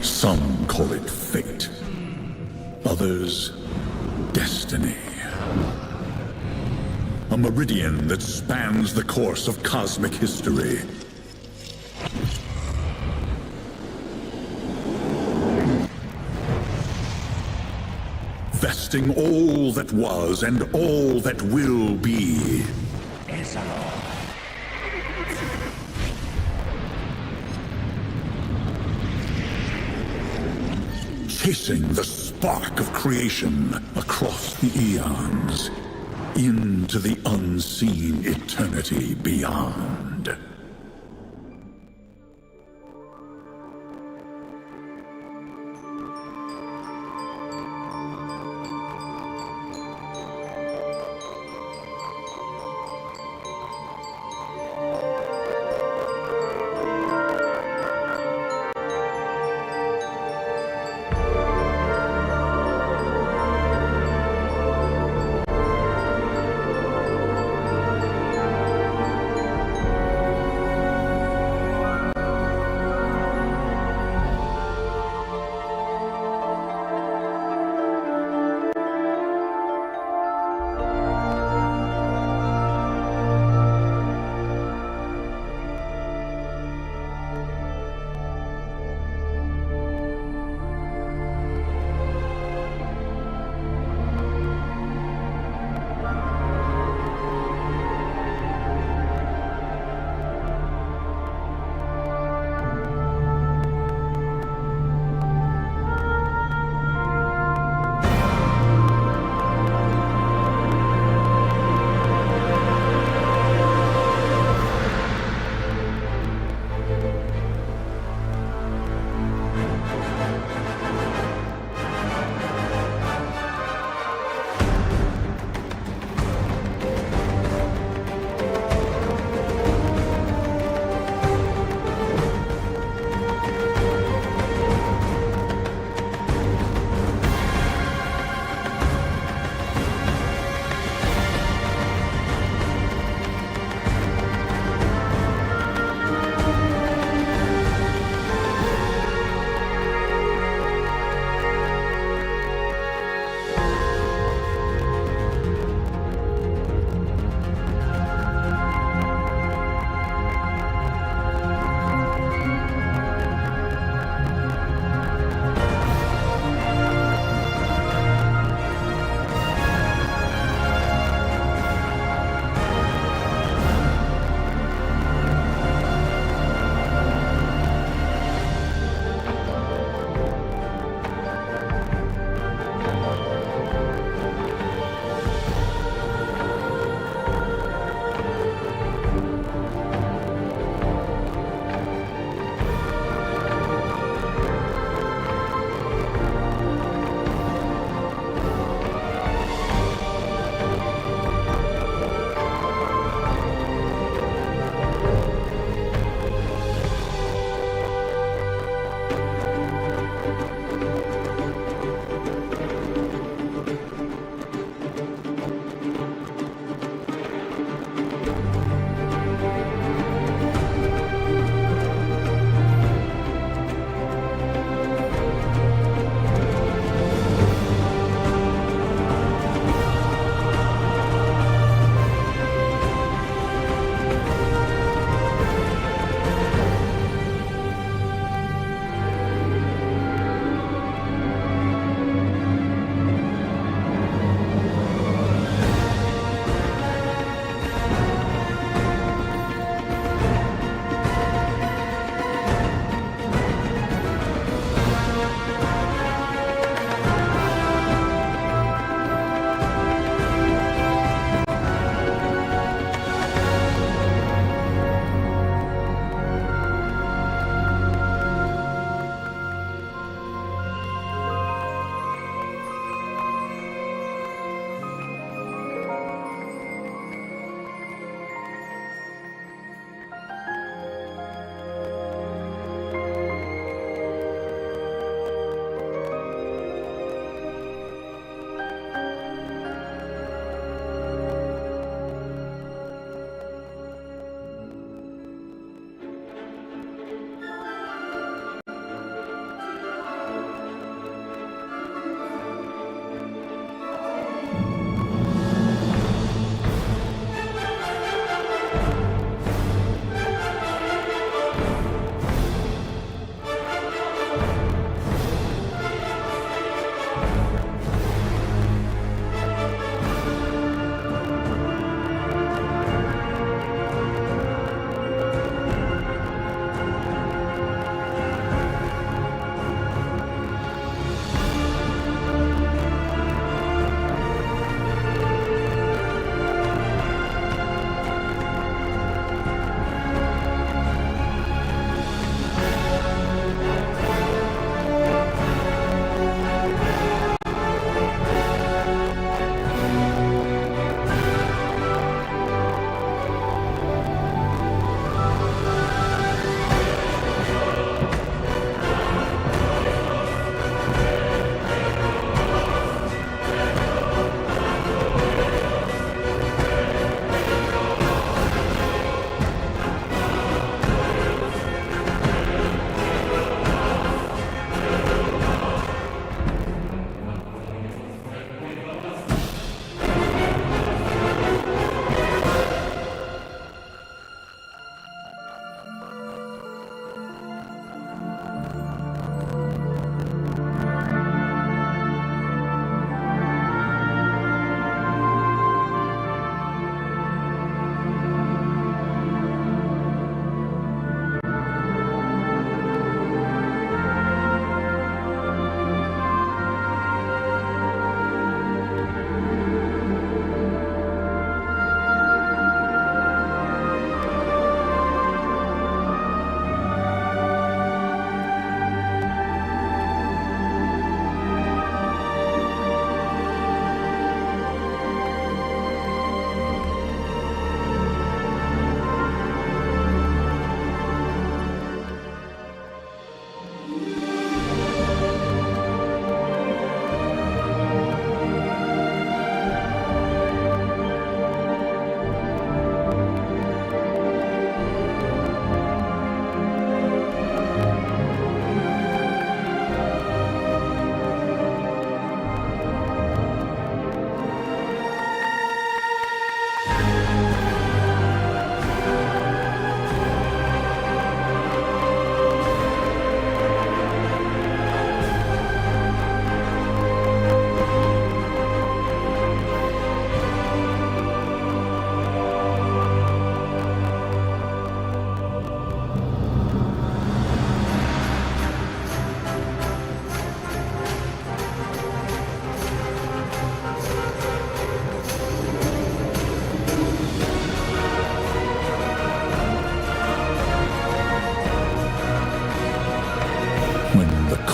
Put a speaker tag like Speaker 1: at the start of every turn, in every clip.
Speaker 1: Some call it fate. Others, destiny. A meridian that spans the course of cosmic history. Vesting all that was and all that will be. Chasing the spark of creation across the eons, into the unseen eternity beyond.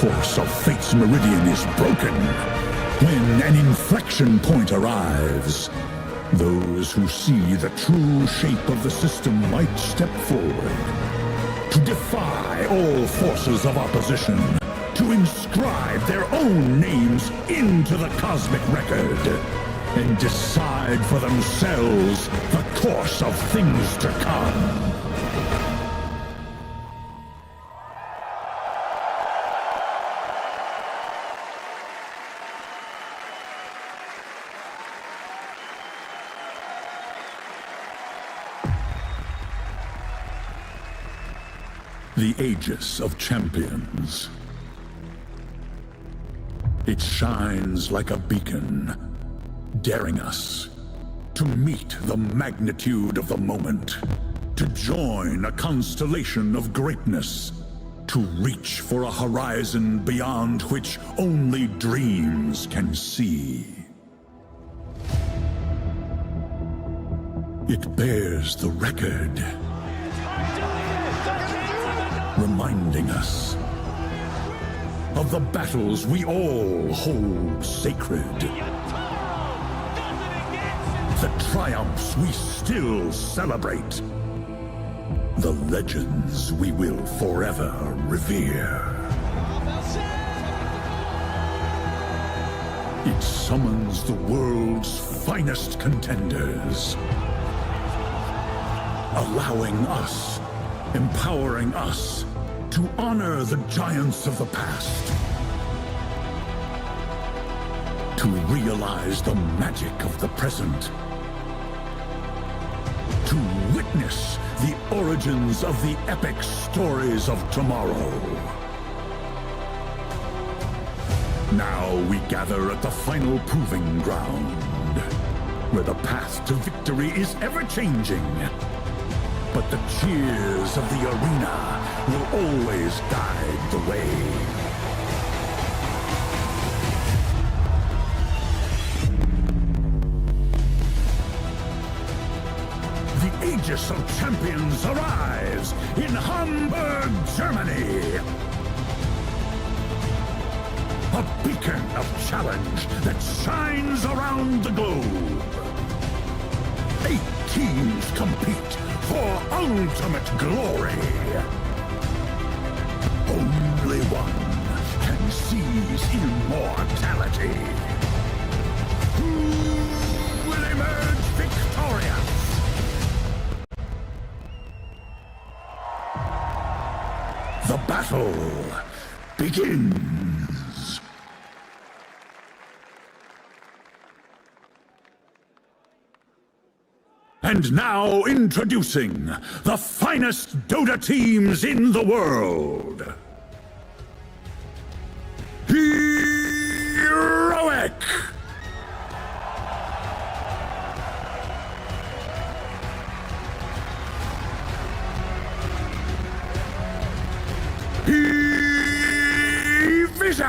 Speaker 1: force of fate's meridian is broken, when an inflection point arrives, those who see the true shape of the system might step forward to defy all forces of opposition, to inscribe their own names into the cosmic record, and decide for themselves the course of things to come. The Aegis of Champions. It shines like a beacon, daring us to meet the magnitude of the moment, to join a constellation of greatness, to reach for a horizon beyond which only dreams can see. It bears the record, reminding us of the battles we all hold sacred, the triumphs we still celebrate, the legends we will forever revere. It summons the world's finest contenders, allowing us, empowering us to honor the giants of the past, to realize the magic of the present, to witness the origins of the epic stories of tomorrow. Now we gather at the final proving ground, where the path to victory is ever-changing, but the cheers of the arena will always guide the way. The Aegis of Champions arrives in Hamburg, Germany. A beacon of challenge that shines around the globe. 8 teams compete for ultimate glory. Only one can seize immortality. Who will emerge victorious? The battle begins. And now introducing the finest Dota teams in the world. Heroic!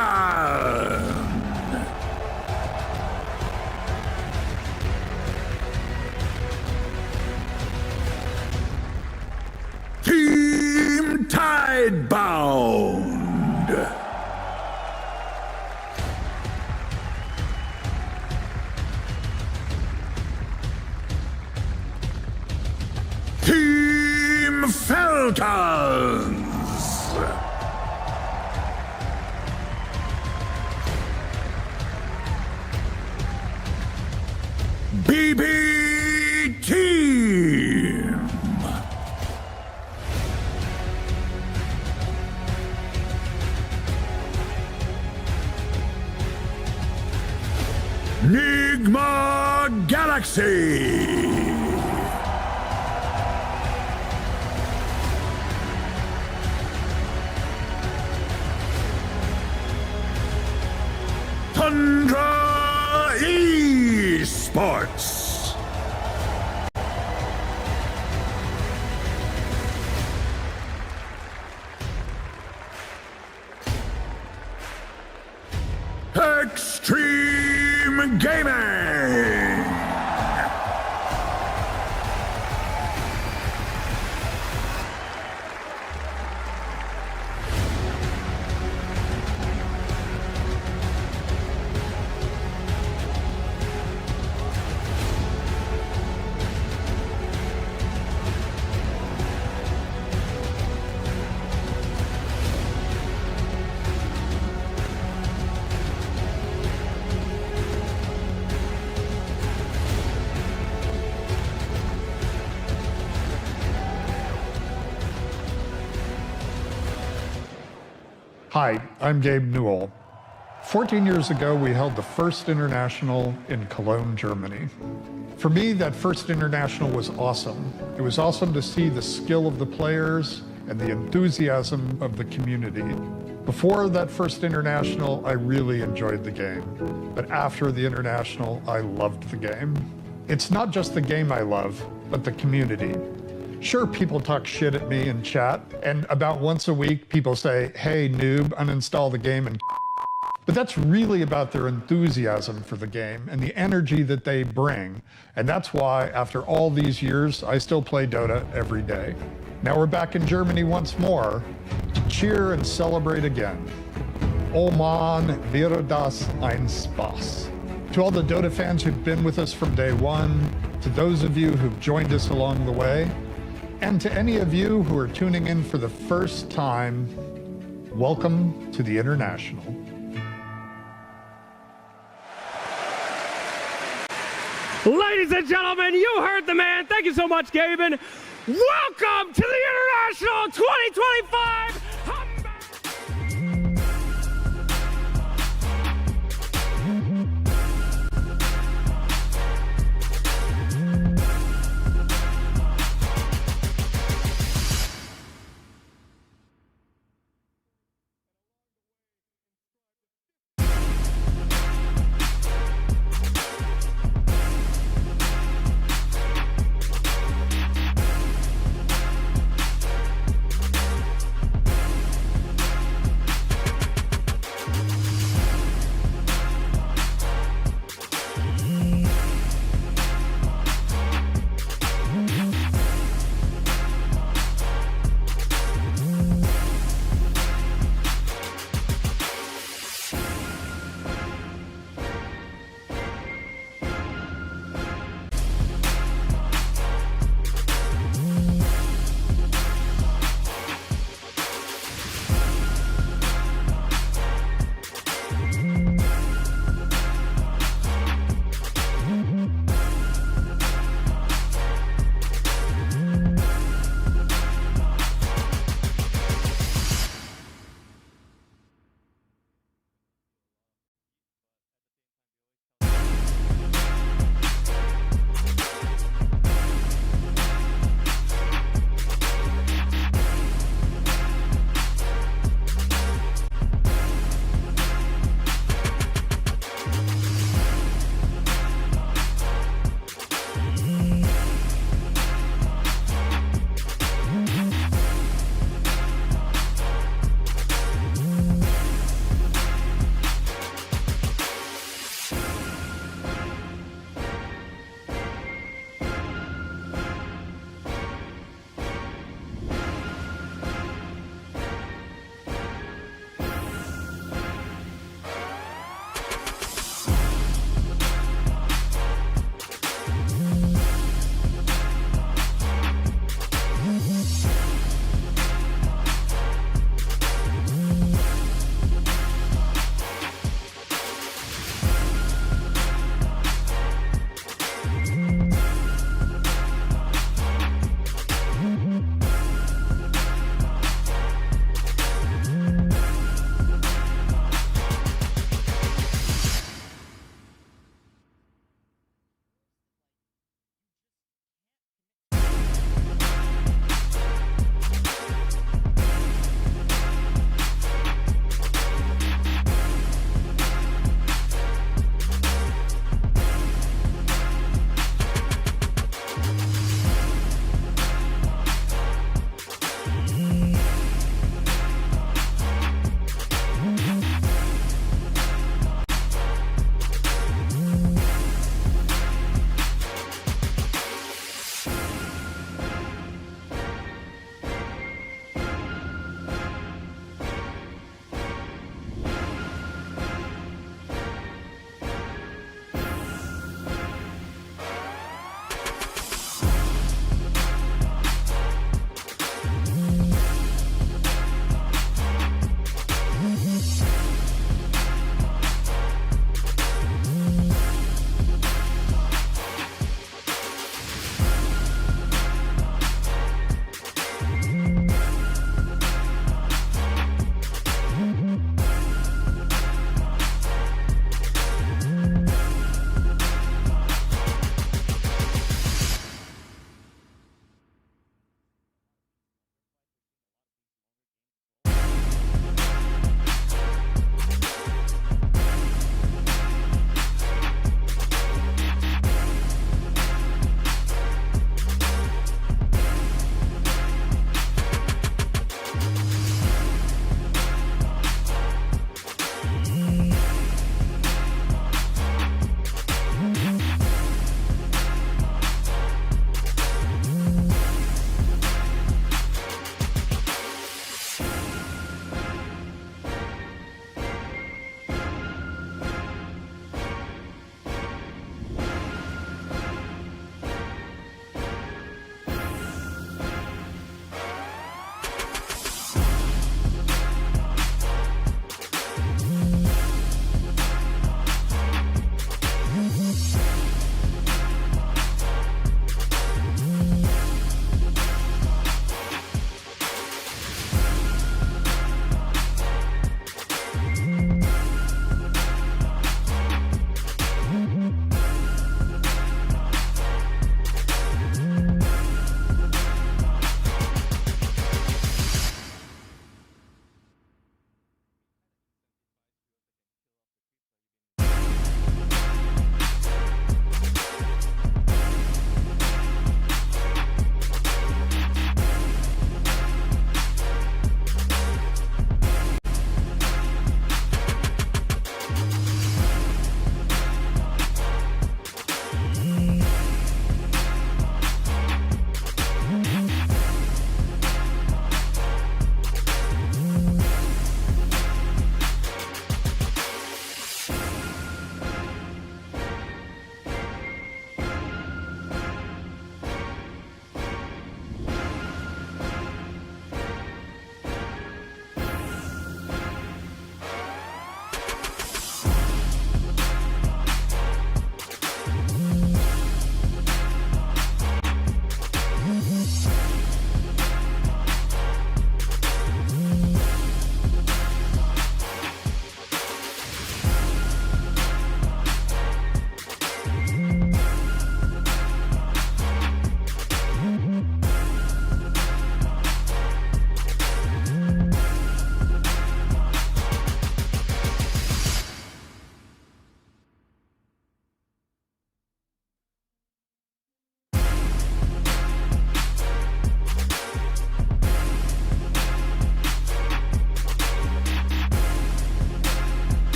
Speaker 1: PARIVISION! Team Tidebound! Team Falcons! BB Team! Nigma Galaxy! Tundra Esports! Xtreme Gaming!
Speaker 2: Hi, I'm Gabe Newell. 14 years ago, we held the first international in Cologne, Germany. For me, that first international was awesome. It was awesome to see the skill of the players and the enthusiasm of the community. Before that first international, I really enjoyed the game. But after the international, I loved the game. It's not just the game I love, but the community. Sure, people talk shit at me in chat, and about once a week, people say, hey, noob, uninstall the game and but that's really about their enthusiasm for the game and the energy that they bring. And that's why, after all these years, I still play Dota every day. Now we're back in Germany once more to cheer and celebrate again. Oh man, wäre das ein Spaß. To all the Dota fans who've been with us from day one, to those of you who've joined us along the way, and to any of you who are tuning in for the first time, welcome to the International.
Speaker 3: Ladies and gentlemen, you heard the man. Thank you so much, Gaben. Welcome to the International 2025.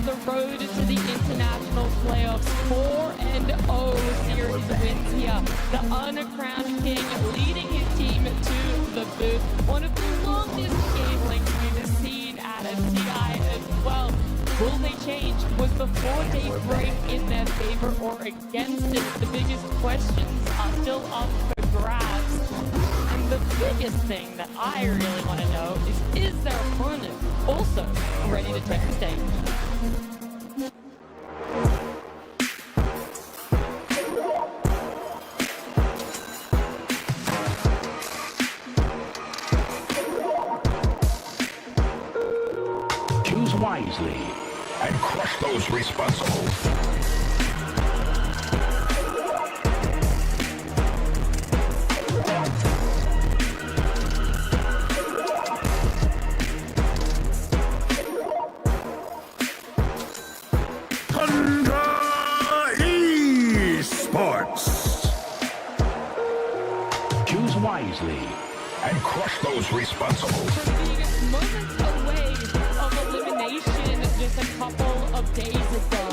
Speaker 4: the road to the international playoffs. 4-0 series wins here. The uncrowned king leading his team to the booth. One of the longest game lengths we've seen at a TI as well. Will they change? Was the 4-day break in their favor or against it? The biggest questions are still up for grabs. And the biggest thing that I really want to know is their opponent also ready to take the stage?
Speaker 1: Choose wisely and crush those responsible. Tundra Esports. Choose wisely and crush those responsible.
Speaker 4: From being moments away of elimination just a couple of days ago,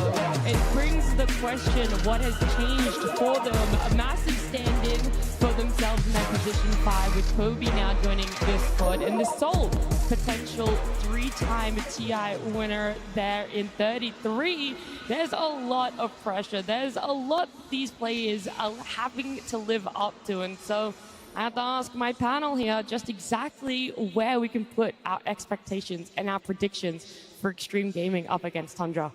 Speaker 4: it brings the question, what has changed for them? A massive stand-in for themselves in their position 5, with Kobe now joining this squad, and the sole potential 3-time TI winner there in 33. There's a lot of pressure. There's a lot these players are having to live up to, and so I have to ask my panel here just exactly where we can put our expectations and our predictions for Xtreme Gaming up against Tundra.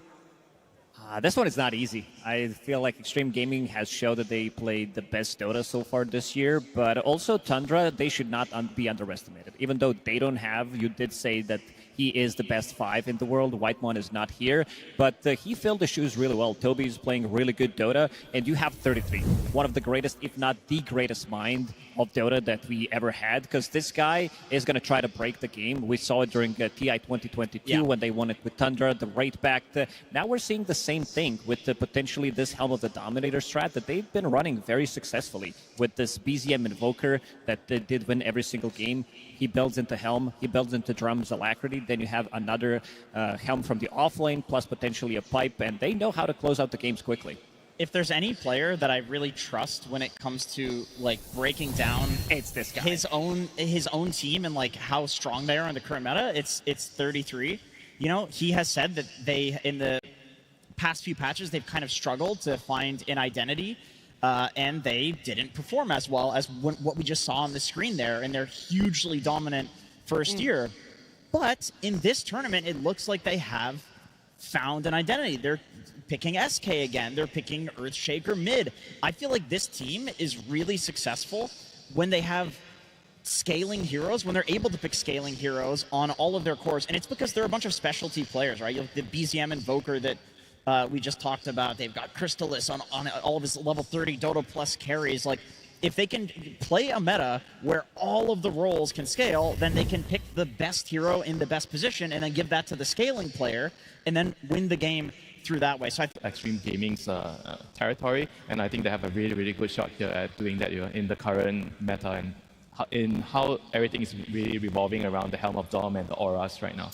Speaker 5: This one is not easy. I feel like Xtreme Gaming has shown that they played the best Dota so far this year, but also Tundra, they should not be underestimated. Even though they don't have, you did say that he is the best 5 in the world. Whitemon is not here, but he filled the shoes really well. Toby's playing really good Dota, and you have 33, one of the greatest, if not the greatest mind of Dota that we ever had, because this guy is going to try to break the game. We saw it during TI 2022 when they won it with Tundra, the rate back. Now we're seeing the same thing with potentially this Helm of the Dominator strat that they've been running very successfully with this BZM Invoker that they did win every single game. He builds into Helm, he builds into Drum's Alacrity, then you have another Helm from the offlane, plus potentially a Pipe, and they know how to close out the games quickly.
Speaker 6: If there's any player that I really trust when it comes to like breaking down
Speaker 5: It's this guy.
Speaker 6: his own team and like how strong they are in the current meta, it's 33. You know, he has said that they, in the past few patches, they've kind of struggled to find an identity, and they didn't perform as well as what we just saw on the screen there in their hugely dominant first year. But in this tournament, it looks like they have found an identity. They're picking SK again. They're picking Earthshaker mid. I feel like this team is really successful when they have scaling heroes, when they're able to pick scaling heroes on all of their cores, and it's because they're a bunch of specialty players, right? You have the BZM Invoker that we just talked about. They've got Crystallis on all of his level 30 Dota plus carries. Like, if they can play a meta where all of the roles can scale, then they can pick the best hero in the best position and then give that to the scaling player and then win the game through that way. So
Speaker 7: Xtreme Gaming's territory, and I think they have a really, really good shot here at doing that, you know, in the current meta and in how everything is really revolving around the Helm of Dom and the auras right now.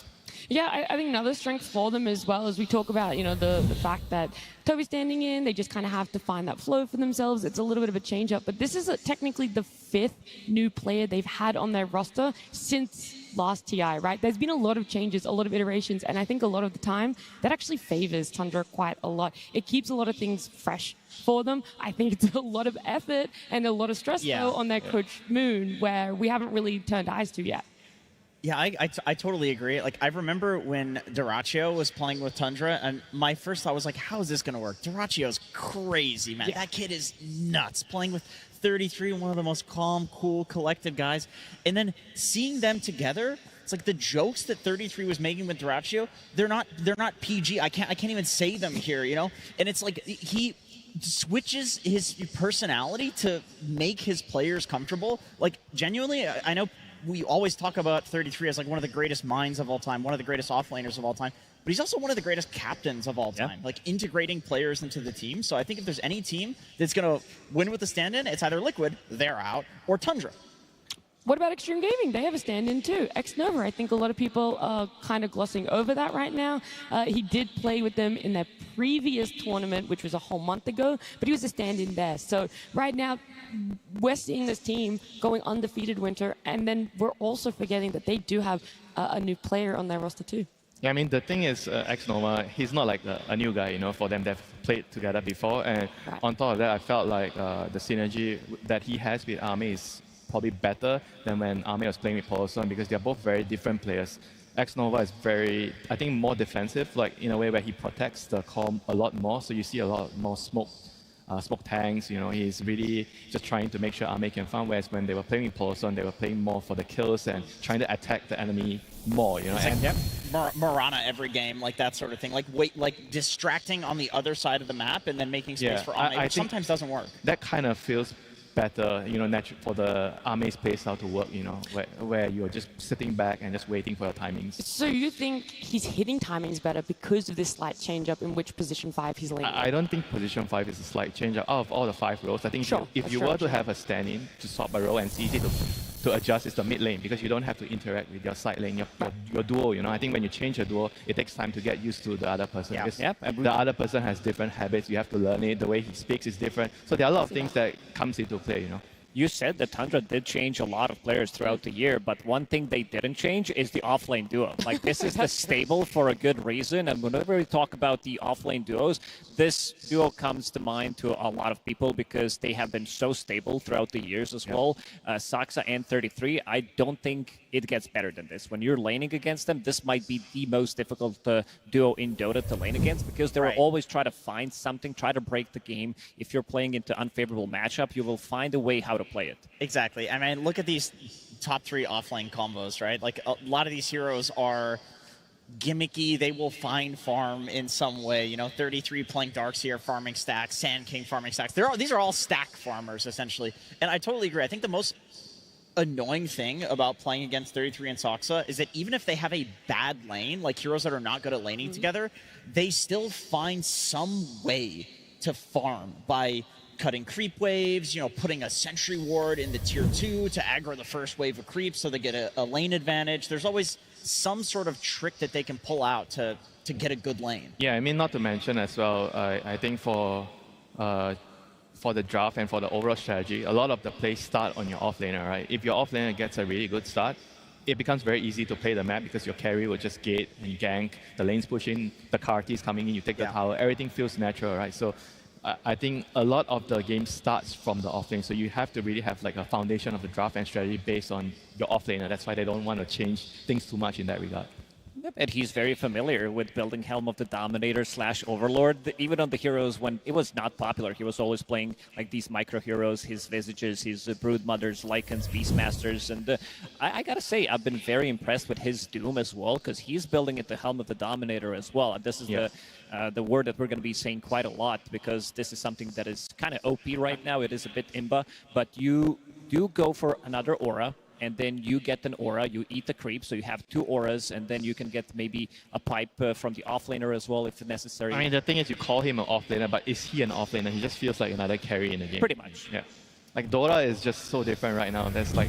Speaker 4: Yeah, I think another strength for them as well, as we talk about, you know, the fact that Toby's standing in, they just kind of have to find that flow for themselves. It's a little bit of a change-up, but this is technically the 5th new player they've had on their roster since last TI, right? There's been a lot of changes, a lot of iterations, and I think a lot of the time that actually favors Tundra quite a lot. It keeps a lot of things fresh for them. I think it's a lot of effort and a lot of stress though on their coach Moon, where we haven't really turned eyes to yet.
Speaker 6: Yeah, I totally agree. Like, I remember when Duraccio was playing with Tundra, and my first thought was like, how is this going to work? Duraccio's crazy, man. That kid is nuts. Playing with 33, one of the most calm, cool, collected guys. And then seeing them together, it's like the jokes that 33 was making with Duraccio, they're not PG. I can't even say them here, you know? And it's like he switches his personality to make his players comfortable. Like, genuinely, I know we always talk about 33 as like one of the greatest minds of all time, one of the greatest offlaners of all time, but he's also one of the greatest captains of all time, like integrating players into the team. So I think if there's any team that's going to win with the stand-in, it's either Liquid, they're out, or Tundra.
Speaker 4: What about Xtreme Gaming? They have a stand-in too. X-Nova, I think a lot of people are kind of glossing over that right now. He did play with them in their previous tournament, which was a whole month ago, but he was a stand-in there. So right now, we're seeing this team going undefeated winter, and then we're also forgetting that they do have a new player on their roster too.
Speaker 7: Yeah, I mean, the thing is, X-Nova, he's not like a new guy, for them. They've played together before. And on top of that, I felt like the synergy that he has with Ame is probably better than when Ame was playing with Poloson, because they're both very different players. X-Nova is very, I think, more defensive, like in a way where he protects the core a lot more. So you see a lot more smoke tanks. He's really just trying to make sure Ame can farm. Whereas when they were playing with Poloson, they were playing more for the kills and trying to attack the enemy more.
Speaker 6: It's like Morana every game, like that sort of thing. Like distracting on the other side of the map and then making space for Ame, which sometimes doesn't work.
Speaker 7: That kind of feels better, for the Ame's playstyle to work, where you're just sitting back and just waiting for your timings.
Speaker 4: So you think he's hitting timings better because of this slight change up in which position 5 he's laning?
Speaker 7: I don't think position 5 is a slight change up. Out of all the 5 roles, I think if you were to have a stand-in to swap a role, and it's easy to adjust, is the mid lane, because you don't have to interact with your side lane, your duo. I think when you change a duo, it takes time to get used to the other person. Because the other person has different habits. You have to learn it. The way he speaks is different. So there are a lot of things that comes into play.
Speaker 5: You said that Tundra did change a lot of players throughout the year, but one thing they didn't change is the offlane duo. Like, this is the stable for a good reason, and whenever we talk about the offlane duos, this duo comes to mind to a lot of people because they have been so stable throughout the years as well. Saksa and 33, I don't think it gets better than this. When you're laning against them, this might be the most difficult duo in Dota to lane against, because they will always try to find something, try to break the game. If you're playing into unfavorable matchup, you will find a way how to play it.
Speaker 6: Exactly. I mean, look at these top 3 offlane combos, right? Like, a lot of these heroes are gimmicky. They will find farm in some way. 33 playing Darkseer farming stacks, Sand King farming stacks. These are all stack farmers, essentially. And I totally agree. I think the most annoying thing about playing against 33 and Saksa is that even if they have a bad lane, like heroes that are not good at laning together, they still find some way to farm by cutting creep waves, putting a sentry ward in the tier 2 to aggro the first wave of creeps so they get a lane advantage. There's always some sort of trick that they can pull out to get a good lane.
Speaker 7: Yeah, I mean, not to mention as well, I think for the draft and for the overall strategy, a lot of the plays start on your offlaner, right? If your offlaner gets a really good start, it becomes very easy to play the map because your carry will just gate and gank, the lane's pushing, the Karti's coming in, you take the tower, everything feels natural, right? So I think a lot of the game starts from the offlane, so you have to really have like a foundation of the draft and strategy based on your offlaner. That's why they don't want to change things too much in that regard.
Speaker 5: And he's very familiar with building Helm of the Dominator / Overlord. Even on the heroes when it was not popular, he was always playing like these micro heroes, his Visages, his Broodmothers, Lycans, Beastmasters. And I gotta say, I've been very impressed with his Doom as well, because he's building it the Helm of the Dominator as well. And this is the word that we're going to be saying quite a lot, because this is something that is kind of OP right now. It is a bit imba, but you do go for another aura, and then you get an aura, you eat the creep, so you have 2 auras, and then you can get maybe a pipe from the offlaner as well if necessary.
Speaker 7: I mean, the thing is, you call him an offlaner, but is he an offlaner? He just feels like another carry in the game.
Speaker 5: Pretty much.
Speaker 7: Yeah. Like, Dota is just so different right now. There's like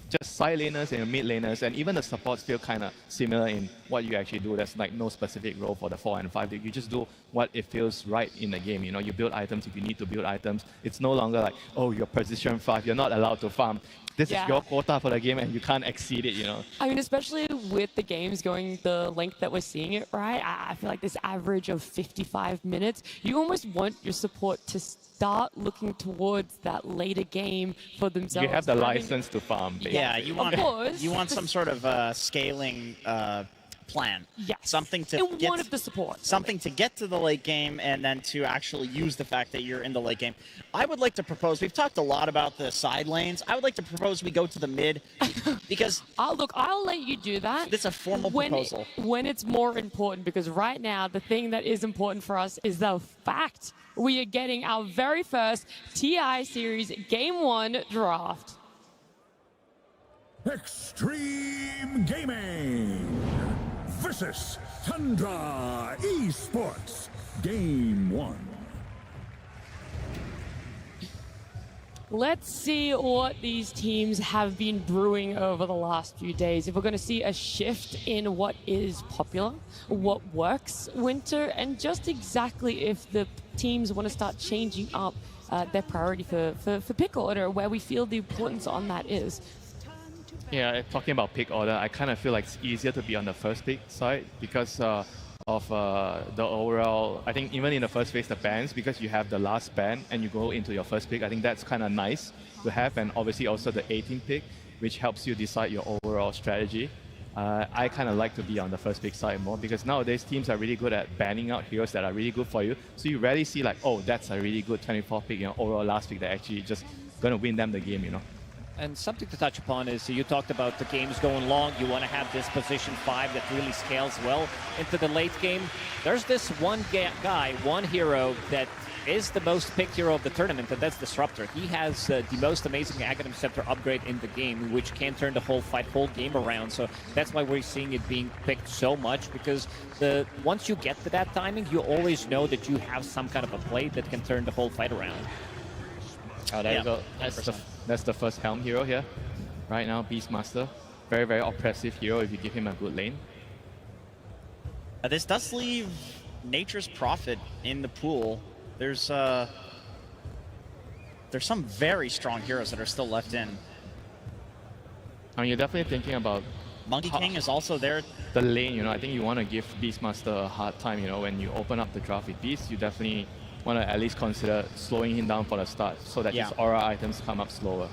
Speaker 7: just side laners and mid laners, and even the supports feel kind of similar in what you actually do. There's like no specific role for the 4 and 5. You just do what it feels right in the game. You build items if you need to build items. It's no longer like, oh, you're position 5, you're not allowed to farm. This is your quota for the game, and you can't exceed it,
Speaker 4: I mean, especially with the games going the length that we're seeing it, right? I feel like this average of 55 minutes, you almost want your support to start looking towards that later game for themselves.
Speaker 7: You have the license to farm, basically.
Speaker 6: Yeah, you want some sort of scaling plan.
Speaker 4: Yes.
Speaker 6: Something to
Speaker 4: one of the support.
Speaker 6: Something to get to the late game, and then to actually use the fact that you're in the late game. I would like to propose, we've talked a lot about the side lanes. I would like to propose we go to the mid, because
Speaker 4: I'll let you do that.
Speaker 6: It's a formal proposal.
Speaker 4: When it's more important, because right now the thing that is important for us is the fact we are getting our very first TI Series Game 1 draft.
Speaker 1: Xtreme Gaming versus Tundra Esports, Game 1.
Speaker 4: Let's see what these teams have been brewing over the last few days. If we're going to see a shift in what is popular, what works winter, and just exactly if the teams want to start changing up their priority for pick order, where we feel the importance on that is.
Speaker 7: Yeah, talking about pick order, I kind of feel like it's easier to be on the first pick side because of the overall, I think even in the first phase, the bans, because you have the last ban and you go into your first pick, I think that's kind of nice to have. And obviously also the 18th pick, which helps you decide your overall strategy. I kind of like to be on the first pick side more because nowadays teams are really good at banning out heroes that are really good for you. So you rarely see like, oh, that's a really good 24th pick, overall last pick that actually just going to win them the game,
Speaker 5: And something to touch upon is you talked about the games going long. You want to have this position 5 that really scales well into the late game. There's this one guy, one hero that is the most picked hero of the tournament, and that's Disruptor. He has the most amazing Aghanim Scepter upgrade in the game, which can turn the whole game around. So that's why we're seeing it being picked so much, because once you get to that timing, you always know that you have some kind of a play that can turn the whole fight around.
Speaker 7: Oh, there you go. That's the first Helm hero here. Right now, Beastmaster. Very, very oppressive hero if you give him a good lane.
Speaker 6: This does leave Nature's Prophet in the pool. There's some very strong heroes that are still left in.
Speaker 7: I mean, you're definitely thinking about
Speaker 6: Monkey King is also there.
Speaker 7: The lane, I think you want to give Beastmaster a hard time, when you open up the draft with Beast, you definitely want to at least consider slowing him down for the start so that his aura items come up slower.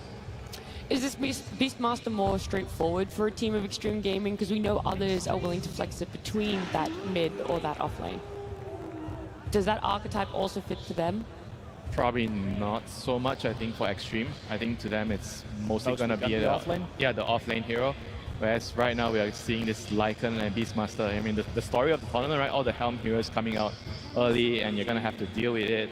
Speaker 4: Is this Beastmaster more straightforward for a team of Xtreme Gaming? Because we know others are willing to flex it between that mid or that off lane. Does that archetype also fit to them?
Speaker 7: Probably not so much, I think, for Xtreme. I think to them it's mostly going to be the off-lane? Yeah, the off-lane hero. Whereas right now we are seeing this Lycan and Beastmaster. I mean, the story of the tournament, right? All the Helm heroes coming out early and you're going to have to deal with it.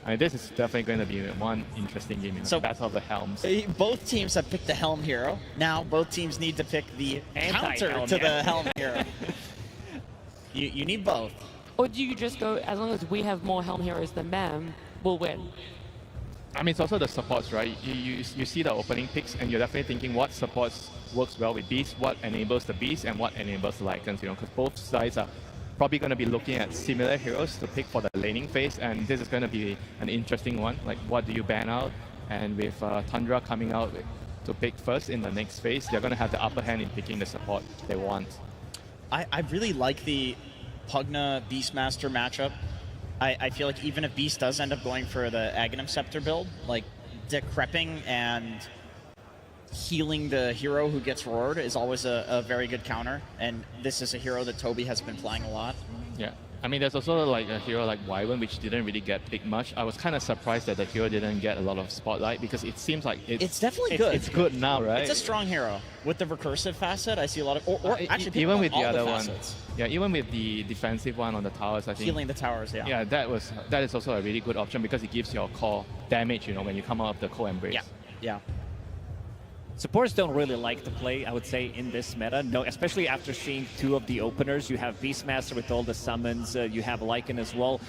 Speaker 7: I mean, this is definitely going to be one interesting game. So Battle of the Helms.
Speaker 6: Both teams have picked the Helm hero. Now both teams need to pick the counter to the Helm hero. You need both.
Speaker 4: Or do you just go, as long as we have more Helm heroes than them, we'll win?
Speaker 7: I mean, it's also the supports, right? You see the opening picks and you're definitely thinking what supports works well with Beast, what enables the Beast, and what enables the Lycans, because both sides are probably going to be looking at similar heroes to pick for the laning phase, and this is going to be an interesting one. Like, what do you ban out? And with Tundra coming out to pick first in the next phase, they're going to have the upper hand in picking the support they want.
Speaker 6: I really like the Pugna Beastmaster matchup. I feel like even if Beast does end up going for the Aghanim Scepter build, like decrepping and healing the hero who gets roared is always a very good counter, and this is a hero that Toby has been playing a lot.
Speaker 7: Yeah, I mean, there's also like a hero like Wyvern, which didn't really get picked much. I was kind of surprised that the hero didn't get a lot of spotlight because it seems like
Speaker 6: it's definitely good.
Speaker 7: It's good now, right?
Speaker 6: It's a strong hero with the recursive facet. I see a lot of, or actually
Speaker 7: even with the other
Speaker 6: one.
Speaker 7: Yeah, even with the defensive one on the towers, I think
Speaker 6: healing the towers. Yeah.
Speaker 7: Yeah, that is also a really good option because it gives your core damage. When you come out of the core embrace.
Speaker 6: Yeah. Yeah.
Speaker 5: Supports don't really like to play, I would say, in this meta. No, especially after seeing two of the openers. You have Beastmaster with all the summons. You have Lycan as well.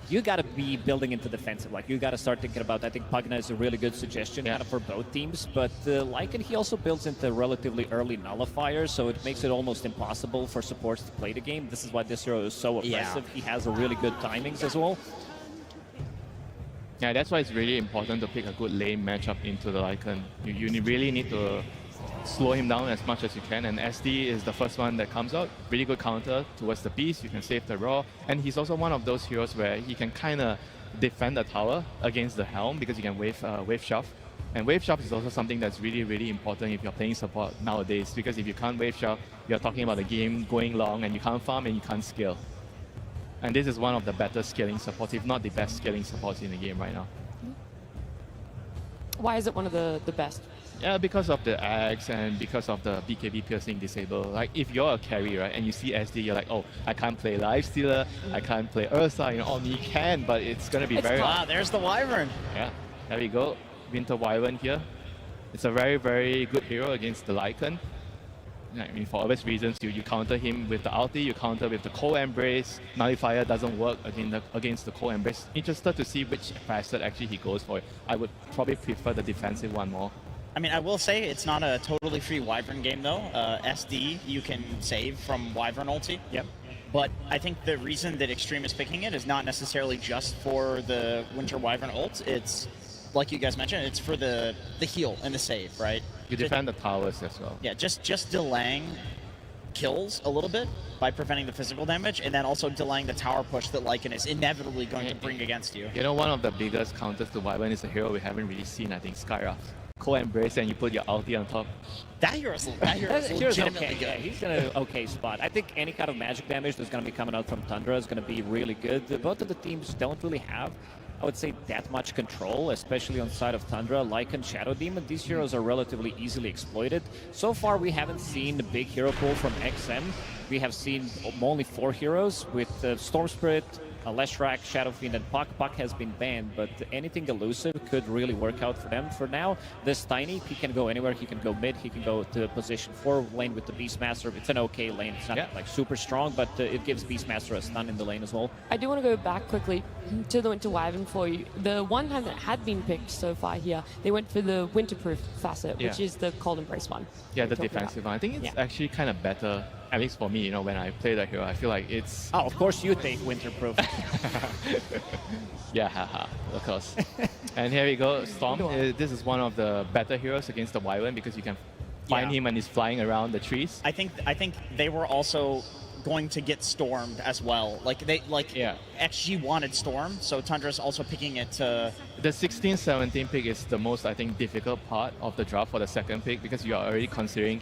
Speaker 5: You got to be building into defensive. Like, you got to start thinking about, I think Pugna is a really good suggestion kind of for both teams. But Lycan, he also builds into relatively early nullifiers, so it makes it almost impossible for supports to play the game. This is why this hero is so aggressive. He has a really good timings as well.
Speaker 7: Yeah, that's why it's really important to pick a good lane matchup into the Lycan. You really need to slow him down as much as you can, and SD is the first one that comes out. Really good counter towards the Beast, you can save the Raw, and he's also one of those heroes where he can kind of defend the tower against the Helm because you can wave shove. And wave shove is also something that's really, really important if you're playing support nowadays, because if you can't wave shove, you're talking about the game going long and you can't farm and you can't scale. And this is one of the better scaling supports, if not the best scaling supports in the game right now.
Speaker 4: Why is it one of the best?
Speaker 7: Yeah, because of the Axe and because of the BKB piercing disable. Like, if you're a carry, right, and you see SD, you're like, oh, I can't play Lifestealer, I can't play Ursa, on you can, but it's going to be very hard.
Speaker 6: There's the Wyvern.
Speaker 7: Yeah, there we go. Winter Wyvern here. It's a very, very good hero against the Lycan. I mean, for obvious reasons, you counter him with the ulti, you counter with the cold embrace. Nullifier doesn't work against the cold embrace. Interested to see which facet actually he goes for. I would probably prefer the defensive one more.
Speaker 6: I mean, I will say it's not a totally free Wyvern game though. SD you can save from Wyvern ulti.
Speaker 5: Yep.
Speaker 6: But I think the reason that Xtreme is picking it is not necessarily just for the Winter Wyvern ult. It's, like you guys mentioned, it's for the heal and the save, right?
Speaker 7: You defend the towers as well.
Speaker 6: Yeah, just delaying kills a little bit by preventing the physical damage, and then also delaying the tower push that Lycan is inevitably going to bring against you.
Speaker 7: You know, one of the biggest counters to Wyvern is a hero we haven't really seen, I think, Skyra. Cold embrace and you put your ulti on top.
Speaker 6: That hero's legitimately
Speaker 5: okay.
Speaker 6: good.
Speaker 5: Yeah, he's in an okay spot. I think any kind of magic damage that's going to be coming out from Tundra is going to be really good. Both of the teams don't really have, I would say, that much control, especially on the side of Tundra. Lycan, Shadow Demon, these heroes are relatively easily exploited. So far, we haven't seen the big hero pool from XM. We have seen only 4 heroes with Storm Spirit, Leshrac, Shadow Fiend, and Puck. Puck has been banned, but anything elusive could really work out for them. For now, this Tiny, he can go anywhere. He can go mid, he can go to position 4 lane with the Beastmaster. It's an okay lane. It's not like super strong, but it gives Beastmaster a stun in the lane as well.
Speaker 4: I do want to go back quickly to the Winter Wyvern for you. The one time that had been picked so far here, they went for the Winterproof facet, which is the Cold Embrace one.
Speaker 7: Yeah, the defensive one. I think it's actually kind of better, at least for me, you know, when I play the hero. I feel like it's...
Speaker 5: Oh, of course you think Winterproof.
Speaker 7: Yeah, haha, of course. And here we go, Storm. This is one of the better heroes against the Wyvern because you can find him when he's flying around the trees.
Speaker 6: I think they were also going to get stormed as well. XG wanted Storm, so Tundra's also picking it to...
Speaker 7: The 16-17 pick is the most, I think, difficult part of the draft for the second pick because you are already considering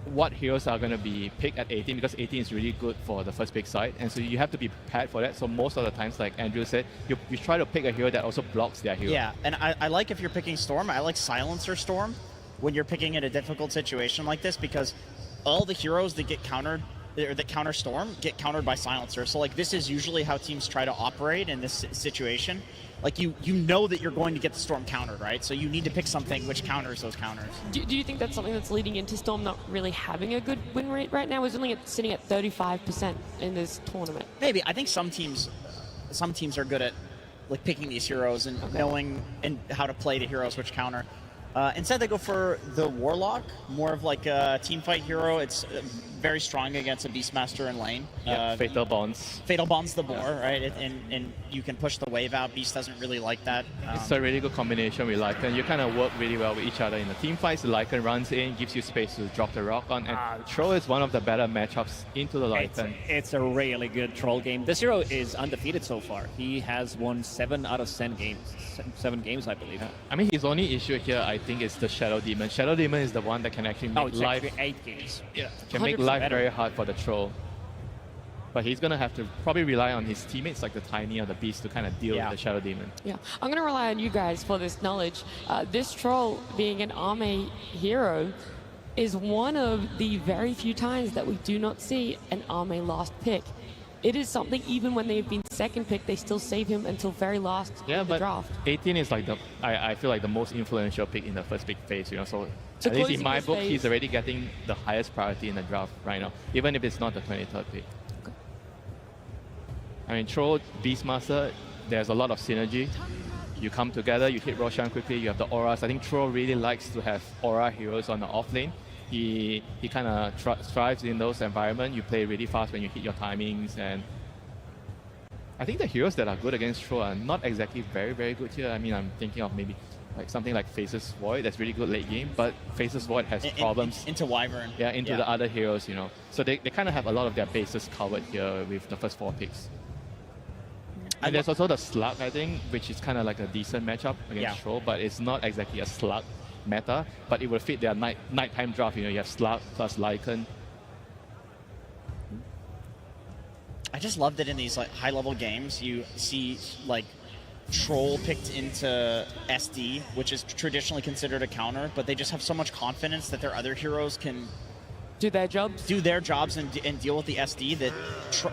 Speaker 7: what heroes are going to be picked at 18 because 18 is really good for the first pick side, and so you have to be prepared for that. So most of the times, like Andrew said, you try to pick a hero that also blocks their hero.
Speaker 6: Yeah, and I like if you're picking Storm, I like Silencer Storm when you're picking in a difficult situation like this because all the heroes that get countered or that counter Storm get countered by Silencer. So like this is usually how teams try to operate in this situation. Like you know that you're going to get the Storm countered, right? So you need to pick something which counters those counters.
Speaker 4: Do you think that's something that's leading into Storm not really having a good win rate right now? It's only sitting at 35% in this tournament.
Speaker 6: Maybe. I think some teams are good at like picking these heroes and knowing and how to play the heroes which counter. Instead, they go for the Warlock, more of like a team fight hero. It's very strong against a Beastmaster in lane.
Speaker 7: Yeah, Fatal Bonds.
Speaker 6: Fatal Bonds the boar, right? And you can push the wave out. Beast doesn't really like that.
Speaker 7: It's a really good combination with Lycan. You kind of work really well with each other in the team fights. Lycan runs in, gives you space to drop the rock on, and Troll is one of the better matchups into the Lycan.
Speaker 5: It's a really good Troll game. This hero is undefeated so far. He has won 7 out of 10 games. 7 games, I believe.
Speaker 7: I mean, his only issue here, I think, is the Shadow Demon. Shadow Demon is the one that can actually make life...
Speaker 5: actually 8 games.
Speaker 7: Yeah, can make life very hard for the Troll. But he's going to have to probably rely on his teammates like the Tiny or the Beast to kind of deal with the Shadow Demon.
Speaker 4: Yeah, I'm going to rely on you guys for this knowledge. This Troll, being an Arme hero, is one of the very few times that we do not see an Arme last pick. It is something, even when they've been second pick, they still save him until very last in the draft.
Speaker 7: 18 is like I feel like the most influential pick in the first pick phase, you know, so at least in my book, he's already getting the highest priority in the draft right now, even if it's not the 23rd pick. Okay. I mean, Troll, Beastmaster, there's a lot of synergy. You come together, you hit Roshan quickly, you have the auras. I think Troll really likes to have aura heroes on the off lane. He kind of thrives in those environments. You play really fast when you hit your timings, and I think the heroes that are good against Troll are not exactly very, very good here. I mean, I'm thinking of maybe like something like Faceless Void that's really good late game, but Faceless Void has problems.
Speaker 6: Into Wyvern.
Speaker 7: Yeah, into the other heroes, you know. So they kind of have a lot of their bases covered here with the first 4 picks. And there's also the Slug, I think, which is kind of like a decent matchup against Troll, but it's not exactly a Slug meta, but it will fit their nighttime draft. You know, you have Slug plus Lycan.
Speaker 6: I just love that in these like high-level games, you see like Troll picked into SD, which is traditionally considered a counter, but they just have so much confidence that their other heroes can
Speaker 4: do their jobs
Speaker 6: and deal with the SD that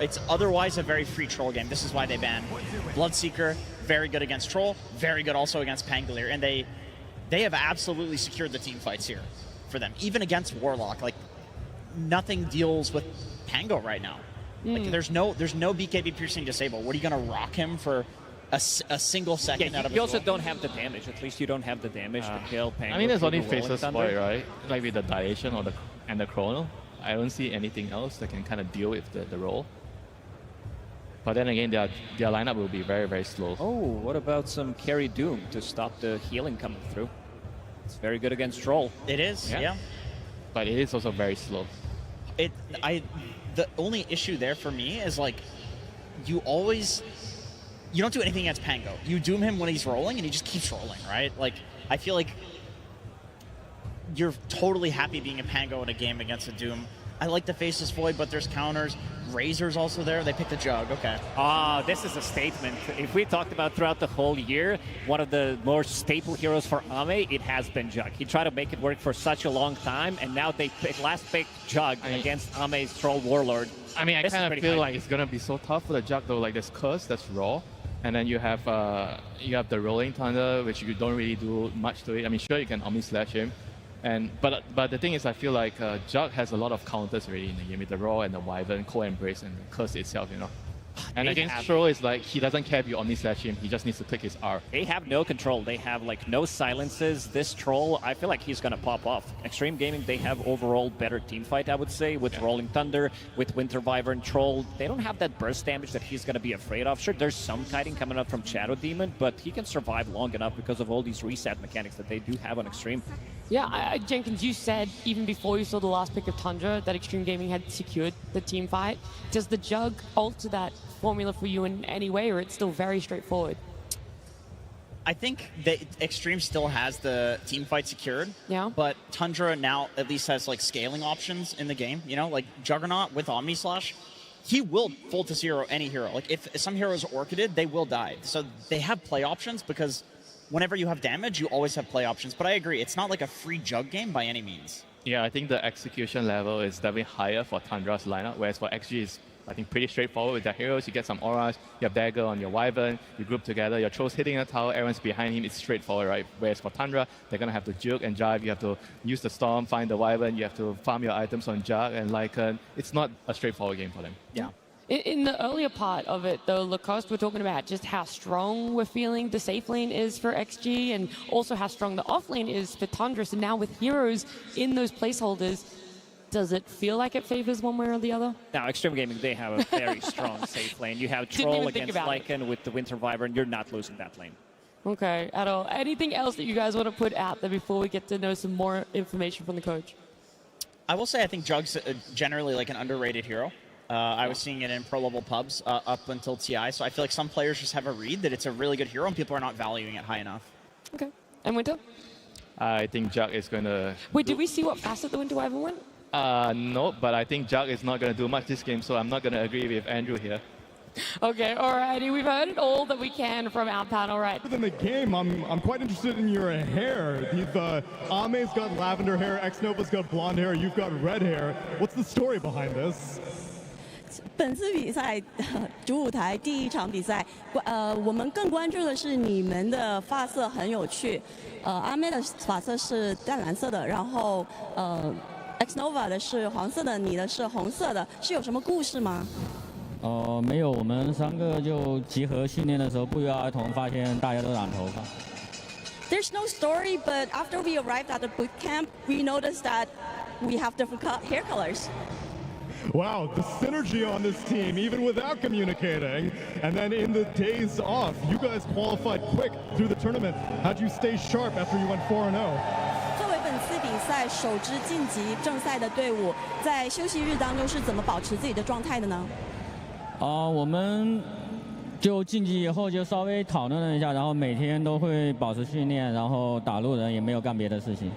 Speaker 6: it's otherwise a very free Troll game. This is why they ban Bloodseeker. Very good against Troll, very good also against Pangolier, and they have absolutely secured the team fights here for them, even against Warlock. Like nothing deals with Pango right now. Like there's no BKB piercing disable. What are you gonna rock him for a single second out of
Speaker 5: you also don't have the damage. At least you don't have the damage to kill Pango.
Speaker 7: I mean, there's only
Speaker 5: through the Rolling
Speaker 7: faces
Speaker 5: Thunder.
Speaker 7: for it, right? Like with the dilation or and the chrono. I don't see anything else that can kind of deal with the role. But then again, their lineup will be very, very slow.
Speaker 5: Oh, what about some carry Doom to stop the healing coming through? It's very good against Troll.
Speaker 6: It is, yeah.
Speaker 7: But it is also very slow.
Speaker 6: The only issue there for me is like, you don't do anything against Pango. You doom him when he's rolling, and he just keeps rolling, right? Like, I feel like you're totally happy being a Pango in a game against a Doom. I like the Faceless Void, but there's counters. Razor's also there. They picked the Jug. Okay.
Speaker 5: This is a statement. If we talked about throughout the whole year, one of the more staple heroes for Ame, it has been Jug. He tried to make it work for such a long time, and now they last picked Jug against Ame's Troll Warlord.
Speaker 7: I mean, I kind of feel like it's gonna be so tough for the Jug though. Like there's Curse, that's raw, and then you have the Rolling Thunder, which you don't really do much to it. I mean, sure you can Omni Slash him. But the thing is, I feel like Jug has a lot of counters already in the game with the Raw and the Wyvern, Co-Embrace, and the Curse itself, you know. And against Troll, it's like he doesn't care if you Omni Slash him, he just needs to click his R.
Speaker 5: They have no control. They have like no silences. This Troll, I feel like he's gonna pop off. Xtreme Gaming, they have overall better team fight, I would say, with Rolling Thunder, with Winter Wyvern, Troll. They don't have that burst damage that he's gonna be afraid of. Sure, there's some kiting coming up from Shadow Demon, but he can survive long enough because of all these reset mechanics that they do have on Xtreme.
Speaker 4: Yeah, Jenkins, you said even before you saw the last pick of Tundra that Xtreme Gaming had secured the team fight. Does the Jug alter that formula for you in any way, or it's still very straightforward?
Speaker 6: I think that Xtreme still has the team fight secured.
Speaker 4: Yeah.
Speaker 6: But Tundra now at least has like scaling options in the game. You know, like Juggernaut with Omni Slash, he will full to zero any hero. Like if some heroes are orchided, they will die. So they have play options because whenever you have damage, you always have play options. But I agree, it's not like a free Jug game by any means.
Speaker 7: Yeah, I think the execution level is definitely higher for Tundra's lineup, whereas for XG is, I think, pretty straightforward with their heroes. You get some auras, you have Dagger on your Wyvern, you group together, your Troll's hitting a tower, everyone's behind him, it's straightforward, right? Whereas for Tundra, they're going to have to juke and jive, you have to use the Storm, find the Wyvern, you have to farm your items on Jug, and it's not a straightforward game for them.
Speaker 4: Yeah. In the earlier part of it, though, Lacoste, we're talking about just how strong we're feeling the safe lane is for XG and also how strong the off lane is for Tundra. So now with heroes in those placeholders, does it feel like it favors one way or the other?
Speaker 5: Now, Xtreme Gaming, they have a very strong safe lane. You have Troll against Lycan with the Winter Wyvern. You're not losing that lane.
Speaker 4: Okay, at all. Anything else that you guys want to put out there before we get to know some more information from the coach?
Speaker 6: I will say I think Jug's generally like an underrated hero. I was seeing it in pro-level pubs up until TI, so I feel like some players just have a read that it's a really good hero and people are not valuing it high enough.
Speaker 4: Okay. And Winter?
Speaker 7: I think Jug is going to...
Speaker 4: Wait, did we see what facet the Winter Wyvern went?
Speaker 7: No, but I think Jug is not going to do much this game, so I'm not going to agree with Andrew here.
Speaker 4: Okay, alrighty. We've heard it all that we can from our panel, right?
Speaker 8: Within the game, I'm quite interested in your hair. Ame's got lavender hair, Xnova's got blonde hair, you've got red hair. What's the story behind this?
Speaker 9: 本次比赛主舞台第一场比赛，我们更关注的是你们的发色很有趣。阿妹的发色是淡蓝色的，然后Xnova 的是黄色的，你的是红色的，是有什么故事吗？
Speaker 10: 没有，我们三个就集合训练的时候不约而同发现大家都染头发。
Speaker 9: There's no story, but after we arrived at the boot camp, we noticed that we have different hair colors.
Speaker 8: Wow, the synergy on this team, even without communicating. And then in the days off, you guys qualified quick through the tournament. How'd you stay sharp after you went 4-0?
Speaker 9: 作为本次比赛首支晋级正赛的队伍，在休息日当中是怎么保持自己的状态的呢？
Speaker 10: 我们就晋级以后就稍微讨论了一下，然后每天都会保持训练，然后打路人也没有干别的事情。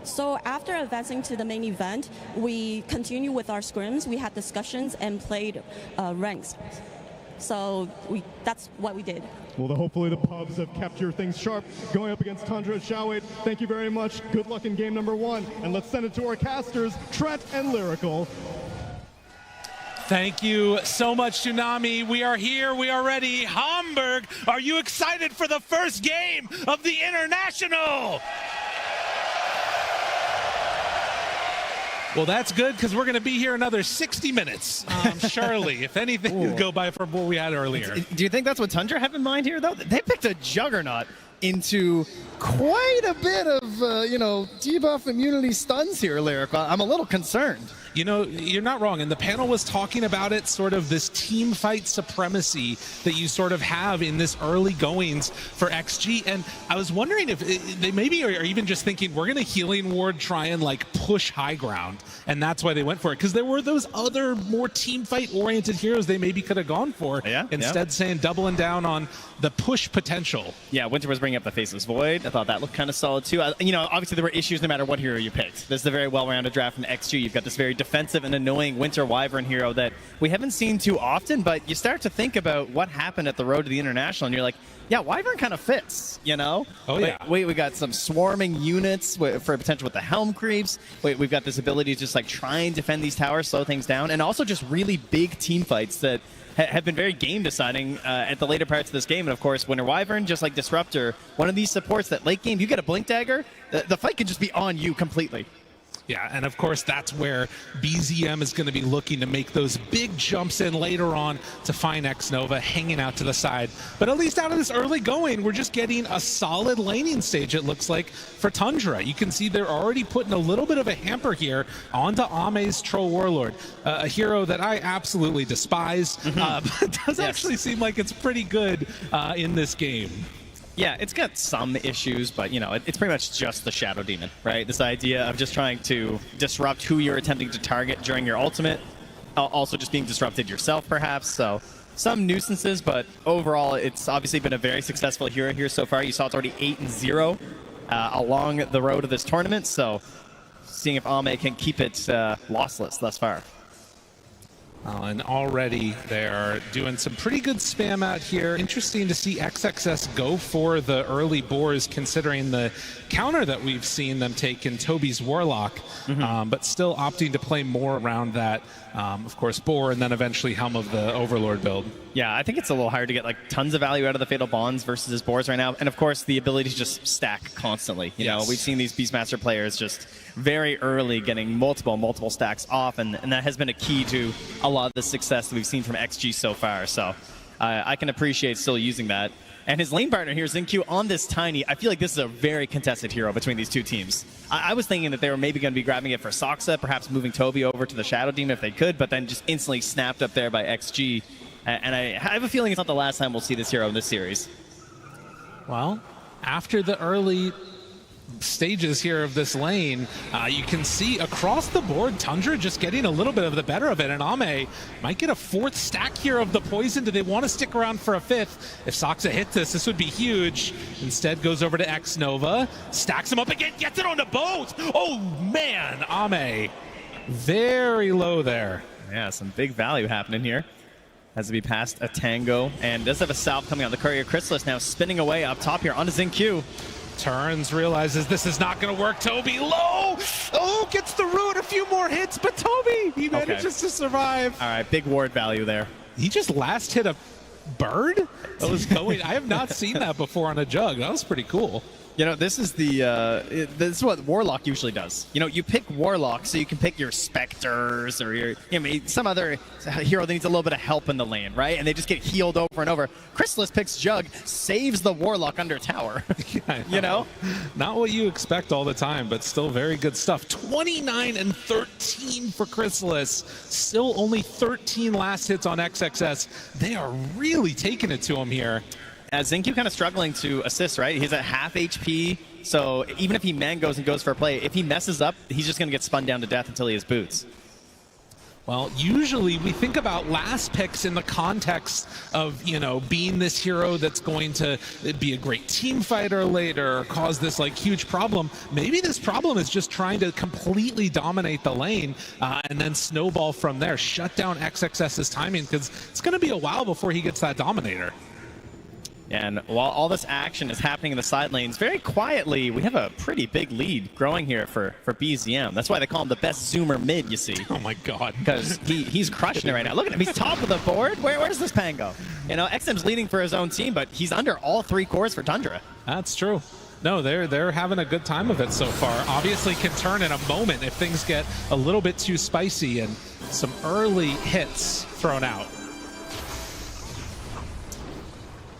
Speaker 9: So after advancing to the main event, we continue with our scrims. We had discussions and played ranks. So that's what we did.
Speaker 8: Well, hopefully the pubs have kept your things sharp going up against Tundra. Xiaowei, thank you very much. Good luck in game number 1. And let's send it to our casters, Trent and Lyrical.
Speaker 11: Thank you so much, Tsunami. We are here. We are ready. Hamburg, are you excited for the first game of the International? Well, that's good because we're going to be here another 60 minutes, surely, if anything will go by from what we had earlier.
Speaker 12: Do you think that's what Tundra have in mind here, though? They picked a juggernaut into quite a bit of, debuff immunity stuns here, Lyric. I'm a little concerned.
Speaker 11: You know, you're not wrong. And the panel was talking about it, sort of this team fight supremacy that you sort of have in this early goings for XG. And I was wondering if they maybe are even just thinking, we're going to Healing Ward try and like push high ground. And that's why they went for it. Because there were those other more team fight oriented heroes they maybe could have gone for. Instead saying doubling down on the push potential.
Speaker 12: Yeah, Winter was bringing up the Faceless Void. I thought that looked kind of solid too. Obviously there were issues no matter what hero you picked. This is a very well-rounded draft from XG. You've got this very defensive and annoying Winter Wyvern hero that we haven't seen too often, but you start to think about what happened at the road to the International, and you're like, yeah, Wyvern kind of fits, you know?
Speaker 11: Oh, yeah.
Speaker 12: We got some swarming units for potential with the Helm creeps. We've got this ability to just like try and defend these towers, slow things down, and also just really big team fights that have been very game deciding at the later parts of this game. And of course, Winter Wyvern, just like Disruptor, one of these supports that late game, you get a Blink Dagger, the fight can just be on you completely.
Speaker 11: Yeah, and of course that's where BZM is going to be looking to make those big jumps in later on to find X-Nova hanging out to the side. But at least out of this early going, we're just getting a solid laning stage, it looks like, for Tundra. You can see they're already putting a little bit of a hamper here onto Ame's Troll Warlord, a hero that I absolutely despise, but it does actually seem like it's pretty good in this game.
Speaker 12: Yeah, it's got some issues, but, it's pretty much just the Shadow Demon, right? This idea of just trying to disrupt who you're attempting to target during your ultimate, also just being disrupted yourself, perhaps. So some nuisances, but overall, it's obviously been a very successful hero here so far. You saw it's already 8-0 along the road to this tournament, so seeing if Ame can keep it lossless thus far.
Speaker 11: And already they're doing some pretty good spam out here. Interesting to see XXS go for the early boars, considering the counter that we've seen them take in Toby's Warlock, but still opting to play more around that, of course, boar, and then eventually Helm of the Overlord build.
Speaker 12: Yeah, I think it's a little hard to get like tons of value out of the Fatal Bonds versus his boars right now. And of course, the ability to just stack constantly. You know, we've seen these Beastmaster players just very early getting multiple stacks off, and that has been a key to a lot of the success that we've seen from XG so far. So I can appreciate still using that. And his lane partner here, XinQ, on this Tiny, I feel like this is a very contested hero between these two teams. I was thinking that they were maybe going to be grabbing it for Soxa, perhaps moving Toby over to the Shadow Demon if they could, but then just instantly snapped up there by XG. And I have a feeling it's not the last time we'll see this hero in this series.
Speaker 11: Well, after the early stages here of this lane, you can see across the board Tundra just getting a little bit of the better of it, and Ame might get a fourth stack here of the poison. Do they want to stick around for a fifth? If Soxa hits this would be huge. Instead goes over to X-Nova, stacks him up again, gets it on the boat. Oh man, Ame very low there.
Speaker 12: Yeah, some big value happening here. Has to be past a Tango, and does have a salve coming out. The Courier Chrysalis now spinning away up top here onto XinQ.
Speaker 11: Turns, realizes this is not going to work. Toby low. Oh, gets the root, a few more hits, but Toby, he manages to survive.
Speaker 12: All right, big ward value there.
Speaker 11: He just last hit a bird that was going. I have not seen that before on a jug. That was pretty cool.
Speaker 12: You know, this is this is what Warlock usually does. You know, you pick Warlock so you can pick your Spectres or your, some other hero that needs a little bit of help in the lane, right? And they just get healed over and over. Chrysalis picks Jug, saves the Warlock under tower. You know?
Speaker 11: Not what you expect all the time, but still very good stuff. 29 and 13 for Chrysalis. Still only 13 last hits on XXS. They are really taking it to him here.
Speaker 12: XinQ kind of struggling to assist, right? He's at half HP, so even if he goes and goes for a play, if he messes up, he's just going to get spun down to death until he has boots.
Speaker 11: Well, usually we think about last picks in the context of, being this hero that's going to be a great team fighter later or cause this huge problem. Maybe this problem is just trying to completely dominate the lane and then snowball from there, shut down XXS's timing, because it's going to be a while before he gets that Dominator.
Speaker 12: And while all this action is happening in the side lanes, very quietly, we have a pretty big lead growing here for BZM. That's why they call him the best zoomer mid, you see.
Speaker 11: Oh my god.
Speaker 12: Because he's crushing it right now. Look at him, he's top of the board. Where does this pan go? XM's leading for his own team, but he's under all three cores for Tundra.
Speaker 11: That's true. No, they're having a good time of it so far. Obviously can turn in a moment if things get a little bit too spicy and some early hits thrown out.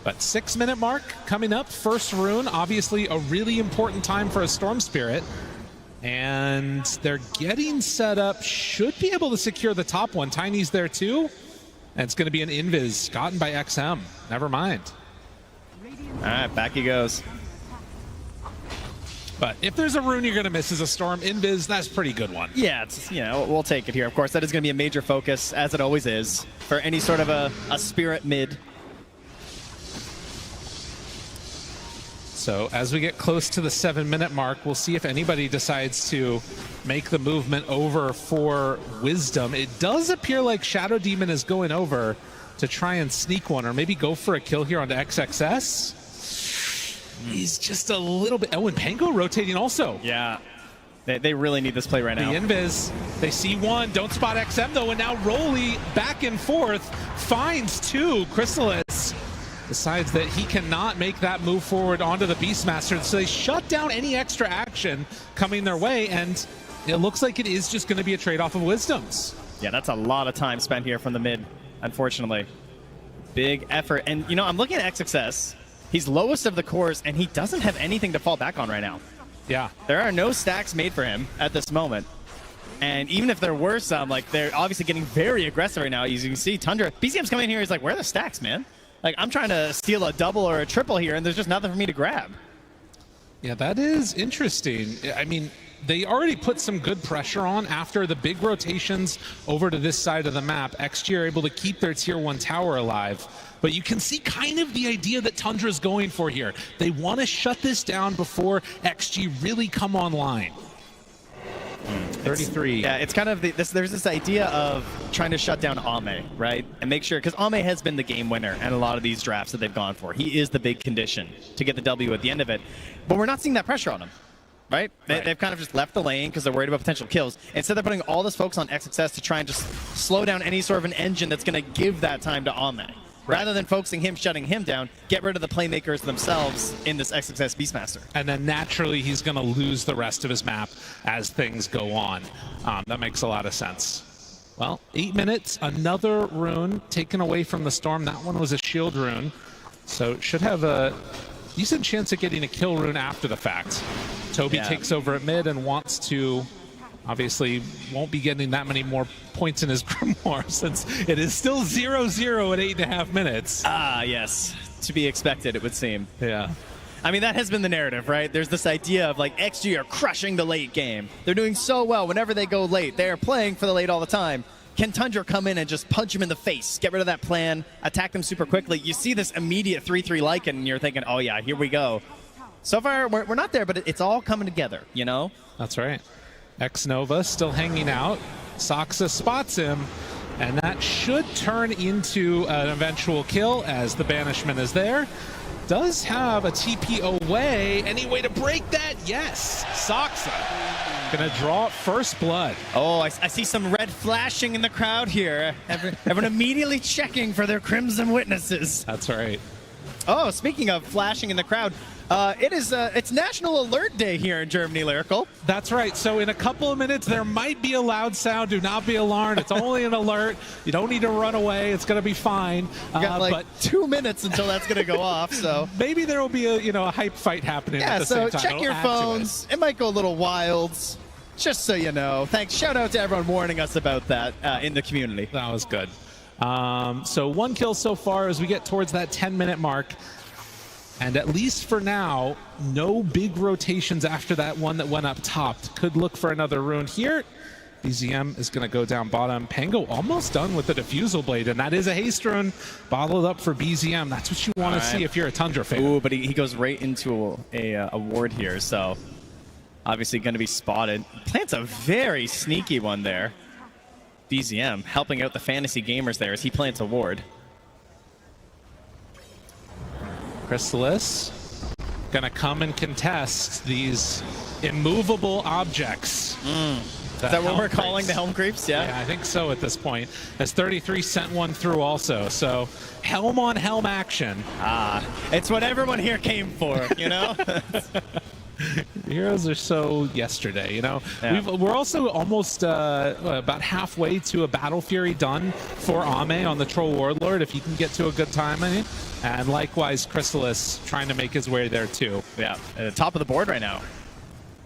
Speaker 11: But 6-minute mark coming up. First rune, obviously a really important time for a Storm Spirit. And they're getting set up. Should be able to secure the top one. Tiny's there too. And it's going to be an invis gotten by XM. Never mind.
Speaker 12: All right, back he goes.
Speaker 11: But if there's a rune you're going to miss as a Storm, invis, that's a pretty good one.
Speaker 12: Yeah, it's, we'll take it here. Of course, that is going to be a major focus, as it always is, for any sort of a Spirit mid.
Speaker 11: So as we get close to the 7-minute mark, we'll see if anybody decides to make the movement over for Wisdom. It does appear like Shadow Demon is going over to try and sneak one, or maybe go for a kill here onto XXS. He's just a little bit... Oh, and Pango rotating also.
Speaker 12: Yeah. They really need this play right now.
Speaker 11: The invis. They see one. Don't spot XM, though. And now Rolly back and forth. Finds two. Chrysalis decides that he cannot make that move forward onto the Beastmaster. So they shut down any extra action coming their way. And it looks like it is just going to be a trade-off of Wisdoms.
Speaker 12: Yeah, that's a lot of time spent here from the mid, unfortunately. Big effort. And, I'm looking at XXS. He's lowest of the cores, and he doesn't have anything to fall back on right now.
Speaker 11: Yeah.
Speaker 12: There are no stacks made for him at this moment. And even if there were some, they're obviously getting very aggressive right now. As you can see, Tundra, BCM's coming in here, he's like, where are the stacks, man? I'm trying to steal a double or a triple here, and there's just nothing for me to grab.
Speaker 11: Yeah, that is interesting. I mean, they already put some good pressure on after the big rotations over to this side of the map. XG are able to keep their tier 1 tower alive. But you can see kind of the idea that Tundra's going for here. They want to shut this down before XG really come online. 33.
Speaker 12: Yeah, it's kind of there's this idea of trying to shut down Ame, right? And make sure, because Ame has been the game winner in a lot of these drafts that they've gone for. He is the big condition to get the W at the end of it. But we're not seeing that pressure on him, right? They've kind of just left the lane because they're worried about potential kills. Instead, they're putting all this focus on XXS to try and just slow down any sort of an engine that's going to give that time to Ame. Rather than focusing him, shutting him down, get rid of the playmakers themselves in this XXS Beastmaster.
Speaker 11: And then naturally he's going to lose the rest of his map as things go on. That makes a lot of sense. Well, 8 minutes, another rune taken away from the Storm. That one was a shield rune. So should have a decent chance of getting a kill rune after the fact. Toby takes over at mid and wants to... Obviously, won't be getting that many more points in his Grimoire since it is still 0-0 at 8.5 minutes.
Speaker 12: Ah, yes. To be expected, it would seem.
Speaker 11: Yeah.
Speaker 12: I mean, that has been the narrative, right? There's this idea of, XG are crushing the late game. They're doing so well whenever they go late. They are playing for the late all the time. Can Tundra come in and just punch him in the face, get rid of that plan, attack them super quickly? You see this immediate 3-3 Lycan, and you're thinking, oh, yeah, here we go. So far, we're not there, but it's all coming together,
Speaker 11: That's right. X-Nova still hanging out. Soxa spots him, and that should turn into an eventual kill as the banishment is there. Does have a TP away. Any way to break that? Yes. Soxa gonna draw first blood.
Speaker 12: Oh, I see some red flashing in the crowd here. Everyone immediately checking for their Crimson Witnesses.
Speaker 11: That's right.
Speaker 12: Oh, speaking of flashing in the crowd, it's National Alert Day here in Germany, Lyrical.
Speaker 11: That's right. So in a couple of minutes, there might be a loud sound. Do not be alarmed. It's only an alert. You don't need to run away. It's going to be fine.
Speaker 12: You got 2 minutes until that's going to go off. So
Speaker 11: maybe there will be a hype fight happening at the same time.
Speaker 12: Check your phones. It might go a little wild. Just so you know. Thanks. Shout out to everyone warning us about that in the community.
Speaker 11: That was good. So 1 kill so far as we get towards that 10-minute mark. And at least for now, no big rotations after that one that went up top. Could look for another rune here. BZM is going to go down bottom. Pango almost done with the Diffusal Blade, and that is a haste rune bottled up for BZM. That's what you want to see if you're a Tundra fan.
Speaker 12: Ooh, but he goes right into a ward here, so obviously going to be spotted. Plants a very sneaky one there. BZM helping out the fantasy gamers there as he plants a ward.
Speaker 11: Chrysalis gonna come and contest these immovable objects.
Speaker 12: Is that what we're calling the helm creeps? Yeah.
Speaker 11: Yeah, I think so at this point. As 33 sent one through also. So helm on helm action.
Speaker 12: It's what everyone here came for, you know?
Speaker 11: Heroes are so yesterday, you know.
Speaker 12: Yeah.
Speaker 11: We're also almost about halfway to a Battle Fury done for Ame on the Troll Warlord, if he can get to a good time, I mean. And likewise, Chrysalis trying to make his way there too.
Speaker 12: Yeah, at the top of the board right now.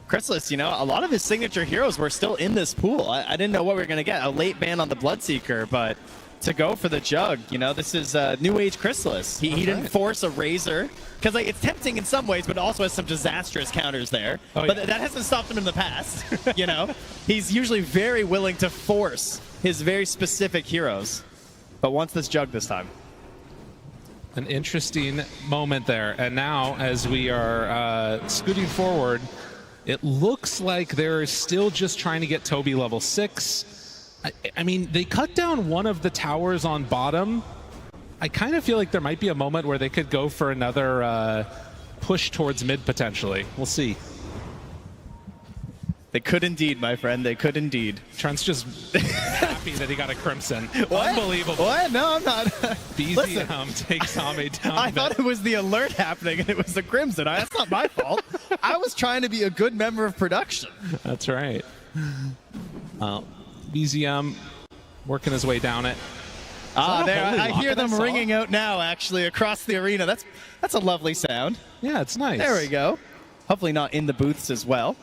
Speaker 12: Chrysalis, you know, a lot of his signature heroes were still in this pool. I didn't know what we were going to get. A late ban on the Bloodseeker, but to go for the Jug, you know, this is New Age Chrysalis. He didn't force a Razor, because like, it's tempting in some ways, but it also has some disastrous counters there.
Speaker 11: Oh,
Speaker 12: but
Speaker 11: yeah.
Speaker 12: that hasn't stopped him in the past, you know? He's usually very willing to force his very specific heroes, but wants this Jug this time.
Speaker 11: An interesting moment there. And now, as we are scooting forward, it looks like they're still just trying to get Toby level 6. I mean, they cut down one of the towers on bottom. I kind of feel like there might be a moment where they could go for another push towards mid, potentially. We'll see.
Speaker 12: They could indeed, my friend. They could indeed.
Speaker 11: Trent's just happy that he got a Crimson.
Speaker 12: What?
Speaker 11: Unbelievable.
Speaker 12: What? No, I'm not.
Speaker 11: BZM takes Ame down.
Speaker 12: I thought it was the alert happening and it was the Crimson. That's not my fault. I was trying to be a good member of production.
Speaker 11: That's right. BZM working his way down it.
Speaker 12: There, I hear them
Speaker 11: saw?
Speaker 12: ringing out now, actually, across the arena. That's a lovely sound.
Speaker 11: Yeah, it's nice.
Speaker 12: There we go. Hopefully not in the booths as well.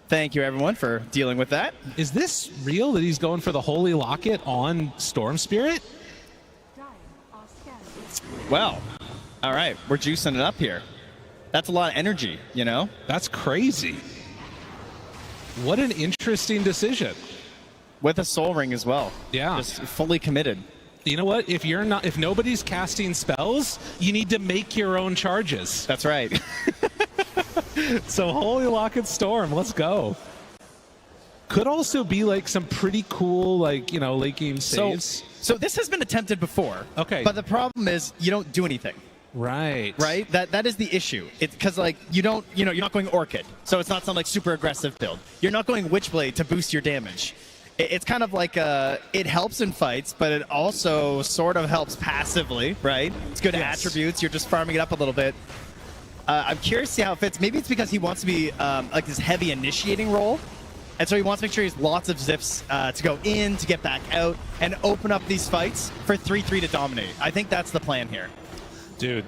Speaker 12: Thank you, everyone, for dealing with that.
Speaker 11: Is this real that he's going for the Holy Locket on Storm Spirit?
Speaker 12: Well, all right. We're juicing it up here. That's a lot of energy, you know?
Speaker 11: That's crazy. What an interesting decision.
Speaker 12: With a Soul Ring as well.
Speaker 11: Yeah.
Speaker 12: Just fully committed.
Speaker 11: You know what? If nobody's casting spells, you need to make your own charges.
Speaker 12: That's right.
Speaker 11: So Holy Locket Storm, let's go. Could also be like some pretty cool, like, you know, late game saves.
Speaker 12: So this has been attempted before.
Speaker 11: Okay.
Speaker 12: But the problem is you don't do anything.
Speaker 11: Right.
Speaker 12: Right? That is the issue. It's because, like, you're not going Orchid. So it's not some, like, super aggressive build. You're not going Witchblade to boost your damage. It's kind of like it helps in fights, but it also sort of helps passively, right? It's good attributes. You're just farming it up a little bit. I'm curious to see how it fits. Maybe it's because he wants to be like this heavy initiating role. And so he wants to make sure he has lots of zips to go in, to get back out, and open up these fights for 3-3 to dominate. I think that's the plan here.
Speaker 11: Dude,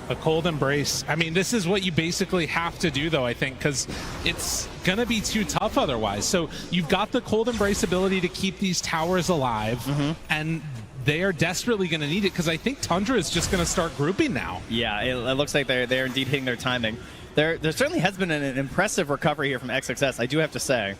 Speaker 11: a Cold Embrace. I mean, this is what you basically have to do, though, I think, because it's going to be too tough otherwise. So you've got the Cold Embrace ability to keep these towers alive, and they are desperately going to need it, because I think Tundra is just going to start grouping now.
Speaker 12: Yeah, it looks like they're indeed hitting their timing. There certainly has been an impressive recovery here from XXS, I do have to say,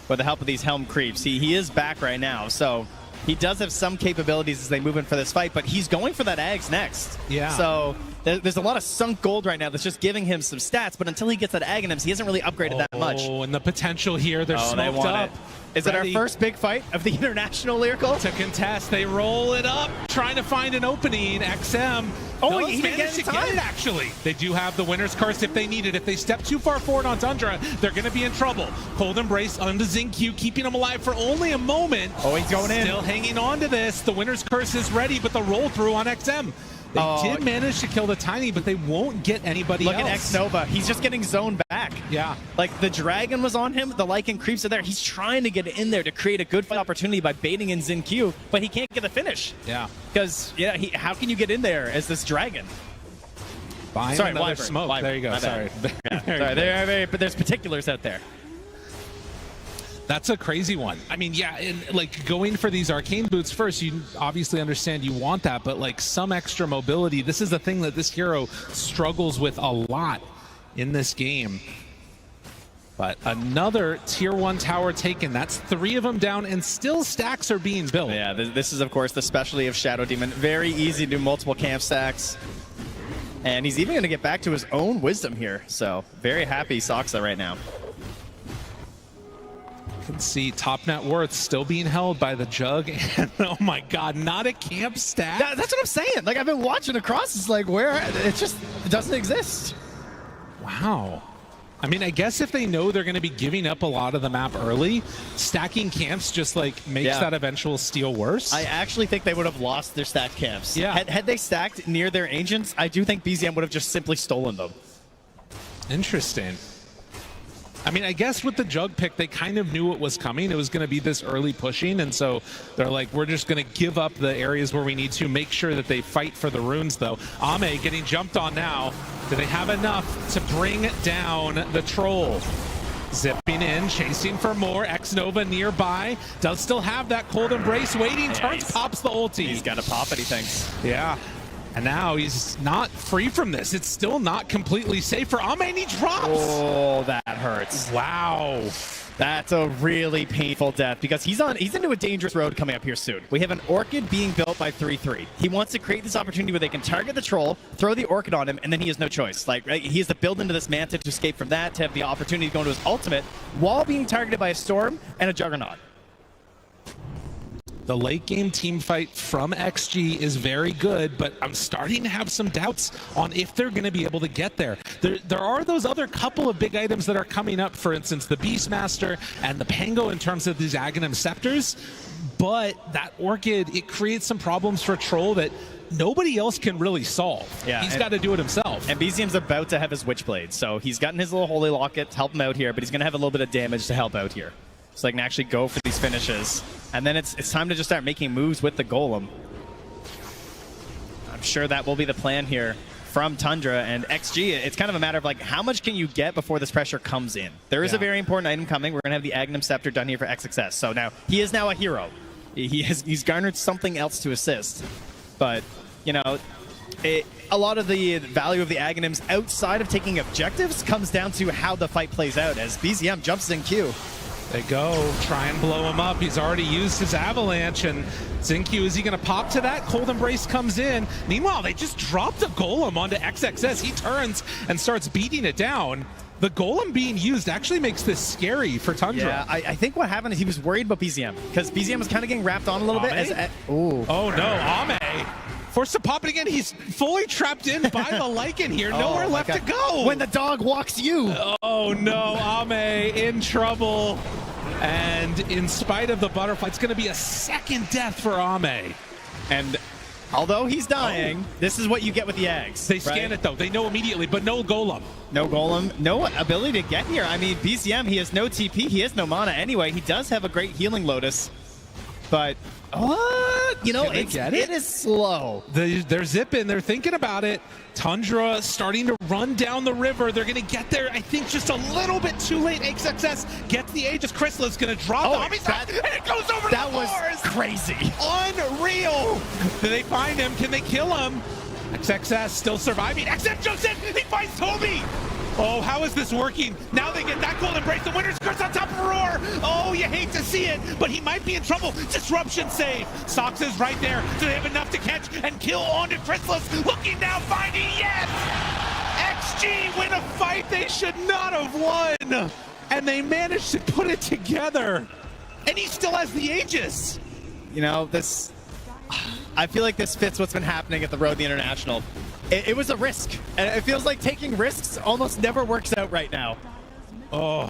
Speaker 12: with the help of these Helm creeps. He is back right now, so he does have some capabilities as they move in for this fight, but he's going for that Ags next.
Speaker 11: Yeah.
Speaker 12: So there's a lot of sunk gold right now that's just giving him some stats, but until he gets that Aghanims, he hasn't really upgraded that much.
Speaker 11: Oh, and the potential here, they're
Speaker 12: they
Speaker 11: smoked
Speaker 12: want
Speaker 11: up.
Speaker 12: it. Is it our first big fight of the International Lyrical?
Speaker 11: To contest, they roll it up, trying to find an opening. XM
Speaker 12: Oh, he didn't
Speaker 11: managed
Speaker 12: get
Speaker 11: to
Speaker 12: it in
Speaker 11: get
Speaker 12: time.
Speaker 11: it, actually. They do have the winner's curse if they need it. If they step too far forward on Tundra, they're going to be in trouble. Cold Embrace onto Xingqiu, keeping him alive for only a moment.
Speaker 12: Oh, he's going in.
Speaker 11: Still hanging on to this. The winner's curse is ready, but the roll through on XM. They did manage to kill the Tiny, but they won't get anybody
Speaker 12: Look
Speaker 11: else.
Speaker 12: at X-Nova. He's just getting zoned back.
Speaker 11: Yeah.
Speaker 12: Like, the Dragon was on him. The Lycan creeps are there. He's trying to get in there to create a good fight opportunity by baiting in Xingqiu, but he can't get the finish.
Speaker 11: Yeah.
Speaker 12: Because, how can you get in there as this Dragon?
Speaker 11: Buying
Speaker 12: Sorry,
Speaker 11: another
Speaker 12: Wyvern.
Speaker 11: smoke.
Speaker 12: Wyvern.
Speaker 11: There you go.
Speaker 12: My
Speaker 11: Sorry.
Speaker 12: bad. Sorry, but there's particulars out there.
Speaker 11: That's a crazy one. I mean, yeah, and like going for these arcane boots first, you obviously understand you want that, but like some extra mobility, this is the thing that this hero struggles with a lot in this game. But another tier 1 tower taken. That's 3 of them down, and still stacks are being built.
Speaker 12: Yeah, this is, of course, the specialty of Shadow Demon. Very easy to do multiple camp stacks. And he's even going to get back to his own wisdom here. So, very happy Soxa right now.
Speaker 11: You can see top net worth still being held by the Jug. And oh my God, not a camp stack.
Speaker 12: That's what I'm saying. Like, I've been watching across. It's like, it doesn't exist.
Speaker 11: Wow. I mean, I guess if they know they're going to be giving up a lot of the map early, stacking camps just like makes that eventual steal worse.
Speaker 12: I actually think they would have lost their stacked camps.
Speaker 11: Yeah.
Speaker 12: Had they stacked near their ancients, I do think BZM would have just simply stolen them.
Speaker 11: Interesting. I mean, I guess with the Jug pick, they kind of knew it was coming. It was going to be this early pushing, and so they're like, we're just going to give up the areas where we need to, make sure that they fight for the runes, though. Ame getting jumped on now. Do they have enough to bring down the troll? Zipping in, chasing for more. Xnova nearby. Does still have that cold embrace waiting. Turns, pops the ulti.
Speaker 12: He's got to pop it, he thinks.
Speaker 11: Yeah. And now he's not free from this. It's still not completely safe for Ame, and he drops.
Speaker 12: Oh, that hurts.
Speaker 11: Wow.
Speaker 12: That's a really painful death because he's into a dangerous road coming up here soon. We have an Orchid being built by 3-3. He wants to create this opportunity where they can target the troll, throw the Orchid on him, and then he has no choice. Like, right, he has to build into this Manta to escape from that, to have the opportunity to go into his ultimate while being targeted by a Storm and a Juggernaut.
Speaker 11: The late game team fight from XG is very good, but I'm starting to have some doubts on if they're going to be able to get there. There are those other couple of big items that are coming up, for instance, the Beastmaster and the Pango in terms of these Aghanim Scepters, but that Orchid, it creates some problems for Troll that nobody else can really solve.
Speaker 12: Yeah,
Speaker 11: he's got to do it himself.
Speaker 12: And BZM's about to have his Witchblade, so he's gotten his little Holy Locket to help him out here, but he's going to have a little bit of damage to help out here. So they can actually go for these finishes. And then it's time to just start making moves with the Golem. I'm sure that will be the plan here from Tundra and XG. It's kind of a matter of like, how much can you get before this pressure comes in? There is a very important item coming. We're going to have the Aghanim Scepter done here for XXS. So now, he is now a hero. He's garnered something else to assist. But, you know, a lot of the value of the Aghanims outside of taking objectives comes down to how the fight plays out as BZM jumps in queue.
Speaker 11: They go, try and blow him up. He's already used his Avalanche, and Zincu, is he going to pop to that? Cold Embrace comes in. Meanwhile, they just dropped the Golem onto XXS. He turns and starts beating it down. The Golem being used actually makes this scary for Tundra.
Speaker 12: Yeah, I think what happened is he was worried about BZM, because BZM was kind of getting wrapped on a little bit.
Speaker 11: Oh no, Ame forced to pop it again. He's fully trapped in by the Lycan here. Nowhere left to go.
Speaker 12: When the dog walks you.
Speaker 11: Oh no, Ame in trouble. And in spite of the butterfly, it's going to be a second death for Ame.
Speaker 12: And although he's dying, this is what you get with the eggs.
Speaker 11: They scan it though. They know immediately, but no Golem.
Speaker 12: No Golem, no ability to get here. I mean, BZM, he has no TP, he has no mana anyway. He does have a great healing Lotus, but you know, it is slow.
Speaker 11: They're zipping. They're thinking about it. Tundra starting to run down the river. They're going to get there, I think, just a little bit too late. XXS gets the Aegis. Chrysalids going to drop the Army side, and it goes over
Speaker 12: that
Speaker 11: to the
Speaker 12: was crazy.
Speaker 11: Unreal. Do they find him? Can they kill him? XXS still surviving. XXS jumps in. He finds Toby. Oh, how is this working? Now they get that Cold Embrace. The Winter's Curse on top of Roar. Oh, you hate to see it, but he might be in trouble. Disruption save. Sox is right there. Do they have enough to catch and kill onto Chrysalis? Looking down, finding, yes! XG win a fight they should not have won. And they managed to put it together. And he still has the Aegis.
Speaker 12: You know, I feel like this fits what's been happening at the Road to the International. It was a risk, and it feels like taking risks almost never works out right now.
Speaker 11: Oh,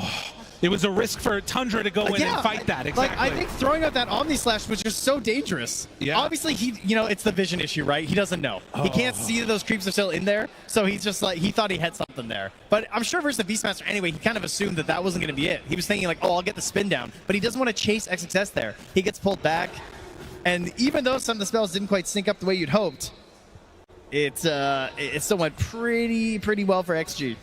Speaker 11: it was a risk for Tundra to go in and fight that. Exactly.
Speaker 12: Like, I think throwing out that Omni Slash was just so dangerous.
Speaker 11: Yeah.
Speaker 12: Obviously, it's the vision issue, right? He doesn't know. He can't see that those creeps are still in there, so he's just like, he thought he had something there. But I'm sure versus the Beastmaster anyway, he kind of assumed that wasn't going to be it. He was thinking like, oh, I'll get the spin down, but he doesn't want to chase XXS there. He gets pulled back, and even though some of the spells didn't quite sync up the way you'd hoped, it still went pretty well for XG.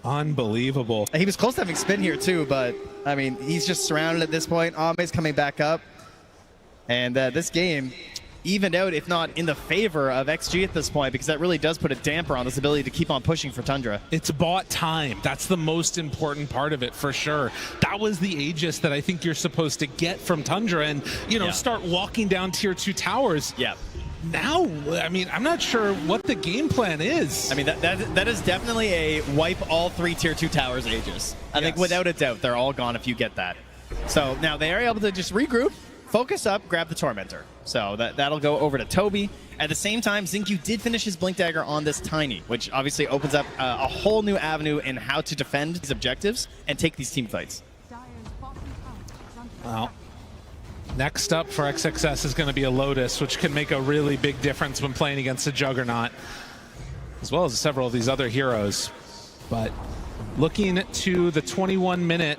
Speaker 11: Unbelievable.
Speaker 12: He was close to having spin here too, but I mean, he's just surrounded at this point. Ame's coming back up, and this game evened out, if not in the favor of XG at this point, because that really does put a damper on this ability to keep on pushing for Tundra.
Speaker 11: It's bought time. That's the most important part of it, for sure. That was the Aegis that I think you're supposed to get from Tundra and, start walking down tier 2 towers.
Speaker 12: Yeah.
Speaker 11: Now, I mean, I'm not sure what the game plan is.
Speaker 12: I mean, that is definitely a wipe all 3 tier 2 towers Aegis. I think without a doubt, they're all gone if you get that. So now they are able to just regroup, focus up, grab the Tormentor. So that'll go over to Toby. At the same time, Xingqiu did finish his Blink Dagger on this Tiny, which obviously opens up a whole new avenue in how to defend these objectives and take these team fights.
Speaker 11: Well, next up for XXS is going to be a Lotus, which can make a really big difference when playing against a Juggernaut, as well as several of these other heroes. But looking to the 21-minute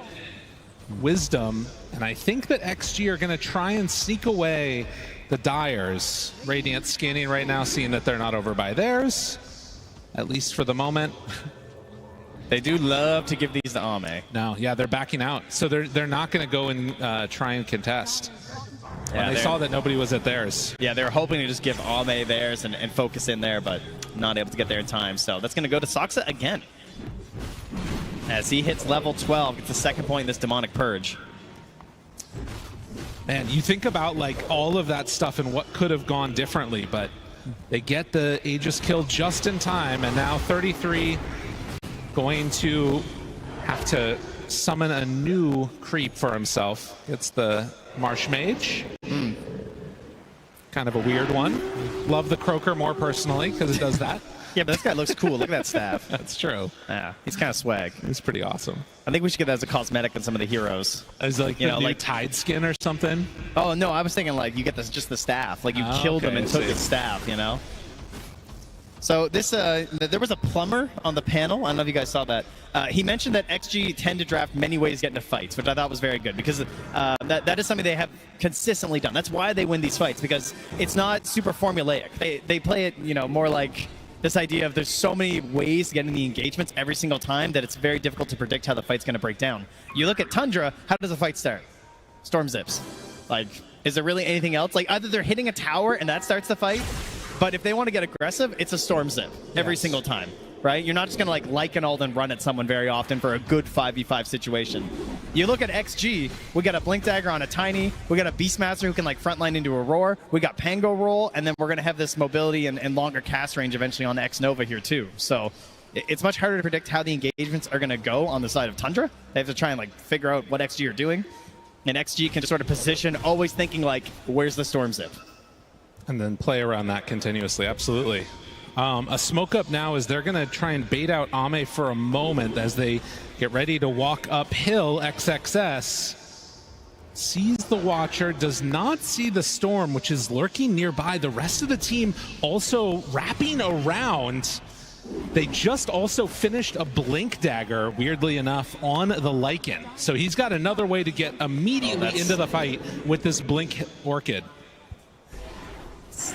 Speaker 11: Wisdom, and I think that XG are going to try and sneak away the Dyers. Radiant scanning right now, seeing that they're not over by theirs, at least for the moment.
Speaker 12: They do love to give these to Ame.
Speaker 11: No, yeah, they're backing out. So they're not going to go and try and contest. Yeah, they saw that nobody was at theirs.
Speaker 12: Yeah, they were hoping to just give Ame theirs and focus in there, but not able to get there in time. So that's going to go to Soxa again. As he hits level 12, gets the second point in this Demonic Purge.
Speaker 11: Man, you think about like all of that stuff and what could have gone differently, but they get the Aegis kill just in time, and now 33 going to have to summon a new creep for himself. It's the Marsh Mage. Kind of a weird one. Love the Croaker more personally because it does that.
Speaker 12: Yeah, but this guy looks cool. Look at that staff.
Speaker 11: That's true.
Speaker 12: Yeah, he's kind of swag.
Speaker 11: He's pretty awesome.
Speaker 12: I think we should get that as a cosmetic on some of the heroes.
Speaker 11: As like the new Tide skin or something?
Speaker 12: Oh, no, I was thinking like you get this just the staff. Like you killed him and took his staff, you know? So this, there was a plumber on the panel. I don't know if you guys saw that. He mentioned that XG tend to draft many ways to get into fights, which I thought was very good because that is something they have consistently done. That's why they win these fights, because it's not super formulaic. They play it, you know, more like this idea of there's so many ways to get in the engagements every single time that it's very difficult to predict how the fight's going to break down. You look at Tundra, how does a fight start? Storm zips. Like, is there really anything else? Like, either they're hitting a tower and that starts the fight, but if they want to get aggressive, it's a storm zip every single time, right? You're not just going to like Lycanroll and run at someone very often for a good 5v5 situation. You look at XG, we got a Blink Dagger on a Tiny, we got a Beastmaster who can like frontline into a Roar, we got Pango Roll, and then we're going to have this mobility and longer cast range eventually on the X-Nova here too. So it's much harder to predict how the engagements are going to go on the side of Tundra. They have to try and like figure out what XG are doing, and XG can just sort of position, always thinking like, where's the storm zip?
Speaker 11: And then play around that continuously, absolutely. A smoke up now is they're going to try and bait out Ame for a moment as they get ready to walk uphill. XXS sees the Watcher, does not see the Storm, which is lurking nearby. The rest of the team also wrapping around. They just also finished a Blink Dagger, weirdly enough, on the Lycan. So he's got another way to get immediately into the fight with this Blink Orchid.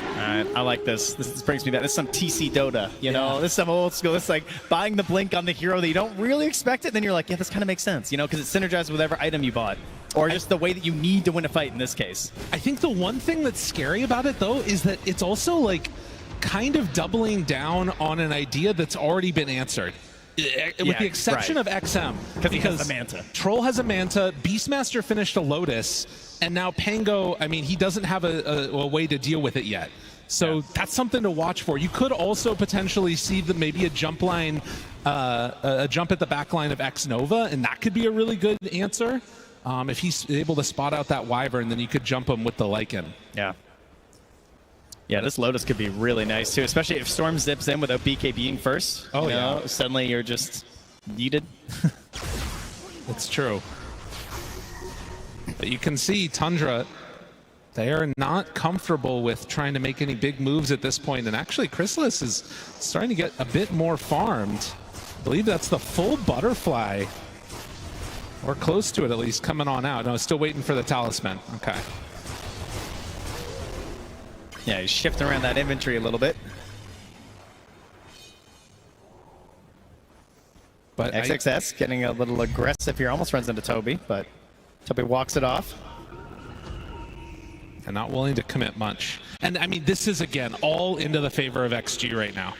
Speaker 12: All right, I like this. This brings me back. This is some TC Dota, you know? This is some old school. It's like buying the Blink on the hero that you don't really expect it, then you're like, yeah, this kind of makes sense, you know, because it's synergized with whatever item you bought. Or just the way that you need to win a fight in this case.
Speaker 11: I think the one thing that's scary about it, though, is that it's also, like, kind of doubling down on an idea that's already been answered. With the exception of XM.
Speaker 12: Because he has a Manta.
Speaker 11: Troll has a Manta, Beastmaster finished a Lotus, and now Pango, I mean, he doesn't have a way to deal with it yet. So that's something to watch for. You could also potentially see maybe a jump line, a jump at the back line of X-Nova, and that could be a really good answer. If he's able to spot out that Wyvern, then you could jump him with the Lycan.
Speaker 12: Yeah. Yeah, this Lotus could be really nice, too, especially if Storm zips in without BK being first.
Speaker 11: Oh,
Speaker 12: you know, suddenly you're just needed.
Speaker 11: That's true. But you can see Tundra, they are not comfortable with trying to make any big moves at this point. And actually, Chrysalis is starting to get a bit more farmed. I believe that's the full Butterfly, or close to it at least, coming on out. No, still waiting for the Talisman. Okay.
Speaker 12: Yeah, he's shifting around that inventory a little bit. But XXS getting a little aggressive here. Almost runs into Toby, but Toby walks it off.
Speaker 11: And not willing to commit much. And I mean, this is, again, all into the favor of XG right now.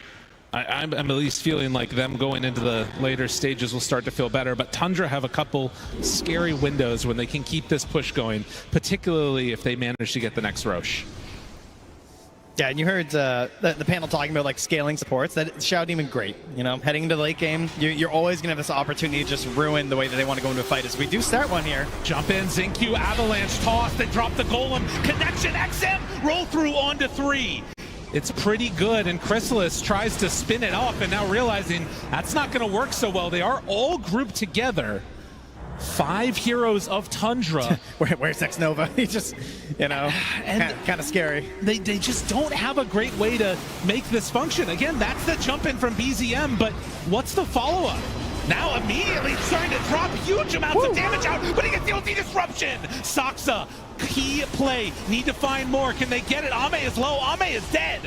Speaker 11: I'm at least feeling like them going into the later stages will start to feel better. But Tundra have a couple scary windows when they can keep this push going, particularly if they manage to get the next Roche.
Speaker 12: Yeah, and you heard the panel talking about like scaling supports. That Shadow Demon, great. You know, heading into the late game, you're always gonna have this opportunity to just ruin the way that they want to go into a fight. As we do start one here.
Speaker 11: Jump in, Xingqiu, avalanche toss, they drop the golem, connection, XM, roll through onto 3. It's pretty good, and Chrysalis tries to spin it up, and now realizing that's not gonna work so well. They are all grouped together. 5 heroes of Tundra.
Speaker 12: Where's Xnova? He just, you know, kind of scary.
Speaker 11: They just don't have a great way to make this function. Again, that's the jump in from BZM, but what's the follow-up? Now immediately starting to drop huge amounts of damage out, but he gets the ulti disruption. Saksa, key play, need to find more. Can they get it? Ame is low, Ame is dead.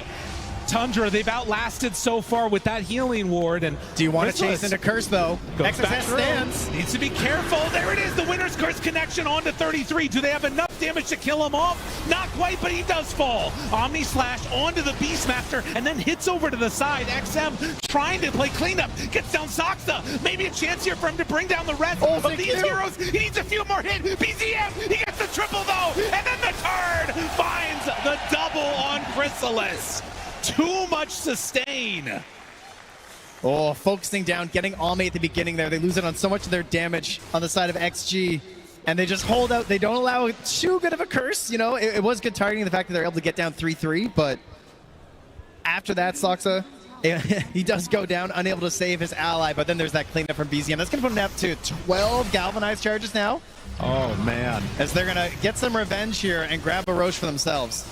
Speaker 11: Tundra, they've outlasted so far with that healing ward. And
Speaker 12: do you want to chase into Curse though? XSS stands.
Speaker 11: Needs to be careful. There it is, the winner's Curse connection onto 33. Do they have enough damage to kill him off? Not quite, but he does fall. Omni Slash onto the Beastmaster and then hits over to the side. XM trying to play cleanup. Gets down Saksa. Maybe a chance here for him to bring down the rest of these heroes. He needs a few more hits. BZM, he gets the triple though. And then the turd finds the double on Chrysalis. Too much sustain.
Speaker 12: Oh, focusing down, getting Ame at the beginning there. They lose it on so much of their damage on the side of XG. And they just hold out. They don't allow too good of a curse. You know, it was good targeting the fact that they're able to get down 3-3. But after that, Saksa, he does go down, unable to save his ally. But then there's that cleanup from BZM. That's going to put him up to 12 galvanized charges now.
Speaker 11: Oh, man.
Speaker 12: As they're going to get some revenge here and grab a Roche for themselves.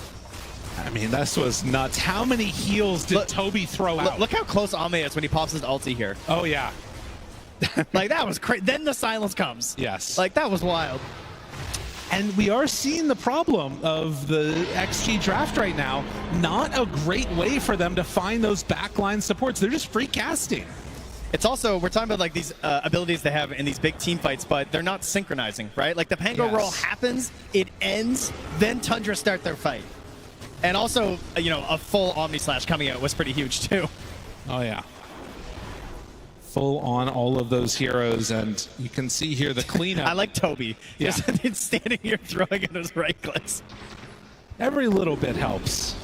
Speaker 11: I mean, this was nuts. How many heals did Toby throw out?
Speaker 12: Look how close Ame is when he pops his ulti here.
Speaker 11: Oh, yeah.
Speaker 12: Like, that was crazy. Then the silence comes.
Speaker 11: Yes.
Speaker 12: Like, that was wild.
Speaker 11: And we are seeing the problem of the XG draft right now. Not a great way for them to find those backline supports. They're just free casting.
Speaker 12: It's also, we're talking about like these abilities they have in these big team fights, but they're not synchronizing, right? Like the Pango roll happens, it ends, then Tundra start their fight. And also, you know, a full Omni Slash coming out was pretty huge too.
Speaker 11: Oh yeah. Full on all of those heroes, and you can see here the cleanup.
Speaker 12: I like Toby.
Speaker 11: Yeah.
Speaker 12: Just standing here throwing at his right clicks.
Speaker 11: Every little bit helps.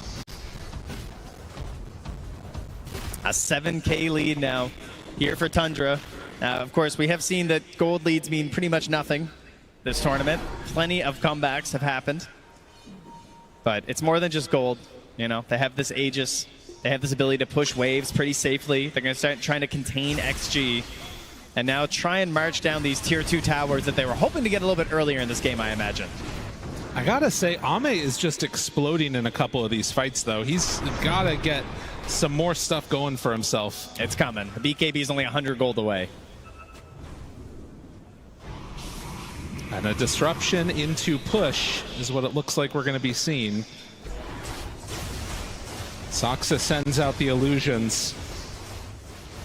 Speaker 12: A 7K lead now here for Tundra. Now, of course, we have seen that gold leads mean pretty much nothing this tournament. Plenty of comebacks have happened. But it's more than just gold. You know, they have this Aegis. They have this ability to push waves pretty safely. They're going to start trying to contain XG. And now try and march down these tier 2 towers that they were hoping to get a little bit earlier in this game, I imagine.
Speaker 11: I gotta say, Ame is just exploding in a couple of these fights, though. He's gotta get some more stuff going for himself.
Speaker 12: It's coming. The BKB is only 100 gold away.
Speaker 11: And a disruption into push is what it looks like we're going to be seeing. Saksa sends out the illusions.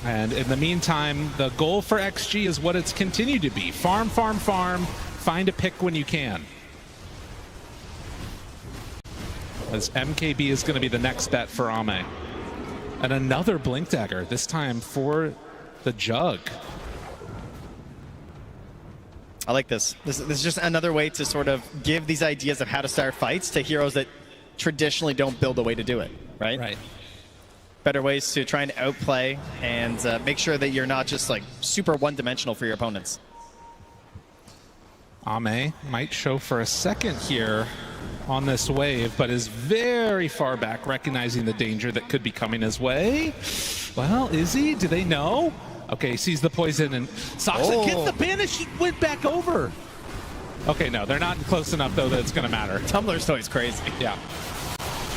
Speaker 11: And in the meantime, the goal for XG is what it's continued to be. Farm, farm, farm. Find a pick when you can. As MKB is going to be the next bet for Ame. And another Blink Dagger, this time for the Jug.
Speaker 12: I like this. This is just another way to sort of give these ideas of how to start fights to heroes that traditionally don't build a way to do it, right?
Speaker 11: Right.
Speaker 12: Better ways to try and outplay and make sure that you're not just like super one-dimensional for your opponents.
Speaker 11: Ame might show for a second here on this wave, but is very far back, recognizing the danger that could be coming his way. Well, is he? Do they know? Okay, sees the poison, and Saksa gets the banish. He went back over. Okay, no, they're not close enough, though, that it's going to matter.
Speaker 12: Tumblr's always crazy.
Speaker 11: Yeah.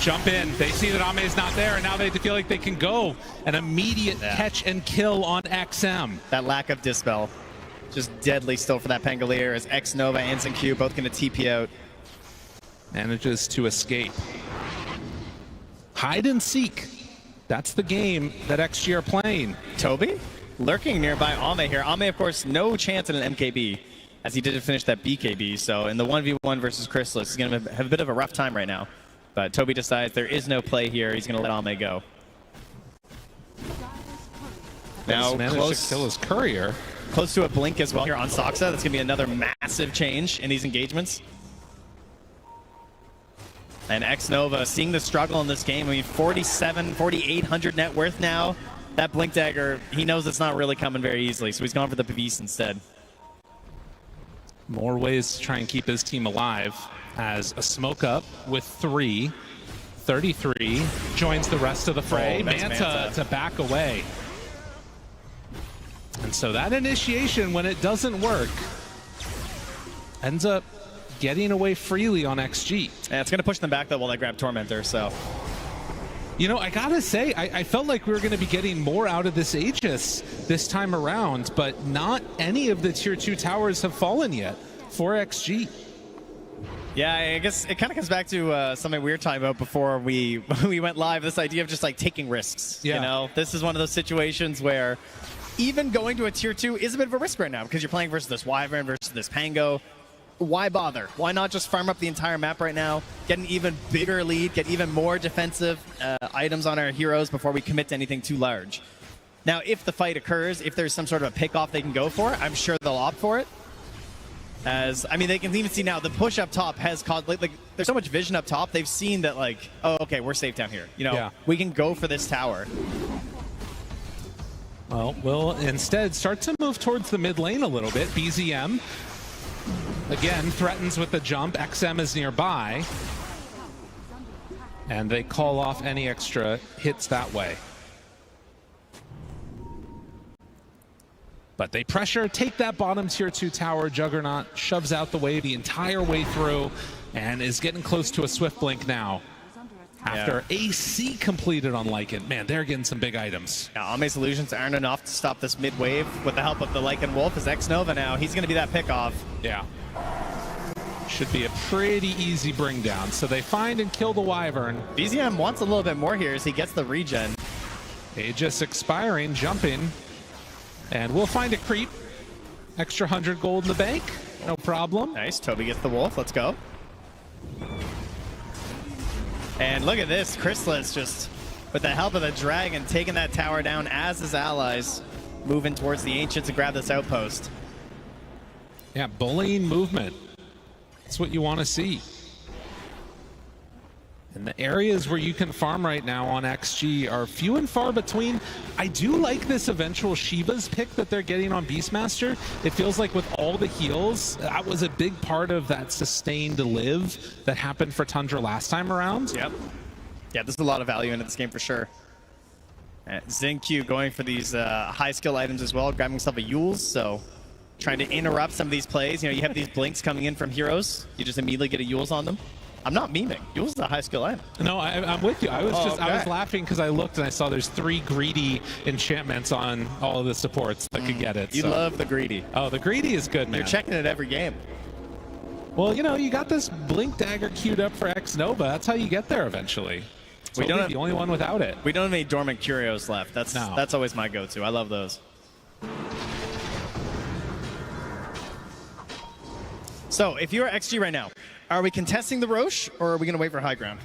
Speaker 11: Jump in. They see that Ame is not there, and now they feel like they can go. An immediate catch and kill on XM.
Speaker 12: That lack of Dispel. Just deadly still for that Pangolier as Xnova and Xingqiu both going to TP out.
Speaker 11: Manages to escape. Hide and seek. That's the game that XG are playing.
Speaker 12: Toby lurking nearby Ame here. Ame, of course, no chance at an MKB as he didn't finish that BKB. So in the 1v1 versus Chrysalis, he's going to have a bit of a rough time right now. But Toby decides there is no play here. He's going to let Ame go. Now
Speaker 11: close to kill his courier.
Speaker 12: Close to a blink as well here on Saksa. That's going to be another massive change in these engagements. And Xnova seeing the struggle in this game. I mean, 4,800 net worth now. That Blink Dagger, he knows it's not really coming very easily, so he's gone for the Pavis instead.
Speaker 11: More ways to try and keep his team alive as a smoke up with 3. 33 joins the rest of the fray. Manta to back away. And so that initiation, when it doesn't work, ends up getting away freely on XG.
Speaker 12: Yeah, it's going to push them back, though, while they grab Tormentor, so...
Speaker 11: You know, I gotta say, I felt like we were going to be getting more out of this Aegis this time around, but not any of the Tier 2 towers have fallen yet for XG.
Speaker 12: Yeah, I guess it kind of comes back to something we were talking about before we went live, this idea of just, like, taking risks.
Speaker 11: Yeah.
Speaker 12: You know, this is one of those situations where even going to a Tier 2 is a bit of a risk right now because you're playing versus this Wyvern versus this Pango. Why bother? Why not just farm up the entire map right now, get an even bigger lead, get even more defensive items on our heroes before we commit to anything too large? Now, if the fight occurs, if there's some sort of a pick-off they can go for, I'm sure they'll opt for it. As, I mean, they can even see now the push up top has caused, like there's so much vision up top, they've seen that, like, oh, okay, we're safe down here. You know, we can go for this tower.
Speaker 11: Well, we'll instead start to move towards the mid lane a little bit. BZM, again, threatens with the jump. XM is nearby. And they call off any extra hits that way. But they pressure, take that bottom tier 2 tower. Juggernaut shoves out the way the entire way through and is getting close to a Swift Blink now. After AC completed on Lycan. Man, they're getting some big items.
Speaker 12: Yeah, Ame's illusions aren't enough to stop this mid wave with the help of the Lycan Wolf. As Xnova now, he's going to be that pick off.
Speaker 11: Yeah. Should be a pretty easy bring down. So they find and kill the Wyvern.
Speaker 12: BZM wants a little bit more here as he gets the regen.
Speaker 11: Aegis expiring, jumping. And we'll find a creep. Extra 100 gold in the bank. No problem.
Speaker 12: Nice. Toby gets the wolf. Let's go. And look at this. Chrysalis just, with the help of the dragon, taking that tower down as his allies, moving towards the Ancients to grab this outpost.
Speaker 11: Yeah, bullying movement. That's what you want to see. And the areas where you can farm right now on XG are few and far between. I do like this eventual Shiva's pick that they're getting on Beastmaster. It feels like with all the heals, that was a big part of that sustained live that happened for Tundra last time around.
Speaker 12: Yep. Yeah, there's a lot of value into this game for sure. Xingqiu going for these high skill items as well, grabbing himself a Yules, so trying to interrupt some of these plays. You know, you have these blinks coming in from heroes. You just immediately get a Yules on them. I'm not memeing. Yules is a high skill item.
Speaker 11: No, I'm with you. I was I was laughing because I looked and I saw there's 3 greedy enchantments on all of the supports that could get it.
Speaker 12: You love the greedy.
Speaker 11: Oh, the greedy is good, man.
Speaker 12: You're checking it every game.
Speaker 11: Well, you know, you got this Blink Dagger queued up for Xnova. That's how you get there eventually. We don't have the only one without it.
Speaker 12: We don't have any dormant curios left. That's always my go-to. I love those. So, if you're XG right now, are we contesting the Roche, or are we going to wait for high ground?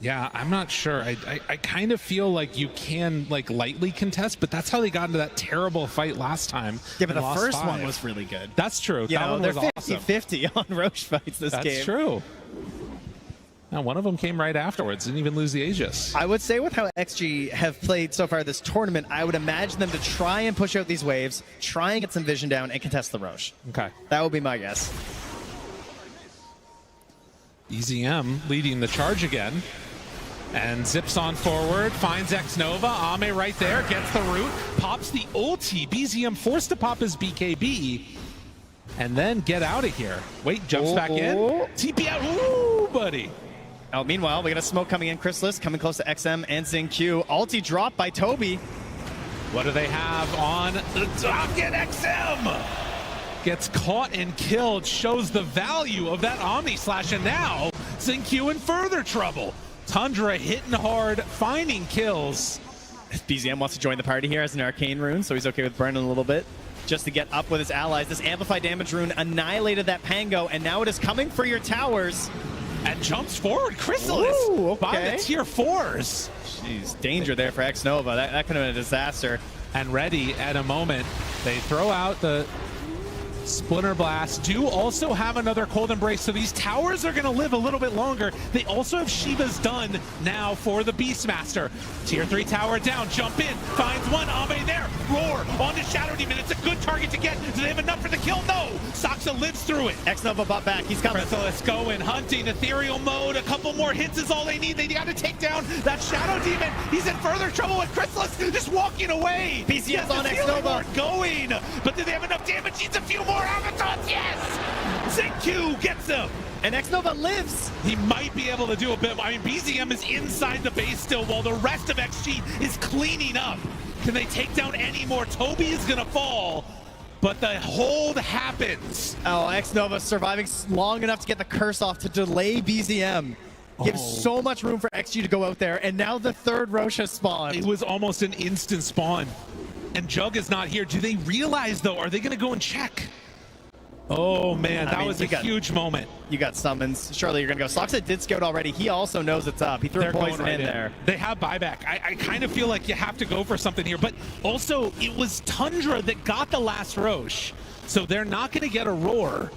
Speaker 11: Yeah, I'm not sure. I kind of feel like you can like lightly contest, but that's how they got into that terrible fight last time.
Speaker 12: Yeah, but the first one was really good.
Speaker 11: That's true.
Speaker 12: You
Speaker 11: that
Speaker 12: know,
Speaker 11: one
Speaker 12: they're
Speaker 11: was awesome.
Speaker 12: 50-50 on Roche fights this game.
Speaker 11: That's true. Now, one of them came right afterwards. Didn't even lose the Aegis.
Speaker 12: I would say with how XG have played so far this tournament, I would imagine them to try and push out these waves, try and get some vision down, and contest the Roche.
Speaker 11: Okay.
Speaker 12: That would be my guess.
Speaker 11: BZM leading the charge again. And zips on forward, finds Xnova. Ame right there, gets the root, pops the ulti. BZM forced to pop his BKB. And then get out of here. Wait, jumps back in. TP out. Ooh, buddy.
Speaker 12: Oh, meanwhile, we got a smoke coming in. Chrysalis coming close to XM and Xingqiu. Ulti drop by Toby.
Speaker 11: What do they have on the docket? XM gets caught and killed. Shows the value of that Omni Slash. And now Xingqiu in further trouble. Tundra hitting hard, finding kills.
Speaker 12: BZM wants to join the party here as an arcane rune, so he's okay with burning a little bit just to get up with his allies. This amplified damage rune annihilated that Pango, and now it is coming for your towers.
Speaker 11: And jumps forward, Chrysalis by the tier 4s.
Speaker 12: Jeez, danger there for Xnova. That could have been a disaster.
Speaker 11: And ready at a moment. They throw out the Splinter Blast do also have another Cold Embrace, so these towers are going to live a little bit longer. They also have Shiva's done now for the Beastmaster. Tier 3 tower down, jump in, finds one, Ame there, roar, onto Shadow Demon. It's a good target to get. Do they have enough for the kill? No! Saksa lives through it.
Speaker 12: Xnova bought back, he's coming.
Speaker 11: Chrysalis going, hunting, ethereal mode, a couple more hits is all they need. They got to take down that Shadow Demon. He's in further trouble with Chrysalis just walking away.
Speaker 12: PCS on Xnova.
Speaker 11: Going, but do they have enough damage? Needs a few more avatars, yes! Q gets him.
Speaker 12: And Xnova lives.
Speaker 11: He might be able to do a bit. I mean, BZM is inside the base still while the rest of XG is cleaning up. Can they take down any more? Toby is going to fall, but the hold happens.
Speaker 12: Oh, Xnova surviving long enough to get the curse off to delay BZM. Gives so much room for XG to go out there, and now the third Rosh has spawned.
Speaker 11: It was almost an instant spawn. And Jug is not here. Do they realize, though? Are they going to go and check? Oh, man, that was a huge moment.
Speaker 12: You got summons. Surely you're going to go. Saksa did scout already. He also knows it's up. He threw a poison in there.
Speaker 11: They have buyback. I kind of feel like you have to go for something here. But also, it was Tundra that got the last Rosh. So they're not going to get a roar.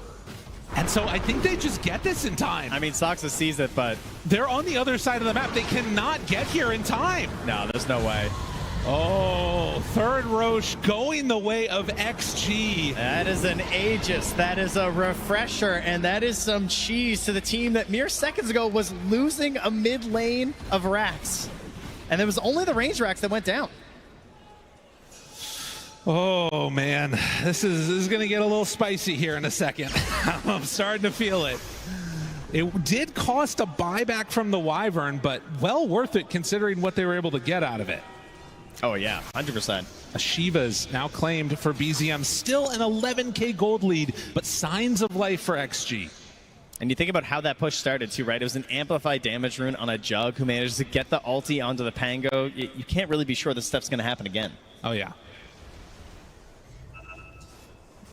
Speaker 11: And so I think they just get this in time.
Speaker 12: I mean, Saksa sees it, but
Speaker 11: they're on the other side of the map. They cannot get here in time.
Speaker 12: No, there's no way.
Speaker 11: Oh, third Rosh going the way of XG.
Speaker 12: That is an Aegis. That is a refresher, and that is some cheese to the team that mere seconds ago was losing a mid lane of racks. And it was only the range racks that went down.
Speaker 11: Oh, man. This is going to get a little spicy here in a second. I'm starting to feel it. It did cost a buyback from the Wyvern, but well worth it considering what they were able to get out of it.
Speaker 12: Oh, yeah, 100%.
Speaker 11: Shiva's now claimed for BZM. Still an 11K gold lead, but signs of life for XG.
Speaker 12: And you think about how that push started, too, right? It was an amplified damage rune on a Jug who managed to get the ulti onto the Pango. You can't really be sure this stuff's going to happen again.
Speaker 11: Oh, yeah.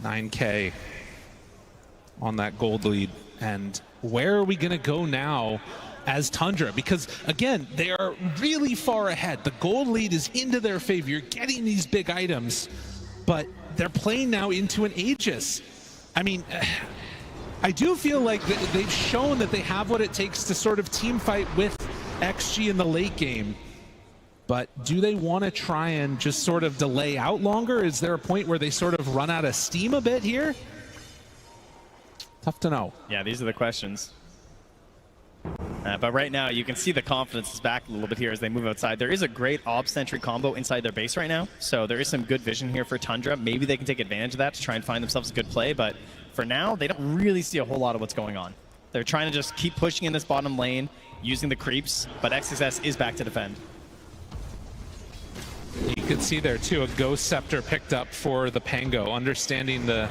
Speaker 11: 9K on that gold lead. And where are we going to go now as Tundra? Because, again, they are really far ahead. The gold lead is into their favor. You're getting these big items, but they're playing now into an Aegis. I mean, I do feel like they've shown that they have what it takes to sort of team fight with XG in the late game. But do they want to try and just sort of delay out longer? Is there a point where they sort of run out of steam a bit here? Tough to know.
Speaker 12: Yeah, these are the questions. But right now, you can see the confidence is back a little bit here as they move outside. There is a great Ob Sentry combo inside their base right now, so there is some good vision here for Tundra. Maybe they can take advantage of that to try and find themselves a good play, but for now, they don't really see a whole lot of what's going on. They're trying to just keep pushing in this bottom lane, using the creeps, but XXS is back to defend.
Speaker 11: You could see there, too, a Ghost Scepter picked up for the Pango, understanding the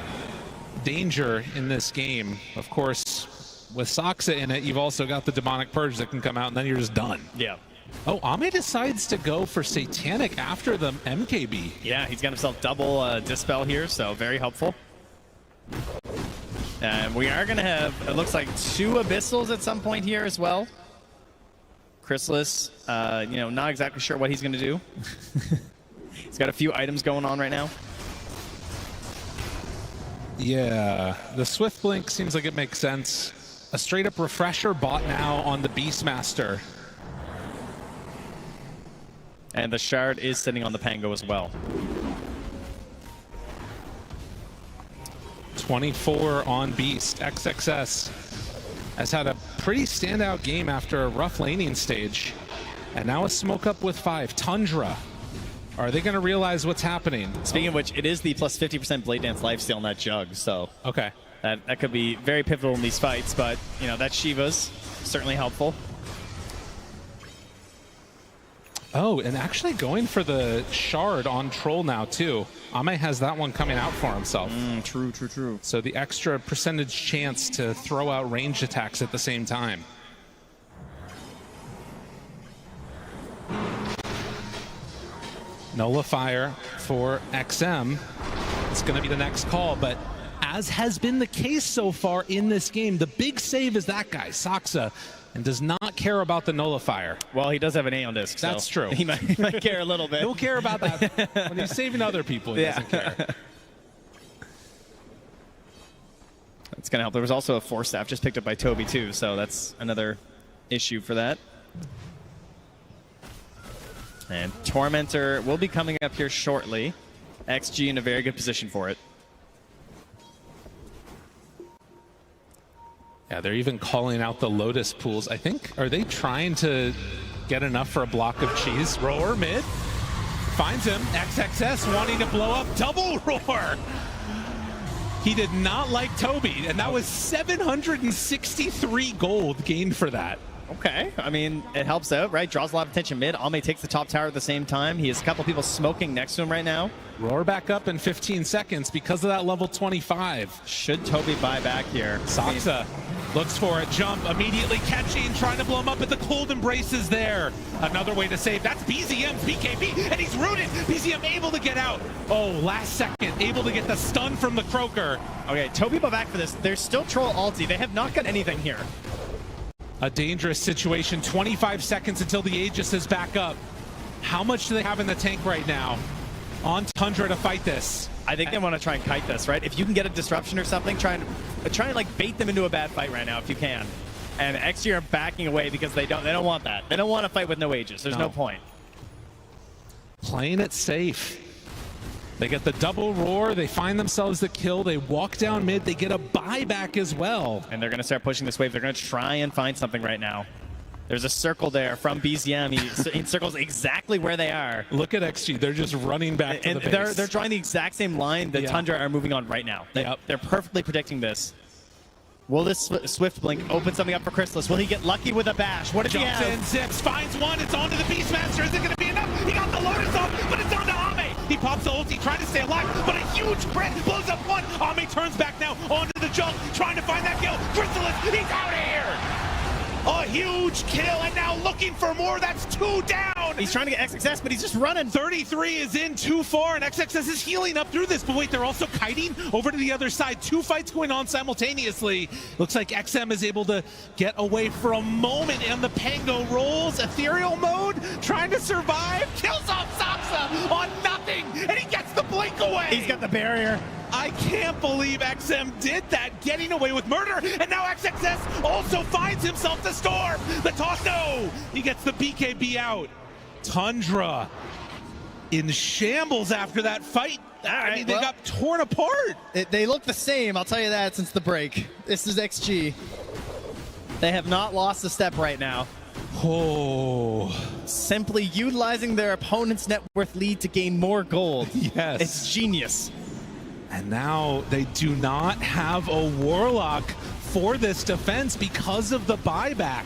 Speaker 11: danger in this game. Of course, with Saksa in it, you've also got the Demonic Purge that can come out, and then you're just done.
Speaker 12: Yeah.
Speaker 11: Oh, Ame decides to go for Satanic after the MKB.
Speaker 12: Yeah, he's got himself double Dispel here, so very helpful. And we are going to have, it looks like, 2 Abyssals at some point here as well. Chrysalis, not exactly sure what he's going to do. He's got a few items going on right now.
Speaker 11: Yeah, the Swift Blink seems like it makes sense. A straight-up refresher bot now on the Beastmaster.
Speaker 12: And the Shard is sitting on the Pango as well.
Speaker 11: 24 on Beast. XXS has had a pretty standout game after a rough laning stage. And now a smoke up with 5. Tundra. Are they going to realize what's happening?
Speaker 12: Speaking of which, it is the plus 50% Blade Dance lifesteal on that Jug, so
Speaker 11: okay,
Speaker 12: that could be very pivotal in these fights, but that Shiva's certainly helpful.
Speaker 11: Oh, and actually going for the Shard on Troll now, too. Ame has that one coming out for himself.
Speaker 12: True.
Speaker 11: So the extra percentage chance to throw out ranged attacks at the same time. Nullifier for XM. It's going to be the next call, but as has been the case so far in this game, the big save is that guy, Saksa, and does not care about the Nullifier.
Speaker 12: Well, he does have an A on disc, so
Speaker 11: that's true.
Speaker 12: He might care a little bit.
Speaker 11: He'll care about that when he's saving other people. He doesn't care.
Speaker 12: It's going to help. There was also a force staff just picked up by Toby too, so that's another issue for that. And Tormentor will be coming up here shortly. XG in a very good position for it.
Speaker 11: Yeah, they're even calling out the Lotus pools. I think, are they trying to get enough for a block of cheese? Roar mid. Finds him. XXS wanting to blow up. Double roar. He did not like Toby, and that was 763 gold gained for that.
Speaker 12: Okay, I mean, it helps out, right? Draws a lot of attention mid. Ame takes the top tower at the same time. He has a couple people smoking next to him right now.
Speaker 11: Roar back up in 15 seconds because of that level 25.
Speaker 12: Should Toby buy back here?
Speaker 11: Saksa looks for a jump, immediately catching, trying to blow him up, but the cold embrace is there. Another way to save. That's BZM's BKB, and he's rooted. BZM able to get out. Oh, last second, able to get the stun from the Croaker.
Speaker 12: Okay, Toby bought back for this. There's still Troll ulti. They have not got anything here.
Speaker 11: A dangerous situation. 25 seconds until the Aegis is back up. How much do they have in the tank right now on Tundra to fight this?
Speaker 12: I think they want to try and kite this, right? If you can get a disruption or something, try and like bait them into a bad fight right now if you can. And XG are backing away because they don't want that. They don't want to fight with no Aegis. There's no point.
Speaker 11: Playing it safe. They get the double roar, they find themselves the kill, they walk down mid, they get a buyback as well.
Speaker 12: And they're going to start pushing this wave. They're going to try and find something right now. There's a circle there from BZM. He circles exactly where they are.
Speaker 11: Look at XG, they're just running back to the base.
Speaker 12: They're drawing the exact same line that Tundra are moving on right now. They're perfectly predicting this. Will this Swift Blink open something up for Chrysalis? Will he get lucky with a bash? What does he have?
Speaker 11: Jumps in, zips, finds one, it's onto the Beastmaster. Is it going to be enough? He got the Lotus off, but it's onto Ame. He pops the ulti, trying to stay alive, but a huge crit blows up one. Ame turns back now onto the jump, trying to find that kill. Chrysalis, he's out of here. A huge kill, and now looking for more. That's 2 down.
Speaker 12: He's trying to get XXS, but he's just running.
Speaker 11: 33 is in 2-4, and XXS is healing up through this. But wait, they're also kiting over to the other side. 2 fights going on simultaneously. Looks like XM is able to get away for a moment, and the Pango rolls. Ethereal mode, trying to survive. Kills off Saksa on nothing, and he gets the blink away.
Speaker 12: He's got the barrier.
Speaker 11: I can't believe XM did that, getting away with murder, and now XXS also finds himself the storm. The toss, no! He gets the BKB out. Tundra in shambles after that fight. I mean, they got torn apart.
Speaker 12: They look the same, I'll tell you that, since the break. This is XG. They have not lost a step right now.
Speaker 11: Oh.
Speaker 12: Simply utilizing their opponent's net worth lead to gain more gold.
Speaker 11: Yes.
Speaker 12: It's genius.
Speaker 11: And now they do not have a Warlock for this defense because of the buyback.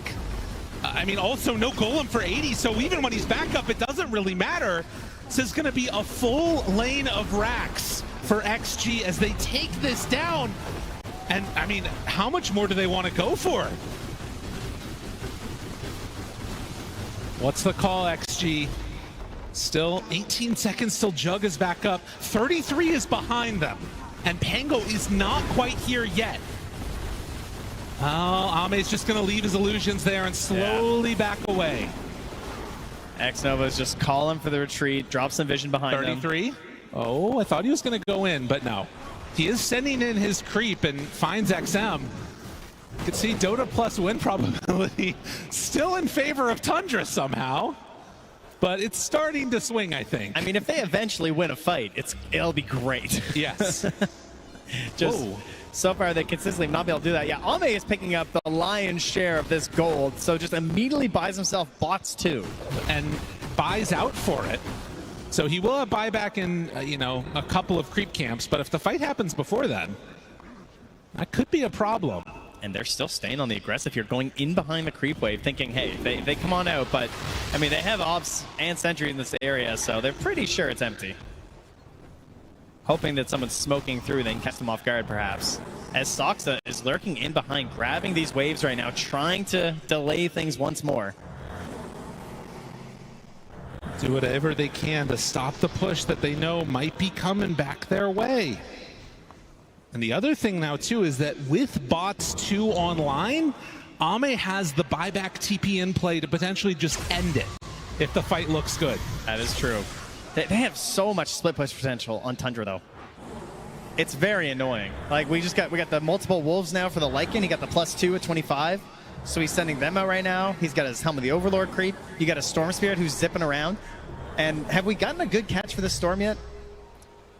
Speaker 11: I mean, also no Golem for 80, so even when he's back up, it doesn't really matter. This is going to be a full lane of racks for XG as they take this down. And, I mean, how much more do they want to go for? What's the call, XG? Still 18 seconds till Jug is back up. 33 is behind them. And Pango is not quite here yet. Oh, Ame's just going to leave his illusions there and slowly back away.
Speaker 12: Xnova is just calling for the retreat, drops some vision behind
Speaker 11: 33.
Speaker 12: him.
Speaker 11: Oh, I thought he was going to go in, but no. He is sending in his creep and finds XM. You can see Dota plus win probability still in favor of Tundra somehow. But it's starting to swing, I think.
Speaker 12: I mean, if they eventually win a fight, it'll be great.
Speaker 11: Yes.
Speaker 12: Just so far, they consistently have not been able to do that. Yeah, Ame is picking up the lion's share of this gold, so just immediately buys himself bots too.
Speaker 11: And buys out for it. So he will have buyback in, you know, a couple of creep camps, but if the fight happens before then, that could be a problem.
Speaker 12: And they're still staying on the aggressive here, going in behind the creep wave, thinking, hey, they come on out, but, I mean, they have Ops and Sentry in this area, so they're pretty sure it's empty. Hoping that someone's smoking through, they can catch them off guard, perhaps. As Saksa is lurking in behind, grabbing these waves right now, trying to delay things once more.
Speaker 11: Do whatever they can to stop the push that they know might be coming back their way. And the other thing now, too, is that with bots 2 online, Ame has the buyback TP in play to potentially just end it if the fight looks good.
Speaker 12: That is true. They have so much split push potential on Tundra, though. it's very annoying. Like we got the multiple wolves now for the Lycan. He got the +2 at 25. So he's sending them out right now. He's got his Helm of the Overlord creep. You got a Storm Spirit who's zipping around. And have we gotten a good catch for this Storm yet?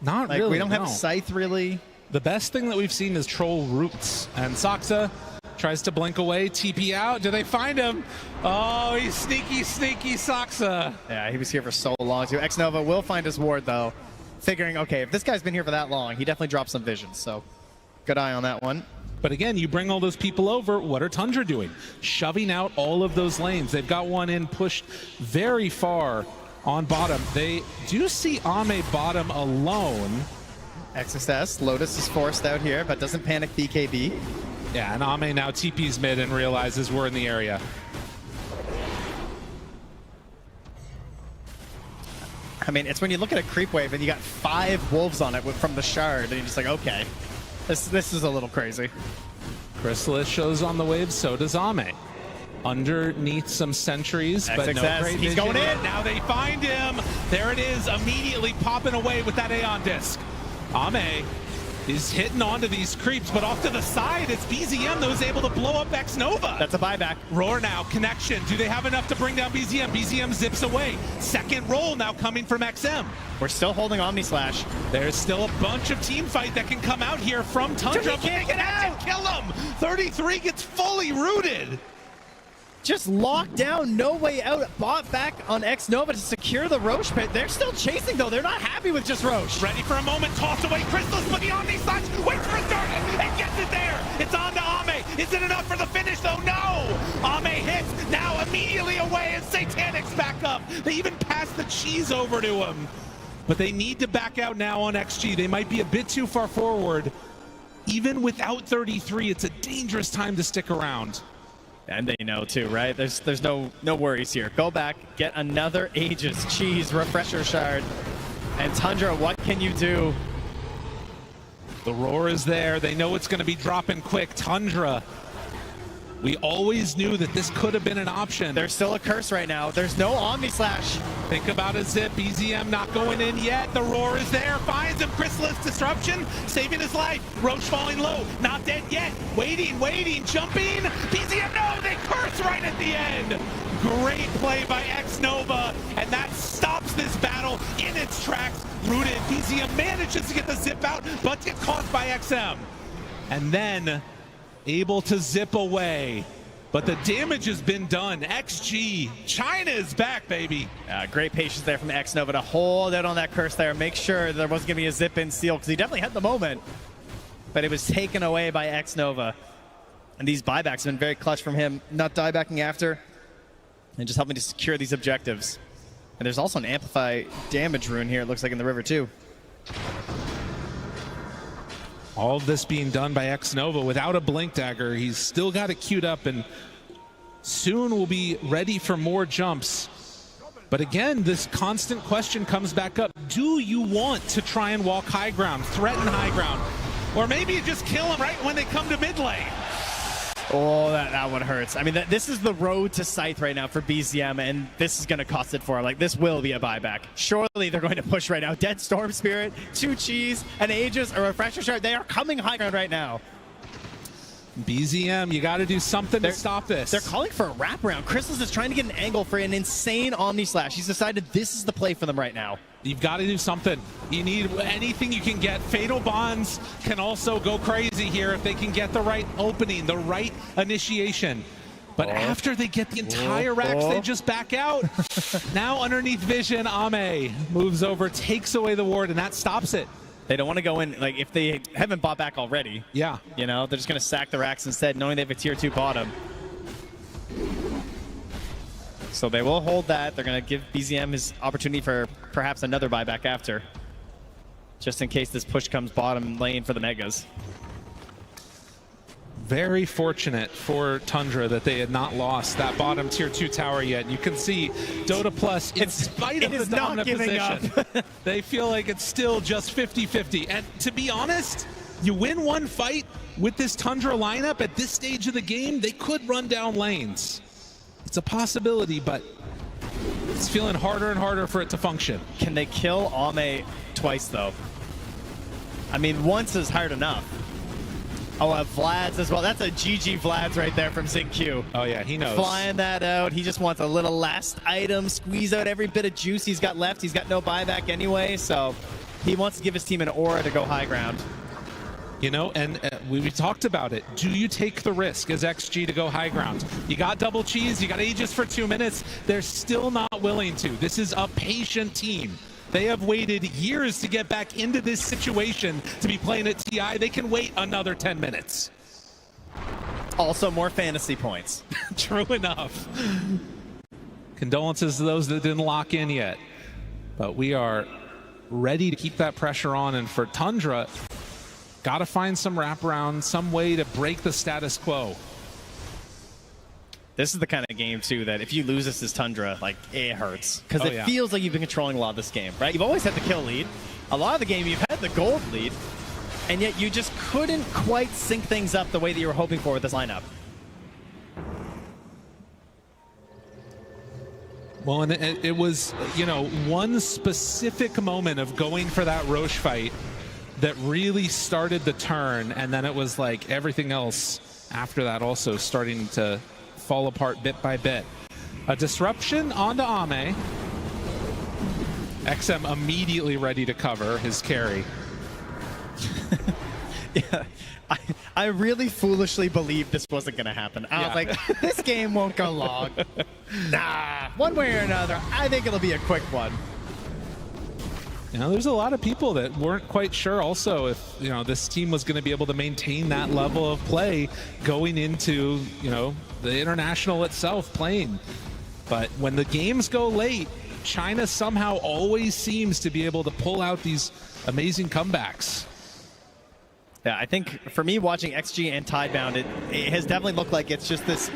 Speaker 11: Not
Speaker 12: like,
Speaker 11: really.
Speaker 12: We don't have
Speaker 11: no.
Speaker 12: Scythe really.
Speaker 11: The best thing that we've seen is Troll Roots. And Saksa tries to blink away, TP out. Do they find him? Oh, he's sneaky, sneaky Saksa.
Speaker 12: Yeah, he was here for so long too. Xnova will find his ward though. Figuring, okay, if this guy's been here for that long, he definitely dropped some vision. So good eye on that one.
Speaker 11: But again, you bring all those people over, what are Tundra doing? Shoving out all of those lanes. They've got one in pushed very far on bottom. They do see Ame bottom alone.
Speaker 12: XSS, Lotus is forced out here, but doesn't panic BKB.
Speaker 11: Yeah, and Ame now TP's mid and realizes we're in the area.
Speaker 12: I mean, it's when you look at a creep wave and you got 5 wolves on it from the shard, and you're just like, okay, this is a little crazy.
Speaker 11: Chrysalis shows on the wave, so does Ame. Underneath some sentries, but no great
Speaker 12: He's
Speaker 11: vision.
Speaker 12: going in.
Speaker 11: Now they find him. There it is, immediately popping away with that Aeon disc. Ame is hitting onto these creeps, but off to the side, it's BZM that was able to blow up Xnova.
Speaker 12: That's a buyback.
Speaker 11: Roar now, connection. Do they have enough to bring down BZM? BZM zips away. Second roll now coming from XM.
Speaker 12: We're still holding Omni Slash.
Speaker 11: There's still a bunch of team fight that can come out here from Tundra.
Speaker 12: He can't get out.
Speaker 11: Kill him. 33 gets fully rooted.
Speaker 12: Just locked down, no way out. Bought back on Xnova to secure the Roche pit. They're still chasing though. They're not happy with just Roche.
Speaker 11: Ready for a moment, toss away Crystals, but the Omni Slash waits for a target and gets it there. It's on to Ame. Is it enough for the finish though? No. Ame hits, now immediately away, and Satanic's back up. They even passed the cheese over to him. But they need to back out now on XG. They might be a bit too far forward. Even without 33, it's a dangerous time to stick around.
Speaker 12: And they know too, right? There's no worries here. Go back, get another Aegis, Cheese, Refresher Shard. And Tundra, what can you do?
Speaker 11: The roar is there. They know it's going to be dropping quick. Tundra. We always knew that this could have been an option.
Speaker 12: There's still a curse right now. There's no Omni Slash.
Speaker 11: Think about a zip. BZM not going in yet. The roar is there. Finds him. Chrysalis Disruption. Saving his life. Roche falling low. Not dead yet. Waiting. Jumping. BZM, no! They curse right at the end. Great play by Xnova. And that stops this battle in its tracks. Rooted. BZM manages to get the zip out, but gets caught by XM. And then able to zip away, but the damage has been done. XG, China is back, baby.
Speaker 12: Great patience there from Xnova to hold out on that curse there, make sure there wasn't gonna be a zip in steal, because he definitely had the moment, but it was taken away by Xnova. And these buybacks have been very clutch from him, not diebacking after, and just helping to secure these objectives. And there's also an amplify damage rune here, it looks like, in the river too.
Speaker 11: All of this being done by Xnova without a blink dagger. He's still got it queued up and soon will be ready for more jumps. But again, this constant question comes back up. Do you want to try and walk high ground, threaten high ground? Or maybe you just kill them right when they come to mid lane?
Speaker 12: Oh, that one hurts. I mean, this is the road to Scythe right now for BZM, and this is going to cost it for him. Like, this will be a buyback. Surely they're going to push right now. Dead Storm Spirit, 2 Cheese, an Aegis, a Refresher Shard. They are coming high ground right now.
Speaker 11: BZM, you got to do something to stop this.
Speaker 12: They're calling for a wraparound. Chrysalis is trying to get an angle for an insane Omni Slash. He's decided this is the play for them right now.
Speaker 11: You've got to do something. You need anything you can get. Fatal Bonds can also go crazy here if they can get the right opening, the right initiation. But after they get the entire racks, they just back out. Now underneath vision, Ame moves over, takes away the ward, and that stops it.
Speaker 12: They don't want to go in, like, if they haven't bought back already.
Speaker 11: Yeah.
Speaker 12: You know, they're just going to sack the racks instead, knowing they have a tier 2 bottom. So they will hold that. They're going to give BZM his opportunity for perhaps another buyback after, just in case this push comes bottom lane for the Megas.
Speaker 11: Very fortunate for Tundra that they had not lost that bottom tier 2 tower yet. You can see Dota Plus, in spite of the dominant position, they feel like it's still just 50-50. And to be honest, you win one fight with this Tundra lineup at this stage of the game, they could run down lanes. It's a possibility, but it's feeling harder and harder for it to function.
Speaker 12: Can they kill Ame twice, though? I mean, once is hard enough. Oh, Vlad's as well. That's a GG Vlad's right there from ZinQ.
Speaker 11: Oh, yeah, he knows.
Speaker 12: Flying that out. He just wants a little last item, squeeze out every bit of juice he's got left. He's got no buyback anyway, so he wants to give his team an aura to go high ground.
Speaker 11: You know, and we talked about it. Do you take the risk as XG to go high ground? You got double cheese, you got Aegis for 2 minutes. They're still not willing to. This is a patient team. They have waited years to get back into this situation to be playing at TI. They can wait another 10 minutes.
Speaker 12: Also, more fantasy points.
Speaker 11: True enough. Condolences to those that didn't lock in yet. But we are ready to keep that pressure on. And for Tundra, got to find some wraparound, some way to break the status quo.
Speaker 12: This is the kind of game, too, that if you lose this as Tundra, like, it hurts. Because it feels like you've been controlling a lot of this game, right? You've always had the kill lead. A lot of the game, you've had the gold lead. And yet you just couldn't quite sync things up the way that you were hoping for with this lineup.
Speaker 11: Well, and it was, you know, one specific moment of going for that Roche fight that really started the turn. And then it was like everything else after that also starting to fall apart bit by bit. A disruption onto Ame. XM immediately ready to cover his carry.
Speaker 12: Yeah, I really foolishly believed this wasn't going to happen. I was like, this game won't go long. Nah, one way or another, I think it'll be a quick one.
Speaker 11: You know, there's a lot of people that weren't quite sure also if, you know, this team was going to be able to maintain that level of play going into, you know, the international itself playing. But when the games go late, China somehow always seems to be able to pull out these amazing comebacks.
Speaker 12: Yeah, I think for me watching XG and Tidebound, it has definitely looked like it's just this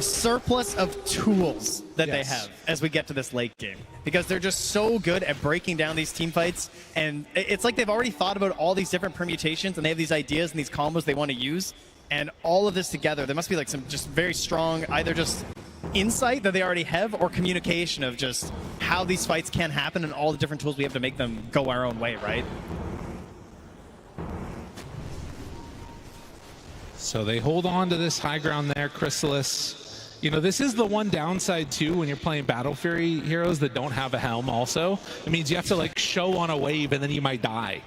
Speaker 12: surplus of tools that they have as we get to this late game, because they're just so good at breaking down these team fights, and it's like they've already thought about all these different permutations and they have these ideas and these combos they want to use, and all of this together, there must be like some just very strong either just insight that they already have or communication of just how these fights can happen and all the different tools we have to make them go our own way, right?
Speaker 11: So they hold on to this high ground there, Chrysalis. You know, this is the one downside, too, when you're playing Battle Fury heroes that don't have a helm also. It means you have to, like, show on a wave and then you might die.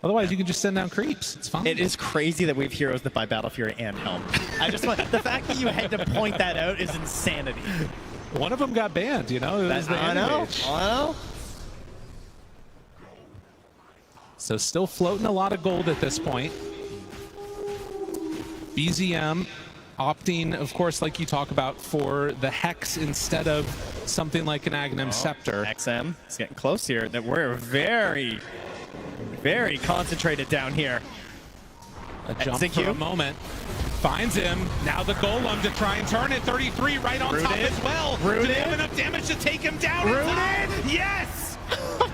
Speaker 11: Otherwise, you can just send down creeps. It's fine.
Speaker 12: It is crazy that we have heroes that buy Battle Fury and helm. I just want the fact that you had to point that out is insanity.
Speaker 11: One of them got banned, you know? It was the
Speaker 12: I know.
Speaker 11: So still floating a lot of gold at this point. BZM opting, of course, like you talk about, for the Hex instead of something like an Aghanim Scepter.
Speaker 12: XM is getting close here. That we're very, very concentrated down here.
Speaker 11: A jump for a moment. Finds him. Now the Golem to try and turn it. 33 right on top as well. Do they have enough damage to take him down? Yes!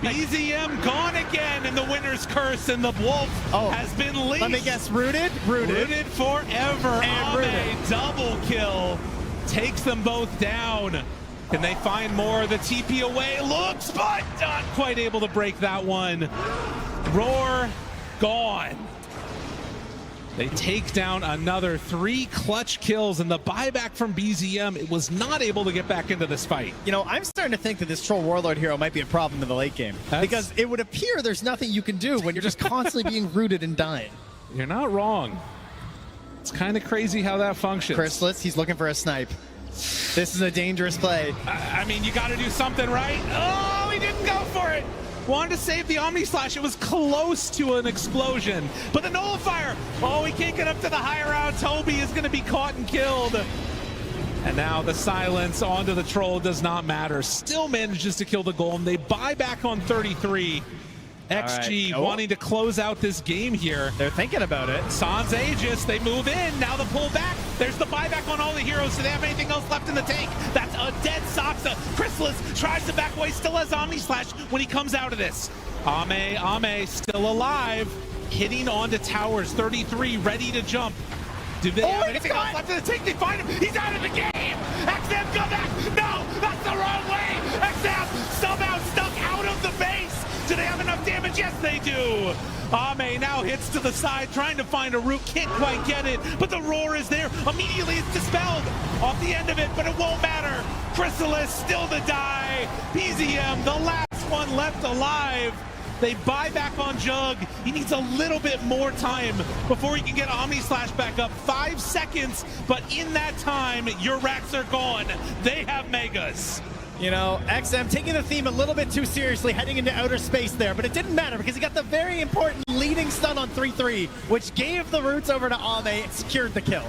Speaker 11: BZM gone again, and the winner's curse, and the wolf has been leashed.
Speaker 12: Let me guess, rooted?
Speaker 11: Rooted forever. And Ame, double kill. Takes them both down. Can they find more of the TP away? Looks, but not quite able to break that one. Roar gone. They take down another 3 clutch kills, and the buyback from BZM, it was not able to get back into this fight.
Speaker 12: You know, I'm starting to think that this Troll Warlord hero might be a problem in the late game. Because it would appear there's nothing you can do when you're just constantly being rooted and dying.
Speaker 11: You're not wrong. It's kind of crazy how that functions.
Speaker 12: Chrysalis, he's looking for a snipe. This is a dangerous play.
Speaker 11: I mean, you got to do something, right? Oh, he didn't go for it. Wanted to save the Omni Slash. It was close to an explosion. But the Nullifier, oh, he can't get up to the high round. Toby is going to be caught and killed. And now the silence onto the Troll does not matter. Still manages to kill the Golem. They buy back on 33. XG wanting to close out this game here.
Speaker 12: They're thinking about it.
Speaker 11: Sans Aegis, they move in. Now the pull back. There's the buyback on all the heroes. Do they have anything else left in the tank? That's a dead Soxa. Chrysalis tries to back away, still has Omni Slash when he comes out of this. Ame still alive. Hitting onto towers. 33 ready to jump. Do they have anything else left in the tank? They find him. He's out of the game. XM, come back. No, that's the wrong way. XM somehow stuck out of the base. Do they have enough damage? Yes, they do. Ame now hits to the side, trying to find a root. Can't quite get it, but the roar is there. Immediately it's dispelled off the end of it, but it won't matter. Chrysalis still to die. BZM, the last one left alive. They buy back on Jug. He needs a little bit more time before he can get Omni Slash back up. 5 seconds, but in that time, your racks are gone. They have Megas.
Speaker 13: You know, XM taking the theme a little bit too seriously, heading into outer space there, but it didn't matter because he got the very important leading stun on 3-3, which gave the roots over to Ame and secured the kill.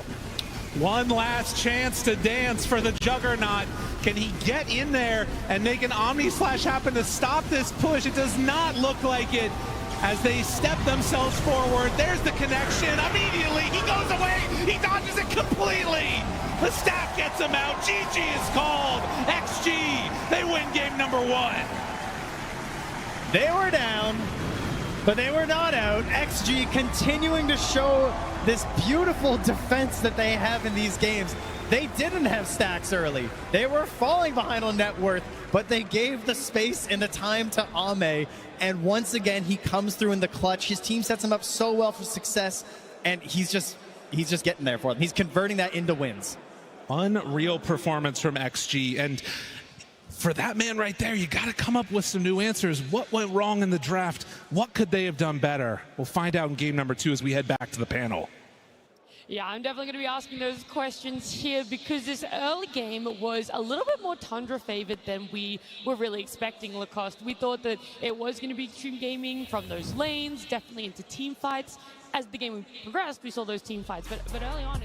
Speaker 11: One last chance to dance for the Juggernaut. Can he get in there and make an Omni Slash happen to stop this push? It does not look like it as they step themselves forward. There's the connection. Immediately, he goes away. He dodges it completely. The staff gets him out. GG is called. XG, they win game number 1.
Speaker 13: They were down, but they were not out. XG continuing to show this beautiful defense that they have in these games. They didn't have stacks early. They were falling behind on net worth, but they gave the space and the time to Ame. And once again, he comes through in the clutch. His team sets him up so well for success, and he's just getting there for them. He's converting that into wins.
Speaker 11: Unreal performance from XG. And for that man right there, you got to come up with some new answers. What went wrong in the draft? What could they have done better? We'll find out in game number 2 as we head back to the panel.
Speaker 4: Yeah, I'm definitely going to be asking those questions here because this early game was a little bit more Tundra favored than we were really expecting, Lacoste. We thought that it was going to be Xtreme Gaming from those lanes, definitely into team fights. As the game progressed, we saw those team fights, but early on...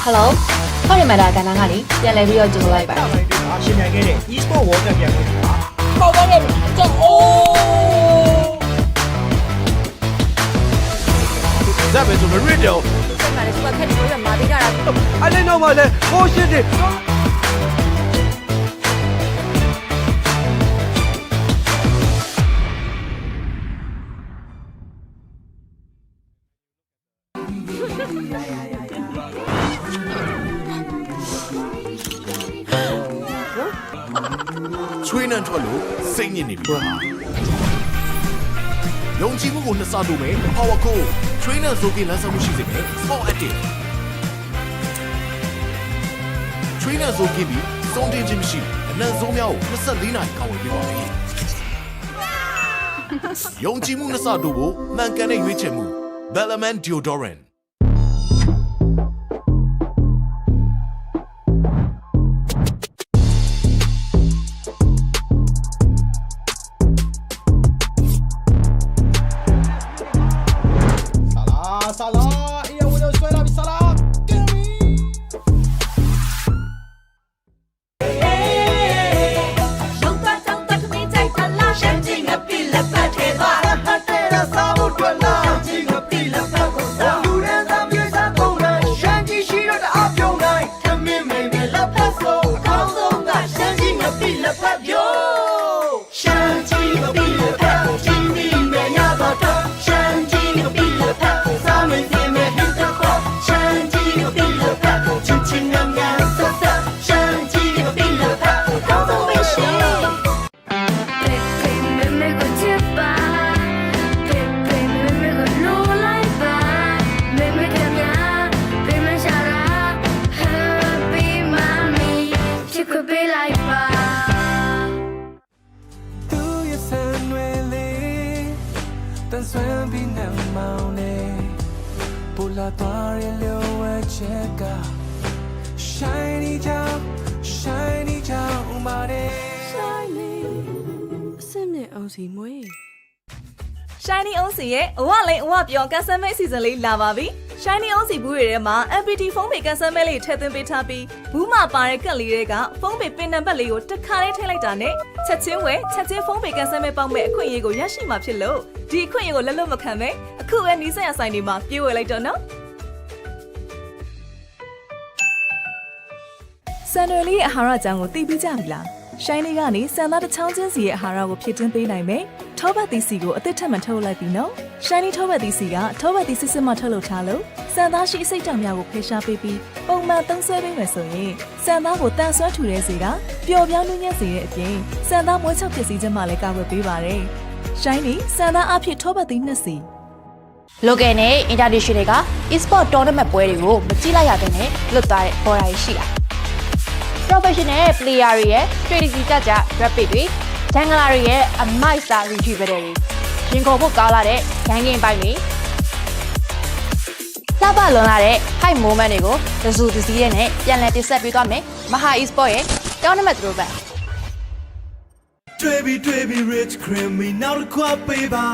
Speaker 14: Hello ခေါင်းရမတာကဏ္ဍကလေပြန်လဲပြီးတော့ကြိုလိုက်ပါ
Speaker 15: ရှင်မြန်ခဲ့တဲ့ e-sport world cup ပြန်ဝင်တာ
Speaker 14: ပေါက်သွားတယ်ကြောက်အိုး
Speaker 15: ဒါပဲဆိုမရတော့
Speaker 14: ဆက်ပါလေစပတ်ခက်တွေတော့မာပေးကြတာ
Speaker 15: အဲ့ဒီတော့မှလည်းကိုရှင်းတယ်
Speaker 16: 吹南ထွက်လို့စိတ်ညစ်နေပြီယုံကြည်မှုကိုနှစ်ဆတိုးမယ် Power Code 吹南ဆိုပြီးလမ်းဆောင်မှုရှိစေမယ် Sport Active 吹南ဆိုပြီးစုံတင်ခြင်းမရှိအနံ့ဆုံးများကို24နာရီခံဝင်ပေးပါမယ်ယုံကြည်မှုနှစ်ဆတိုးဖို့မှန်ကန်တဲ့ရွေးချယ်မှု Bellman Deodorant
Speaker 17: Shiny OC ရဲ့အဝလိန်အဝပြောကန်ဆယ်မဲအစီအစဉ်လေးလာပါပြီ Shiny OC ဘူးတွေထဲမှာ MPT ဖုန်းပေကန်ဆယ်မဲလေးထည့်သွင်းပေးထားပြီးဘူးမှာပါတဲ့ကတ်လေးတွေကဖုန်းပေပင်နံပါတ်လေးကိုတစ်ခါလေးထည့်လိုက်တာနဲ့ချက်ချင်းဝယ်ချက်ချင်းဖုန်းပေကန်ဆယ်မဲပေါက်မဲ့အခွင့်အရေးကိုရရှိမှာဖြစ်လို့ဒီအခွင့်အရေးကိုလက်လွတ်မခံပဲအခုပဲနီးစပ်ရဆိုင်တွေမှာပြေးဝယ်လိုက်တော့နော်စံတော်လေးရဲ့အာဟာရအကြောင်းကိုသိပြီးကြပြီလား Shiny ကနေစံသားတစ်ချောင်းချင်းစီရဲ့အာဟာရကိုဖြည့်တင်းပေးနိုင်မယ်ထောပတ်သီးစီကိုအသစ်ထပ်မထုတ်လိုက်ပြီနော် Shiny ထောပတ်သီးစီကထောပတ်သီးစစ်စစ်မှထုတ်လုပ်ထားလို့စံသားရှိအစိတ်ဓာတ်များကိုဖယ်ရှားပေးပြီးပုံမှန်သုံးစွဲပေးမယ်ဆိုရင်စံသားကိုတန်ဆွမ်းထူတဲ့စီကပျော်ပြောင်းနှင်းညက်စေတဲ့အပြင်စံသားမွေးချောက်ပစ္စည်းခြင်းမှလည်းကာကွယ်ပေးပါတယ် Shiny စံသားအဖြစ်ထောပတ်သီးနှစ်စီ
Speaker 14: local နဲ့ international က e-sport tournament ပွဲတွေကိုမကြည့်လိုက်ရတဲ့နဲ့လွတ်သွားတဲ့ဘော်ဒါရှိတာ professional player တွေရဲ့ strategy ကြကြ rapid တွေ jungler တွေရဲ့ a master retriever တွေရင်ခုန်ဖို့ကောင်းလာတဲ့ ganging ပိုင်းတွေလှပလွန်လာတဲ့ high moment တွေကိုတစုတစည်းနဲ့ပြန်လည်တင်ဆက်ပေးသွားမယ်မဟာ e-sport ရဲ့ tournament တို့ပဲ
Speaker 15: တွေ့ပြီ rich creamy နောက်တစ်ခွက်ပေးပါ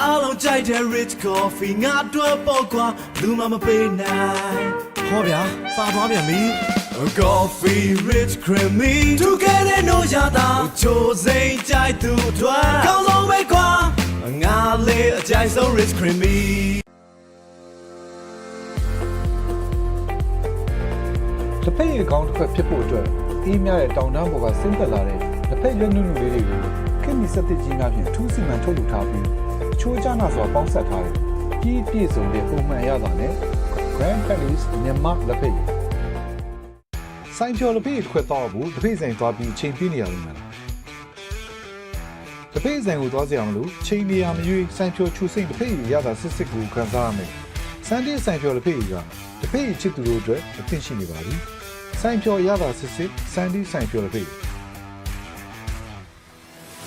Speaker 15: အားလုံးကြိုက်တဲ့ rich coffee ငါတို့ပေါ့ကွာလူမမပေးနိုင်ဟောဗျာပါသွားပြန်ပြီ Coffee rich creamy together no yada ချိုးစိမ့်ကြိုက်သူတို့ကောင်းဆုံးပဲကွာငါလေးအကြိုက်ဆုံး rich creamy
Speaker 18: တစ်ဖက်ရဲ့ကောင်းတစ်ဖက်ဖြစ်ဖို့အတွက်အေးမြတဲ့တောင်တန်းပေါ်ကဆင်းသက်လာတဲ့တစ်ဖက်ရွက်နုနုလေးတွေကိုခင်မီစက်တစ်ကြီးများဖြင့်ထူးစီမံထုတ်လုပ်ထားပြီးချိုးကြနာစွာပေါင်းစပ်ထားတဲ့ကြီးပြည့်စုံတဲ့ပုံမှန်ရတာနဲ့ Grand Palace မြန်မာလက်ဖက်ရည်ဆိုင်ကျော်လက်ဖက်ရည်ခွက်တော့ဘူးတစ်ဖက်ဆိုင်သွားပြီးချိန်ပြနေရလိမ့်မယ်တစ်ဖက်ဆိုင်ကိုသွားစရာမလိုချိန်နေရမရွေးဆိုင်ကျော်ချူစိမ့်တစ်ဖက်ရည်ရတာစစ်စစ်ကိုခံစားရမယ်စန်ဒီဆိုင်ကျော်လက်ဖက်ရည်ကတစ်ဖက်ရည်ချစ်သူတို့အတွက်အသင့်ရှိနေပါပြီဆိုင်ကျော်ရတာစစ်စစ်စန်ဒီဆိုင်ကျော်လက်ဖက်ရည်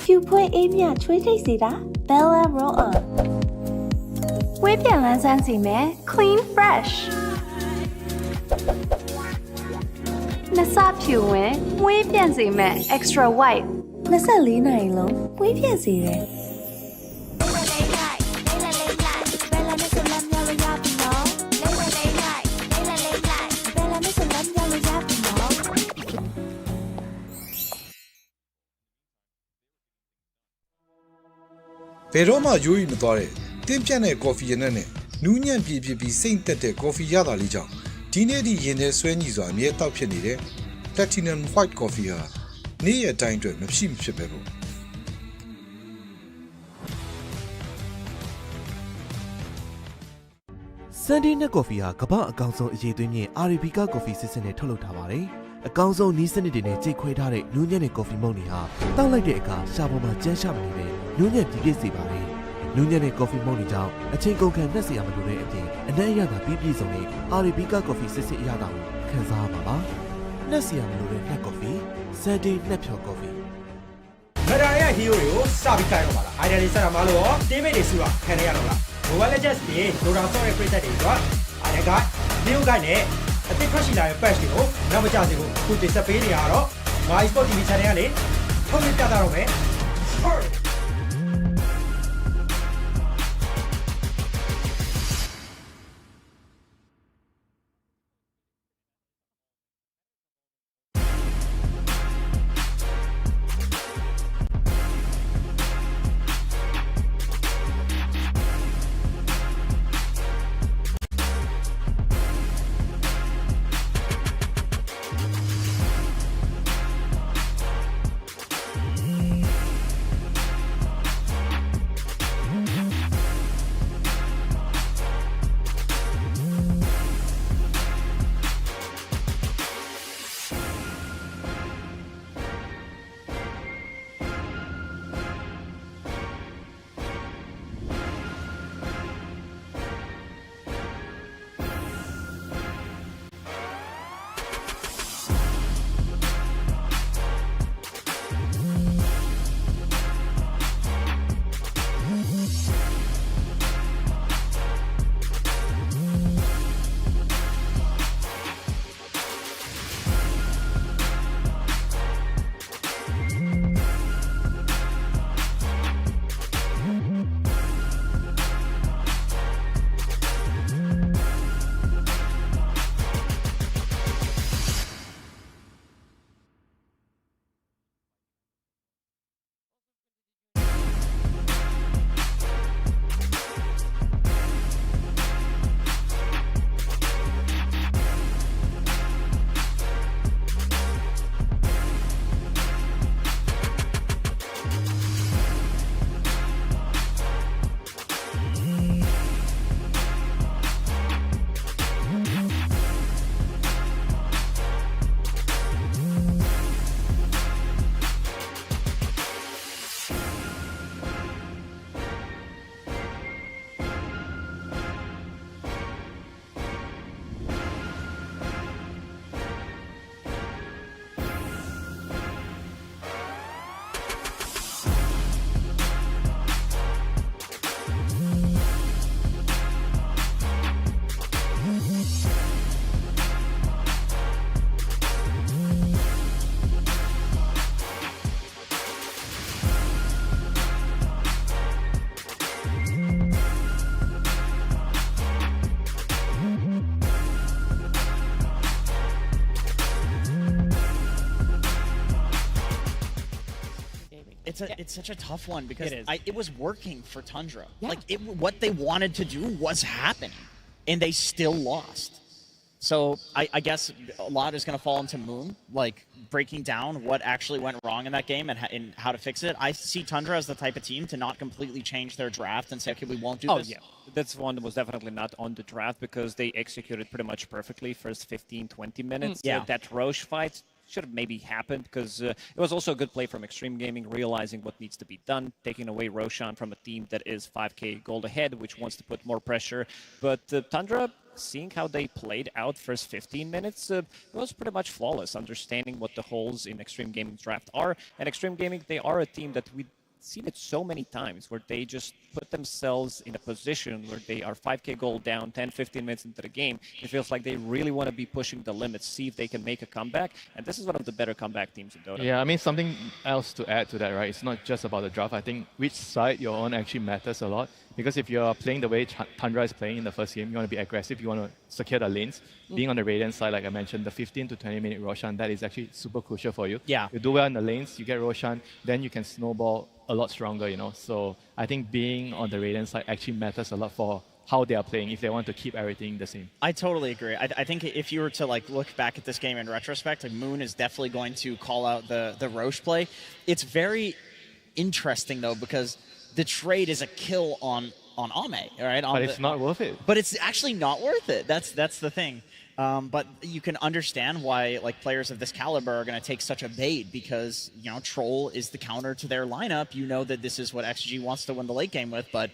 Speaker 19: ဖြူဖွေးအေးမြချွေးထိတ်စီတာ Bella Roll On ဝေးပြန်လန်းဆန်းစီမယ် Clean Fresh နှစ်စဖြူဝင်ဝေးပြန်စီမယ် Extra White 24နိုင်လုံးဝေးပြန်စီတယ်
Speaker 18: ဘယ်တော့မှရိုးရီမသွားတဲ့တင်းပြတ်တဲ့ကော်ဖီရနက်နဲ့နူးညံ့ပြည့်ပြည့်ပြီးစိမ့်သက်တဲ့ကော်ဖီရတာလေးကြောင့်ဒီနေ့ဒီရင်ထဲဆွဲညီစွာအမြဲတောက်ဖြစ်နေတဲ့ Platinum White Coffee ဟာနေ့ရက်တိုင်းအတွက်မဖြစ်ပဲပေါ့
Speaker 20: ဆန်ဒီနက်ကော်ဖီဟာကမ္ဘာအကောင်ဆုံးအရေးသွင်းမြင့် Arabica ကော်ဖီစစ်စစ်နဲ့ထုတ်လုပ်ထားပါတယ်။အကောင်ဆုံးနီးစနစ်တွေနဲ့ကြိတ်ခွဲထားတဲ့နူးညံ့တဲ့ကော်ဖီမုန့်တွေဟာတောက်လိုက်တဲ့အခါရှားပေါ်မှာကြမ်းရှာမနေပဲနူးညံ့ပြည့်ပြည့်စေပါတယ်။နူးညံ့တဲ့ကော်ဖီမုန့်တွေကြောင့်အချိန်ကုန်ခံနှက်စရာမလိုတဲ့အပြင်အနက်အရသာပြည့်စုံတဲ့ Arabica ကော်ဖီစစ်စစ်အရသာကိုခံစားရမှာပါ။နှက်စရာမလိုတဲ့နှက်ကော်ဖီ Sandy နှက်ဖြော်ကော်ဖီ
Speaker 21: မဒါရဲ့ဟီးရိုတွေကိုစပြီးကိုင်တော့ပါလားအိုင်ဒန်လေးဆက်တာမလို့ရောတေးမိတ်တွေစုတာခံရတော့လား Mobile Legends ပြင်လိုတာဆော့ရဲ့ preset တွေဆိုအားရကဗီဒီယိုကိုင်နဲ့အသစ်ထွက်ရှိလာတဲ့ patch တွေကိုနောက်မကြစေဘူးခုတင်ဆက်ပေးနေရတော့ My Sport TV Channel ကနေထုတ်ပြပြတာတော့မယ်
Speaker 6: It's such a tough one because it was working for Tundra. Yeah. Like what they wanted to do was happening, and they still lost. So I guess a lot is going to fall into Moon, like breaking down what actually went wrong in that game and how to fix it. I see Tundra as the type of team to not completely change their draft and say, okay, we won't do this. Oh, yeah.
Speaker 5: That's one that was definitely not on the draft because they executed pretty much perfectly first 15, 20 minutes.
Speaker 6: Yeah.
Speaker 5: That Roche fight should have maybe happened because it was also a good play from Xtreme Gaming, realizing what needs to be done, taking away Roshan from a team that is 5k gold ahead, which wants to put more pressure. But Tundra, seeing how they played out first 15 minutes, it was pretty much flawless, understanding what the holes in Xtreme Gaming's draft are. And Xtreme Gaming, they are a team that we've seen it so many times where they just put themselves in a position where they are 5k gold down 10-15 minutes into the game. It feels like they really want to be pushing the limits, see if they can make a comeback, and this is one of the better comeback teams in Dota.
Speaker 7: Yeah, I mean, something else to add to that, right? It's not just about the draft. I think which side you're on actually matters a lot, because if you're playing the way Tundra is playing in the first game, you want to be aggressive, you want to secure the lanes. Being on the Radiant side, like I mentioned, the 15 to 20 minute Roshan, that is actually super crucial for you.
Speaker 6: Yeah.
Speaker 7: You do well in the lanes, you get Roshan, then you can snowball a lot stronger, you know. So I think being on the Radiant side actually matters a lot for how they are playing if they want to keep everything the same.
Speaker 6: I totally agree. I think if you were to like look back at this game in retrospect, like Moon is definitely going to call out the Roche play. It's very interesting though because the trade is a kill on Ame, right?
Speaker 7: But it's not worth it.
Speaker 6: But it's actually not worth it. That's the thing. But you can understand why like players of this caliber are going to take such a bait because, you know, Troll is the counter to their lineup. You know that this is what XG wants to win the late game with, but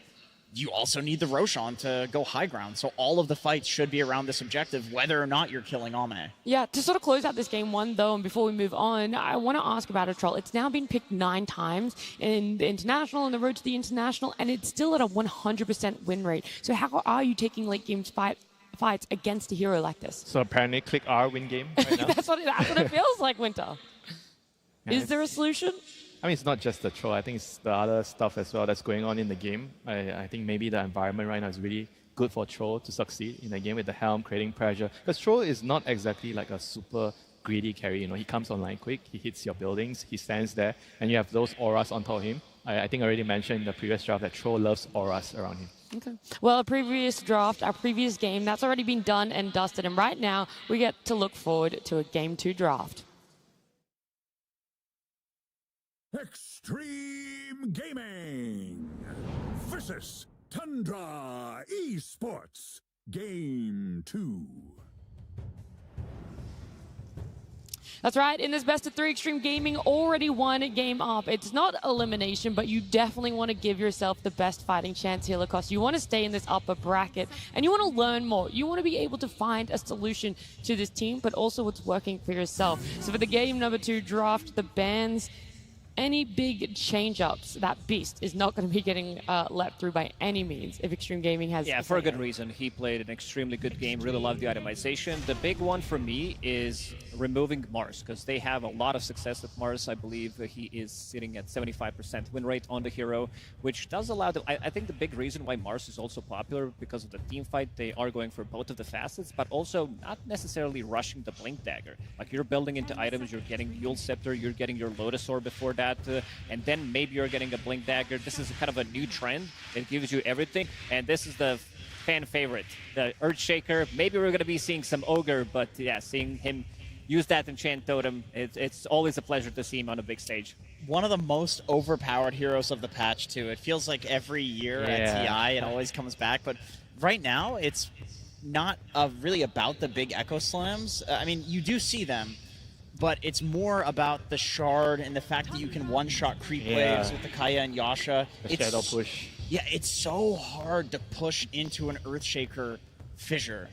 Speaker 6: you also need the Roshan to go high ground. So all of the fights should be around this objective, whether or not you're killing Ame.
Speaker 4: Yeah, to sort of close out this game one, though, and before we move on, I want to ask about a Troll. It's now been picked 9 times in the International, and the road to the International, and it's still at a 100% win rate. So how are you taking late game fights against a hero like this?
Speaker 7: So apparently click R win game right now.
Speaker 4: That's what it feels like, Winter.
Speaker 7: Yeah,
Speaker 4: Is there a solution?
Speaker 7: I mean, it's not just the troll. I think it's the other stuff as well that's going on in the game. I think maybe the environment right now is really good for Troll to succeed in the game with the helm, creating pressure. Because Troll is not exactly like a super greedy carry. You know, he comes online quick, he hits your buildings, he stands there, and you have those auras on top of him. I think I already mentioned in the previous draft that Troll loves auras around him.
Speaker 4: Okay. Well, a previous draft, our previous game, that's already been done and dusted. And right now, we get to look forward to a Game 2 draft.
Speaker 1: Xtreme Gaming versus Tundra Esports Game 2.
Speaker 4: That's right. In this best of 3, Xtreme Gaming already won a game up. It's not elimination, but you definitely want to give yourself the best fighting chance here, Lacoste. You want to stay in this upper bracket, and you want to learn more. You want to be able to find a solution to this team, but also what's working for yourself. So for the game number 2 draft, the bans, any big change-ups, that beast is not going to be getting let through by any means if Xtreme Gaming has...
Speaker 5: Yeah, for a good reason. He played an extremely good game, really loved the itemization. The big one for me is removing Mars, because they have a lot of success with Mars. I believe he is sitting at 75% win rate on the hero, which does allow them... I think the big reason why Mars is also popular because of the team fight, they are going for both of the facets, but also not necessarily rushing the Blink Dagger. Like, you're building into items, you're getting Yule Scepter, you're getting your Lotus Orb before that, and then maybe you're getting a Blink Dagger. This is kind of a new trend. It gives you everything, and this is the fan favorite, the Earthshaker. Maybe we're going to be seeing some Ogre, but yeah, seeing him use that Enchant Totem, it's always a pleasure to see him on a big stage.
Speaker 6: One of the most overpowered heroes of the patch, too. It feels like every year at TI, it always comes back, but right now, it's not really about the big Echo Slams. I mean, you do see them, but it's more about the Shard and the fact that you can one-shot creep waves with the Kaya and Yasha.
Speaker 7: The Shadow push.
Speaker 6: Yeah, it's so hard to push into an Earthshaker fissure.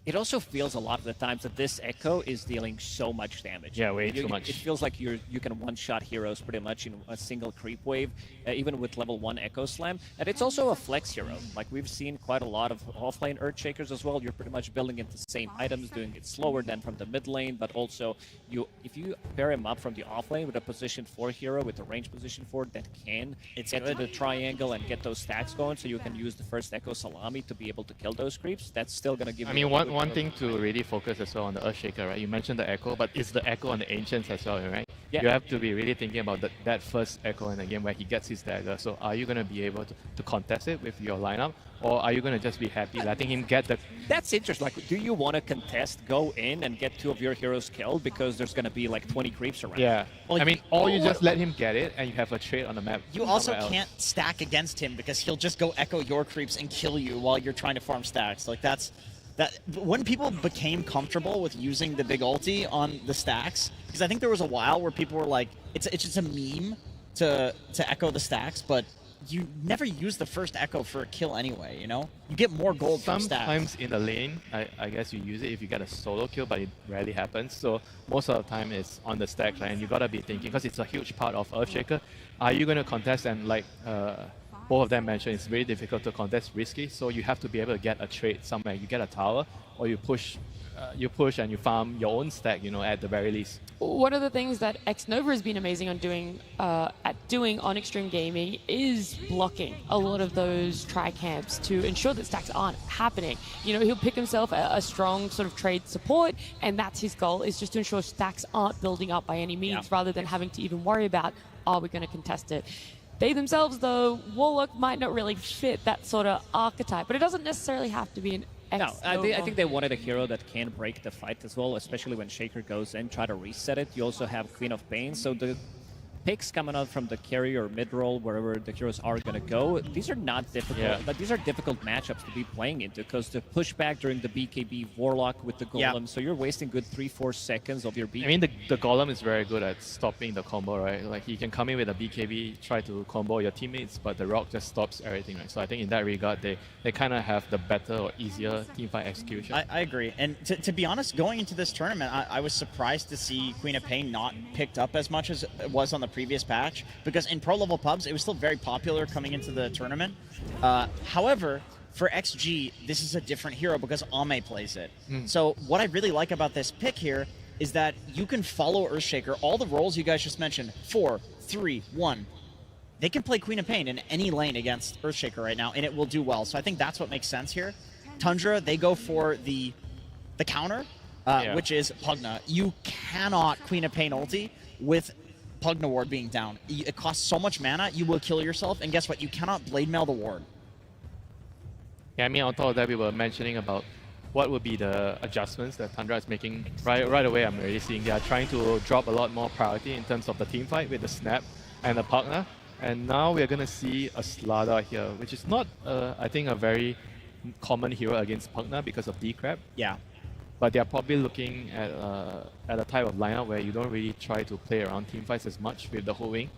Speaker 5: It also feels a lot of the times that this Echo is dealing so much damage.
Speaker 7: Yeah, way too much.
Speaker 5: It feels like you can one-shot heroes pretty much in a single creep wave, even with level 1 Echo Slam. And it's also a flex hero. Like, we've seen quite a lot of offlane Earthshakers as well. You're pretty much building into the same items, doing it slower than from the mid lane, but also if you pair him up from the offlane with a position 4 hero, with a range position 4 that can get to the triangle and get those stacks going, so you can use the first Echo Salami to be able to kill those creeps, that's still going to give you...
Speaker 7: I mean, one thing to really focus as well on the Earthshaker, right? You mentioned the Echo, but it's the Echo on the Ancients as well, right?
Speaker 5: Yeah.
Speaker 7: You have to be really thinking about that first Echo in the game where he gets his dagger. So are you going to be able to contest it with your lineup? Or are you going to just be happy letting him get the...
Speaker 5: That's interesting. Like, do you want to contest, go in and get 2 of your heroes killed because there's going to be like 20 creeps around?
Speaker 7: Yeah.
Speaker 6: Well,
Speaker 7: I mean, or you just let him get it and you have a trade on the map.
Speaker 6: You also can't stack against him because he'll just go echo your creeps and kill you while you're trying to farm stacks. Like, that when people became comfortable with using the big ulti on the stacks, because I think there was a while where people were like, it's just a meme to echo the stacks, but you never use the first echo for a kill anyway, you know? You get more gold from stacks.
Speaker 7: Sometimes in the lane, I guess you use it if you get a solo kill, but it rarely happens. So most of the time it's on the stack line. You gotta be thinking, because it's a huge part of Earthshaker. Are you gonna contest? And like both of them mentioned, it's very difficult to contest, risky. So you have to be able to get a trade somewhere. You get a tower, or you push and you farm your own stack, you know, at the very least.
Speaker 4: One of the things that Xnova has been amazing on doing on Xtreme Gaming is blocking a lot of those tri-camps to ensure that stacks aren't happening. You know, he'll pick himself a strong sort of trade support, and that's his goal, is just to ensure stacks aren't building up by any means, rather than having to even worry about, are we going to contest it? They themselves, though, Warlock might not really fit that sort of archetype, but it doesn't necessarily have to be an
Speaker 5: No, I think they wanted a hero that can break the fight as well, especially when Shaker goes in, try to reset it. You also have Queen of Pain, so the picks coming out from the carry or mid-roll, wherever the heroes are going to go, these are not difficult, but these are difficult matchups to be playing into, because the pushback during the BKB Warlock with the Golem, so you're wasting good 3-4 seconds of your BKB.
Speaker 7: I mean, the Golem is very good at stopping the combo, right? Like, he can come in with a BKB, try to combo your teammates, but the Rock just stops everything, right? So I think in that regard, they kind of have the better or easier teamfight execution.
Speaker 6: I agree. And to be honest, going into this tournament, I was surprised to see Queen of Pain not picked up as much as it was on the previous patch, because in pro level pubs it was still very popular coming into the tournament. However, for XG, this is a different hero because Ame plays it. So what I really like about this pick here is that you can follow Earthshaker. All the roles you guys just mentioned, 4, 3, 1, they can play Queen of Pain in any lane against Earthshaker right now, and it will do well. So I think that's what makes sense here. Tundra, they go for the counter, which is Pugna. You cannot Queen of Pain ulti with Pugna ward being down. It costs so much mana, you will kill yourself, and guess what? You cannot Blade Mail the ward.
Speaker 7: Yeah, I mean, on top of that, we were mentioning about what would be the adjustments that Tundra is making. Right away, I'm already seeing they are trying to drop a lot more priority in terms of the team fight with the Snap and the Pugna. And now we're going to see a Slada here, which is not, I think, a very common hero against Pugna because of D-Crab.
Speaker 6: Yeah.
Speaker 7: But they're probably looking at a type of lineup where you don't really try to play around teamfights as much with the whole wing.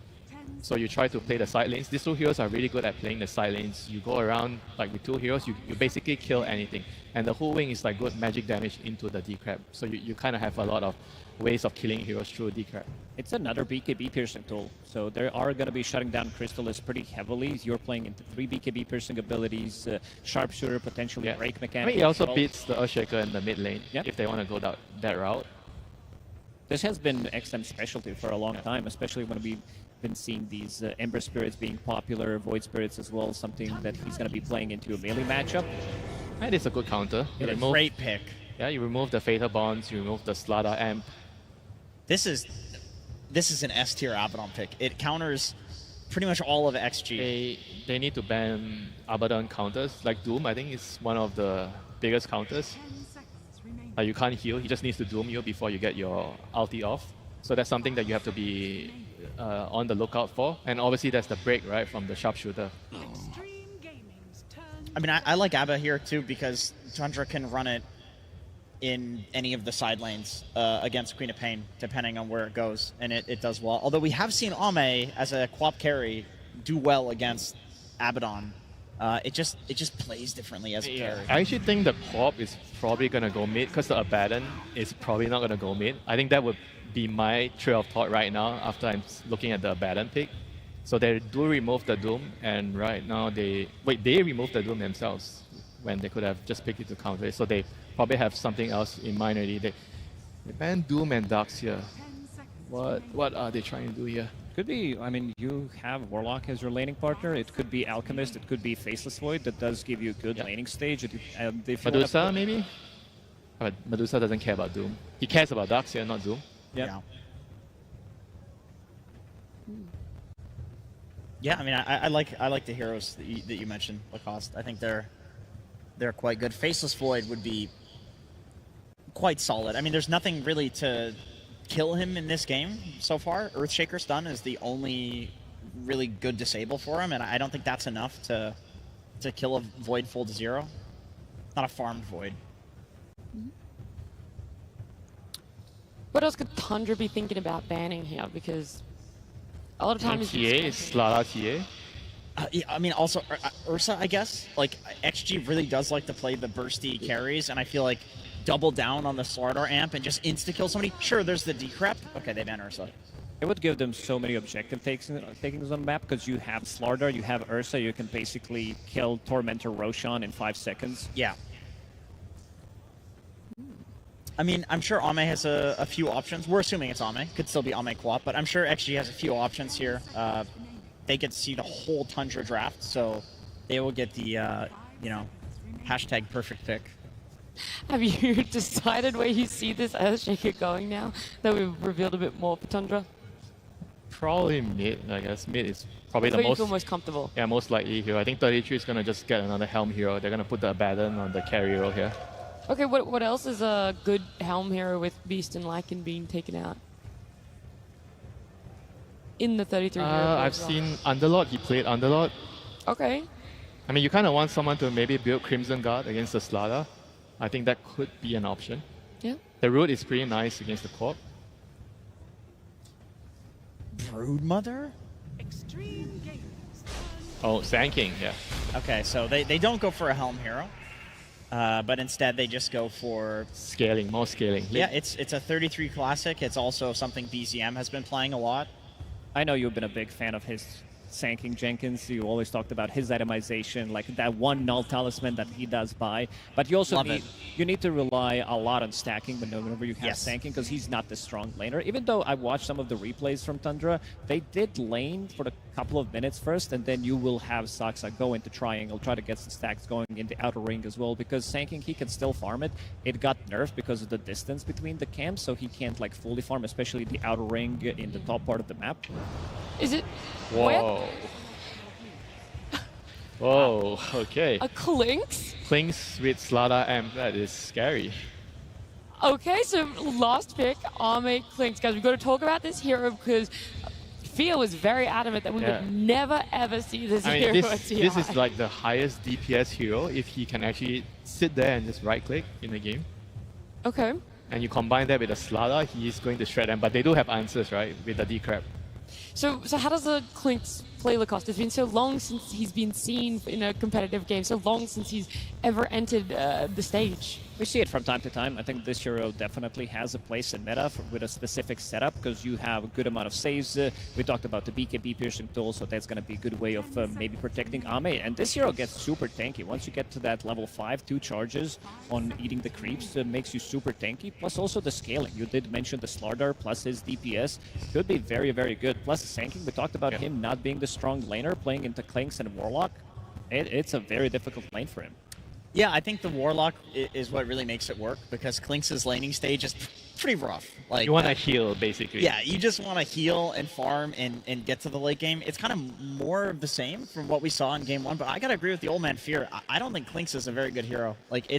Speaker 7: So you try to play the side lanes. These two heroes are really good at playing the side lanes. You go around, like with two heroes, you basically kill anything. And the whole wing is like good magic damage into the D-Crab. So you kind of have a lot of ways of killing heroes through D-Crab.
Speaker 5: It's another BKB piercing tool. So they are going to be shutting down Crystallis pretty heavily. You're playing into 3 BKB piercing abilities, Sharpshooter, potentially break mechanic.
Speaker 7: I mean, it also beats the Earthshaker in the mid lane if they want to go that route.
Speaker 5: This has been Xtreme's specialty for a long time, especially when we've been seeing these Ember Spirits being popular, Void Spirits as well, something that he's going to be playing into a melee matchup.
Speaker 7: And it's a good counter.
Speaker 6: It's a great pick.
Speaker 7: Yeah, you remove the Fatal Bonds, you remove the Slada Amp.
Speaker 6: This is an S tier Abaddon pick. It counters pretty much all of XG.
Speaker 7: They need to ban Abaddon counters. Like Doom, I think, is one of the biggest counters. You can't heal, he just needs to Doom you before you get your ulti off. So that's something that you have to be on the lookout for. And obviously there's the break, right, from the Sharpshooter.
Speaker 6: I mean, I like Abba here too because Tundra can run it in any of the side lanes against Queen of Pain, depending on where it goes, and it does well. Although we have seen Ame as a Quap carry do well against Abaddon. It just plays differently as a carry.
Speaker 7: I actually think the Quap is probably going to go mid because the Abaddon is probably not going to go mid. I think that would be my trail of thought right now after I'm looking at the Abaddon pick. So they do remove the Doom, and right now they remove the Doom themselves when they could have just picked it to counter it. So they probably have something else in mind already. They ban Doom and Darks here. What are they trying to do here?
Speaker 5: Could be, I mean, you have Warlock as your laning partner. It could be Alchemist. It could be Faceless Void. That does give you a good laning stage. If
Speaker 7: Medusa, maybe? But Medusa doesn't care about Doom. He cares about Darks here, not Doom.
Speaker 6: Yeah. Yeah, I mean, I like the heroes that you mentioned, Lacoste. I think they're quite good. Faceless Void would be quite solid. I mean, there's nothing really to kill him in this game so far. Earthshaker stun is the only really good disable for him, and I don't think that's enough to kill a Void full to 0. Not a farmed Void.
Speaker 4: What else could Tundra be thinking about banning here? Because a lot of times
Speaker 7: TA is Slada TA.
Speaker 6: Yeah, I mean, also Ursa, I guess. Like, XG really does like to play the bursty carries, and I feel like double down on the Slardar amp and just insta-kill somebody. Sure, there's the decrep. Okay, they ban Ursa.
Speaker 5: It would give them so many objective takings on the map because you have Slardar, you have Ursa, you can basically kill Tormentor Roshan in 5 seconds.
Speaker 6: Yeah. I mean, I'm sure Ame has a few options. We're assuming it's Ame. Could still be Ame Quap, but I'm sure XG has a few options here. They get to see the whole Tundra draft, so they will get the, hashtag perfect pick.
Speaker 4: Have you decided where you see this Earthshaker going now that we've revealed a bit more for Tundra?
Speaker 7: Probably mid, I guess. Mid is probably
Speaker 4: That's
Speaker 7: the
Speaker 4: where you feel most comfortable.
Speaker 7: Yeah, most likely hero. I think 33 is going to just get another Helm hero. They're going to put the Abaddon on the carry role here.
Speaker 4: Okay, what else is a good Helm hero with Beast and Lycan being taken out? In the 33 hero
Speaker 7: I've seen Underlord. He played Underlord.
Speaker 4: Okay.
Speaker 7: I mean, you kind of want someone to maybe build Crimson Guard against the Slaughter. I think that could be an option.
Speaker 4: Yeah.
Speaker 7: The root is pretty nice against the Corp.
Speaker 6: Broodmother?
Speaker 7: Oh, Sand King, yeah.
Speaker 6: Okay, so they don't go for a Helm hero, but instead they just go for...
Speaker 7: Scaling, more scaling.
Speaker 6: Yeah, it's a 33 classic. It's also something BZM has been playing a lot.
Speaker 5: I know you've been a big fan of his Sand King Jenkins. You always talked about his itemization, like that one null talisman that he does buy. But you also need to rely a lot on stacking whenever you have Sand King, because he's not the strong laner. Even though I watched some of the replays from Tundra, they did lane for a couple of minutes first, and then you will have Saksa go into triangle, try to get some stacks going in the outer ring as well, because Sand King, he can still farm it. It got nerfed because of the distance between the camps, so he can't like fully farm, especially the outer ring in the top part of the map.
Speaker 4: Is it...
Speaker 7: Whoa. Whoa, okay.
Speaker 4: A Clinks?
Speaker 7: Clinks with Slaughter Amp, that is scary.
Speaker 4: Okay, so last pick, Arme Clinks. Guys, we've got to talk about this hero because Fia was very adamant that we would never ever see this hero at TI.
Speaker 7: This is like the highest DPS hero if he can actually sit there and just right click in the game.
Speaker 4: Okay.
Speaker 7: And you combine that with a Slaughter, he's going to shred them. But they do have answers, right, with the D-Crab.
Speaker 4: So how does the Clinks play Lacoste? It's been so long since he's been seen in a competitive game, so long since he's ever entered the stage.
Speaker 5: We see it from time to time. I think this hero definitely has a place in meta with a specific setup, because you have a good amount of saves. We talked about the BKB piercing tool, so that's going to be a good way of maybe protecting Ame. And this hero gets super tanky. Once you get to that level 5, 2 charges on eating the creeps makes you super tanky. Plus also the scaling. You did mention the Slardar plus his DPS could be very, very good. Plus the Sand King, we talked about him not being the strong laner, playing into Clinks and Warlock. It's a very difficult lane for him.
Speaker 6: Yeah, I think the Warlock is what really makes it work, because Clinks' laning stage is pretty rough. Like,
Speaker 7: you want to heal, basically.
Speaker 6: Yeah, you just want to heal and farm and get to the late game. It's kind of more of the same from what we saw in Game 1, but I got to agree with the old man Fear. I don't think Clinks is a very good hero. Like,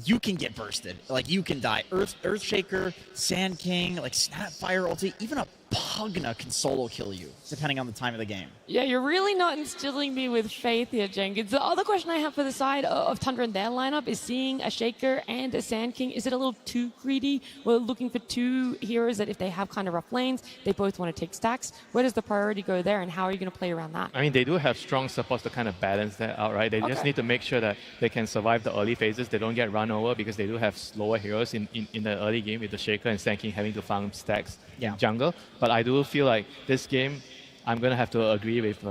Speaker 6: you can get bursted. Like, you can die. Earthshaker, Sand King, like Snapfire ulti, even a Pugna can solo kill you, depending on the time of the game.
Speaker 4: Yeah, you're really not instilling me with faith here, Jenkins. The other question I have for the side of Tundra and their lineup is seeing a Shaker and a Sand King. Is it a little too greedy? We're looking for two heroes that if they have kind of rough lanes, they both want to take stacks. Where does the priority go there, and how are you going to play around that?
Speaker 7: I mean, they do have strong supports to kind of balance that out, right? They just need to make sure that they can survive the early phases. They don't get run over, because they do have slower heroes in the early game, with the Shaker and Sand King having to farm stacks in jungle. But I do feel like this game, I'm going to have to agree with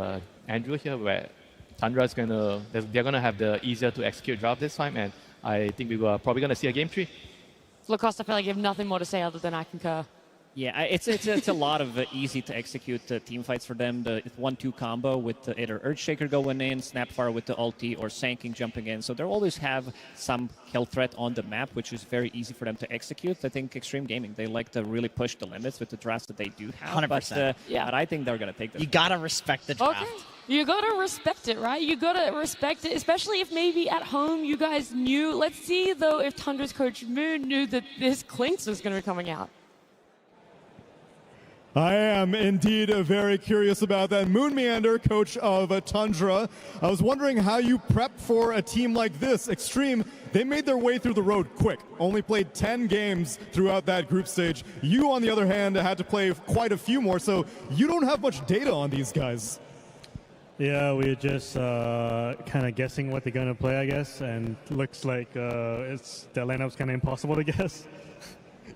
Speaker 7: Andrew here, where Tundra's they're going to have the easier to execute draft this time, and I think we were probably going to see a game 3.
Speaker 4: Lacoste, I feel like you have nothing more to say other than I concur.
Speaker 5: Yeah, it's a lot of easy to execute team fights for them. The 1-2 combo with either Earthshaker going in, Snapfire with the ulti, or Sand King jumping in. So they always have some kill threat on the map, which is very easy for them to execute. I think Xtreme Gaming, they like to really push the limits with the drafts that they do have.
Speaker 6: 100%.
Speaker 5: But I think they're going to take them.
Speaker 6: You got to respect the draft.
Speaker 4: Okay. You gotta respect it, right? You gotta respect it, especially if maybe at home you guys knew. Let's see, though, if Tundra's coach Moon knew that this Clinks was gonna be coming out.
Speaker 8: I am indeed very curious about that. Moon Meander, coach of Tundra. I was wondering how you prep for a team like this. Xtreme, they made their way through the road quick. Only played 10 games throughout that group stage. You, on the other hand, had to play quite a few more, so you don't have much data on these guys.
Speaker 2: Yeah, we're just kind of guessing what they're going to play, I guess, and looks like their lineup's kind of impossible to guess.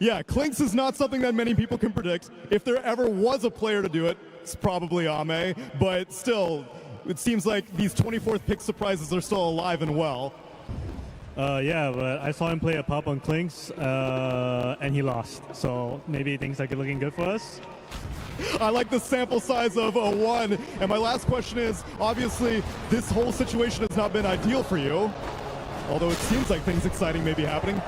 Speaker 8: Yeah, Clinks is not something that many people can predict. If there ever was a player to do it, it's probably Ame, but still, it seems like these 24th pick surprises are still alive and well.
Speaker 2: Yeah, but I saw him play a pop on Clinks, and he lost, so maybe things are looking good for us.
Speaker 8: I like the sample size of a 1. And my last question is, obviously, this whole situation has not been ideal for you, although it seems like things exciting may be happening.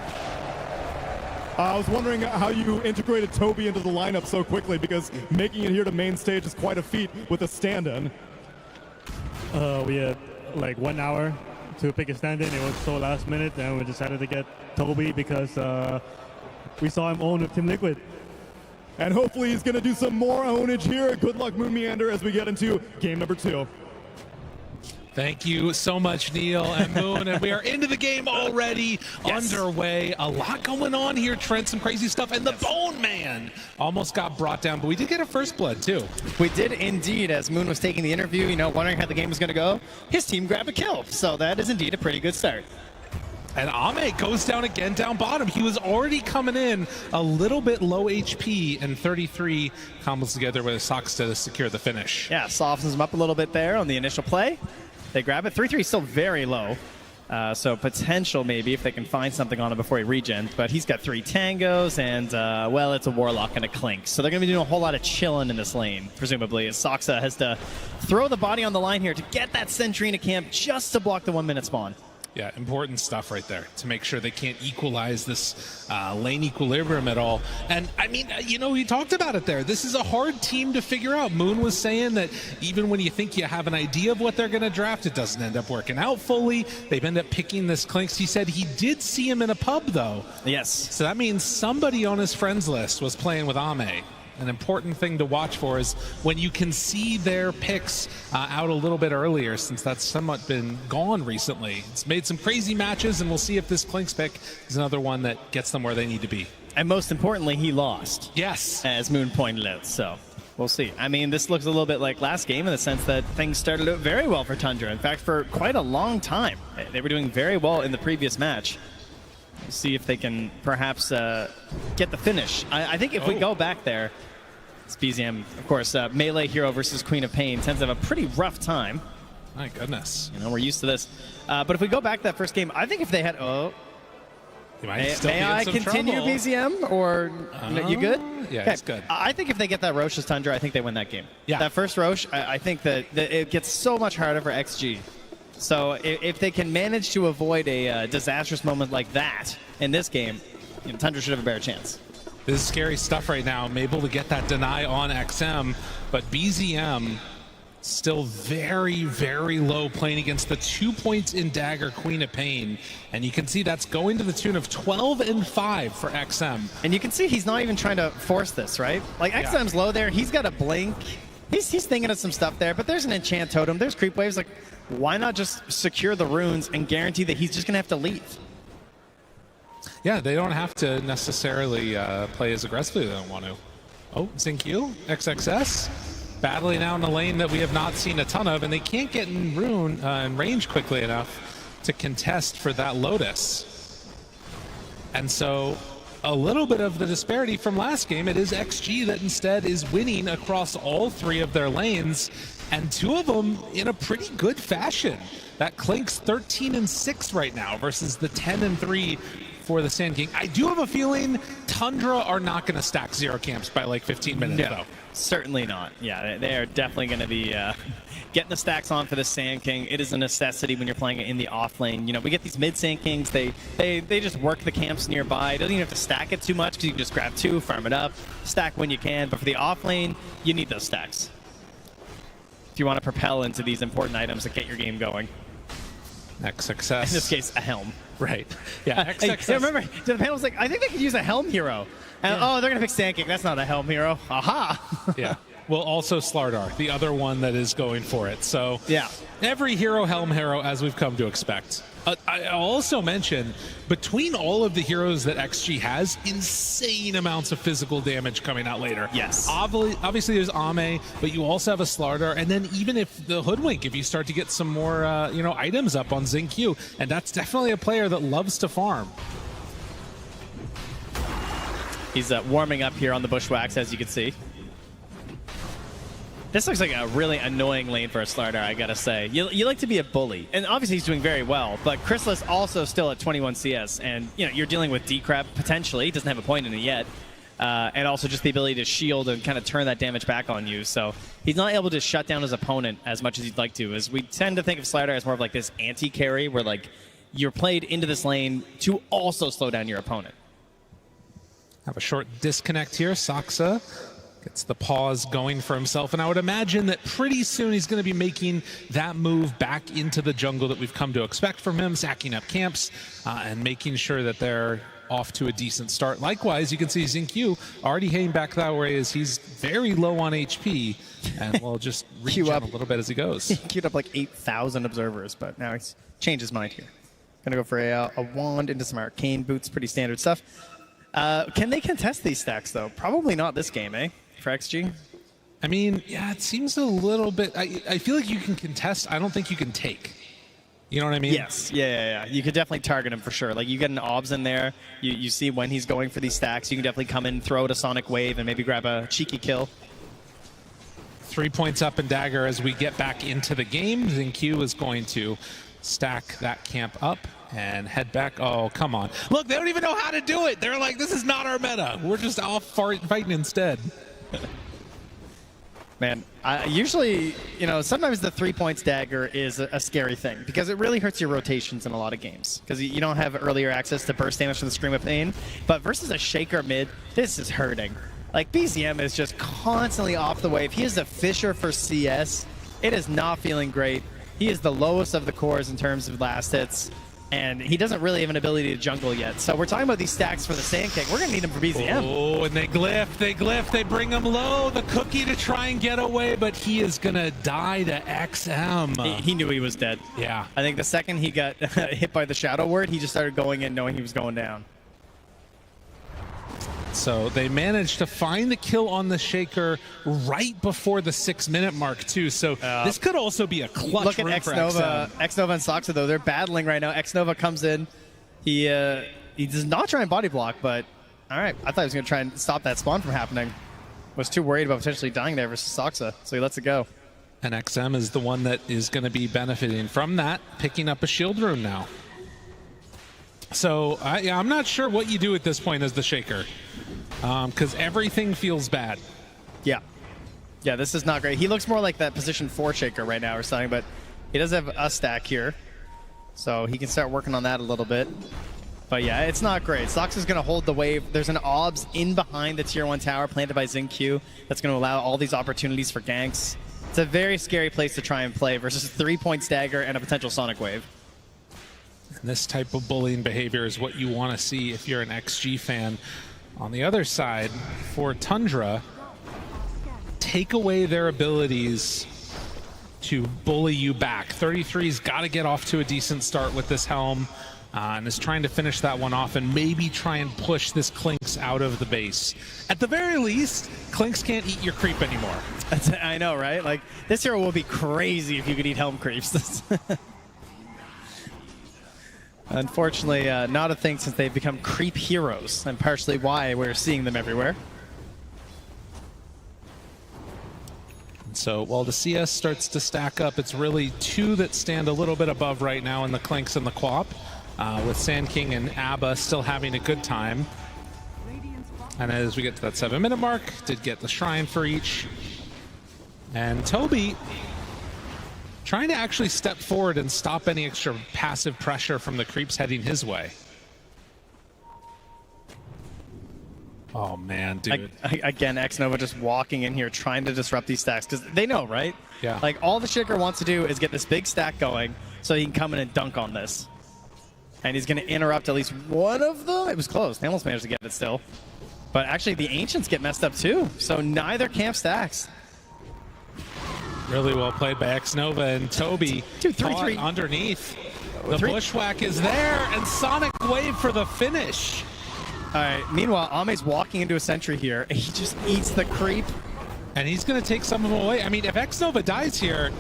Speaker 8: I was wondering how you integrated Toby into the lineup so quickly, because making it here to main stage is quite a feat with a stand-in.
Speaker 2: We had like 1 hour to pick a stand-in. It was so last minute, and we decided to get Toby because we saw him own with Team Liquid.
Speaker 8: And hopefully he's going to do some more ownage here. Good luck, Moon Meander, as we get into game number 2.
Speaker 11: Thank you so much, Neil and Moon. And we are into the game already, underway. A lot going on here, Trent. Some crazy stuff. And the Bone Man almost got brought down, but we did get a first blood, too.
Speaker 12: We did indeed. As Moon was taking the interview, wondering how the game was going to go, his team grabbed a kill. So that is indeed a pretty good start.
Speaker 11: And Ame goes down again, down bottom. He was already coming in a little bit low HP, and 33 combos together with Sox to secure the finish.
Speaker 12: Yeah, softens him up a little bit there on the initial play. They grab it. 3-3 is still very low. So potential maybe if they can find something on him before he regens. But he's got 3 tangos and, well, it's a Warlock and a Clink. So they're going to be doing a whole lot of chilling in this lane, presumably, as Soxa has to throw the body on the line here to get that Sentry into camp just to block the 1-minute spawn.
Speaker 11: Yeah, important stuff right there to make sure they can't equalize this lane equilibrium at all. And, I mean, we talked about it there. This is a hard team to figure out. Moon was saying that even when you think you have an idea of what they're going to draft, it doesn't end up working out fully. They've ended up picking this Clinks. He said he did see him in a pub, though.
Speaker 12: Yes.
Speaker 11: So that means somebody on his friends list was playing with Ame. An important thing to watch for is when you can see their picks out a little bit earlier, since that's somewhat been gone recently. It's made some crazy matches, and we'll see if this Clinks pick is another one that gets them where they need to be.
Speaker 12: And most importantly, he lost.
Speaker 11: Yes.
Speaker 12: As Moon pointed out, so we'll see. I mean, this looks a little bit like last game in the sense that things started out very well for Tundra. In fact, for quite a long time. They were doing very well in the previous match. We'll see if they can perhaps get the finish. I think if we go back there, it's BZM, of course, melee hero versus Queen of Pain tends to have a pretty rough time.
Speaker 11: My goodness.
Speaker 12: We're used to this. But if we go back to that first game, I think if they had... May I continue,
Speaker 11: trouble.
Speaker 12: BZM? Or you good?
Speaker 11: Yeah, it's good.
Speaker 12: I think if they get that Roche's Tundra, I think they win that game.
Speaker 11: Yeah.
Speaker 12: That first Roche, I think that it gets so much harder for XG. So if they can manage to avoid a disastrous moment like that in this game, Tundra should have a better chance.
Speaker 11: This is scary stuff right now. I'm able to get that deny on XM, but BZM still very, very low, playing against the 2 points in Dagger, Queen of Pain. And you can see that's going to the tune of 12 and 5 for XM.
Speaker 12: And you can see he's not even trying to force this, right? Like, XM's low there. He's got a blink. He's thinking of some stuff there, but there's an enchant totem. There's creep waves. Like, why not just secure the runes and guarantee that he's just going to have to leave?
Speaker 11: Yeah, they don't have to necessarily play as aggressively as they don't want to. Oh, Zinq, XXS, battling out in a lane that we have not seen a ton of, and they can't get in range quickly enough to contest for that Lotus. And so a little bit of the disparity from last game, it is XG that instead is winning across all 3 of their lanes, and 2 of them in a pretty good fashion. That Clink's 13 and 6 right now versus the 10 and 3 for the Sand King. I do have a feeling Tundra are not going to stack 0 camps by like 15 minutes, though.
Speaker 12: Certainly not. Yeah, they are definitely going to be getting the stacks on for the Sand King. It is a necessity when you're playing it in the off lane. We get these mid Sand Kings. They just work the camps nearby. It doesn't even have to stack it too much because you can just grab 2, farm it up, stack when you can. But for the off lane, you need those stacks if you want to propel into these important items that get your game going.
Speaker 11: XXS.
Speaker 12: In this case, a helm.
Speaker 11: Right. Yeah, XXS.
Speaker 12: Remember, the panel was like, I think they could use a helm hero. And, they're going to pick Sand King. That's not a helm hero. Aha!
Speaker 11: Yeah. Well, also Slardar, the other one that is going for it. So
Speaker 12: yeah,
Speaker 11: every hero, helm hero, as we've come to expect. I'll also mention, between all of the heroes that XG has, insane amounts of physical damage coming out later.
Speaker 12: Yes.
Speaker 11: Obviously there's Ame, but you also have a Slardar, and then even if the Hoodwink, if you start to get some more items up on Zinq, and that's definitely a player that loves to farm.
Speaker 12: He's warming up here on the Bushwhacks, as you can see. This looks like a really annoying lane for a Slardar, I gotta say. You like to be a bully, and obviously he's doing very well, but Chrysalis also still at 21 CS, and you're dealing with D-Crab potentially. He doesn't have a point in it yet. And also just the ability to shield and kind of turn that damage back on you. So he's not able to shut down his opponent as much as he'd like to, as we tend to think of Slardar as more of like this anti-carry, where like you're played into this lane to also slow down your opponent.
Speaker 11: Have a short disconnect here. Saksa gets the pause going for himself, and I would imagine that pretty soon he's going to be making that move back into the jungle that we've come to expect from him, sacking up camps and making sure that they're off to a decent start. Likewise, you can see XinQ already heading back that way as he's very low on HP and will just reach up a little bit as he goes.
Speaker 12: He queued up like 8,000 observers, but now he's changed his mind here. Gonna go for a wand into some arcane boots, pretty standard stuff. Can they contest these stacks though? Probably not this game, eh? For XG?
Speaker 11: I mean, yeah, it seems a little bit... I feel like you can contest. I don't think you can take. You know what I mean?
Speaker 12: Yes. Yeah. You could definitely target him for sure. Like, you get an obs in there. You see when he's going for these stacks. You can definitely come in, throw out a Sonic Wave, and maybe grab a cheeky kill.
Speaker 11: 3 points up in Dagger as we get back into the game. XinQ is going to stack that camp up and head back. Oh, come on. Look, they don't even know how to do it. They're like, this is not our meta. We're just off fighting instead.
Speaker 12: Man, usually, sometimes the 3 points dagger is a scary thing because it really hurts your rotations in a lot of games because you don't have earlier access to burst damage from the Scream of Pain. But versus a Shaker mid, this is hurting. Like, BZM is just constantly off the wave. He is a fisher for CS. It is not feeling great. He is the lowest of the cores in terms of last hits. And he doesn't really have an ability to jungle yet. So we're talking about these stacks for the Sand King. We're going to need him for BZM.
Speaker 11: Oh, and they glyph. They bring him low. The cookie to try and get away, but he is going to die to XM.
Speaker 12: He knew he was dead.
Speaker 11: Yeah.
Speaker 12: I think the second he got hit by the Shadow Word, he just started going in knowing he was going down.
Speaker 11: So they managed to find the kill on the Shaker right before the 6-minute mark, too. So this could also be a clutch.
Speaker 12: Look at Xnova and Soxa, though. They're battling right now. Xnova comes in. He does not try and body block, but all right. I thought he was going to try and stop that spawn from happening. Was too worried about potentially dying there versus Soxa, so he lets it go.
Speaker 11: And XM is the one that is going to be benefiting from that, picking up a shield rune now. So I'm not sure what you do at this point as the Shaker, because everything feels bad.
Speaker 12: Yeah, this is not great. He looks more like that position 4 Shaker right now or something, but he does have a stack here, so he can start working on that a little bit. But yeah, it's not great. Sox is going to hold the wave. There's an obs in behind the tier 1 tower planted by XinQ that's going to allow all these opportunities for ganks. It's a very scary place to try and play versus 3 point stagger and a potential Sonic Wave.
Speaker 11: And this type of bullying behavior is what you want to see if you're an XG fan. On the other side, for Tundra, take away their abilities to bully you back. 33's got to get off to a decent start with this helm and is trying to finish that one off and maybe try and push this Clinks out of the base. At the very least, Clinks can't eat your creep anymore.
Speaker 12: I know, right? Like, this hero will be crazy if you could eat helm creeps. Unfortunately, not a thing since they've become creep heroes, and partially why we're seeing them everywhere.
Speaker 11: So while the CS starts to stack up, it's really 2 that stand a little bit above right now in the Clinks and the Quap, with Sand King and Abba still having a good time. And as we get to that 7-minute mark, did get the Shrine for each. And Toby trying to actually step forward and stop any extra passive pressure from the creeps heading his way. Oh, man, dude.
Speaker 12: Again, Xnova just walking in here trying to disrupt these stacks because they know, right?
Speaker 11: Yeah.
Speaker 12: Like, all the Shaker wants to do is get this big stack going so he can come in and dunk on this. And he's going to interrupt at least one of them. It was close. They almost managed to get it still. But actually, the Ancients get messed up too. So neither camp stacks.
Speaker 11: Really well played by Xnova and Toby.
Speaker 12: 2-3-3
Speaker 11: underneath. The bushwhack is there, and Sonic Wave for the finish.
Speaker 12: All right, meanwhile, Ame's walking into a sentry here. He just eats the creep.
Speaker 11: And he's going to take some of them away. I mean, if Xnova dies here,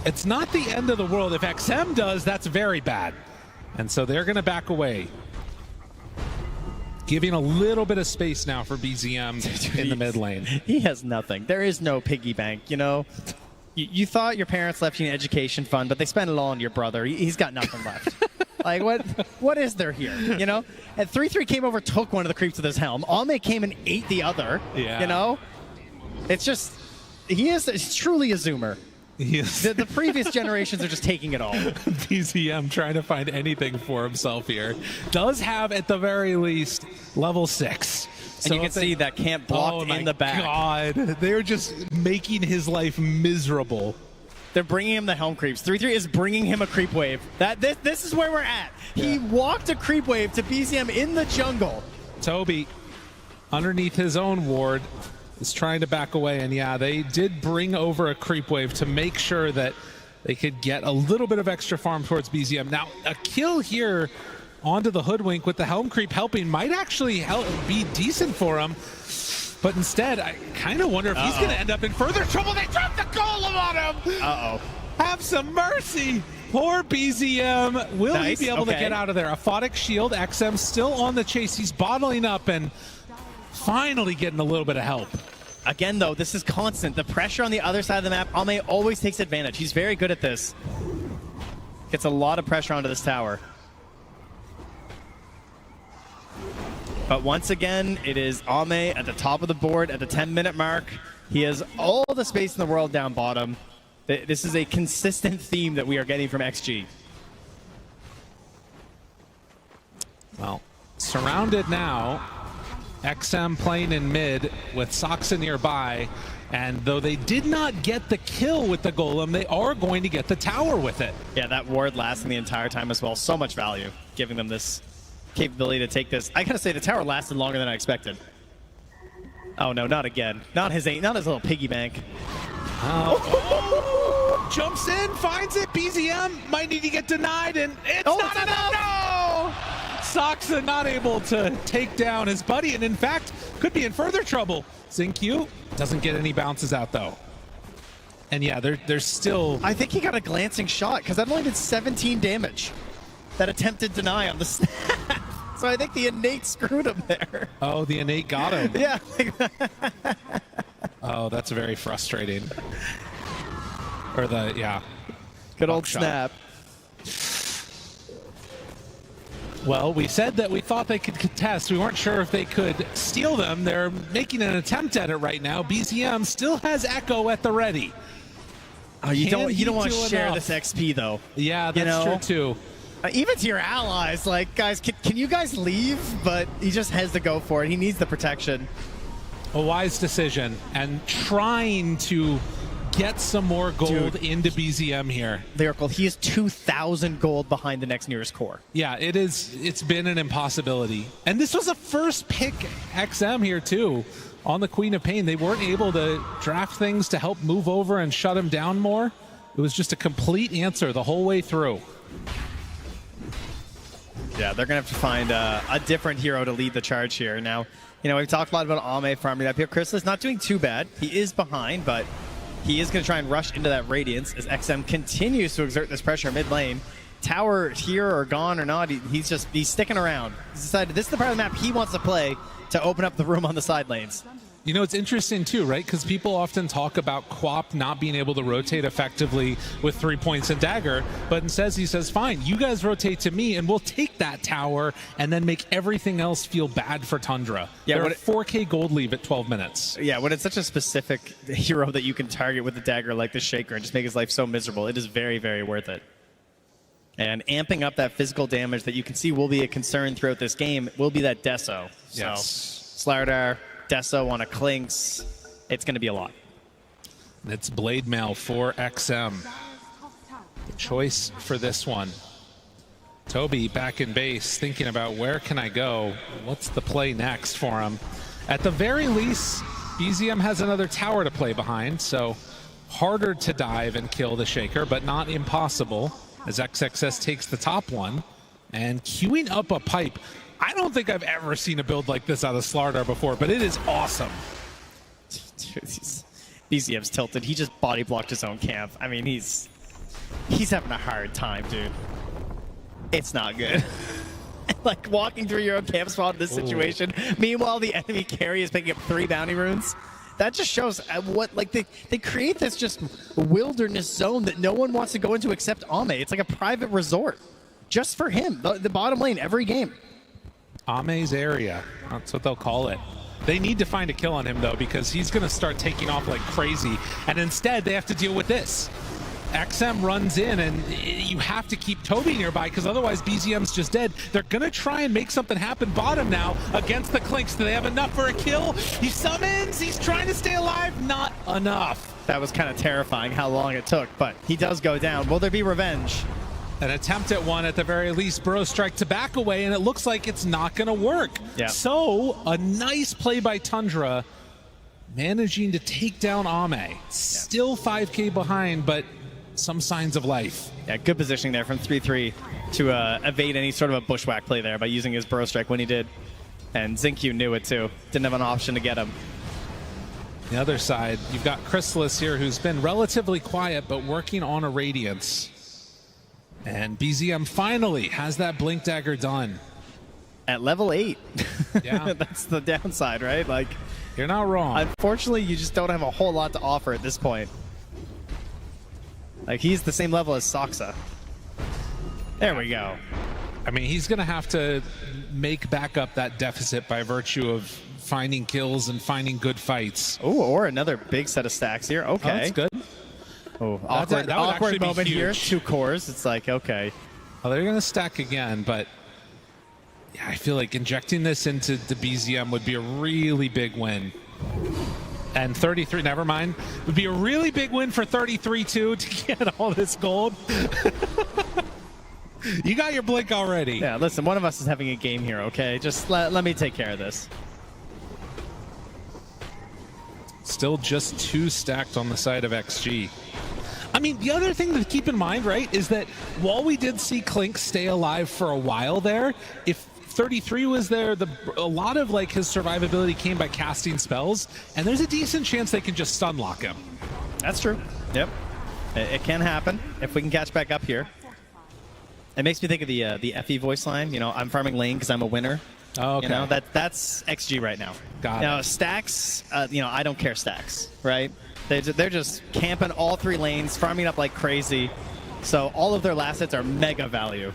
Speaker 11: it's not the end of the world. If XM does, that's very bad. And so they're going to back away. Giving a little bit of space now for BZM in the mid lane.
Speaker 12: He has nothing. There is no piggy bank, you know? You thought your parents left you an education fund, but they spent it all on your brother. He's got nothing left. Like, what is there here, you know? And 3-3 came over, took one of the creeps with his helm. Ame came and ate the other,
Speaker 11: yeah.
Speaker 12: You know? It's just, he's truly a zoomer. The previous generations are just taking it all.
Speaker 11: BZM trying to find anything for himself here. Does have, at the very least, level 6.
Speaker 12: And you can see that camp blocked in the back.
Speaker 11: God, they're just making his life miserable.
Speaker 12: They're bringing him the helm creeps. 3-3 is bringing him a creep wave. This is where we're at. Yeah. He walked a creep wave to BZM in the jungle.
Speaker 11: Toby, underneath his own ward, is trying to back away, and yeah, they did bring over a creep wave to make sure that they could get a little bit of extra farm towards BZM. Now, a kill here onto the Hoodwink with the helm creep helping might actually be decent for him, but instead, I kind of wonder if he's going to end up in further trouble. They dropped the golem on him! Have some mercy! Poor BZM. Will he be able to get out of there? A Aphotic Shield, XM still on the chase. He's bottling up and finally getting a little bit of help.
Speaker 12: Again, though, this is constant. The pressure on the other side of the map, Ame always takes advantage. He's very good at this. Gets a lot of pressure onto this tower. But once again, it is Ame at the top of the board at the 10-minute mark. He has all the space in the world down bottom. This is a consistent theme that we are getting from XG.
Speaker 11: Well, surrounded now. XM playing in mid with Soxa nearby, and though they did not get the kill with the golem, they are going to get the tower with it.
Speaker 12: Yeah, that ward lasting the entire time as well. So much value, giving them this capability to take this. I gotta say, the tower lasted longer than I expected. Oh no, not again. Not his little piggy bank.
Speaker 11: Jumps in, finds it. BZM might need to get denied, and it's not enough. No! Soxa not able to take down his buddy, and in fact, could be in further trouble. XinQ doesn't get any bounces out, though. And yeah, there's still...
Speaker 12: I think he got a glancing shot, because that only did 17 damage. That attempted deny on the snap. So I think the innate screwed him there.
Speaker 11: Oh, the innate got him.
Speaker 12: Yeah.
Speaker 11: Oh, that's very frustrating. Or yeah.
Speaker 12: Good old snap.
Speaker 11: Well, we said that we thought they could contest. We weren't sure if they could steal them. They're making an attempt at it right now. BZM still has Echo at the ready.
Speaker 12: Oh, you don't want to share this XP, though.
Speaker 11: Yeah, that's true, too.
Speaker 12: Even to your allies, like, guys, can you guys leave? But he just has to go for it. He needs the protection.
Speaker 11: A wise decision, and trying to get some more gold into BZM here.
Speaker 12: Lyrical, he is 2,000 gold behind the next nearest core.
Speaker 11: Yeah, it's been an impossibility. And this was a first pick XM here, too, on the Queen of Pain. They weren't able to draft things to help move over and shut him down more. It was just a complete answer the whole way through.
Speaker 12: Yeah, they're going to have to find a different hero to lead the charge here. Now, we've talked a lot about Ame farming that. Chrysalis not doing too bad. He is behind, but he is going to try and rush into that Radiance as XM continues to exert this pressure mid lane. Tower here or gone or not, he's sticking around. He's decided this is the part of the map he wants to play to open up the room on the side lanes.
Speaker 11: It's interesting too, right? Because people often talk about Quap not being able to rotate effectively with 3 points and dagger, but instead he says, fine, you guys rotate to me and we'll take that tower and then make everything else feel bad for Tundra. Yeah, they're 4K gold leave at 12 minutes.
Speaker 12: Yeah, when it's such a specific hero that you can target with a dagger like the Shaker and just make his life so miserable, it is very, very worth it. And amping up that physical damage that you can see will be a concern throughout this game will be that Deso.
Speaker 11: Yes.
Speaker 12: So, Slardar, Deso on a Clinks, it's going to be a lot.
Speaker 11: It's Blade Mail for XM. The choice for this one. Toby back in base, thinking about where can I go? What's the play next for him? At the very least, BZM has another tower to play behind, so harder to dive and kill the Shaker, but not impossible, as XXS takes the top one and queuing up a pipe. I don't think I've ever seen a build like this out of Slardar before, but it is awesome.
Speaker 12: Dude, BZM's tilted. He just body blocked his own camp. I mean, he's having a hard time, dude. It's not good. Like walking through your own camp spot in this situation. Meanwhile, the enemy carry is picking up 3 bounty runes. That just shows what, like, they create this just wilderness zone that no one wants to go into except Ame. It's like a private resort just for him. The bottom lane every game.
Speaker 11: Ame's area, that's what they'll call it. They need to find a kill on him, though, because he's going to start taking off like crazy. And instead, they have to deal with this. XM runs in, and you have to keep Toby nearby because otherwise BZM's just dead. They're going to try and make something happen bottom now against the Clinks. Do they have enough for a kill? He summons. He's trying to stay alive. Not enough.
Speaker 12: That was kind of terrifying how long it took, but he does go down. Will there be revenge?
Speaker 11: An attempt at one at the very least. Burrow strike to back away, and it looks like it's not going to work.
Speaker 12: Yeah.
Speaker 11: So a nice play by Tundra, managing to take down Ame. Still 5K behind, but some signs of life.
Speaker 12: Yeah, good positioning there from 3-3 to evade any sort of a bushwhack play there by using his Burrow strike when he did. And Zinq knew it too. Didn't have an option to get him.
Speaker 11: The other side, you've got Chrysalis here, who's been relatively quiet, but working on a Radiance. And BZM finally has that Blink Dagger done.
Speaker 12: At level 8.
Speaker 11: Yeah.
Speaker 12: That's the downside, right? Like,
Speaker 11: you're not wrong.
Speaker 12: Unfortunately, you just don't have a whole lot to offer at this point. Like, he's the same level as Soxa. There we go.
Speaker 11: I mean, he's going to have to make back up that deficit by virtue of finding kills and finding good fights.
Speaker 12: Oh, or another big set of stacks here. Okay.
Speaker 11: Oh, that's good.
Speaker 12: Oh, awkward moment here. 2 cores. It's like, okay.
Speaker 11: Well, they're going to stack again, but yeah, I feel like injecting this into the BZM would be a really big win. And 33, never mind, would be a really big win for 33 too to get all this gold. You got your Blink already.
Speaker 12: Yeah, listen, one of us is having a game here, okay? Just let me take care of this.
Speaker 11: Still just 2 stacked on the side of XG. I mean, the other thing to keep in mind, right, is that while we did see Clink stay alive for a while there, if 33 was there, a lot of like his survivability came by casting spells, and there's a decent chance they can just stun lock him.
Speaker 12: That's true. Yep. It can happen if we can catch back up here. It makes me think of the FE voice line, you know, I'm farming lane because I'm a winner.
Speaker 11: Oh, okay.
Speaker 12: You know, that's XG right now.
Speaker 11: Got
Speaker 12: now,
Speaker 11: it.
Speaker 12: stacks, you know, I don't care stacks, right? They're just camping all 3 lanes, farming up like crazy. So all of their last hits are mega value.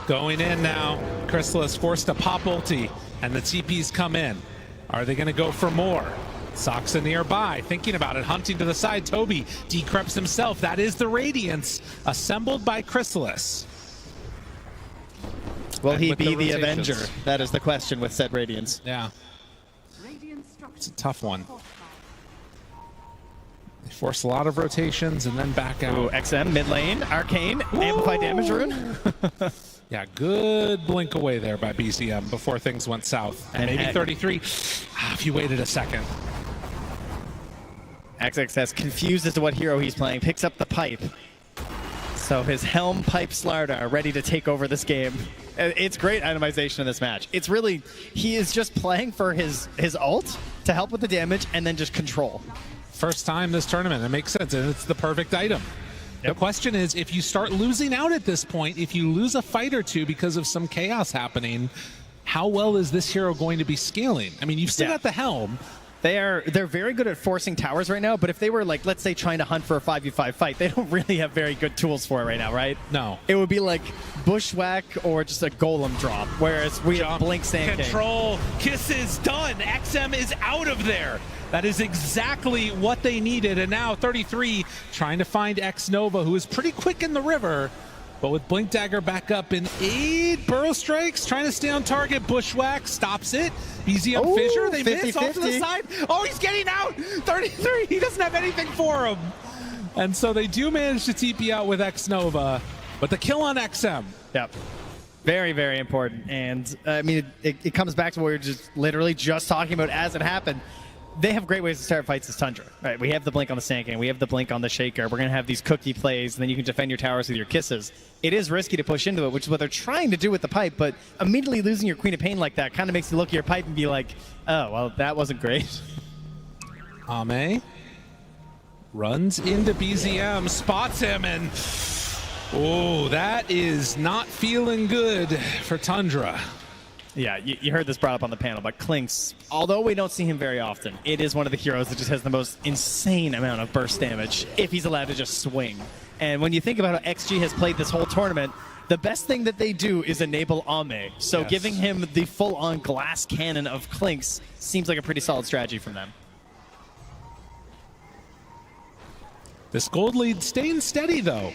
Speaker 11: Going in now. Chrysalis forced to pop ulti, and the TPs come in. Are they going to go for more? Soxa nearby, thinking about it, hunting to the side. Toby decreps himself. That is the Radiance, assembled by Chrysalis.
Speaker 12: Will he be the Avenger? That is the question with said Radiance.
Speaker 11: Yeah. It's a tough one. They force a lot of rotations and then back out.
Speaker 12: Ooh, XM, mid lane, Arcane, Amplify Damage Rune.
Speaker 11: Yeah, good blink away there by BZM before things went south. And maybe 33, if you waited a second.
Speaker 12: XXS, confused as to what hero he's playing, picks up the pipe. So his Helm Pipe Slardar ready to take over this game. It's great itemization in this match. It's really, he is just playing for his ult to help with the damage and then just control.
Speaker 11: First time this tournament, it makes sense, and it's the perfect item. Yep. The question is, if you start losing out at this point, if you lose a fight or two because of some chaos happening, how well is this hero going to be scaling? I mean, you've still got the Helm.
Speaker 12: They're very good at forcing towers right now, but if they were, like, let's say trying to hunt for a 5v5 fight, they don't really have very good tools for it right now, right?
Speaker 11: No.
Speaker 12: It would be like Bushwhack or just a Golem drop, whereas we have Blink Sand King.
Speaker 11: Control, kisses, done. XM is out of there. That is exactly what they needed, and now 33 trying to find Xnova, who is pretty quick in the river, but with Blink Dagger back up in 8, Burrow Strikes, trying to stay on target. Bushwhack stops it. BZM Fissure, they miss off to the side. Oh, he's getting out! 33, he doesn't have anything for him. And so they do manage to TP out with Xnova, but the kill on XM.
Speaker 12: Yep. Very, very important. And, I mean, it comes back to what we were just literally just talking about as it happened. They have great ways to start fights as Tundra. Right, we have the blink on the Sand King, we have the blink on the Shaker. We're going to have these cookie plays, and then you can defend your towers with your kisses. It is risky to push into it, which is what they're trying to do with the pipe, but immediately losing your Queen of Pain like that kind of makes you look at your pipe and be like, oh, well, that wasn't great.
Speaker 11: Ame runs into BZM, spots him, and oh, that is not feeling good for Tundra.
Speaker 12: Yeah, you heard this brought up on the panel, but Clinks, although we don't see him very often, it is one of the heroes that just has the most insane amount of burst damage if he's allowed to just swing. And when you think about how XG has played this whole tournament, the best thing that they do is enable Ame. So giving him the full-on glass cannon of Clinks seems like a pretty solid strategy from them.
Speaker 11: This gold lead staying steady, though.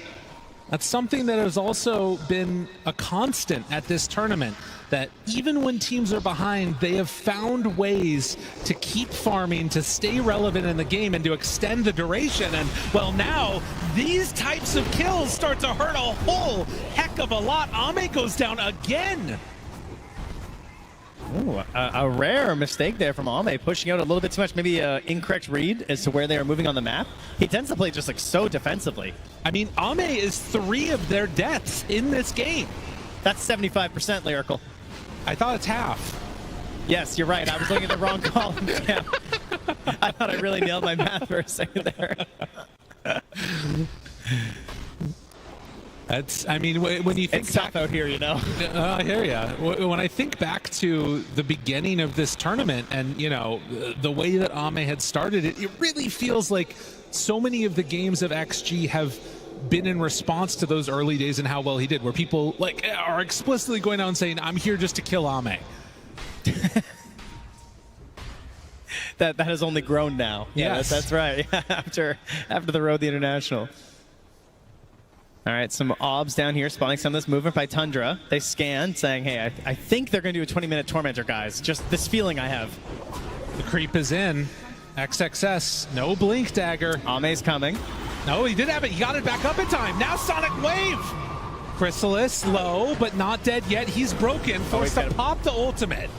Speaker 11: That's something that has also been a constant at this tournament, that even when teams are behind, they have found ways to keep farming, to stay relevant in the game, and to extend the duration. And, well, now these types of kills start to hurt a whole heck of a lot. Ame goes down again.
Speaker 12: Ooh, a rare mistake there from Ame, pushing out a little bit too much, maybe an incorrect read as to where they are moving on the map. He tends to play just like so defensively.
Speaker 11: I mean, Ame is 3 of their deaths in this game.
Speaker 12: That's 75%, Lyrical.
Speaker 11: I thought it's half.
Speaker 12: Yes, you're right. I was looking at the wrong column. Yeah. I thought I really nailed my math for a second there.
Speaker 11: That's, I mean, when you think
Speaker 12: it's tough out here, you know.
Speaker 11: I hear ya. When I think back to the beginning of this tournament and, you know, the way that Ame had started it, it really feels like so many of the games of XG have been in response to those early days and how well he did, where people like are explicitly going out and saying, I'm here just to kill Ame.
Speaker 12: that has only grown now. Yeah,
Speaker 11: Yes.
Speaker 12: that's right. after the Road the International. All right, some obs down here spotting some of this movement by Tundra. They scan, saying, hey, I think they're going to do a 20-minute Tormentor, guys. Just this feeling I have.
Speaker 11: The creep is in. XXS, no Blink Dagger.
Speaker 12: Ame's coming.
Speaker 11: No, he did have it. He got it back up in time. Now Sonic Wave. Chrysalis, low, but not dead yet. He's broken, forced to pop the ultimate.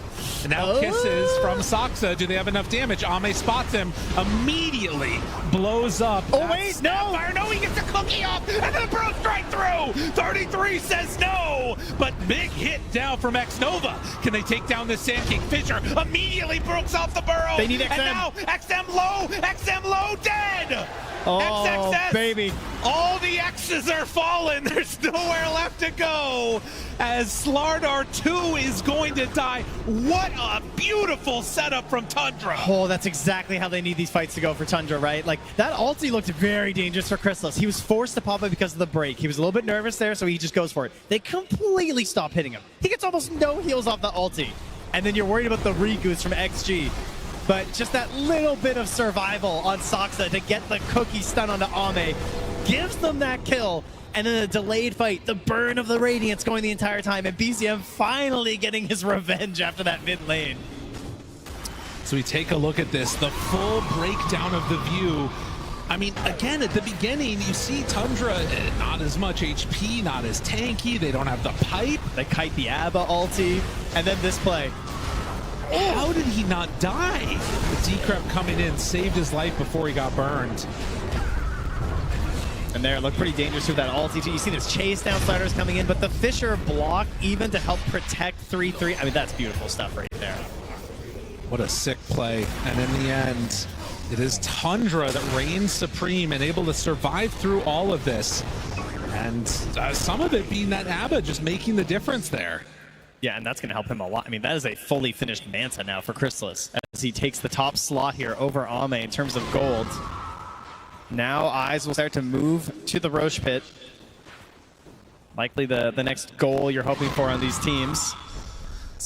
Speaker 11: And now kisses from Saksa. Do they have enough damage? Ame spots him, immediately blows up.
Speaker 12: Oh, wait, no!
Speaker 11: Fire. No, he gets a cookie off, and then Bro straight through. 33 says no, but big hit down from Xnova. Can they take down this Sand King? Fisher immediately breaks off the burrow.
Speaker 12: They need XM.
Speaker 11: And now XM low, dead.
Speaker 12: Oh,
Speaker 11: XXS,
Speaker 12: baby.
Speaker 11: All the X's are fallen. There's nowhere left to go as Slardar 2 is going to die. What a beautiful setup from Tundra.
Speaker 12: Oh, that's exactly how they need these fights to go for Tundra, right? Like, that ulti looked very dangerous for Chrysalis. He was forced to pop it because of the break. He was a little bit nervous there, so he just goes for it. They completely stop hitting him. He gets almost no heals off the ulti. And then you're worried about the re-goose from XG. But just that little bit of survival on Saksa to get the cookie stun onto Ame gives them that kill. And then a delayed fight, the burn of the Radiance going the entire time, and BZM finally getting his revenge after that mid lane.
Speaker 11: So we take a look at this, the full breakdown of the view. I mean, again, at the beginning, you see Tundra, not as much HP, not as tanky, they don't have the pipe.
Speaker 12: They kite the ABBA ulti, and then this play.
Speaker 11: How did he not die? The Decrep coming in saved his life before he got burned.
Speaker 12: And there, looked pretty dangerous with that ulti. You see there's chase down sliders coming in, but the Fisher block even to help protect 3-3. I mean, that's beautiful stuff right there.
Speaker 11: What a sick play. And in the end, it is Tundra that reigns supreme and able to survive through all of this. And some of it being that ABBA just making the difference there.
Speaker 12: Yeah, and that's going to help him a lot. I mean, that is a fully finished Manta now for Chrysalis as he takes the top slot here over Ame in terms of gold. Now eyes will start to move to the Roche Pit. Likely the next goal you're hoping for on these teams.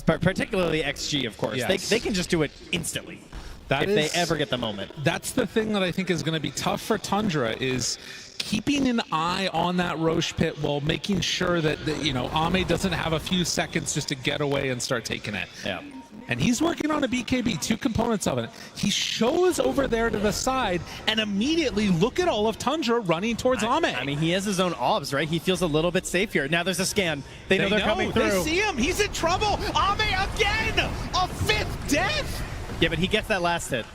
Speaker 12: Particularly XG, of course.
Speaker 11: Yes.
Speaker 12: They can just do it instantly if they ever get the moment.
Speaker 11: That's the thing that I think is going to be tough for Tundra is keeping an eye on that Roche Pit while making sure that, you know, Ame doesn't have a few seconds just to get away and start taking it.
Speaker 12: Yeah.
Speaker 11: And he's working on a BKB, 2 components of it. He shows over there to the side and immediately look at all of Tundra running towards Ame.
Speaker 12: I mean, he has his own obs, right? He feels a little bit safe here. Now there's a scan. They know they're coming through.
Speaker 11: They see him. He's in trouble. Ame again. A 5th death.
Speaker 12: Yeah, but he gets that last hit.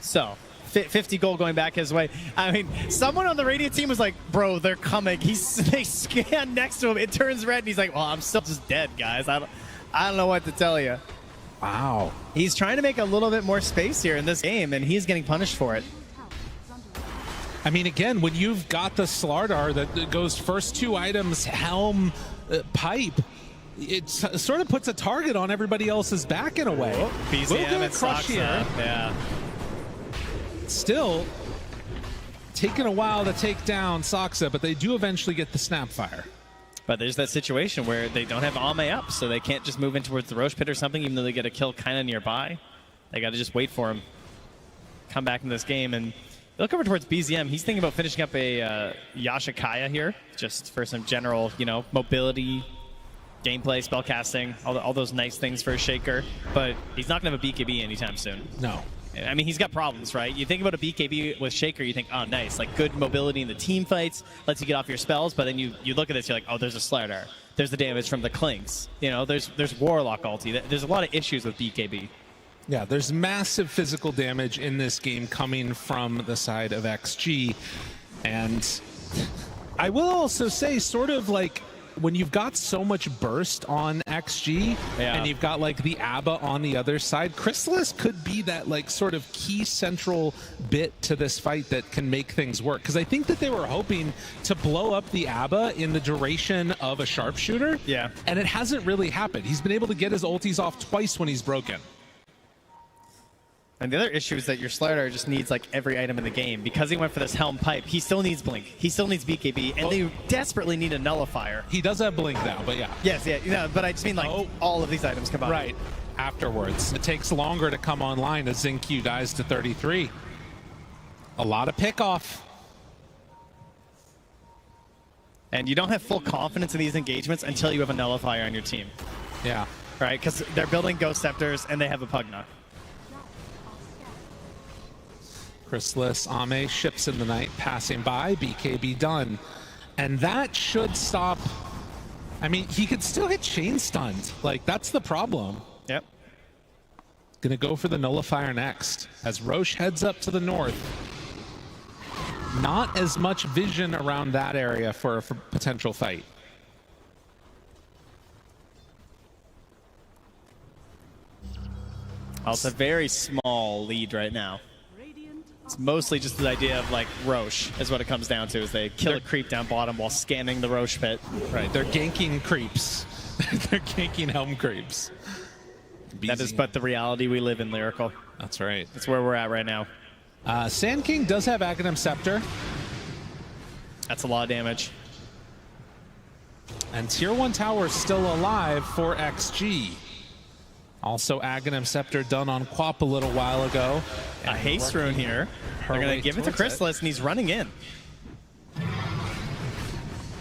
Speaker 12: So 50 gold going back his way. I mean, someone on the Radiant team was like, bro, they're coming. They scan next to him. It turns red, and he's like, well, I'm still just dead, guys. I don't know what to tell you.
Speaker 11: Wow.
Speaker 12: He's trying to make a little bit more space here in this game, and he's getting punished for it.
Speaker 11: I mean, again, when you've got the Slardar that goes first 2 items, helm, pipe, it sort of puts a target on everybody else's back in a way.
Speaker 12: BZM and
Speaker 11: crush here.
Speaker 12: Yeah.
Speaker 11: Still taking a while to take down Saksa, but they do eventually get the Snapfire.
Speaker 12: But there's that situation where they don't have Ame up, so they can't just move in towards the Roche Pit or something, even though they get a kill kind of nearby. They got to just wait for him. Come back in this game, and Look over towards BZM. He's thinking about finishing up a Yashikaya here, just for some general, mobility, gameplay, spellcasting, all those nice things for a Shaker. But he's not going to have a BKB anytime soon.
Speaker 11: No.
Speaker 12: I mean, he's got problems, right? You think about a BKB with Shaker, you think, oh, nice, like good mobility in the team fights, lets you get off your spells. But then you look at this, you're like, oh, there's a Slardar. There's the damage from the Clinks. There's Warlock ulti. There's a lot of issues with BKB.
Speaker 11: Yeah, there's massive physical damage in this game coming from the side of XG. And I will also say, sort of like, when you've got so much burst on XG and you've got like the ABBA on the other side, Chrysalis could be that like sort of key central bit to this fight that can make things work. Because I think that they were hoping to blow up the ABBA in the duration of a sharpshooter.
Speaker 12: Yeah.
Speaker 11: And it hasn't really happened. He's been able to get his ultis off twice when he's broken.
Speaker 12: And the other issue is that your Slardar just needs like every item in the game. Because he went for this Helm Pipe, he still needs Blink. He still needs BKB, and they desperately need a Nullifier.
Speaker 11: He does have Blink now, but yeah.
Speaker 12: Yes, but I just mean like all of these items combined.
Speaker 11: Right, afterwards. It takes longer to come online as Xingqiu dies to 33. A lot of pickoff.
Speaker 12: And you don't have full confidence in these engagements until you have a Nullifier on your team.
Speaker 11: Yeah.
Speaker 12: Right, because they're building Ghost Scepters, and they have a Pugna.
Speaker 11: Chrysalis, Ame ships in the night, passing by, BKB done. And that should stop. I mean, he could still get chain stunned. Like, that's the problem.
Speaker 12: Yep.
Speaker 11: Gonna go for the Nullifier next, as Roche heads up to the north. Not as much vision around that area for a potential fight.
Speaker 12: Also, a very small lead right now. It's mostly just the idea of like Roche is what it comes down to, is they kill a creep down bottom while scanning the Roche pit.
Speaker 11: Right, they're ganking creeps. They're ganking Helm creeps.
Speaker 12: That is but the reality we live in, Lyrical.
Speaker 11: That's right.
Speaker 12: That's where we're at right now.
Speaker 11: Sand King does have Aghanim Scepter.
Speaker 12: That's a lot of damage.
Speaker 11: And Tier 1 Tower still alive for XG. Also, Aghanim Scepter done on Quap a little while ago.
Speaker 12: A haste rune here. They're going to give it to Chrysalis, and he's running in.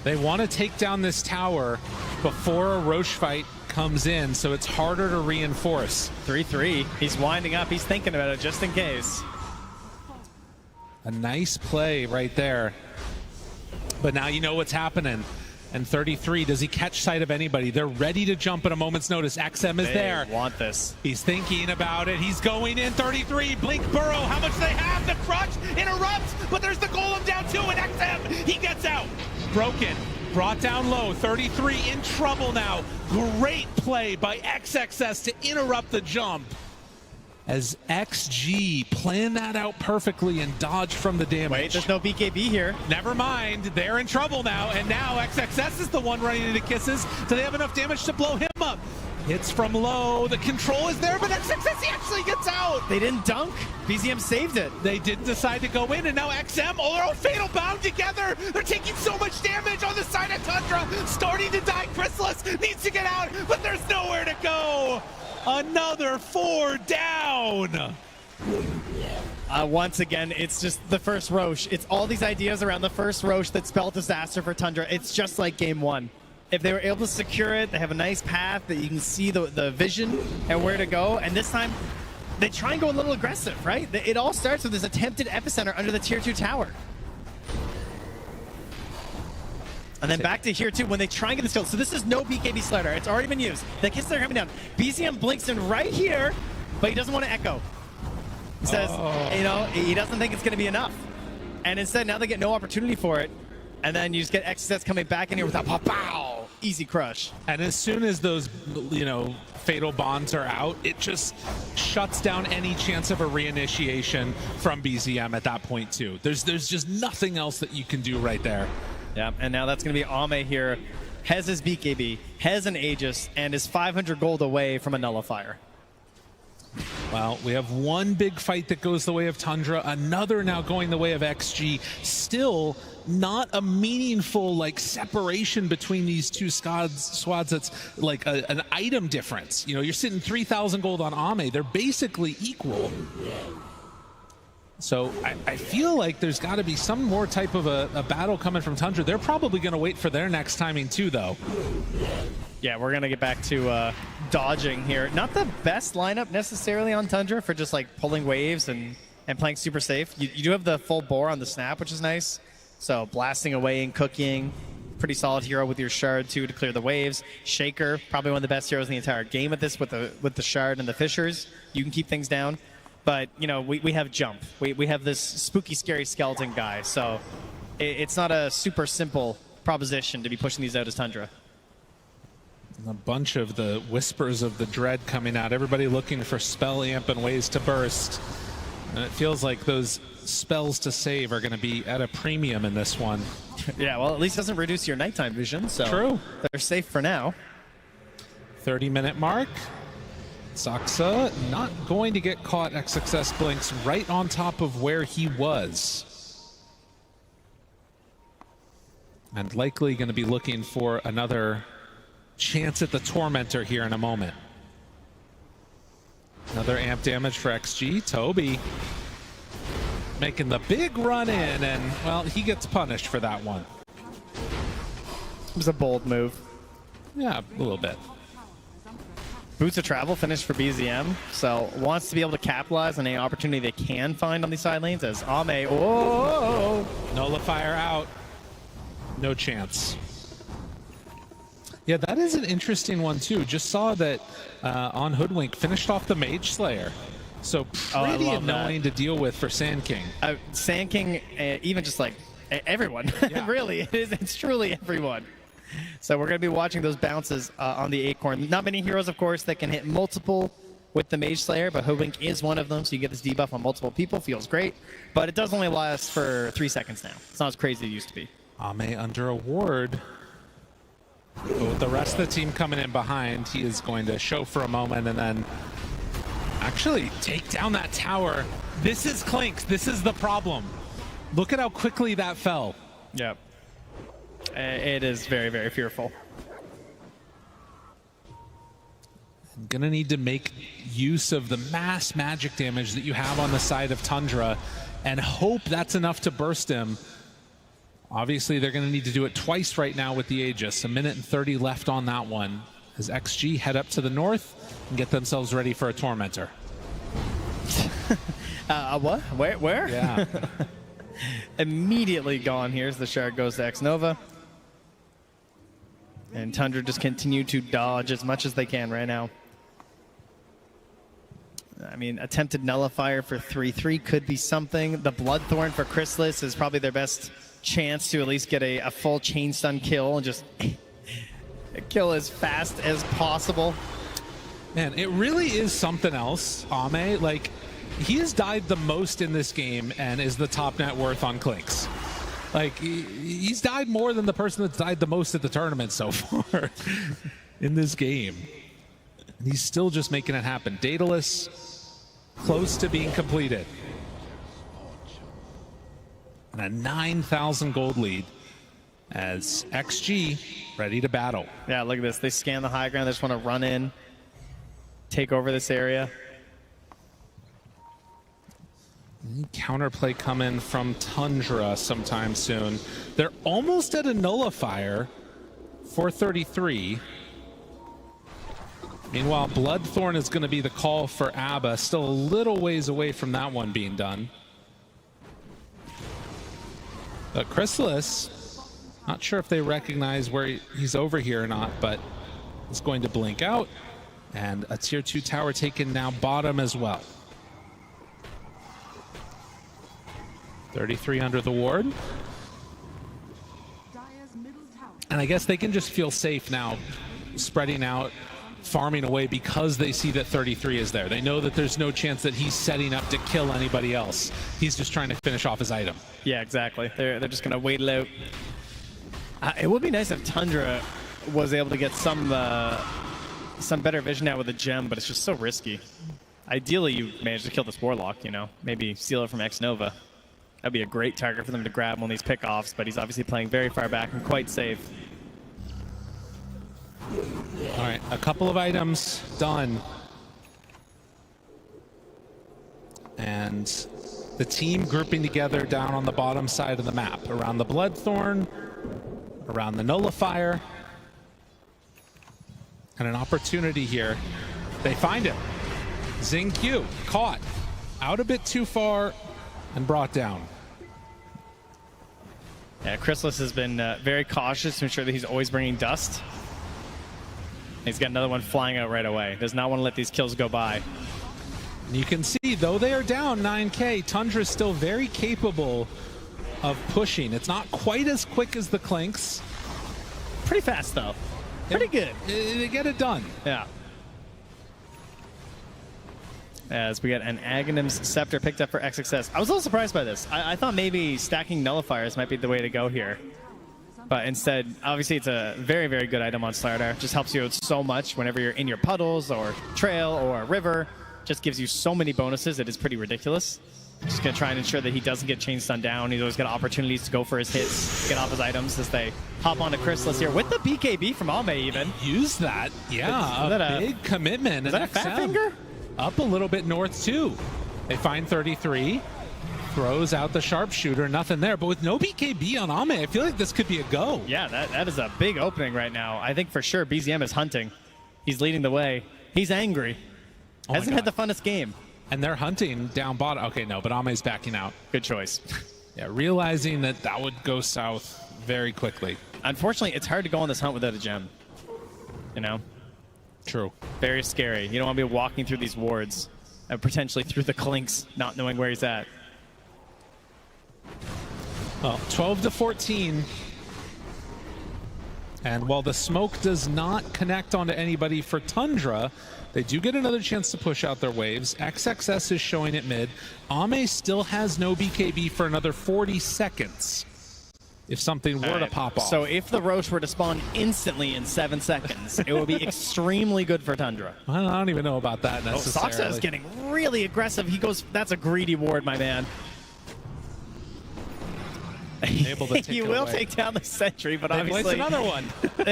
Speaker 11: They want to take down this tower before a Roche fight comes in, so it's harder to reinforce.
Speaker 12: 3-3. He's winding up. He's thinking about it just in case.
Speaker 11: A nice play right there. But now you know what's happening. And 33, does he catch sight of anybody? They're ready to jump at a moment's notice. XM is there.
Speaker 12: They want this.
Speaker 11: He's thinking about it. He's going in. 33, Blink Burrow. How much they have? The Crutch interrupts, but there's the Golem down too, and XM, he gets out. Broken. Brought down low. 33 in trouble now. Great play by XXS to interrupt the jump. As XG planned that out perfectly and dodged from the damage.
Speaker 12: Wait, there's no BKB here.
Speaker 11: Never mind, they're in trouble now, and now XXS is the one running into kisses. Do they have enough damage to blow him up? Hits from low, the control is there, but XXS he actually gets out.
Speaker 12: They didn't dunk. BZM saved it.
Speaker 11: They didn't decide to go in, and now XM, they're all fatal bound together. They're taking so much damage on the side of Tundra. Starting to die, Chrysalis needs to get out, but there's nowhere to go. Another 4 down.
Speaker 12: Once again, it's just the first Roche. It's all these ideas around the first Roche that spelled disaster for Tundra. It's just like game one. If they were able to secure it, they have a nice path that you can see the vision and where to go. And this time, they try and go a little aggressive, right? It all starts with this attempted epicenter under the tier 2 tower. And then back to here too when they try and get this kill. So this is no BKB Slardar. It's already been used. The kisses are coming down. BZM blinks in right here, but he doesn't want to echo. He says, he doesn't think it's going to be enough. And instead, now they get no opportunity for it. And then you just get XSS coming back in here with a pow, easy crush.
Speaker 11: And as soon as those, fatal bonds are out, it just shuts down any chance of a reinitiation from BZM at that point too. There's just nothing else that you can do right there.
Speaker 12: Yeah, and now that's going to be Ame here. Has his BKB, has an Aegis, and is 500 gold away from a Nullifier.
Speaker 11: Well, we have one big fight that goes the way of Tundra, another now going the way of XG. Still not a meaningful separation between these two squads that's like an item difference. You're sitting 3,000 gold on Ame. They're basically equal. So I feel like there's got to be some more type of a battle coming from Tundra. They're probably going to wait for their next timing too, though.
Speaker 12: Yeah, we're going to get back to dodging here. Not the best lineup necessarily on Tundra for just like pulling waves and playing super safe. You do have the full bore on the snap, which is nice. So blasting away and cooking. Pretty solid hero with your shard too to clear the waves. Shaker, probably one of the best heroes in the entire game at this with the shard and the fishers. You can keep things down. But, you know, we have jump. We have this spooky, scary skeleton guy. So it's not a super simple proposition to be pushing these out as Tundra.
Speaker 11: A bunch of the whispers of the dread coming out. Everybody looking for spell amp and ways to burst. And it feels like those spells to save are going to be at a premium in this one.
Speaker 12: Yeah, well, at least it doesn't reduce your nighttime vision. So
Speaker 11: true.
Speaker 12: They're safe for now.
Speaker 11: 30-minute mark. Saksa not going to get caught. XXS blinks right on top of where he was. And likely going to be looking for another chance at the Tormentor here in a moment. Another amp damage for XG. Toby making the big run in, and, well, he gets punished for that one.
Speaker 12: It was a bold move.
Speaker 11: Yeah, a little bit.
Speaker 12: Boots of Travel finished for BZM, so wants to be able to capitalize on any opportunity they can find on these side lanes as Ame, oh!
Speaker 11: Nullifier out. No chance. Yeah, that is an interesting one too. Just saw that on Hoodwink finished off the Mage Slayer. So pretty annoying to deal with for Sand King.
Speaker 12: Sand King, even just like everyone,
Speaker 11: Yeah.
Speaker 12: really, it's truly everyone. So we're going to be watching those bounces on the Acorn. Not many heroes, of course, that can hit multiple with the Mage Slayer, but Hoodwink is one of them, so you get this debuff on multiple people. Feels great, but it does only last for 3 seconds now. It's not as crazy as it used to be.
Speaker 11: Ame under a ward. But with the rest of the team coming in behind, he is going to show for a moment and then actually take down that tower. This is Clinks. This is the problem. Look at how quickly that fell.
Speaker 12: Yep. It is very, very fearful.
Speaker 11: I'm gonna need to make use of the mass magic damage that you have on the side of Tundra and hope that's enough to burst him. Obviously, they're gonna need to do it twice right now with the Aegis. 1 minute and 30 left on that one as XG head up to the north and get themselves ready for a Tormentor.
Speaker 12: What? Where?
Speaker 11: Yeah.
Speaker 12: Immediately gone. Here's the shard goes to X-Nova. And Tundra just continue to dodge as much as they can right now. I mean, attempted nullifier for 3-3 could be something. The Bloodthorn for Chrysalis is probably their best chance to at least get a full chain stun kill and just kill as fast as possible.
Speaker 11: Man, it really is something else, Ame. Like, he has died the most in this game and is the top net worth on Clinks. Like, he's died more than the person that's died the most at the tournament so far in this game. And he's still just making it happen. Daedalus close to being completed. And a 9,000 gold lead as XG ready to battle.
Speaker 12: Yeah, look at this. They scan the high ground. They just want to run in, take over this area.
Speaker 11: Counterplay coming from Tundra sometime soon. They're almost at a nullifier for 33. Meanwhile, Bloodthorn is going to be the call for ABBA. Still a little ways away from that one being done. But Chrysalis, not sure if they recognize where he's over here or not, but it's going to blink out. And a tier 2 tower taken now bottom as well. 33 under the ward. And I guess they can just feel safe now, spreading out, farming away because they see that 33 is there. They know that there's no chance that he's setting up to kill anybody else. He's just trying to finish off his item.
Speaker 12: Yeah, exactly. They're just going to wait it out. It would be nice if Tundra was able to get some better vision out with a gem, but it's just so risky. Ideally, you manage to kill this Warlock, you know, maybe steal it from X-Nova. That'd be a great target for them to grab on these pickoffs, but he's obviously playing very far back and quite safe.
Speaker 11: All right, a couple of items done. And the team grouping together down on the bottom side of the map, around the Bloodthorn, around the Nullifier, and an opportunity here. They find him. Zing Q, caught, out a bit too far, and brought down.
Speaker 12: Yeah, Chrysalis has been very cautious to ensure that he's always bringing dust. He's got another one flying out right away. Does not want to let these kills go by.
Speaker 11: You can see, though they are down 9K, Tundra is still very capable of pushing. It's not quite as quick as the Clinks.
Speaker 12: Pretty fast, though. Pretty good.
Speaker 11: They get it done.
Speaker 12: Yeah. As we get an Aghanim's Scepter picked up for XXS. I was a little surprised by this. I thought maybe stacking Nullifiers might be the way to go here. But instead, obviously it's a very, very good item on Slardar. Just helps you out so much whenever you're in your puddles or trail or a river. Just gives you so many bonuses. It is pretty ridiculous. Just going to try and ensure that he doesn't get chain stunned down. He's always got opportunities to go for his hits, get off his items as they hop onto Chrysalis here with the BKB from Ame even.
Speaker 11: Use that. Yeah, a big commitment.
Speaker 12: Is that a fat finger?
Speaker 11: Up a little bit north too. They find 33. Throws out the sharpshooter, nothing there. But with no BKB on Ame, I feel like this could be a go.
Speaker 12: Yeah, that is a big opening right now. I think for sure BZM is hunting. He's leading the way. He's angry. Hasn't had the funnest game.
Speaker 11: And they're hunting down bottom. Okay, no, but Ame's backing out.
Speaker 12: Good choice.
Speaker 11: Yeah, realizing that that would go south very quickly.
Speaker 12: Unfortunately, it's hard to go on this hunt without a gem. You know?
Speaker 11: True.
Speaker 12: Very scary. You don't want to be walking through these wards and potentially through the clinks, not knowing where he's at.
Speaker 11: Well, 12-14. And while the smoke does not connect onto anybody for Tundra, they do get another chance to push out their waves. XXS is showing it mid. Ame still has no BKB for another 40 seconds if something were to pop off.
Speaker 12: So if the Roche were to spawn instantly in 7 seconds, it would be extremely good for Tundra.
Speaker 11: I don't even know about that necessarily.
Speaker 12: Soxa is getting really aggressive. He goes, that's a greedy ward, my man.
Speaker 11: Able to take
Speaker 12: he will take down the sentry, but obviously
Speaker 11: another one.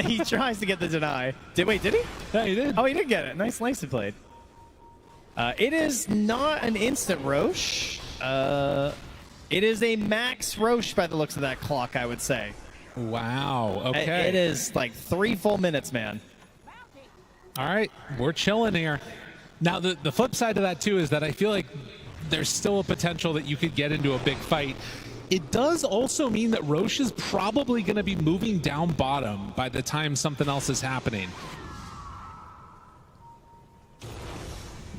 Speaker 12: He tries to get the deny. Wait, did he?
Speaker 11: Yeah, he did.
Speaker 12: Oh, he did get it. Nice lacy blade. It is not an instant Roche. It is a max Roche by the looks of that clock, I would say.
Speaker 11: Wow. Okay.
Speaker 12: It is like 3 full minutes, man.
Speaker 11: All right, we're chilling here. Now, the flip side of that, too, is that I feel like there's still a potential that you could get into a big fight. It does also mean that Roche is probably going to be moving down bottom by the time something else is happening.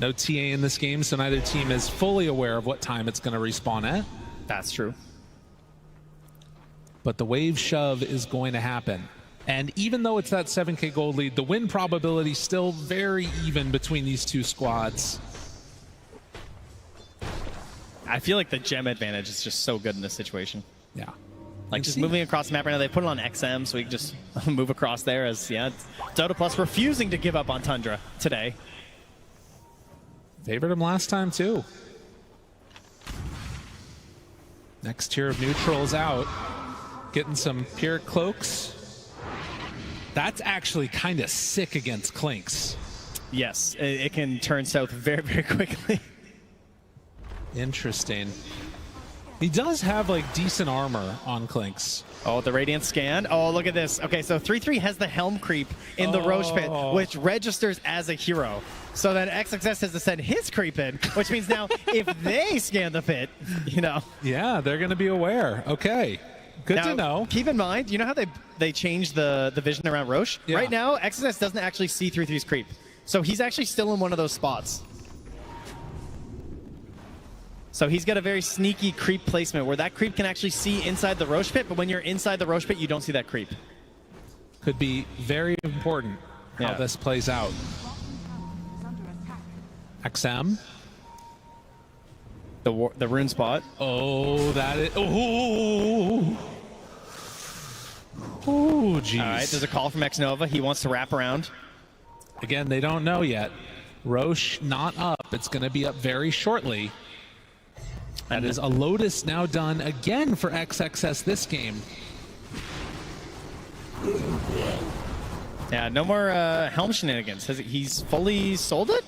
Speaker 11: No TA in this game, so neither team is fully aware of what time it's going to respawn at.
Speaker 12: That's true.
Speaker 11: But the wave shove is going to happen. And even though it's that 7K gold lead, the win probability is still very even between these two squads.
Speaker 12: I feel like the gem advantage is just so good in this situation.
Speaker 11: Yeah.
Speaker 12: Like just moving across the map right now. They put it on XM, so we can just move across there as, yeah, Dota Plus refusing to give up on Tundra today.
Speaker 11: Favored him last time, too. Next tier of neutrals out. Getting some Pyrrhic Cloaks. That's actually kind of sick against Clinks.
Speaker 12: Yes, it can turn south very, very quickly.
Speaker 11: Interesting. He does have like decent armor on Clinks.
Speaker 12: Oh, the Radiant scan. Oh, look at this. Okay, so 3-3 has the Helm creep in the Roche pit, which registers as a hero. So then XXS has to send his creep in, which means now if they scan the pit, you know.
Speaker 11: Yeah, they're going to be aware. Okay. Good to know.
Speaker 12: Keep in mind, you know how they changed the vision around Roche?
Speaker 11: Yeah.
Speaker 12: Right now, XXS doesn't actually see 3-3's creep. So he's actually still in one of those spots. So he's got a very sneaky creep placement where that creep can actually see inside the Roche pit, but when you're inside the Roche pit, you don't see that creep.
Speaker 11: Could be very important how this plays out. XM.
Speaker 12: The rune spot.
Speaker 11: Oh, that is... Oh! Oh, geez.
Speaker 12: All right, there's a call from Xnova. He wants to wrap around.
Speaker 11: Again, they don't know yet. Roche not up. It's going to be up very shortly. That is a Lotus now done again for XXS this game.
Speaker 12: Yeah, no more Helm shenanigans. He's fully sold it?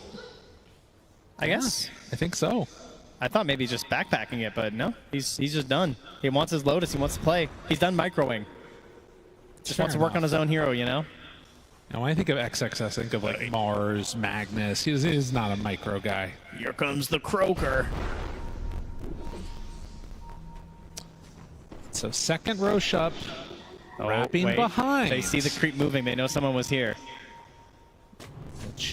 Speaker 12: I guess.
Speaker 11: I think so.
Speaker 12: I thought maybe just backpacking it, but no, he's just done. He wants his Lotus. He wants to play. He's done microwing. Just wants to work on his own hero, you know?
Speaker 11: Now, when I think of XXS, I think of like Mars, Magnus. He's not a micro guy.
Speaker 12: Here comes the Croaker.
Speaker 11: So second Roche up, wrapping behind.
Speaker 12: They see the creep moving. They know someone was here.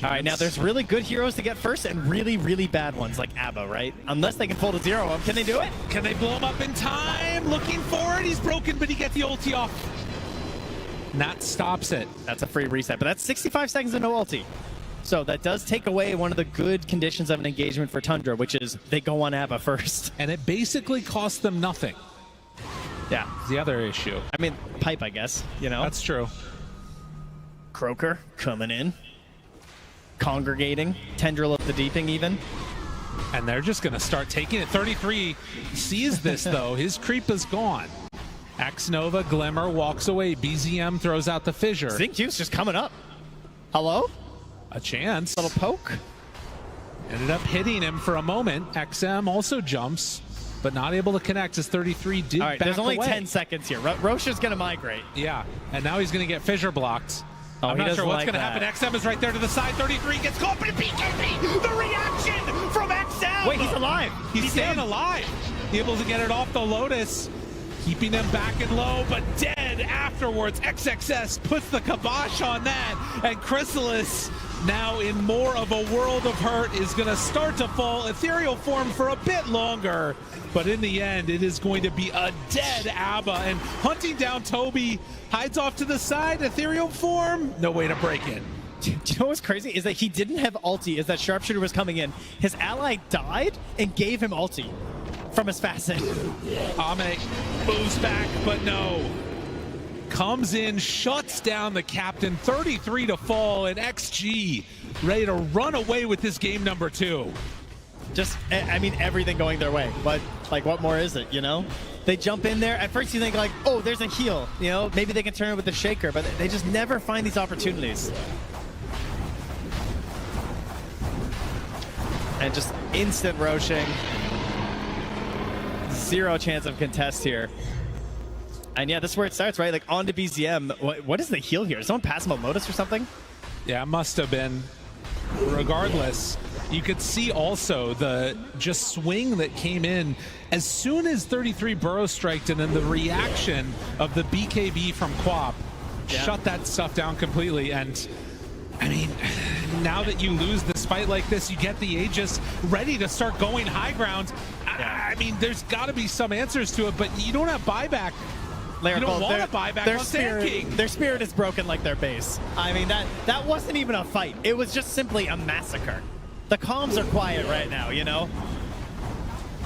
Speaker 12: All right, now there's really good heroes to get first and really, really bad ones like ABBA, right? Unless they can pull the 0 up. Can they do it?
Speaker 11: Can they blow him up in time? Looking for it. He's broken, but he gets the ulti off. And that stops it.
Speaker 12: That's a free reset, but that's 65 seconds of no ulti. So that does take away one of the good conditions of an engagement for Tundra, which is they go on ABBA first.
Speaker 11: And it basically costs them nothing.
Speaker 12: Yeah.
Speaker 11: The other issue.
Speaker 12: I mean, pipe, I guess, you know?
Speaker 11: That's true.
Speaker 12: Croaker coming in. Congregating. Tendril of the Deeping even.
Speaker 11: And they're just going to start taking it. 33 sees this, though. His creep is gone. Xnova, Glimmer walks away. BZM throws out the fissure.
Speaker 12: Xingqiu's just coming up. Hello?
Speaker 11: A chance.
Speaker 12: Little poke.
Speaker 11: Ended up hitting him for a moment. XM also jumps, but not able to connect as 33 did
Speaker 12: All right,
Speaker 11: back
Speaker 12: there's only
Speaker 11: away.
Speaker 12: 10 seconds here. Roche is going to migrate.
Speaker 11: Yeah, and now he's going to get fissure blocked.
Speaker 12: Oh,
Speaker 11: I'm
Speaker 12: he
Speaker 11: not sure
Speaker 12: doesn't
Speaker 11: what's
Speaker 12: like
Speaker 11: going to
Speaker 12: that.
Speaker 11: happen. XM is right there to the side. 33 gets caught, but BKB, the reaction from XM.
Speaker 12: Wait, he's alive.
Speaker 11: He's staying alive. Able to get it off the Lotus, keeping him back and low, but dead afterwards. XXS puts the kibosh on that, and Chrysalis, now in more of a world of hurt, is going to start to fall. Ethereal form for a bit longer, but in the end, it is going to be a dead ABBA, and hunting down Toby, hides off to the side. Ethereal form, no way to break in.
Speaker 12: Do you know what's crazy? Is that he didn't have ulti as that sharpshooter was coming in. His ally died and gave him ulti from his facet.
Speaker 11: Ame moves back, but no. Comes in, shuts down the captain, 33 to fall, and XG ready to run away with this game number 2.
Speaker 12: Just, I mean, everything going their way. But, like, what more is it, you know? They jump in there. At first you think, like, oh, there's a heal. You know, maybe they can turn it with the shaker, but they just never find these opportunities. And just instant roshing. 0 chance of contest here. And yeah, this is where it starts, right? Like, on to BZM. What is the heal here? Did someone pass him a Lotus or something?
Speaker 11: Yeah, it must have been. Regardless, you could see also the just swing that came in as soon as 33 burrow striked, and then the reaction of the BKB from Quap shut that stuff down completely. And I mean, now that you lose this fight like this, you get the Aegis ready to start going high ground. I mean, there's got to be some answers to it, but you don't have buyback. You don't want to buy back on Sand King.
Speaker 12: Their spirit is broken like their base. I mean, that wasn't even a fight. It was just simply a massacre. The comms are quiet right now, you know?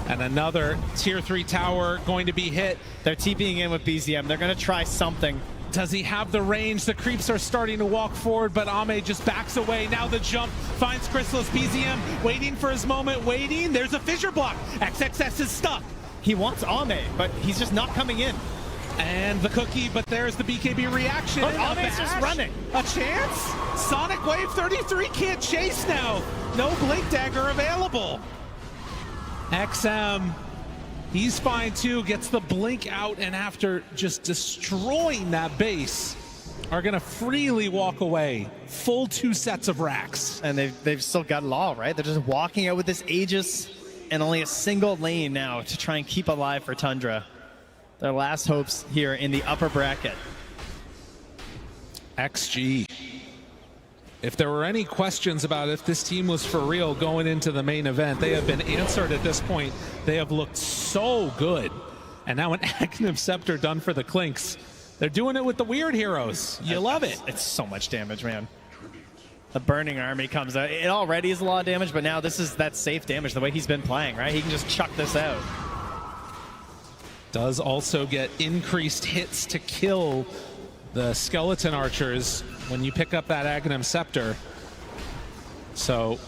Speaker 11: And another tier 3 tower going to be hit.
Speaker 12: They're TPing in with BZM. They're going to try something.
Speaker 11: Does he have the range? The creeps are starting to walk forward, but Ame just backs away. Now the jump finds Chrysalis. BZM waiting for his moment, waiting. There's a fissure block. XXS is stuck.
Speaker 12: He wants Ame, but he's just not coming in.
Speaker 11: And the cookie, but there's the BKB reaction.
Speaker 12: Look, Ame's just running.
Speaker 11: A chance? Sonic Wave 33 can't chase now. No Blink Dagger available. XM, he's fine too, gets the blink out, and after just destroying that base, are gonna freely walk away. Full 2 sets of racks.
Speaker 12: And they've still got it all, right? They're just walking out with this Aegis and only a single lane now to try and keep alive for Tundra. Their last hopes here in the upper bracket.
Speaker 11: XG. If there were any questions about if this team was for real going into the main event, they have been answered at this point. They have looked so good. And now an Aghanim Scepter done for the Clinks. They're doing it with the weird heroes. You love it.
Speaker 12: It's so much damage, man. The Burning Army comes out. It already is a lot of damage, but now this is that safe damage the way he's been playing, right? He can just chuck this out.
Speaker 11: Does also get increased hits to kill the skeleton archers when you pick up that Aghanim Scepter. So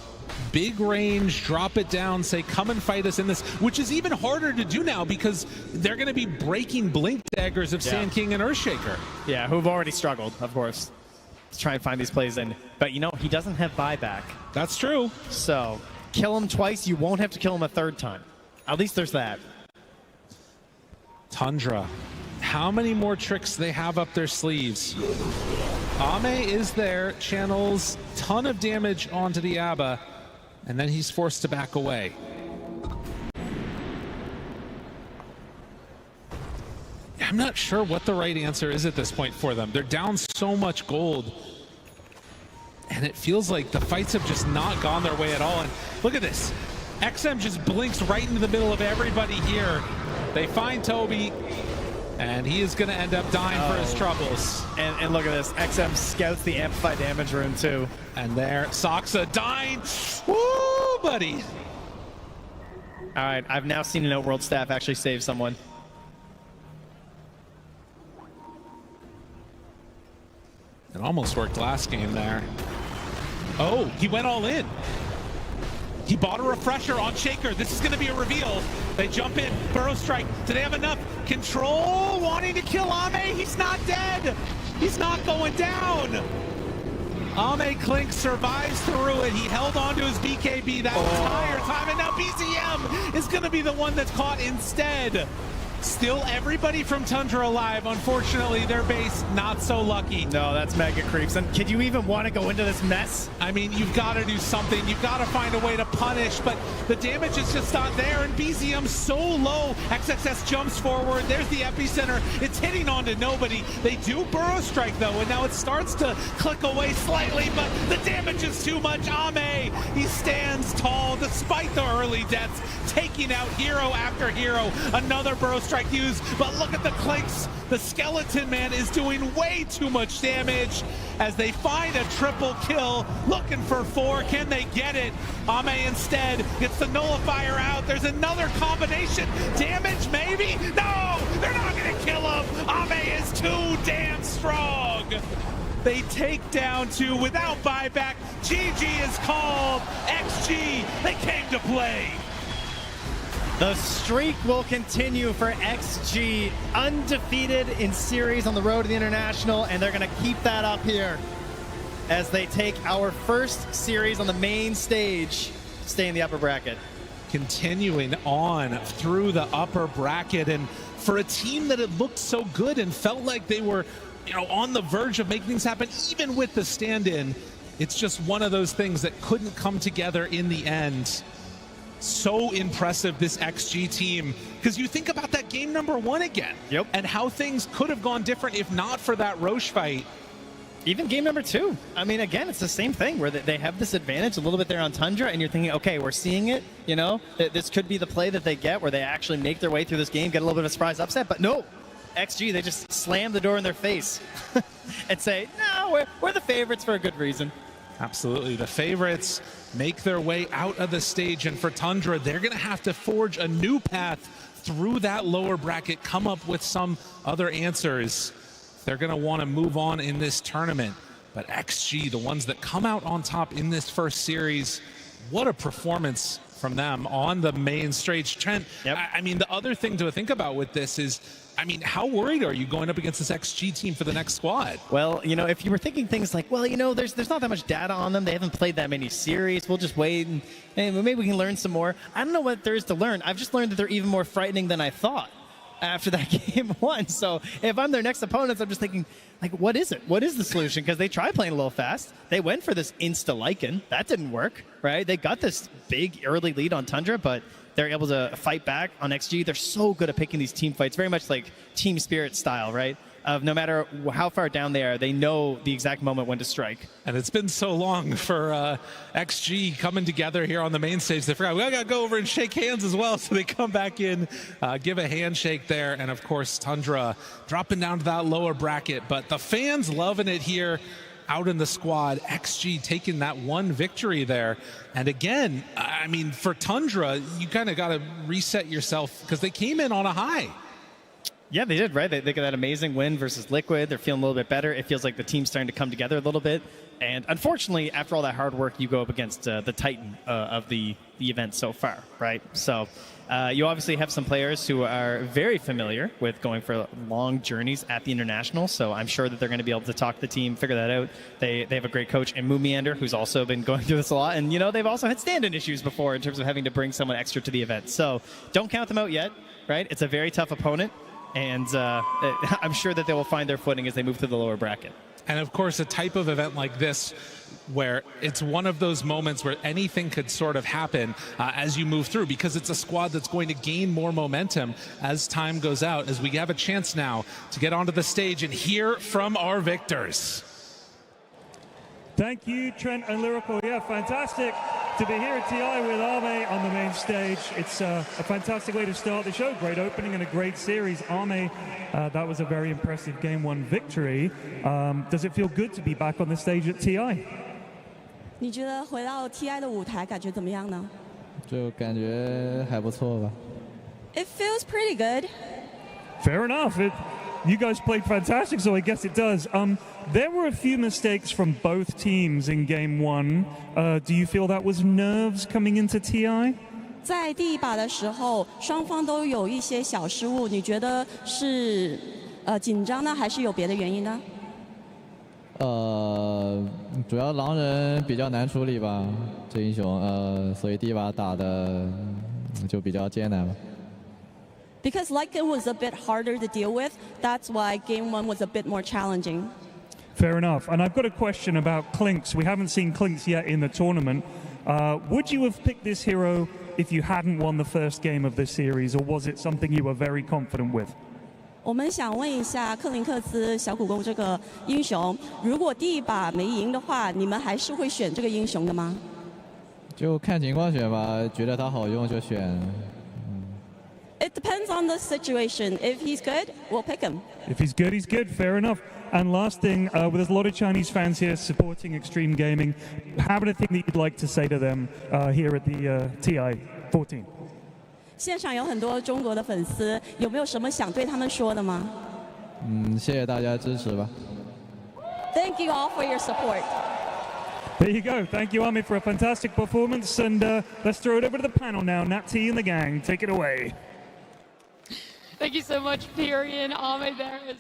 Speaker 11: big range, drop it down, say come and fight us in this, which is even harder to do now because they're going to be breaking Blink Daggers of Sand King and Earthshaker.
Speaker 12: Yeah, who've already struggled, of course, to try and find these plays in. But you know, he doesn't have buyback.
Speaker 11: That's true.
Speaker 12: So
Speaker 13: kill him twice, you won't have to kill him a third time. At least there's that.
Speaker 11: Tundra, how many more tricks they have up their sleeves? Ame is there, channels ton of damage onto the Abba, and then he's forced to back away. I'm not sure what the right answer is at this point for them. They're down so much gold, and it feels like the fights have just not gone their way at all. And look at this. XM just blinks right into the middle of everybody here. They find Toby, and he is going to end up dying for his troubles.
Speaker 13: And look at this. XM scouts the amplified damage rune too.
Speaker 11: And there, Soxa dying. Woo, buddy.
Speaker 13: All right, I've now seen an Outworld staff actually save someone.
Speaker 11: It almost worked last game there. Oh, he went all in. He bought a refresher on Shaker. This is going to be a reveal. They jump in. Burrow strike. Do they have enough control? Wanting to kill Ame. He's not dead. He's not going down. Ame Klink survives through it. He held on to his BKB that entire time. And now BZM is going to be the one that's caught instead. Still everybody from Tundra alive. Unfortunately, their base not so lucky.
Speaker 13: No, that's mega creeps. And could you even want to go into this mess?
Speaker 11: I mean, you've got to do something. You've got to find a way to punish, but the damage is just not there, and BZM's so low. XXS jumps forward. There's the epicenter. It's hitting onto nobody. They do burrow strike, though, and now it starts to click away slightly, but the damage is too much. Ame, he stands tall despite the early deaths, taking out hero after hero. Another burrow strike used, but look at the Clinks. The Skeleton Man is doing way too much damage as they find a triple kill, looking for 4. Can they get it? Ame instead gets the nullifier out. There's another combination. Damage, maybe? No! They're not gonna kill him! Ame is too damn strong! They take down 2 without buyback. GG is called. XG, they came to play.
Speaker 13: The streak will continue for XG, undefeated in series on the road to the International, and they're going to keep that up here as they take our first series on the main stage, stay in the upper bracket.
Speaker 11: Continuing on through the upper bracket, and for a team that it looked so good and felt like they were, on the verge of making things happen, even with the stand-in, it's just one of those things that couldn't come together in the end. So impressive, this XG team, because you think about that game number 1 again, and how things could have gone different if not for that Roche fight.
Speaker 13: Even game number 2. I mean, again, it's the same thing where they have this advantage a little bit there on Tundra, and you're thinking, okay, we're seeing it, this could be the play that they get where they actually make their way through this game, get a little bit of a surprise upset, but no, XG, they just slam the door in their face and say, no, we're the favorites for a good reason.
Speaker 11: Absolutely. The favorites make their way out of the stage, and for Tundra, they're going to have to forge a new path through that lower bracket, come up with some other answers. They're going to want to move on in this tournament. But XG, the ones that come out on top in this first series, what a performance from them on the main stage. Trent, I mean, the other thing to think about with this is, I mean, how worried are you going up against this XG team for the next squad?
Speaker 13: Well, if you were thinking things like, well, there's not that much data on them. They haven't played that many series. We'll just wait and maybe we can learn some more. I don't know what there is to learn. I've just learned that they're even more frightening than I thought after that game 1. So if I'm their next opponents, I'm just thinking, like, what is it? What is the solution? Because they tried playing a little fast. They went for this insta-Lycan. That didn't work, right? They got this big early lead on Tundra, but they're able to fight back on XG. They're so good at picking these team fights, very much like Team Spirit style, right? Of no matter how far down they are, they know the exact moment when to strike.
Speaker 11: And it's been so long for XG coming together here on the main stage. They forgot, we got to go over and shake hands as well. So they come back in, give a handshake there. And of course, Tundra dropping down to that lower bracket. But the fans loving it here out in the squad. XG taking that 1 victory there. And again, I mean, for Tundra, you kind of got to reset yourself because they came in on a high.
Speaker 13: Yeah, they did, right? They got that amazing win versus Liquid. They're feeling a little bit better. It feels like the team's starting to come together a little bit. And unfortunately, after all that hard work, you go up against the Titan of the event so far, right? So
Speaker 12: You obviously have some players who are very familiar with going for long journeys at the international, so I'm sure that they're going to be able to talk the team, figure that out. They have a great coach in Moon Meander, who's also been going through this a lot, and they've also had stand-in issues before in terms of having to bring someone extra to the event. So don't count them out yet, right? It's a very tough opponent, and I'm sure that they will find their footing as they move to the lower bracket.
Speaker 11: And of course, a type of event like this where it's one of those moments where anything could sort of happen as you move through, because it's a squad that's going to gain more momentum as time goes out, as we have a chance now to get onto the stage and hear from our victors.
Speaker 2: Thank you, Trent and Lyrical. Yeah, fantastic to be here at TI with Arme on the main stage. It's a fantastic way to start the show. Great opening and a great series. Arme, that was a very impressive Game 1 victory. Does it feel good to be back on the stage at TI?
Speaker 9: 你觉得回到 TI 的舞台感觉怎么样呢？
Speaker 10: 就感觉还不错吧。
Speaker 9: It feels pretty good.
Speaker 2: Fair enough. You guys played fantastic, so I guess it does. There were a few mistakes from both teams in Game 1. Do you feel that was nerves coming into TI?
Speaker 9: 在第一把的时候，双方都有一些小失误，你觉得是紧张呢，还是有别的原因呢？
Speaker 10: 主要狼人比较难处理吧，这英雄，所以第一把打的就比较艰难吧。
Speaker 9: Because Lycan was a bit harder to deal with, that's why Game 1 was a bit more challenging.
Speaker 2: Fair enough. And I've got a question about Clinks. We haven't seen Clinks yet in the tournament. Would you have picked this hero if you hadn't won the first game of this series, or was it something you were very confident with?
Speaker 9: 我们想问一下克林克斯小苦工这个英雄，如果第一把没赢的话，你们还是会选这个英雄的吗？
Speaker 10: 就看情况选吧，觉得他好用就选。
Speaker 9: It depends on the situation. If he's good, we'll pick him.
Speaker 2: If he's good, he's good. Fair enough. And last thing, with a lot of Chinese fans here supporting Xtreme Gaming, have anything that you'd like to say to them here at the TI 14?
Speaker 9: 现场有很多中国的粉丝，有没有什么想对他们说的吗？
Speaker 10: 谢谢大家支持吧。
Speaker 9: Thank you all for your support.
Speaker 2: There you go. Thank you, Army, for a fantastic performance. And let's throw it over to the panel now. Nat T and the gang, take it away.
Speaker 4: Thank you so much, Piri and Ame there.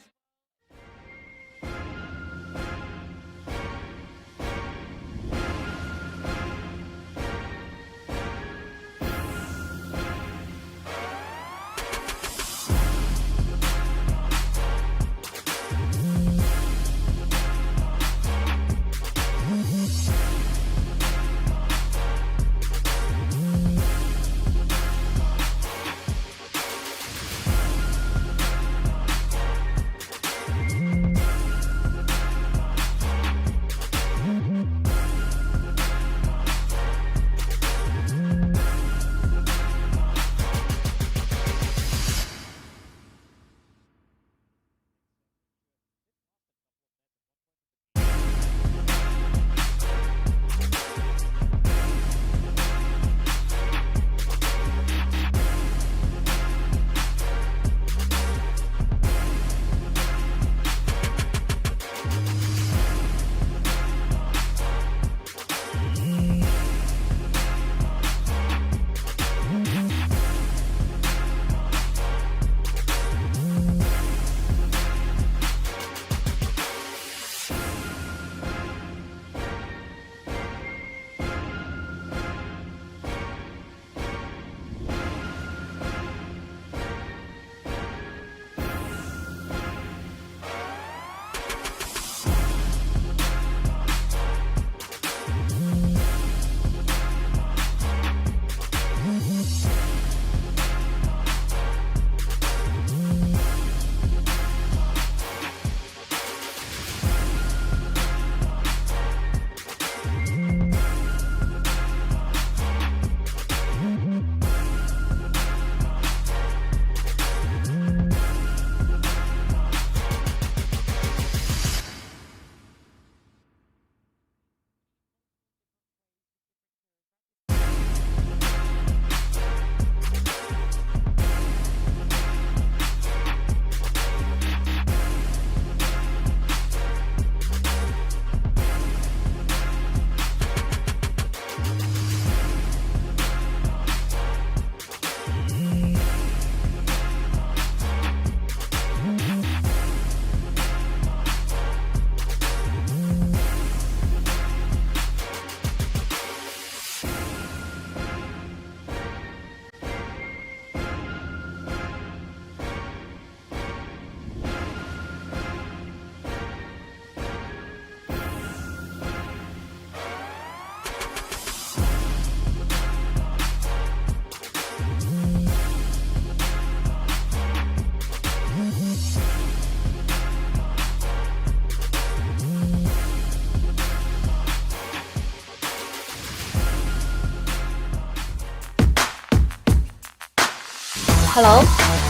Speaker 14: Hello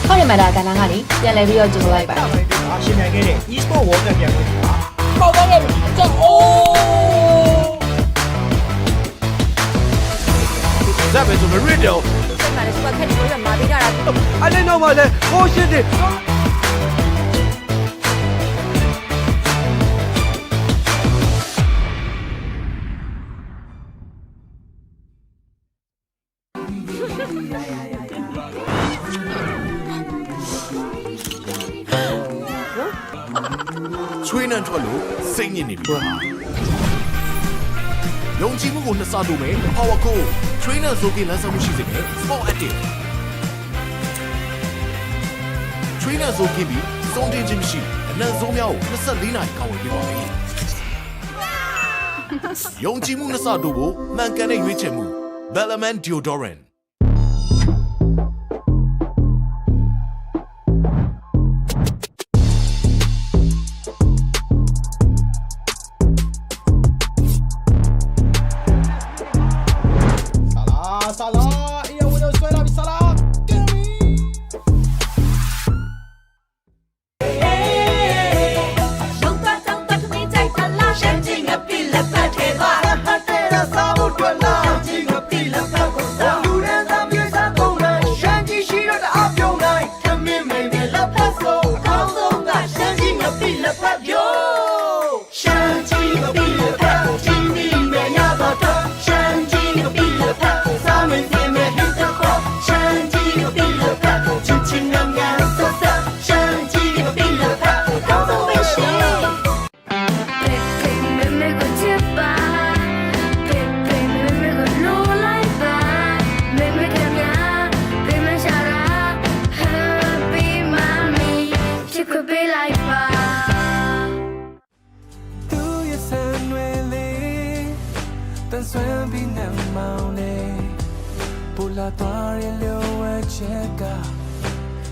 Speaker 14: ခေါရမတာကဏ္ဍကနေပြန်လည်ပြီးတော့ကြိုလိုက်ပါ
Speaker 21: ရှင်နိုင်ခဲ့တဲ့ e-sport world cup ပြန်လို့ဒီမှာ
Speaker 14: ခေါ်ပါရဲ့ကျအိုး
Speaker 16: That was a radio.
Speaker 14: စိတ်မှာလည်းစပါခက်ဒီလိုမှာပေးကြတာ
Speaker 16: I didn't know about that. Oh shit. Trainer ထွက်လို့စိတ်ညစ်နေပြီ။ယုံကြည်မှုကိုနှစ်ဆတိုးမယ် Power Code Trainer ဆိုပြီးလမ်းဆောင်မှုရှိစေမယ် Sport Active Trainer ဆိုပြီးစုံတင်ခြင်းမရှိအနံ့ဆုံးများကို24နာရီကောင်းဝင်ပေးပါမယ်။ယုံကြည်မှုနှစ်ဆတိုးဖို့မှန်ကန်တဲ့ရွေးချယ်မှု Bellman Deodorant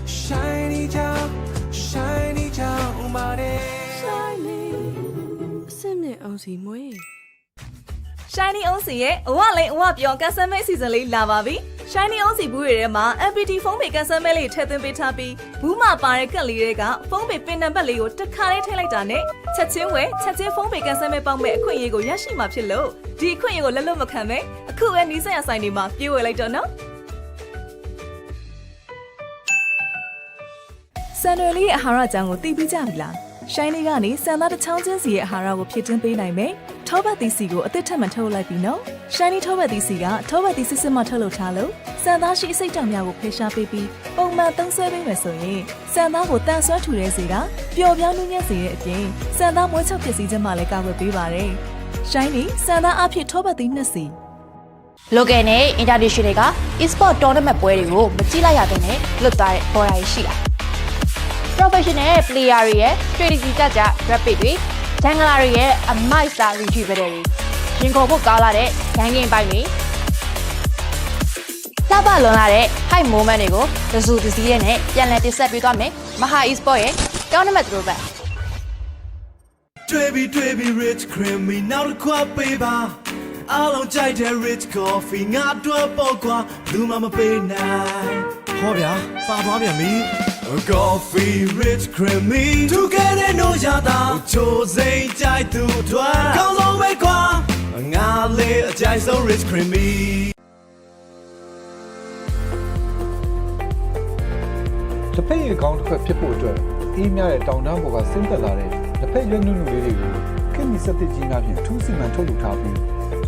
Speaker 15: Shiny down, shiny down, body.
Speaker 17: Shiny စနစ်အောင်စီမွေး Shiny အောင်စီရဲ့အဝလေးအဝပြောင်းကန်ဆယ်မဲ season လေးလာပါပြီ Shiny အောင်စီဘူးတွေထဲမှာ MPT ဖုန်းပေကန်ဆယ်မဲလေးထည့်သွင်းပေးထားပြီးဘူးမှာပါတဲ့ကက်လေးတွေကဖုန်းပေပင်နံပါတ်လေးကိုတစ်ခါလေးထည့်လိုက်တာနဲ့ချက်ချင်းဝယ်ချက်ချင်းဖုန်းပေကန်ဆယ်မဲပေါင်းမဲ့အခွင့်အရေးကိုရရှိမှာဖြစ်လို့ဒီအခွင့်အရေးကိုလက်လွတ်မခံပဲအခုပဲနီးစပ်ရဆိုင်တွေမှာပြေးဝယ်လိုက်တော့နော်ဆန်နယ်လေးရဲ့အာဟာရအကြောင်းကိုသိပြီးကြပြီလား Shiny ကနေဆန်သားတစ်ချောင်းချင်းစီရဲ့အာဟာရကိုဖြည့်တင်းပေးနိုင်မယ်ထောပတ်သီးစီကိုအသစ်ထပ်မထုတ်လိုက်ပြီနော် Shiny ထောပတ်သီးစီကထောပတ်သီးစစ်စစ်မှထုတ်လုပ်ထားလို့ဆန်သားရှိအစိတ်တောင်များကိုဖယ်ရှားပေးပြီးပုံမှန်သုံးစွဲပေးမယ်ဆိုရင်ဆန်သားကိုတန်ဆွမ်းထူတဲ့စီကပျော်ပြောင်းနှူးညံ့စေတဲ့အပြင်ဆန်သားမွေးချောက်ဖြစ်စီခြင်းမှလည်းကာကွယ်ပေးပါတယ် Shiny ဆန်သားအဖြစ်ထောပတ်သီးနှစ်စီ
Speaker 14: local နဲ့ international က e-sport tournament ပွဲတွေကိုမကြည့်လိုက်ရတဲ့နဲ့လွတ်သွားတဲ့ပေါ်ရာရှိတာ professional player တွေရဲ့ strategy ကြကြ rapid တွေ jungler တွေရဲ့အမိုက်စာ retriever တွေရင်ခုန်ဖို့ကောင်းလာတဲ့ gang game ပိုင်းတွေလှပလွန်လာတဲ့ high moment တွေကိုတစုတစည်းနဲ့ပြန်လည်တင်ဆက်ပေးသွားမယ်မဟာ e-sport ရဲ့ tournament တို့ပဲ
Speaker 15: Baby rich creamy နောက်တစ်ခွက်ပေးပါအားလုံးကြိုက်တဲ့ rich coffee ငါတို့ပေါ့ကွာလူမပေးနိုင်ဟောဗျာပါသွားပြန်ပြီ Coffee rich creamy together no yada ချိုစိမ့်ကြိုက်သူတွေကောင်းဆုံးပဲကွာငါလေးအကြိုက်ဆုံး rich creamy
Speaker 18: တစ်ဖက်ရေကောင်းတစ်ဖက်ဖြစ်ဖို့အတွက်အေးမြတဲ့တောင်တန်းပေါ်ကဆင်းသက်လာတဲ့တစ်ဖက်ရွက်နုနုလေးတွေကိုခင်မီစက်တစ်ကြီးများဖြင့်ထူးစီမံထုတ်လုပ်ထားပြီး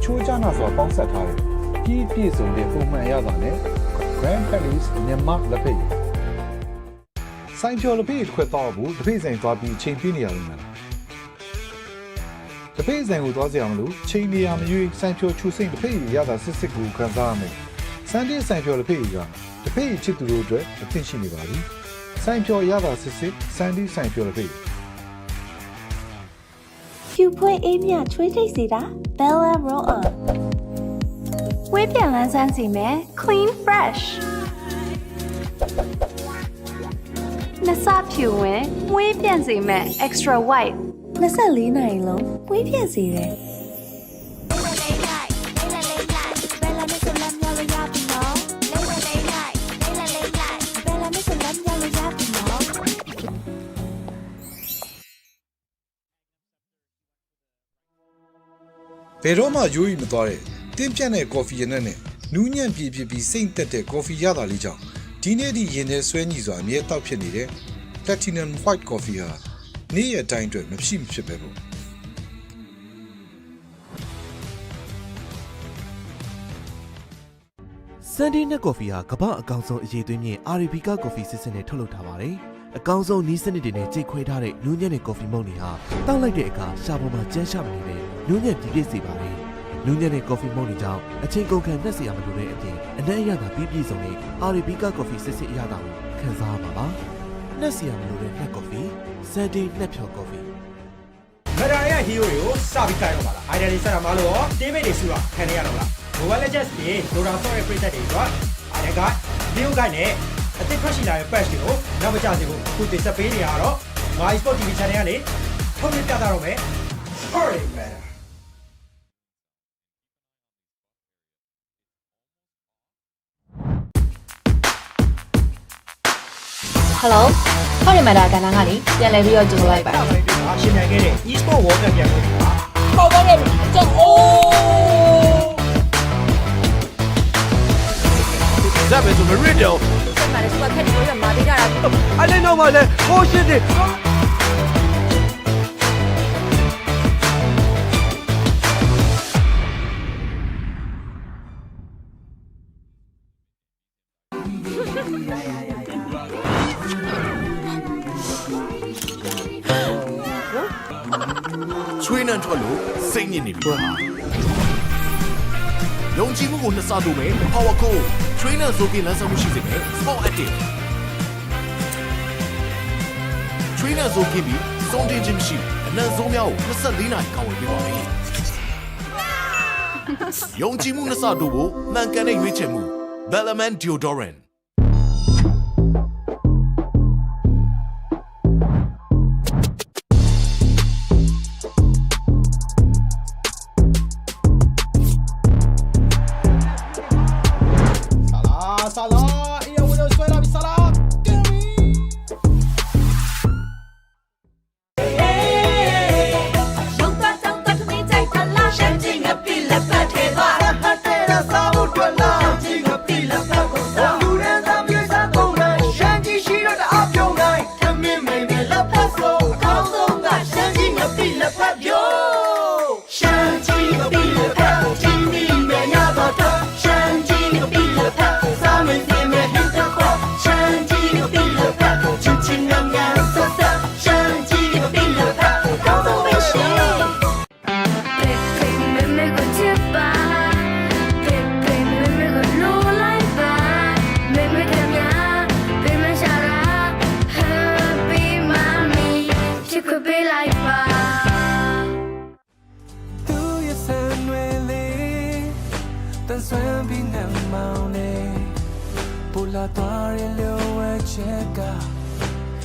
Speaker 18: ချိုးကြနာစွာပေါင်းဆက်ထားတဲ့ကြီးပြည့်စုံတဲ့ပုံမှန်ရတာနဲ့ Grand Palace မြန်မာလက်ဖက်ရည်ဆိုင်ကျော်လက်ဖက်ရည်တစ်ခွက်တော့ဘူးတစ်ဖက်ဆိုင်သွားပြီးချိန်ပြနေရလိမ့်မယ်တစ်ဖက်ဆိုင်ကိုသွားကြအောင်လို့ချိန်နေရမရွေးဆိုင်ကျော်ချူစိမ့်တစ်ဖက်ရည်ရတာစစ်စစ်ကိုခံစားရမယ်စန်တင်းဆိုင်ကျော်လက်ဖက်ရည်ကတစ်ဖက်ရည်ချစ်သူတို့အတွက်အသင့်ရှိနေပါပြီဆိုင်ကျော်ရတာစစ်စစ်စန်တင်းဆိုင်ကျော်လက်ဖက်ရည်
Speaker 19: ဖြူဖွေးအေးမြချွေးထိတ်စီတာ Bella Roll On ဝေးပြန်လန်းဆန်းစီမယ် Clean Fresh နစဖြူဝင်ဝေးပြန်စီမယ် Extra White 24နာရီလုံးဝေးပြန်စီတယ်
Speaker 3: ဘယ်တော့မှရိုးရီမသွားတဲ့တင်းပြန့်တဲ့ကော်ဖီရနက်နဲ့နူးညံ့ပြည့်ပြီးစိမ့်သက်တဲ့ကော်ဖီရတာလေးကြောင့်ဒီနေ့ဒီရင်ထဲဆွဲညီစွာအမြဲတောက်ဖြစ်နေတဲ့ Platinum White Coffee ဟာနေ့ရက်တိုင်းအတွက်မဖြစ်ပဲပေါ့
Speaker 20: ဆန်ဒီနက်ကော်ဖီဟာကမ္ဘာအကောင်ဆုံးအရေးသွင်းမြင့် Arabica ကော်ဖီစစ်စစ်နဲ့ထုတ်လုပ်ထားပါတယ်။အကောင်ဆုံးနီးစနစ်တွေနဲ့ကြိတ်ခွဲထားတဲ့နူးညံ့တဲ့ကော်ဖီမုန့်တွေဟာတောက်လိုက်တဲ့အခါရှာပေါ်မှာကျန်းရှာမနေတဲ့နူးညံ့ပြည့်စေပါတယ်။နူးညံ့တဲ့ကော်ဖီမုန့်တွေကြောင့်အချိန်ကုန်ခံနှက်စရာမလိုတဲ့အပြင်အနက်အရသာပြည့်စုံတဲ့ Arabica ကော်ဖီစစ်စစ်အရသာကိုခံစားရမှာပါ။နှက်စရာမလိုတဲ့နှက်ကော်ဖီဆန်ဒီနှက်ဖြော်ကော်ဖီ
Speaker 21: မရာရဲ့ဟီးရိုတွေကိုစပြီးခိုင်းတော့ပါလားအိုင်ဒီယာတွေဆက်တာမလို့ရောတေးမိတ်တွေစုတာခံနေရတော့လားMobile Legends ပြင် Dota ဆော့ရဲ့ပရိသတ်တွေအတွက်အားရကဗီဒီယိုဂိုင်းနဲ့အသစ်ထွက်ရှိလာတဲ့ patch တွေကိုနောက်မကျစေဖို့အခုတင်ဆက်ပေးနေရတော့ My Sport TV Channel ကနေထုတ်ပြပြသတော့မယ် Sorry man
Speaker 14: Hello ဟောဒီမှာဒါကဏ္ဍကနေပြန်လည်ပြီးတော့ကြိုလိုက်ပါ
Speaker 21: ရှင်နိုင်ခဲ့တဲ့ e-sport world နဲ့ပြန်လို့ပါ
Speaker 14: ပေါ့ပေါ့လေကျောင်းအိုး
Speaker 16: ဇက်ပဲဆိုမရစ်တော့
Speaker 14: ဆက်မှာလည်းသူကခက်နေလို့မာပေးကြတာ
Speaker 16: အလေးတော့မှလည်းဟိုးရှင်းတယ်ချွေးနှံထွက်လို့စိတ်ညစ်နေပြီယုံကြည်မှုကိုနှစ်ဆတိုးမယ် Power Code Trainer ဆိုပြီးလမ်းဆောင်မှုရှိစေမယ် Sport Active Trainer ဆိုပြီးစုံတင်ခြင်းမရှိအနံ့ဆုံးများကို24နာရီကာဝယ်ပေးပါမယ်ယုံကြည်မှုနှစ်ဆတိုးဖို့မှန်ကန်တဲ့ရွေးချယ်မှု Bellman Deodorant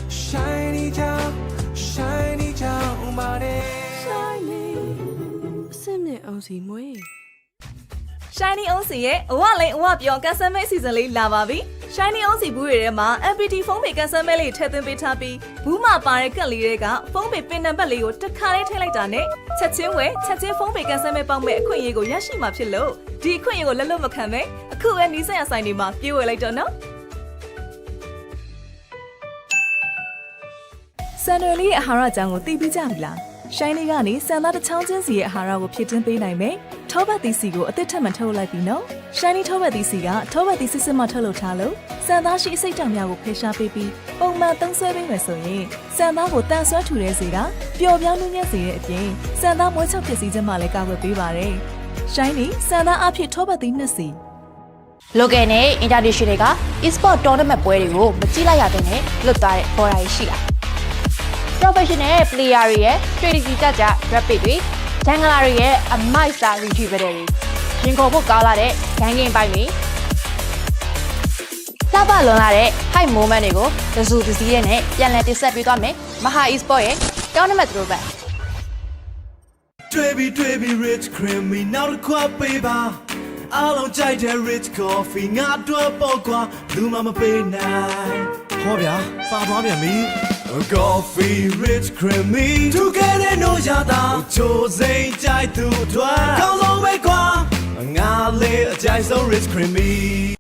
Speaker 15: Shiny down, shiny down, money.
Speaker 17: Shiny, အစ်မြင့်အောင်စီမွေး Shiny အောင်စီရဲ့အဝလိန်အဝပြောကန်ဆယ်မဲအစီအစဉ်လေးလာပါပြီ Shiny အောင်စီဘူးတွေထဲမှာ MPT ဖုန်းပေကန်ဆယ်မဲလေးထည့်သွင်းပေးထားပြီးဘူးမှာပါတဲ့ကက်လေးတွေကဖုန်းပေပင်နံပါတ်လေးကိုတစ်ခါလေးထည့်လိုက်တာနဲ့ချက်ချင်းဝယ်ချက်ချင်းဖုန်းပေကန်ဆယ်မဲပေါက်မဲ့အခွင့်အရေးကိုရရှိမှာဖြစ်လို့ဒီအခွင့်အရေးကိုလက်လွတ်မခံပဲအခုပဲနီးစပ်ရဆိုင်တွေမှာပြေးဝယ်လိုက်တော့နော်ဆန်နယ်လေးရဲ့အာဟာရအကြောင်းကိုသိပြီးကြပြီလား Shiny ကနေဆန်သားတစ်ချောင်းချင်းစီရဲ့အာဟာရကိုဖြည့်တင်းပေးနိုင်မယ်။ထောပတ်သီးစီကိုအသစ်ထပ်မထုတ်လိုက်ပြီနော်။ Shiny ထောပတ်သီးစီကထောပတ်သီးစစ်စစ်မှထုတ်လုပ်ထားလို့ဆန်သားရှိအစိတ်ဓာတ်များကိုဖယ်ရှားပေးပြီးပုံမှန်သုံးစွဲပေးမယ်ဆိုရင်ဆန်သားကိုတန်ဆွမ်းထူတဲ့စီကပျော်ပြောင်းနှူးညံ့စေတဲ့အပြင်ဆန်သားမွေးချောက်ပျက်စီးခြင်းမှလည်းကာကွယ်ပေးပါတယ်။ Shiny ဆန်သားအဖြစ်ထောပတ်သီးနှစ်စီ
Speaker 14: Local နဲ့ International တွေက e-sport tournament ပွဲတွေကိုမကြည့်လိုက်ရတဲ့နဲ့လွတ်သွားတဲ့ဘော်ဒါရှိလား Professional player တွေရဲ့ strategy ကြကြ rapid တွေ jungler တွေရဲ့ a master retriever တွေရင်ခုန်ဖို့ကောင်းလာတဲ့ ganging ပိုင်းတွေလှပလွန်လာတဲ့ high moment တွေကိုတစုတစည်းနဲ့ပြန်လည်တင်ဆက်ပေးသွားမယ်မဟာ e-sport ရဲ့ tournament throwback
Speaker 15: တွေ့ပြီ rich creamy နောက်တစ်ခွက်ပေးပါအားလုံးကြိုက်တဲ့ rich coffee ငါတို့ပေါ့ကွာဘူးမှမပေးနိုင်ဟောဗျာပါသွားပြန်ပြီ Coffee rich creamy Together no yada Cho zay chai tu twa Cao long way qua Nga le chai so rich creamy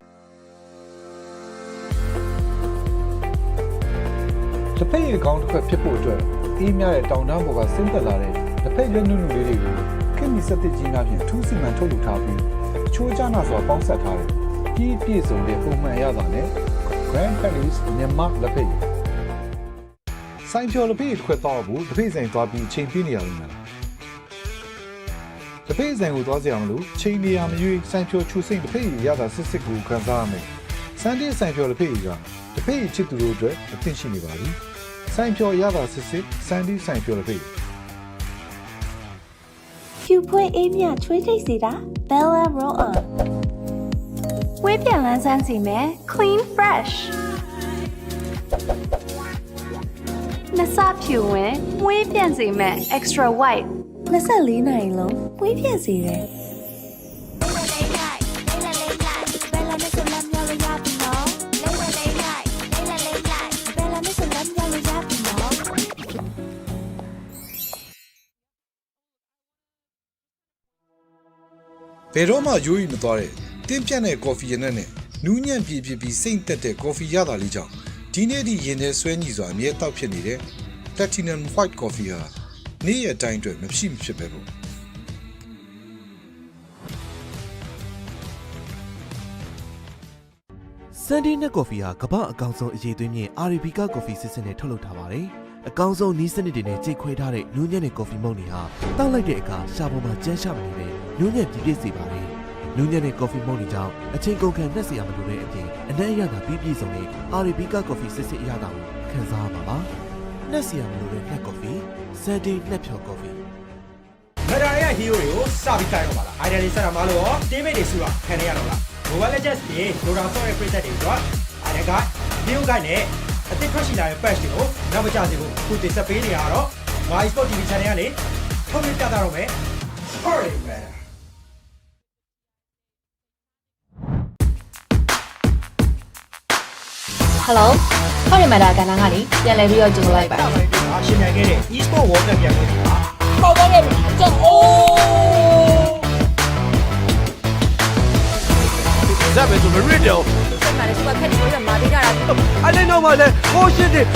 Speaker 18: တစ်ဖက်ရဲ့ကောင်းတစ်ဖက်ဖြစ်ဖို့အတွက်အေးမြတဲ့တောင်တန်းပေါ်ကဆင်းသက်လာတဲ့တစ်ဖက်ရွက်နုနုလေးတွေကိုခင်မီစက်တစ်ကြီးများဖြင့်ထူးစီမံထုတ်လုပ်ထားပြီးချိုးကျနာစွာပေါင်းစပ်ထားတဲ့ပြီးပြည့်စုံတဲ့ပုံမှန်ရတာနဲ့ Grand Paris မြန်မာလက်ဖက်ရည်ဆိုင်ကျော်လက်ဖက်ရည်တစ်ခွက်တော့ဘူးတစ်ဖက်ဆိုင်သွားပြီးချိန်ပြနေရလို့မလားတစ်ဖက်ဆိုင်ကိုသွားကြအောင်လို့ချိန်နေရမရွေးဆိုင်ကျော်ချူစိမ့်တစ်ဖက်ရည်ရတာစစ်စစ်ကိုခံစားရမယ်စန်ဒီဆိုင်ကျော်လက်ဖက်ရည်ကတစ်ဖက်ရည်ချစ်သူတို့အတွက်အသင့်ရှိနေပါပြီဆိုင်ကျော်ရတာစစ်စစ်စန်ဒီဆိုင်ကျော်လက်ဖက်ရည်
Speaker 19: ဖြူဖွေးအေးမြချွေးထိတ်စီတာ Bella Roll On ဝေးပြန်လန်းဆန်းစီမယ် Clean Fresh နှစ်စဖြူဝင်ဝေးပြန်စီမယ် Extra White 24နိုင်လုံးဝေးပြန်စီတယ်
Speaker 3: ဘယ်တော့မှရိုးရီမသွားတဲ့တင်းပြတ်တဲ့ကော်ဖီရနဲ့နူးညံ့ပြပြစိမ့်သက်တဲ့ကော်ဖီရတာလေးကြောင့်ဒီနေ့ဒီရင်ထဲဆွဲညီစွာအမြဲတောက်ဖြစ်နေတဲ့ Platinum White Coffee ဟာနေ့ရက်တိုင်းအတွက်မရှိမဖြစ်ပဲပေါ့
Speaker 20: Sunday နဲ့ coffee ဟာကမ္ဘာအကောင်ဆုံးအရေးသွင်းမြင့် Arabica coffee စစ်စစ်နဲ့ထုတ်လုပ်ထားပါတယ်။အကောင်ဆုံးနီးစနစ်တွေနဲ့ကြိတ်ခွဲထားတဲ့နူးညံ့တဲ့ coffee မုန့်တွေဟာတောက်လိုက်တဲ့အခါရှာပေါ်မှာကျန်းရှာမနေပဲနူးညံ့ပြည့်ပြည့်စေပါတယ်။နူးညံ့တဲ့ coffee မုန့်တွေကြောင့်အချိန်ကုန်ခံနှက်စရာမလိုတဲ့အပြင်အနက်အရသာပြည့်ပြည့်စုံတဲ့ Arabica coffee စစ်စစ်အရသာကိုခံစားရမှာပါ။နှက်စရာမလိုတဲ့နှက် coffee Sunday နှက်ဖြော် coffee
Speaker 21: မဒါရဟီးရိုတွေကိုစပြီးတိုင်းတော့ပါလားအိုင်ဒါလေးဆက်တာမလို့ရောတေးမိတ်တွေစုတာခံရတော့လား Mobile Legends တွေလိုတာဆော့ရဲ့ preset တွေတော့အိုင်ဒါကဗီဒီယိုကိုင်းနဲ့အသစ်ထွက်ရှိလာတဲ့ patch တွေကိုနောက်မကျစေဖို့ခုတင်ဆက်ပေးနေရတော့ My Sport TV Channel ကနေထုတ်ပြပြတာတော့မယ် Sorry man
Speaker 14: Hello ဟောဒီမှာဒါကဏ္ဍကနေပြန်လည်ပြီးတော့ကြိုဆိုလိုက်ပါ
Speaker 21: အားရှင်နိုင်ခဲ့တဲ့ e-sport world နဲ့ပြန်ဝင်တာ
Speaker 14: ပေါက်သွားခဲ့ပြီကျောင်းအိုး
Speaker 16: ဇက်ပဲဆိုမရစ်တော့
Speaker 14: ဆက်မှာလည်းသူကခက်နေလို့မာပေးကြတာ
Speaker 16: အဲ့ဒီတော့မှလည်းဟိုးရှင်းတယ်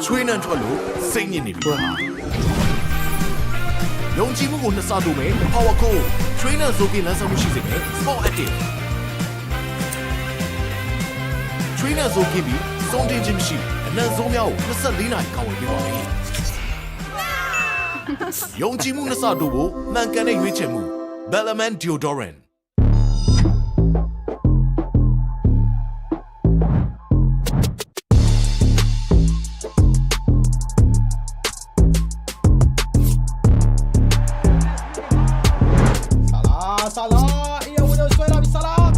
Speaker 16: ချွေးနှံထွက်လို့စိတ်ညစ်နေပြီယုံကြည်မှုကိုနှစ်ဆတိုးမယ် Power Code ချွေးနှံဆိုပြီးလမ်းဆောင်မှုရှိစေမယ် Sport Active ချွေးနှံဆိုပြီးစုံတင်ခြင်းမရှိအနံ့ဆုံးများကို24နာရီကာဝယ်ပေးပါမယ်ယုံကြည်မှုနှစ်ဆတိုးဖို့မှန်ကန်တဲ့ရွေးချယ်မှု Bellaman Deodorant
Speaker 21: Salah, iya udah suara habis Salah.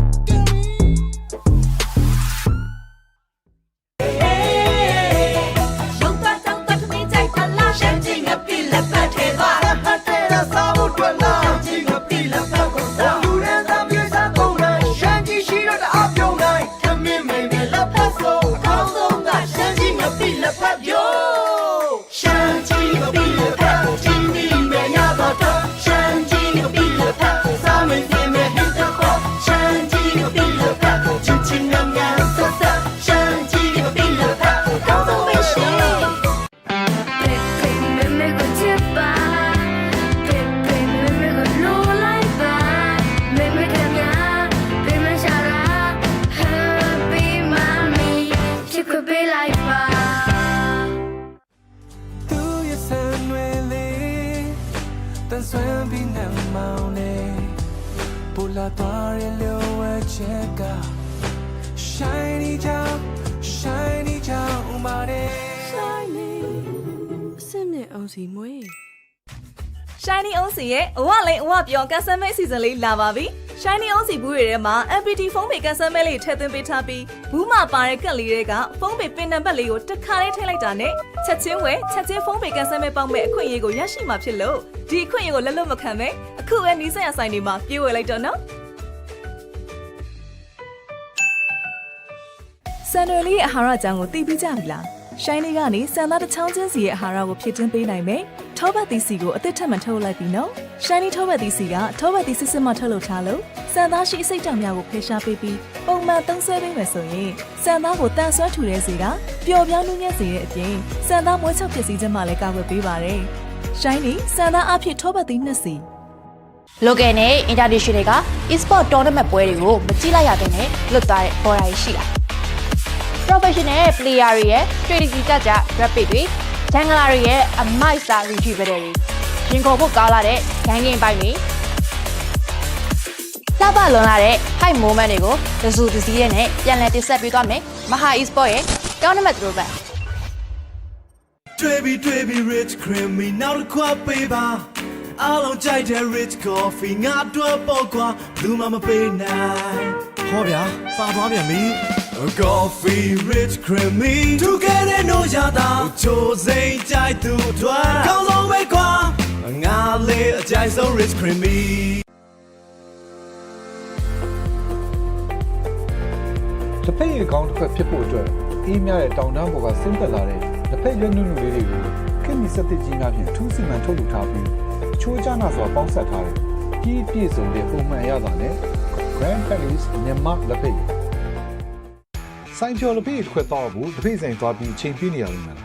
Speaker 15: Shiny down, shiny down, money.
Speaker 17: Shiny အစ်မြင့်အောင်စီမွေး Shiny အောင်စီရဲ့အဝလိန်အဝပြောကဆမ်မိတ်စီဇန်လေးလာပါပြီ Shiny အောင်စီဘူးတွေထဲမှာ MPT ဖုန်းပေကန်ဆယ်မဲလေးထည့်သွင်းပေးထားပြီးဘူးမှာပါတဲ့ကတ်လေးတွေကဖုန်းပေပင်နံပါတ်လေးကိုတစ်ခါလေးထည့်လိုက်တာနဲ့ချက်ချင်းဝယ်ချက်ချင်းဖုန်းပေကန်ဆယ်မဲပေါက်မဲ့အခွင့်အရေးကိုရရှိမှာဖြစ်လို့ဒီအခွင့်အရေးကိုလက်လွတ်မခံပဲအခုပဲနီးစပ်ရဆိုင်တွေမှာပြေးဝယ်လိုက်တော့နော်ဆန်နယ်လေးရဲ့အာဟာရအကြောင်းကိုသိပြီးကြပြီလားShiny ကနေစံသားတစ်ချောင်းချင်းစီရဲ့အာဟာရကိုဖြည့်တင်းပေးနိုင်မယ်။ထောပတ်သီးစီကိုအသစ်ထပ်မံထုတ်လိုက်ပြီနော်။ Shiny ထောပတ်သီးစီကထောပတ်သီးစစ်စစ်မှထုတ်လုပ်ထားလို့စံသားရှိအစိတ်တောင်များကိုဖယ်ရှားပေးပြီးပုံမှန်သုံးစွဲပေးမယ်ဆိုရင်စံသားကိုတန်ဆွမ်းထူတဲ့စီကပျော်ပြောင်းနှူးညံ့စေတဲ့အပြင်စံသားမွေးချောက်ပစ္စည်းခြင်းမှလည်းကာကွယ်ပေးပါတယ်။ Shiny စံသားအဖြစ်ထောပတ်သီးနှစ်စီ
Speaker 14: Local နဲ့ International တွေက Esport Tournament ပွဲတွေကိုမကြည့်လိုက်ရတဲ့နဲ့လွတ်သွားတဲ့ဘော်ဒါရှိလားProfessional player တွေရဲ့ strategy ကြကြ rapid တွေ jungler တွေရဲ့ a master retriever တွေရင်ခေါ်ဖို့ကောင်းလာတဲ့ ganging ပိုင်းတွေလှပလွန်လာတဲ့ high moment တွေကိုတစုတစည်းနဲ့ပြန်လည်တင်ဆက်ပေးသွားမယ်မဟာ e-sport ရဲ့ tournament throwback
Speaker 15: တွေ့ပြီ rich creamy နောက်တစ်ခွက်ပေးပါအားလုံးကြိုက်တဲ့ rich coffee ငါတို့ပေါ့ကွာဘူးမပေးနိုင်ဟောဗျာပါသွားပြန်ပြီCoffee rich creamy Together no yada Cho zay jai tu twa Kao long way kwa Nga le jai so rich creamy
Speaker 18: တစ်ဖက်ရဲ့ကောင်းတစ်ဖက်ဖြစ်ဖို့အတွက်အေးမြတဲ့တောင်တန်းပေါ်ကဆင်းသက်လာတဲ့တစ်ဖက်ရွက်နုနုလေးတွေကိုခင်မီစက်တစ်ကြီးများဖြင့်ထူးစီမံထုတ်လုပ်ထားပြီးချိုးကြနာစွာပေါင်းစပ်ထားတဲ့ကြီးပြည့်စုံတဲ့ပုံမှန်ရတာနဲ့ Grand Palace မြန်မာလက်ဖက်ဆိုင်ကျော်လက်ဖေးခွက်တော့ဘူးတစ်ဖေးဆိုင်သွားပြီးချိန်ပြနေရလိမ့်မယ်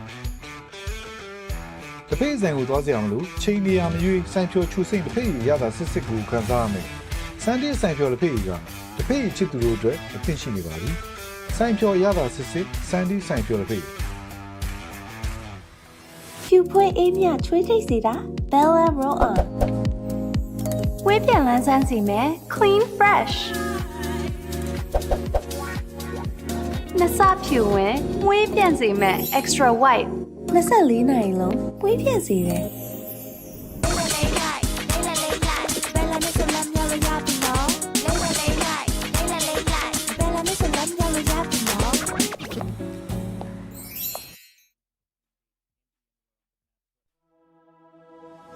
Speaker 18: တစ်ဖေးဆိုင်ကိုသွားကြအောင်လို့ချိန်နေရမရွေးဆိုင်ကျော်ချူစိမ့်တစ်ဖေးရတာစစ်စစ်ကိုခံစားရမယ်စန်ဒီဆိုင်ကျော်လက်ဖေးကတစ်ဖေးချစ်သူတို့အတွက်အသင့်ရှိနေပါပြီဆိုင်ကျော်ရတာစစ်စစ်စန်ဒီဆိုင်ကျော်လက်ဖေး
Speaker 19: ဖြူဖွေးအေးမြချွေးထိတ်စီတာ Bella Roll On ဝေးပြန်လန်းဆန်းစီမယ် Clean Freshနှစ်စဖြူဝင်ဝေးပြန်စီမဲ့ extra white 24နိုင်လုံးဝေးပြန်စီတယ်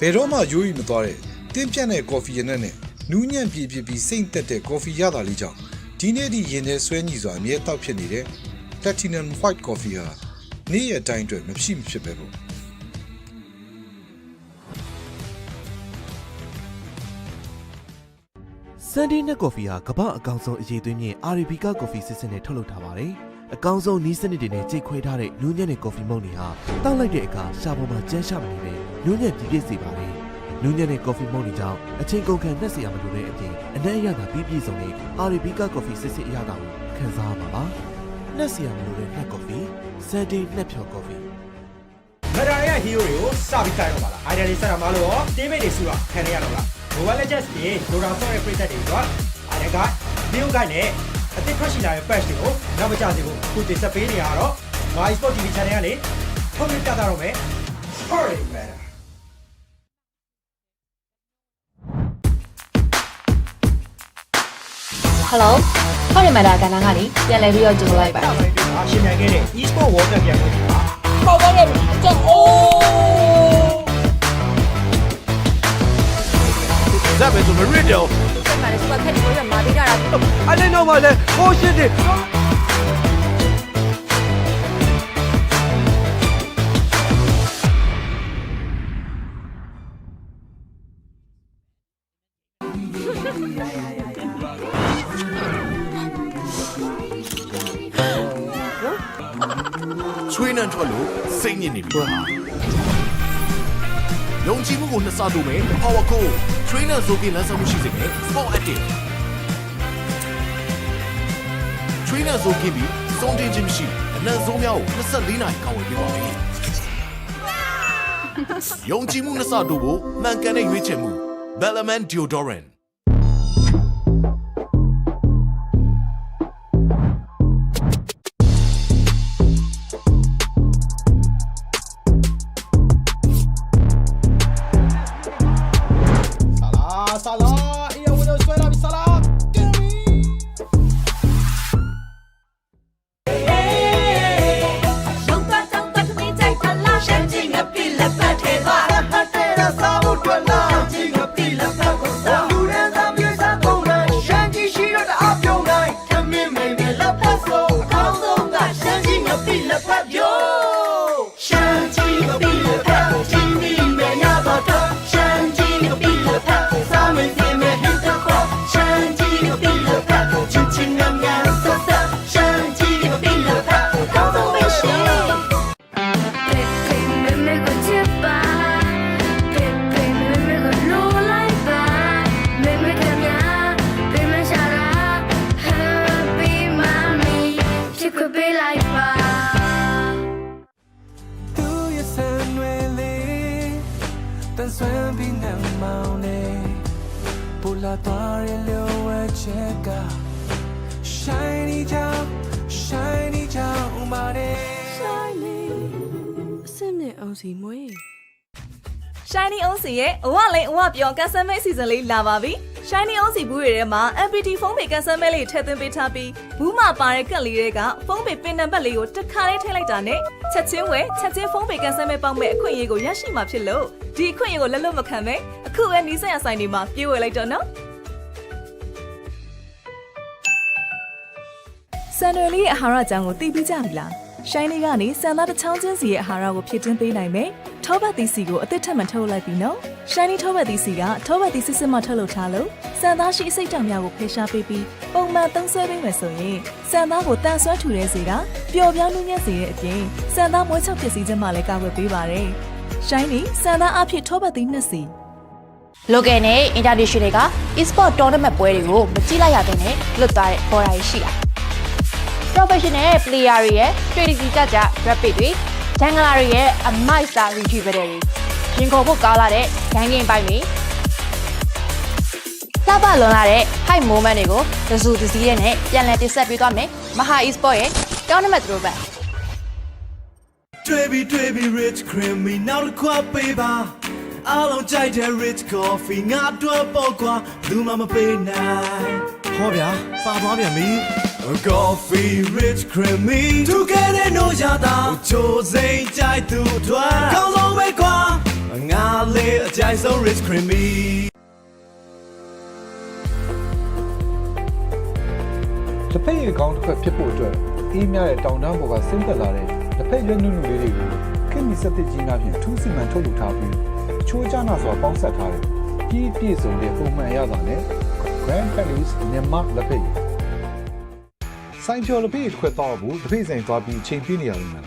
Speaker 3: ဘယ်တော့မှရိုးရီမသွားတဲ့တင်းပြတ်တဲ့ကော်ဖီရနဲ့နူးညံ့ပြပြစိမ့်သက်တဲ့ကော်ဖီရတာလေးကြောင့်ဒီနေ့ဒီရင်ထဲဆွဲညီစွာအမြဲတောက်ဖြစ်နေတဲ့ Platinum White Coffee ဟာနေ့ရက်တိုင်းအတွက်မရှိမဖြစ်ပဲပေါ့
Speaker 20: Sunday နဲ့ coffee ဟာကမ္ဘာအကောင်ဆုံးအရေးသွင်းမြင့် Arabica coffee စစ်စစ်နဲ့ထုတ်လုပ်ထားပါတယ်။အကောင်ဆုံးနီးစနစ်တွေနဲ့ကြိတ်ခွဲထားတဲ့နူးညံ့တဲ့ coffee မုန့်တွေဟာတောက်လိုက်တဲ့အခါရှာပေါ်မှာကျန်းရှာမနေပဲနူးညံ့ပြည့်ပြည့်စေပါတယ်။နူးညံ့တဲ့ coffee မုန့်တွေကြောင့်အချိန်ကုန်ခံနှက်စရာမလိုတဲ့အပြင်အနံ့အရသာပြည့်ပြည့်စုံတဲ့ Arabica coffee စစ်စစ်အရသာကိုခံစားရမှာပါ။နှက်စရာမလိုတဲ့နှက် coffee Sunday နှက်ဖြော် coffee
Speaker 21: မဒါရဟီးရိုတွေကိုစပြီးခိုင်းတော့ပါလားအိုင်ဒီယာတွေဆက်တာမလို့ရောတေးမိတ်တွေစုတာခံရတော့လား Mobile Legends ပြင်ဒိုရာဆော့ရဲ့ preset တွေဆိုအိုင်ဒီယာကဗီဒီယိုကိုင်းနဲ့အသစ်ထွက်ရှိလာတဲ့ patch တွေကိုနောက်မကျစေဖို့ခုတင်ဆက်ပေးနေရတော့ My Sport TV Channel ကနေထုတ်ပြပြတာတော့မယ် Sorry man
Speaker 14: Hello ဟောဒီမှာဒါကဏ္ဍကနေပြန်လည်ပြီးတော့ကြိုလိုက်ပါ
Speaker 21: အရှင်မြန်ခဲ့တဲ့ e-sport world cup ပြန်ဝင်တာပေါ့ပါလေကြောက်အိုး
Speaker 16: ဇက်ပဲဆိုမရစ်တော့
Speaker 14: ဆက်မှာလေစပတ်ခက်တွေရမှာပေးကြတာ
Speaker 16: အဲ့ဒီတော့မှလည်းကိုရှင်းတယ်ချွေးနှံထွက်လို့စိတ်ညစ်နေပြီယုံကြည်မှုကိုနှစ်ဆတိုးမယ် Power Code Trainer ဆိုပြီးလမ်းဆောင်မှုရှိစေမယ် Sport Active Trainer ဆိုပြီးစုံတင်ခြင်းမရှိအနံ့ဆုံးများကို24နိုင်ကာဝယ်ပေးပါမယ်ယုံကြည်မှုနှစ်ဆတိုးဖို့မှန်ကန်တဲ့ရွေးချယ်မှု Bellaman Deodorant
Speaker 21: Salah, iya udah suara salah.
Speaker 15: 但算比难毛嘞，不拉多人留我这个，shiny 叫马嘞。
Speaker 17: Shiny အောင်စီမွေး Shiny အောင်စီရဲ့အဝလေးအဝပြောကန်ဆယ်မဲစီဇန်လေးလာပါပြီ Shiny အောင်စီဘူးတွေထဲမှာ MPT ဖုန်းပေကန်ဆယ်မဲလေးထည့်သွင်းပေးထားပြီးဘူးမှာပါတဲ့ကက်လေးတွေကဖုန်းပေပင်နံပါတ်လေးကိုတစ်ခါလေးထည့်လိုက်တာနဲ့ချက်ချင်းဝယ်ချက်ချင်းဖုန်းပေကန်ဆယ်မဲပေါက်မဲ့အခွင့်အရေးကိုရရှိမှာဖြစ်လို့ဒီအခွင့်အရေးကိုလက်လွတ်မခံပဲအခုပဲနီးစပ်ရဆိုင်တွေမှာပြေးဝယ်လိုက်တော့နော်စံတော်လေးရဲ့အာဟာရအကြောင်းကိုသိပြီးကြပြီလား Shiny ကနေစံသားတစ်ချောင်းချင်းစီရဲ့အာဟာရကိုဖြည့်တင်းပေးနိုင်မယ်။ထောပတ်သီးစီကိုအသစ်ထပ်မံထုတ်လိုက်ပြီနော်။ Shiny ထောပတ်သီးစီကထောပတ်သီးစစ်စစ်မှထုတ်လုပ်ထားလို့စံသားရှိအစိတ်ဓာတ်များကိုဖယ်ရှားပေးပြီးပုံမှန်သုံးစွဲပေးမယ်ဆိုရင်စံသားကိုတန်ဆွမ်းထူတဲ့စီကပျော်ပြောင်းနှူးညံ့စေတဲ့အပြင်စံသားမွေးချောက်ပျက်စီးခြင်းမှလည်းကာကွယ်ပေးပါတယ်။ Shiny စံသားအဖြစ်ထောပတ်သီးနှစ်စီ
Speaker 14: local နဲ့ international က e-sport tournament ပွဲတွေကိုမကြည့်လိုက်ရတဲ့နဲ့လွတ်သွားတဲ့ပေါ်ရာရှိတာ professional player တွေရဲ့ strategy ကြကြ rapid တွေ jungler တွေရဲ့ a master retriever တွေရင်ခုန်ဖို့ကောင်းလာတဲ့ gang game ပိုင်းတွေလှပလွန်လာတဲ့ high moment တွေကိုတစုတစည်းနဲ့ပြန်လည်တင်ဆက်ပေးသွားမယ်မဟာ e-sport ရဲ့ tournament တို့ပဲ
Speaker 15: တွေ့ပြီ rich creamy နောက်တစ်ခွပေးပါအားလုံးကြိုက်တဲ့ rich coffee ငါတို့ပေါ့ကွာဘူးမှမပေးနိုင်ဟောဗျာပါသွားပြန်ပြီ Coffee rich creamy Together no yada ချိုးစိမ့်ကြိုက်သူတို့ကောင်းဆုံးပဲကွာငါလေးအကြိုက်ဆုံး rich creamy
Speaker 18: တစ်ဖက်ရဲ့ကောင်းတစ်ဖက်ဖြစ်ဖို့အတွက်အေးမြတဲ့တောင်တန်းပေါ်ကဆင်းသက်လာတဲ့တစ်ဖက်ရွက်နုနုလေးတွေကိုခင်မီစက်တစ်ကြီးများဖြင့်ထူးစီမံထုတ်လုပ်ထားပြီးချိုးကြနာစွာပေါင်းစပ်ထားတဲ့ကြီးပြည့်စုံတဲ့ပုံမှန်အရသာနဲ့ Grand Palace မြန်မာလက်ဖက်ရည်ဆိုင်ကျော်လက်ဖက်ရည်တစ်ခွက်တော့ဘူးတစ်ဖက်ဆိုင်သွားပြီးချိန်ပြနေရလို့မလား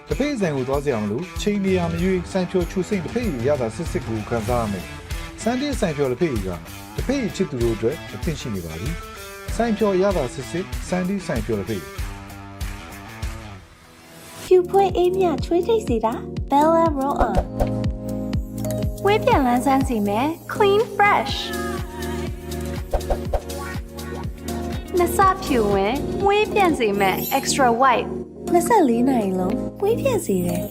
Speaker 18: တစ်ဖက်ဆိုင်ကိုသွားစရာမလိုချိန်နေရမရွေးဆိုင်ကျော်ချူစိမ့်တစ်ဖက်ရည်ရတာစစ်စစ်ကိုခံစားရမယ်စန်ဒီဆိုင်ကျော်လက်ဖက်ရည်ကတစ်ဖက်ရည်ချစ်သူတို့အတွက်အသင့်ရှိနေပါပြီဆိုင်ကျော်ရတာစစ်စစ်စန်ဒီဆိုင်ကျော်လက်ဖက်ရည်
Speaker 19: ဖြူဖွေးအေးမြချွေးထိတ်စီတာ Bella Roll On ဝေးပြန်လန်းဆန်းစီမယ် Clean Fresh နစဖြူဝင်ဝေးပြန်စီမယ် Extra White 24နိုင်လုံးဝေးပြန်စီတယ်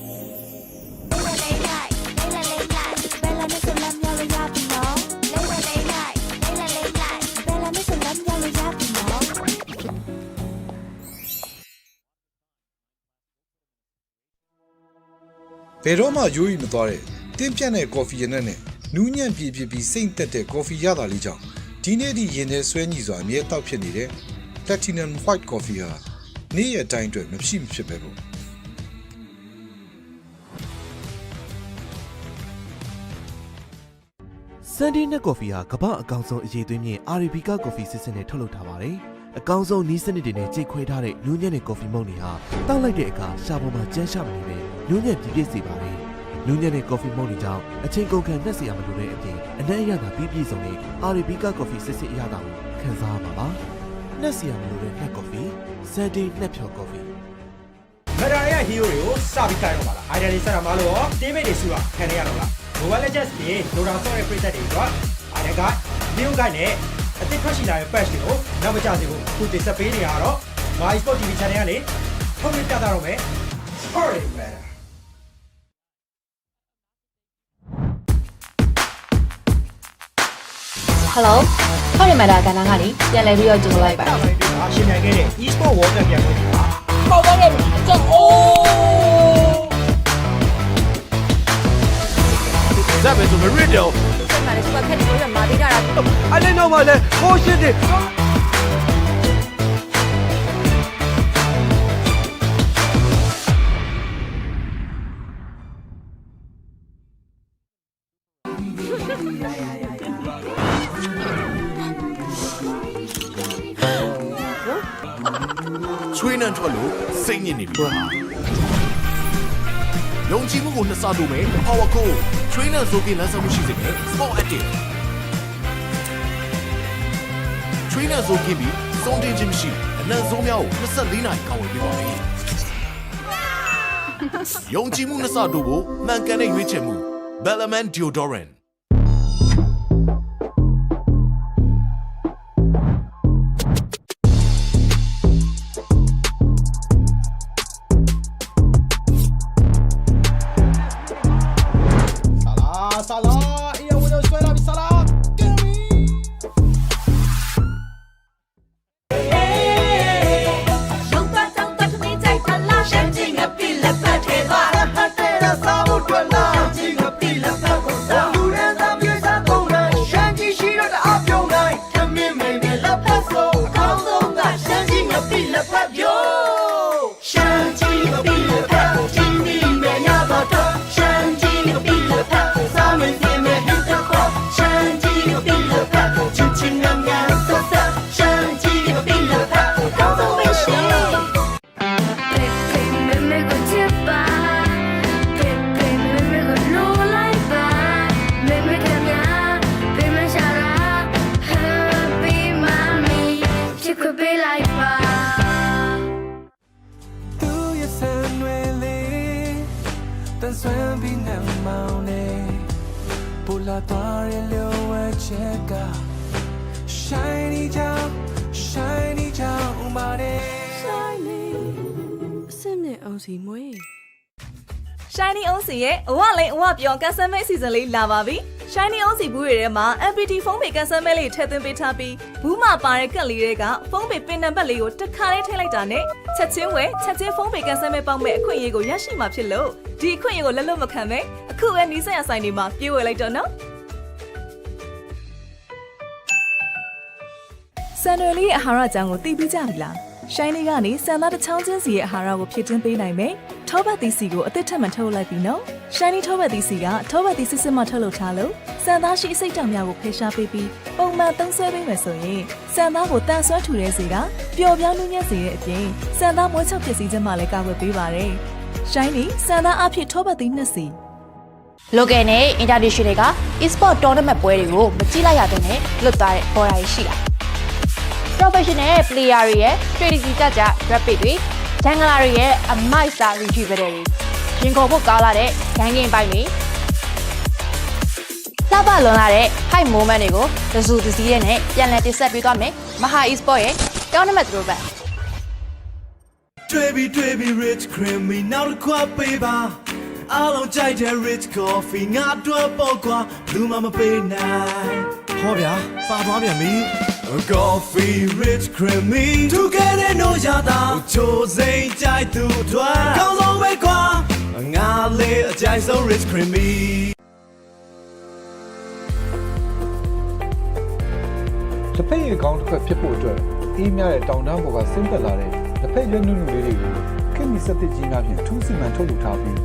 Speaker 3: ဘယ်တော့မှရိုးရီမသွားတဲ့တင်းပြတ်တဲ့ကော်ဖီရနက်နဲ့နူးညံ့ပြည့်ပြီးစိမ့်သက်တဲ့ကော်ဖီရတာလေးကြောင့်ဒီနေ့ဒီရင်ထဲဆွဲညီစွာအမြဲတောက်ဖြစ်နေတဲ့ Platinum White Coffee ဟာနေ့ရက်တိုင်းအတွက်မဖြစ်ပဲပေါ့
Speaker 20: စန်ဒီနက်ကော်ဖီဟာကမ္ဘာအကောင်ဆုံးအရေးသွင်းမြင့် Arabica ကော်ဖီစစ်စစ်နဲ့ထုတ်လုပ်ထားပါတယ်အကောင်ဆုံးနီးစနစ်တွေနဲ့ကြိတ်ခွဲထားတဲ့နူးညံ့တဲ့ကော်ဖီမုန့်တွေဟာတောက်လိုက်တဲ့အခါရှားပေါ်မှာကျန်းရှာမနေပဲနူးညံ့ပြည့်ပြည့်စေပါတယ်နူးညံ့တဲ့ကော်ဖီမုန့်တွေကြောင့်အချိန်ကုန်ခံနှက်စရာမလိုတဲ့အပြင်အနက်အရသာပြည့်ပြည့်စုံတဲ့ Arabica ကော်ဖီစစ်စစ်အရသာကိုခံစားရမှာပါနှက်စရာမလိုတဲ့နှက်ကော်ဖီစန်ဒီနှက်ဖြော်ကော်ဖီ
Speaker 21: မရာရဲ့ hero တွေကိုစပြီးတိုင်းတော့ပါလား idea တွေစတာမလို့ရော teammate တွေစုတာခံရတော့လား Mobile Legends ပြင်လိုတာဆော့ရဲ့ preset တွေတော့ idea က video ကနဲ့အသစ်ထွက်ရှိလာတဲ့ patch တွေကိုနောက်မကျစေဖို့ခုတင်ဆက်ပေးနေရတော့ My Sport TV channel ကနေထုတ်ပြပြတာတော့မယ် Sorry man
Speaker 14: Hello ဟောဒီမှာဒါကဏ္ဍကနေပြန်လည်ပြီးတော့ကြိုလိုက်ပါ
Speaker 21: ရှင်မြန်ခဲ့တဲ့ e-sport world cup ပြန်ဝင်တာ
Speaker 14: ပေါ့ပါတော့ကြောက်အိုး
Speaker 16: ဇက်ပဲဆိုမရစ်တော့
Speaker 14: ဆက်မှာလေစပတ်ခက်တွေမှာပြီးကြတာ
Speaker 16: အဲ့ဒီတော့မှလည်းကိုရှစ်တယ်ချွေးနှံထွက်လို့စိတ်ညစ်နေပြီယုံကြည်မှုကိုနှစ်ဆတိုးမယ် Power Code ချွေးနှံဆိုပြီးလမ်းဆောင်မှုရှိစေမယ် Sport Active ချွေးနှံဆိုပြီးစုံတင်ခြင်းမရှိအနံ့ဆုံးများကို24နာရီကာဝယ်ပေးပါမယ် fragrance ယုံကြည်မှုနှစ်ဆတို့ကိုမှန်ကန်တဲ့ရွေးချယ်မှု Bellman Deodorant
Speaker 17: Shiny OC ရဲ့အဝလိန်အဝပြောင်းကန်ဆယ်မဲအစီအစဉ်လေးလာပါပြီ။ Shiny OC ဘူးတွေထဲမှာ MPT ဖုန်းပေကန်ဆယ်မဲလေးထည့်သွင်းပေးထားပြီးဘူးမှာပါတဲ့ကတ်လေးတွေကဖုန်းပေပင်နံပါတ်လေးကိုတစ်ခါလေးထည့်လိုက်တာနဲ့ချက်ချင်းဝယ်ချက်ချင်းဖုန်းပေကန်ဆယ်မဲပေါက်မဲ့အခွင့်အရေးကိုရရှိမှာဖြစ်လို့ဒီအခွင့်အရေးကိုလက်လွတ်မခံပဲအခုပဲနီးစပ်ရဆိုင်တွေမှာပြေးဝယ်လိုက်တော့နော်။စံရွယ်လေးအာဟာရအကြောင်းကိုသိပြီးကြပြီလား။ Shiny ကနေစံသားတစ်ချောင်းချင်းစီရဲ့အာဟာရကိုဖြည့်တင်းပေးနိုင်မယ်။ထောပတ်သီးစီကိုအသစ်ထပ်မထုတ်လိုက်ပြီနော်။ Shiny ထောပတ်သီးစီကထောပတ်သီးစစ်စစ်မှထုတ်လုပ်ထားလို့စံသားရှိအစိတ်တောင်များကိုဖယ်ရှားပေးပြီးပုံမှန်သုံးဆွဲပေးမယ်ဆိုရင်စံသားကိုတန်ဆွမ်းထူတဲ့စီကပျော်ပြောင်းနှူးညံ့စေတဲ့အပြင်စံသားမွေးချောက်ပစ္စည်းခြင်းမှလည်းကာကွယ်ပေးပါတယ်။ Shiny စံသားအဖြစ်ထောပတ်သီးနှစ်စီ
Speaker 14: local နဲ့ international တွေက e-sport tournament ပွဲတွေကိုမကြည့်လိုက်ရတဲ့နဲ့လွတ်သွားတဲ့ပေါ်ရာရှိတာprofessional player တွေရဲ့ strategy ကြကြ rapid တွေ jungler တွေရဲ့အမိုက်စာ retriever တွေရင်ခုန်ဖို့ကောင်းလာတဲ့ gang game ပိုင်းတွေလှပလွန်လာတဲ့ high moment တွေကိုတစုတစည်းရဲ့နဲ့ပြန်လည်တင်ဆက်ပေးသွားမယ်မဟာ e-sport ရဲ့ tournament တို့ပဲ
Speaker 15: တွေ့ပြီ rich creamy နောက်တစ်ခွက်ပေးပါအားလုံးကြိုက်တဲ့ rich coffee ငါတို့ပေါ့ကွာလူမပေးနိုင်ဟောဗျာပါသွားပြန်ပြီ Coffee rich creamy together no yada ချိုစိမ့်ကြိုက်သူတွေကောင်းဆုံးပဲကွာငါလေးအကြိုက်ဆုံး rich creamy
Speaker 18: တစ်ဖက်ရဲ့ခေါင်းတစ်ဖက်ဖြစ်ဖို့အတွက်အေးမြတဲ့တောင်တန်းပေါ်ကဆင်းသက်လာတဲ့တစ်ဖက်ရွက်နုနုလေးတွေကိုခင်မီစက်တစ်ကြီးများဖြင့်ထူးစီမံထုတ်လုပ်ထားပြီး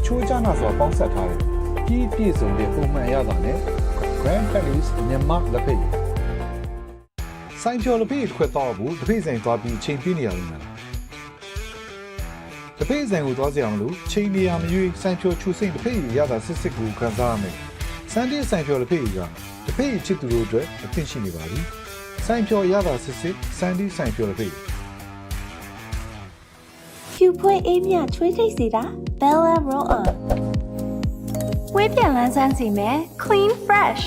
Speaker 18: ချိုးချနာစွာပေါင်းစပ်ထားတဲ့ပြည်ပြည့်စုံတဲ့ပုံမှန်ရတာနဲ့ Grand Paris မြန်မာလက်ဖက်ရည်ဆိုင်ကျော်လက်ဖက်ရည်တစ်ခွက်တော့ဘူးတစ်ဖက်ဆိုင်သွားပြီးချိန်ပြနေရလို့လားတစ်ဖက်ဆိုင်ကိုသွားကြအောင်လို့ချိန်နေရမရွေးဆိုင်ကျော်ချူစိမ့်တစ်ဖက်ရည်ရတာစစ်စစ်ကိုခံစားရမယ်စန်တဲ့ဆိုင်ကျော်လက်ဖက်ရည်ကတစ်ဖက်ရည်ချစ်သူတို့အတွက်အသင့်ရှိနေပါပြီဆိုင်ကျော်ရတာစစ်စစ်စန်ဒီဆိုင်ကျော်လက်ဖက်ရည်
Speaker 19: ဖြူဖွေးအေးမြချွေးထိတ်စေတာ Bella Roll On ဝေးပြန်လန်းဆန်းစီမယ် Clean Fresh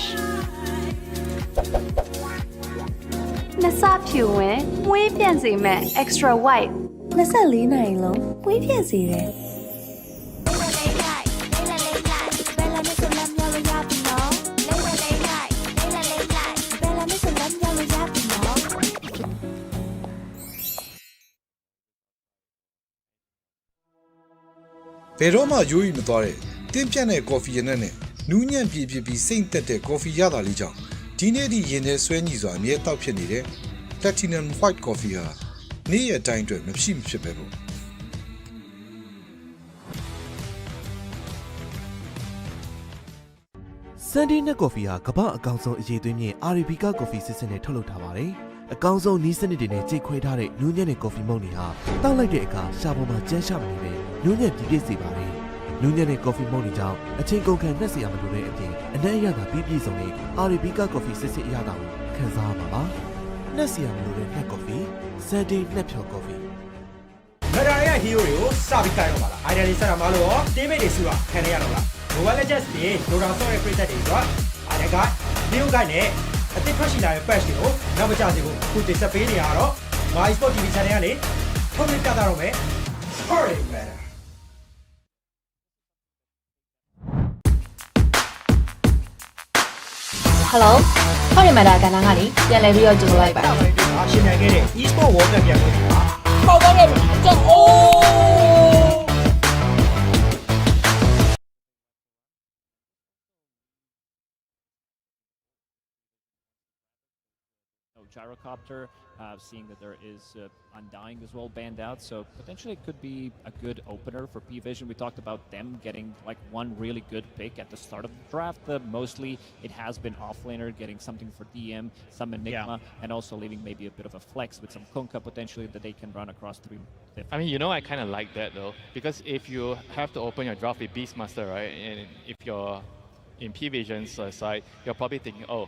Speaker 19: နစဖြူဝင်ဝေးပြန်စီမယ် Extra White 24နာရီလုံးဝေးပြန်စီတယ်
Speaker 3: ဘယ်တော့မှရိုးရီမသွားတဲ့တင်းပြတ်တဲ့ကော်ဖီရနက်နဲ့နူးညံ့ပြည့်ပြီးစိမ့်သက်တဲ့ကော်ဖီရတာလေးကြောင့်ဒီနေ့ဒီရင်ထဲဆွဲညီစွာအမြဲတောက်ဖြစ်နေတဲ့ Platinum White Coffee ဟာနေ့ရက်တိုင်းအတွက်မဖြစ်ပဲပေါ့
Speaker 20: စန်ဒီနက်ကော်ဖီဟာကမ္ဘာအကောင်ဆုံးအရေးသွင်းမြင့် Arabica ကော်ဖီစစ်စစ်နဲ့ထုတ်လုပ်ထားပါတယ်အကောင်ဆုံးနီးစနစ်တွေနဲ့ကြိတ်ခွဲထားတဲ့နူးညံ့တဲ့ကော်ဖီမုန့်တွေဟာတောက်လိုက်တဲ့အခါရှားပေါ်မှာကျန်းရှာမနေပဲနူးညံ့ပြည့်ပြည့်စေပါတယ်နူးညံ့တဲ့ကော်ဖီမုန့်တွေကြောင့်အချိန်ကုန်ခံနှက်စရာမလိုတဲ့အပြင်အနက်အရသာပြည့်ပြည့်စုံတဲ့ Arabica ကော်ဖီစစ်စစ်အရသာကိုခံစားရပါပါနှက်စရာမလိုတဲ့နှက်ကော်ဖီစန်ဒီနှက်ဖြော်ကော်ဖီ
Speaker 21: မရာရဲ့ hero တွေကိုစ ပြီးကိုင်တော့ပါလား idea တွေဆက်တာမလို့ရော teammate တွေစုတာခံရတော့လား Mobile Legends တွေ Dota ဆော့တဲ့ creator တွေဆို idea က video ကိုင်နဲ့အသစ်ထွက်ရှိလာတဲ့ patch တွေကိုနောက်မကြစေဘူးအခုတင်ဆက်ပေးနေရတော့ My Sport TV channel ကနေထုတ်လွှင့်ပြသတော့မယ် Sorry man
Speaker 14: Hello ဟောဒီမှာဒါကဏ္ဍကနေပြန်လည်ပြီးတော့ကြိုဆိုလိုက်ပါတယ်
Speaker 21: ။ရှင်မြန်ခဲ့တဲ့ e-sport world cup ပြန်လို့ဒီမှာပေါက်သွားတယ်ကြောက်အိုး
Speaker 5: Gyrocopter, seeing that there is Undying as well banned out, so potentially it could be a good opener for PVision. We talked about them getting like one really good pick at the start of the draft. Mostly it has been offlaner, getting something for DM, some Nigma, and also leaving maybe a bit of a flex with some Kunkka potentially that they can run across 3 different.
Speaker 7: I mean, you know, I kind of like that though, because if you have to open your draft with Beastmaster, right, and if you're in PVision's side, you're probably thinking, oh,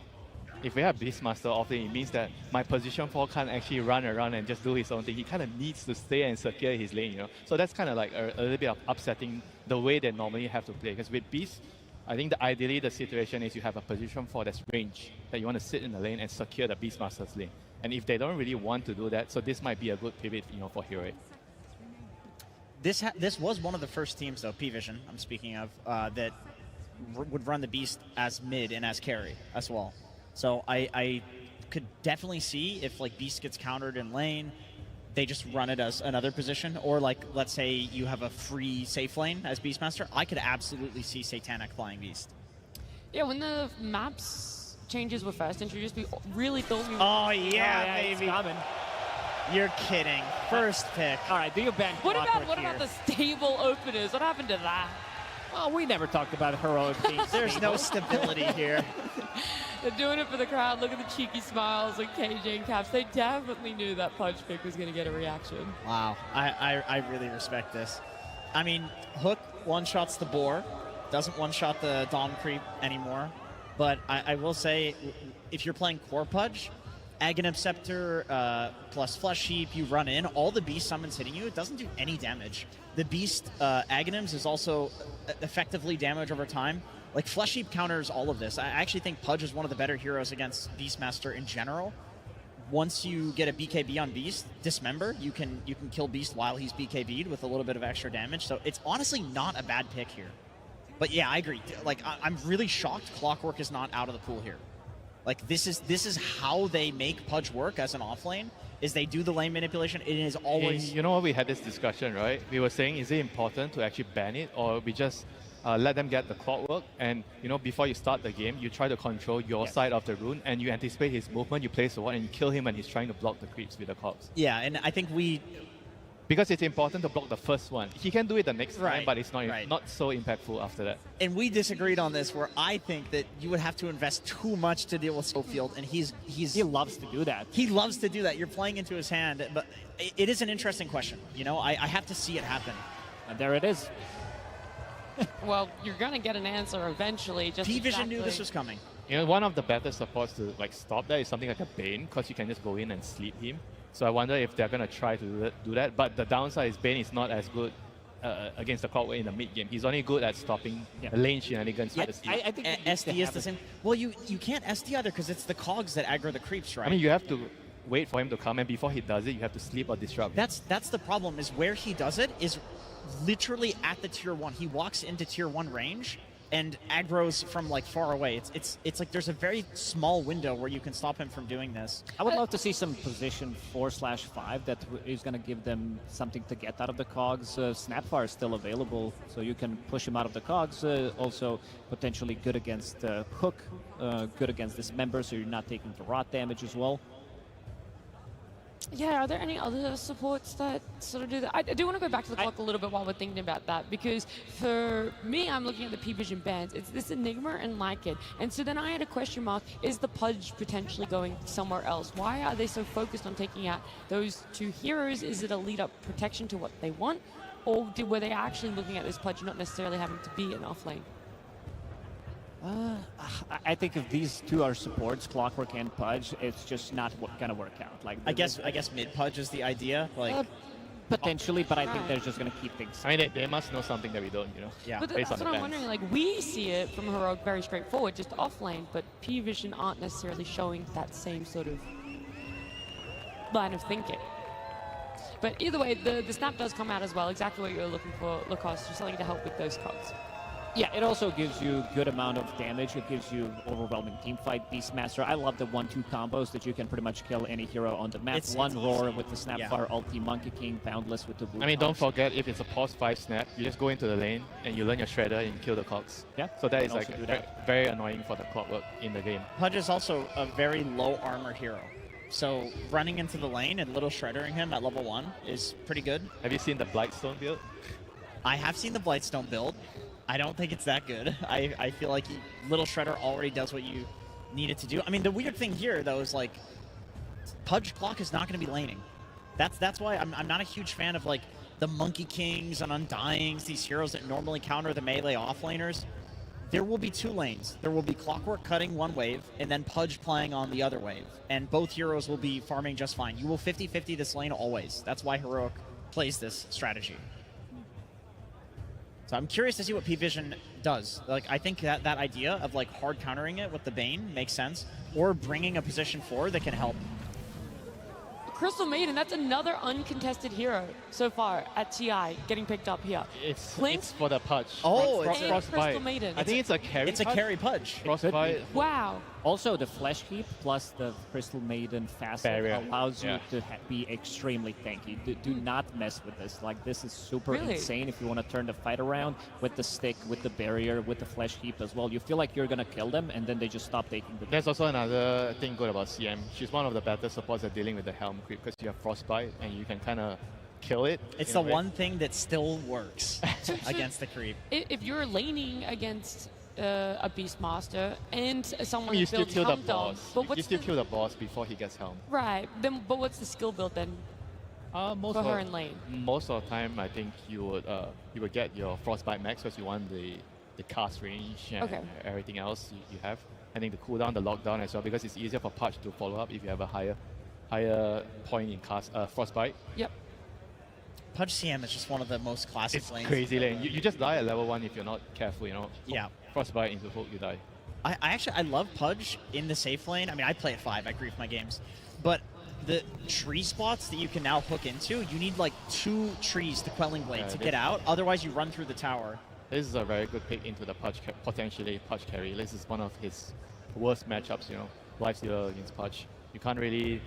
Speaker 7: if we have Beastmaster often, it means that my position 4 can't actually run around and just do his own thing. He kind of needs to stay and secure his lane, you know. So that's kind of like a little bit of upsetting the way they normally have to play. Because with Beast, I think ideally the situation is you have a position 4 that's range, that you want to sit in the lane and secure the Beastmaster's lane. And if they don't really want to do that, so this might be a good pivot, you know, for Heroic.
Speaker 6: This was one of the first teams, though, PVision, I'm speaking of, that would run the Beast as mid and as carry as well. So I could definitely see if like Beast gets countered in lane, they just run it as another position, or like let's say you have a free safe lane as Beastmaster. I could absolutely see Satanic flying Beast.
Speaker 4: Yeah, when the maps changes were first introduced, we really thought we were...
Speaker 6: Oh yeah, baby. You're kidding. First pick.
Speaker 5: All right, do your bench.
Speaker 4: What about the stable openers? What happened to that?
Speaker 5: Well, we never talked about heroic teams.
Speaker 6: There's no stability here.
Speaker 4: They're doing it for the crowd. Look at the cheeky smiles like KJ and Caps. They definitely knew that punch pick was going to get a reaction.
Speaker 6: Wow. I really respect this. I mean, Hook one-shots the boar. Doesn't one-shot the Dom creep anymore. But I will say, if you're playing Core Pudge, Aghanim Scepter plus Flesh Heap, you run in, all the Beast summons hitting you, it doesn't do any damage. The Beast Aghanims is also effectively damage over time. Like, Flesh Heap counters all of this. I actually think Pudge is one of the better heroes against Beastmaster in general. Once you get a BKB on Beast, Dismember, you can kill Beast while he's BKB'd with a little bit of extra damage. So it's honestly not a bad pick here. But yeah, I agree. Like, I'm really shocked Clockwork is not out of the pool here. Like, this is how they make Pudge work as an offlane, is they do the lane manipulation. It is always...
Speaker 7: You know what, we had this discussion, right? We were saying, is it important to actually ban it, or we just let them get the Clockwork, and, you know, before you start the game, you try to control your side of the rune, and you anticipate his movement, you place the ward, and you kill him when he's trying to block the creeps with the cogs.
Speaker 6: Yeah, and I think we...
Speaker 7: Because it's important to block the first one. He can do it the next time, but it's not so impactful after that.
Speaker 6: And we disagreed on this, where I think that you would have to invest too much to deal with Schofield, and he
Speaker 5: loves to do that.
Speaker 6: He loves to do that. You're playing into his hand, but it is an interesting question. You know, I have to see it happen.
Speaker 5: And there it is.
Speaker 4: Well, you're gonna get an answer eventually. Just
Speaker 6: PVision knew this was coming.
Speaker 7: You know, one of the better supports to like stop that is something like a Bane, because you can just go in and sleep him. So I wonder if they're going to try to do that. But the downside is Bane is not as good against the Clockwork in the mid game. He's only good at stopping the lane shenanigans with the sleep.
Speaker 6: I think SD is the same. Well, you can't SD either because it's the cogs that aggro the creeps, right?
Speaker 7: I mean, you have to wait for him to come, and before he does it, you have to sleep or disrupt.
Speaker 6: That's the problem, is where he does it is literally at the tier 1. He walks into tier 1 range and aggroes from like far away. It's like there's a very small window where you can stop him from doing this.
Speaker 5: I would love to see some position 4/5 that is going to give them something to get out of the cogs. Snapfire is still available, so you can push him out of the cogs. Also potentially good against Hook, good against Dismember, so you're not taking the rot damage as well.
Speaker 4: Yeah, are there any other supports that sort of do that? I do want to go back to the clock a little bit while we're thinking about that, because for me, I'm looking at the PVision bans. It's this Enigma and Lycan. And so then I had a question mark, is the Pudge potentially going somewhere else? Why are they so focused on taking out those two heroes? Is it a lead-up protection to what they want? Or were they actually looking at this Pudge not necessarily having to be an offlane?
Speaker 5: I think if these two are supports, Clockwork and Pudge, it's just not going to work out. Like
Speaker 6: I guess mid Pudge is the idea. Like
Speaker 5: Potentially, but I think they're just going to keep things.
Speaker 7: I mean, they must know something that we don't, you know.
Speaker 6: Yeah.
Speaker 4: But
Speaker 7: based
Speaker 4: that's
Speaker 7: on
Speaker 4: what
Speaker 7: the
Speaker 4: I'm
Speaker 7: fans.
Speaker 4: wondering. Like, we see it from Heroic very straightforward, just off lane, but PARIVISION aren't necessarily showing that same sort of line of thinking. But either way, the snap does come out as well. Exactly what you're looking for, Lacoste. Just something to help with those cogs.
Speaker 5: Yeah, it also gives you good amount of damage. It gives you overwhelming team fight. Beastmaster, I love the 1-2 combos that you can pretty much kill any hero on the map.
Speaker 6: It's
Speaker 5: Roar
Speaker 6: easy.
Speaker 5: with the Snapfire ulti, Monkey King, Boundless with the blue.
Speaker 7: I mean, don't forget, if it's a pause 5 snap, you just go into the lane and you learn your Shredder and kill the cogs.
Speaker 5: Yeah.
Speaker 7: So that
Speaker 5: you
Speaker 7: is
Speaker 5: can
Speaker 7: like
Speaker 5: also do that.
Speaker 7: very annoying for the clockwork in the game.
Speaker 6: Pudge is also a very low armor hero. So running into the lane and little shreddering him at level 1 is pretty good.
Speaker 7: Have you seen the Blightstone build?
Speaker 6: I have seen the Blightstone build. I don't think it's that good. I feel like little shredder already does what you need it to do. I mean, the weird thing here, though, is like Pudge Clock is not going to be laning. That's why I'm not a huge fan of like the Monkey Kings and Undyings, these heroes that normally counter the melee offlaners. There will be 2 lanes. There will be Clockwork cutting one wave, and then Pudge playing on the other wave. And both heroes will be farming just fine. You will 50-50 this lane always. That's why Heroic plays this strategy. So I'm curious to see what PARIVISION does. Like, I think that idea of like hard countering it with the Bane makes sense, or bringing a position forward that can help.
Speaker 4: Crystal Maiden, that's another uncontested hero so far at TI getting picked up here.
Speaker 7: It's
Speaker 4: Link?
Speaker 7: it's for the Pudge.
Speaker 6: Oh,
Speaker 4: it's
Speaker 6: it's
Speaker 4: Crystal
Speaker 7: Frostbite.
Speaker 4: Maiden.
Speaker 7: I think it's a carry.
Speaker 6: It's a carry Pudge.
Speaker 7: Frostbite.
Speaker 4: Wow.
Speaker 5: Also, the Flesh Heap plus the Crystal Maiden facet
Speaker 7: Barrier.
Speaker 5: allows you
Speaker 7: Yeah.
Speaker 5: to be extremely tanky. Do not mess with this. Like, this is super
Speaker 4: Really?
Speaker 5: insane if you want to turn the fight around with the stick, with the barrier, with the Flesh Heap as well. You feel like you're going to kill them, and then they just stop taking the...
Speaker 7: There's also another thing good about CM. She's one of the better supports at dealing with the Helm creep because you have Frostbite and you can kind of kill it.
Speaker 6: It's
Speaker 7: in
Speaker 6: the
Speaker 7: a way.
Speaker 6: one thing that still works against the creep.
Speaker 4: If you're laning against a Beastmaster and someone
Speaker 7: You
Speaker 4: that
Speaker 7: still
Speaker 4: builds
Speaker 7: kill the
Speaker 4: Helm Dome,
Speaker 7: boss.
Speaker 4: but
Speaker 7: You
Speaker 4: what's
Speaker 7: still
Speaker 4: the,
Speaker 7: kill the boss before he gets Helm.
Speaker 4: right? Then, but what's the skill build then
Speaker 7: Most
Speaker 4: for
Speaker 7: of,
Speaker 4: her in lane?
Speaker 7: Most of the time, I think you would get your Frostbite max because you want the cast range and
Speaker 4: Okay.
Speaker 7: everything else you have. I think the cooldown, the lockdown as well, because it's easier for Pudge to follow up if you have a higher point in cast Frostbite.
Speaker 4: Yep.
Speaker 6: Pudge CM is just one of the most classic
Speaker 7: It's
Speaker 6: lanes.
Speaker 7: crazy lane. You just die at level 1 if you're not careful, you know.
Speaker 6: Yeah.
Speaker 7: Frostbite into hook, you die.
Speaker 6: I love Pudge in the safe lane. I mean, I play at 5. I grief my games. But the tree spots that you can now hook into, you need like 2 trees to Quelling Blade to get out. Otherwise, you run through the tower.
Speaker 7: This is a very good pick into the potentially Pudge carry. This is one of his worst matchups, you know. Lifestealer against Pudge. You can't really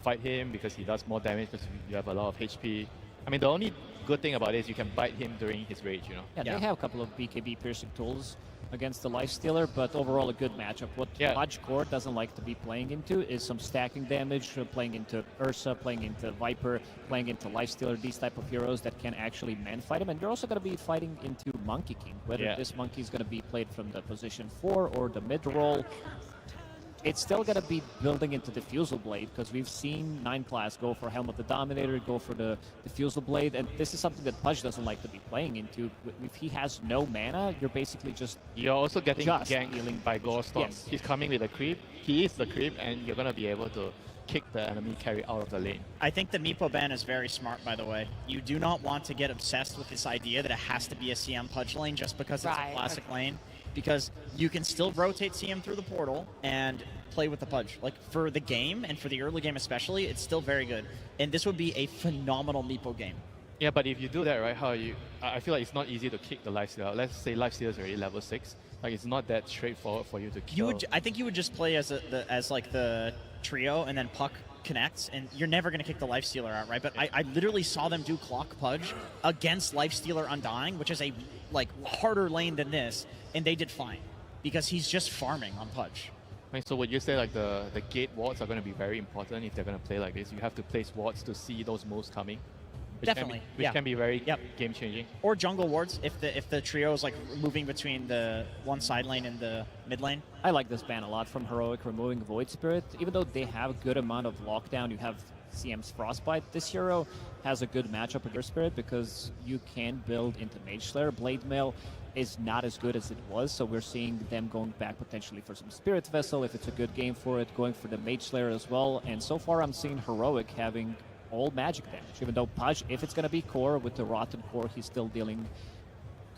Speaker 7: fight him because he does more damage because you have a lot of HP. I mean, the only good thing about it is you can bite him during his rage, you know.
Speaker 5: Yeah, they have a couple of BKB piercing tools against the Lifestealer, but overall a good matchup. What Pudge Core doesn't like to be playing into is some stacking damage, playing into Ursa, playing into Viper, playing into Lifestealer, these type of heroes that can actually man-fight him. And you're also going to be fighting into Monkey King, whether this Monkey is going to be played from the position 4 or the mid-roll. It's still going to be building into the Fusel Blade because we've seen 9 class go for Helm of the Dominator, go for the Fusel Blade, and this is something that Pudge doesn't like to be playing into. If he has no mana, you're basically just...
Speaker 7: You're also getting
Speaker 5: just
Speaker 7: ganked
Speaker 5: dealing
Speaker 7: by Gorestorm.
Speaker 5: Yes.
Speaker 7: He's coming with a creep. He is the creep, and you're going to be able to kick the enemy carry out of the lane.
Speaker 6: I think the Meepo ban is very smart, by the way. You do not want to get obsessed with this idea that it has to be a CM Pudge lane just because it's a classic lane. Because you can still rotate CM through the portal and play with the Pudge. Like, for the game, and for the early game especially, it's still very good. And this would be a phenomenal Meepo game.
Speaker 7: Yeah, but if you do that, right, I feel like it's not easy to kick the Lifestealer. Let's say Lifestealer is already level 6. Like, it's not that straightforward for you to kill.
Speaker 6: I think you would just play as like the trio, and then Puck connects, and you're never going to kick the Lifestealer out, right? But I literally saw them do Clock Pudge against Lifestealer Undying, which is a like harder lane than this, and they did fine because he's just farming on Pudge.
Speaker 7: Right, so would you say like the gate wards are going to be very important if they're going to play like this? You have to place wards to see those moves coming.
Speaker 6: Definitely,
Speaker 7: which can be very game changing.
Speaker 6: Or jungle wards if the trio is like moving between the one side lane and the mid lane.
Speaker 5: I like this ban a lot from Heroic, removing Void Spirit. Even though they have a good amount of lockdown, you have CM's Frostbite. This hero has a good matchup with your Spirit because you can build into Mage Slayer. Blade Mail is not as good as it was, so we're seeing them going back potentially for some Spirit Vessel if it's a good game for it, going for the Mage Slayer as well. And so far I'm seeing Heroic having all magic damage. Even though Pudge, if it's going to be core with the Rotten core, he's still dealing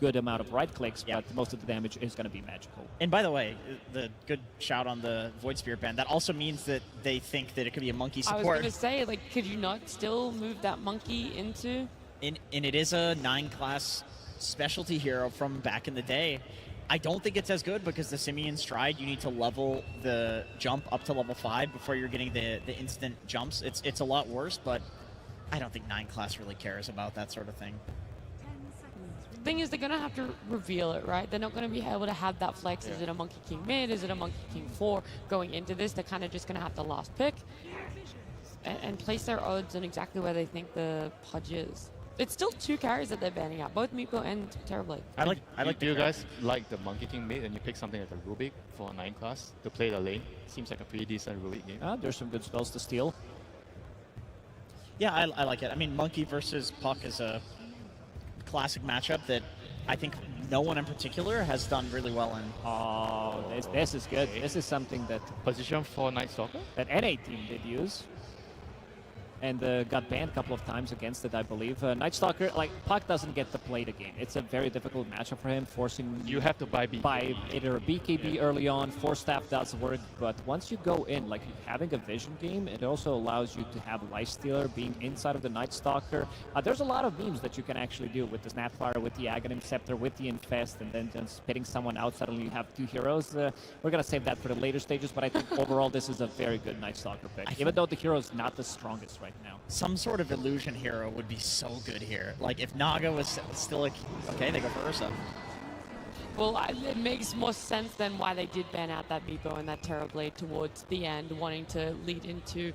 Speaker 5: good amount of right clicks, but most of the damage is going to be magical.
Speaker 6: And by the way, the good shout on the Void Spirit ban, that also means that they think that it could be a monkey support.
Speaker 4: I was going to say, like, could you not still move that monkey into?
Speaker 6: And it is a 9-class specialty hero from back in the day. I don't think it's as good because the Simian Stride, you need to level the jump up to level 5 before you're getting the instant jumps. It's a lot worse, but I don't think 9-class really cares about that sort of thing.
Speaker 4: Thing is, they're going to have to reveal it, right? They're not going to be able to have that flex. Is it a Monkey King mid? Is it a Monkey King 4? Going into this, they're kind of just going to have to last pick and place their odds on exactly where they think the Pudge is. It's still 2 carries that they're banning out, both Meepo and Terrorblade.
Speaker 7: I like. Do you guys like the Monkey King mid and you pick something like a Rubik for 9 class to play the lane? Seems like a pretty decent Rubik game.
Speaker 5: There's some good spells to steal.
Speaker 6: Yeah, I like it. I mean, Monkey versus Puck is a classic matchup that I think no one in particular has done really well in.
Speaker 5: Oh, this is good. This is something that
Speaker 7: position for Night Stalker
Speaker 5: that NA team did use. And got banned a couple of times against it, I believe. Night Stalker, like, Puck doesn't get to play the game. It's a very difficult matchup for him, forcing
Speaker 7: you have to buy
Speaker 5: either a BKB early on. Force Staff does work, but once you go in, like having a vision game, it also allows you to have Lifestealer being inside of the Night Stalker. There's a lot of memes that you can actually do with the Snapfire, with the Aghanim Scepter, with the Infest, and then just spitting someone out. Suddenly you have 2 heroes. We're gonna save that for the later stages, but I think overall this is a very good Night Stalker pick, even though the hero is not the strongest right now.
Speaker 6: Some sort of illusion hero would be so good here. Like if Naga was still like, okay, they go for Ursa.
Speaker 4: Well, it makes more sense than why they did ban out that Meepo and that Terrorblade towards the end, wanting to lead into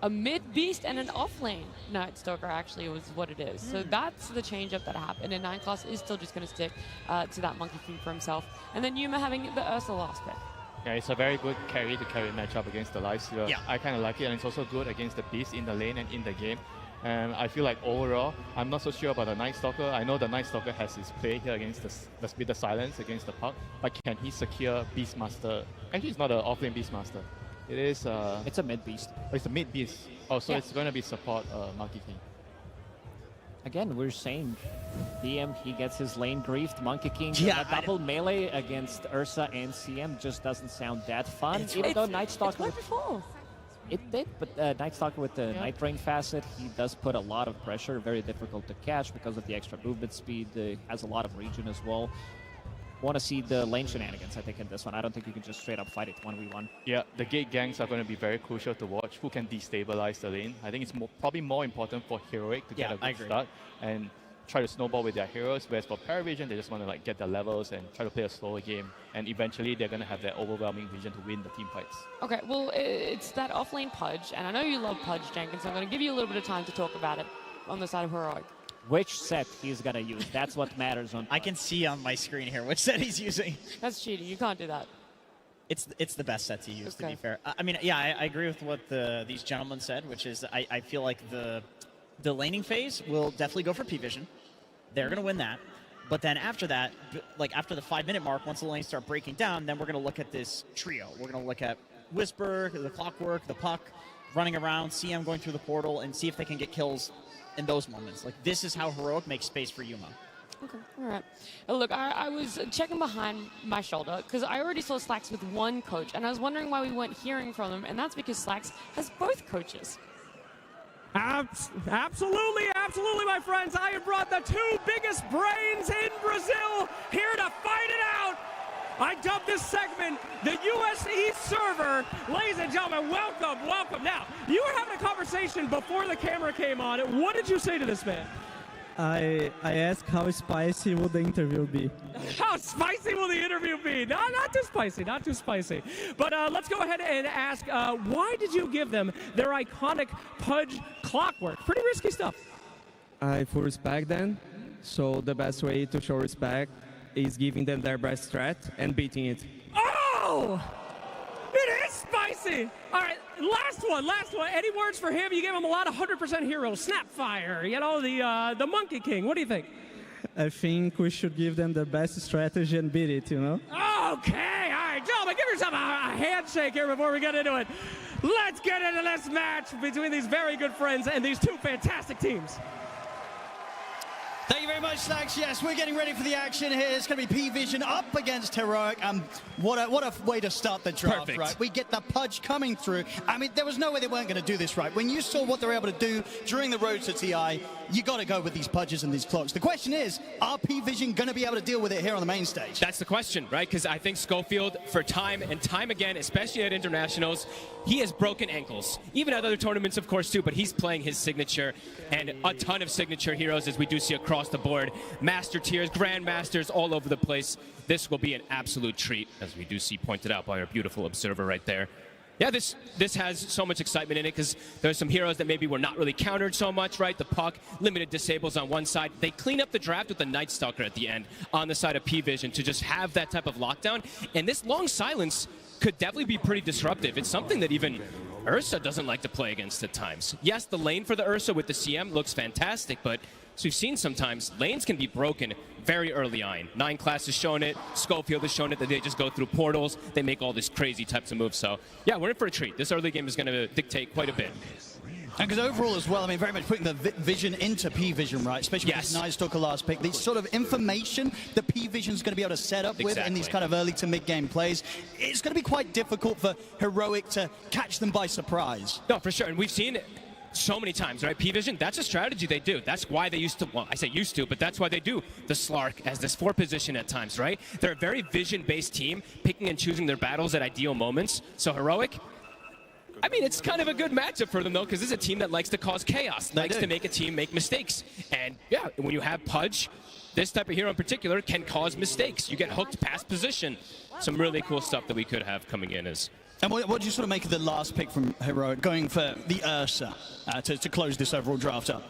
Speaker 4: a mid-beast and an off-lane Night Stalker actually was what it is. So that's the change-up that happened, and 9 class is still just going to stick to that Monkey King for himself. And then Yuma having the Ursa last pick.
Speaker 7: Yeah, it's a very good carry to carry matchup against the Lifestealer. Yeah. I kind of like it, and it's also good against the Beast in the lane and in the game. And I feel like overall, I'm not so sure about the Night Stalker. I know the Night Stalker has his play here against the Silence against the Puck, but can he secure Beastmaster? Actually, it's not an offlane Beastmaster. It is.
Speaker 5: It's a mid Beast.
Speaker 7: Oh, it's a mid Beast. Oh, so it's going to be support Monkey King.
Speaker 5: Again, we're saying DM, he gets his lane griefed. Monkey King,
Speaker 6: yeah,
Speaker 5: a double melee against Ursa and CM just doesn't sound that fun. Even though Night Stalker... It did, but Night Stalker with the Night Rain facet, he does put a lot of pressure, very difficult to catch because of the extra movement speed. Has a lot of regen as well. Want to see the lane shenanigans, I think, in this one. I don't think you can just straight up fight it 1v1.
Speaker 7: Yeah, the gate gangs are going to be very crucial to watch. Who can destabilize the lane? I think it's probably more important for Heroic to get a good start and try to snowball with their heroes, whereas for PARIVISION, they just want to like get their levels and try to play a slower game, and eventually they're going to have that overwhelming vision to win the team fights.
Speaker 4: Okay, well, it's that offlane Pudge, and I know you love Pudge, Jenkins, so I'm going to give you a little bit of time to talk about it on the side of Heroic.
Speaker 5: Which set he's going to use. That's what matters on Pudge.
Speaker 6: I can see on my screen here which set he's using.
Speaker 4: That's cheating. You can't do that.
Speaker 6: It's the best set to use, to be fair. I mean, yeah, I agree with what these gentlemen said, which is I feel like the laning phase will definitely go for P-Vision. They're going to win that. But then after that, like after the 5-minute mark, once the lanes start breaking down, then we're going to look at this trio. We're going to look at Whisper, the Clockwork, the Puck, running around, CM going through the portal, and see if they can get kills in those moments. Like, this is how Heroic makes space for Yuma.
Speaker 4: Okay, all right. Look, I was checking behind my shoulder because I already saw Slacks with one coach, and I was wondering why we weren't hearing from them, and that's because Slacks has both coaches.
Speaker 1: Absolutely, absolutely, my friends. I have brought the 2 biggest brains in Brazil here to fight it out. I dubbed this segment the US East server. Ladies and gentlemen, welcome, welcome. Now, you were having a conversation before the camera came on. What did you say to this man?
Speaker 22: I asked how spicy would the interview be.
Speaker 1: How spicy will the interview be? No, not too spicy, not too spicy. But let's go ahead and ask, why did you give them their iconic Pudge Clockwork? Pretty risky stuff.
Speaker 22: I full respect them, so the best way to show respect is giving them their best strat and beating it.
Speaker 1: Oh! It is spicy! All right, last one. Any words for him? You gave him a lot of 100% heroes. Snapfire, you know, the Monkey King. What do you think?
Speaker 22: I think we should give them the best strategy and beat it, you know?
Speaker 1: Okay, all right, gentlemen, give yourself a handshake here before we get into it. Let's get into this match between these very good friends and these two fantastic teams.
Speaker 8: Thank you very much, Stacks. Yes, we're getting ready for the action here. It's going to be P-Vision up against Heroic. What a way to start the draft,
Speaker 12: Perfect.
Speaker 8: right? We get the Pudge coming through. I mean, there was no way they weren't going to do this, right? When you saw what they were able to do during the road to TI, you got to go with these Pudges and these clocks. The question is, are P-Vision going to be able to deal with it here on the main stage?
Speaker 13: That's the question, right? Because I think Schofield, for time and time again, especially at internationals, he has broken ankles. Even at other tournaments, of course, too, but he's playing his signature and a ton of signature heroes, as we do see across the board. Master tiers, Grandmasters all over the place. This will be an absolute treat, as we do see pointed out by our beautiful observer right there. Yeah, this has so much excitement in it because there's some heroes that maybe were not really countered so much, right? The Puck, limited disables on one side. They clean up the draft with the Night Stalker at the end on the side of P-Vision to just have that type of lockdown. And this long silence could definitely be pretty disruptive. It's something that even Ursa doesn't like to play against at times. Yes, the lane for the Ursa with the CM looks fantastic, but as we've seen sometimes, lanes can be broken very early on. 9 Class has shown it, Schofield has shown it, that they just go through portals, they make all these crazy types of moves. So yeah, we're in for a treat. This early game is going to dictate quite a bit.
Speaker 8: And because overall as well, I mean, very much putting the vision into P-Vision, right? Especially with this Night Stalker last pick. The sort of information that P-Vision's going to be able to set up with in these kind of early to mid-game plays, it's going to be quite difficult for Heroic to catch them by surprise.
Speaker 13: No, for sure. And we've seen it so many times, right? P-Vision, that's a strategy they do. That's why they used to, well, I say used to, but that's why they do the Slark as this 4 position at times, right? They're a very vision-based team, picking and choosing their battles at ideal moments. So Heroic, I mean, it's kind of a good matchup for them, though, because this is a team that likes to cause chaos, likes to make a team make mistakes. And, yeah, when you have Pudge, this type of hero in particular can cause mistakes. You get hooked past position. Some really cool stuff that we could have coming in as...
Speaker 8: And what do you sort of make of the last pick from Heroic, going for the Ursa to close this overall draft up?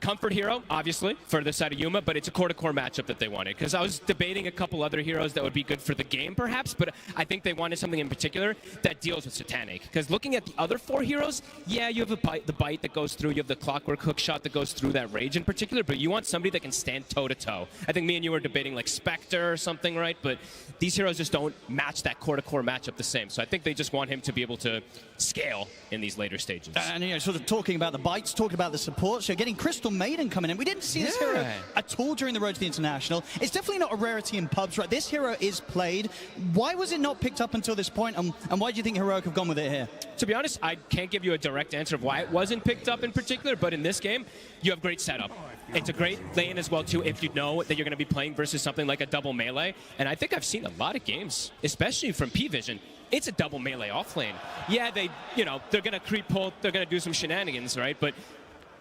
Speaker 13: Comfort hero, obviously, for the side of Yuma, but it's a core-to-core matchup that they wanted. Because I was debating a couple other heroes that would be good for the game, perhaps, but I think they wanted something in particular that deals with Satanic. Because looking at the other 4 heroes, yeah, you have the bite that goes through, you have the clockwork hook shot that goes through that rage in particular, but you want somebody that can stand toe-to-toe. I think me and you were debating like Spectre or something, right? But these heroes just don't match that core-to-core matchup the same. So I think they just want him to be able to scale in these later stages.
Speaker 8: And, you know, sort of talking about the bites, talking about the support, so getting Crystal Maiden coming in. We didn't see this hero at all during the road to the International. It's definitely not a rarity in pubs, right? This hero is played. Why was it not picked up until this point, and why do you think Heroic have gone with it here?
Speaker 13: To be honest, I can't give you a direct answer of why it wasn't picked up in particular, but in this game, you have great setup. It's a great lane as well, too, if you know that you're going to be playing versus something like a double melee. And I think I've seen a lot of games, especially from P-Vision, it's a double melee off lane. Yeah, they're going to creep pull, they're going to do some shenanigans, right? But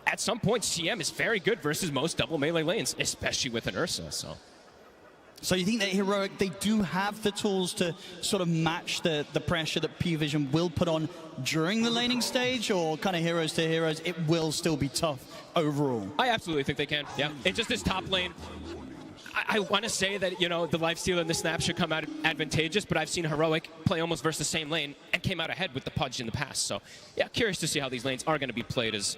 Speaker 13: at some point, CM is very good versus most double melee lanes, especially with an Ursa,
Speaker 8: So you think that Heroic, they do have the tools to sort of match the pressure that P-Vision will put on during the laning stage, or kind of heroes to heroes, it will still be tough overall?
Speaker 13: I absolutely think they can, yeah. It's just this top lane. I want to say that, the lifesteal and the snap should come out advantageous, but I've seen Heroic play almost versus the same lane and came out ahead with the Pudge in the past. So, yeah, curious to see how these lanes are going to be played as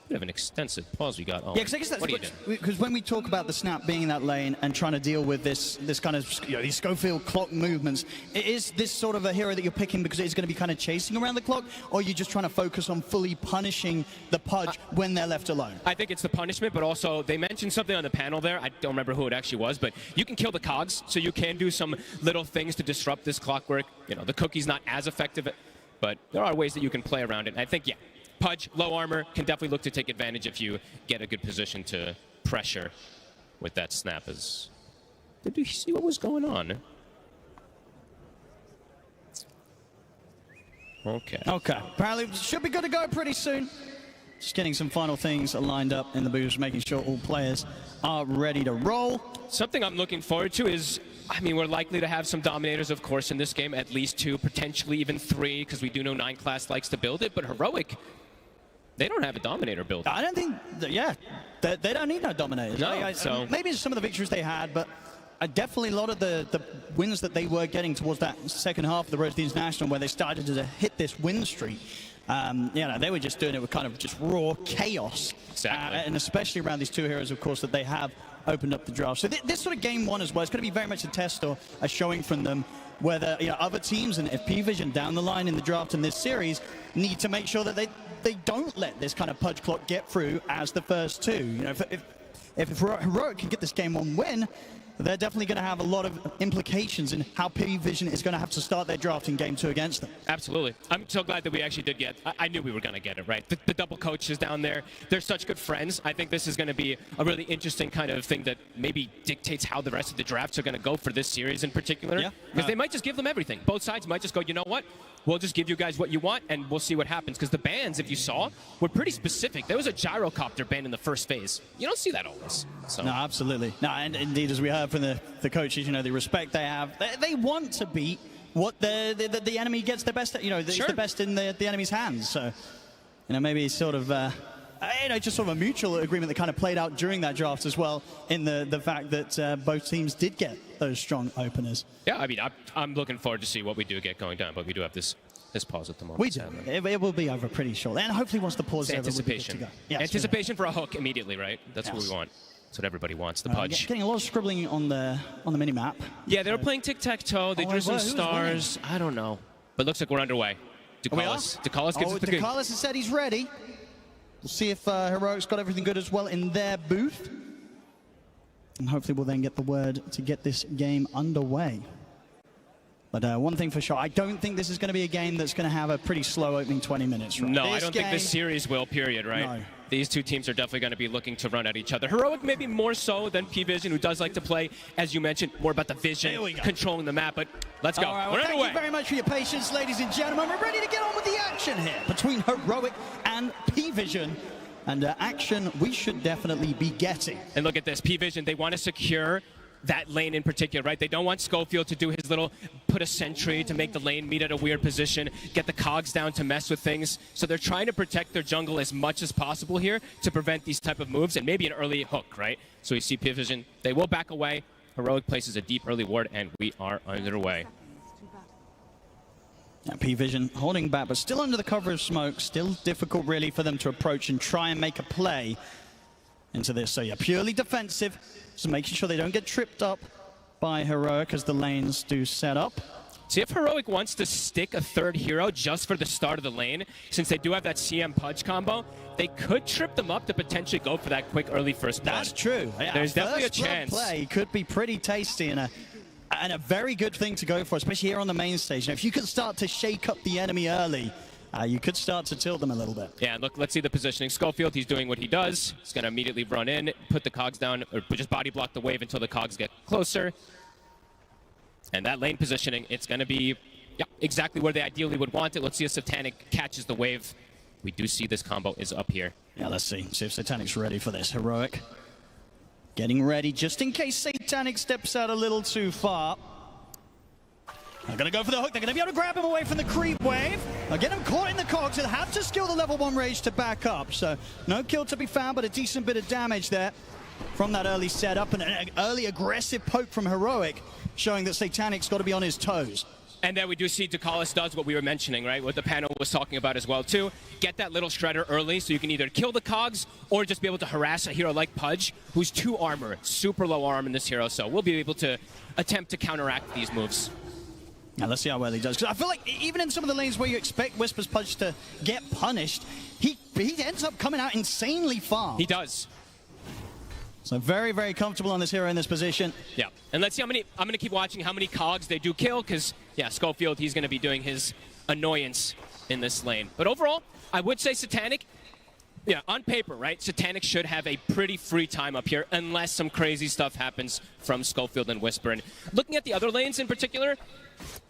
Speaker 13: we have an extensive pause we got on.
Speaker 8: Yeah, because I guess that's because when we talk about the snap being in that lane and trying to deal with this kind of these Schofield clock movements, is this sort of a hero that you're picking because it's going to be kind of chasing around the clock, or are you just trying to focus on fully punishing the Pudge when they're left alone?
Speaker 13: I think it's the punishment, but also they mentioned something on the panel there. I don't remember who it actually was, but you can kill the cogs, so you can do some little things to disrupt this clockwork. The cookie's not as effective, but there are ways that you can play around it. And I think, yeah, Pudge, low armor, can definitely look to take advantage if you get a good position to pressure with that snap. Did you see what was going on? Okay.
Speaker 8: Apparently should be good to go pretty soon. Just getting some final things lined up in the booth, making sure all players are ready to roll.
Speaker 13: Something I'm looking forward to is, we're likely to have some Dominators, of course, in this game, at least 2, potentially even 3, because we do know 9 Class likes to build it, but Heroic, they don't have a Dominator build.
Speaker 8: I don't think, they don't need no Dominators.
Speaker 13: No,
Speaker 8: maybe some of the victories they had, but definitely a lot of the wins that they were getting towards that second half of the road to the International, where they started to hit this win streak. They were just doing it with kind of just raw chaos.
Speaker 13: Exactly.
Speaker 8: And especially around these 2 heroes, of course, that they have opened up the draft. So this sort of game one as well, it's going to be very much a test or a showing from them whether other teams and if P-Vision down the line in the draft in this series need to make sure that they don't let this kind of pudge clock get through as the first two. If Heroic can get this game one win, they're definitely going to have a lot of implications in how P-Vision is going to have to start their draft in game two against them.
Speaker 13: Absolutely. I'm so glad that we actually did get, I knew we were going to get it, right? The double coaches down there, they're such good friends. I think this is going to be a really interesting kind of thing that maybe dictates how the rest of the drafts are going to go for this series in particular.
Speaker 8: Yeah.
Speaker 13: Because they might just give them everything. Both sides might just go, you know what? We'll just give you guys what you want, and we'll see what happens. Because the bans, if you saw, were pretty specific. There was a gyrocopter ban in the first phase. You don't see that always. So.
Speaker 8: No, absolutely. No, and indeed, as we heard from the coaches, the respect they have, they want to beat what the enemy gets the best at. It's the best in the enemy's hands. So, maybe sort of, just sort of a mutual agreement that kind of played out during that draft as well, in the fact that both teams did get those strong openers.
Speaker 13: Yeah, I mean, I'm looking forward to see what we do get going down, but we do have this pause at the moment.
Speaker 8: We do. It will be over pretty short. And hopefully once the pause is over,
Speaker 13: anticipation.
Speaker 8: we'll be good to go.
Speaker 13: Anticipation for a hook immediately, right? That's what we want. That's what everybody wants, the pudge.
Speaker 8: Getting a lot of scribbling on the mini-map.
Speaker 13: Yeah, they were playing tic-tac-toe. They drew some stars. I don't know. But looks like we're underway. Ducalis gets it.
Speaker 8: Ducalis has said he's ready. We'll see if Heroic's got everything good as well in their booth. And hopefully we'll then get the word to get this game underway. But one thing for sure, I don't think this is going to be a game that's going to have a pretty slow opening 20 minutes. Right?
Speaker 13: No, I don't think this series will, period, right?
Speaker 8: No.
Speaker 13: These two teams are definitely going to be looking to run at each other. Heroic maybe more so than P-Vision, who does like to play, as you mentioned, more about the vision, controlling the map. But let's go.
Speaker 8: All right,
Speaker 13: we're
Speaker 8: thank
Speaker 13: underway.
Speaker 8: you very much for your patience, ladies and gentlemen. We're ready to get on with the action here between Heroic and P-Vision. And action we should definitely be getting.
Speaker 13: And look at this, P-Vision, they want to secure that lane in particular, right? They don't want Schofield to do his little put a sentry to make the lane meet at a weird position, get the cogs down to mess with things. So they're trying to protect their jungle as much as possible here to prevent these type of moves and maybe an early hook, right? So you see P-Vision, they will back away. Heroic places a deep early ward, and we are underway.
Speaker 8: Yeah, P-Vision holding back, but still under the cover of smoke. Still difficult, really, for them to approach and try and make a play into this. So, yeah, purely defensive. So making sure they don't get tripped up by Heroic as the lanes do set up.
Speaker 13: See, if Heroic wants to stick a third hero just for the start of the lane, since they do have that CM Pudge combo, they could trip them up to potentially go for that quick early first blood.
Speaker 8: That's true. Yeah,
Speaker 13: there's definitely a
Speaker 8: first blood
Speaker 13: chance.
Speaker 8: Play could be pretty tasty and a very good thing to go for, especially here on the main stage. Now, if you could start to shake up the enemy early, you could start to tilt them a little bit.
Speaker 13: Yeah, look, let's see the positioning. Schofield, he's doing what he does. He's going to immediately run in, put the cogs down, or just body block the wave until the cogs get closer. And that lane positioning, it's going to be exactly where they ideally would want it. Let's see if Satanic catches the wave. We do see this combo is up here.
Speaker 8: Yeah, let's see. See if Satanic's ready for this. Heroic getting ready just in case Satanic steps out a little too far. They're going to go for the hook. They're going to be able to grab him away from the creep wave. They'll get him caught in the cogs. They'll have to skill the level 1 rage to back up. So no kill to be found, but a decent bit of damage there from that early setup. And an early aggressive poke from Heroic, showing that Satanic's got to be on his toes.
Speaker 13: And then we do see Ducalis does what we were mentioning, right? What the panel was talking about as well, too. Get that little shredder early so you can either kill the cogs or just be able to harass a hero like Pudge, who's 2 armor, super low arm in this hero. So we'll be able to attempt to counteract these moves.
Speaker 8: Now let's see how well he does. Because I feel like even in some of the lanes where you expect Whisper's Pudge to get punished, he ends up coming out insanely far.
Speaker 13: He does.
Speaker 8: So very, very comfortable on this hero in this position.
Speaker 13: Yeah, and let's see how many, I'm going to keep watching how many cogs they do kill, because, yeah, Schofield, he's going to be doing his annoyance in this lane. But overall, I would say Satanic, yeah, on paper, right, Satanic should have a pretty free time up here, unless some crazy stuff happens from Schofield and Whisper. And looking at the other lanes in particular,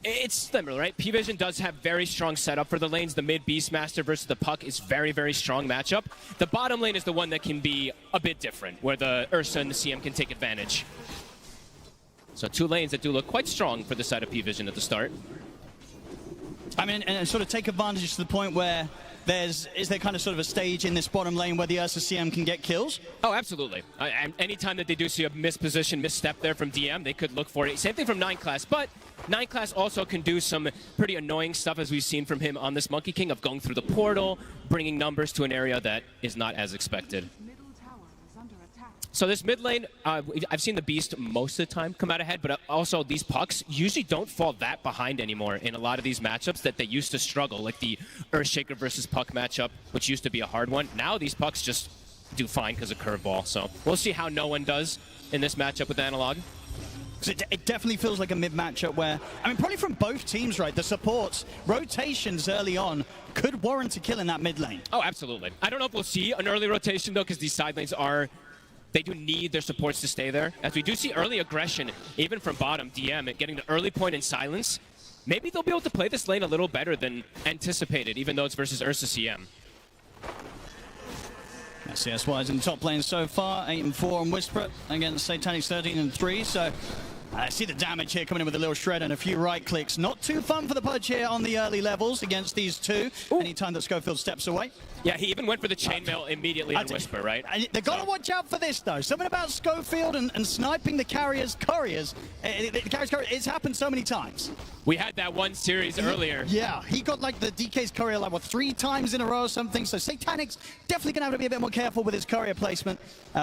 Speaker 13: it's similar, right? P-Vision does have very strong setup for the lanes. The mid Beastmaster versus the Puck is very, very strong matchup. The bottom lane is the one that can be a bit different, where the Ursa and the CM can take advantage. So 2 lanes that do look quite strong for the side of P-Vision at the start.
Speaker 8: I mean, and sort of take advantage to the point where is there kind of sort of a stage in this bottom lane where the Ursa CM can get kills?
Speaker 13: Oh, absolutely. And anytime that they do see a misposition, misstep there from DM, they could look for it. Same thing from 9 Class, but 9 Class also can do some pretty annoying stuff, as we've seen from him on this Monkey King, of going through the portal, bringing numbers to an area that is not as expected. So this mid lane, I've seen the Beast most of the time come out ahead, but also these pucks usually don't fall that behind anymore in a lot of these matchups that they used to struggle, like the Earthshaker versus Puck matchup, which used to be a hard one. Now these pucks just do fine because of curveball. So we'll see how no one does in this matchup with Analog.
Speaker 8: It definitely feels like a mid matchup where, I mean, probably from both teams, right? The supports, rotations early on could warrant a kill in that mid lane.
Speaker 13: Oh, absolutely. I don't know if we'll see an early rotation, though, because these side lanes they do need their supports to stay there. As we do see early aggression, even from bottom, DM, getting the early point in silence. Maybe they'll be able to play this lane a little better than anticipated, even though it's versus Ursa CM.
Speaker 8: CS-wise in the top lane so far, 8-4 on Whisper against Satanic's 13-3. So I see the damage here coming in with a little shred and a few right clicks. Not too fun for the Pudge here on the early levels against these two. Anytime that Schofield steps away.
Speaker 13: Yeah, he even went for the chainmail immediately on Whisper, right?
Speaker 8: They've got to watch out for this, though. Something about Schofield and sniping the carrier's couriers. It's happened so many times.
Speaker 13: We had that one series earlier.
Speaker 8: Yeah, he got like the DK's courier like, what, 3 times in a row or something. So Satanic's definitely going to have to be a bit more careful with his courier placement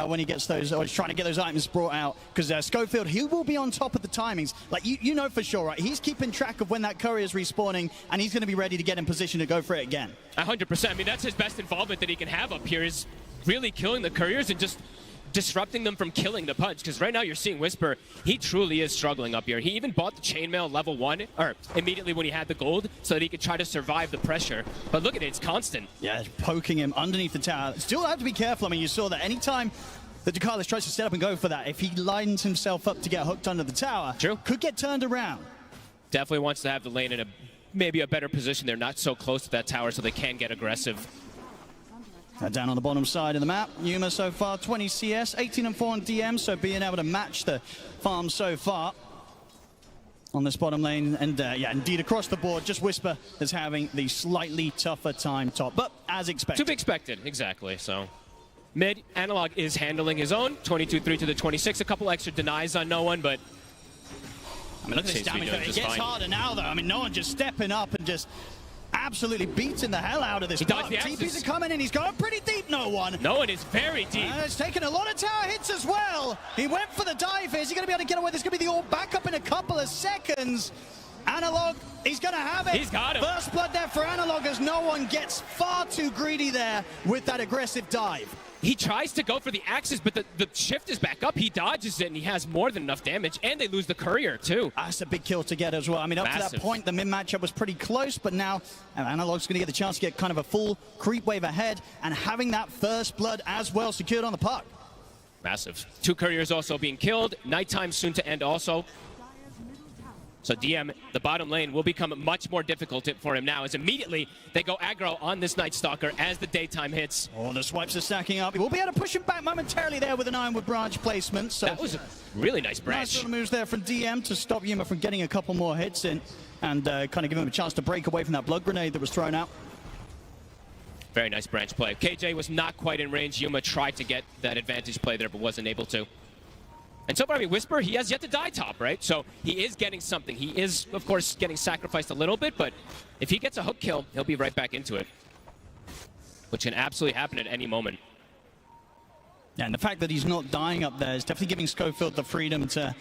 Speaker 8: when he gets those, or he's trying to get those items brought out. Because Schofield, he will be on top of the timings. Like, you know for sure, right? He's keeping track of when that courier's respawning, and he's going to be ready to get in position to go for it again.
Speaker 13: 100%. I mean, that's his best involvement that he can have up here, is really killing the couriers and just disrupting them from killing the Pudge. Because right now you're seeing Whisper, he truly is struggling up here. He even bought the chainmail level 1, or immediately when he had the gold, so that he could try to survive the pressure. But look at it, it's constant.
Speaker 8: Yeah, it's poking him underneath the tower. Still have to be careful. I mean, you saw that anytime that Ducalis tries to set up and go for that, if he lines himself up to get hooked under the tower, could get turned around.
Speaker 13: Definitely wants to have the lane in maybe a better position. They're not so close to that tower, so they can get aggressive.
Speaker 8: Down on the bottom side of the map, Nigma so far 20 CS, 18-4 on DM, so being able to match the farm so far on this bottom lane. And yeah, indeed across the board, just Whisper is having the slightly tougher time top, but as expected.
Speaker 13: To be expected, exactly. So mid, Analog is handling his own, 22-3 to the 26, a couple extra denies on no one, but
Speaker 8: I mean, look at this damage. It gets harder now, though. I mean, no one just stepping up and just absolutely beating the hell out of this.
Speaker 13: He dodged the
Speaker 8: TPs are coming in. He's going pretty deep, no one.
Speaker 13: No one is very deep.
Speaker 8: It's taken a lot of tower hits as well. He went for the dive. Is he going to be able to get away? There's going to be the all back up in a couple of seconds. Analog, he's going to have it.
Speaker 13: He's got him.
Speaker 8: First blood there for Analog as no one gets far too greedy there with that aggressive dive.
Speaker 13: He tries to go for the axes, but the shift is back up. He dodges it, and he has more than enough damage, and they lose the courier, too.
Speaker 8: That's a big kill to get as well. I mean, up to that point, the mid matchup was pretty close, but now Analog's going to get the chance to get kind of a full creep wave ahead, and having that first blood as well secured on the puck.
Speaker 13: Massive. 2 couriers also being killed. Nighttime soon to end also. So DM, the bottom lane, will become much more difficult for him now, as immediately they go aggro on this Night Stalker as the daytime hits.
Speaker 8: Oh, the swipes are stacking up. He will be able to push him back momentarily there with an Ironwood branch placement. So
Speaker 13: that was a really nice branch.
Speaker 8: Nice little moves there from DM to stop Yuma from getting a couple more hits in and kind of give him a chance to break away from that blood grenade that was thrown out.
Speaker 13: Very nice branch play. KJ was not quite in range. Yuma tried to get that advantage play there, but wasn't able to. And so far, I mean, Whisper, he has yet to die top, right? So he is getting something. He is, of course, getting sacrificed a little bit, but if he gets a hook kill, he'll be right back into it, which can absolutely happen at any moment.
Speaker 8: Yeah, and the fact that he's not dying up there is definitely giving Schofield the freedom to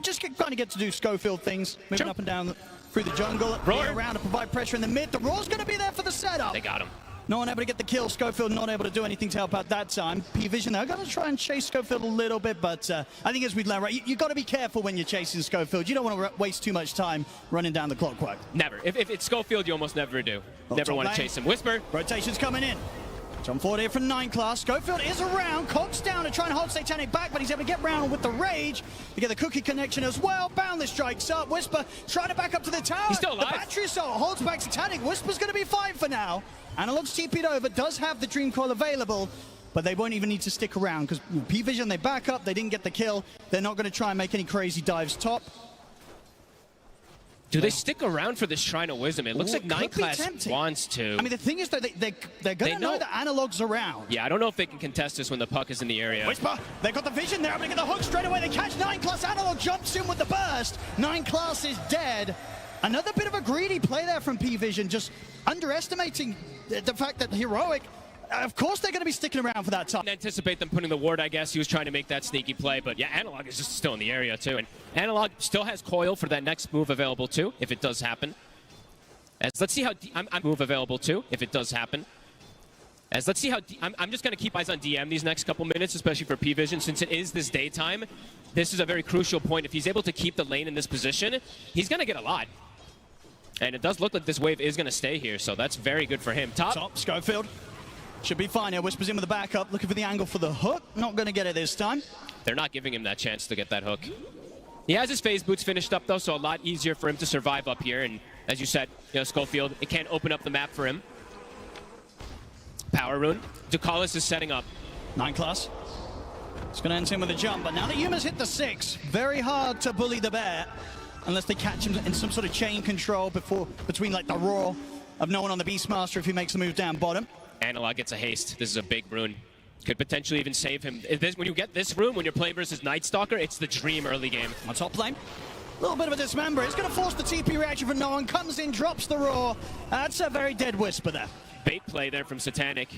Speaker 8: just kind of get to do Schofield things, moving up and down through the jungle, around to provide pressure in the mid. The Roar's going to be there for the setup.
Speaker 13: They got him.
Speaker 8: No one able to get the kill. Schofield not able to do anything to help out that time. P-Vision, they're going to try and chase Schofield a little bit, but I think as we'd learn, right, you got to be careful when you're chasing Schofield. You don't want to waste too much time running down the clockwork.
Speaker 13: Never. If it's Schofield, you almost never do. Never want to chase him. Whisper.
Speaker 8: Rotation's coming in. Jump forward here from 9 class. Schofield is around. Cogs down to try and hold Satanic back, but he's able to get round with the rage. You get the cookie connection as well. Boundless strikes up. Whisper trying to back up to the tower.
Speaker 13: He's still alive.
Speaker 8: The battery assault holds back Satanic. Whisper's going to be fine for now. Analog's TP'd over, does have the Dream Coil available, but they won't even need to stick around because P-Vision, they back up, they didn't get the kill. They're not going to try and make any crazy dives top.
Speaker 13: Do they stick around for this Shrine of Wisdom? It looks like 9 class wants to.
Speaker 8: I mean, the thing is, though, they're going to know that Analog's around.
Speaker 13: Yeah, I don't know if they can contest this when the puck is in the area.
Speaker 8: Whisper, they got the vision there. I'm going to get the hook straight away. They catch 9 class. Analog jumps in with the burst. 9 class is dead. Another bit of a greedy play there from P-Vision, just underestimating the fact that Heroic Of course they're going to be sticking around for that time.
Speaker 13: Anticipate them putting the ward, I guess. He was trying to make that sneaky play, but yeah, Analog is just still in the area too. And Analog still has Coil for that next move available too, if it does happen. As let's see how I'm move available too, if it does happen. As let's see how I'm just going to keep eyes on DM these next couple minutes, especially for P-Vision, since it is this daytime. This is a very crucial point. If he's able to keep the lane in this position, he's going to get a lot. And it does look like this wave is going to stay here, so that's very good for him.
Speaker 8: Top, Schofield. Should be fine here. Whispers in with the backup, looking for the angle for the hook. Not going to get it this time.
Speaker 13: They're not giving him that chance to get that hook. He has his phase boots finished up, though, so a lot easier for him to survive up here. And as you said, Schofield, it can't open up the map for him. Power rune. Ducalis is setting up.
Speaker 8: 9 class. It's going to end him with a jump, but now that Yuma's hit the 6, very hard to bully the bear unless they catch him in some sort of chain control between like the roar of no one on the Beastmaster if he makes the move down bottom.
Speaker 13: Analog gets a haste. This is a big rune. Could potentially even save him. When you get this rune, when you're playing versus Night Stalker, it's the dream early game.
Speaker 8: On top lane. A little bit of a dismember. It's going to force the TP reaction for no one. Comes in, drops the roar. That's a very dead Whisper there.
Speaker 13: Bait play there from Satanic.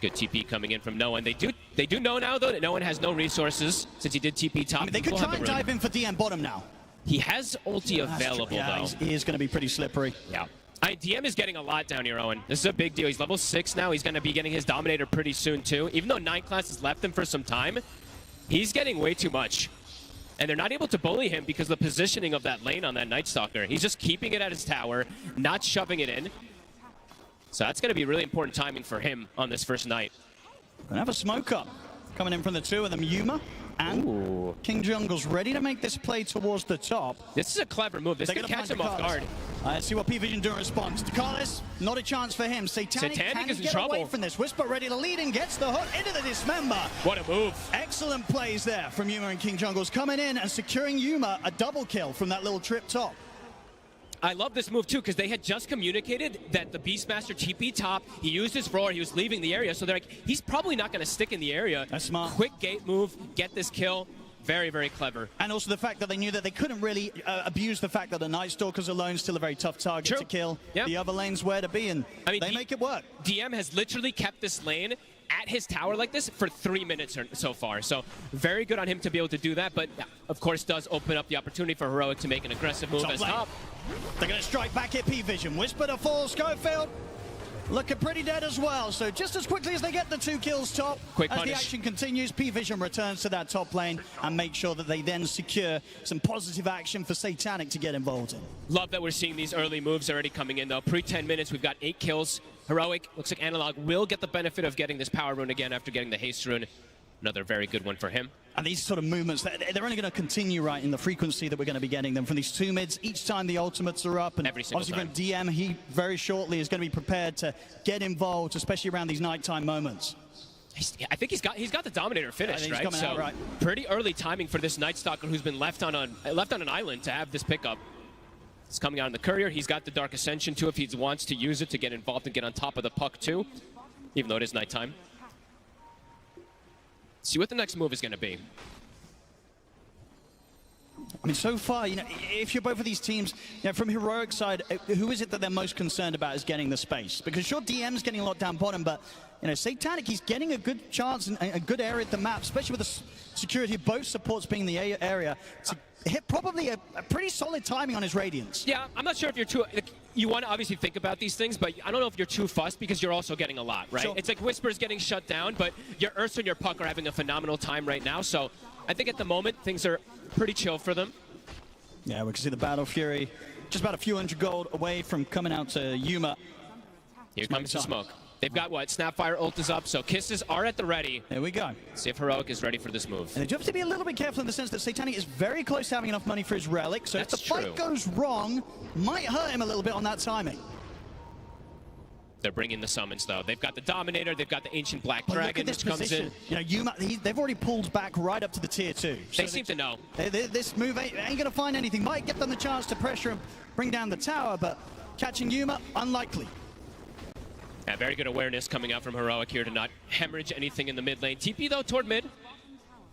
Speaker 13: Good TP coming in from No One. They do know now, though, that No One has no resources since he did TP top.
Speaker 8: I mean, they could try and dive in for DM bottom now.
Speaker 13: He has ulti available, though.
Speaker 8: He is going to be pretty slippery.
Speaker 13: Yeah. DM is getting a lot down here, Owen. This is a big deal. He's level 6 now. He's going to be getting his Dominator pretty soon, too. Even though 9 class has left him for some time, he's getting way too much. And they're not able to bully him because of the positioning of that lane on that Night Stalker. He's just keeping it at his tower, not shoving it in. So that's going to be really important timing for him on this first night.
Speaker 8: And have a smoke up coming in from the two of them, Yuma and King Jungle's ready to make this play towards the top.
Speaker 13: This is a clever move. This could catch him off guard.
Speaker 8: Let's see what P-Vision do in response. Ducalis, not a chance for him. Satanic can
Speaker 13: is in
Speaker 8: get
Speaker 13: trouble.
Speaker 8: away from this. Whisper ready to lead and gets the hook into the dismember.
Speaker 13: What a move.
Speaker 8: Excellent plays there from Yuma and King Jungles coming in and securing Yuma a double kill from that little trip top.
Speaker 13: I love this move, too, because they had just communicated that the Beastmaster TP top, he used his roar, he was leaving the area, so they're like, he's probably not going to stick in the area.
Speaker 8: That's smart.
Speaker 13: Quick gate move, get this kill. Very, very clever.
Speaker 8: And also the fact that they knew that they couldn't really abuse the fact that the Night Stalker's alone is still a very tough target to kill.
Speaker 13: Yep.
Speaker 8: The other lane's where to be, and they make it work.
Speaker 13: DM has literally kept this lane at his tower like this for 3 minutes so far. So very good on him to be able to do that, but of course does open up the opportunity for Heroic to make an aggressive move as top.
Speaker 8: They're going to strike back at P-Vision. Whisper to fall. Schofield looking pretty dead as well. So just as quickly as they get the 2 kills top,
Speaker 13: quick
Speaker 8: as
Speaker 13: punish.
Speaker 8: the action continues, P-Vision returns to that top lane and make sure that they then secure some positive action for Satanic to get involved in.
Speaker 13: Love that we're seeing these early moves already coming in, though. Pre-10 minutes, we've got 8 kills. Heroic, looks like Analog will get the benefit of getting this power rune again after getting the haste rune. Another very good one for him.
Speaker 8: And these sort of movements, they're only going to continue right in the frequency that we're going to be getting them from these 2 mids each time the ultimates are up. And
Speaker 13: every single
Speaker 8: obviously
Speaker 13: time.
Speaker 8: from DM, he very shortly is going to be prepared to get involved, especially around these nighttime moments.
Speaker 13: I think he's got the Dominator finished, right?
Speaker 8: So right.
Speaker 13: Pretty early timing for this Night Stalker who's been left on an island to have this pickup. It's coming out in the Courier. He's got the Dark Ascension too if he wants to use it to get involved and get on top of the puck too, even though it is nighttime. See what the next move is going to be.
Speaker 8: I mean, so far, if you're both of these teams, from Heroic side, who is it that they're most concerned about is getting the space? Because sure, DM's getting a lot down bottom, but Satanic, he's getting a good chance and a good area at the map, especially with the security of both supports being the area to hit probably a pretty solid timing on his Radiance.
Speaker 13: Yeah, I'm not sure if you're too... You want to obviously think about these things, but I don't know if you're too fussed because you're also getting a lot, right?
Speaker 8: Sure.
Speaker 13: It's like Whisper's getting shut down, but your Ursa and your Puck are having a phenomenal time right now, so I think at the moment things are pretty chill for them.
Speaker 8: Yeah, we can see the Battle Fury just about a few hundred gold away from coming out to Yuma.
Speaker 13: Here comes the smoke. They've got what? Snapfire ult is up, so kisses are at the ready.
Speaker 8: There we go.
Speaker 13: See if Heroic is ready for this move.
Speaker 8: And they do have to be a little bit careful in the sense that Satanic is very close to having enough money for his relic, so if the fight goes wrong, might hurt him a little bit on that timing.
Speaker 13: They're bringing the summons, though. They've got the Dominator, they've got the Ancient Black Dragon, which comes in.
Speaker 8: Yuma, they've already pulled back right up to the tier 2.
Speaker 13: So they seem to know.
Speaker 8: This move ain't going to find anything. Might get them the chance to pressure and bring down the tower, but catching Yuma, unlikely.
Speaker 13: Yeah, very good awareness coming out from Heroic here to not hemorrhage anything in the mid lane. TP, though, toward mid.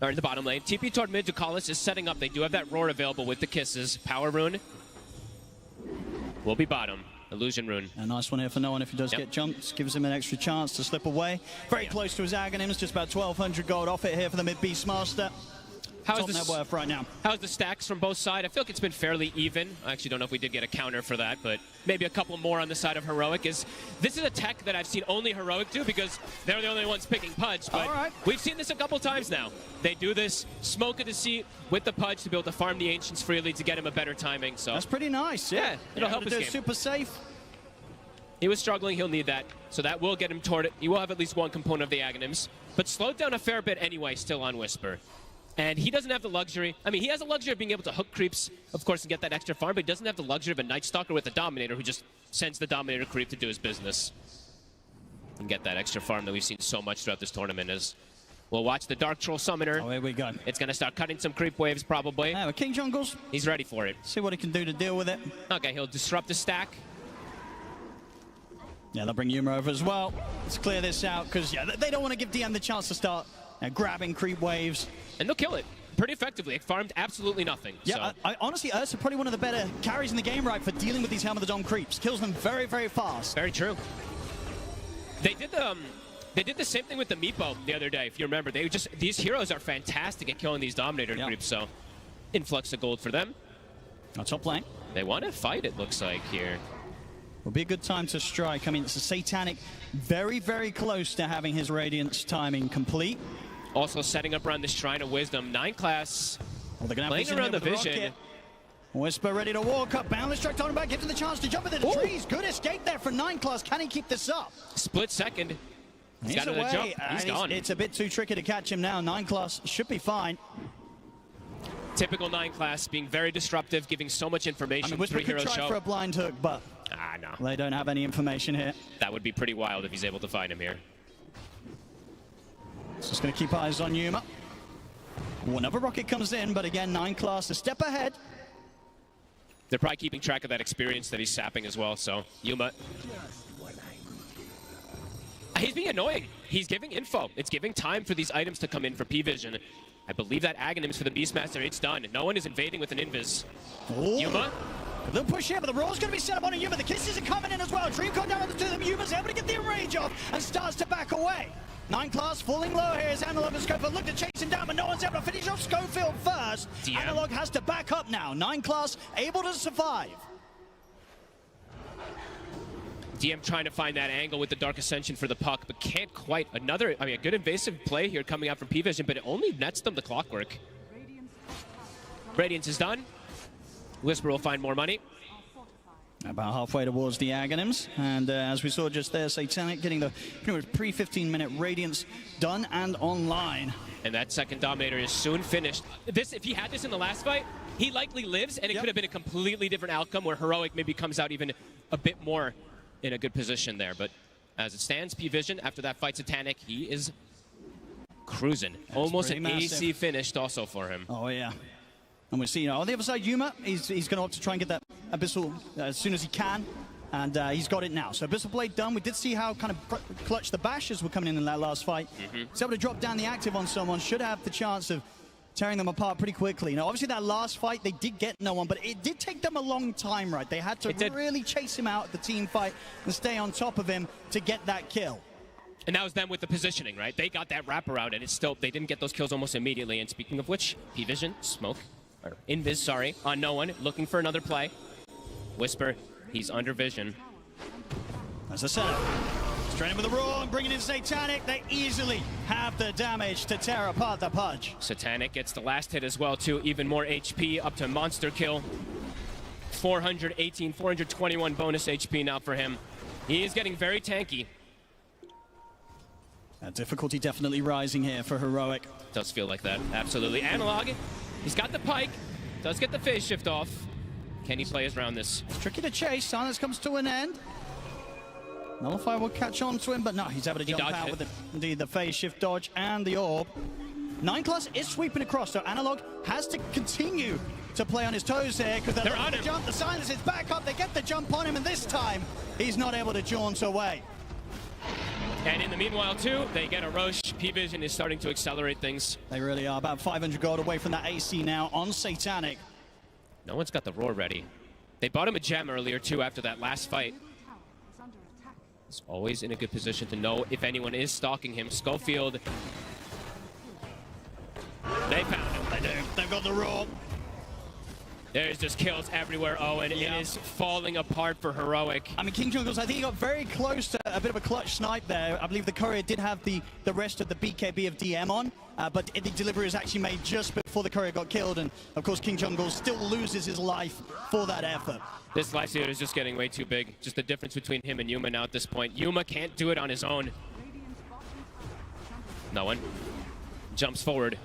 Speaker 13: Or in the bottom lane. TP toward mid. Ducalis is setting up. They do have that roar available with the kisses. Power rune will be bottom. Illusion Rune.
Speaker 8: A nice one here for no one if he does get jumped. Gives him an extra chance to slip away. Very close to his Aghanims, just about 1,200 gold off it here for the mid Beastmaster. Top net worth right now.
Speaker 13: How's the stacks from both sides? I feel like it's been fairly even. I actually don't know if we did get a counter for that, but maybe a couple more on the side of Heroic. This is a tech that I've seen only Heroic do because they're the only ones picking Pudge. But we've seen this a couple times now. They do this, smoke a deceit with the Pudge to be able to farm the Ancients freely to get him a better timing. So
Speaker 8: that's pretty nice. Yeah,
Speaker 13: it'll help his game.
Speaker 8: Super safe.
Speaker 13: He was struggling, he'll need that. So that will get him toward it. He will have at least one component of the Aghanims, but slowed down a fair bit anyway, still on Whisper. And he doesn't have the luxury. I mean, he has the luxury of being able to hook creeps, of course, and get that extra farm, but he doesn't have the luxury of a Night Stalker with a Dominator who just sends the Dominator creep to do his business. And get that extra farm that we've seen so much throughout this tournament. We'll watch the Dark Troll Summoner.
Speaker 8: Oh, here we go.
Speaker 13: It's going to start cutting some creep waves, probably.
Speaker 8: Yeah, King Jungles.
Speaker 13: He's ready for it.
Speaker 8: See what he can do to deal with it.
Speaker 13: Okay, he'll disrupt the stack.
Speaker 8: Yeah, they'll bring Yuma over as well. Let's clear this out, because, yeah, they don't want to give DM the chance to start grabbing creep waves.
Speaker 13: And they'll kill it pretty effectively. It farmed absolutely nothing.
Speaker 8: Yeah,
Speaker 13: so.
Speaker 8: Honestly, Ursa probably one of the better carries in the game, right, for dealing with these Helm of the Dome creeps. Kills them very, very fast.
Speaker 13: Very true. They did the same thing with the Meepo the other day, if you remember. These heroes are fantastic at killing these Dominator creeps, so influx of gold for them.
Speaker 8: Top lane.
Speaker 13: They want to fight, it looks like, here.
Speaker 8: Will be a good time to strike. I mean, it's a Satanic very, very close to having his Radiance timing complete.
Speaker 13: Also setting up around the Shrine of Wisdom. 9 class
Speaker 8: playing
Speaker 13: around the Vision.
Speaker 8: Whisper ready to walk up. Boundless strike on him back. Gives him the chance to jump into the trees. Good escape there for 9 class. Can he keep this up?
Speaker 13: Split second. He's got
Speaker 8: away.
Speaker 13: to jump. He's gone.
Speaker 8: It's a bit too tricky to catch him now. 9 class should be fine.
Speaker 13: Typical 9 class being very disruptive, giving so much information.
Speaker 8: I mean, Whisper could try for a blind hook, but
Speaker 13: no.
Speaker 8: They don't have any information here.
Speaker 13: That would be pretty wild if he's able to find him here.
Speaker 8: Just going to keep eyes on Yuma. Another rocket comes in, but again, 9 class a step ahead.
Speaker 13: They're probably keeping track of that experience that he's sapping as well, so Yuma. He's being annoying. He's giving info. It's giving time for these items to come in for P-Vision. I believe that Aghanims for the Beastmaster, it's done. No one is invading with an Invis. Yuma.
Speaker 8: A little push here, but the roll's going to be set up on a Yuma. The kisses are coming in as well. Dream card down on the two of them. Yuma's able to get the enrage off and starts to back away. 9 class falling low here as Analog and Schofield look to chase him down, but no one's able to finish off Schofield first. Analog has to back up now. 9 class able to survive.
Speaker 13: DM trying to find that angle with the Dark Ascension for the puck, but can't quite. A good invasive play here coming out from P-Vision, but it only nets them the Clockwork. Radiance is done. Whisper will find more money.
Speaker 8: About halfway towards the Aghanims, and as we saw just there, Satanic getting the pre-15-minute Radiance done and online.
Speaker 13: And that second Dominator is soon finished. If he had this in the last fight, he likely lives, and it could have been a completely different outcome where Heroic maybe comes out even a bit more in a good position there. But as it stands, P-Vision, after that fight Satanic, he is cruising. That's almost an AC finished also for him.
Speaker 8: Oh, yeah. And we see, on the other side, Yuma, he's going to opt to try and get that Abyssal as soon as he can. And he's got it now. So Abyssal Blade done. We did see how kind of clutch the bashes were coming in that last fight. He's able to drop down the active on someone. Should have the chance of tearing them apart pretty quickly. Now, obviously, that last fight, they did get no one, but it did take them a long time, right? They had to really chase him out at the team fight and stay on top of him to get that kill.
Speaker 13: And that was them with the positioning, right? They got that wraparound, and it's still, they didn't get those kills almost immediately. And speaking of which, P-Vision, smoke, or Invis, sorry, on no one, looking for another play. Whisper, he's under vision.
Speaker 8: That's a setup. Straight with the roar and bringing in Satanic. They easily have the damage to tear apart the Pudge.
Speaker 13: Satanic gets the last hit as well, too. Even more HP, up to monster kill. 418, 421 bonus HP now for him. He is getting very tanky.
Speaker 8: Difficulty definitely rising here for Heroic.
Speaker 13: Does feel like that, absolutely. Analog, he's got the pike, does get the phase shift off. Can he play his around this?
Speaker 8: Tricky to chase, Silence comes to an end. Nullify will catch on to him, but no, he's able to jump out with the phase shift dodge and the orb. 9 class is sweeping across, so Analog has to continue to play on his toes here because they're on the jump. The Silence is back up, they get the jump on him, and this time he's not able to jaunt away.
Speaker 13: And in the meanwhile, too, they get a rush. P-Vision is starting to accelerate things.
Speaker 8: They really are. About 500 gold away from that AC now on Satanic.
Speaker 13: No one's got the roar ready. They bought him a gem earlier, too, after that last fight. He's always in a good position to know if anyone is stalking him. Schofield. They found him.
Speaker 8: They do. They've got the rope.
Speaker 13: There's just kills everywhere, Owen. It is falling apart for Heroic.
Speaker 8: I mean, King Jungles, I think he got very close to a bit of a clutch snipe there. I believe the courier did have the rest of the BKB of DM on, but the delivery was actually made just before the courier got killed, and of course King Jungles still loses his life for that effort.
Speaker 13: This lifesteal is just getting way too big. Just the difference between him and Yuma now at this point. Yuma can't do it on his own. No one jumps forward.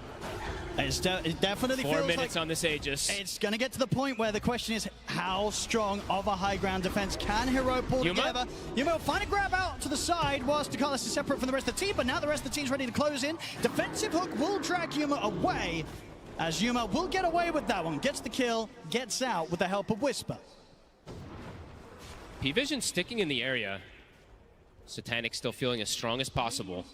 Speaker 8: It definitely
Speaker 13: 4
Speaker 8: feels
Speaker 13: minutes
Speaker 8: like
Speaker 13: on this Aegis.
Speaker 8: It's going to get to the point where the question is, how strong of a high ground defense can Hero pull together? Yuma will find a grab out to the side whilst Carlos is separate from the rest of the team, but now the rest of the team's ready to close in. Defensive hook will drag Yuma away, as Yuma will get away with that one. Gets the kill, gets out with the help of Whisper.
Speaker 13: P-Vision sticking in the area. Satanic still feeling as strong as possible.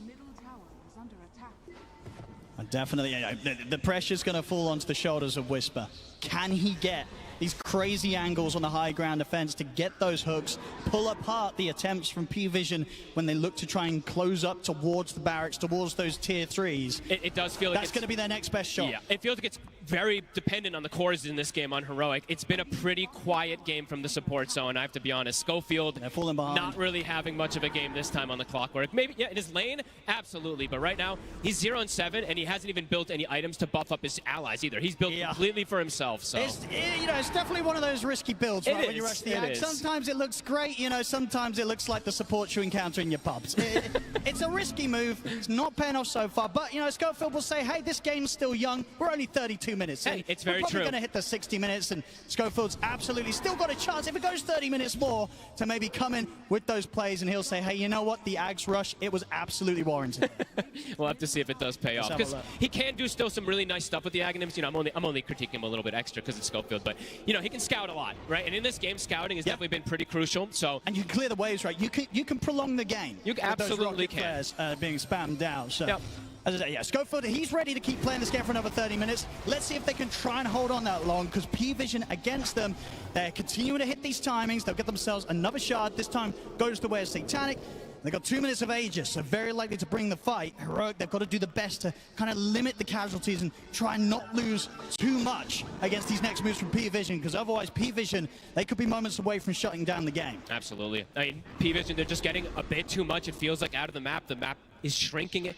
Speaker 8: Definitely, yeah, the pressure's going to fall onto the shoulders of Whisper. Can he get these crazy angles on the high ground defense to get those hooks, pull apart the attempts from P-Vision when they look to try and close up towards the barracks, towards those tier 3s?
Speaker 13: It does feel like
Speaker 8: that's going to be their next best shot.
Speaker 13: Yeah, it feels like it's very dependent on the cores in this game on Heroic. It's been a pretty quiet game from the support zone, I have to be honest. Schofield not really having much of a game this time on the Clockwork. Maybe, yeah, in his lane, absolutely, but right now, he's 0-7, and he hasn't even built any items to buff up his allies either. He's built completely for himself, so.
Speaker 8: It's definitely one of those risky builds, right, when you rush the axe. Sometimes it looks great, sometimes it looks like the support you encounter in your pubs. It's a risky move. It's not paying off so far, but, Schofield will say, hey, this game's still young. We're only 32 minutes in.
Speaker 13: Hey, it's very
Speaker 8: We're probably
Speaker 13: true.
Speaker 8: going to hit the 60 minutes, and Schofield's absolutely still got a chance, if it goes 30 minutes more, to maybe come in with those plays, and he'll say, hey, you know what? The axe rush, it was absolutely warranted.
Speaker 13: We'll have to see if it does pay off, because he can do still some really nice stuff with the Aghanims. I'm only critiquing him a little bit extra because it's Schofield, but, he can scout a lot, right? And in this game, scouting has definitely been pretty crucial. So,
Speaker 8: and you can clear the waves, right? You can prolong the game.
Speaker 13: You absolutely can.
Speaker 8: Flares, being spammed out. So, as I say, yeah, Schofield, he's ready to keep playing this game for another 30 minutes. Let's see if they can try and hold on that long, because P-Vision against them, they're continuing to hit these timings. They'll get themselves another shard. This time goes the way of Satanic. They've got 2 minutes of Aegis, so very likely to bring the fight. Heroic, they've got to do the best to kind of limit the casualties and try and not lose too much against these next moves from P-Vision, because otherwise P-Vision, they could be moments away from shutting down the game.
Speaker 13: Absolutely. I mean, P-Vision, they're just getting a bit too much, it feels like, out of the map. The map is shrinking.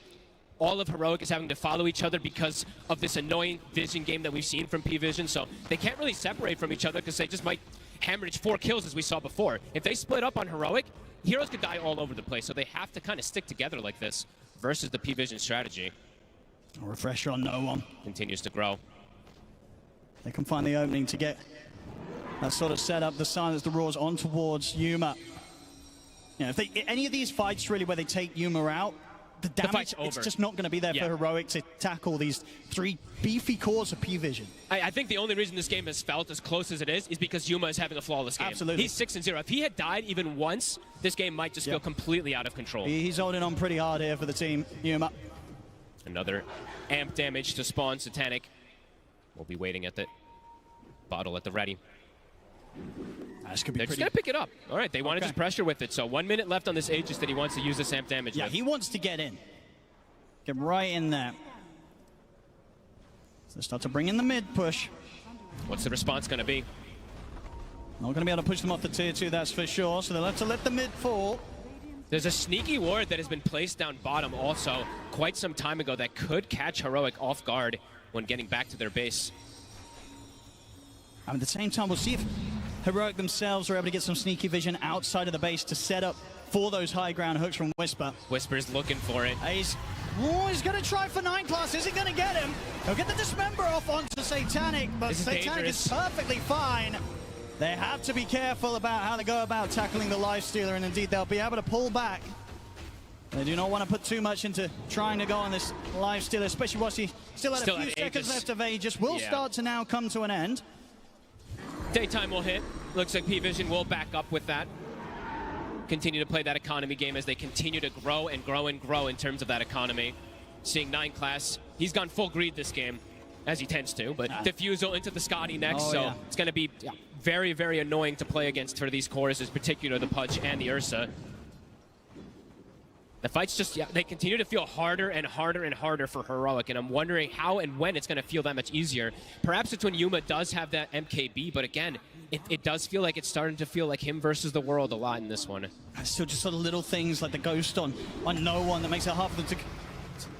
Speaker 13: All of Heroic is having to follow each other because of this annoying vision game that we've seen from P-Vision, so they can't really separate from each other because they just might hemorrhage 4 kills as we saw before. If they split up on Heroic, heroes could die all over the place, so they have to kind of stick together like this versus the P-Vision strategy.
Speaker 8: A refresher on no one.
Speaker 13: Continues to grow.
Speaker 8: They can find the opening to get that sort of set up, the silence, the roars on towards Yuma. If any of these fights really where they take Yuma out, the damage, it's just not going to be there for Heroic to tackle these 3 beefy cores of P-Vision.
Speaker 13: I think the only reason this game has felt as close as it is because Yuma is having a flawless game.
Speaker 8: Absolutely.
Speaker 13: He's 6-0. If he had died even once, this game might just feel completely out of control.
Speaker 8: He's holding on pretty hard here for the team, Yuma.
Speaker 13: Another amp damage to spawn Satanic. We'll be waiting at the bottle at the ready. They're just going to pick it up. All right, they want to just pressure with it. So 1 minute left on this Aegis that he wants to use this amp damage with.
Speaker 8: He wants to get in. Get right in there. So start to bring in the mid push.
Speaker 13: What's the response going to be?
Speaker 8: Not going to be able to push them off the tier 2, that's for sure. So they'll have to let the mid fall.
Speaker 13: There's a sneaky ward that has been placed down bottom also quite some time ago that could catch Heroic off guard when getting back to their base.
Speaker 8: And at the same time, we'll see if Heroic themselves are able to get some sneaky vision outside of the base to set up for those high ground hooks from Whisper.
Speaker 13: Whisper's looking for it.
Speaker 8: He's going to try for 9 class. Is he going to get him? He'll get the Dismember off onto Satanic, but Satanic is perfectly fine. They have to be careful about how they go about tackling the Lifestealer, and indeed they'll be able to pull back. They do not want to put too much into trying to go on this Lifestealer, especially once he still had a few seconds left of Aegis. Will start to now come to an end.
Speaker 13: Daytime will hit. Looks like P-Vision will back up with that. Continue to play that economy game as they continue to grow and grow and grow in terms of that economy. Seeing 9 class, he's gone full greed this game, as he tends to, but Diffusal into the Scotty next, it's going to be very, very annoying to play against for these cores, in particular the Pudge and the Ursa. The fights just, they continue to feel harder and harder and harder for Heroic, and I'm wondering how and when it's going to feel that much easier. Perhaps it's when Yuma does have that MKB, but again, it does feel like it's starting to feel like him versus the world a lot in this one.
Speaker 8: Still just sort of little things like the ghost on no one that makes it hard for them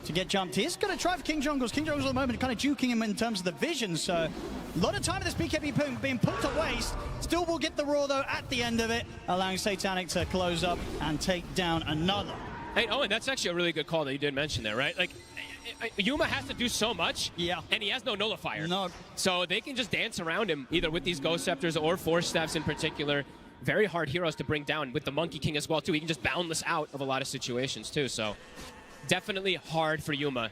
Speaker 8: to get jumped. He's going to try for King Jungles. King Jungles at the moment kind of juking him in terms of the vision, so a lot of time of this BKB being put to waste. Still will get the Roar though at the end of it, allowing Satanic to close up and take down another.
Speaker 13: Hey, Owen, that's actually a really good call that you did mention there, right? Like, Yuma has to do so much, and he has no nullifier.
Speaker 8: No.
Speaker 13: So they can just dance around him, either with these Ghost Scepters or Force Staffs in particular. Very hard heroes to bring down with the Monkey King as well, too. He can just boundless out of a lot of situations, too. So definitely hard for Yuma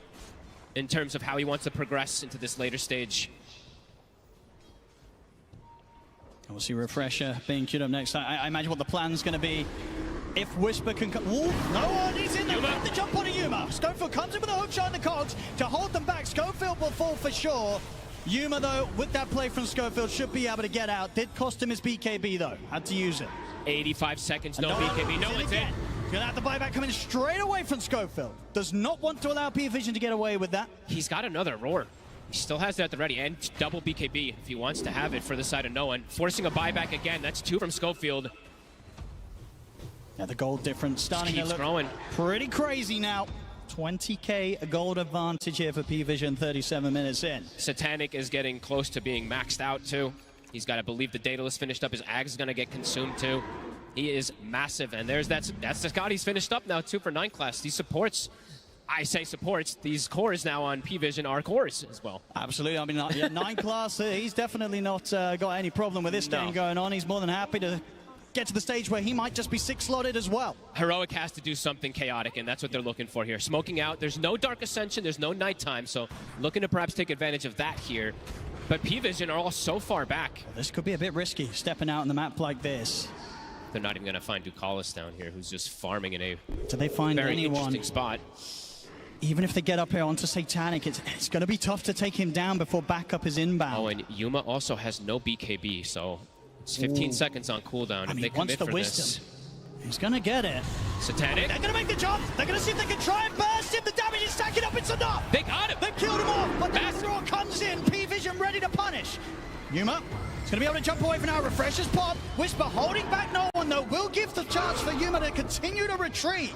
Speaker 13: in terms of how he wants to progress into this later stage.
Speaker 8: We'll see Refresher being queued up next. I imagine what the plan's going to be. If Whisper can come... Ooh, no one, he's in there. The jump on a Yuma. Schofield comes in with a hook shot in the cogs to hold them back. Schofield will fall for sure. Yuma, though, with that play from Schofield, should be able to get out. Did cost him his BKB, though. Had to use it.
Speaker 13: 85 seconds, no BKB. No one's in.
Speaker 8: Gonna have the buyback coming straight away from Schofield. Does not want to allow P-Vision to get away with that.
Speaker 13: He's got another Roar. He still has that at the ready, and double BKB if he wants to have it for the side of no one. Forcing a buyback again. That's 2 from Schofield.
Speaker 8: Yeah, the gold difference starting to look
Speaker 13: growing.
Speaker 8: Pretty crazy now. 20k gold advantage here for P-Vision 37 minutes in.
Speaker 13: Satanic is getting close to being maxed out too. He's got to believe the Daedalus finished up. His Ag is going to get consumed too. He is massive, and that's the Scott. He's finished up now too for 9 class. These supports, I say supports, these cores now on P-Vision are cores as well.
Speaker 8: Absolutely. I mean, yeah, 9 class, he's definitely not got any problem with this game going on. He's more than happy to get to the stage where he might just be 6-slotted as well.
Speaker 13: Heroic has to do something chaotic, and that's what they're looking for here. Smoking out. There's no Dark Ascension. There's no nighttime, so looking to perhaps take advantage of that here. But P-Vision are all so far back.
Speaker 8: Well, this could be a bit risky, stepping out on the map like this.
Speaker 13: They're not even going to find Ducalis down here, who's just farming in a
Speaker 8: Do they find
Speaker 13: very
Speaker 8: anyone?
Speaker 13: interesting spot.
Speaker 8: Even if they get up here onto Satanic, it's going to be tough to take him down before backup is inbound.
Speaker 13: Oh, and Yuma also has no BKB, so it's 15 seconds on cooldown. If they commit for this.
Speaker 8: He's going to get it.
Speaker 13: Satanic.
Speaker 8: They're going to make the jump. They're going to see if they can try and burst him. The damage is stacking up. It's enough.
Speaker 13: They got him.
Speaker 8: They've killed him off, but the Roar comes in. P-Vision ready to punish. Yuma is going to be able to jump away from our Refresher's pod. Whisper holding back no one, though, will give the chance for Yuma to continue to retreat.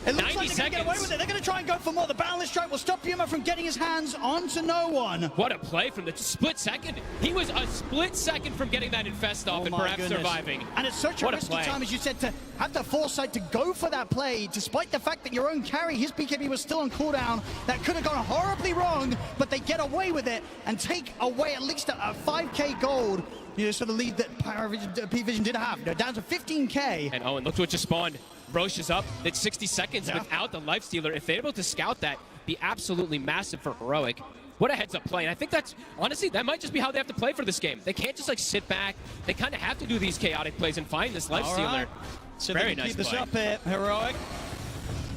Speaker 8: It looks like they're going to get away with it. They're going to try and go for more. The Boundless Strike will stop Yuma from getting his hands onto no one.
Speaker 13: What a play from the split second. He was a split second from getting that infest off and perhaps surviving.
Speaker 8: And it's such a risky time, as you said, to have the foresight to go for that play, despite the fact that your own carry, his BKB was still on cooldown. That could have gone horribly wrong, but they get away with it and take away at least a 5k gold. You know, sort of lead that P-Vision did have. They're down to 15k.
Speaker 13: And Owen, look what just spawned. Roche is up. It's 60 seconds without the Lifestealer. If they're able to scout that, be absolutely massive for Heroic. What a heads-up play. And I think that's, honestly, that might just be how they have to play for this game. They can't just, like, sit back. They kind of have to do these chaotic plays and find this Lifestealer.
Speaker 8: Right. So
Speaker 13: very
Speaker 8: they can
Speaker 13: nice
Speaker 8: keep this
Speaker 13: play.
Speaker 8: up here, Heroic.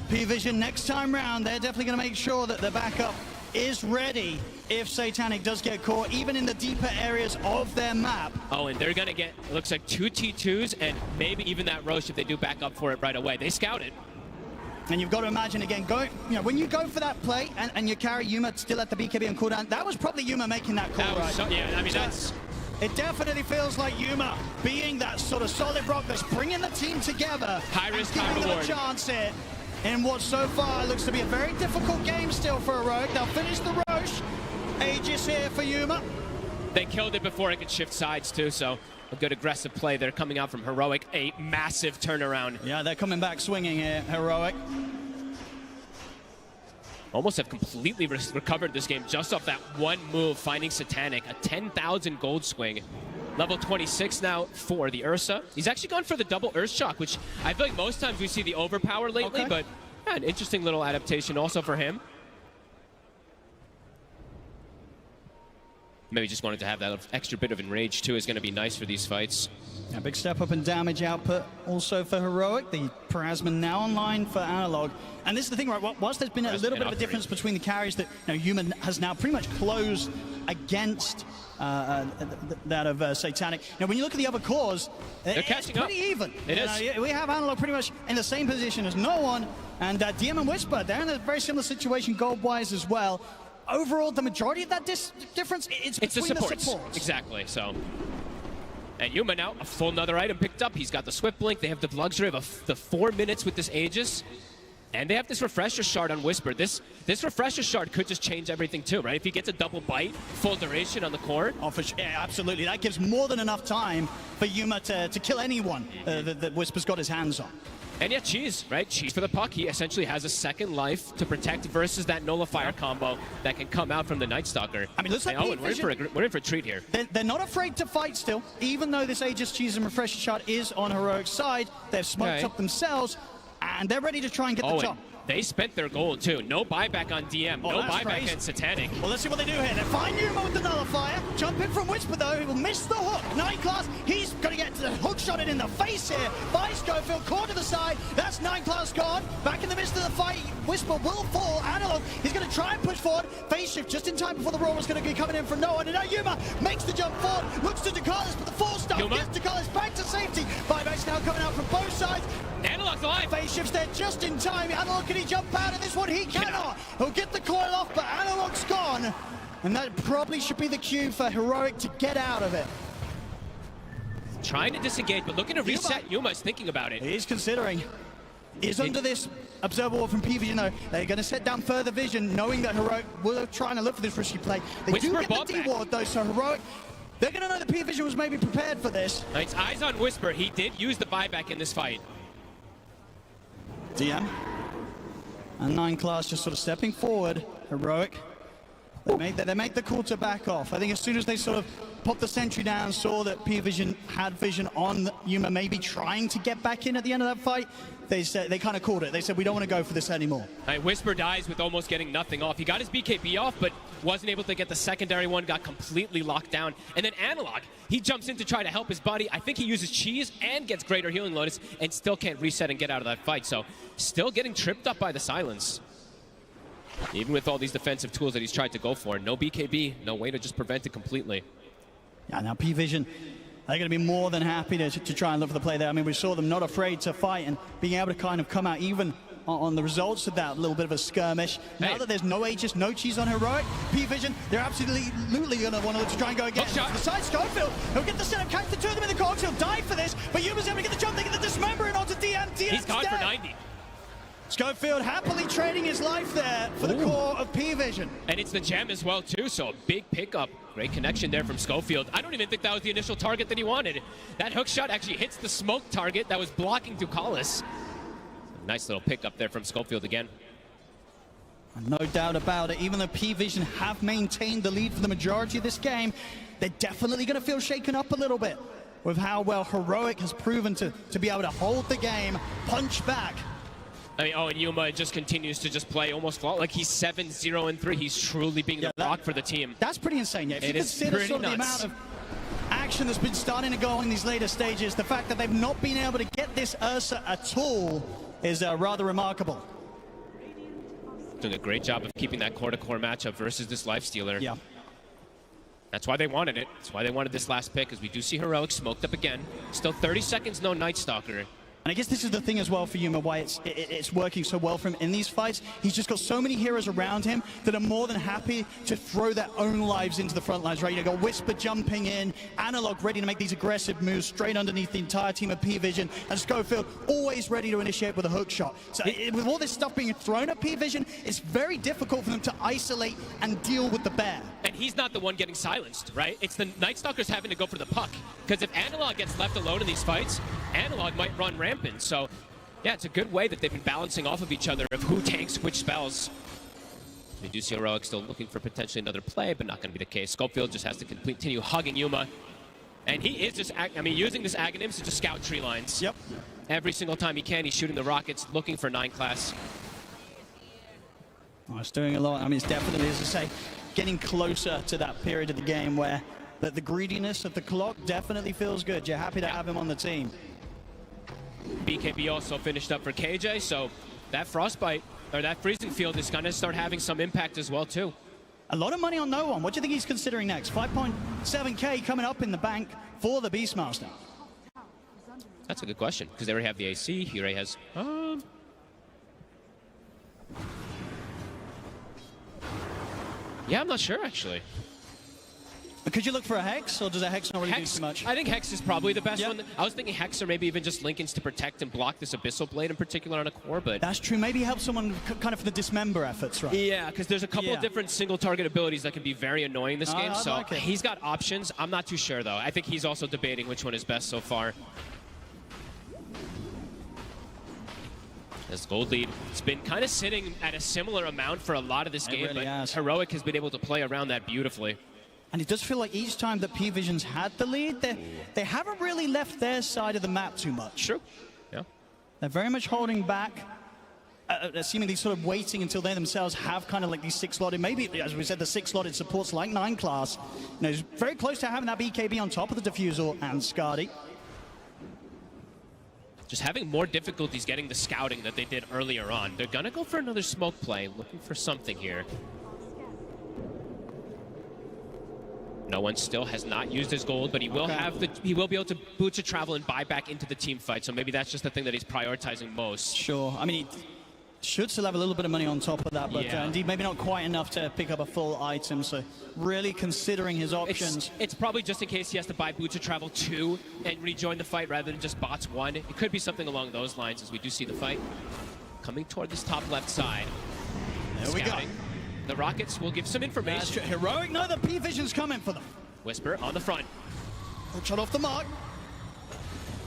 Speaker 8: P-Vision next time round, they're definitely going to make sure that the backup is ready if Satanic does get caught, even in the deeper areas of their map.
Speaker 13: Oh, and they're going to get, it looks like 2 T2s and maybe even that Roche if they do back up for it right away. They scout it.
Speaker 8: And you've got to imagine, again, when you go for that play and you carry Yuma still at the BKB and cooldown, that was probably Yuma making that call, right?
Speaker 13: Yeah, I mean, that's...
Speaker 8: It definitely feels like Yuma being that sort of solid rock that's bringing the team together.
Speaker 13: High risk, high
Speaker 8: giving them
Speaker 13: reward.
Speaker 8: a chance here in what so far looks to be a very difficult game still for Heroic. They'll finish the Roche. Aegis here for Yuma.
Speaker 13: They killed it before it could shift sides too, so a good aggressive play. They're coming out from Heroic. A massive turnaround.
Speaker 8: Yeah, they're coming back swinging here, Heroic.
Speaker 13: Almost have completely recovered this game just off that one move, finding Satanic. A 10,000 gold swing. Level 26 now for the Ursa. He's actually gone for the double Earth Shock, which I feel like most times we see the overpower lately, but yeah, an interesting little adaptation also for him. Maybe just wanted to have that extra bit of enrage too is going to be nice for these fights.
Speaker 8: A big step up in damage output also for Heroic. The Parasman now online for Analog. And this is the thing, right? Whilst there's been a little bit of a difference between the carries that Yuma has now pretty much closed against that of Satanic. Now, when you look at the other cores,
Speaker 13: they're catching
Speaker 8: pretty
Speaker 13: up.
Speaker 8: even.
Speaker 13: It is.
Speaker 8: We have Analog pretty much in the same position as no one. And DM and Whisper, they're in a very similar situation gold-wise as well. Overall, the majority of that difference, it's between
Speaker 13: the supports. Exactly, so. And Nigma now, a full another item picked up. He's got the Swift Blink. They have the luxury of the 4 minutes with this Aegis. And they have this Refresher Shard on Whisper. This Refresher Shard could just change everything too, right? If he gets a double bite, full duration on the core.
Speaker 8: Oh, for sure. Yeah, absolutely. That gives more than enough time for Nigma to kill anyone that Whisper's got his hands on.
Speaker 13: And yeah, Cheese, right? Cheese for the puck. He essentially has a second life to protect versus that Nullifier combo that can come out from the Night Stalker.
Speaker 8: I mean, looks like
Speaker 13: we're in for a treat here.
Speaker 8: They're not afraid to fight still, even though this Aegis, Cheese, and Refresher Shard is on Heroic's side. They've smoked up themselves, and they're ready to try and get the jump.
Speaker 13: They spent their gold too. No buyback on DM. No buyback on Satanic.
Speaker 8: Well, let's see what they do here. They find Nigma with the Nullifier. Jump in from Whisper though. He will miss the hook. 9-class. He's going to get the hook shot in the face here by Schofield. Caught to the side. That's 9-class gone. Back in the midst of the fight. Whisper will fall. Analog. He's going to try and push forward. Phase shift just in time before the roll was going to be coming in from no one. And now Nigma makes the jump forward. Looks to Dakalis, but the 4-star gets Dakalis back to safety. Buyback's now coming out from both sides.
Speaker 13: Analog's alive.
Speaker 8: Phase shifts there just in time. Analog, can he jump out of this one? He cannot. He'll get the coil off, but Analog's gone. And that probably should be the cue for Heroic to get out of it.
Speaker 13: Trying to disengage, but looking to reset. Nigma's thinking about it.
Speaker 8: He's considering. He's under this observer wall from P-Vision though. They're going to set down further vision, knowing that Heroic will try to look for this risky play. They do get the D-ward though, so Heroic, they're going to know that P-Vision was maybe prepared for this.
Speaker 13: It's eyes on Whisper. He did use the buyback in this fight.
Speaker 8: DM. And 9-class just sort of stepping forward. Heroic. They make the call to back off. I think as soon as they sort of popped the sentry down, saw that P-Vision had vision on Nigma maybe trying to get back in at the end of that fight, they kind of called it. They said, we don't want to go for this anymore.
Speaker 13: Whisper dies with almost getting nothing off. He got his BKB off, but wasn't able to get the secondary one, got completely locked down. And then Analog, he jumps in to try to help his buddy. I think he uses Cheese and gets Greater Healing Lotus and still can't reset and get out of that fight. So still getting tripped up by the silence. Even with all these defensive tools that he's tried to go for. No BKB, no way to just prevent it completely.
Speaker 8: Yeah, now P-Vision, they're going to be more than happy to try and look for the play there. I mean, we saw them not afraid to fight and being able to kind of come out even on the results of that little bit of a skirmish. Now that there's no Aegis, no Cheese on Heroic, P-Vision, they're absolutely going to want to try and go again. The side Schofield, he'll get the setup, catch the two of them in the cogs, he'll die for this, but Nigma's able to get the jump, they get the dismembering onto DM.
Speaker 13: He's gone for 90.
Speaker 8: Schofield happily trading his life there for the core of P-Vision.
Speaker 13: And it's the gem as well, too, so a big pickup. Great connection there from Schofield. I don't even think that was the initial target that he wanted. That hook shot actually hits the smoke target that was blocking Ducalis. Nice little pickup there from Schofield again.
Speaker 8: No doubt about it. Even though P-Vision have maintained the lead for the majority of this game, they're definitely going to feel shaken up a little bit with how well Heroic has proven to be able to hold the game, punch back.
Speaker 13: I mean, and Nigma just continues to just play almost flawless. Like he's 7-0-3. He's truly being the rock for the team.
Speaker 8: That's pretty insane. Yeah, if you consider sort of the amount of action that's been starting to go in these later stages, the fact that they've not been able to get this Ursa at all is rather remarkable.
Speaker 13: Doing a great job of keeping that core-to-core matchup versus this Lifestealer.
Speaker 8: Yeah.
Speaker 13: That's why they wanted it. That's why they wanted this last pick, as we do see Heroic smoked up again. Still 30 seconds, no Night Stalker.
Speaker 8: And I guess this is the thing as well for Nigma, why it's working so well for him in these fights. He's just got so many heroes around him that are more than happy to throw their own lives into the front lines, right? You got Whisper jumping in, Analog ready to make these aggressive moves straight underneath the entire team of P-Vision, and Schofield always ready to initiate with a hook shot. So with all this stuff being thrown at P-Vision, it's very difficult for them to isolate and deal with the bear.
Speaker 13: And he's not the one getting silenced, right? It's the Night Stalkers having to go for the puck. Because if Analog gets left alone in these fights, Analog might run rampant. So, yeah, it's a good way that they've been balancing off of each other of who takes which spells. We do see Heroic still looking for potentially another play, but not going to be the case. Schofield just has to continue hugging Nigma. And he is just, using this Aghanims to just scout tree lines.
Speaker 8: Yep.
Speaker 13: Every single time he can, he's shooting the rockets, looking for 9-class.
Speaker 8: Oh, it's doing a lot. I mean, it's definitely, as I say, getting closer to that period of the game where the greediness of the clock definitely feels good. You're happy to have him on the team.
Speaker 13: BKB also finished up for KJ, so that Frostbite, or that Freezing Field is going to start having some impact as well, too.
Speaker 8: A lot of money on no one. What do you think he's considering next? 5.7K coming up in the bank for the Beastmaster.
Speaker 13: That's a good question, because they already have the AC. He already has... Yeah, I'm not sure, actually.
Speaker 8: Could you look for a Hex, or does a Hex not really do too much?
Speaker 13: I think Hex is probably the best one. I was thinking Hex or maybe even just Linken's to protect and block this Abyssal Blade in particular on a core, but...
Speaker 8: That's true. Maybe help someone kind of for the dismember efforts, right?
Speaker 13: Yeah, because there's a couple of different single target abilities that can be very annoying this game, so
Speaker 8: like
Speaker 13: he's got options. I'm not too sure, though. I think he's also debating which one is best so far. This gold lead, it's been kind of sitting at a similar amount for a lot of this game,
Speaker 8: really
Speaker 13: but
Speaker 8: has.
Speaker 13: Heroic has been able to play around that beautifully.
Speaker 8: And it does feel like each time that P-Vision's had the lead, they haven't really left their side of the map too much.
Speaker 13: True. Yeah.
Speaker 8: They're very much holding back, seemingly sort of waiting until they themselves have kind of like these 6-slotted, maybe, as we said, the 6-slotted supports like 9 class. You know, it's very close to having that BKB on top of the Diffusal and Skadi.
Speaker 13: Just having more difficulties getting the scouting that they did earlier on. They're gonna go for another smoke play, looking for something here. No one still has not used his gold, but he will he will be able to boot to travel and buy back into the team fight. So maybe that's just the thing that he's prioritizing most.
Speaker 8: Sure. I mean, he should still have a little bit of money on top of that, but indeed maybe not quite enough to pick up a full item. So really considering his options.
Speaker 13: It's probably just in case he has to buy boot to travel 2 and rejoin the fight rather than just bots 1. It could be something along those lines as we do see the fight coming toward this top left side.
Speaker 8: There we go.
Speaker 13: The Rockets will give some information.
Speaker 8: Heroic, no, the P-Vision's coming for them.
Speaker 13: Whisper on the front.
Speaker 8: Shot off the mark.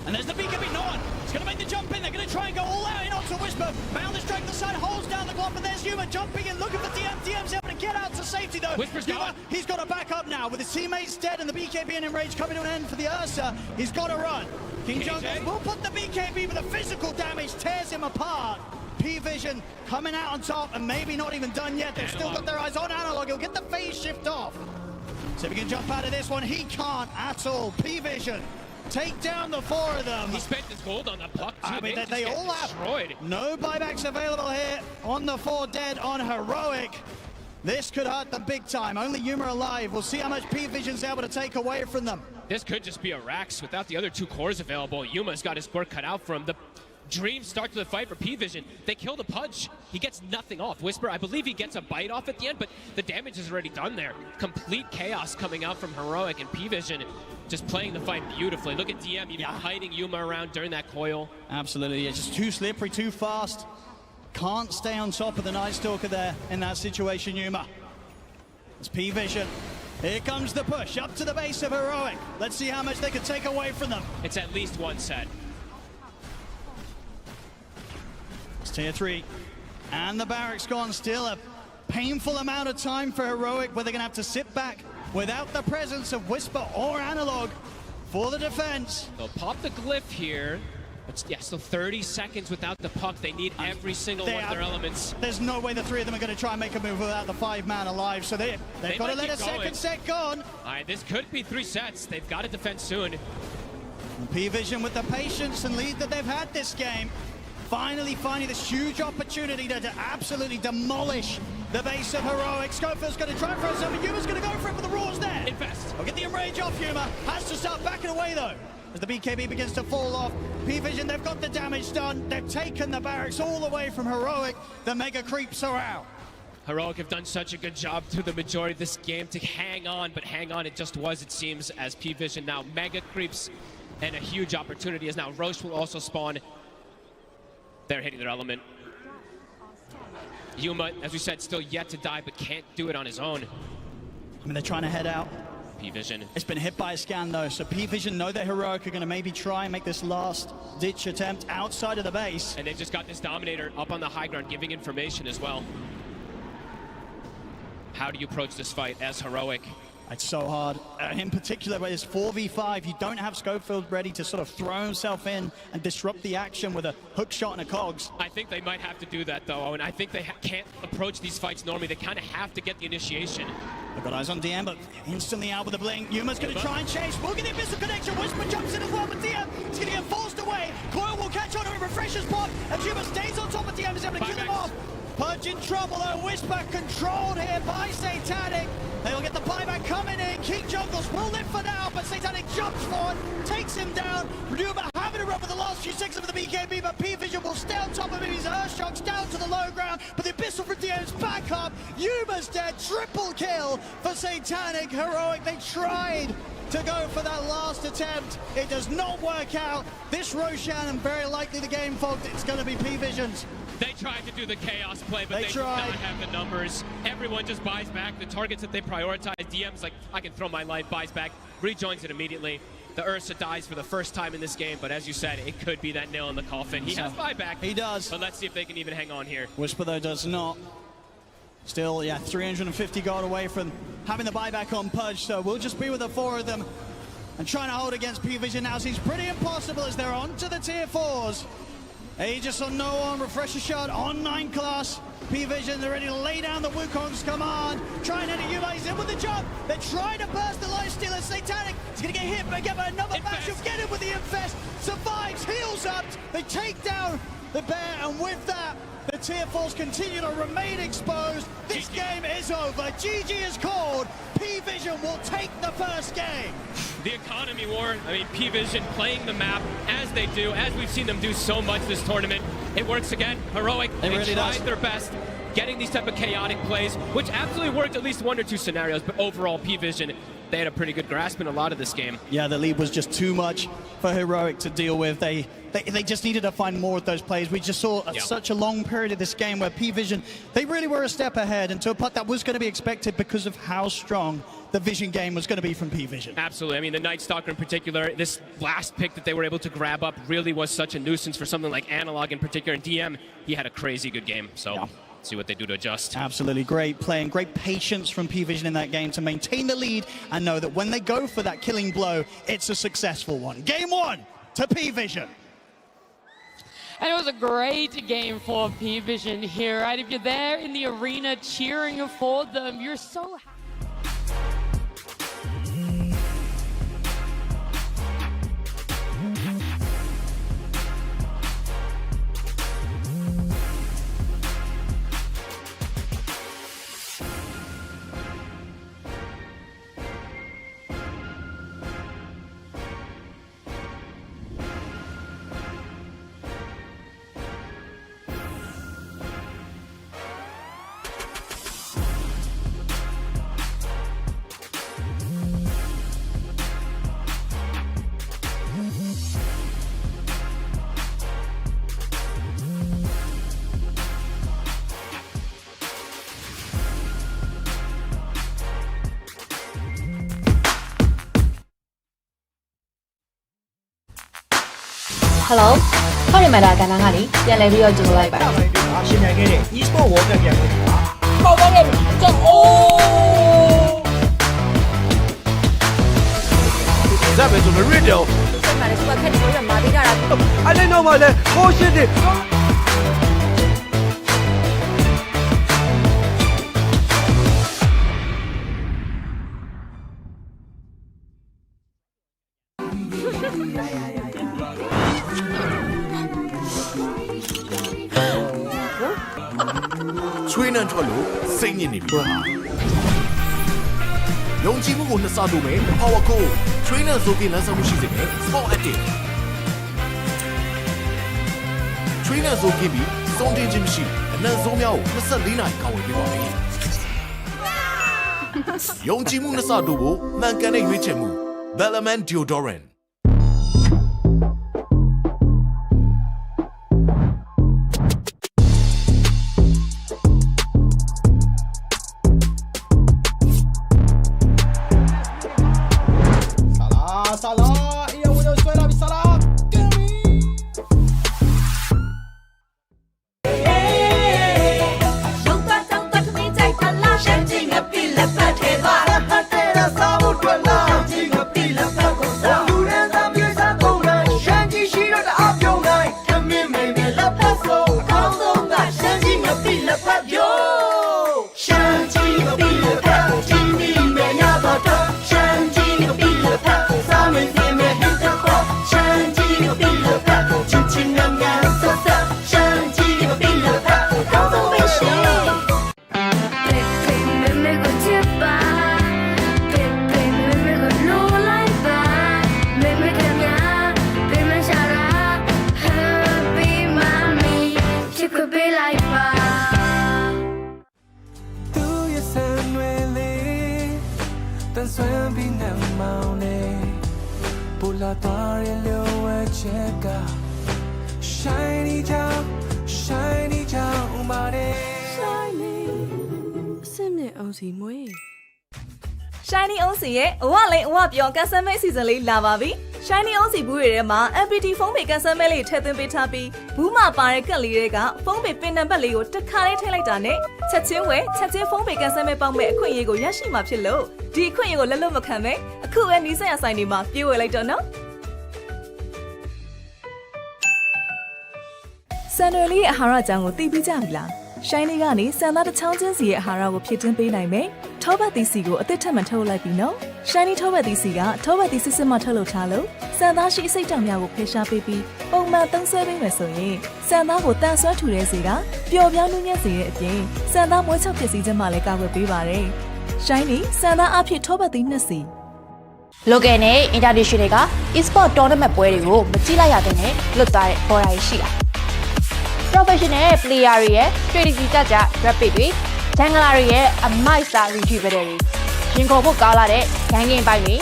Speaker 8: And there's the BKB, no one. He's going to make the jump in. They're going to try and go all out in onto Whisper. Bound the strike the side, holds down the glove, and there's Yuma jumping in, looking for DM. DM's able to get out to safety, though.
Speaker 13: Whisper's gone.
Speaker 8: He's got to back up now with his teammates dead and the BKB and Enrage coming to an end for the Ursa. He's got to run. King Jungles will put the BKB, but the physical damage tears him apart. P-Vision coming out on top, and maybe not even done yet. They've still got their eyes on Analog. He'll get the phase shift off. So if he can jump out of this one, he can't at all. P-Vision take down the 4 of them.
Speaker 13: He spent his gold on the puck, too.
Speaker 8: I mean, they all have
Speaker 13: destroyed.
Speaker 8: No buybacks available here on the 4 dead on Heroic. This could hurt them big time. Only Yuma alive. We'll see how much P-Vision's able to take away from them.
Speaker 13: This could just be a Rax without the other 2 cores available. Yuma's got his work cut out for him. The Dream start to the fight for P-Vision. They kill the Pudge. He gets nothing off. Whisper, I believe he gets a bite off at the end, but the damage is already done there. Complete chaos coming out from Heroic, and P-Vision just playing the fight beautifully. Look at DM even hiding Yuma around during that coil.
Speaker 8: Absolutely, it's just too slippery, too fast. Can't stay on top of the Night Stalker there in that situation, Yuma. It's P-Vision. Here comes the push up to the base of Heroic. Let's see how much they can take away from them.
Speaker 13: It's at least 1 set.
Speaker 8: It's tier 3. And the barracks gone. Still a painful amount of time for Heroic, where they're going to have to sit back without the presence of Whisper or Analog for the defense.
Speaker 13: They'll pop the glyph here. But yeah, so 30 seconds without the puck. They need every single one of their elements.
Speaker 8: There's no way the 3 of them are going to try and make a move without the 5-man alive. So they've got to let a second set go on.
Speaker 13: All right, this could be 3 sets. They've got to defend soon.
Speaker 8: P-Vision with the patience and lead that they've had this game. Finally finding this huge opportunity to absolutely demolish the base of Heroic. Schofield's going to try for himself, and Yuma's going to go for it, but the Roar's there.
Speaker 13: Invest.
Speaker 8: I'll get the Enrage off Yuma. Has to start backing away, though, as the BKB begins to fall off. P-Vision, they've got the damage done. They've taken the barracks all away from Heroic. The Mega Creeps are out.
Speaker 13: Heroic have done such a good job through the majority of this game to hang on, but hang on it just was, it seems, as P-Vision now Mega Creeps, and a huge opportunity as now Roche will also spawn. They're hitting their element. Yuma, as we said, still yet to die, but can't do it on his own.
Speaker 8: I mean, they're trying to head out.
Speaker 13: P-Vision.
Speaker 8: It's been hit by a scan, though, so P-Vision know that Heroic are going to maybe try and make this last-ditch attempt outside of the base.
Speaker 13: And they've just got this Dominator up on the high ground, giving information as well. How do you approach this fight as Heroic?
Speaker 8: It's so hard. In particular, where it's 4v5, you don't have Schofield ready to sort of throw himself in and disrupt the action with a hook shot and a cogs.
Speaker 13: I think they might have to do that, though, and I think they can't approach these fights normally. They kind of have to get the initiation.
Speaker 8: They've got eyes on DM, but instantly out with a blink. Yuma's going to try and chase. We'll get the Abyssal connection. Whisper jumps in as well, but DM is going to get forced away. Coil will catch on and refresh his spot, and Yuma stays on top of DM, is able to kill him off. Pudge in trouble, though. Whisper controlled here by Satanic. They'll get the buyback coming in. King Jungles will live for now, but Satanic jumps forward, takes him down. Yuma having a run for the last few seconds of the BKB, but P-Vision will stay on top of him. He's Earthshock's down to the low ground, but the Abyssal from Dion's back up. Yuma's dead. Triple kill for Satanic. Heroic. They tried to go for that last attempt. It does not work out. This Roshan and very likely the game fogged. It's going to be P-Vision's.
Speaker 13: They tried to do the chaos play, but they did
Speaker 8: tried.
Speaker 13: not have the numbers. Everyone just buys back. The targets that they prioritize, DM's like, I can throw my life, buys back, rejoins it immediately. The Ursa dies for the first time in this game, but as you said, it could be that nail in the coffin. He has buyback.
Speaker 8: He does.
Speaker 13: But let's see if they can even hang on here.
Speaker 8: Whisper, though, does not. Still, yeah, 350 gold away from having the buyback on Pudge, so we'll just be with the four of them and trying to hold against P-Vision now seems pretty impossible as they're on to the tier 4s. Aegis on no one, refresher shot on 9 class. P-Vision, they're ready to lay down the Wukong's command. Trying to Yuma, he's in with the jump. They're trying to burst the Lifestealer. Satanic, he's going to get hit, but again, another bash. You'll get him with the Infest. Survives, heals up. They take down the bear, and with that, the tier 4s continue to remain exposed. This game is over. GG is called. P-Vision will take the first game.
Speaker 13: The economy war, I mean, P-Vision playing the map as they do, as we've seen them do so much this tournament. It works again. Heroic, they
Speaker 8: really
Speaker 13: tried
Speaker 8: does.
Speaker 13: their best, getting these type of chaotic plays, which absolutely worked at least 1 or 2 scenarios, but overall, P-Vision, they had a pretty good grasp in a lot of this game.
Speaker 8: Yeah, the lead was just too much for Heroic to deal with. They just needed to find more of those plays. We just saw such a long period of this game where P-Vision, they really were a step ahead, and to a putt that was going to be expected because of how strong the Vision game was going to be from P-Vision.
Speaker 13: Absolutely. I mean, the Night Stalker in particular, this last pick that they were able to grab up really was such a nuisance for something like Analog in particular. And DM, he had a crazy good game. So see what they do to adjust.
Speaker 8: Absolutely great play and great patience from P-Vision in that game to maintain the lead and know that when they go for that killing blow, it's a successful one. Game 1 to P-Vision.
Speaker 4: And it was a great game for P-Vision here, right? If you're there in the arena cheering for them, you're so happy.
Speaker 14: Hello ခေါင်းရမတာကဏ္ဍကနေပြန်လည်ပြီးတော့ကြိုလိုက်ပါတယ်
Speaker 21: ရှင်မြန်ခဲ့တဲ့ e-sport world cup ပြန်ဝင်တာ
Speaker 14: ပေါ့ပေါ့နဲ့ကြောက်အိုး
Speaker 16: That was a radio.
Speaker 14: ဆက်မှာလည်းစူပါခက်တွေမှာပေးထားတာ
Speaker 16: I didn't know about that. Oh shit. Trainer ထွက်လို့စိတ်ညစ်နေပြီ။ယုံကြည်မှုကိုနှစ်ဆတိုးမယ် Power Code Trainer ဆိုပြီးလမ်းဆောင်မှုရှိစေမယ် Sport Active Trainer ဆိုပြီးစုံတင်ခြင်းမရှိအနံ့ဆုံးများကို24နာရီကာဝယ်ပေးပါမယ်။ယုံကြည်မှုနှစ်ဆတိုးဖို့မှန်ကန်တဲ့ရွေးချယ်မှု Bellman Deodorant
Speaker 21: Salah, iya udah suara bisa Salah.
Speaker 15: ပြီးငတ်မောင်းနေပူလာသွားရဲ့လိုဝဲချက်က Shiny down body
Speaker 17: Shiny အစင်းနဲ့အောင်စီမွေး Shiny အောင်စီရဲ့အဝလေးအဝပြောင်းကန်ဆယ်မဲအစီအစဉ်လေးလာပါပြီ Shiny အောင်စီဘူးတွေထဲမှာ MPT ဖုန်းပေကန်ဆယ်မဲလေးထည့်သွင်းပေးထားပြီးဘူးမှာပါတဲ့ကက်လေးတွေကဖုန်းပေပင်နံပါတ်လေးကိုတစ်ခါလေးထည့်လိုက်တာနဲ့ချက်ချင်းဝယ်ချက်ချင်းဖုန်းပေကန်ဆယ်မဲပေါက်မဲ့အခွင့်အရေးကိုရရှိမှာဖြစ်လို့ဒီအခွင့်အရေးကိုလက်လွတ်မခံပဲအခုပဲနီးစပ်ရဆိုင်တွေမှာပြေးဝယ်လိုက်တော့နော်စံရွယ်လေးရဲ့အာဟာရအကြောင်းကိုသိပြီးကြပြီလား Shiny ကနေစံသားတစ်ချောင်းချင်းစီရဲ့အာဟာရကိုဖြည့်တင်းပေးနိုင်မယ်ထောပတ်သီးစီကိုအသစ်ထပ်မထုတ်လိုက်ပြီနော် Shiny ထောပတ်သီးစီကထောပတ်သီးစစ်စစ်မှထုတ်လုပ်ထားလို့စံသားရှိအစိတ်တောင်များကိုဖယ်ရှားပေးပြီးပုံမှန်သုံးဆွဲပေးမယ်ဆိုရင်စံသားကိုတန်ဆွမ်းထူတဲ့စီကပျော်ပြောင်းနှူးညံ့စေတဲ့အပြင်စံသားမွေးချောက်ပစ္စည်းခြင်းမှလည်းကာကွယ်ပေးပါတယ် Shiny စံသားအဖြစ်ထောပတ်သီးနှစ်စီ
Speaker 14: local နဲ့ international က e-sport tournament ပွဲတွေကိုမကြည့်လိုက်ရတဲ့နဲ့လွတ်သွားတဲ့ပေါ်ရာရှိတာ professional player တွေရဲ့ strategy ကြကြ rapid တွေ jungler တွေရဲ့အမိုက်စာ retriever တွေရင်ခုန်ဖို့ကောင်းလာတဲ့ gang game ပိုင်းတွေ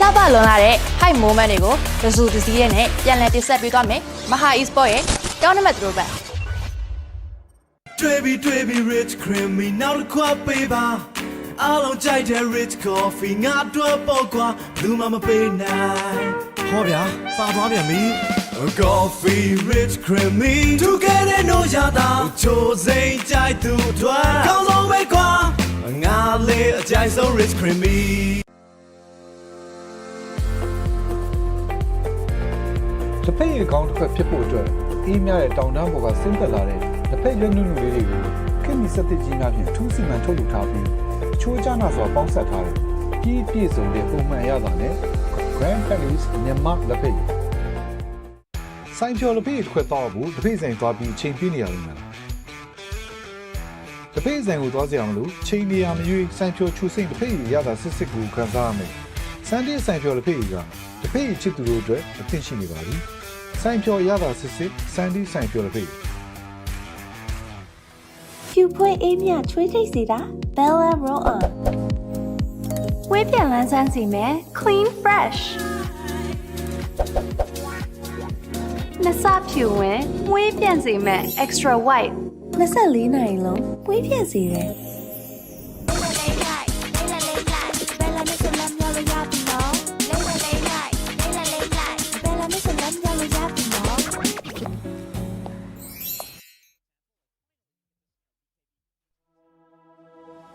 Speaker 14: လှပလွန်လာတဲ့ high moment တွေကိုတစုတစည်းနဲ့ပြန်လည်တင်ဆက်ပေးသွားမယ်မဟာ e-sport ရဲ့ tournament တို့ပဲ
Speaker 15: Baby rich creamy နောက်တစ်ခွပေးပါအားလုံးကြိုက်တဲ့ rich coffee ငါတို့ပေါ့ကွာလူမပေးနိုင်ဟောဗျာပါသွားပြန်ပြီ Coffee rich creamy together no yada ချိုစိမ့်ကြိုက်သူတွေကောင်းဆုံးပဲကွာငါလေးအကြိုက်ဆုံး rich creamy
Speaker 18: တစ်ဖက်ရဲ့ကောင်းတစ်ဖက်ဖြစ်ဖို့အတွက်အေးမြတဲ့တောင်တန်းပေါ်ကဆင်းသက်လာတဲ့တစ်ဖက်ရွက်နုနုလေးတွေကိုခင်မီစက်တစ်ကြီးများဖြင့်ထူးစီမံထုတ်လုပ်ထားပြီးချိုးကြနာစွာပေါင်းဆက်ထားတဲ့ပြည်ပြည့်စုံတဲ့ပုံမှန်ရတာနဲ့ Grand Paris မြန်မာလက်ဖက်ရည်ဆိုင်ဖြော်လက်ဖက်ရည်တစ်ခွက်တော့ဘူးတစ်ဖက်ဆိုင်သွားပြီးချိန်ပြနေရလိမ့်မယ်တစ်ဖက်ဆိုင်ကိုသွားစရာမလိုချိန်နေရမရွေးဆိုင်ဖြော်ချူစိမ့်တစ်ဖက်ရည်ရတာစစ်စစ်ကိုခံစားရမယ်စန်တဲ့ဆိုင်ဖြော်လက်ဖက်ရည်ကတစ်ဖက်ရည်ချစ်သူတို့အတွက်အသင့်ရှိနေပါပြီဆိုင်ဖြော်ရတာစစ်စစ်စန်ဒီဆိုင်ဖြော်လက်ဖက်ရည်
Speaker 19: ဖြူဖွေးအေးမြချွေးထိတ်စီတာ Bella Roll On ဝေးပြန်လန်းဆန်းစီမယ် Clean Fresh နစဖြူဝင်ဝေးပြန်စီမယ် Extra White 24နာရီလုံးဝေးပြန်စီတယ်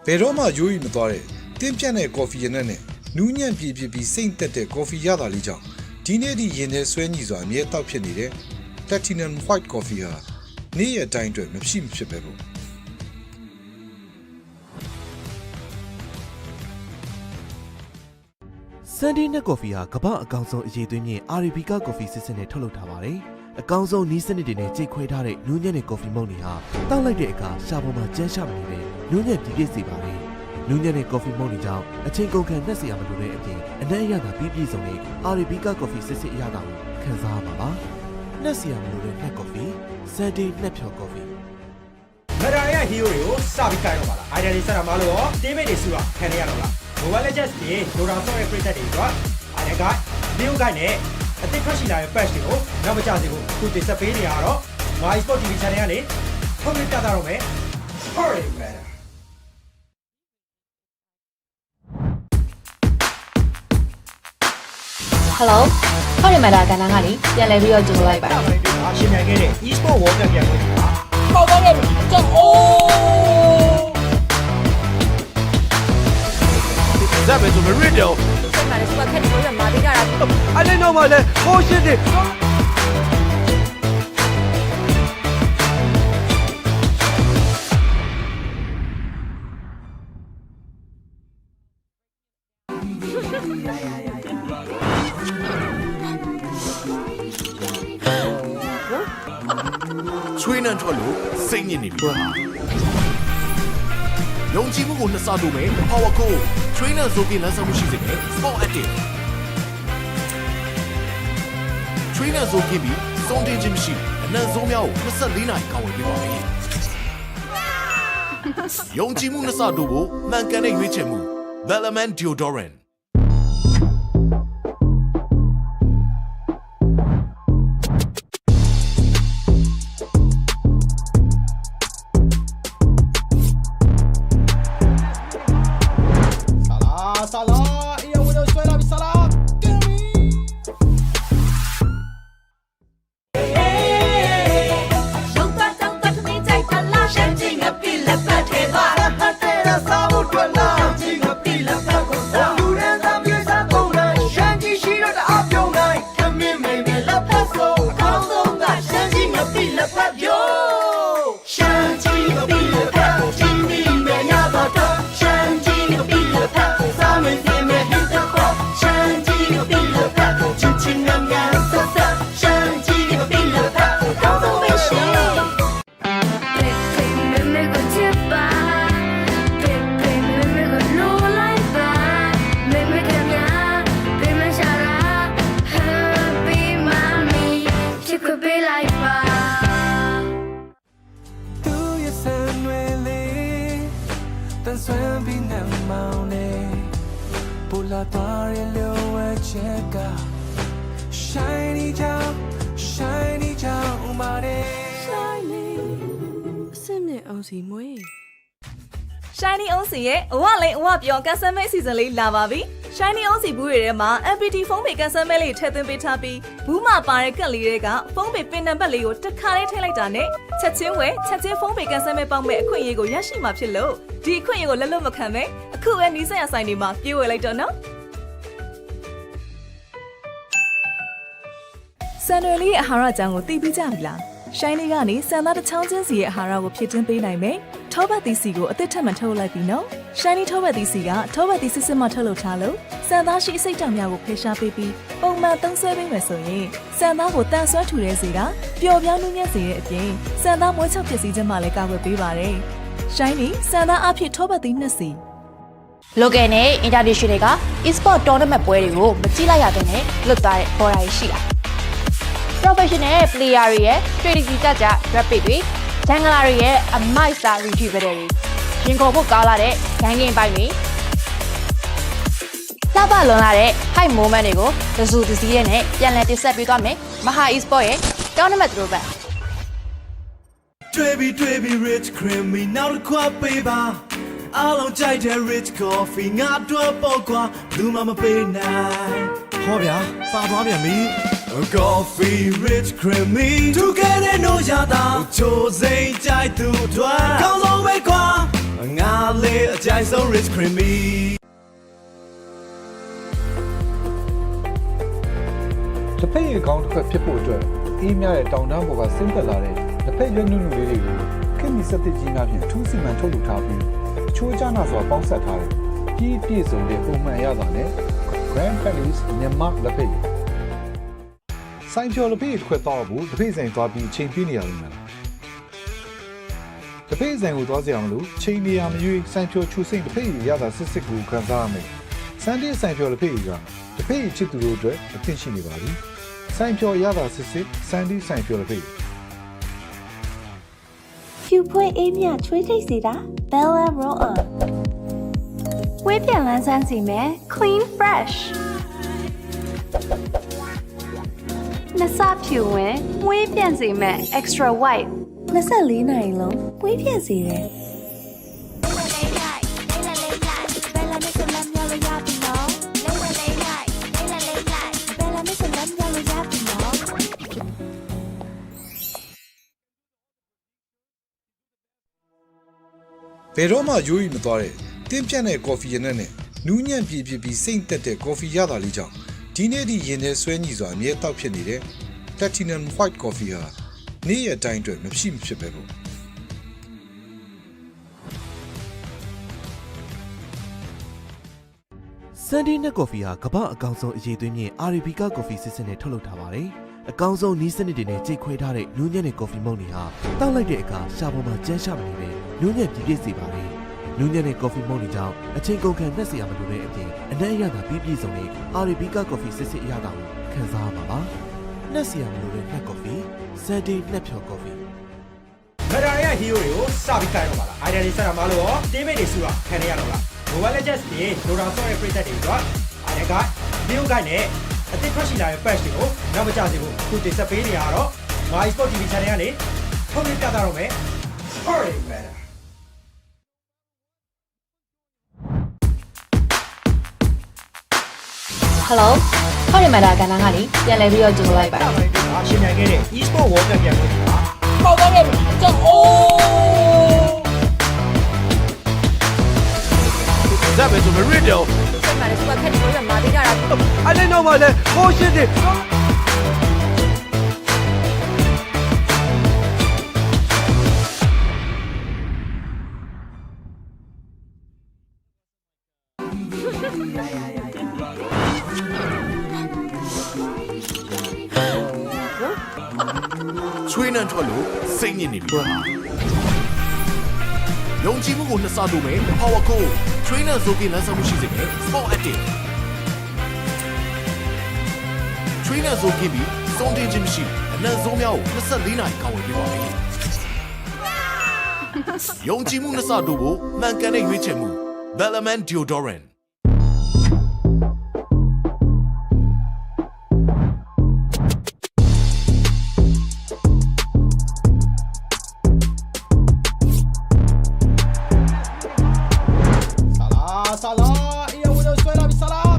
Speaker 3: ဘယ်တော့မှရိုးရီမသွားတဲ့တင်းပြတ်တဲ့ကော်ဖီရနက်နဲ့နူးညံ့ပြည့်ပြီးစိမ့်သက်တဲ့ကော်ဖီရတာလေးကြောင့်ဒီနေ့ဒီရင်ထဲဆွဲညီစွာအမြဲတောက်ဖြစ်နေတဲ့ Platinum White Coffee ဟာနေ့ရက်တိုင်းအတွက်မဖြစ်ပဲပေါ့
Speaker 20: ဆန်ဒီနက်ကော်ဖီဟာကမ္ဘာအကောင်ဆုံးအရေးသွင်းမြင့် Arabica ကော်ဖီစစ်စစ်နဲ့ထုတ်လုပ်ထားပါတယ်အကောင်ဆုံးနီးစနစ်တွေနဲ့ကြိတ်ခွဲထားတဲ့နူးညံ့တဲ့ကော်ဖီမုန့်တွေဟာတောက်လိုက်တဲ့အခါရှားပေါ်မှာကျန်းရှာမနေတဲ့နူးညံ့ပြည့်စေပါတယ်နူးညံ့တဲ့ကော်ဖီမုန့်တွေကြောင့်အချိန်ကုန်ခံနှက်စရာမလိုတဲ့အပြင်အနက်အရသာပြည့်စုံတဲ့ Arabica ကော်ဖီစစ်စစ်အရသာကိုခံစားရပါပါနှက်စရာမလိုတဲ့နှက်ကော်ဖီဆန်ဒီနှက်ဖြော်ကော်ဖီ
Speaker 21: မရာရဲ့ hero တွေကိုစပြီးကိုင်တော့ပါလား idea လေးစတာမလို့ရော team mate တွေစုတာခံရတော့လား Mobile Legends တွေ Dota ဆော့ရဲ့ preset တွေဆိုတော့အဲ့ဒါက video ကိုင်နဲ့အသစ်ထွက်ရှိလာတဲ့ patch တွေကိုနောက်မကျစေဖို့အခုတင်ဆက်ပေးနေရတော့ My Sport TV channel ကနေထုတ်ပြသတော့မယ် PARIVISION
Speaker 14: Hello ဟောဒီမှာဒါကဏ္ဍကနေပြန်လည်ပြီးတော့ကြိုလိုက်ပါ
Speaker 21: ရှင်မြန်ခဲ့တဲ့ e-sport world cup ပြန်ဝင်တာ
Speaker 14: ဟောပါတော့ကြောက်အိုး
Speaker 16: ဇက်ပဲဆိုမရစ်တော့
Speaker 14: ဆက်မှာလေစပတ်ခက်နေလို့မာပြီးကြတာ
Speaker 16: အဲ့ဒီတော့မှလည်းဟိုးရှစ်တယ်ချွေးနှံထွက်လို့စိတ်ညစ်နေပြီယုံကြည်မှုကိုနှစ်ဆတိုးမယ် Power Code ချွေးနှံဆိုပြီးလမ်းဆောင်မှုရှိစေမယ် Sport Active ချွေးနှံဆိုပြီးစုံတင်ခြင်းမရှိအနံ့ဆုံးများကို24နာရီကာဝယ်ပေးပါမယ်ယုံကြည်မှုနှစ်ဆတိုးဖို့မှန်ကန်တဲ့ရွေးချယ်မှု Bellament deodorant.
Speaker 21: Salah, ia udah suara Salah.
Speaker 15: Shiny ကြောင် shiny ကြောင်ပါတယ်
Speaker 17: shiny အစင်းနဲ့အောင်စီမွေး shiny အောင်စီရဲ့အဝလေးအဝပြောကန်ဆယ်မဲအစီအစဉ်လေးလာပါပြီ shiny အောင်စီဘူးတွေထဲမှာ MPT ဖုန်းပေကန်ဆယ်မဲလေးထည့်သွင်းပေးထားပြီးဘူးမှာပါတဲ့ကက်လေးတွေကဖုန်းပေပင်နံပါတ်လေးကိုတစ်ခါလေးထည့်လိုက်တာနဲ့ချက်ချင်းဝယ်ချက်ချင်းဖုန်းပေကန်ဆယ်မဲပေါက်မဲ့အခွင့်အရေးကိုရရှိမှာဖြစ်လို့ဒီအခွင့်အရေးကိုလက်လွတ်မခံပဲအခုပဲနီးစပ်ရဆိုင်တွေမှာပြေးဝယ်လိုက်တော့နော်ဆန်နယ်လေးရဲ့အာဟာရအကြောင်းကိုသိပြီးကြပြီလားရှိုင်းလေးကနေဆန်သားတစ်ချောင်းချင်းစီရဲ့အာဟာရကိုဖြည့်တင်းပေးနိုင်မယ်ထောပတ်သီးစီကိုအသစ်ထပ်မထုတ်လိုက်ပြီနော်ရှိုင်းလေးထောပတ်သီးစီကထောပတ်သီးစစ်စစ်မှထုတ်လုပ်ထားလို့ဆန်သားရှိအစိတ်တောင်များကိုဖယ်ရှားပေးပြီးပုံမှန်သုံးဆွဲပေးမယ်ဆိုရင်ဆန်သားကိုတန်ဆွမ်းထူတဲ့စီကပျော်ပြောင်းနှူးညံ့စေတဲ့အပြင်ဆန်သားမွေးချောက်ဖြစ်စီခြင်းမှလည်းကာကွယ်ပေးပါတယ်ရှိုင်းလေးဆန်သားအဖြစ်ထောပတ်သီးနှစ်စီ
Speaker 14: local နဲ့ international တွေက e-sport tournament ပွဲတွေကိုမကြည့်လိုက်ရတဲ့နဲ့လွတ်သွားတဲ့ပေါ်တာရှိတာprofessional player တွေရဲ့ strategy ကြကြ rapid တွေ jungler တွေရဲ့ a master retriever တွေရင်ခုန်ဖို့ကောင်းလာတဲ့ gang game ပိုင်းတွေလှပလွန်လာတဲ့ high moment တွေကိုတစုတစည်းရဲ့နဲ့ပြန်လည်တင်ဆက်ပေးသွားမယ်မဟာ e-sport ရဲ့ tournament တို့ပဲ
Speaker 15: တွေ့ပြီ rich creamy နောက်တစ်ခွက်ပေးပါအားလုံးကြိုက်တဲ့ rich coffee ငါတို့ပေါ့ကွာလူမပေးနိုင်ဟောဗျာပါသွားပြန်ပြီ Coffee rich creamy together no yada ချိုစိမ့်ကြိုက်သူတွေကောင်းဆုံးပဲကွာငါလေးအကြိုက်ဆုံး rich creamy
Speaker 18: တစ်ဖက်ရေကောင်းတစ်ဖက်ဖြစ်ဖို့အတွက်အေးမြတဲ့တောင်တန်းပေါ်ကဆင်းသက်လာတဲ့တစ်ဖက်ရွက်နုနုလေးတွေကိုခင်မီစက်တစ်ကြီးများဖြင့်ထူးစီမံထုတ်လုပ်ထားပြီးချိုးကြနာစွာပေါင်းဆက်ထားတဲ့ကြီးပြည့်စုံတဲ့ပုံမှန်ရတာနဲ့ Grand Palace မြန်မာလက်ဖက်ရည်ဆိုင်ဖြော်လက်ဖက်ရည်တစ်ခွက်တော့ဘူးတစ်ဖက်ဆိုင်သွားပြီးချိန်ပြနေရလိမ့်မယ်တစ်ဖက်ဆိုင်ကိုသွားစရာမလိုချိန်နေရမရွေးဆိုင်ဖြော်ချူစိမ့်တစ်ဖက်ရည်ရတာစစ်စစ်ကိုခံစားရမယ်စန်ဒေးဆိုင်ဖြော်လက်ဖက်ရည်ကတစ်ဖက်ရည်ချစ်သူတို့အတွက်အသင့်ရှိနေပါပြီဆိုင်ဖြော်ရတာစစ်စစ်စန်ဒေးဆိုင်ဖြော်လက်ဖက်ရည်
Speaker 19: ဖြူဖွေးအေးမြချွေးထိတ်စီတာ Bella Roll On ဝေးပြန်လန်းဆန်းစီမယ် Clean Fresh နစဖြူဝင်ဝေးပြန်စီမယ် Extra White 24နာရီလုံးဝေးပြန်စီတယ်
Speaker 3: ဘယ်တော့မှရိုးရီမသွားတဲ့တင်းပြတ်တဲ့ကော်ဖီရနဲ့နူးညံ့ပြည့်ပြီးစိမ့်သက်တဲ့ကော်ဖီရတာလေးကြောင့်ဒီနေ့ဒီရင်ထဲဆွဲညီစွာအမြဲတောက်ဖြစ်နေတဲ့ Platinum White Coffee ဟာနေ့ရက်တိုင်းအတွက်မဖြစ်ပဲပေါ့
Speaker 20: ဆန်ဒီနက်ကော်ဖီဟာကမ္ဘာအကောင်ဆုံးအရေးသွင်းမြင့် Arabica ကော်ဖီစစ်စစ်နဲ့ထုတ်လုပ်ထားပါတယ်အကောင်ဆုံးနီးစနစ်တွေနဲ့ကြိတ်ခွဲထားတဲ့နူးညံ့တဲ့ကော်ဖီမုန့်တွေဟာတောက်လိုက်တဲ့အခါရှားပေါ်မှာကျန်းရှာမနေပဲနူးညံ့ပြည့်စေပါတယ်နူးညံ့တဲ့ကော်ဖီမုန့်တွေကြောင့်အချိန်ကုန်ခံနှက်စရာမလိုတဲ့အပြင်အနံ့ရတာပြည့်စုံတဲ့ Arabica ကော်ဖီစစ်စစ်အရသာကိုခံစားရပါပါနှက်စရာမလိုတဲ့နှက်ကော်ဖီဆန်ဒီနှက်ဖြော်ကော်ဖီ
Speaker 21: မဒါရဲ့ hero တွေကိုစပြီးခိုင်းတော့ပါလား idea တွေဆက်တာမလို့ရော teammate တွေစုတာခံရတော့လား Mobile Legends တွေဒေါ်တာဆော့ရဲ့ပရိသတ်တွေအတွက်အားလည်းကဗီဒီယိုဂိုင်းနဲ့အသစ်ထွက်ရှိလာတဲ့ patch တွေကိုနောက်မကျစေဖို့အခုတင်ဆက်ပေးနေရတော့ My Sport TV Channel ကနေထုတ်လွှင့်ပြသတော့မယ် Party Better
Speaker 14: Hello ခေါရမတာကဏ္ဍကနေပြန်လည်ပြီးတော့ကြိုလိုက်ပါ
Speaker 21: ရှင်နိုင်ခဲ့တဲ့ e-sport world cup ပြန်လို့ဒီမှာ
Speaker 14: ပေါက်သွားခဲ့ပြီကြောက်အိုး
Speaker 16: That was a radio.
Speaker 14: ဆက်မှာလည်းစပတ်ခက်နေလို့မာသေးတာ
Speaker 16: I didn't know about that. Oh shit. Trainer ထွက်လို့စိတ်ညစ်နေပြီ။ယုံကြည်မှုကိုနှစ်ဆတိုးမယ် Power Code Trainer ဇိုကင်းလမ်းဆောင်မှုရှိစေမယ် Sport Active Trainer ဇိုကင်းပြီးစုံတင်ခြင်းမရှိအနံ့စုံများကို24နာရီကောင်းဝင်ပေးပါမယ်။ယုံကြည်မှုနှစ်ဆတိုးဖို့မှန်ကန်တဲ့ရွေးချယ်မှု Bellman Deodorant
Speaker 21: Salah, ia udah suara di Salah.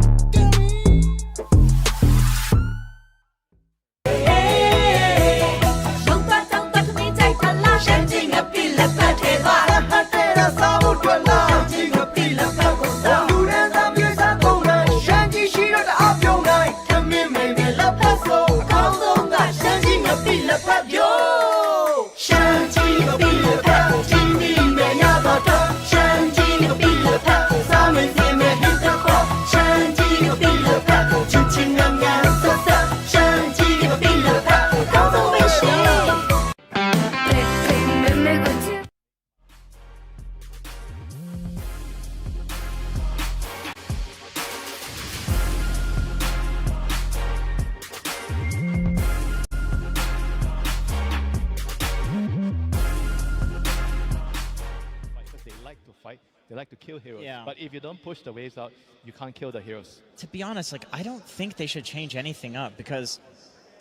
Speaker 7: They like to kill heroes. Yeah. But if you don't push the waves out, you can't kill the heroes.
Speaker 6: To be honest, like I don't think they should change anything up because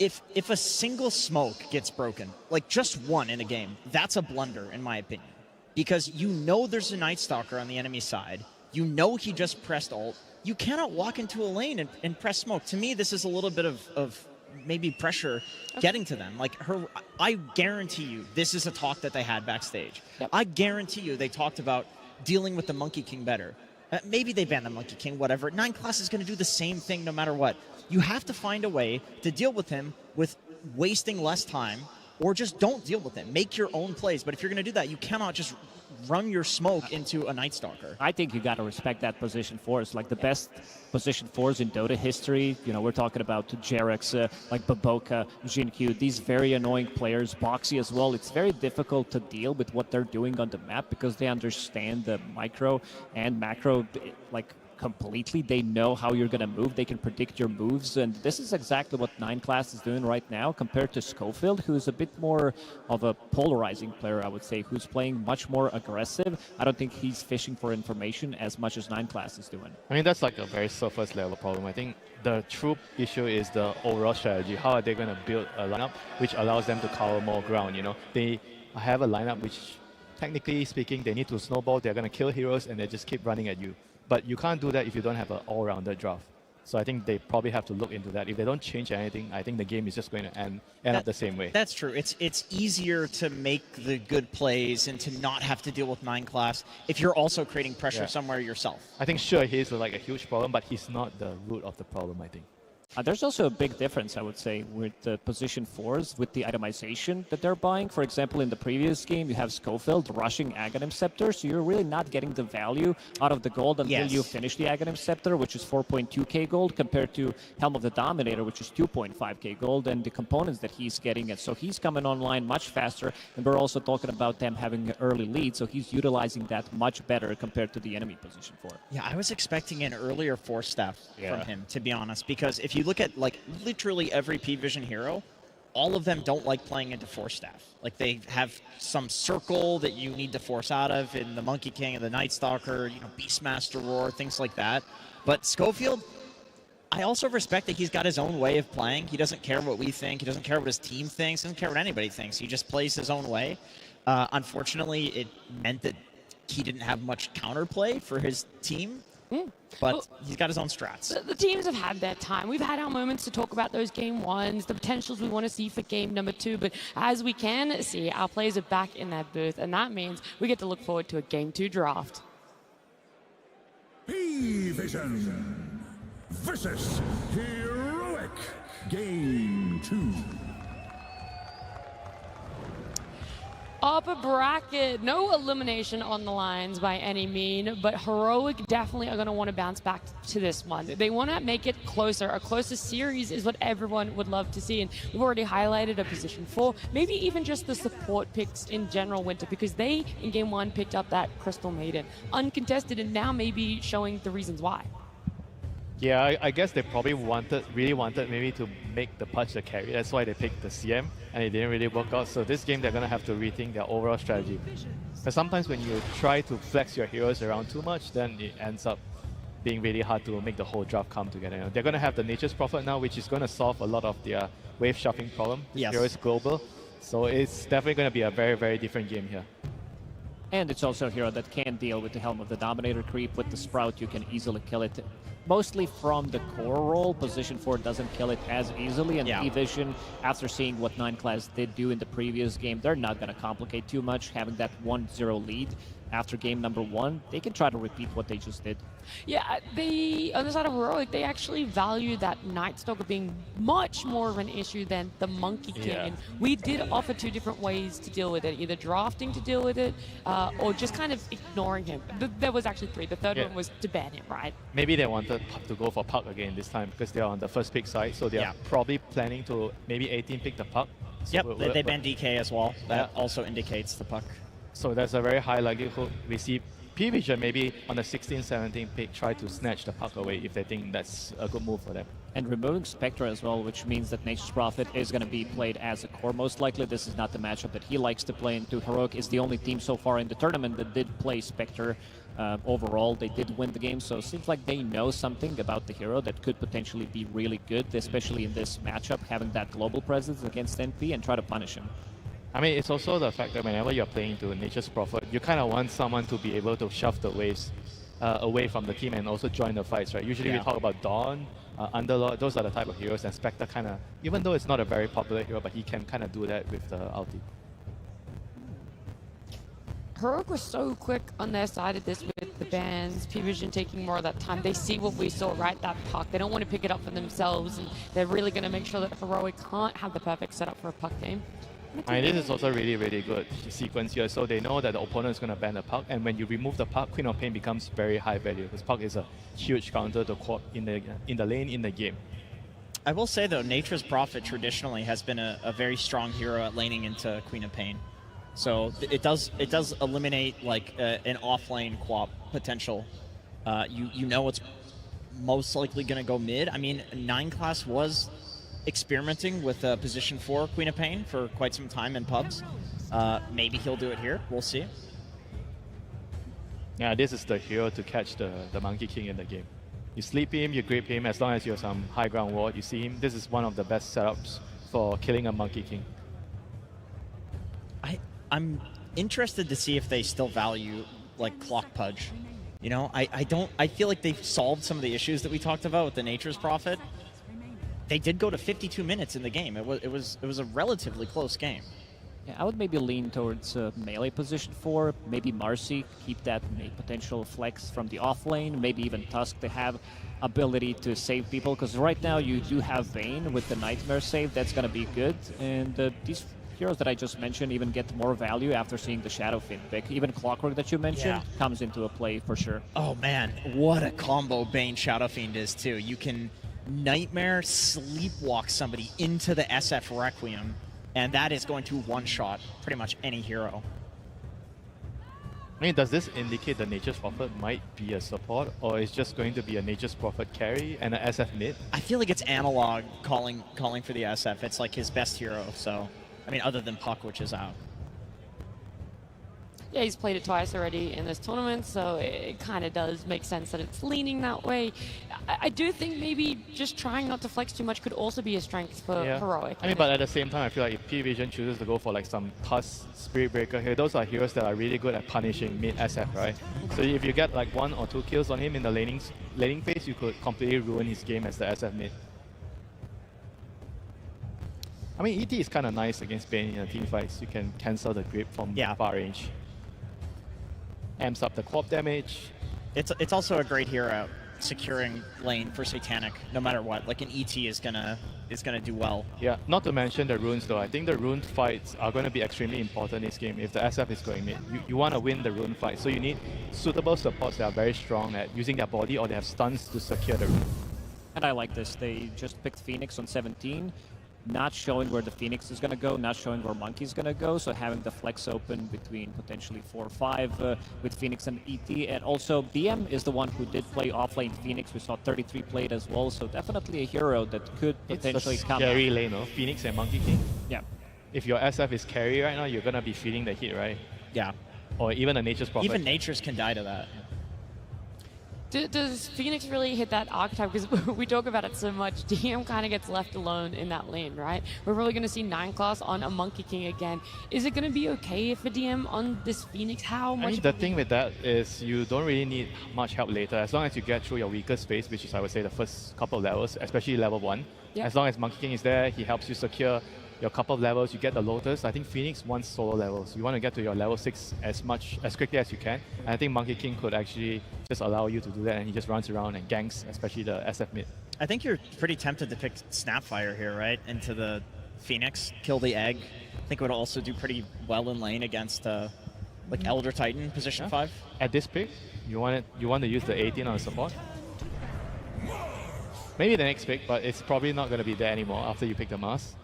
Speaker 6: if a single smoke gets broken, like just one in a game, that's a blunder in my opinion. Because you know there's a Night Stalker on the enemy side. You know he just pressed ult. You cannot walk into a lane and press smoke. To me, this is a little bit of maybe pressure getting to them. Like I guarantee you, this is a talk that they had backstage. Yep. I guarantee you they talked about dealing with the Monkey King better. Maybe they ban the Monkey King, whatever. 9 class is going to do the same thing no matter what. You have to find a way to deal with him with wasting less time, or just don't deal with him. Make your own plays. But if you're going to do that, you cannot just run your smoke into a Night Stalker.
Speaker 5: I think you got to respect that position force. Like the best position fours in Dota history, you know, we're talking about Jarex, like Baboka, Jinkyu, these very annoying players, Boxy as well. It's very difficult to deal with what they're doing on the map because they understand the micro and macro, like, completely. They know how you're going to move. They can predict your moves. And this is exactly what 9 class is doing right now compared to Schofield, who's a bit more of a polarizing player, I would say, who's playing much more aggressive. I don't think he's fishing for information as much as 9 class is doing.
Speaker 7: I mean, that's like a very surface level problem. I think the true issue is the overall strategy. How are they going to build a lineup which allows them to cover more ground? You know, they have a lineup which, technically speaking, they need to snowball. They're going to kill heroes and they just keep running at you. But you can't do that if you don't have an all-rounder draft. So I think they probably have to look into that. If they don't change anything, I think the game is just going to end up the same way.
Speaker 6: That's true. It's easier to make the good plays and to not have to deal with 9 class if you're also creating pressure somewhere yourself.
Speaker 7: I think sure he's like a huge problem, but he's not the root of the problem, I think.
Speaker 5: There's also a big difference, I would say, with the position 4s, with the itemization that they're buying. For example, in the previous game, you have Schofield rushing Aghanim Scepter, so you're really not getting the value out of the gold until you finish the Aghanim Scepter, which is 4.2k gold, compared to Helm of the Dominator, which is 2.5k gold, and the components that he's getting. And so he's coming online much faster, and we're also talking about them having an early lead, so he's utilizing that much better compared to the enemy position 4.
Speaker 6: Yeah, I was expecting an earlier 4-step from him, to be honest, because if you look at like literally every PVision hero, all of them don't like playing into Force Staff. Like, they have some circle that you need to force out of in the Monkey King and the Night Stalker, Beastmaster Roar, things like that. But Schofield, I also respect that he's got his own way of playing. He doesn't care what we think. He doesn't care what his team thinks. He doesn't care what anybody thinks. He just plays his own way. Unfortunately, it meant that he didn't have much counterplay for his team. But he's got his own strats.
Speaker 4: The teams have had their time. We've had our moments to talk about those game ones, the potentials we want to see for game number 2. But as we can see, our players are back in their booth, and that means we get to look forward to a game 2 draft.
Speaker 10: PARIVISION versus Heroic Game 2.
Speaker 4: Upper bracket, no elimination on the lines by any mean, but Heroic definitely are going to want to bounce back to this one. They want to make it closer. A closer series is what everyone would love to see, and we've already highlighted a position 4, maybe even just the support picks in general, Winter, because they, in game 1, picked up that Crystal Maiden. Uncontested, and now maybe showing the reasons why.
Speaker 7: Yeah, I guess they probably really wanted maybe to make the Pudge the carry. That's why they picked the CM, and it didn't really work out. So this game, they're going to have to rethink their overall strategy. Because sometimes when you try to flex your heroes around too much, then it ends up being really hard to make the whole draft come together. They're going to have the Nature's Prophet now, which is going to solve a lot of their wave shuffling problem.
Speaker 6: Yes.
Speaker 7: Hero is global, so it's definitely going to be a very, very different game here.
Speaker 5: And it's also a hero that can deal with the Helm of the Dominator creep. With the Sprout, you can easily kill it. Mostly from the core role, position 4 doesn't kill it as easily, and P-Vision, after seeing what 9 class did do in the previous game, they're not going to complicate too much. Having that 1-0 lead after game number 1, they can try to repeat what they just did.
Speaker 4: Yeah, on the side of Heroic, they actually value that Night Stalker being much more of an issue than the Monkey King.
Speaker 5: Yeah.
Speaker 4: And we did offer 2 different ways to deal with it, either drafting to deal with it, or just kind of ignoring him. There was actually 3. The third one was to ban him, right?
Speaker 7: Maybe they wanted to go for Puck again this time because they're on the first pick side, so they're probably planning to maybe 18 pick the Puck. So
Speaker 6: Yep, they banned DK as well. That also indicates the Puck.
Speaker 7: So there's a very high likelihood we see P-Vision maybe on the 16-17 pick try to snatch the Puck away if they think that's a good move for them.
Speaker 5: And removing Spectre as well, which means that Nature's Prophet is going to be played as a core most likely. This is not the matchup that he likes to play into. Heroic is the only team so far in the tournament that did play Spectre. Overall, they did win the game, so it seems like they know something about the hero that could potentially be really good, especially in this matchup, having that global presence against NP and try to punish him.
Speaker 7: I mean, it's also the fact that whenever you're playing to Nature's Prophet, you kind of want someone to be able to shove the waves away from the team and also join the fights, right? Usually we talk about Dawn, Underlord, those are the type of heroes, and Spectre kind of, even though it's not a very popular hero, but he can kind of do that with the ulti.
Speaker 4: Heroic was so quick on their side of this with the bans, P-Vision taking more of that time. They see what we saw, right? That Puck. They don't want to pick it up for themselves, and they're really going to make sure that Heroic can't have the perfect setup for a Puck game.
Speaker 7: I mean, this is also really, really good sequence here. So they know that the opponent is going to ban the Puck, and when you remove the Puck, Queen of Pain becomes very high value because Puck is a huge counter to Quap in the lane in the game.
Speaker 6: I will say though, Nature's Prophet traditionally has been a very strong hero at laning into Queen of Pain. So it does eliminate like an off-lane Quap potential. You know it's most likely going to go mid. I mean, 9 class was experimenting with position 4 Queen of Pain for quite some time in pubs. Maybe he'll do it here. We'll see.
Speaker 7: Yeah, this is the hero to catch the Monkey King in the game. You sleep him, you grip him, as long as you have some high ground ward, you see him. This is one of the best setups for killing a Monkey King.
Speaker 6: I'm interested to see if they still value like Clock Pudge. You know, I feel like they've solved some of the issues that we talked about with the Nature's Prophet. They did go to 52 minutes in the game. It was a relatively close game.
Speaker 5: Yeah, I would maybe lean towards melee position 4, maybe Marcy, keep that potential flex from the off lane, maybe even Tusk to have ability to save people, because right now you do have Vayne with the Nightmare save, that's going to be good, and these heroes that I just mentioned even get more value after seeing the Shadow Fin pick. Even Clockwork that you mentioned comes into a play for sure.
Speaker 6: Oh man, what a combo Bane Shadow Fiend is too. You can Nightmare sleepwalk somebody into the SF Requiem, and that is going to one-shot pretty much any hero.
Speaker 7: I mean, does this indicate the Nature's Prophet might be a support, or is just going to be a Nature's Prophet carry and an SF mid?
Speaker 6: I feel like it's analog calling for the SF. It's like his best hero, so I mean, other than Puck, which is out.
Speaker 4: Yeah, he's played it twice already in this tournament, so it kind of does make sense that it's leaning that way. I do think maybe just trying not to flex too much could also be a strength for Heroic.
Speaker 7: I mean, but at the same time, I feel like if PARIVISION chooses to go for like some Tusk, Spirit Breaker here, those are heroes that are really good at punishing mid SF, right? So if you get like 1 or 2 kills on him in the laning phase, you could completely ruin his game as the SF mid. I mean, ET is kind of nice against Bane in a team fights. You can cancel the grip from far range. Amps up the co-op damage.
Speaker 6: It's also a great hero securing lane for Satanic, no matter what. Like an ET is gonna do well.
Speaker 7: Yeah, not to mention the runes though. I think the rune fights are going to be extremely important in this game. If the SF is going mid, you want to win the rune fight. So you need suitable supports that are very strong at using their body, or they have stuns to secure the rune.
Speaker 5: And I like this. They just picked Phoenix on 17. Not showing where the Phoenix is going to go, not showing where Monkey's going to go, so having the flex open between potentially 4 or 5 with Phoenix and ET. And also, BM is the one who did play offlane Phoenix. We saw 33 played as well, so definitely a hero that could potentially come out.
Speaker 7: It's a scary lane, no? Phoenix and Monkey King.
Speaker 5: Yeah.
Speaker 7: If your SF is carry right now, you're going to be feeling the hit, right?
Speaker 6: Yeah.
Speaker 7: Or even a Nature's Prophet.
Speaker 6: Even Nature's can die to that.
Speaker 4: Does Phoenix really hit that archetype? Because we talk about it so much. DM kind of gets left alone in that lane, right? We're probably going to see 9 class on a Monkey King again. Is it going to be okay if a DM on this Phoenix? How much?
Speaker 7: I mean, the thing with that is you don't really need much help later. As long as you get through your weakest phase, which is, I would say, the first couple of levels, especially level 1.
Speaker 4: Yep.
Speaker 7: As long as Monkey King is there, he helps you secure your couple of levels, you get the Lotus. I think Phoenix wants solo levels. You want to get to your level 6 as quickly as you can. And I think Monkey King could actually just allow you to do that, and he just runs around and ganks, especially the SF mid.
Speaker 6: I think you're pretty tempted to pick Snapfire here, right? Into the Phoenix, kill the egg. I think it would also do pretty well in lane against like Elder Titan position 5.
Speaker 7: At this pick, you want to use the 18 on the support. Maybe the next pick, but it's probably not going to be there anymore after you pick the Mars.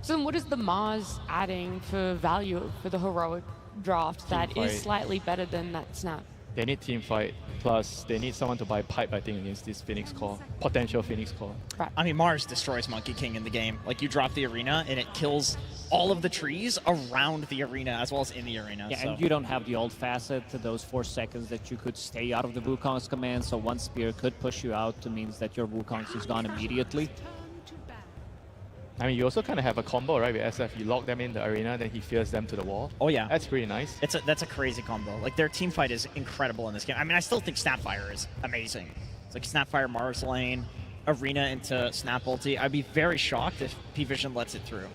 Speaker 4: So then what is the Mars adding for value for the Heroic draft that is slightly better than that Snap?
Speaker 7: They need team fight, plus they need someone to buy pipe, I think, against this Phoenix core, potential Phoenix core.
Speaker 4: Right.
Speaker 6: I mean, Mars destroys Monkey King in the game. Like, you drop the arena, and it kills all of the trees around the arena, as well as in the arena.
Speaker 5: Yeah,
Speaker 6: so.
Speaker 5: and you don't have the old facet to those 4 seconds that you could stay out of the Wukong's command, so one spear could push you out. It means that your Wukong's is gone immediately.
Speaker 7: I mean, you also kind of have a combo, right, with SF. You lock them in the arena, then he fears them to the wall.
Speaker 6: Oh, yeah.
Speaker 7: That's pretty nice.
Speaker 6: That's a crazy combo. Like, their team fight is incredible in this game. I mean, I still think Snapfire is amazing. It's like Snapfire, Mars lane, arena into Snap ulti. I'd be very shocked if PARIVISION lets it through.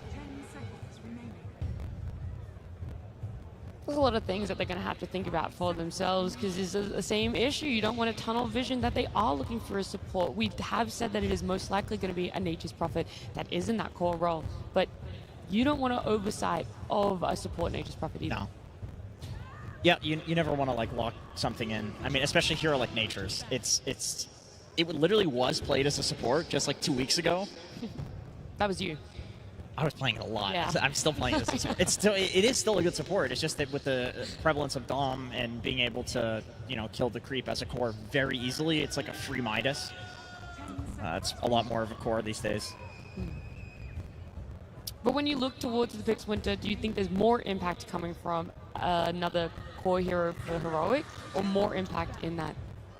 Speaker 4: There's a lot of things that they're going to have to think about for themselves, because it's the same issue. You don't want to tunnel vision that they are looking for a support. We have said that it is most likely going to be a Nature's Prophet that is in that core role, but you don't want to oversight of a support Nature's Prophet either.
Speaker 6: No. Yeah, you never want to like lock something in. I mean, especially hero like Nature's. It literally was played as a support just like 2 weeks ago.
Speaker 4: That was you.
Speaker 6: I was playing it a lot.
Speaker 4: Yeah.
Speaker 6: I'm still playing it. It is still a good support. It's just that with the prevalence of Dom and being able to, kill the creep as a core very easily, it's like a free Midas. It's a lot more of a core these days.
Speaker 4: But when you look towards the picks winter, do you think there's more impact coming from another core hero for Heroic, or more impact in that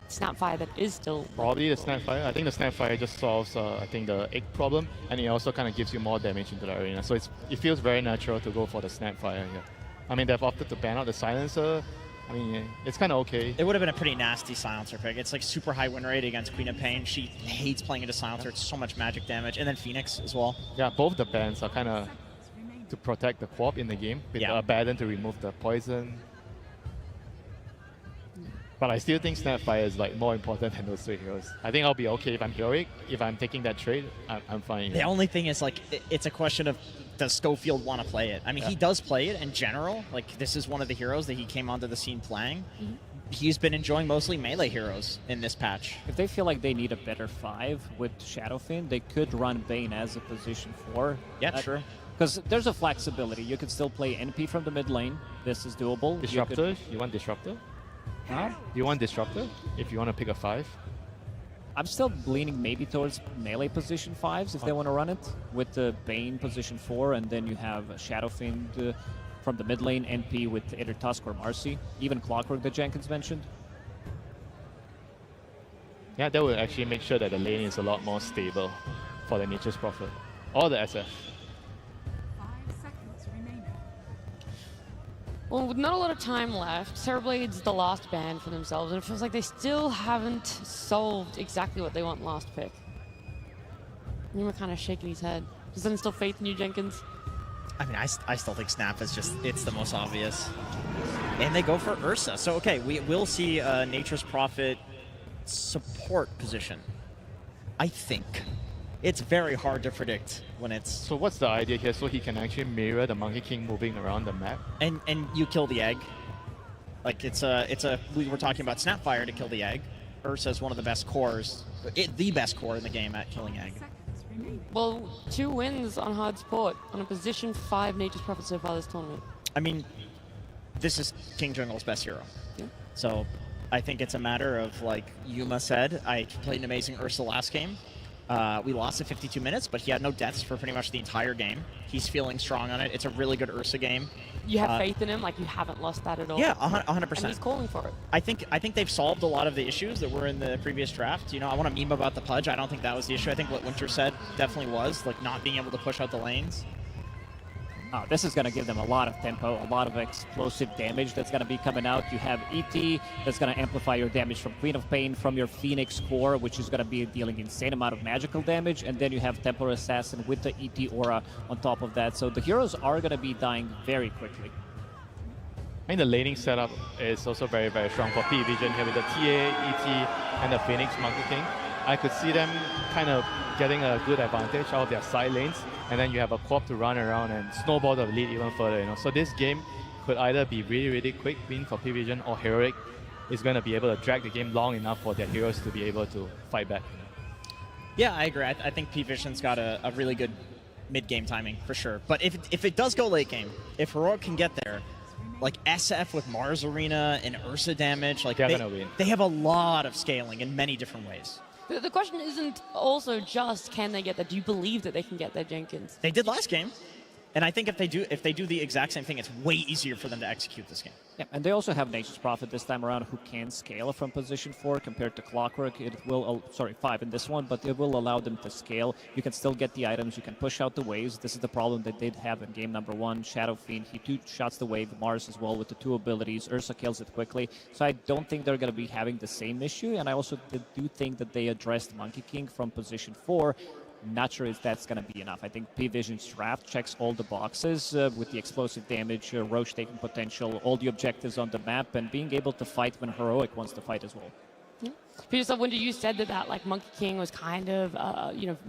Speaker 4: Snapfire that is still...
Speaker 7: Probably the Snapfire. I think the Snapfire just solves, I think, the egg problem, and it also kind of gives you more damage into the arena. So it feels very natural to go for the Snapfire here. I mean, they've opted to ban out the Silencer. I mean, it's kind of okay.
Speaker 6: It would have been a pretty nasty Silencer pick. It's like super high win rate against Queen of Pain. She hates playing into Silencer. It's so much magic damage. And then Phoenix as well.
Speaker 7: Yeah, both the bans are kind of to protect the co-op in the game, with Abaddon to remove the poison. But I still think Snapfire is like more important than those 2 heroes. I think I'll be okay if I'm heroic. If I'm taking that trade, I'm fine.
Speaker 6: The only thing is, like, it's a question of, does Schofield want to play it? I mean, he does play it in general. Like, this is one of the heroes that he came onto the scene playing. Mm-hmm. He's been enjoying mostly melee heroes in this patch.
Speaker 5: If they feel like they need a better 5 with Shadowfiend, they could run Bane as a position 4.
Speaker 6: Yeah, true.
Speaker 5: Because there's a flexibility. You can still play NP from the mid lane. This is doable.
Speaker 7: Disruptor? You want Disruptor?
Speaker 5: Huh?
Speaker 7: You want Disruptor if you want to pick a 5?
Speaker 5: I'm still leaning maybe towards melee position 5s if they want to run it, with the Bane position 4, and then you have Shadow Fiend from the mid lane, NP with either Tusk or Marcy, even Clockwork that Jenkins mentioned.
Speaker 7: Yeah, that will actually make sure that the lane is a lot more stable for the Nature's Prophet or the SF.
Speaker 4: Well, with not a lot of time left, Terrorblade's the last ban for themselves, and it feels like they still haven't solved exactly what they want last pick. Nigma kind of shaking his head. Does that instill faith in you, Jenkins?
Speaker 6: I mean, I still think Snap is just, it's the most obvious. And they go for Ursa. So, okay, we will see Nature's Prophet support position. I think. It's very hard to predict when it's...
Speaker 7: So what's the idea here? So he can actually mirror the Monkey King moving around the map?
Speaker 6: And you kill the egg. Like, we were talking about Snapfire to kill the egg. Ursa is one of the best cores, the best core in the game at killing egg.
Speaker 4: Well, 2 wins on hard support on a position 5 Nature's Prophet so far this tournament.
Speaker 6: I mean, this is King Jungle's best hero.
Speaker 4: Yeah.
Speaker 6: So I think it's a matter of, like Yuma said, I played an amazing Ursa last game. We lost at 52 minutes, but he had no deaths for pretty much the entire game. He's feeling strong on it. It's a really good Ursa game.
Speaker 4: You have faith in him, like you haven't lost that at all.
Speaker 6: Yeah, 100%.
Speaker 4: And he's calling for it.
Speaker 6: I think they've solved a lot of the issues that were in the previous draft. You know, I want to meme about the Pudge. I don't think that was the issue. I think what Winter said definitely was, like, not being able to push out the lanes.
Speaker 5: Oh, this is going to give them a lot of tempo, a lot of explosive damage that's going to be coming out. You have ET that's going to amplify your damage from Queen of Pain, from your Phoenix core, which is going to be dealing insane amount of magical damage, and then you have Temporal Assassin with the ET aura on top of that. So the heroes are going to be dying very quickly.
Speaker 7: I think the laning setup is also very, very strong for PARIVISION here with the TA, ET, and the Phoenix Monkey King. I could see them kind of getting a good advantage out of their side lanes, and then you have a Corp to run around and snowball the lead even further. You know, so this game could either be really, really quick win for PARIVISION, or Heroic is going to be able to drag the game long enough for their heroes to be able to fight back.
Speaker 6: Yeah, I agree. I think PARIVISION's got a really good mid-game timing for sure. But if it does go late game, if Heroic can get there, like SF with Mars Arena and Ursa damage, like they have a lot of scaling in many different ways.
Speaker 4: The question isn't also just can they get there. Do you believe that they can get there, Jenkins?
Speaker 6: They did last game. And I think if they do the exact same thing, it's way easier for them to execute this game.
Speaker 5: Yeah, and they also have Nature's Prophet this time around who can scale from position 4 compared to Clockwork. It will, 5 in this one, but it will allow them to scale. You can still get the items, you can push out the waves. This is the problem that they did have in game number 1. Shadow Fiend, he 2-shots the wave, Mars as well with the 2 abilities. Ursa kills it quickly. So I don't think they're going to be having the same issue, and I also do think that they addressed Monkey King from position 4. Not sure if that's going to be enough. I think PARIVISION's draft checks all the boxes with the explosive damage, Roche taking potential, all the objectives on the map, and being able to fight when Heroic wants to fight as well.
Speaker 4: Yeah. Peter, when you said that like Monkey King was kind of,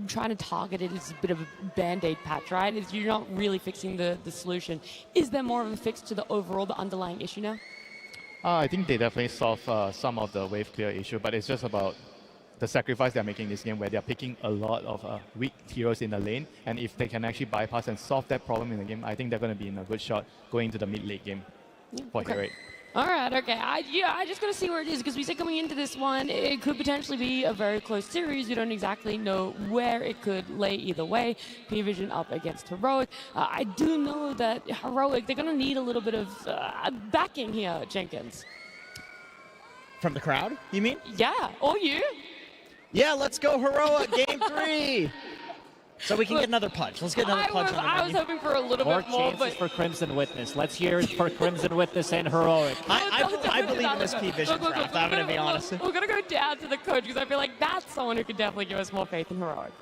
Speaker 4: trying to target it as a bit of a band-aid patch, right? You're not really fixing the solution. Is there more of a fix to the underlying issue now?
Speaker 7: I think they definitely solve some of the wave clear issue, but it's just about the sacrifice they're making this game, where they're picking a lot of weak heroes in the lane, and if they can actually bypass and solve that problem in the game, I think they're going to be in a good shot going into the mid-late game for Heroic.
Speaker 4: All right, okay. I just got to see where it is, because we said coming into this one, it could potentially be a very close series. We don't exactly know where it could lay either way. PARIVISION up against Heroic. I do know that Heroic, they're going to need a little bit of backing here, Jenkins.
Speaker 6: From the crowd, you mean?
Speaker 4: Yeah, or you.
Speaker 6: Yeah, let's go Heroic, game 3. So we can get another punch. Let's get another punch on the menu.
Speaker 4: I was hoping for a little bit more,
Speaker 5: chances for Crimson Witness. Let's hear it for Crimson Witness and Heroic.
Speaker 6: I believe in this PARIVISION draft, I'm going to be honest.
Speaker 4: We're going to go down to the coach, because I feel like that's someone who could definitely give us more faith in Heroic.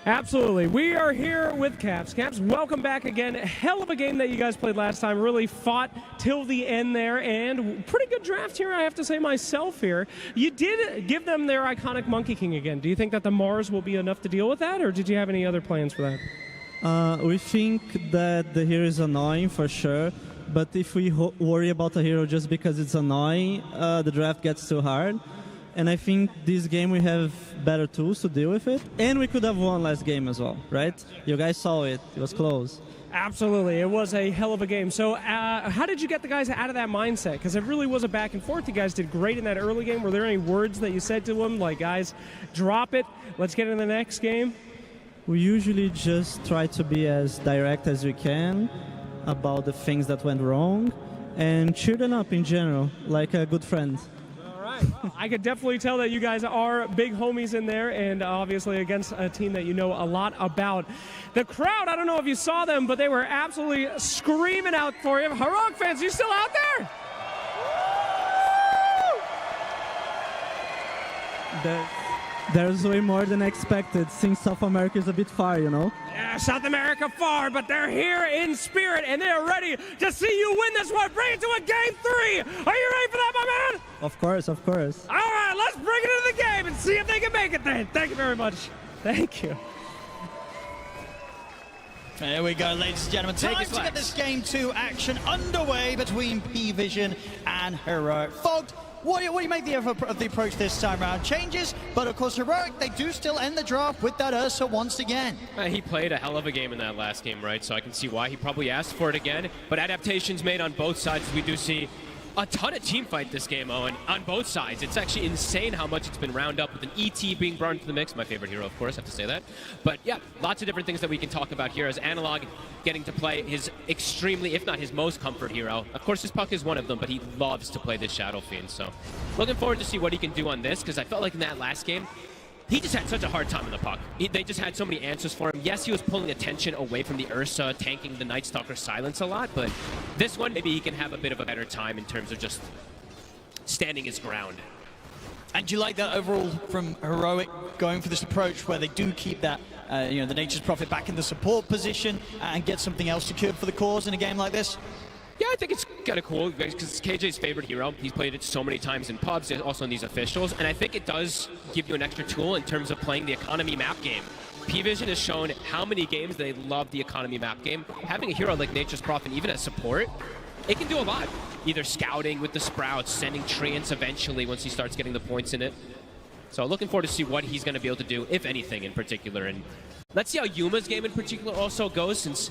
Speaker 1: Absolutely. We are here with Caps. Caps, welcome back again. Hell of a game that you guys played last time. Really fought till the end there, and pretty good draft here, I have to say myself here. You did give them their iconic Monkey King again. Do you think that the Mars will be enough to deal with that, or did you have any other plans for that?
Speaker 9: We think that the hero is annoying for sure, but if we worry about a hero just because it's annoying, the draft gets too hard. And I think this game we have better tools to deal with it. And we could have won last game as well, right? You guys saw it. It was close.
Speaker 1: Absolutely. It was a hell of a game. So how did you get the guys out of that mindset? Because it really was a back and forth. You guys did great in that early game. Were there any words that you said to them, like, guys, drop it, let's get in the next game?
Speaker 9: We usually just try to be as direct as we can about the things that went wrong and cheer them up in general, like a good friend.
Speaker 1: All right. Well, I could definitely tell that you guys are big homies in there, and obviously against a team that you know a lot about. The crowd, I don't know if you saw them, but they were absolutely screaming out for you. Heroic fans, you still out there?
Speaker 9: There's way more than expected, since South America is a bit far, you know?
Speaker 1: Yeah, South America far, but they're here in spirit, and they're ready to see you win this one. Bring it to a game 3. Are you ready for that, my man?
Speaker 9: Of course, of course.
Speaker 1: All right, let's bring it into the game and see if they can make it then. Thank you very much. Thank you.
Speaker 8: There we go, ladies and gentlemen. Time to get this game 2 action underway between P-Vision and Heroic. Fogged, what do you make of the approach this time around? Changes, but of course Heroic, they do still end the draft with that Ursa once again.
Speaker 13: He played a hell of a game in that last game, right? So I can see why he probably asked for it again. But adaptations made on both sides. We do see a ton of team fight this game, Owen, on both sides. It's actually insane how much it's been round up with an ET being brought into the mix. My favorite hero, of course, I have to say that. But yeah, lots of different things that we can talk about here as Analog getting to play his extremely, if not his most comfort hero. Of course, his puck is one of them, but he loves to play this Shadow Fiend. So looking forward to see what he can do on this, because I felt like in that last game, he just had such a hard time in the puck. They just had so many answers for him. Yes, he was pulling attention away from the Ursa, tanking the Night Stalker silence a lot, but this one, maybe he can have a bit of a better time in terms of just standing his ground.
Speaker 8: And do you like that overall from Heroic going for this approach where they do keep that, the Nature's Prophet back in the support position and get something else secured for the cause in a game like this?
Speaker 13: Yeah, I think it's kind of cool because it's KJ's favorite hero. He's played it so many times in pubs, also in these officials, and I think it does give you an extra tool in terms of playing the economy map game. P-Vision has shown how many games they love the economy map game. Having a hero like Nature's Prophet, even as support, it can do a lot. Either scouting with the Sprouts, sending Treants eventually once he starts getting the points in it. So looking forward to see what he's going to be able to do, if anything in particular. And let's see how Yuma's game in particular also goes, since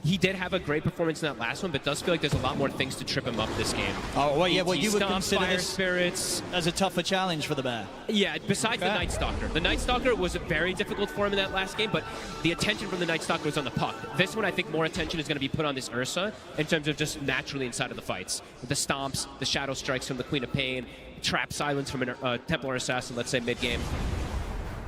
Speaker 13: he did have a great performance in that last one, but does feel like there's a lot more things to trip him up this game.
Speaker 8: Oh, well, yeah, well, you would
Speaker 13: Stomp,
Speaker 8: consider
Speaker 13: Fire
Speaker 8: this
Speaker 13: Spirits
Speaker 8: as a tougher challenge for the Bear.
Speaker 13: Yeah, besides the Night Stalker. The Night Stalker was very difficult for him in that last game, but the attention from the Night Stalker was on the puck. This one, I think more attention is going to be put on this Ursa in terms of just naturally inside of the fights. With the stomps, the shadow strikes from the Queen of Pain, trap silence from a Templar Assassin, let's say mid-game.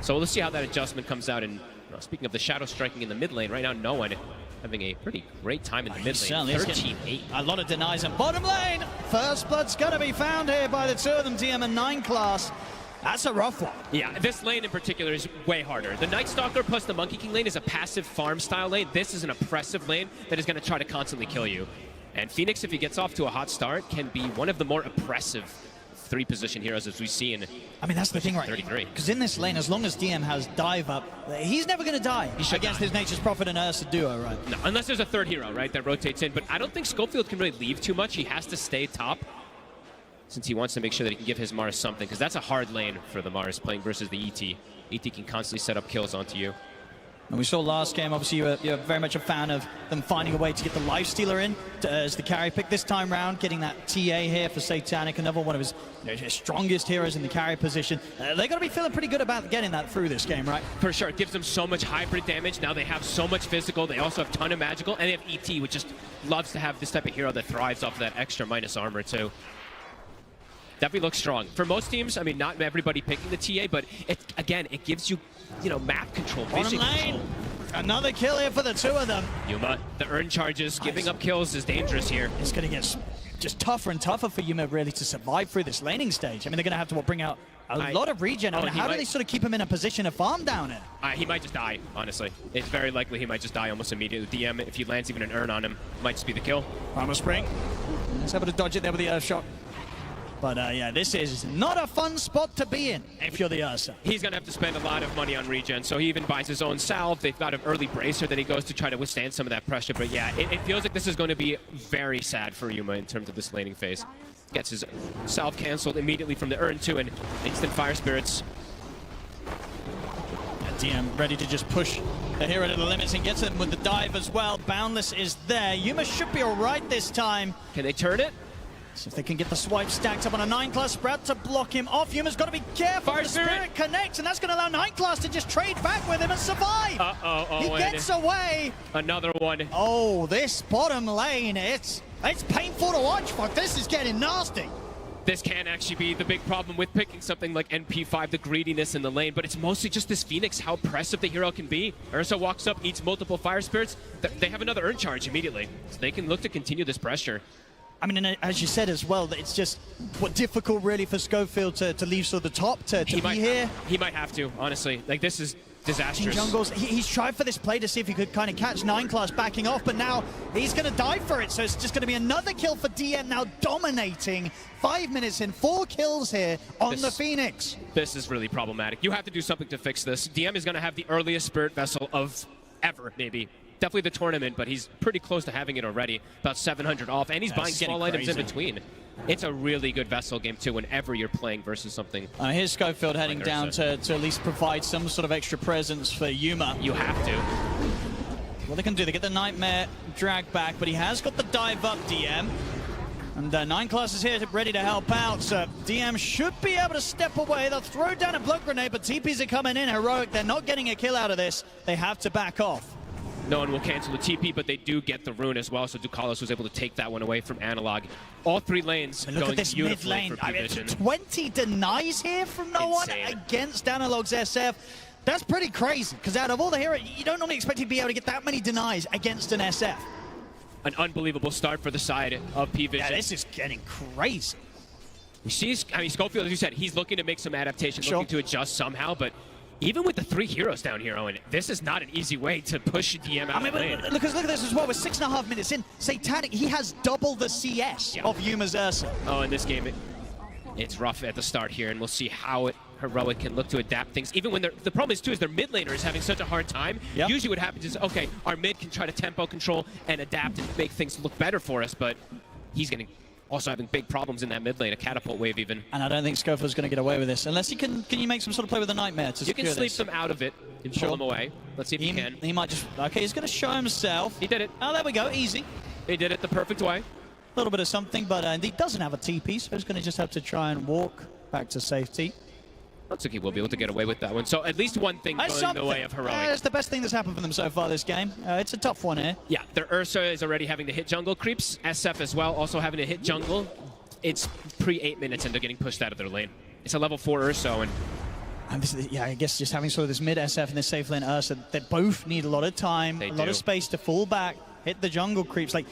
Speaker 13: So we'll see how that adjustment comes out. And speaking of the shadow striking in the mid lane, right now no one having a pretty great time in the mid lane. 13-8.
Speaker 8: A lot of denies in bottom lane. First blood's going to be found here by the two of them, DM and 9 class. That's a rough one.
Speaker 13: Yeah, this lane in particular is way harder. The Night Stalker plus the Monkey King lane is a passive farm style lane. This is an oppressive lane that is going to try to constantly kill you. And Phoenix, if he gets off to a hot start, can be one of the more oppressive 3-position heroes as we see in.
Speaker 8: I mean, that's the thing, right?
Speaker 13: 33.
Speaker 8: Because in this lane, as long as DM has dive up, he's never going to die against his Nature's Prophet and Ursa duo, right?
Speaker 13: No, unless there's a third hero, right, that rotates in. But I don't think Schofield can really leave too much. He has to stay top since he wants to make sure that he can give his Mars something, because that's a hard lane for the Mars playing versus the ET. ET can constantly set up kills onto you.
Speaker 8: And we saw last game, obviously you're very much a fan of them finding a way to get the Lifestealer in as the carry pick this time round, getting that TA here for Satanic, another one of his strongest heroes in the carry position. They're going to be feeling pretty good about getting that through this game, right?
Speaker 13: For sure. It gives them so much hybrid damage. Now they have so much physical. They also have a ton of magical. And they have ET, which just loves to have this type of hero that thrives off of that extra minus armor, too. Definitely looks strong. For most teams, I mean, not everybody picking the TA, but again, it gives you, map control, vision control.
Speaker 8: Another kill here for the two of them.
Speaker 13: Yuma, the earn charges, giving up kills is dangerous here.
Speaker 8: It's going to get just tougher and tougher for Yuma really to survive through this laning stage. I mean, they're going to have to bring out a lot of regen. I mean, how do they sort of keep him in a position to farm down it?
Speaker 13: He might just die, honestly. It's very likely he might just die almost immediately. DM, if he lands even an earn on him, might just be the kill.
Speaker 8: Armor Spring. He's able to dodge it there with the Earth Shot. But yeah, this is not a fun spot to be in if you're the Ursa.
Speaker 13: He's going to have to spend a lot of money on regen, so he even buys his own salve. They've got an early bracer that he goes to try to withstand some of that pressure. But yeah, it feels like this is going to be very sad for Yuma in terms of this laning phase. Gets his self canceled immediately from the urn too, and instant fire spirits.
Speaker 8: DM ready to just push the hero to the limits and gets him with the dive as well. Boundless is there. Yuma should be all right this time.
Speaker 13: Can they turn it?
Speaker 8: So if they can get the swipe stacked up on a 9-class spread to block him off, Yuma's got to be careful.
Speaker 13: Fire
Speaker 8: the Spirit connects, and that's going to allow 9-class to just trade back with him and survive. He gets away.
Speaker 13: Another one.
Speaker 8: Oh, this bottom lane, it's painful to watch, fuck. This is getting nasty.
Speaker 13: This can actually be the big problem with picking something like NP5, the greediness in the lane, but it's mostly just this Phoenix, how oppressive the hero can be. Ursa walks up, eats multiple fire spirits. They have another urn charge immediately, so they can look to continue this pressure.
Speaker 8: I mean, and as you said as well, that it's just difficult really for Schofield to leave sort of the top to be here.
Speaker 13: He might have to, honestly. Like, this is disastrous.
Speaker 8: Jungles, he's tried for this play to see if he could kind of catch 9-class backing off, but now he's going to die for it, so it's just going to be another kill for DM, now dominating. 5 minutes in, 4 kills here on the Phoenix.
Speaker 13: This is really problematic. You have to do something to fix this. DM is going to have the earliest Spirit Vessel of ever, maybe. Definitely the tournament, but he's pretty close to having it already. About 700 off, and he's buying small items in between. It's a really good Vessel game, too, whenever you're playing versus something.
Speaker 8: Here's Schofield heading down to at least provide some sort of extra presence for Yuma.
Speaker 13: You have to.
Speaker 8: What they can do, they get the Nightmare drag back, but he has got the dive up, DM. And 9-class is here ready to help out, so DM should be able to step away. They'll throw down a blood grenade, but TPs are coming in. Heroic, they're not getting a kill out of this. They have to back off.
Speaker 13: No one will cancel the TP, but they do get the rune as well, so Ducalos was able to take that one away from Analog. All 3 lanes
Speaker 8: look
Speaker 13: going
Speaker 8: at this mid lane.
Speaker 13: I mean,
Speaker 8: 20 denies here from no one against Analog's SF. That's pretty crazy, because out of all the heroes, you don't normally expect to be able to get that many denies against an SF.
Speaker 13: An unbelievable start for the side of P-Vision.
Speaker 8: Yeah, this is getting crazy.
Speaker 13: I mean, Schofield, as you said, he's looking to make some adaptations, looking to adjust somehow, but even with the 3 heroes down here, Owen, this is not an easy way to push DM out of the lane.
Speaker 8: Look at this as well. We're 6.5 minutes in. Satanic, he has double the CS of Yuma's Ursa.
Speaker 13: Oh, in this game, it's rough at the start here, and we'll see how Heroic can look to adapt things. Even when the problem is, too, is their mid laner is having such a hard time. Usually what happens is, okay, our mid can try to tempo control and adapt and make things look better for us, but he's getting also having big problems in that mid lane, a catapult wave even.
Speaker 8: And I don't think Schofield's going to get away with this, unless he can you make some sort of play with the Nightmare to secure this?
Speaker 13: You can sleep them out of it and pull them away. Let's see if he can.
Speaker 8: He might just, okay, he's going to show himself.
Speaker 13: He did it.
Speaker 8: Oh, there we go, easy.
Speaker 13: He did it the perfect way.
Speaker 8: A little bit of something, but he doesn't have a TP, so he's going to just have to try and walk back to safety.
Speaker 13: Natsuki will be able to get away with that one. So at least one thing going the way of Heroic.
Speaker 8: It's the best thing that's happened for them so far this game. It's a tough one here.
Speaker 13: Yeah, their Ursa is already having to hit jungle creeps. SF as well, also having to hit jungle. It's pre-8 minutes and they're getting pushed out of their lane. It's a level 4 Ursa, and
Speaker 8: yeah, I guess just having sort of this mid SF and this safe lane Ursa, they both need a lot of time, a lot of space to fall back, hit the jungle creeps. Like,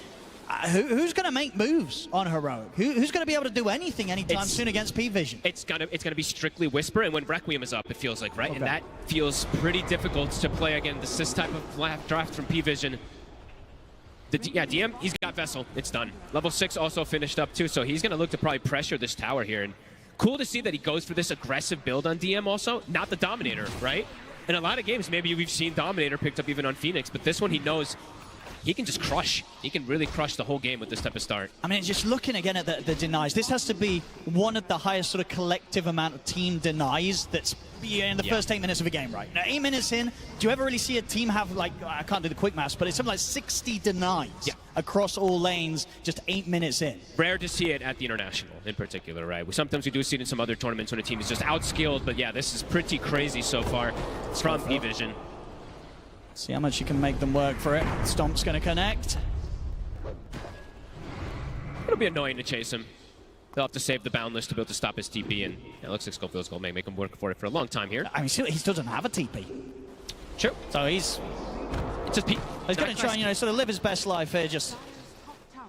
Speaker 8: who's going to make moves on Heroic? Who's going to be able to do anything anytime soon against P-Vision?
Speaker 13: It's gonna be strictly Whisper, and when Requiem is up, it feels like, right? Okay. And that feels pretty difficult to play against this type of draft from P-Vision. Yeah, DM, he's got Vessel. It's done. Level 6 also finished up too, so he's going to look to probably pressure this tower here. And cool to see that he goes for this aggressive build on DM also, not the Dominator, right? In a lot of games, maybe we've seen Dominator picked up even on Phoenix, but this one he knows he can just crush. He can really crush the whole game with this type of start.
Speaker 8: I mean, just looking again at the denies, this has to be one of the highest sort of collective amount of team denies that's in the first 8 minutes of a game, right? Now, 8 minutes in, do you ever really see a team have, like, I can't do the quick maths, but it's something like 60 denies across all lanes just 8 minutes in?
Speaker 13: Rare to see it at the International in particular, right? Sometimes we do see it in some other tournaments when a team is just outskilled, but yeah, this is pretty crazy so far from P-Vision.
Speaker 8: See how much you can make them work for it. Stomp's going to connect.
Speaker 13: It'll be annoying to chase him. They'll have to save the Boundless to be able to stop his TP, and it looks like Schofield's going to make him work for it for a long time here.
Speaker 8: I mean, he still doesn't have a TP.
Speaker 13: True.
Speaker 8: So he's
Speaker 13: just
Speaker 8: he's going to try and, you know, sort of live his best life here, just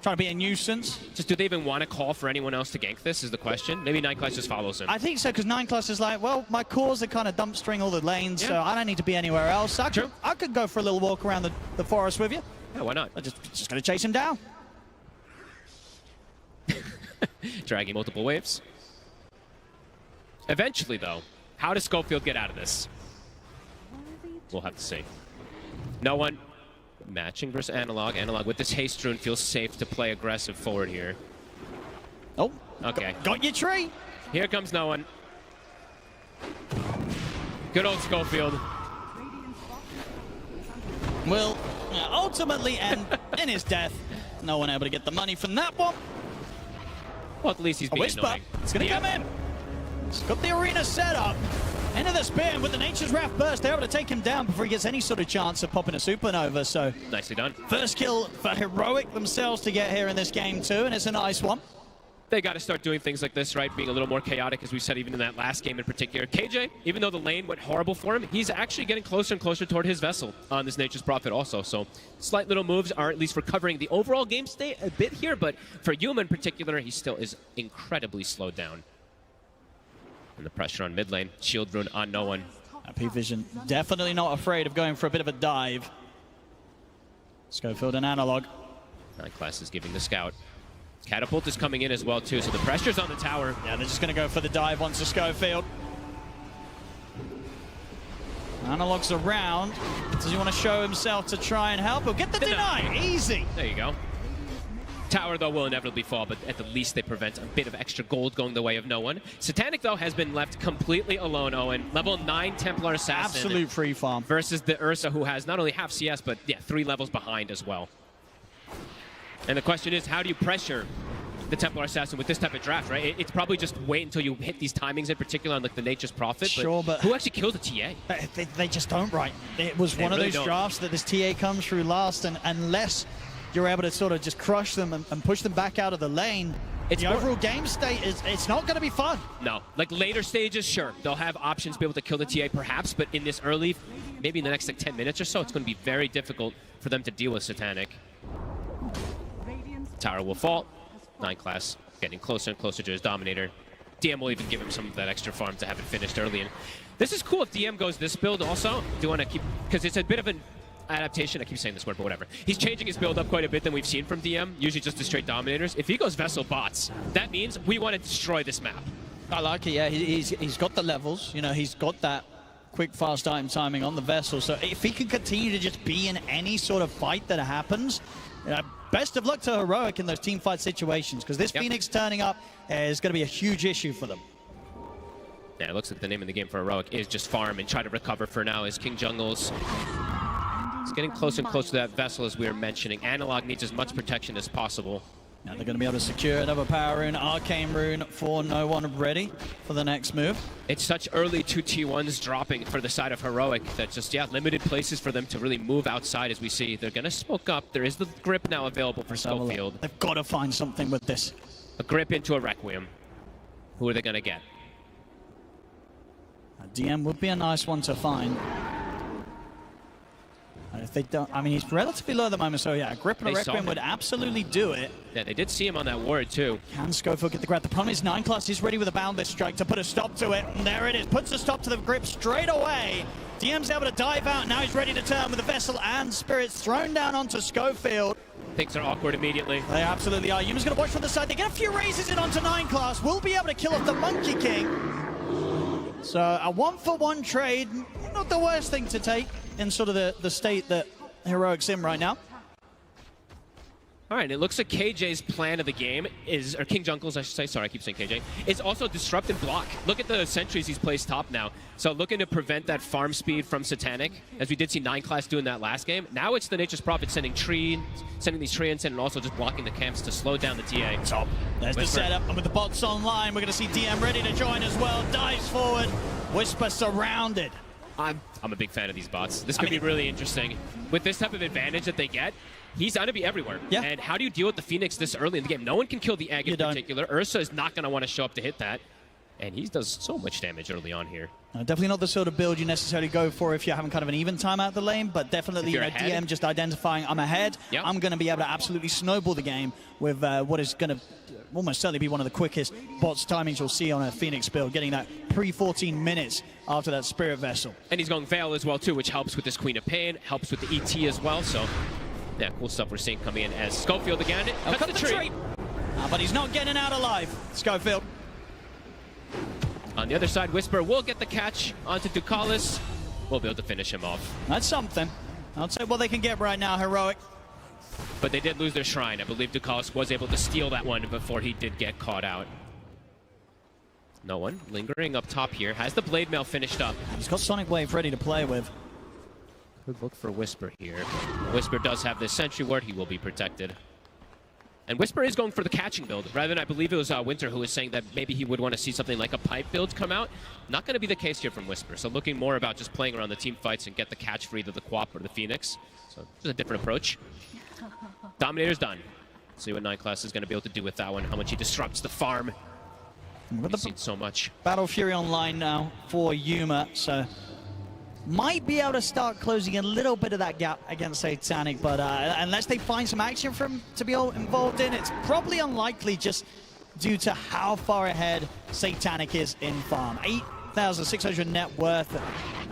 Speaker 8: trying to be a nuisance.
Speaker 13: Just do they even want to call for anyone else to gank this is the question. Maybe 9-class just follows him.
Speaker 8: I think so, because 9-class is like, well, my cores are kind of dumpstering all the lanes, so I don't need to be anywhere else. I could go for a little walk around the forest with you.
Speaker 13: Yeah, why not?
Speaker 8: I'm just going to chase him down.
Speaker 13: Dragging multiple waves. Eventually, though, how does Schofield get out of this? We'll have to see. No one matching versus Analog. Analog with this haste rune feels safe to play aggressive forward here.
Speaker 8: Oh,
Speaker 13: Okay.
Speaker 8: Got your tree.
Speaker 13: Here comes no one. Good old Schofield.
Speaker 8: Will ultimately end in his death. No one able to get the money from that one.
Speaker 13: Well, at least he's being
Speaker 8: Whisper.
Speaker 13: annoying.
Speaker 8: It's going to come in. He's got the arena set up. Into the spin with the Nature's Wrath burst. They're able to take him down before he gets any sort of chance of popping a supernova. So
Speaker 13: nicely done.
Speaker 8: First kill for Heroic themselves to get here in this game too, and it's a nice one.
Speaker 13: They got to start doing things like this, right? Being a little more chaotic, as we said, even in that last game in particular. KJ, even though the lane went horrible for him, he's actually getting closer and closer toward his vessel on this Nature's Prophet also. So slight little moves are at least recovering the overall game state a bit here, but for Yuma in particular, he still is incredibly slowed down. And the pressure on mid lane, shield rune on no one.
Speaker 8: PVision definitely not afraid of going for a bit of a dive. Schofield and Analog.
Speaker 13: Class is giving the scout. Catapult is coming in as well too, so the pressure's on the tower.
Speaker 8: Yeah, they're just going to go for the dive onto Schofield. Analog's around. Does he want to show himself to try and help? He'll get the deny. Easy.
Speaker 13: There you go. Tower, though, will inevitably fall, but at the least they prevent a bit of extra gold going the way of no one. Satanic, though, has been left completely alone, Owen. Level 9 Templar Assassin.
Speaker 8: Absolute free farm.
Speaker 13: Versus the Ursa, who has not only half CS, but yeah, 3 levels behind as well. And the question is, how do you pressure the Templar Assassin with this type of draft, right? It's probably just wait until you hit these timings, in particular on like the Nature's Prophet.
Speaker 8: Sure, but
Speaker 13: who actually kills the TA?
Speaker 8: They just don't, right? It was one of those drafts that this TA comes through last, and unless you're able to sort of just crush them and push them back out of the lane, the overall game state it's not going to be fun.
Speaker 13: No, like later stages, sure, they'll have options to be able to kill the TA perhaps, but in this early, maybe in the next like 10 minutes or so, it's going to be very difficult for them to deal with Satanic. Tower will fall. 9 class getting closer and closer to his Dominator. DM will even give him some of that extra farm to have it finished early. And this is cool if DM goes this build also. Do you want to keep, because it's a bit of an adaptation. I keep saying this word, but whatever. He's changing his build up quite a bit than we've seen from DM, usually just the straight Dominators. If he goes Vessel bots, that means we want to destroy this map.
Speaker 8: I like it, yeah. He's got the levels, you know, he's got that quick, fast timing on the Vessel. So if he can continue to just be in any sort of fight that happens, best of luck to Heroic in those team fight situations, because this Phoenix turning up is going to be a huge issue for them.
Speaker 13: Yeah, it looks like the name of the game for Heroic is just farm and try to recover for now as King Jungles. It's getting closer and closer to that Vessel, as we were mentioning. Analog needs as much protection as possible.
Speaker 8: Now they're going to be able to secure another power rune, arcane rune for no one ready for the next move.
Speaker 13: It's such early 2 T1s dropping for the side of Heroic that just, yeah, limited places for them to really move outside. As we see, they're going to smoke up. There is the grip now available for Schofield.
Speaker 8: They've got to find something with this.
Speaker 13: A grip into a Requiem. Who are they going to get?
Speaker 8: A DM would be a nice one to find. And if they don't, I mean, he's relatively low at the moment, so yeah, a grip and a Requiem would absolutely do it.
Speaker 13: Yeah, they did see him on that ward too.
Speaker 8: Can Schofield get the grab? The problem is 9 class is ready with a Boundless Strike to put a stop to it. And there it is, puts a stop to the grip straight away. DM's able to dive out, now he's ready to turn with the Vessel and Spirits thrown down onto Schofield.
Speaker 13: Things are awkward immediately.
Speaker 8: They absolutely are. Yuma's going to watch from the side. They get a few raises in onto 9 class. Will be able to kill off the Monkey King. So a 1-for-1 trade, not the worst thing to take in sort of the state that Heroic's in right now.
Speaker 13: All right, it looks like KJ's plan of the game is, or King Jungles, I should say, sorry, I keep saying KJ, is also disrupt and block. Look at the sentries he's placed top now. So looking to prevent that farm speed from Satanic, as we did see 9 class doing that last game. Now it's the Nature's Prophet sending these treants in, and also just blocking the camps to slow down the TA.
Speaker 8: Top. There's the setup, and with the bots online, we're going to see DM ready to join as well. Dives forward, Whisper surrounded.
Speaker 13: I'm a big fan of these bots. This could be really interesting. With this type of advantage that they get, he's going to be everywhere.
Speaker 8: Yeah.
Speaker 13: And how do you deal with the Phoenix this early in the game? No one can kill the Egg in particular. Ursa is not going to want to show up to hit that. And he does so much damage early on here.
Speaker 8: Definitely not the sort of build you necessarily go for if you're having kind of an even time out the lane, but definitely DM just identifying I'm ahead.
Speaker 13: Yep.
Speaker 8: I'm going to be able to absolutely snowball the game with what is going to almost certainly be one of the quickest bots timings you'll see on a Phoenix build, getting that pre-14 minutes after that Spirit Vessel.
Speaker 13: And he's going Veil as well too, which helps with this Queen of Pain, helps with the ET as well. So yeah, cool stuff we're seeing coming in as Schofield again.
Speaker 8: Cut the tree. But he's not getting out alive, Schofield.
Speaker 13: On the other side, Whisper will get the catch onto Ducalis. We'll be able to finish him off.
Speaker 8: That's something. I'll say what they can get right now, Heroic.
Speaker 13: But they did lose their Shrine. I believe Ducalis was able to steal that one before he did get caught out. No one lingering up top here. Has the Blade Mail finished up.
Speaker 8: He's got Sonic Wave ready to play with.
Speaker 13: Good look for Whisper here. Whisper does have this Sentry Ward. He will be protected. And Whisper is going for the catching build, rather than, I believe it was Winter who was saying that maybe he would want to see something like a pipe build come out. Not going to be the case here from Whisper. So looking more about just playing around the team fights and get the catch for either the Quap or the Phoenix. So just a different approach. Dominator's done. See what 9 Class is going to be able to do with that one. How much he disrupts the farm. We've seen so much.
Speaker 8: Battle Fury online now for Yuma, so might be able to start closing a little bit of that gap against Satanic, but unless they find some action for him to be involved in, it's probably unlikely just due to how far ahead Satanic is in farm. 8,600 net worth,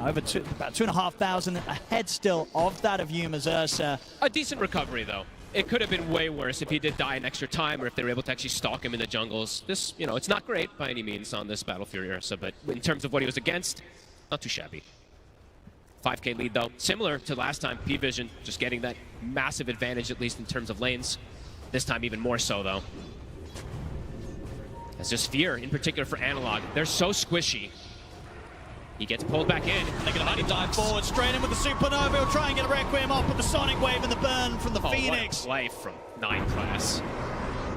Speaker 8: over about 2,500 ahead still of that of Yuma's Ursa.
Speaker 13: A decent recovery, though. It could have been way worse if he did die in extra time or if they were able to actually stalk him in the jungles. This, you know, it's not great by any means on this Battle Fury Ursa, but in terms of what he was against, not too shabby. 5K lead, though. Similar to last time, PVision just getting that massive advantage, at least in terms of lanes. This time even more so, though. That's just fear, in particular for Analog. They're so squishy. He gets pulled back in.
Speaker 8: They're going to dive forward, straight in with the Supernova. He'll try and get a Requiem off with the Sonic Wave and the burn from the Phoenix.
Speaker 13: What a life from 9 Class.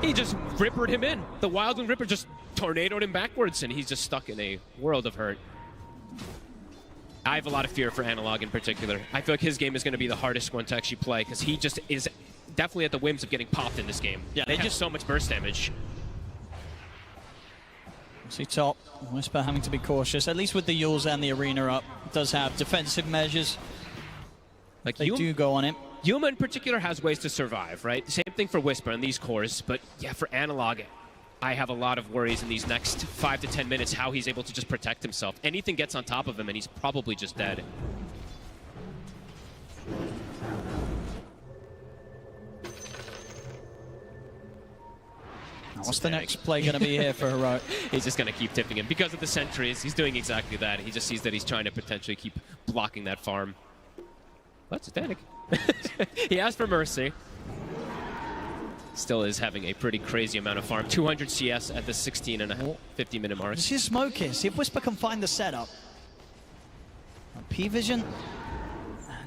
Speaker 13: He just rippered him in. The Wildling Ripper just tornadoed him backwards, and he's just stuck in a world of hurt. I have a lot of fear for Analog in particular. I feel like his game is going to be the hardest one to actually play because he just is definitely at the whims of getting popped in this game.
Speaker 8: Yeah,
Speaker 13: they have so much burst damage.
Speaker 8: See top, Whisper having to be cautious, at least with the Yules and the Arena up. Does have defensive measures.
Speaker 13: Like
Speaker 8: they do go on it.
Speaker 13: Yuma in particular has ways to survive, right? Same thing for Whisper in these cores, but yeah, for Analog, I have a lot of worries in these next 5 to 10 minutes how he's able to just protect himself. Anything gets on top of him and he's probably just dead.
Speaker 8: What's the next play going to be here for Heroic?
Speaker 13: He's just going to keep tipping him. Because of the sentries, he's doing exactly that. He just sees that he's trying to potentially keep blocking that farm. That's Satanic. He asked for mercy. Still is having a pretty crazy amount of farm. 200 CS at the 16 and a half, 50-minute mark.
Speaker 8: See Smoke here. See if Whisper can find the setup. PVision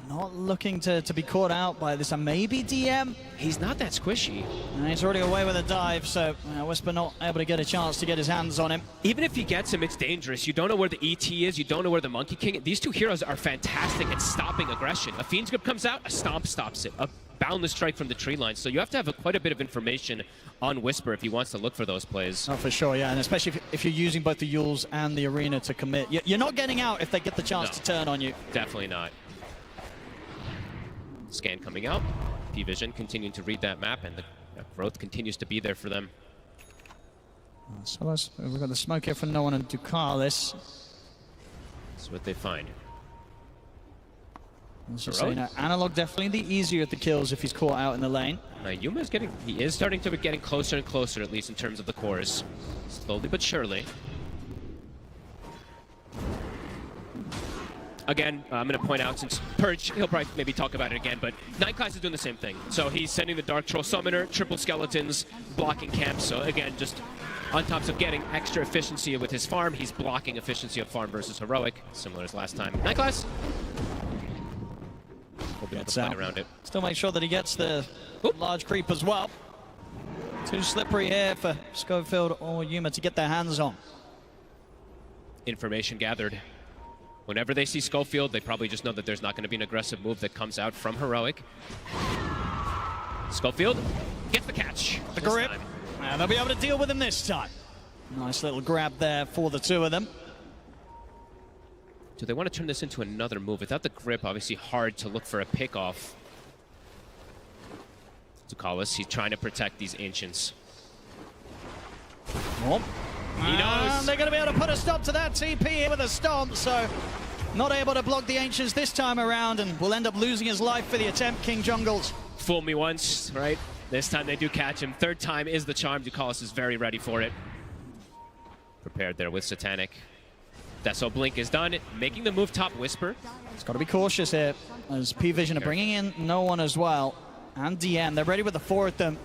Speaker 8: not looking to be caught out by this. Maybe DM.
Speaker 13: He's not that squishy.
Speaker 8: And he's already away with a dive, so Whisper not able to get a chance to get his hands on him.
Speaker 13: Even if he gets him, it's dangerous. You don't know where the ET is. You don't know where the Monkey King is. These two heroes are fantastic at stopping aggression. A Fiend's Grip comes out, a Stomp stops it. A Boundless Strike from the tree line. So you have to have quite a bit of information on Whisper if he wants to look for those plays.
Speaker 8: Oh, for sure, yeah. And especially if you're using both the Yules and the Arena to commit. You're not getting out if they get the chance to turn on you.
Speaker 13: Definitely not. Scan coming out. PVision continuing to read that map, and the growth continues to be there for them.
Speaker 8: So we've got the smoke here for no one and Ducalis.
Speaker 13: That's what they find.
Speaker 8: Analog definitely the easier at the kills if he's caught out in the lane.
Speaker 13: Yuma is he is starting to be getting closer and closer, at least in terms of the cores. Slowly but surely. Again, I'm going to point out, since Purge, he'll probably maybe talk about it again, but 9 Class is doing the same thing. So he's sending the Dark Troll Summoner, triple skeletons, blocking camps. So again, just on top of getting extra efficiency with his farm, he's blocking efficiency of farm versus Heroic, similar as last time. 9 Class. We'll be able to fight around it.
Speaker 8: Still make sure that he gets the large creep as well. Too slippery here for Schofield or Yuma to get their hands on.
Speaker 13: Information gathered. Whenever they see Schofield, they probably just know that there's not going to be an aggressive move that comes out from Heroic. Schofield gets the catch.
Speaker 8: The grip. And they'll be able to deal with him this time. Nice little grab there for the two of them.
Speaker 13: Do they want to turn this into another move? Without the grip, obviously hard to look for a pick-off. Ducalis, he's trying to protect these Ancients.
Speaker 8: Oh.
Speaker 13: He knows.
Speaker 8: They're going to be able to put a stop to that TP here with a stomp, so not able to block the Ancients this time around, and will end up losing his life for the attempt, King Jungles.
Speaker 13: Fool me once, right? This time they do catch him. Third time is the charm. Ducalis is very ready for it. Prepared there with Satanic. Deso Blink is done, making the move top Whisper.
Speaker 8: It's got to be cautious here, as PVision are bringing in no one as well. And DM, they're ready with the 4 of them.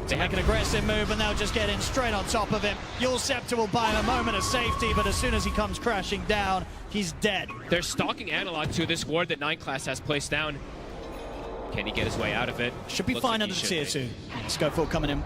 Speaker 8: To make an aggressive move, and they'll just get in straight on top of him. Yul Scepter will buy him a moment of safety, but as soon as he comes crashing down, he's dead.
Speaker 13: They're stalking Analog to this ward that 9 Class has placed down. Can he get his way out of it?
Speaker 8: Should be
Speaker 13: Looks
Speaker 8: fine
Speaker 13: like
Speaker 8: under
Speaker 13: he
Speaker 8: the tier
Speaker 13: should
Speaker 8: 2. Schofield coming in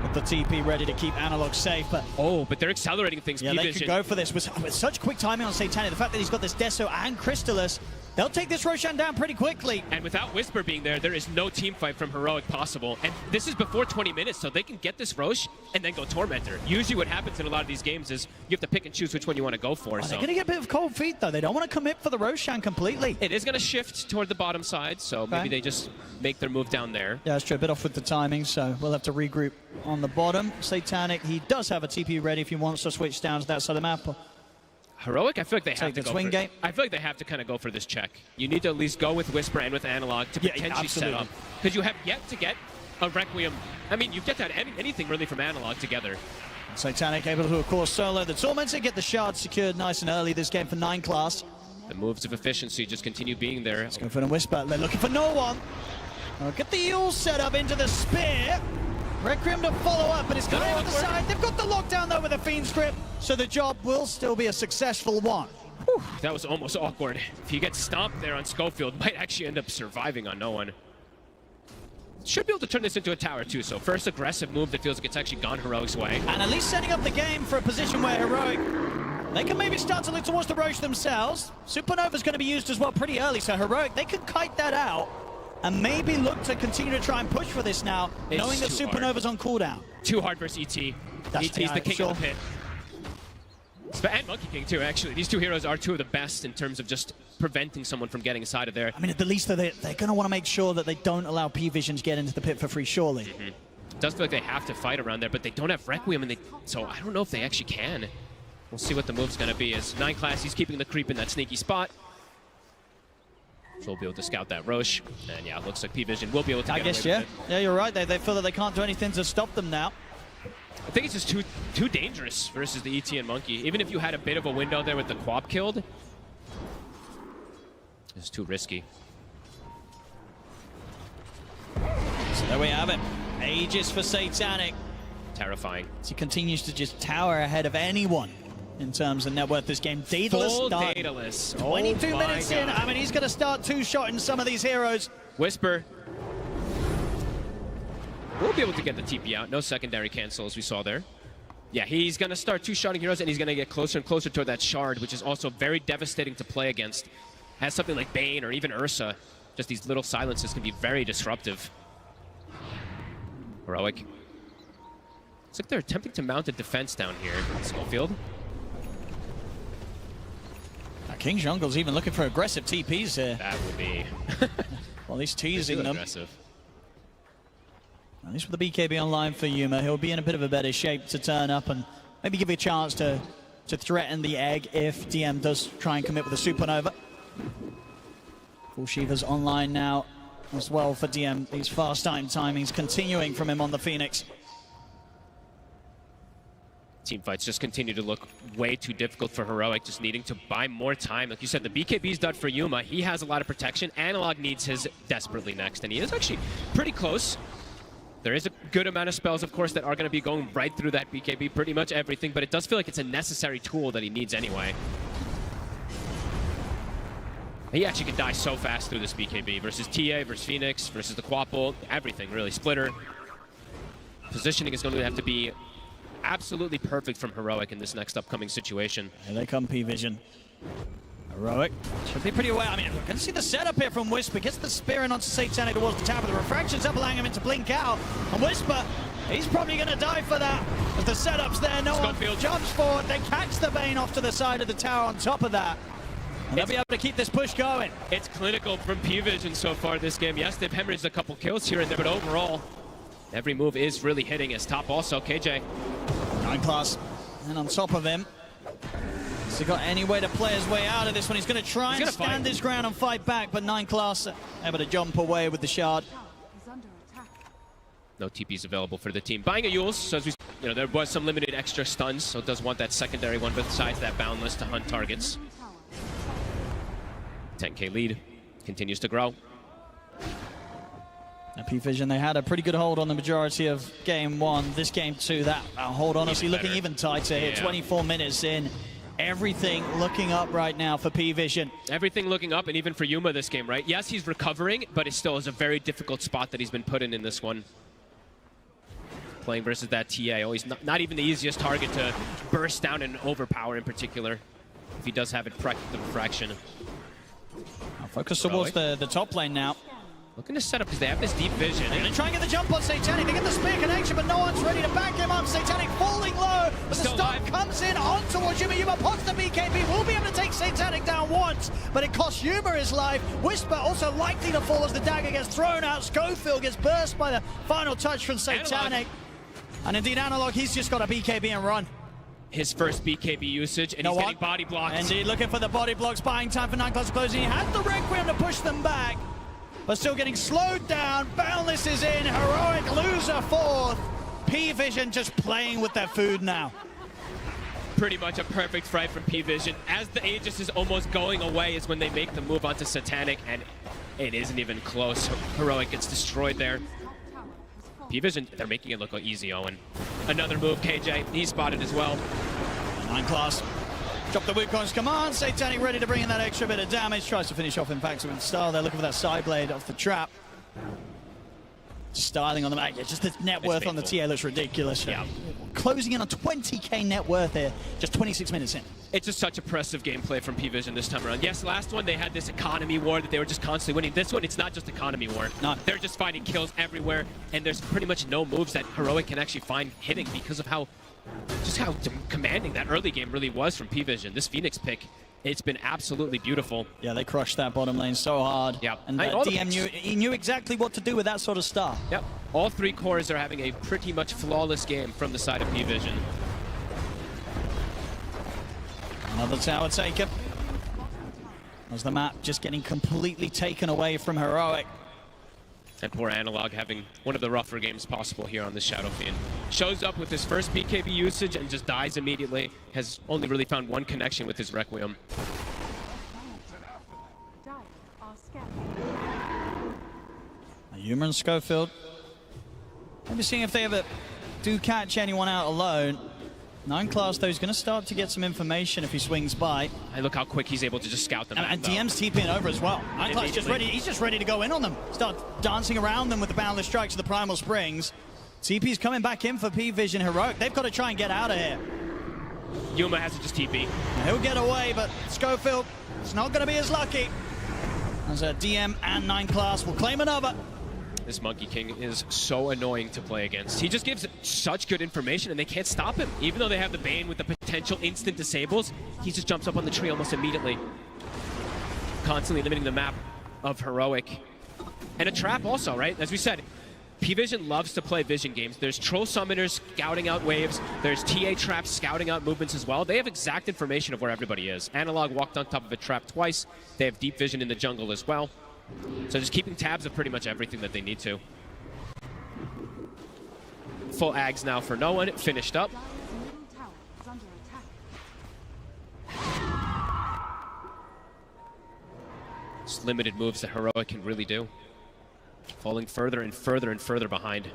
Speaker 8: with the TP ready to keep Analog safe, but...
Speaker 13: Oh, but they're accelerating things.
Speaker 8: Yeah, they could go for this. With such quick timing on Satanic, the fact that he's got this Deso and Crystallis, they'll take this Roshan down pretty quickly.
Speaker 13: And without Whisper being there is no team fight from Heroic possible. And this is before 20 minutes, so they can get this Rosh and then go Tormentor. Usually what happens in a lot of these games is you have to pick and choose which one you want to go for.
Speaker 8: They're going to get a bit of cold feet, though. They don't want to commit for the Roshan completely.
Speaker 13: It is going to shift toward the bottom side, so maybe they just make their move down there.
Speaker 8: Yeah, that's true. A bit off with the timing, so we'll have to regroup on the bottom. Satanic, he does have a TP ready if he wants to switch down to that side of the map.
Speaker 13: Heroic, I feel like they have to go
Speaker 8: swing game.
Speaker 13: I feel like they have to kind of go for this check. You need to at least go with Whisper and with Analog to potentially set up. Because you have yet to get a Requiem. I mean, you've yet to have anything really from Analog together.
Speaker 8: Satanic able to, of course, solo the Tormentor, get the shard secured nice and early this game for 9 Class.
Speaker 13: The moves of efficiency just continue being there.
Speaker 8: Let's go for the Whisper. They're looking for no one. Get the Yule set up into the spear. Requiem to follow up, but it's going on the side. They've got the lockdown, though, with a Fiend script, so the job will still be a successful one.
Speaker 13: Whew, that was almost awkward. If he gets stomped there on Schofield, might actually end up surviving on no one. Should be able to turn this into a tower, too, so first aggressive move that feels like it's actually gone Heroic's way.
Speaker 8: And at least setting up the game for a position where Heroic, they can maybe start to look towards the Roche themselves. Supernova's going to be used as well pretty early, so Heroic, they can kite that out. And maybe look to continue to try and push for this now, knowing that Supernova's on cooldown.
Speaker 13: Too hard versus ET. ET's the king of the pit. And Monkey King too, actually. These two heroes are two of the best in terms of just preventing someone from getting inside of there.
Speaker 8: I mean, at the least, they're going to want to make sure that they don't allow P-Vision to get into the pit for free, surely.
Speaker 13: It does feel like they have to fight around there, but they don't have Requiem, and so I don't know if they actually can. We'll see what the move's going to be. As 9 Class, he's keeping the creep in that sneaky spot. So we'll be able to scout that Roche. And yeah, it looks like P-Vision will be able to get away with it.
Speaker 8: Yeah, you're right. They feel that they can't do anything to stop them now.
Speaker 13: I think it's just too dangerous versus the ET and Monkey. Even if you had a bit of a window there with the Quap killed, it's too risky.
Speaker 8: So there we have it. Aegis for Satanic.
Speaker 13: Terrifying.
Speaker 8: He continues to just tower ahead of anyone in terms of net worth this game. Daedalus
Speaker 13: Full
Speaker 8: done.
Speaker 13: Daedalus.
Speaker 8: 22 minutes in. I mean, he's going to start two-shotting some of these heroes.
Speaker 13: Whisper. We'll be able to get the TP out. No secondary cancel, as we saw there. Yeah, he's going to start two-shotting heroes, and he's going to get closer and closer toward that shard, which is also very devastating to play against. Has something like Bane or even Ursa. Just these little silences can be very disruptive. Heroic. Looks like they're attempting to mount a defense down here in Schofield.
Speaker 8: King Jungle's even looking for aggressive TPs here.
Speaker 13: That would be...
Speaker 8: Well, he's teasing them.
Speaker 13: Aggressive.
Speaker 8: At least with the BKB online for Yuma, he'll be in a bit of a better shape to turn up and maybe give you a chance to threaten the egg if DM does try and commit with a Supernova. Full Shiva's online now as well for DM. These fast timings continuing from him on the Phoenix.
Speaker 13: Team fights just continue to look way too difficult for Heroic, just needing to buy more time. Like you said, the BKB's done for Yuma. He has a lot of protection. Analog needs his desperately next, and he is actually pretty close. There is a good amount of spells, of course, that are going to be going right through that BKB, pretty much everything, but it does feel like it's a necessary tool that he needs anyway. He actually can die so fast through this BKB versus TA, versus Phoenix, versus the Quapple, everything, really. Splitter. Positioning is going to have to be absolutely perfect from Heroic in this next upcoming situation.
Speaker 8: Here they come, P-Vision. Heroic should be pretty aware. I mean, we're going to see the setup here from Whisper. Gets the spear in onto Satanic towards the tower. The refractions up, allowing him into blink out. And Whisper, he's probably going to die for that. As the setup's there, no one jumps forward. They catch the Bane off to the side of the tower on top of that. And they'll be able to keep this push going.
Speaker 13: It's clinical from P-Vision so far this game. Yes, they've hemorrhaged a couple kills here and there, but overall, every move is really hitting his top also. KJ.
Speaker 8: 9 Class. And on top of him. Has he got any way to play his way out of this one? He's going to try and stand his ground and fight back, but 9 Class able to jump away with the shard.
Speaker 13: No TPs available for the team. Buying a Yules, so as we, there was some limited extra stuns, so it does want that secondary one besides that boundless to hunt targets. 10K lead continues to grow.
Speaker 8: P-Vision, they had a pretty good hold on the majority of game one. This game two, that hold honestly looking even tighter here. 24 minutes in. Everything looking up right now for P-Vision.
Speaker 13: Everything looking up, and even for Yuma this game, right? Yes, he's recovering, but it still is a very difficult spot that he's been put in this one. Playing versus that TA, always not even the easiest target to burst down and overpower in particular, if he does have it the fraction.
Speaker 8: Focus towards the top lane now.
Speaker 13: Looking to set up because they have this deep vision.
Speaker 8: They're going to try and get the jump on Satanic. They get the spear connection, but no one's ready to back him up. Satanic falling low. But the stun comes in on towards Yuma. Yuma pops the BKB. Will be able to take Satanic down once, but it costs Yuma his life. Whisper also likely to fall as the dagger gets thrown out. Schofield gets burst by the final touch from Satanic. And indeed, Analog, he's just got a BKB and run.
Speaker 13: His first BKB usage, and he's getting body blocked.
Speaker 8: Indeed, looking for the body blocks, buying time for Nigma closing. He had the Requiem to push them back, but still getting slowed down. Boundless is in, Heroic loser fourth. P-Vision just playing with their food now.
Speaker 13: Pretty much a perfect fight from P-Vision. As the Aegis is almost going away is when they make the move onto Satanic, and it isn't even close. Heroic gets destroyed there. P-Vision, they're making it look easy, Owen. Another move, KJ, he's spotted as well.
Speaker 8: 9 class. Drop the Wukong's command. Satanic ready to bring in that extra bit of damage. Tries to finish off, in fact, with style. They're looking for that side blade off the trap. Styling on the back. Yeah, just the net worth on the TA looks ridiculous.
Speaker 13: Yeah.
Speaker 8: Closing in on 20k net worth here, just 26 minutes in.
Speaker 13: It's just such impressive gameplay from P-Vision this time around. Yes, last one they had this economy war that they were just constantly winning. This one, it's not just economy war.
Speaker 8: No.
Speaker 13: They're just finding kills everywhere, and there's pretty much no moves that Heroic can actually find hitting because of how commanding that early game really was from P-Vision. This Phoenix pick, it's been absolutely beautiful.
Speaker 8: Yeah, they crushed that bottom lane so hard.
Speaker 13: Yeah.
Speaker 8: And DM knew exactly what to do with that sort of stuff.
Speaker 13: Yep. All 3 cores are having a pretty much flawless game from the side of P-Vision.
Speaker 8: Another tower taker. As the map just getting completely taken away from Heroic.
Speaker 13: And poor Analog having one of the rougher games possible here on the Shadow Fiend. Shows up with his first BKB usage and just dies immediately. Has only really found one connection with his Requiem.
Speaker 8: Yuma and Schofield. Maybe seeing if they ever do catch anyone out alone. 9 class, though, is going to start to get some information if he swings by.
Speaker 13: And look how quick he's able to just scout them.
Speaker 8: And DM's TPing over as well. 9 class just ready. He's just ready to go in on them. Start dancing around them with the Boundless Strikes of the Primal Springs. TP's coming back in for P-Vision Heroic. They've got to try and get out of here.
Speaker 13: Yuma has to just TP.
Speaker 8: He'll get away, but Schofield, it's not going to be as lucky. As a DM and 9 class will claim another.
Speaker 13: This Monkey King is so annoying to play against. He just gives such good information and they can't stop him. Even though they have the Bane with the potential instant disables, he just jumps up on the tree almost immediately. Constantly limiting the map of Heroic. And a trap also, right? As we said, P-Vision loves to play vision games. There's Troll Summoners scouting out waves. There's TA traps scouting out movements as well. They have exact information of where everybody is. Analog walked on top of a trap twice. They have deep vision in the jungle as well. So just keeping tabs of pretty much everything that they need to. Full Ags now for no one. Finished up. Just limited moves that Heroic can really do. Falling further and further and further behind.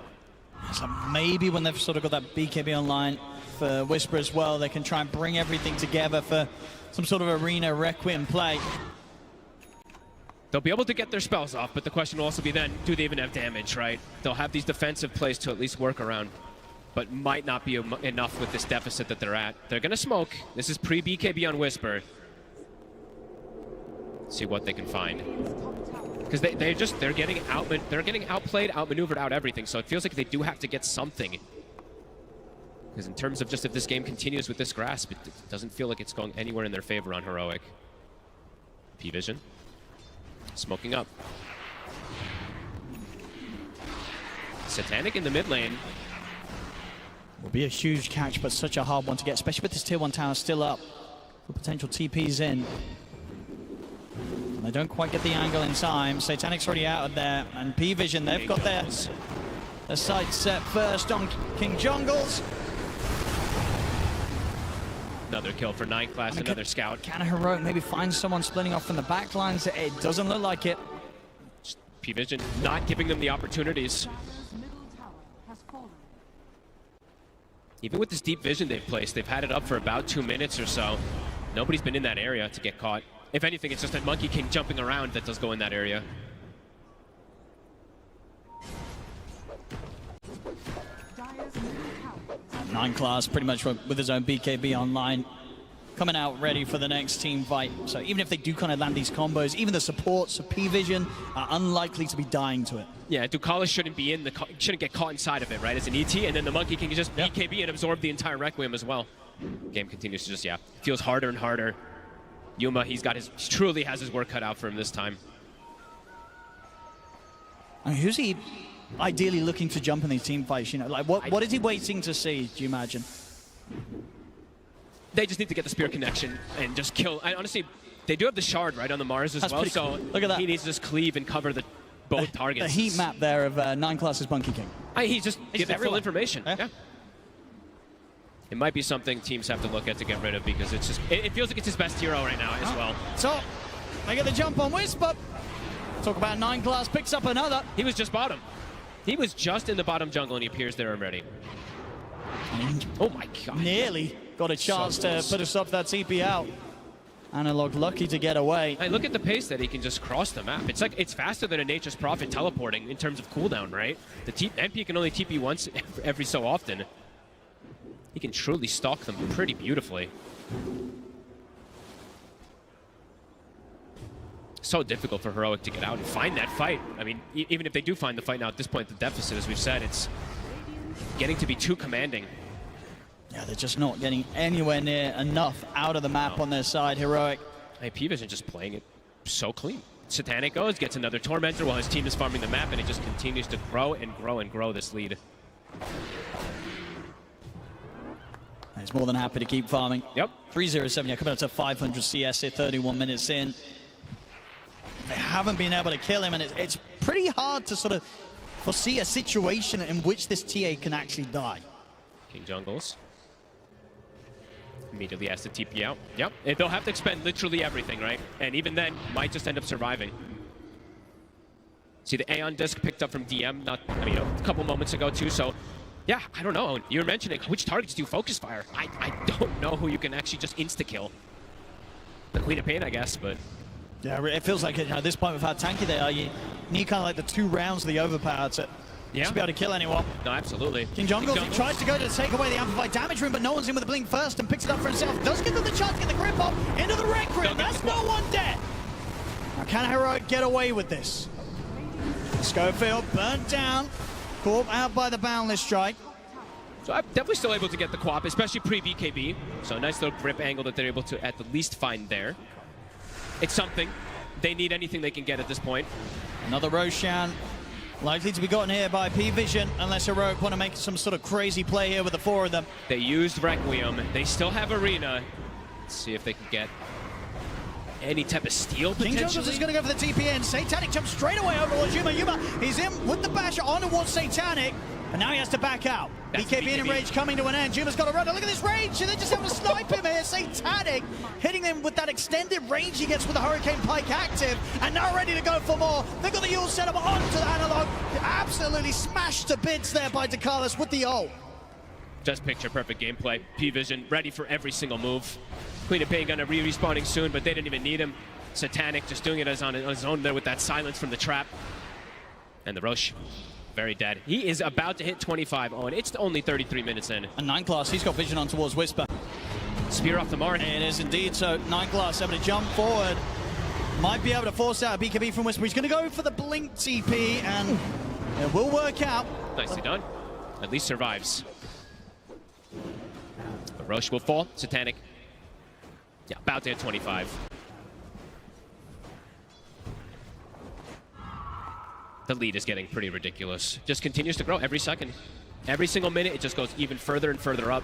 Speaker 8: So maybe when they've sort of got that BKB online for Whisper as well, they can try and bring everything together for some sort of arena Requiem play.
Speaker 13: They'll be able to get their spells off, but the question will also be then, do they even have damage, right? They'll have these defensive plays to at least work around, but might not be enough with this deficit that they're at. They're gonna smoke. This is pre-BKB on Whisper. See what they can find. Because they're getting outplayed, outmaneuvered, out everything, so it feels like they do have to get something. Because in terms of just if this game continues with this grasp, it doesn't feel like it's going anywhere in their favor on Heroic. P-Vision. Smoking up. Satanic in the mid lane.
Speaker 8: Will be a huge catch, but such a hard one to get, especially with this tier 1 tower still up for potential TPs in. And they don't quite get the angle in time. Satanic's already out of there, and P-Vision, they've got their sights set first on King Jungles.
Speaker 13: Another kill for 9 class, another scout.
Speaker 8: Can a Heroic maybe find someone splitting off from the back lines? It doesn't look like it.
Speaker 13: P-Vision not giving them the opportunities. Even with this deep vision they've placed, they've had it up for about 2 minutes or so. Nobody's been in that area to get caught. If anything, it's just that Monkey King jumping around that does go in that area.
Speaker 8: Nine Class pretty much with his own BKB online, coming out ready for the next team fight. So even if they do kind of land these combos, even the supports of P-Vision are unlikely to be dying to it.
Speaker 13: Yeah, Ducalis shouldn't be in shouldn't get caught inside of it, right? As an ET, and then the Monkey King can just BKB and absorb the entire Requiem as well. Game continues to just, feels harder and harder. Yuma, he truly has his work cut out for him this time.
Speaker 8: I mean, who's he ideally looking to jump in these team fights? You know, like what is he waiting to see? Do you imagine?
Speaker 13: They just need to get the spear connection and just kill. Honestly, they do have the shard right on the Mars as well, so
Speaker 8: look at that.
Speaker 13: He needs to just cleave and cover both targets.
Speaker 8: The heat map there of Nine Class's Monkey King.
Speaker 13: He's just giving full information. Yeah. It might be something teams have to look at to get rid of because it's just it feels like it's his best hero right now as well.
Speaker 8: So they get the jump on Whisper. Talk about Nine Class picks up another.
Speaker 13: He was just bottom. He was just in the bottom jungle and he appears there already. Oh my god.
Speaker 8: Nearly got a chance to put us up that TP out. Analog lucky to get away.
Speaker 13: Hey, look at the pace that he can just cross the map. It's like it's faster than a Nature's Prophet teleporting in terms of cooldown, right? The NP can only TP once every so often. He can truly stalk them pretty beautifully. So difficult for Heroic to get out and find that fight. I mean, even if they do find the fight now at this point, the deficit, as we've said, it's getting to be too commanding.
Speaker 8: Yeah, they're just not getting anywhere near enough out of the map on their side, Heroic.
Speaker 13: Hey, P-Vision just playing it so clean. Satanic goes, gets another Tormentor while his team is farming the map, and it just continues to grow and grow and grow this lead.
Speaker 8: He's more than happy to keep farming.
Speaker 13: Yep.
Speaker 8: 307, yeah, coming up to 500 CS here, 31 minutes in. They haven't been able to kill him, and it's pretty hard to sort of foresee a situation in which this TA can actually die.
Speaker 13: King Jungles immediately has to TP out. Yep, and they'll have to expend literally everything, right? And even then, might just end up surviving. See the Aeon disc picked up from DM, a couple moments ago too, so yeah, I don't know. You were mentioning which targets do you focus fire? I don't know who you can actually just insta-kill. The Queen of Pain, I guess, but...
Speaker 8: Yeah, it feels like at this point with how tanky they are, you need kind of like the 2 rounds of the overpower to be able to kill anyone.
Speaker 13: No, absolutely.
Speaker 8: King Jungles, he tries to go to take away the amplified damage room, but no one's in with the blink first and picks it up for himself. Does give them the chance to get the grip up into the Red Grip. That's no one dead. Now, can Heroic get away with this? Schofield burnt down, caught out by the Boundless Strike.
Speaker 13: So I'm definitely still able to get the Quap, especially pre-BKB. So a nice little grip angle that they're able to at the least find there. It's something. They need anything they can get at this point.
Speaker 8: Another Roshan. Likely to be gotten here by P-Vision, unless Heroic want to make some sort of crazy play here with the 4 of them.
Speaker 13: They used Requiem. They still have Arena. Let's see if they can get any type of steal, potentially.
Speaker 8: King Jungles is going to go for the TPN. Satanic jumps straight away over towards Yuma. Yuma, he's in with the bash on towards Satanic, and now he has to back out. BKB in range coming to an end. Yuma's got to run. Look at this range, and they're just able to snipe him here. Satanic hitting him with that extended range he gets with the Hurricane Pike active, and now ready to go for more. They've got the Yule set up onto the Analog. Absolutely smashed to bits there by Ducalis with the ult.
Speaker 13: Just picture perfect gameplay. P-Vision ready for every single move. Queen of Pain gonna respawning soon, but they didn't even need him. Satanic just doing it on his own there with that silence from the trap. And the Roche, very dead. He is about to hit 25. Oh, and it's only 33 minutes in.
Speaker 8: And 9 Class, he's got vision on towards Whisper.
Speaker 13: Spear off the mark.
Speaker 8: It is indeed. So 9 Class able to jump forward. Might be able to force out a BKB from Whisper. He's going to go for the blink TP, and it will work out.
Speaker 13: Nicely done. At least survives. But Roche will fall. Satanic. Yeah, about to hit 25. The lead is getting pretty ridiculous. Just continues to grow every second. Every single minute, it just goes even further and further up.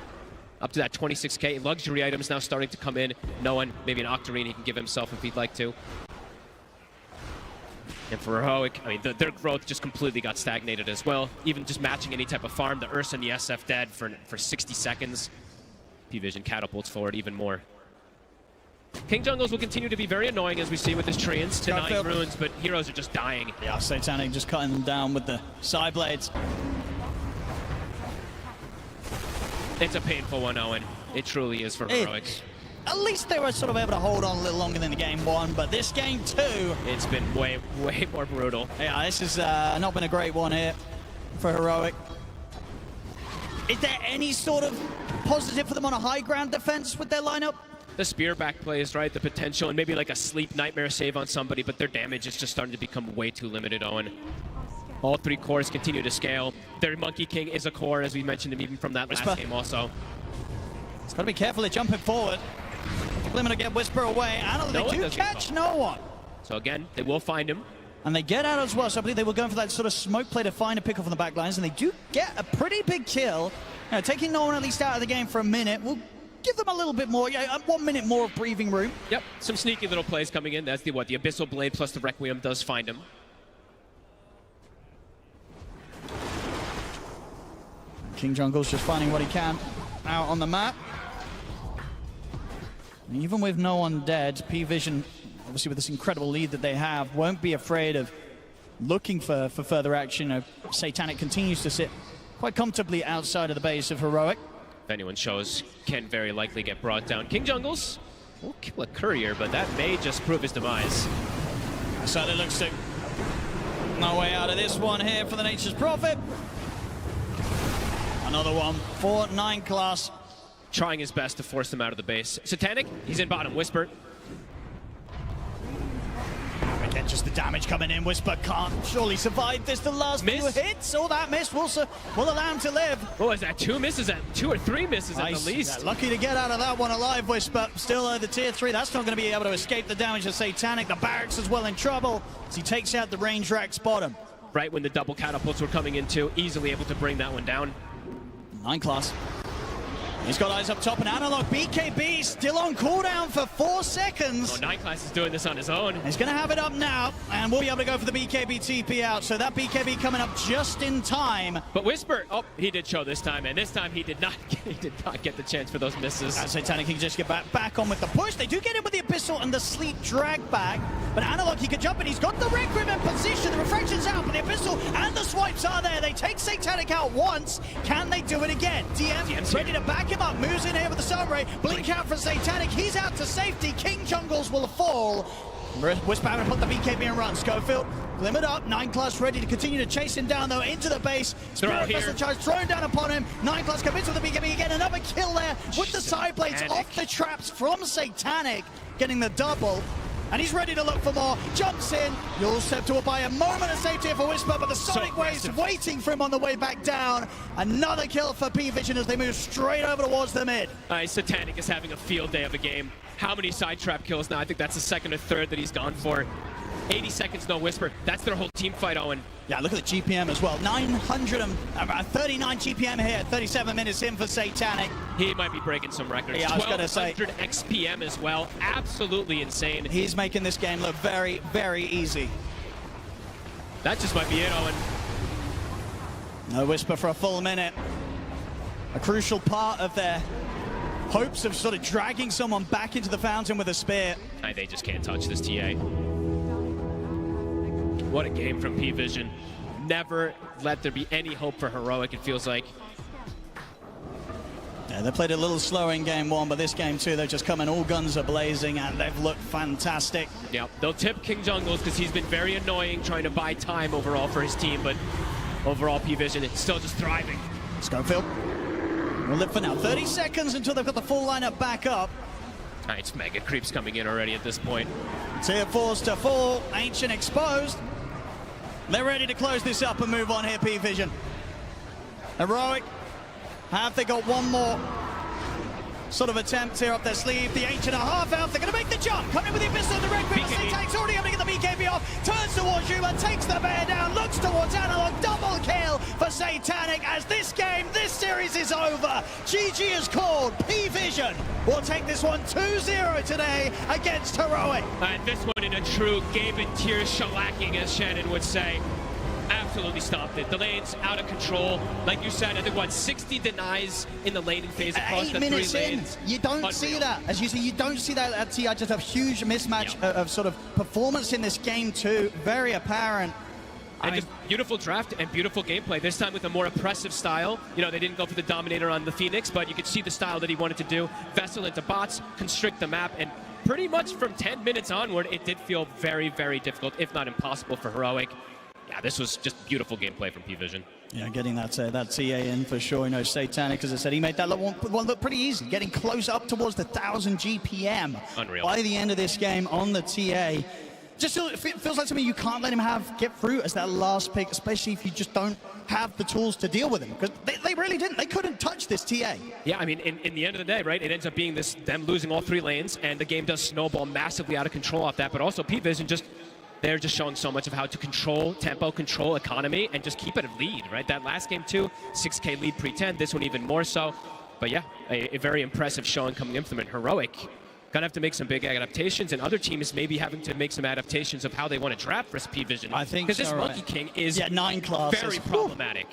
Speaker 13: Up to that 26K. Luxury items now starting to come in. No one, maybe an Octarine he can give himself if he'd like to. And for Heroic, I mean, their growth just completely got stagnated as well. Even just matching any type of farm, the Ursa and the SF dead for 60 seconds. P-Vision catapults forward even more. King Jungles will continue to be very annoying, as we see with his Treants, denying runes, but heroes are just dying.
Speaker 8: Yeah, Satanic just cutting them down with the side blades.
Speaker 13: It's a painful one, Owen. It truly is for Heroic.
Speaker 8: At least they were sort of able to hold on a little longer than the game one, but this game two...
Speaker 13: It's been way more brutal.
Speaker 8: Yeah, this has not been a great one here for Heroic. Is there any sort of positive for them on a high ground defense with their lineup?
Speaker 13: The spear back plays, right? The potential, and maybe like a sleep nightmare save on somebody, but their damage is just starting to become way too limited, Owen. All three cores continue to scale. Their Monkey King is a core, as we mentioned him even from that last game also.
Speaker 8: It's got to be careful of jumping forward. Limit to get Whisper away. Analog, they do catch no one.
Speaker 13: So again, they will find him.
Speaker 8: And they get out as well, so I believe they were going for that sort of smoke play to find a pick off on the back lines, and they do get a pretty big kill. Taking no one at least out of the game for a minute will give them a little bit more, 1 minute more of breathing room.
Speaker 13: Yep, some sneaky little plays coming in. That's the Abyssal Blade plus the Requiem does find him.
Speaker 8: King Jungle's just finding what he can out on the map. And even with no one dead, PVision, obviously with this incredible lead that they have, won't be afraid of looking for further action. Satanic continues to sit quite comfortably outside of the base of Heroic.
Speaker 13: If anyone shows, can very likely get brought down. King Jungles will kill a courier, but that may just prove his demise.
Speaker 8: So it looks to no way out of this one here for the Nature's Prophet. Another one for 9 class.
Speaker 13: Trying his best to force them out of the base. Satanic, he's in bottom. Whisper.
Speaker 8: Again, just the damage coming in. Whisper can't surely survive this. The last few hits. Oh, that miss will allow him to live.
Speaker 13: Oh, is that 2 misses? 2 or 3 misses at the least.
Speaker 8: Lucky to get out of that one alive, Whisper. Still the tier 3. That's not going to be able to escape the damage of Satanic. The barracks as well in trouble as he takes out the range rack's bottom.
Speaker 13: Right when the double catapults were coming in too, easily able to bring that one down.
Speaker 8: 9 class. He's got eyes up top, and Analog BKB still on cooldown for 4 seconds.
Speaker 13: Oh, 9 class is doing this on his own.
Speaker 8: He's going to have it up now, and we'll be able to go for the BKB TP out. So that BKB coming up just in time.
Speaker 13: But Whisper, oh, he did show this time, and this time he did not get the chance for those misses.
Speaker 8: As Satanic can just get back on with the push. They do get in with the Abyssal and the Sleep drag back, but Analog, he can jump in. He's got the Requiem in position. The Refraction's out, but the Abyssal and the swipes are there. They take Satanic out once. Can they do it again? DM's ready to back him up. Moves in here with the Sunray. Blink out for Satanic. He's out to safety. King Jungles will fall. Whisper having to put the BKB and run. Schofield, limit up. 9 class ready to continue to chase him down, though, into the base. Spirit Vessel charge thrown down upon him. 9 class commits with the BKB again. Another kill there with the side blades off the traps from Satanic, getting the double. And he's ready to look for more. Jumps in. You'll step to it by a moment of safety for Whisper, but the Sonic Wave's waiting for him on the way back down. Another kill for PVision as they move straight over towards the mid.
Speaker 13: Satanic is having a field day of a game. How many side trap kills now? I think that's the 2nd or 3rd that he's gone for. 80 seconds, no Whisper. That's their whole team fight, Owen.
Speaker 8: Yeah, look at the GPM as well. 939 GPM here, 37 minutes in for Satanic.
Speaker 13: He might be breaking some records.
Speaker 8: Yeah, I was going to say.
Speaker 13: 1200 XPM as well. Absolutely insane.
Speaker 8: He's making this game look very, very easy.
Speaker 13: That just might be it, Owen.
Speaker 8: No Whisper for a full minute. A crucial part of their hopes of sort of dragging someone back into the fountain with a spear.
Speaker 13: They just can't touch this TA. What a game from PVision. Never let there be any hope for Heroic, it feels like.
Speaker 8: Yeah, they played a little slower in game 1, but this game 2, they're just coming all guns are blazing, and they've looked fantastic.
Speaker 13: Yeah, they'll tip King Jungles because he's been very annoying trying to buy time overall for his team, but overall PVision is still just thriving.
Speaker 8: Schofield will live for now. 30 seconds until they've got the full lineup back up.
Speaker 13: It's mega creeps coming in already at this point.
Speaker 8: Tier 4's to fall. Ancient exposed. They're ready to close this up and move on here, PVision. Heroic, have they got one more sort of attempt here up their sleeve? The Ancient are half out. They're going to make the jump. Coming in with the Abyssal and the Red Grip. Satanic's already able to get the BKB off. Turns towards Yuma, takes the bear down, looks towards Analog. Double kill for Satanic as this series is over. GG is called. PVision will take this one 2-0 today against Heroic.
Speaker 13: And this one in a true Gabe and Tears shellacking, as Shannon would say. absolutely stopped it. The lane's out of control. Like you said, I think, what, 60 denies in the laning phase across the 3
Speaker 8: minutes
Speaker 13: lanes.
Speaker 8: in, you don't
Speaker 13: Unreal.
Speaker 8: see that. As you see, you don't see that at TI. Just a huge mismatch of sort of performance in this game too. Very apparent.
Speaker 13: And just beautiful draft and beautiful gameplay. This time with a more oppressive style. You know, they didn't go for the Dominator on the Phoenix, but you could see the style that he wanted to do. Vessel into bots, constrict the map, and pretty much from 10 minutes onward, it did feel very, very difficult, if not impossible for Heroic. Yeah, this was just beautiful gameplay from PVision.
Speaker 8: Yeah, getting that TA in for sure. You know, Satanic, as I said, he made that one look pretty easy. Getting close up towards the 1,000 GPM.
Speaker 13: Unreal.
Speaker 8: By the end of this game on the TA. Just feels like something you can't let him get through as that last pick, especially if you just don't have the tools to deal with him. Because they really didn't. They couldn't touch this TA.
Speaker 13: Yeah, I mean, in the end of the day, right, it ends up being them losing all 3 lanes, and the game does snowball massively out of control off that. But also, PVision they're just showing so much of how to control tempo, control economy, and just keep it a lead, right? That last game, too, 6K lead pre-10, this one even more so. But yeah, a very impressive showing coming in from it. Heroic. Gonna have to make some big adaptations, and other teams maybe having to make some adaptations of how they want to draft versus PVision.
Speaker 8: I think
Speaker 13: because this
Speaker 8: so,
Speaker 13: Monkey King is
Speaker 8: 9 classes.
Speaker 13: very problematic.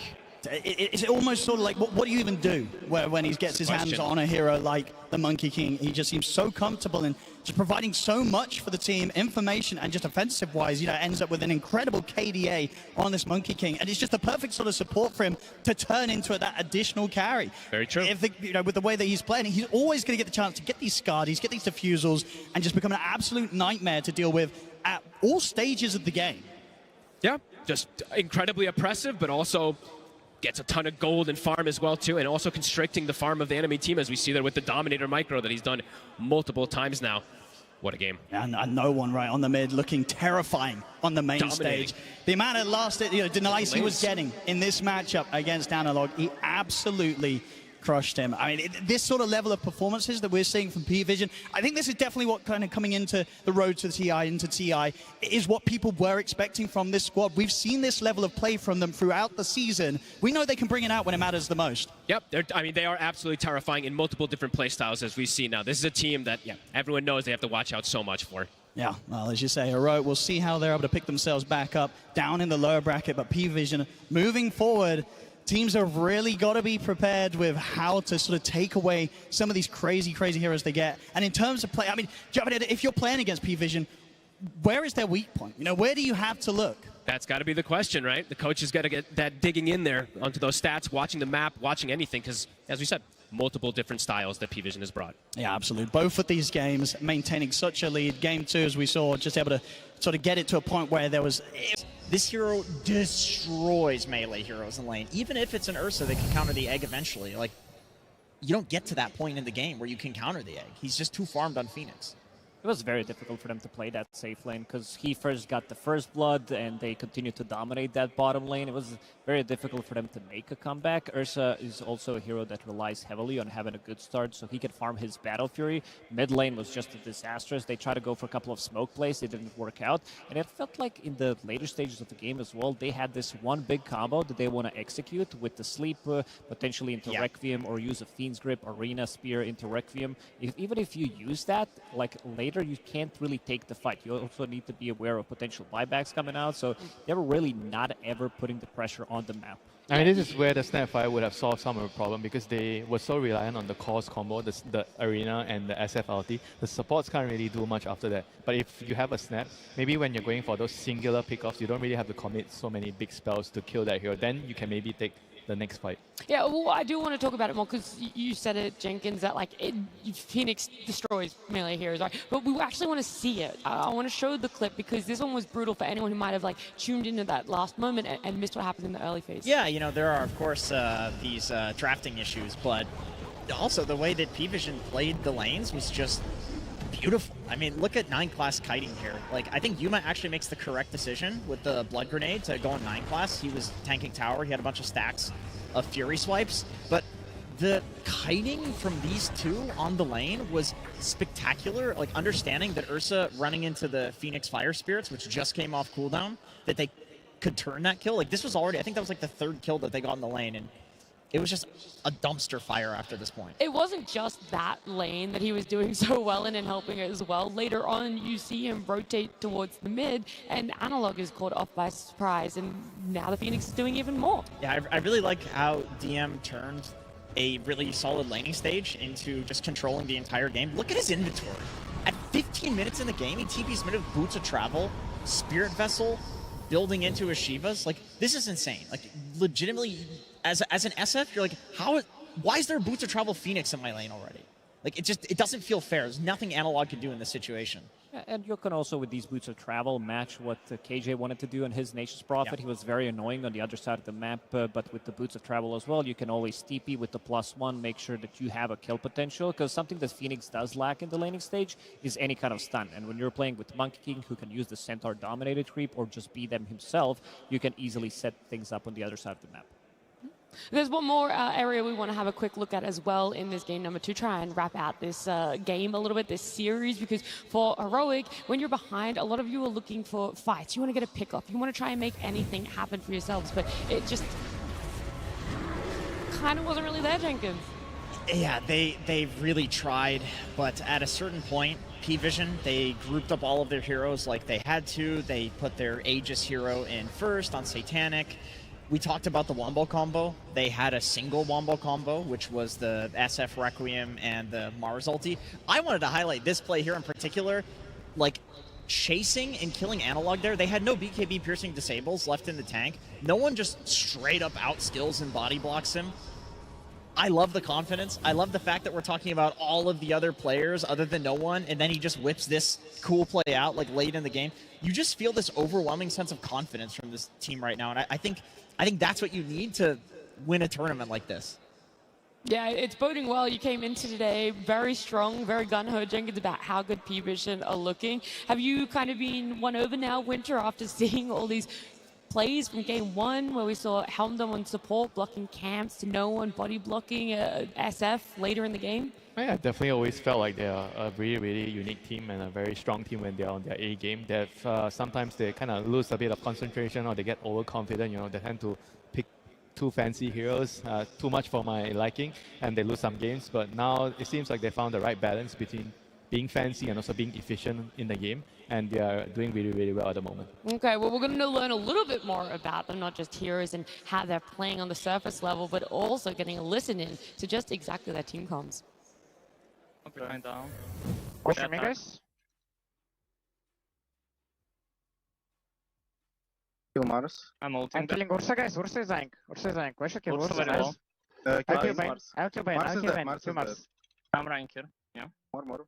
Speaker 8: It's almost sort of like, what do you even do when he gets his hands on a hero like the Monkey King? He just seems so comfortable in just providing so much for the team, information, and just offensive-wise, you know, ends up with an incredible KDA on this Monkey King, and it's just the perfect sort of support for him to turn into that additional carry.
Speaker 13: Very true.
Speaker 8: With the way that he's playing, he's always going to get the chance to get these Scardies, get these Diffusals, and just become an absolute nightmare to deal with at all stages of the game.
Speaker 13: Yeah, just incredibly oppressive, but also gets a ton of gold and farm as well, too, and also constricting the farm of the enemy team, as we see there with the Dominator micro that he's done multiple times now. What a game.
Speaker 8: And no one right on the mid, looking terrifying on the main stage. The amount of denies he was getting in this matchup against Analog, he absolutely crushed him. I mean, this sort of level of performances that we're seeing from PVision, I think this is definitely what kind of coming into the road to TI, into TI, is what people were expecting from this squad. We've seen this level of play from them throughout the season. We know they can bring it out when it matters the most.
Speaker 13: Yep, they are absolutely terrifying in multiple different play styles, as we see now. This is a team that, everyone knows they have to watch out so much for.
Speaker 8: Yeah, well, as you say, Heroic, we'll see how they're able to pick themselves back up down in the lower bracket, but PVision moving forward, teams have really got to be prepared with how to sort of take away some of these crazy, crazy heroes they get. And in terms of play, I mean, if you're playing against PVision, where is their weak point? You know, where do you have to look?
Speaker 13: That's got to be the question, right? The coach has got to get that digging in there onto those stats, watching the map, watching anything, because, as we said, multiple different styles that PVision has brought.
Speaker 8: Yeah, absolutely. Both of these games maintaining such a lead. Game 2, as we saw, just able to sort of get it to a point where there was...
Speaker 6: This hero destroys melee heroes in lane. Even if it's an Ursa that can counter the egg eventually, like, you don't get to that point in the game where you can counter the egg. He's just too farmed on Phoenix.
Speaker 5: It was very difficult for them to play that safe lane because he first got the first blood and they continued to dominate that bottom lane. It was very difficult for them to make a comeback. Ursa is also a hero that relies heavily on having a good start so he could farm his Battle Fury. Mid lane was just a disastrous. They tried to go for a couple of smoke plays. It didn't work out. And it felt like in the later stages of the game as well, they had this one big combo that they want to execute with the sleep potentially into Requiem or use a Fiend's Grip, Arena Spear into Requiem. Even if you use that, like later, you can't really take the fight. You also need to be aware of potential buybacks coming out, so they were really not ever putting the pressure on the map.
Speaker 7: I mean, this is where the Snapfire would have solved some of the problem because they were so reliant on the Cause combo, the Arena and the SF ulti. The supports can't really do much after that. But if you have a Snap, maybe when you're going for those singular pickoffs, you don't really have to commit so many big spells to kill that hero. Then you can maybe take the next fight.
Speaker 4: Yeah, well, I do want to talk about it more because you said it, Jenkins, that like Phoenix destroys melee heroes, right? But we actually want to see it. I want to show the clip because this one was brutal for anyone who might have like tuned into that last moment and missed what happened in the early phase.
Speaker 6: Yeah, you know, there are of course these drafting issues, but also the way that PVision played the lanes was just beautiful. I mean, look at 9 class kiting here. Like, I think Yuma actually makes the correct decision with the Blood Grenade to go on 9 class. He was tanking tower. He had a bunch of stacks of Fury swipes. But the kiting from these two on the lane was spectacular. Like, understanding that Ursa running into the Phoenix Fire Spirits, which just came off cooldown, that they could turn that kill. Like, this was already, I think that was like the 3rd kill that they got in the lane. And it was just a dumpster fire after this point.
Speaker 4: It wasn't just that lane that he was doing so well in and helping it as well. Later on, you see him rotate towards the mid, and Analog is caught off by surprise, and now the Phoenix is doing even more.
Speaker 6: Yeah, I really like how DM turned a really solid laning stage into just controlling the entire game. Look at his inventory. At 15 minutes in the game, he TP's mid with Boots of Travel, Spirit Vessel, building into his Shivas. Like, this is insane. Like, legitimately, as an SF, you're like, why is there a Boots of Travel Phoenix in my lane already? Like, it doesn't feel fair. There's nothing Analog can do in this situation.
Speaker 5: Yeah, and you can also, with these Boots of Travel, match what KJ wanted to do in his Nation's Prophet.
Speaker 6: Yeah.
Speaker 5: He was very annoying on the other side of the map, but with the Boots of Travel as well, you can always TP with the +1, make sure that you have a kill potential, because something that Phoenix does lack in the laning stage is any kind of stun. And when you're playing with Monkey King, who can use the Centaur-dominated creep or just be them himself, you can easily set things up on the other side of the map.
Speaker 4: There's one more area we want to have a quick look at as well in this game number 2, try and wrap out this game a little bit, this series, because for Heroic, when you're behind, a lot of you are looking for fights. You want to get a pick-off. You want to try and make anything happen for yourselves, but it just kind of wasn't really there, Jenkins.
Speaker 6: Yeah, they really tried, but at a certain point, P-Vision, they grouped up all of their heroes like they had to. They put their Aegis hero in first on Satanic. We talked about the Wombo combo. They had a single Wombo combo, which was the SF Requiem and the Mars ulti. I wanted to highlight this play here in particular. Like, chasing and killing Analog there, they had no BKB piercing disables left in the tank. No one just straight up outskills and body blocks him. I love the confidence. I love the fact that we're talking about all of the other players other than no one, and then he just whips this cool play out like late in the game. You just feel this overwhelming sense of confidence from this team right now, and I think that's what you need to win a tournament like this.
Speaker 4: Yeah, it's boding well. You came into today very strong, very gun-ho, Jenkins, about how good P-Vision are looking. Have you kind of been won over now, Winter, after seeing all these plays from game 1 where we saw Helmdom on support blocking camps to no one body blocking SF later in the game?
Speaker 7: Yeah, definitely always felt like they're a really, really unique team and a very strong team when they're on their A game. Sometimes they kind of lose a bit of concentration or they get overconfident, you know, they tend to pick too fancy heroes, too much for my liking, and they lose some games. But now it seems like they found the right balance between being fancy and also being efficient in the game, and they are doing really, really well at the moment.
Speaker 4: Okay, well, we're going to learn a little bit more about them, not just heroes and how they're playing on the surface level, but also getting a listen in to just exactly their team comms.
Speaker 2: Going down.
Speaker 11: Watch me, guys.
Speaker 2: Kill Mars.
Speaker 11: I'm killing Ursa, guys. Ursa is dying. Ursa is dying. Why should kill Ursa?
Speaker 2: Nice.
Speaker 11: I'll kill Bane. I'll kill Bane. I'll kill Bane.
Speaker 2: Mars
Speaker 11: Kill
Speaker 2: is
Speaker 11: Mars.
Speaker 2: I'm running here. Yeah. More.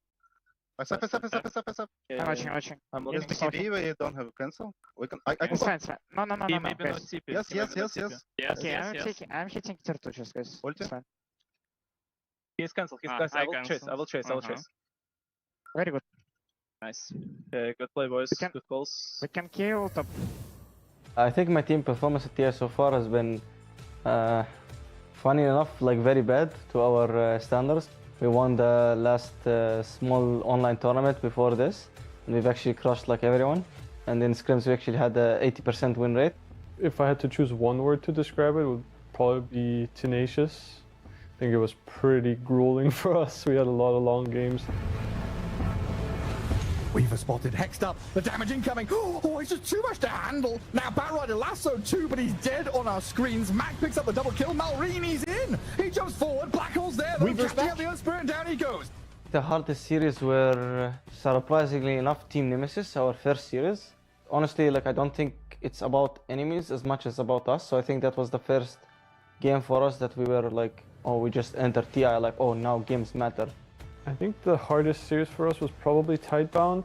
Speaker 2: Pass up.
Speaker 11: I'm watching.
Speaker 2: I'm looking to CP, but you don't have cancel. We can. I can.
Speaker 11: It's fine. No,
Speaker 2: Maybe
Speaker 11: guys.
Speaker 2: not CP. Yes.
Speaker 11: Okay, I'm hitting turtle chest, guys.
Speaker 2: Ulti?
Speaker 11: It's fine.
Speaker 2: He's cancelled. He's guys. I will chase.
Speaker 11: Very good.
Speaker 2: Nice. Good play, boys. Good calls.
Speaker 11: We can kill top.
Speaker 23: I think my team performance at TI so far has been, funny enough, like very bad to our standards. We won the last small online tournament before this, and we've actually crushed like everyone. And in scrims we actually had a 80% win rate.
Speaker 24: If I had to choose one word to describe it, it would probably be tenacious. I think it was pretty grueling for us. We had a lot of long games.
Speaker 10: Weaver spotted, hexed up, the damage incoming. Oh, it's just too much to handle. Now Batrider lassoed too, but he's dead on our screens. Mac picks up the double kill. Malrini's in. He jumps forward. Black Hole's there. Weaver's casting up the Earth Spirit, and down he goes.
Speaker 23: The hardest series were, surprisingly enough, Team Nemesis, our first series. Honestly, like I don't think it's about enemies as much as about us. So I think that was the first game for us that we were like, oh, we just entered TI, like, oh, now games matter.
Speaker 24: I think the hardest series for us was probably Tidebound,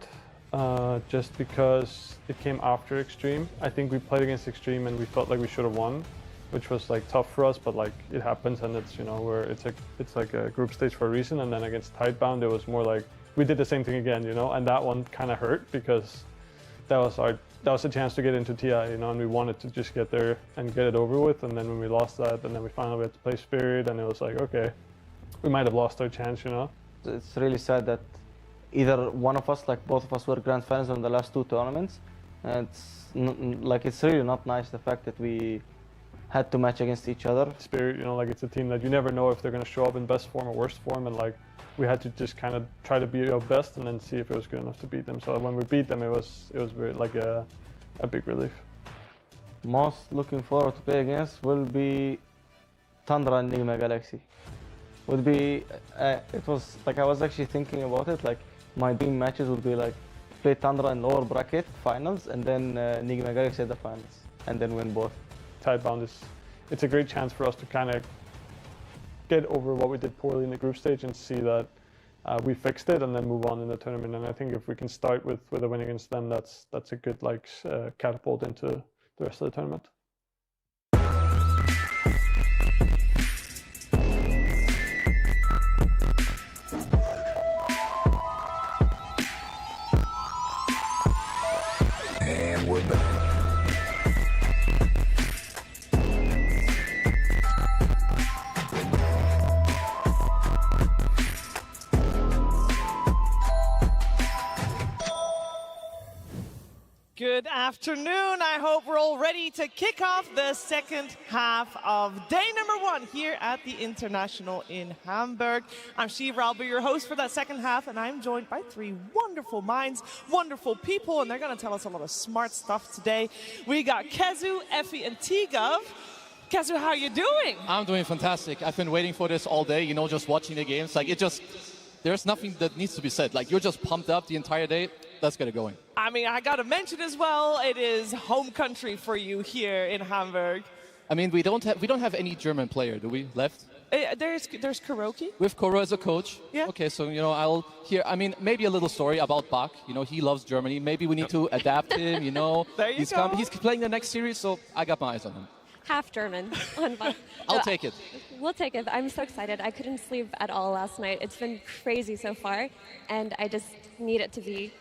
Speaker 24: just because it came after Xtreme. I think we played against Xtreme and we felt like we should have won, which was like tough for us, but like it happens, and it's, you know, where it's like a group stage for a reason. And then against Tidebound, it was more like we did the same thing again, you know, and that one kind of hurt because that was a chance to get into TI, you know, and we wanted to just get there and get it over with. And then when we lost that, and then we finally had to play Spirit, and it was like, okay, we might have lost our chance, you know.
Speaker 23: It's really sad that either one of us, like both of us, were grand finals in the last two tournaments. And it's really not nice, the fact that we had to match against each other.
Speaker 24: Spirit, you know, like it's a team that you never know if they're going to show up in best form or worst form, and like we had to just kind of try to be our best and then see if it was good enough to beat them. So when we beat them, it was very, like a big relief.
Speaker 23: Most looking forward to play against will be Tundra and Nigma Galaxy. Would be it was like I was actually thinking about it. Like my dream matches would be like play Tundra in lower bracket finals and then Nigma Galaxy at the finals and then win both.
Speaker 24: Tidebound it's a great chance for us to kind of get over what we did poorly in the group stage and see that we fixed it and then move on in the tournament. And I think if we can start with a win against them, that's a good like catapult into the rest of the tournament.
Speaker 16: And we're back.
Speaker 12: Good afternoon. I hope we're all ready to kick off the second half of day number 1 here at the International in Hamburg. I'm Shiva, I'll be your host for that second half, and I'm joined by 3 wonderful minds, wonderful people, and they're going to tell us a lot of smart stuff today. We got Kezu, Effie, and T-Gov. Kezu, how are you doing?
Speaker 7: I'm doing fantastic. I've been waiting for this all day, you know, just watching the games. Like, there's nothing that needs to be said. Like, you're just pumped up the entire day. Let's get it going.
Speaker 12: I mean, I got to mention as well, it is home country for you here in Hamburg.
Speaker 7: I mean, we don't have any German player, do we, left?
Speaker 12: There's Kuroki.
Speaker 7: With Koro as a coach?
Speaker 12: Yeah.
Speaker 7: Okay, so, you know, I mean, maybe a little story about Bach. You know, he loves Germany. Maybe we need to adapt him, you know.
Speaker 12: There you go.
Speaker 7: He's playing the next series, so I got my eyes on him.
Speaker 15: Half German on Bach.
Speaker 7: I'll take it.
Speaker 15: We'll take it. I'm so excited. I couldn't sleep at all last night. It's been crazy so far, and I just need it to be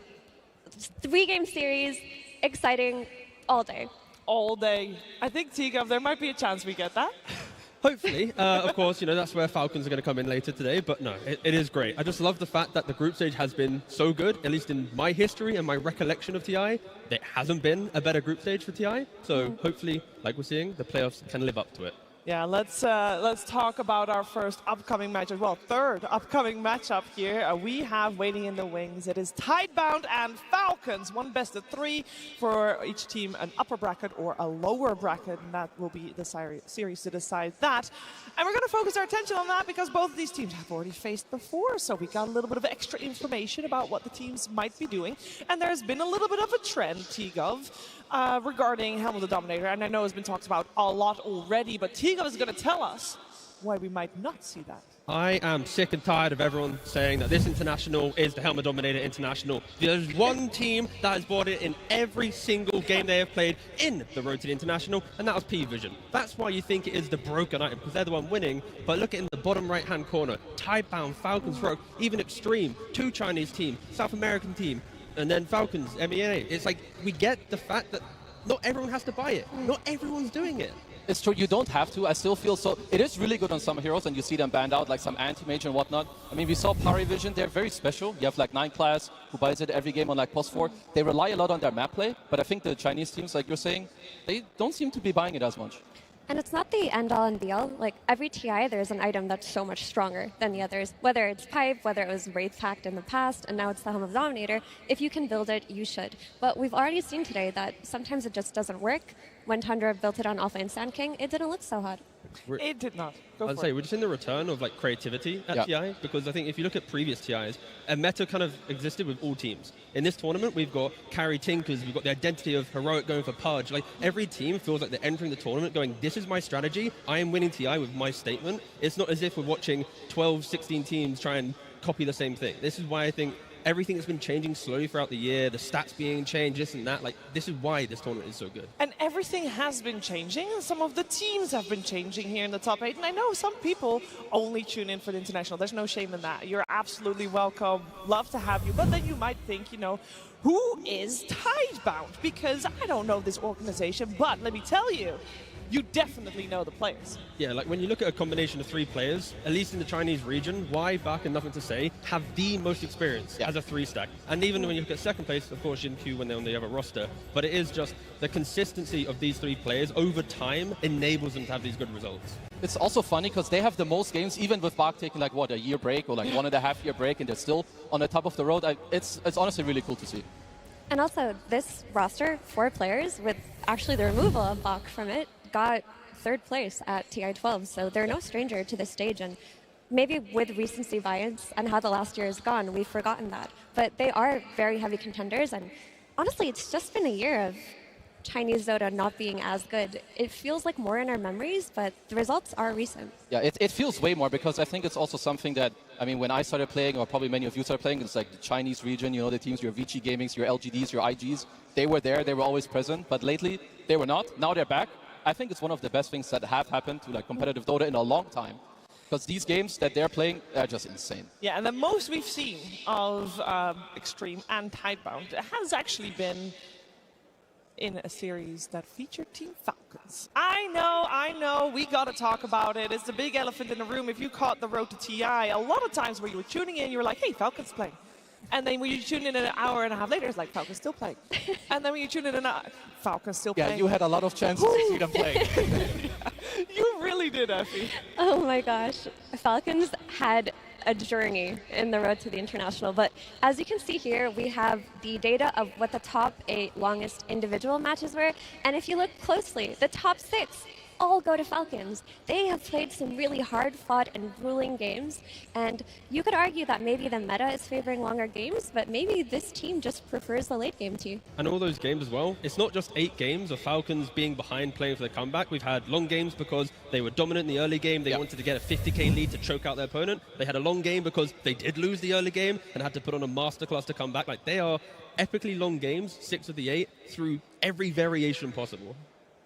Speaker 15: 3-game series, exciting all day.
Speaker 12: All day. I think, T-Gov, there might be a chance we get that.
Speaker 1: Hopefully. Of course, you know, that's where Falcons are going to come in later today. But no, it is great. I just love the fact that the group stage has been so good, at least in my history and my recollection of TI. There hasn't been a better group stage for TI. So hopefully, like we're seeing, the playoffs can live up to it.
Speaker 12: Yeah, let's talk about our first upcoming match as well. Third upcoming matchup here we have waiting in the wings. It is Tidebound and Falcons. 1 best of 3 for each team, an upper bracket or a lower bracket, and that will be the series to decide that. And we're going to focus our attention on that because both of these teams have already faced before, so we got a little bit of extra information about what the teams might be doing. And there's been a little bit of a trend, T-Gov, regarding Helm of the Dominator, and I know it's been talked about a lot already, but T-Gov is going to tell us why we might not see that.
Speaker 1: I am sick and tired of everyone saying that this international is the Helmet Dominator International. There's one team that has bought it in every single game they have played in the Road to the International, and that was PARIVISION. That's why you think it is the broken item, because they're the one winning. But look at in the bottom right-hand corner, Tidebound, Falcons, Rogue, even Xtreme, 2 Chinese teams, South American team, and then Falcons, MEA. It's like we get the fact that not everyone has to buy it. Not everyone's doing it.
Speaker 7: It's true, you don't have to. I still feel so. It is really good on some heroes, and you see them banned out, like some anti-mage and whatnot. I mean, we saw PARIVISION, they're very special. You have like 9 class who buys it every game on like post 4. They rely a lot on their map play, but I think the Chinese teams, like you're saying, they don't seem to be buying it as much.
Speaker 15: And it's not the end-all and be-all. Like, every TI, there's an item that's so much stronger than the others. Whether it's Pipe, whether it was Wraith Pact in the past, and now it's the Helm of the Dominator. If you can build it, you should. But we've already seen today that sometimes it just doesn't work. When Tundra built it on Alpha and Sand King, it didn't look so hot.
Speaker 12: It did not.
Speaker 1: I'd say we're just in the return of like creativity at TI, because I think if you look at previous TIs, a meta kind of existed with all teams. In this tournament, we've got carry Tinkers, we've got the identity of Heroic going for Pudge. Like, every team feels like they're entering the tournament going, this is my strategy, I am winning TI with my statement. It's not as if we're watching 12, 16 teams try and copy the same thing. This is why I think everything has been changing slowly throughout the year, the stats being changed, this and that. Like, this is why this tournament is so good.
Speaker 12: And everything has been changing, and some of the teams have been changing here in the top 8. And I know some people only tune in for the International. There's no shame in that. You're absolutely welcome. Love to have you. But then you might think, you know, who is Tidebound? Because I don't know this organization, but let me tell you, you definitely know the players.
Speaker 17: Yeah, like when you look at a combination of 3 players, at least in the Chinese region, Y, Bak, and Nothing to Say have the most experience as a 3-stack. And even when you look at second place, of course, Jin-Q when they're on the other roster. But it is just the consistency of these 3 players over time enables them to have these good results.
Speaker 18: It's also funny because they have the most games, even with Bak taking like, what, a year break or like 1.5 year break, and they're still on the top of the road. It's honestly really cool to see.
Speaker 15: And also, this roster, 4 players, with actually the removal of Bak from it, got 3rd place at TI12, so they're no stranger to this stage. And maybe with recency bias and how the last year has gone, we've forgotten that. But they are very heavy contenders, and honestly, it's just been a year of Chinese Dota not being as good. It feels like more in our memories, but the results are recent.
Speaker 18: Yeah, it feels way more because I think it's also something that, I mean, when I started playing, or probably many of you started playing, it's like the Chinese region, you know, the teams, your Vici Gamings, your LGDs, your IGs, they were there, they were always present, but lately they were not. Now they're back. I think it's one of the best things that have happened to like competitive Dota in a long time. Because these games that they're playing are just insane.
Speaker 12: Yeah, and the most we've seen of Xtreme and Tidebound has actually been in a series that featured Team Falcons. I know, we gotta talk about it. It's the big elephant in the room. If you caught the road to TI, a lot of times where you were tuning in, you were like, hey, Falcons playing. And then when you tune in an hour and a half later, it's like, Falcons still playing. And then when you tune in Falcons still playing.
Speaker 18: Yeah, you had a lot of chances to see them play.
Speaker 12: You really did, Effie.
Speaker 15: Oh my gosh. Falcons had a journey in the road to the international, but as you can see here, we have the data of what the top 8 longest individual matches were, and if you look closely, the top 6 all go to Falcons. They have played some really hard-fought and grueling games, and you could argue that maybe the meta is favoring longer games, but maybe this team just prefers the late game too.
Speaker 17: And all those games as well, it's not just 8 games of Falcons being behind playing for their comeback. We've had long games because they were dominant in the early game. They wanted to get a 50k lead to choke out their opponent. They had a long game because they did lose the early game and had to put on a masterclass to come back. Like, they are epically long games, 6 of the 8, through every variation possible.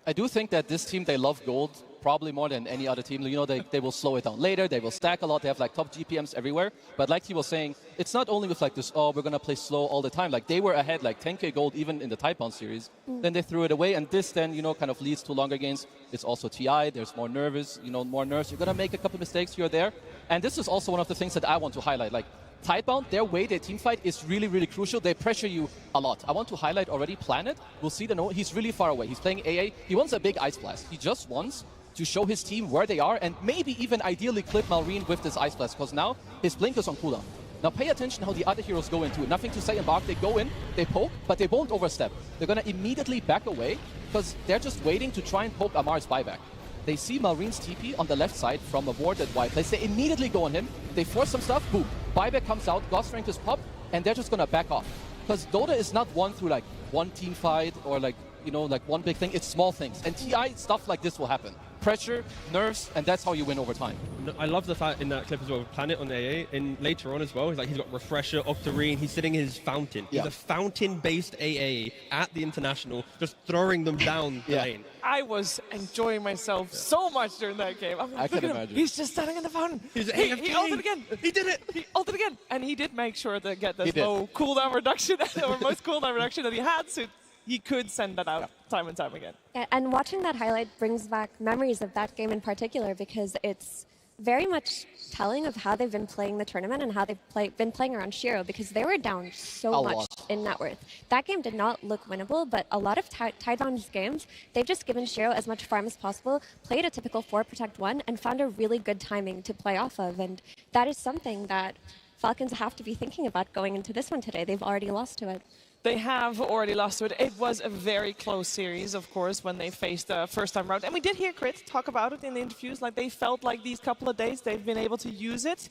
Speaker 18: I do think that this team, they love gold probably more than any other team. You know, they will slow it down later. They will stack a lot. They have like top GPMs everywhere. But like he was saying, it's not only with like this, oh, we're going to play slow all the time. Like they were ahead like 10k gold even in the Tidebound series. Then they threw it away. And this then, you know, kind of leads to longer games. It's also TI. There's more nervous, you know, more nerves. You're going to make a couple mistakes here or there. And this is also one of the things that I want to highlight. Like, Tidebound, their way, their team fight is really, really crucial. They pressure you a lot. I want to highlight already Planet. We'll see the note. He's really far away. He's playing AA. He wants a big Ice Blast. He just wants to show his team where they are and maybe even ideally clip Malrine with this Ice Blast because now his Blink is on cooldown. Now pay attention how the other heroes go into it. Nothing to say Embark. They go in, they poke, but they won't overstep. They're going to immediately back away because they're just waiting to try and poke Amar's buyback. They see Malrine's TP on the left side from a ward at Y place. They immediately go on him. They force some stuff. Boom. Buyback comes out. God Strength is popped. And they're just going to back off. Because Dota is not won through like one team fight or like, you know, like one big thing. It's small things. And TI, stuff like this will happen. Pressure, nerves, and that's how you win over time.
Speaker 17: I love the fact in that clip as well with Planet on AA, and later on as well, he's got Refresher, Octarine, he's sitting in his fountain.
Speaker 18: Yeah.
Speaker 17: He's a fountain-based AA at the International, just throwing them down the lane.
Speaker 12: I was enjoying myself so much during that game. I'm like,
Speaker 18: I can imagine.
Speaker 12: He's just standing in the fountain. He ulted again.
Speaker 17: He did it.
Speaker 12: He ulted again. And he did make sure to get this
Speaker 18: He did.
Speaker 12: low cooldown reduction, or most cooldown reduction that he had, so he could send that out time and time again.
Speaker 15: Yeah, and watching that highlight brings back memories of that game in particular because it's very much telling of how they've been playing the tournament and how they've been playing around Shiro because they were down so much in net worth. That game did not look winnable, but a lot of Tidebound's games, they've just given Shiro as much farm as possible, played a typical 4 Protect 1, and found a really good timing to play off of. And that is something that Falcons have to be thinking about going into this one today. They've already lost to it.
Speaker 12: They have already lost to it. It was a very close series, of course, when they faced the first time round. And we did hear Crit talk about it in the interviews, like they felt like these couple of days they've been able to use it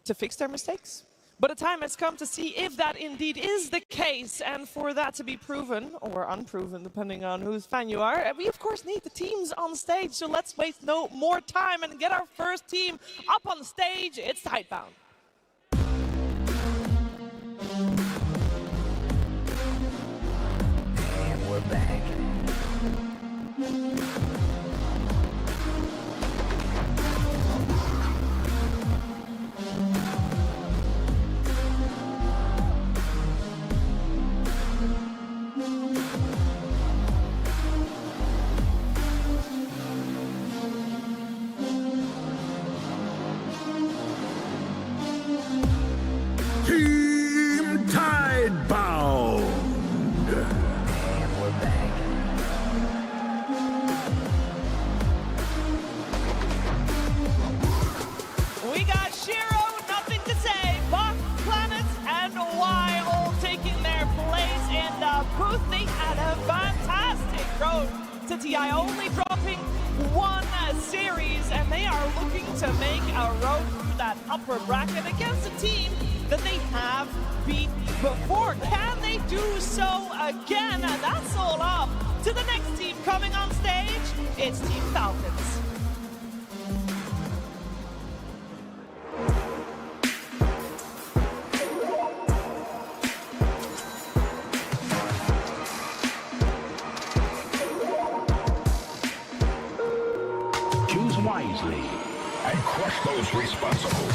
Speaker 12: to fix their mistakes. But a time has come to see if that indeed is the case. And for that to be proven, or unproven, depending on whose fan you are, we of course need the teams on stage. So let's waste no more time and get our first team up on stage. It's Tidebound.
Speaker 19: We're back.
Speaker 12: to TI, only dropping one series, and they are looking to make a road through that upper bracket against a team that they have beat before. Can they do so again? That's all up to the next team coming on stage. It's Team Falcons.
Speaker 3: Choose wisely and crush those responsible.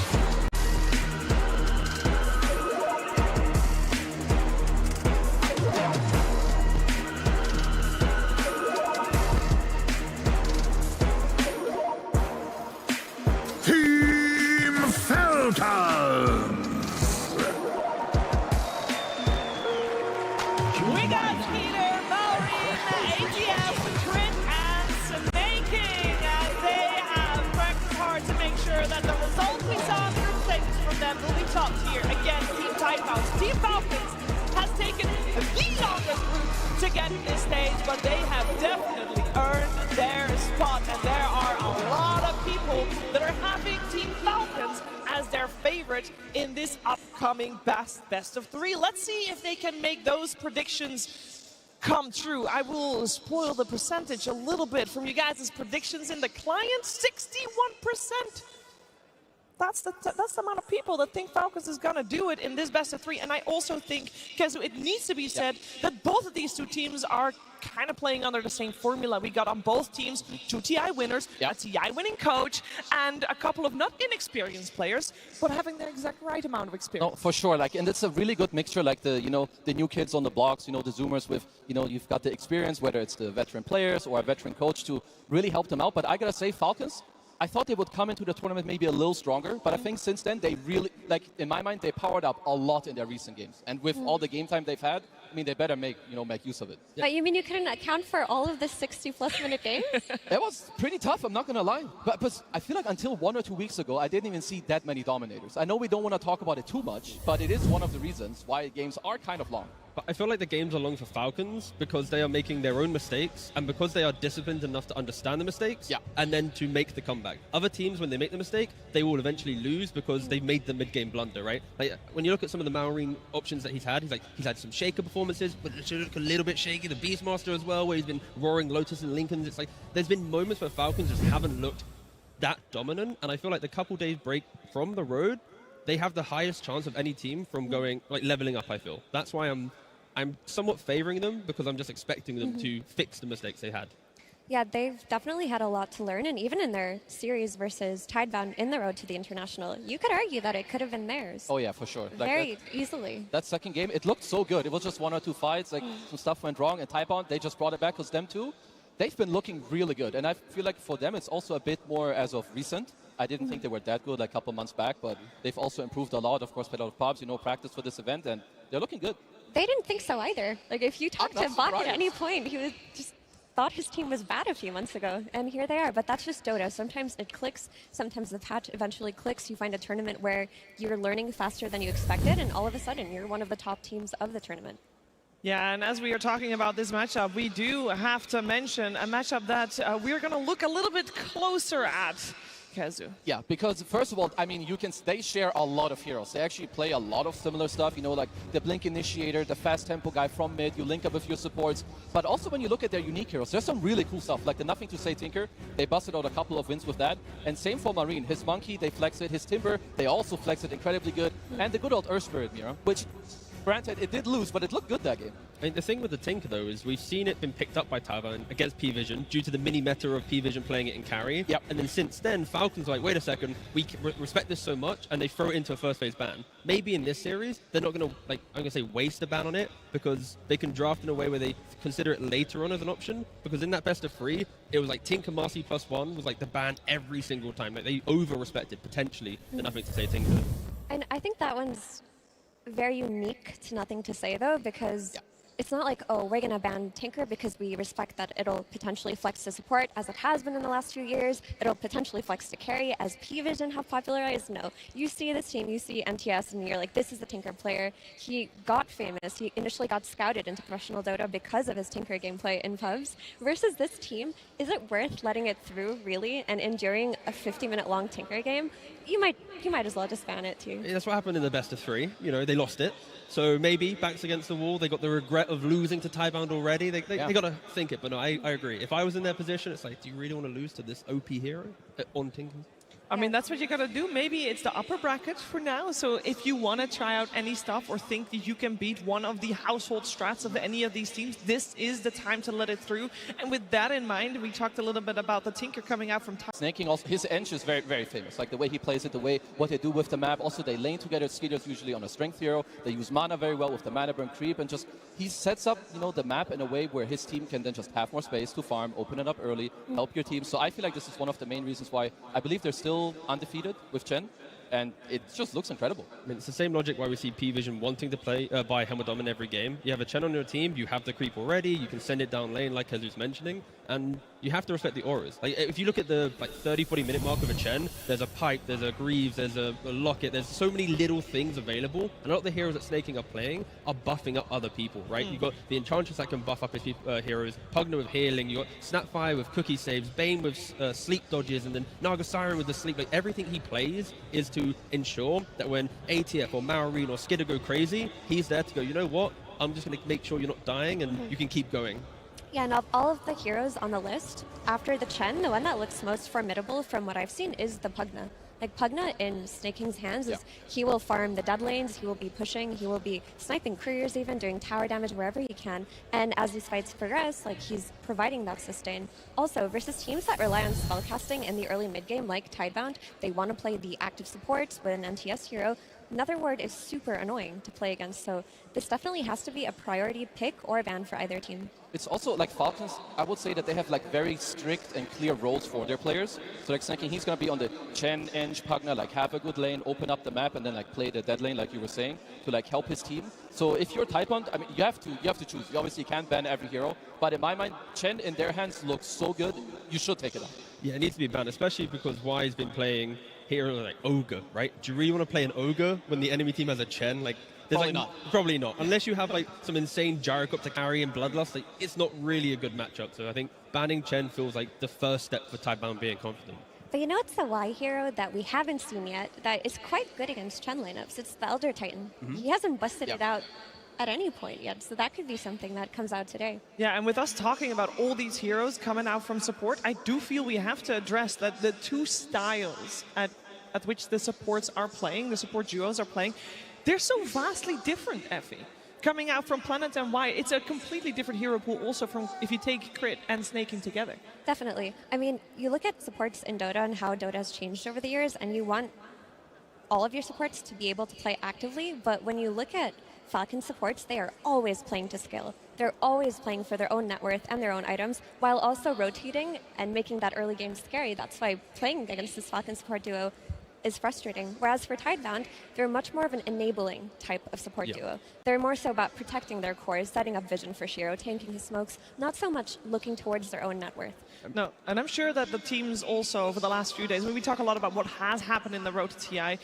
Speaker 3: Team Falcons!
Speaker 12: We got Peter, Maureen, ATF, Trent, and Snaking, and they have practiced hard to make sure that the results we saw in the group stages from them will be top tier. Again, Team Tidebound, Team Falcons has taken the longest route to get to this stage, but they have definitely earned their spot, and there are a lot of people that are having Team Falcons as their favorite in this upcoming best of three. Let's see if they can make those predictions come true. I will spoil the percentage a little bit from you guys' predictions in the client. 61%. That's the amount of people that think Falcons is going to do it in this best of three. And I also think, because it needs to be said, that both of these two teams are kind of playing under the same formula. We got on both teams 2 TI winners, a TI winning coach, and a couple of not inexperienced players, but having the exact right amount of experience.
Speaker 18: No, for sure. And it's a really good mixture. Like the new kids on the blocks, the Zoomers with, you've got the experience, whether it's the veteran players or a veteran coach to really help them out. But I gotta say, Falcons, I thought they would come into the tournament maybe a little stronger, but I think since then they really, in my mind, they powered up a lot in their recent games. And with all the game time they've had, I mean, they better make use of it.
Speaker 15: But you mean you couldn't account for all of the 60-plus minute games?
Speaker 18: It was pretty tough, I'm not going to lie. But I feel like until 1 or 2 weeks ago, I didn't even see that many dominators. I know we don't want to talk about it too much, but it is one of the reasons why games are kind of long.
Speaker 17: But I feel like the games are long for Falcons because they are making their own mistakes and because they are disciplined enough to understand the mistakes and then to make the comeback. Other teams, when they make the mistake, they will eventually lose because they made the mid-game blunder, right? Like when you look at some of the Maureen options that he's had some shaker performances, but it should look a little bit shaky. The Beastmaster as well, where he's been roaring Lotus and Lincolns. It's like there's been moments where Falcons just haven't looked that dominant, and I feel like the couple days break from the road, they have the highest chance of any team from going leveling up. I feel that's why I'm somewhat favoring them because I'm just expecting them to fix the mistakes they had.
Speaker 15: Yeah, they've definitely had a lot to learn, and even in their series versus Tidebound in the road to the International, you could argue that it could have been theirs.
Speaker 18: Oh yeah, for sure.
Speaker 15: Very easily.
Speaker 18: That second game, it looked so good. It was just 1 or 2 fights, some stuff went wrong, and Tidebound, they just brought it back because them too, they've been looking really good, and I feel like for them it's also a bit more as of recent. I didn't think they were that good a couple months back, but they've also improved a lot. Of course, played a lot of pubs, practice for this event, and they're looking good.
Speaker 15: They didn't think so either. Like, if you talk to Bach at any point, he was just thought his team was bad a few months ago, and here they are. But that's just Dota. Sometimes it clicks, sometimes the patch eventually clicks. You find a tournament where you're learning faster than you expected, and all of a sudden, you're one of the top teams of the tournament.
Speaker 12: Yeah, and as we are talking about this matchup, we do have to mention a matchup that we're going to look a little bit closer at. Kazu.
Speaker 18: Yeah, because first of all, I mean, they share a lot of heroes. They actually play a lot of similar stuff, like the Blink Initiator, the fast tempo guy from mid, you link up with your supports. But also when you look at their unique heroes, there's some really cool stuff, like the Nothing to Say Tinker. They busted out a couple of wins with that. And same for Marine. His Monkey, they flex it. His Timber, they also flex it incredibly good. And the good old Earth Spirit Mirror, which, granted, it did lose, but it looked good that game.
Speaker 17: I mean, the thing with the Tinker, though, is we've seen it been picked up by Tidebound against P-Vision due to the mini-meta of P-Vision playing it in carry.
Speaker 18: Yep.
Speaker 17: And then since then, Falcons are like, wait a second, we respect this so much, and they throw it into a first-phase ban. Maybe in this series, they're not going to, I'm going to say waste a ban on it, because they can draft in a way where they consider it later on as an option, because in that best of 3, it was like Tinker Marcy +1 was like the ban every single time. Like, they over-respected, potentially, the Nothing to Say Tinker.
Speaker 15: And I think that one's very unique to Nothing to Say, though, because it's not like, oh, we're going to ban Tinker because we respect that it'll potentially flex to support, as it has been in the last few years. It'll potentially flex to carry, as PVision have popularized. No. You see this team, you see MTS, and you're like, this is the Tinker player. He got famous. He initially got scouted into professional Dota because of his Tinker gameplay in pubs. Versus this team, is it worth letting it through, really, and enduring a 50-minute long Tinker game? You might as well just ban it, too.
Speaker 17: That's what happened in the best of 3. You know, they lost it. So maybe backs against the wall. They got the regret of losing to Tidebound already. They got to think it. But no, I agree. If I was in their position, it's like, do you really want to lose to this OP hero on Tinker?
Speaker 12: I mean, that's what you gotta do. Maybe it's the upper bracket for now. So if you want to try out any stuff or think that you can beat one of the household strats of any of these teams, this is the time to let it through. And with that in mind, we talked a little bit about the Tinker coming out from
Speaker 18: Snaking also, his Eng is very, very famous. Like the way he plays it, what they do with the map. Also, they lane together. Skeeter's usually on a strength hero. They use mana very well with the mana burn creep, and just he sets up, you know, the map in a way where his team can then just have more space to farm, open it up early, help your team. So I feel like this is one of the main reasons why I believe they're still undefeated with Chen, and it just looks incredible.
Speaker 17: I mean, it's the same logic why we see PVision wanting to play buy Helmodom in every game. You have a Chen on your team, you have the creep already, you can send it down lane like Jesus mentioning, and you have to respect the auras. Like, if you look at the 30-40 minute mark of a Chen, there's a Pipe, there's a Greaves, there's a Locket, there's so many little things available, and a lot of the heroes that Snaking are playing are buffing up other people, right? You've got the Enchantress that can buff up his heroes, Pugna with healing, you got Snapfire with cookie saves, Bane with sleep dodges, and then Naga Siren with the sleep. Like, everything he plays is to ensure that when ATF or Maureen or Skidder go crazy, he's there to go, you know what? I'm just going to make sure you're not dying and you can keep going.
Speaker 15: Yeah, and of all of the heroes on the list, after the Chen, the one that looks most formidable from what I've seen is the Pugna. Like, Pugna in Snaking's hands is he will farm the dead lanes, he will be pushing, he will be sniping couriers even, doing tower damage wherever he can. And as these fights progress, like, he's providing that sustain. Also, versus teams that rely on spellcasting in the early mid-game, like Tidebound, they want to play the active supports with an NTS hero. Another ward is super annoying to play against, so this definitely has to be a priority pick or ban for either team.
Speaker 18: It's also like Falcons, I would say that they have like very strict and clear roles for their players. So like Snaking, he's going to be on the Chen, Eng, Pugna, like have a good lane, open up the map, and then like play the dead lane like you were saying to like help his team. So if you're Tidebound, I mean, you have to choose. You obviously can't ban every hero, but in my mind, Chen in their hands looks so good, you should take it out.
Speaker 17: Yeah, it needs to be banned, especially because Y's been playing heroes like Ogre, right? Do you really want to play an Ogre when the enemy team has a Chen? Like,
Speaker 18: probably not.
Speaker 17: Probably not. Unless you have like some insane Gyrocop to carry and Bloodlust, like, it's not really a good matchup. So I think banning Chen feels like the first step for Tidebound being confident.
Speaker 15: But you know, it's the Y hero that we haven't seen yet that is quite good against Chen lineups. It's the Elder Titan. He hasn't busted it out at any point yet, so that could be something that comes out today.
Speaker 12: Yeah, and with us talking about all these heroes coming out from support, I do feel we have to address that the two styles at which the supports are playing, the support duos are playing, they're so vastly different, Effie. Coming out from Planet and Y, it's a completely different hero pool also from if you take Crit and Snaking together.
Speaker 15: Definitely. I mean, you look at supports in Dota and how Dota has changed over the years, and you want all of your supports to be able to play actively, but when you look at Falcon supports, they are always playing to skill. They're always playing for their own net worth and their own items, while also rotating and making that early game scary. That's why playing against this Falcon support duo is frustrating. Whereas for Tidebound, they're much more of an enabling type of support duo. They're more so about protecting their cores, setting up vision for Shiro, tanking his smokes, not so much looking towards their own net worth.
Speaker 12: No, and I'm sure that the teams also over the last few days, when we talk a lot about what has happened in the road to TI,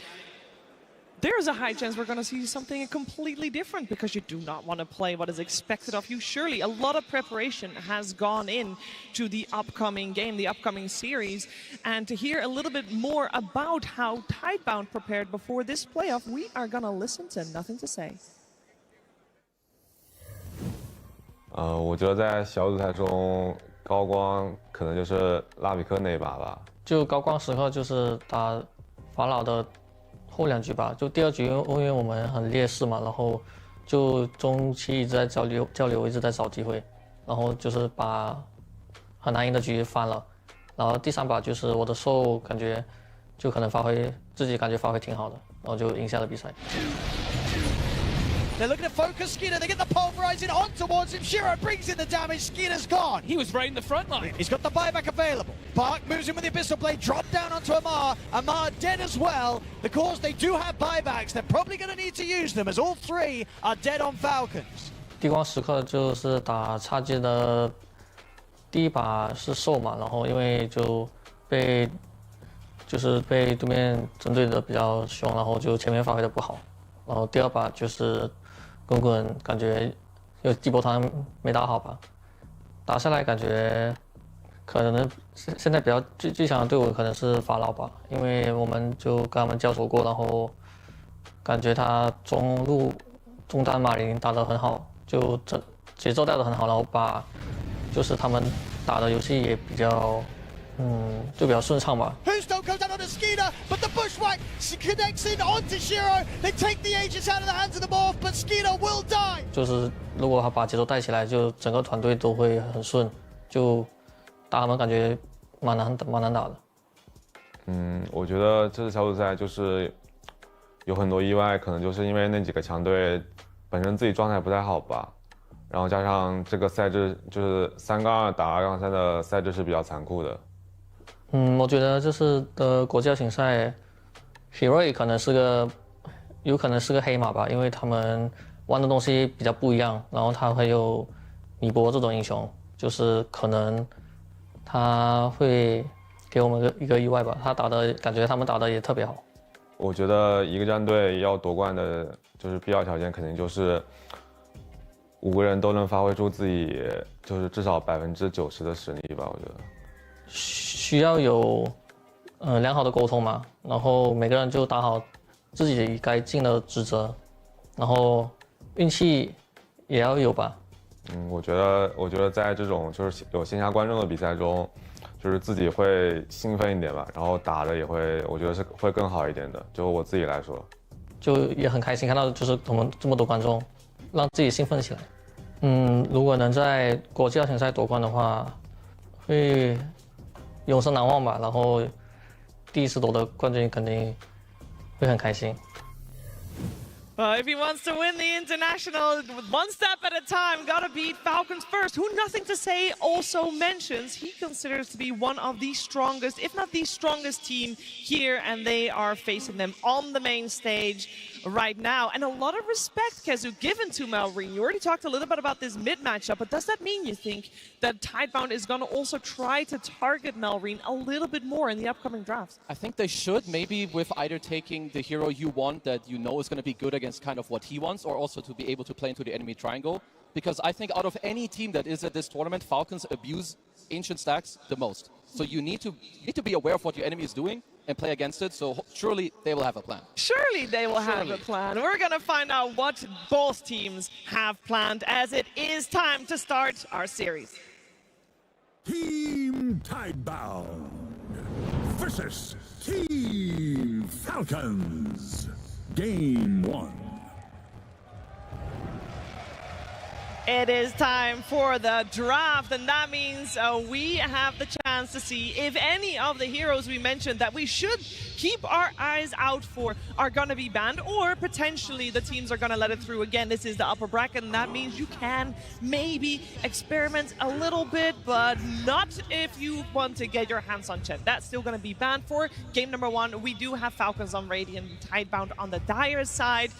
Speaker 12: there's a high chance we're going to see something completely different because you do not want to play what is expected of you. Surely a lot of preparation has gone in to the upcoming game, the upcoming series. And to hear a little bit more about how Tidebound prepared before this playoff, we are going to listen to Nothing to Say.
Speaker 14: 我觉得在小组赛中，高光可能就是拉比克那一把吧。
Speaker 19: 就高光时刻就是打法老的后两局吧，就第二局因为我们很劣势嘛，然后就中期一直在交流，一直在找机会，然后就是把很难赢的局翻了，然后第三把就是我的受感觉就可能自己感觉发挥挺好的，然后就赢下了比赛。
Speaker 8: They're looking to focus Skinner. They get the pulverizing on towards him. Shiro brings in the damage. Skinner's gone.
Speaker 13: He was right in the front line.
Speaker 8: He's got the buyback available. Park moves in with the Abyssal Blade. Drop down onto Amar. Amar dead as well. Because they do have buybacks, they're probably going to need to use them as all three are dead on Falcons.
Speaker 19: 地光时刻就是打差阶的第一把是受嘛，然后因为就被对面针对的比较凶，然后就前面发挥的不好，然后第二把就是滚滚感觉有地波团没打好吧，打下来感觉可能现在比较最强的队伍可能是法老吧，因为我们就跟他们交手过，然后感觉他中单马林打得很好，就节奏带得很好，然后把就是他们打的游戏也比较就比较顺畅吧。
Speaker 9: Whosto goes out on a Skeeter, but the bushwhack connects in onto Shiro. They take the Aegis out of the hands of the Morph, but Skeeter will die.
Speaker 19: 就是如果他把节奏带起来，就整个团队都会很顺，就打他们感觉蛮难打的。
Speaker 14: 我觉得这次小组赛就是有很多意外，可能就是因为那几个强队本身自己状态不太好吧，然后加上这个赛制就是3-2打2-3的赛制是比较残酷的。
Speaker 19: 我觉得这次的国际邀请赛 ，Heroic 有可能是个黑马吧，因为他们玩的东西比较不一样，然后他会有米波这种英雄，就是可能他会给我们一个意外吧。感觉他们打的也特别好。
Speaker 14: 我觉得一个战队要夺冠的，就是必要条件肯定就是5个人都能发挥出自己，就是至少90%的实力吧。我觉得
Speaker 19: 需要有良好的沟通嘛，然后每个人就打好自己该尽的职责，然后运气也要有吧。
Speaker 14: 我觉得在这种就是有线下观众的比赛中，就是自己会兴奋一点吧，然后打的也会，我觉得是会更好一点的。就我自己来说，
Speaker 19: 就也很开心看到就是我们这么多观众，让自己兴奋起来。如果能在国际邀请赛夺冠的话，会永生难忘吧。然后第一次夺得冠军肯定会很开心。
Speaker 12: If he wants to win the international, one step at a time, gotta beat Falcons first, who Nothing to Say also mentions he considers to be one of the strongest, if not the strongest team here, and they are facing them on the main stage right now. And a lot of respect, Kezu, given to Malrine. You already talked a little bit about this mid matchup, but does that mean you think that Tidebound is gonna also try to target Malrine a little bit more in the upcoming drafts?
Speaker 18: I think they should, maybe with either taking the hero you want that you know is going to be good against kind of what he wants, or also to be able to play into the enemy triangle. Because I think out of any team that is at this tournament, Falcons abuse ancient stacks the most. So you need to be aware of what your enemy is doing and play against it. So surely they will have a plan.
Speaker 12: Surely they will have a plan. We're going to find out what both teams have planned as it is time to start our series.
Speaker 3: Team Tidebound versus Team Falcons. Game 1.
Speaker 12: It is time for the draft, and that means we have the chance to see if any of the heroes we mentioned that we should keep our eyes out for are going to be banned, or potentially the teams are going to let it through. Again, this is the upper bracket, and that means you can maybe experiment a little bit, but not if you want to get your hands on Chen. That's still going to be banned for game number 1. We do have Falcons on Radiant, Tidebound on the Dire side.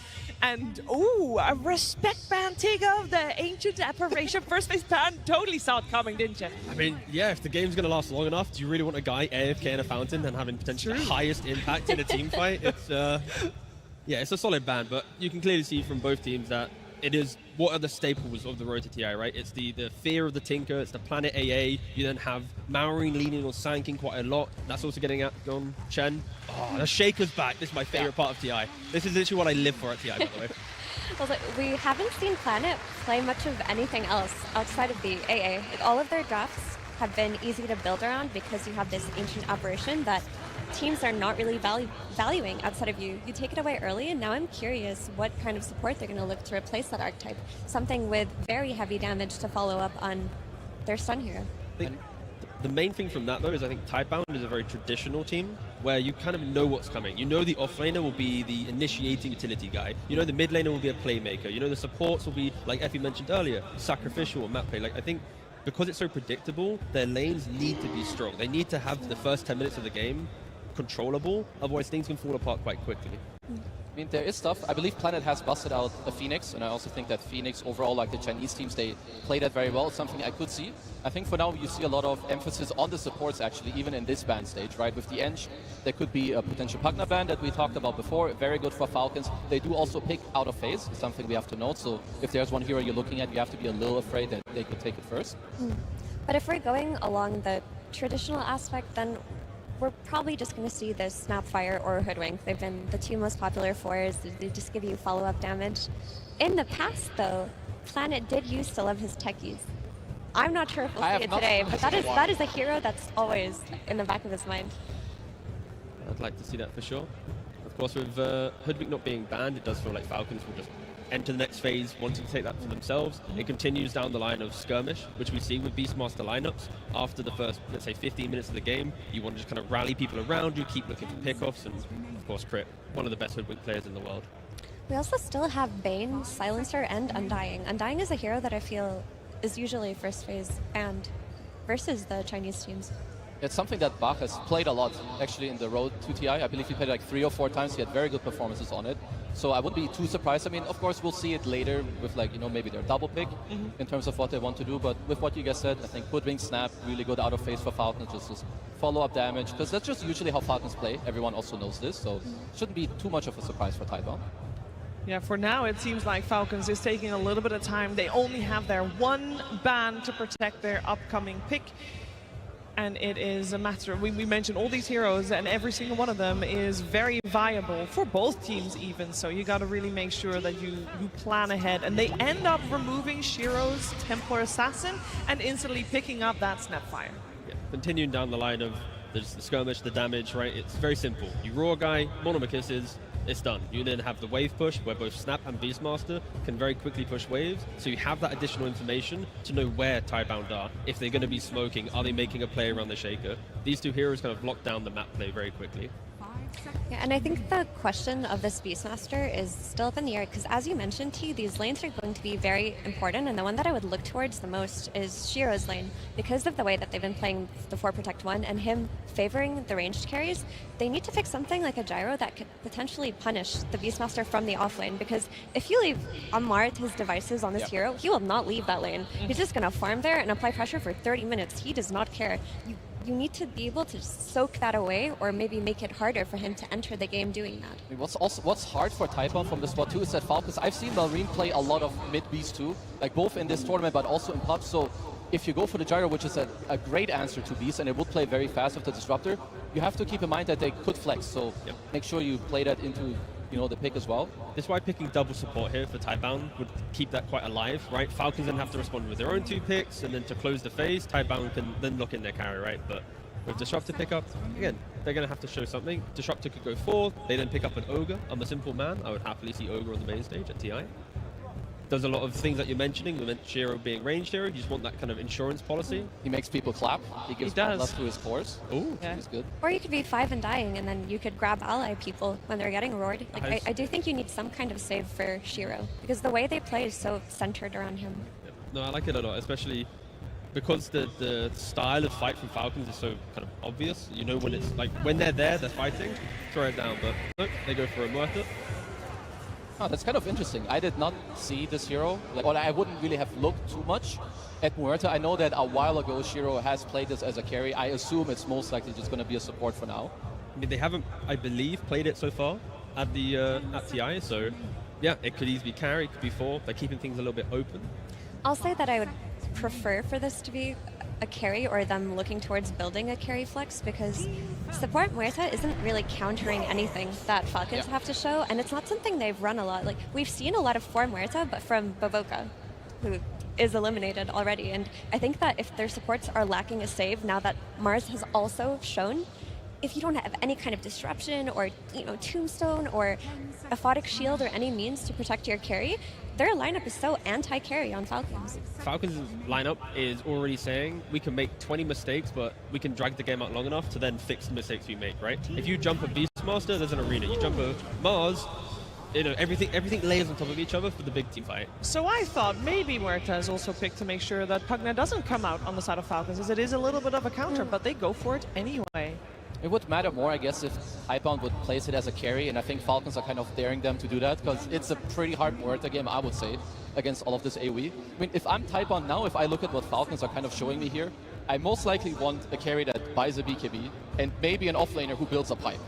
Speaker 12: And, ooh, a respect ban take of the Ancient Apparition first base ban. Totally saw it coming, didn't you?
Speaker 17: I mean, yeah, if the game's going to last long enough, do you really want a guy AFK in a fountain and having potentially the highest impact in a team fight? It's, yeah, it's a solid ban, but you can clearly see from both teams that it is what are the staples of the road to TI, right? It's the fear of the Tinker, it's the Planet AA. You then have Malrine leaning on Sanking quite a lot. That's also getting at on Chen. Oh, the Shaker's back. This is my favorite part of TI. This is literally what I live for at TI, by the way.
Speaker 15: We haven't seen Planet play much of anything else outside of the AA. All of their drafts have been easy to build around because you have this ancient apparition that teams are not really valuing outside of you. You take it away early, and now I'm curious what kind of support they're going to look to replace that archetype. Something with very heavy damage to follow up on their stun hero.
Speaker 17: The main thing from that, though, is I think Tidebound is a very traditional team where you kind of know what's coming. You know the offlaner will be the initiating utility guy. You know the mid laner will be a playmaker. You know the supports will be, like Effie mentioned earlier, sacrificial or map play. Like, I think because it's so predictable, their lanes need to be strong. They need to have the first 10 minutes of the game controllable, otherwise things can fall apart quite quickly.
Speaker 18: I mean, there is stuff. I believe Planet has busted out a Phoenix, and I also think that Phoenix overall, like the Chinese teams, they play that very well. It's something I could see. I think for now you see a lot of emphasis on the supports actually, even in this ban stage, right? With the Eng, there could be a potential Pugna ban that we talked about before. Very good for Falcons. They do also pick out of phase, something we have to note. So if there's one hero you're looking at, you have to be a little afraid that they could take it first.
Speaker 15: But if we're going along the traditional aspect, then we're probably just going to see this Snapfire or Hoodwink. They've been the two most popular fours. They just give you follow-up damage. In the past, though, Planet did used to love his techies. I'm not sure if we'll see it today, but that is a hero that's always in the back of his mind.
Speaker 17: I'd like to see that for sure. Of course, with Hoodwink not being banned, it does feel like Falcons will just enter the next phase wanting to take that for themselves. It continues down the line of skirmish, which we see with Beastmaster lineups. After the first, let's say, 15 minutes of the game, you want to just kind of rally people around you, keep looking for pickoffs, and of course, Crit, one of the best Hoodwink players in the world.
Speaker 15: We also still have Bane, Silencer, and Undying. Undying is a hero that I feel is usually first phase banned versus the Chinese teams.
Speaker 18: It's something that Bach has played a lot, actually, in the road to TI. I believe he played like 3 or 4 times. He had very good performances on it. So I wouldn't be too surprised. I mean, of course, we'll see it later with, like, you know, maybe their double pick in terms of what they want to do. But with what you guys said, I think Hoodwink, Snap, really good out of phase for Falcons, just follow-up damage. Because that's just usually how Falcons play. Everyone also knows this. So it shouldn't be too much of a surprise for Tidebound.
Speaker 12: Yeah, for now it seems like Falcons is taking a little bit of time. They only have their one ban to protect their upcoming pick. And it is a matter of, we mentioned all these heroes, and every single one of them is very viable for both teams even. So you got to really make sure that you plan ahead. And they end up removing Shiro's Templar Assassin and instantly picking up that Snapfire.
Speaker 17: Yeah, continuing down the line of the skirmish, the damage, right? It's very simple. You raw a guy, Monomer kisses, it's done. You then have the wave push where both Snap and Beastmaster can very quickly push waves, so you have that additional information to know where Tidebound are. If they're going to be smoking, are they making a play around the Shaker? These two heroes kind of lock down the map play very quickly.
Speaker 15: Yeah, and I think the question of this Beastmaster is still up in the air, because as you mentioned, T, these lanes are going to be very important, and the one that I would look towards the most is Shiro's lane. Because of the way that they've been playing the 4 Protect 1 and him favoring the ranged carries, they need to fix something like a gyro that could potentially punish the Beastmaster from the off lane, because if you leave Amar his devices on this hero, he will not leave that lane. He's just going to farm there and apply pressure for 30 minutes. He does not care. You need to be able to soak that away, or maybe make it harder for him to enter the game doing that.
Speaker 18: I mean, what's hard for Tidebound from the spot too is that Falcons, I've seen Marine play a lot of mid-beast too, like both in this tournament but also in pubs. So if you go for the gyro, which is a great answer to beast, and it will play very fast with the disruptor, you have to keep in mind that they could flex. So make sure you play that into, you know, the pick as well.
Speaker 17: That's why picking double support here for Tidebound would keep that quite alive, right? Falcons then have to respond with their own 2 picks, and then to close the phase, Tidebound can then lock in their carry, right? But with Disruptor pickup, again, they're going to have to show something. Disruptor could go 4, they then pick up an Ogre. I'm a simple man, I would happily see Ogre on the main stage at TI. Does a lot of things that you're mentioning. We mentioned Shiro being ranged hero. You just want that kind of insurance policy.
Speaker 18: He makes people clap. He gives love to his cores.
Speaker 17: Ooh,
Speaker 18: he's good.
Speaker 15: Or you could be 5 and dying, and then you could grab ally people when they're getting roared. Like, I do think you need some kind of save for Shiro, because the way they play is so centered around him.
Speaker 17: No, I like it a lot, especially because the style of fight from Falcons is so kind of obvious. You know when it's like, when they're there, they're fighting, throw it down, but nope, they go for a Muerta.
Speaker 18: Oh, that's kind of interesting. I did not see this hero, or I wouldn't really have looked too much at Muerta. I know that a while ago Shiro has played this as a carry. I assume it's most likely just going to be a support for now.
Speaker 17: I mean, they haven't, I believe, played it so far at the at TI, so yeah, it could easily be carry, it could be 4. They're keeping things a little bit open.
Speaker 15: I'll say that I would prefer for this to be a carry, or them looking towards building a carry flex, because support Muerta isn't really countering anything that Falcons have to show, and it's not something they've run a lot. Like, we've seen a lot of 4 Muerta, but from Baboka, who is eliminated already, and I think that if their supports are lacking a save, now that Mars has also shown, if you don't have any kind of disruption or, you know, tombstone or aphotic shield or any means to protect your carry, their lineup is so anti-carry on Falcons.
Speaker 17: Falcons' lineup is already saying we can make 20 mistakes, but we can drag the game out long enough to then fix the mistakes we make, right? If you jump a Beastmaster, there's an arena. You jump a Mars, you know, everything layers on top of each other for the big team fight.
Speaker 12: So I thought maybe Muerta is also picked to make sure that Pugna doesn't come out on the side of Falcons, as it is a little bit of a counter, but they go for it anyway.
Speaker 18: It would matter more, I guess, if Tidebound would place it as a carry, and I think Falcons are kind of daring them to do that, because it's a pretty hard Mortar game, I would say, against all of this AoE. I mean, if I'm Tidebound now, if I look at what Falcons are kind of showing me here, I most likely want a carry that buys a BKB, and maybe an offlaner who builds a pipe.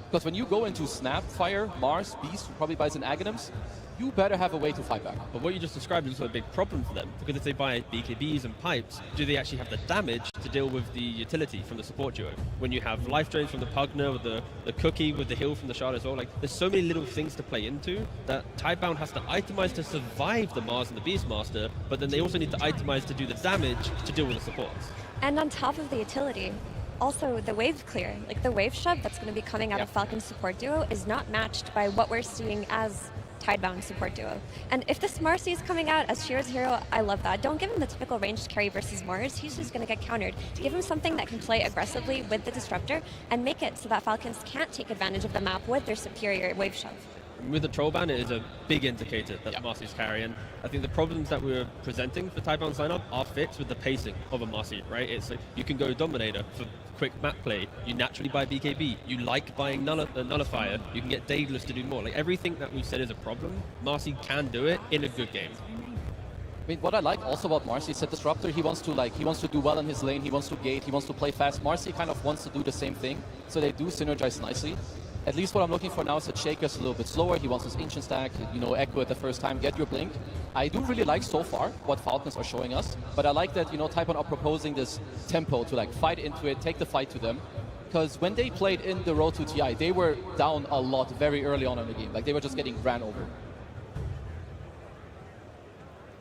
Speaker 18: Because when you go into Snap, Fire, Mars, Beast, who probably buys an Aghanims, you better have a way to fight back.
Speaker 17: But what you just described is also a big problem for them, because if they buy BKBs and pipes, do they actually have the damage to deal with the utility from the support duo? When you have life drains from the Pugner, with the cookie, with the heal from the Shard as well, like there's so many little things to play into that Tidebound has to itemize to survive the Mars and the Beastmaster, but then they also need to itemize to do the damage to deal with the supports.
Speaker 15: And on top of the utility, also the wave clear, like the wave shove that's going to be coming out of Falcon's support duo is not matched by what we're seeing as Tidebound support duo. And if this Marcy is coming out as Shiro's hero, I love that. Don't give him the typical ranged carry versus Mars. He's just going to get countered. Give him something that can play aggressively with the Disruptor and make it so that Falcons can't take advantage of the map with their superior wave shove.
Speaker 17: With the troll ban, it is a big indicator that Marcy's carry, and I think the problems that we're presenting for Tidebound's lineup are fixed with the pacing of a Marcy, right? It's like you can go Dominator for quick map play, you naturally buy BKB, you like buying Nullifier, you can get Daedalus to do more. Like everything that we said is a problem, Marcy can do it in a good game.
Speaker 18: I mean, what I like also about Marcy is that Disruptor, he wants to do well in his lane, he wants to gate, he wants to play fast. Marcy kind of wants to do the same thing, so they do synergize nicely. At least what I'm looking for now is that Shaker's a little bit slower. He wants his Ancient Stack, you know, Echo at the first time, get your Blink. I do really like so far what Falcons are showing us, but I like that, you know, Tidebound are proposing this tempo to like fight into it, take the fight to them. Because when they played in the Road to TI, they were down a lot very early on in the game. Like they were just getting ran over.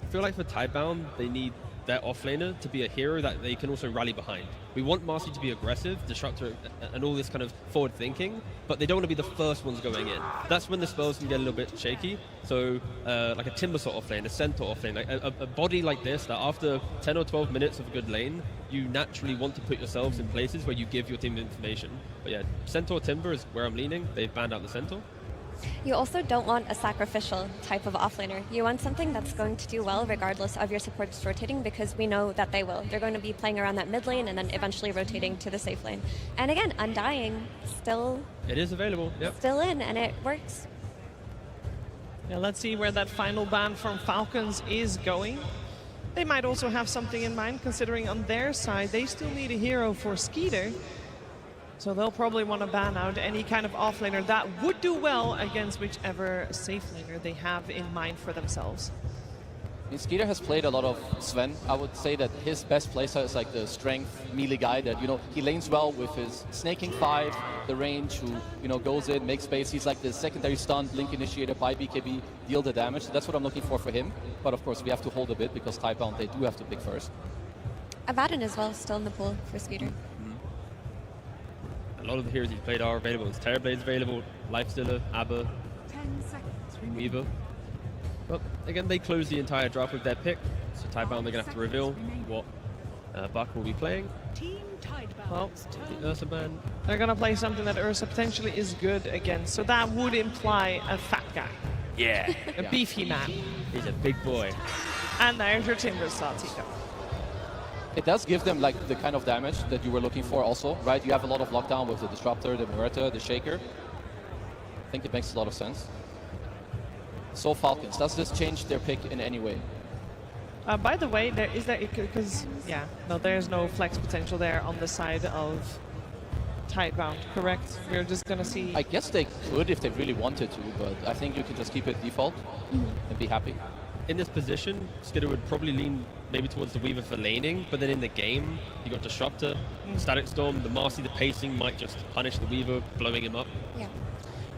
Speaker 17: I feel like for Tidebound, they need their offlaner to be a hero that they can also rally behind. We want Marcy to be aggressive, Disruptor, and all this kind of forward thinking, but they don't want to be the first ones going in. That's when the spells can get a little bit shaky. So like a Timbersaw offlane, a Centaur offlane, like a body like this, that after 10 or 12 minutes of a good lane, you naturally want to put yourselves in places where you give your team information. But yeah, Centaur Timber is where I'm leaning. They've banned out the Centaur.
Speaker 15: You also don't want a sacrificial type of offlaner. You want something that's going to do well regardless of your supports rotating, because we know that they will. They're going to be playing around that mid lane and then eventually rotating to the safe lane. And again, Undying still...
Speaker 17: It is available, yep.
Speaker 15: Still in, and it works.
Speaker 12: Yeah, let's see where that final ban from Falcons is going. They might also have something in mind, considering on their side, they still need a hero for Skeeter. So they'll probably want to ban out any kind of offlaner that would do well against whichever safe laner they have in mind for themselves.
Speaker 18: I mean, Skeeter has played a lot of Sven. I would say that his best playstyle is like the strength melee guy that, you know, he lanes well with his snaking 5, the range, who, you know, goes in, makes space. He's like the secondary stun, Blink initiator by BKB, deal the damage. So that's what I'm looking for him. But of course, we have to hold a bit because Tidebound, they do have to pick first.
Speaker 15: Abaddon as well, still in the pool for Skeeter.
Speaker 17: A lot of the heroes he's played are available. His Terrorblade's available, Lifestealer, Abba, Weaver. But again, they close the entire draft with their pick, so Tidebound, they're going to have to reveal what Buck will be playing.
Speaker 12: Well,
Speaker 17: the Ursa ban.
Speaker 12: They're going to play something that Ursa potentially is good against, so that would imply a fat guy.
Speaker 17: Yeah.
Speaker 12: A beefy man.
Speaker 17: He's a big boy.
Speaker 12: And there's your Timbersaw, Tito.
Speaker 18: It does give them like the kind of damage that you were looking for also, right? You have a lot of lockdown with the Disruptor, the Muerta, the Shaker. I think it makes a lot of sense. So Falcons, does this change their pick in any way?
Speaker 12: By the way, because there's no flex potential there on the side of Tidebound, correct? We're just gonna see.
Speaker 18: I guess they could if they really wanted to, but I think you can just keep it default and be happy.
Speaker 17: In this position, Skitter would probably lean maybe towards the Weaver for laning, but then in the game, you got Disruptor, Static Storm, the Marcy, the pacing might just punish the Weaver, blowing him up.
Speaker 15: Yeah.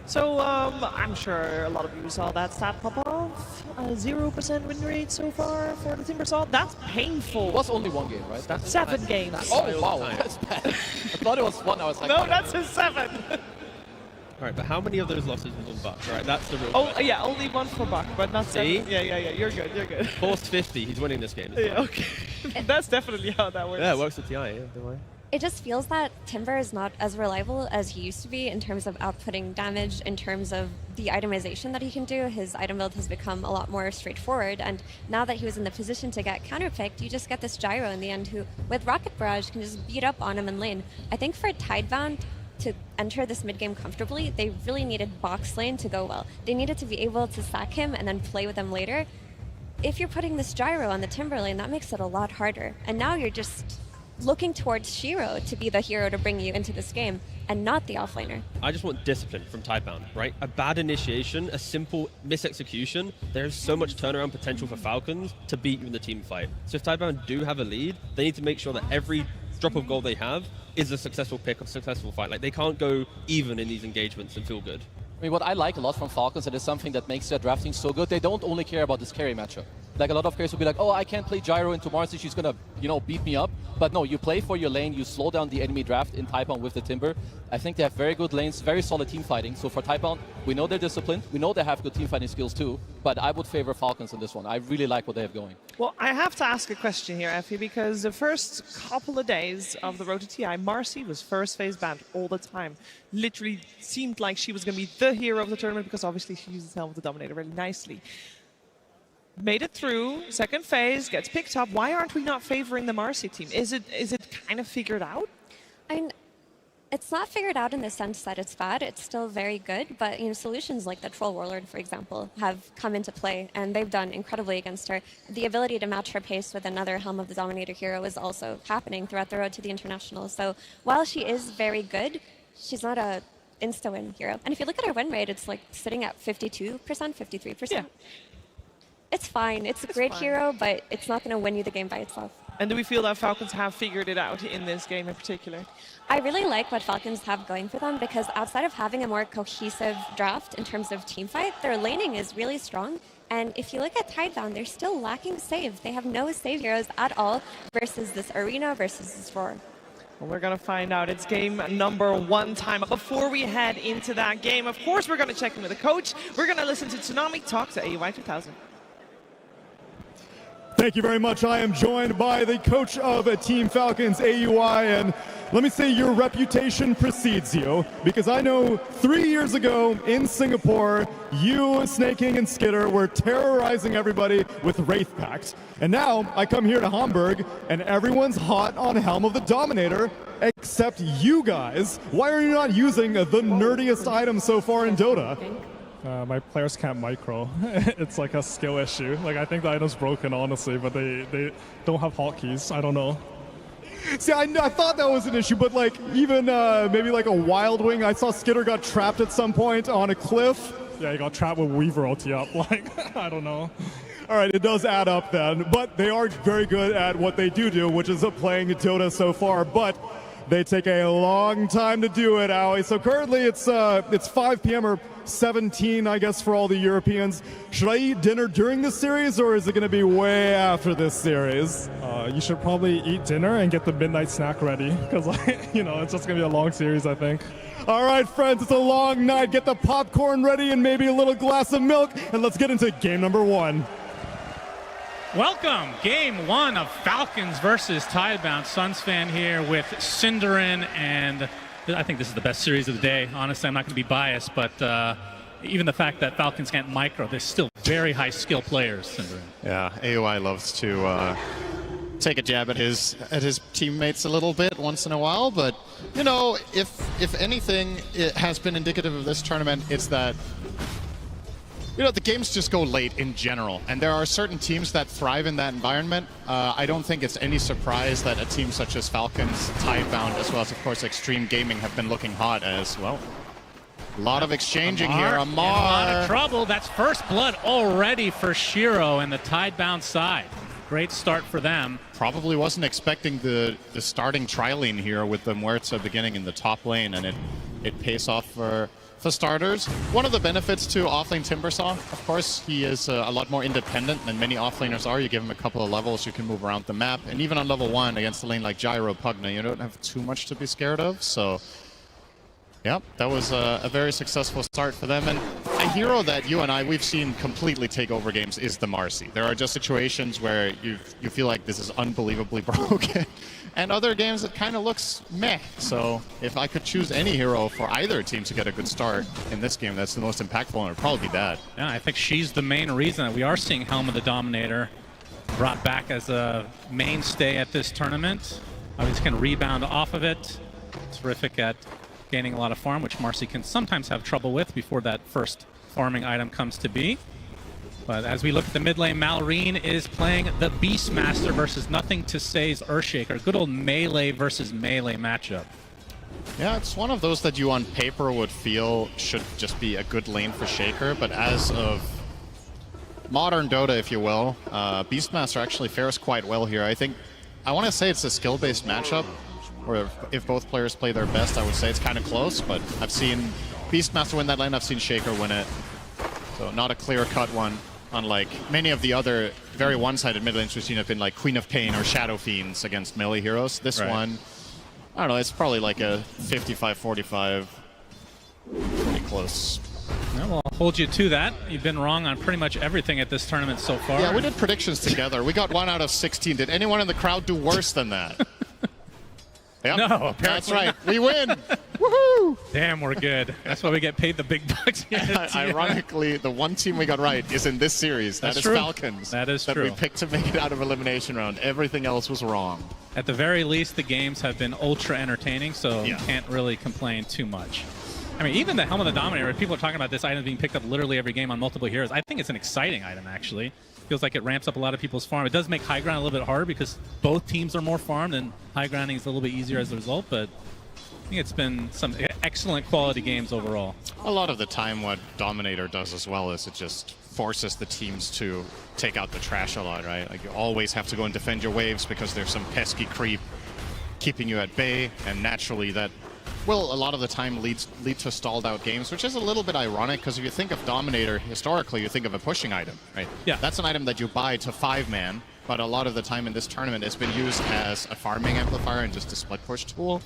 Speaker 12: So I'm sure a lot of you saw that stat pop off. 0% win rate so far for the Timbersaw. That's painful.
Speaker 18: It was only one game, right?
Speaker 12: That's 7 games.
Speaker 18: Oh, wow, that's bad. I thought it was 1. I was like,
Speaker 12: no, that's a 7.
Speaker 17: All right, but how many of those losses was on Buck? Right, that's the real
Speaker 12: question. Yeah, only 1 for Buck, but not 7. Yeah, you're good, you're good.
Speaker 17: Forced 50, he's winning this game.
Speaker 12: Yeah, okay. That's definitely how that works.
Speaker 17: Yeah, it works with TI, yeah, don't worry.
Speaker 15: It just feels that Timber is not as reliable as he used to be in terms of outputting damage, in terms of the itemization that he can do. His item build has become a lot more straightforward, and now that he was in the position to get counterpicked, you just get this Gyro in the end who, with Rocket Barrage, can just beat up on him in lane. I think for Tidebound, to enter this mid game comfortably, they really needed box lane to go well. They needed to be able to sack him and then play with him later. If you're putting this gyro on the Timber lane, that makes it a lot harder. And now you're just looking towards Shiro to be the hero to bring you into this game, and not the offlaner.
Speaker 17: I just want discipline from Tidebound, right? A bad initiation, a simple misexecution. There's so much turnaround potential for Falcons to beat you in the team fight. So if Tidebound do have a lead, they need to make sure that every drop of gold they have is a successful pick, a successful fight. Like, they can't go even in these engagements and feel good.
Speaker 18: I mean, what I like a lot from Falcons, and it's something that makes their drafting so good, they don't only care about this carry matchup. Like, a lot of carriers will be like, oh, I can't play Gyro into Marcy, she's gonna, beat me up. But no, you play for your lane, you slow down the enemy draft in Tidebound with the Timber. I think they have very good lanes, very solid team fighting. So for Tidebound, we know they're disciplined, we know they have good team fighting skills too, but I would favor Falcons in this one. I really like what they have going.
Speaker 12: Well, I have to ask a question here, Effie, because the first couple of days of the Road to TI, Marcy was first phase banned all the time. Literally seemed like she was going to be the hero of the tournament because obviously she uses Helm of the Dominator really nicely. Made it through, second phase, gets picked up. Why aren't we not favoring the Marcy team? Is it kind of figured out?
Speaker 15: I mean, it's not figured out in the sense that it's bad. It's still very good, but solutions like the Troll Warlord, for example, have come into play, and they've done incredibly against her. The ability to match her pace with another Helm of the Dominator hero is also happening throughout the road to the International. So while she is very good, she's not a insta-win hero. And if you look at her win rate, it's like sitting at 52%, 53%. Yeah. It's fine. It's a great hero, but it's not going to win you the game by itself.
Speaker 12: And do we feel that Falcons have figured it out in this game in particular?
Speaker 15: I really like what Falcons have going for them because outside of having a more cohesive draft in terms of team fight, their laning is really strong. And if you look at Tidebound, they're still lacking save. They have no save heroes at all versus this Arena, versus this Roar.
Speaker 12: Well, we're going to find out. It's game number 1 time. But before we head into that game, of course, we're going to check in with the coach. We're going to listen to Tsunami talk to AUI 2000.
Speaker 5: Thank you very much. I am joined by the coach of Team Falcons, AUI, and let me say your reputation precedes you, because I know 3 years ago in Singapore, you, Snake King, and Skitter were terrorizing everybody with Wraith Pact. And now I come here to Hamburg, and everyone's hot on Helm of the Dominator, except you guys. Why are you not using the nerdiest item so far in Dota?
Speaker 20: My players can't micro. It's like a skill issue. Like, I think the item's broken, honestly, but they don't have hotkeys. I don't know.
Speaker 5: See, I thought that was an issue, but like even maybe like a Wild Wing, I saw Skitter got trapped at some point on a cliff.
Speaker 20: Yeah, he got trapped with Weaver ulti up. Like, I don't know.
Speaker 5: All right, it does add up then, but they are very good at what they do, which is playing Dota so far, but they take a long time to do it, Owie. So currently it's 5 p.m. or 17, I guess, for all the Europeans. Should I eat dinner during this series, or is it going to be way after this series?
Speaker 20: You should probably eat dinner and get the midnight snack ready, because, it's just going to be a long series, I think.
Speaker 5: All right, friends, it's a long night. Get the popcorn ready and maybe a little glass of milk, and let's get into game number 1.
Speaker 21: Welcome, game 1 of Falcons versus Tidebound. Suns fan here with Cinderin, and I think this is the best series of the day. Honestly, I'm not going to be biased, but even the fact that Falcons can't micro, there's still very high skill players, Cinderin.
Speaker 22: Yeah, AUI loves to take a jab at his teammates a little bit once in a while, but if anything, it has been indicative of this tournament, it's that the games just go late in general, and there are certain teams that thrive in that environment. I don't think it's any surprise that a team such as Falcons, Tidebound, as well as, of course, Xtreme Gaming have been looking hot as well. A lot of exchanging here. Amar.
Speaker 21: In a lot of trouble. That's first blood already for Shiro and the Tidebound side. Great start for them.
Speaker 22: Probably wasn't expecting the starting tri-lane here with the Muerta beginning in the top lane, and it pays off for starters. One of the benefits to offlane Timbersaw, of course, he is a lot more independent than many offlaners are. You give him a couple of levels, you can move around the map, and even on level 1 against a lane like Gyro Pugna, you don't have too much to be scared of. So, yeah, that was a very successful start for them. And a hero that you and we've seen completely take over games is the Marcy. There are just situations where you feel like this is unbelievably broken. And other games, it kind of looks meh. So if I could choose any hero for either team to get a good start in this game, that's the most impactful, and it would probably be that.
Speaker 21: Yeah, I think she's the main reason that we are seeing Helm of the Dominator brought back as a mainstay at this tournament. Obviously can rebound off of it. Terrific at gaining a lot of farm, which Marcy can sometimes have trouble with before that first farming item comes to be. But as we look at the mid lane, Malrine is playing the Beastmaster versus Nothing to Say's Earthshaker. Good old melee versus melee matchup.
Speaker 22: Yeah, it's one of those that you on paper would feel should just be a good lane for Shaker, but as of modern Dota, if you will, Beastmaster actually fares quite well here. I want to say it's a skill-based matchup, where if both players play their best, I would say it's kind of close, but I've seen Beastmaster win that lane, I've seen Shaker win it. So not a clear-cut one, unlike many of the other very one-sided mid lanes we've seen have been like Queen of Pain or Shadow Fiends against melee heroes. This one, I don't know, it's probably like a 55-45, pretty close.
Speaker 21: Yeah, well, I'll hold you to that. You've been wrong on pretty much everything at this tournament so far.
Speaker 22: Yeah, we did predictions together. We got 1 out of 16. Did anyone in the crowd do worse than that? Yep.
Speaker 21: No, apparently
Speaker 22: that's right.
Speaker 21: not.
Speaker 22: We win. Woohoo!
Speaker 21: Damn, we're good. That's why we get paid the big bucks here.
Speaker 22: Ironically, the one team we got right is in this series. That
Speaker 21: That's
Speaker 22: is
Speaker 21: true.
Speaker 22: Falcons.
Speaker 21: That is
Speaker 22: that
Speaker 21: true.
Speaker 22: we picked to make it out of elimination round. Everything else was wrong.
Speaker 21: At the very least, the games have been ultra entertaining, so you can't really complain too much. I mean, even the Helm of the Dominator, people are talking about this item being picked up literally every game on multiple heroes. I think it's an exciting item, actually. Feels like it ramps up a lot of people's farm. It does make high ground a little bit harder because both teams are more farmed, and high grounding is a little bit easier as a result, but I think it's been some excellent quality games overall.
Speaker 22: A lot of the time what Dominator does as well is it just forces the teams to take out the trash a lot, right? Like you always have to go and defend your waves because there's some pesky creep keeping you at bay, and naturally that will a lot of the time lead to stalled out games, which is a little bit ironic because if you think of Dominator historically, you think of a pushing item, right?
Speaker 21: Yeah.
Speaker 22: That's an item that you buy to 5-man, but a lot of the time in this tournament it's been used as a farming amplifier and just a split push tool.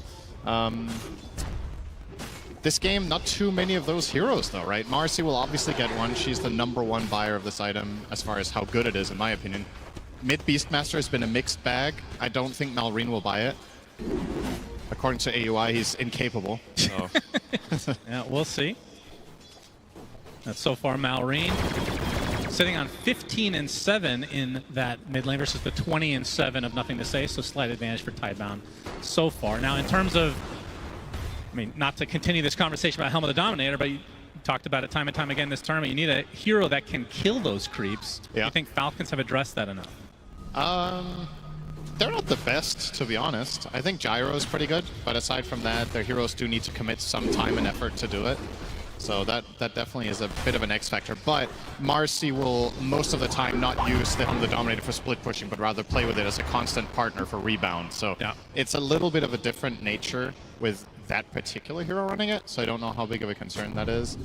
Speaker 22: This game, not too many of those heroes though, right? Marcy will obviously get one. She's the #1 buyer of this item as far as how good it is, in my opinion. Mid Beastmaster has been a mixed bag. I don't think Malrine will buy it. According to AUI, he's incapable. So.
Speaker 21: Yeah, we'll see. That's so far Malrine sitting on 15-7 in that mid lane versus the 20-7 of Nothing to Say, so slight advantage for Tidebound so far. Now, in terms of, I mean, not to continue this conversation about Helm of the Dominator, but you talked about it time and time again this tournament, you need a hero that can kill those creeps.
Speaker 22: Yeah.
Speaker 21: Do you think Falcons have addressed that enough?
Speaker 22: They're not the best, to be honest. I think Gyro is pretty good, but aside from that, their heroes do need to commit some time and effort to do it. So that definitely is a bit of an X factor. But Marcy will most of the time not use the Helm of the Dominator for split pushing, but rather play with it as a constant partner for rebound. So it's a little bit of a different nature with that particular hero running it, so I don't know how big of a concern that is.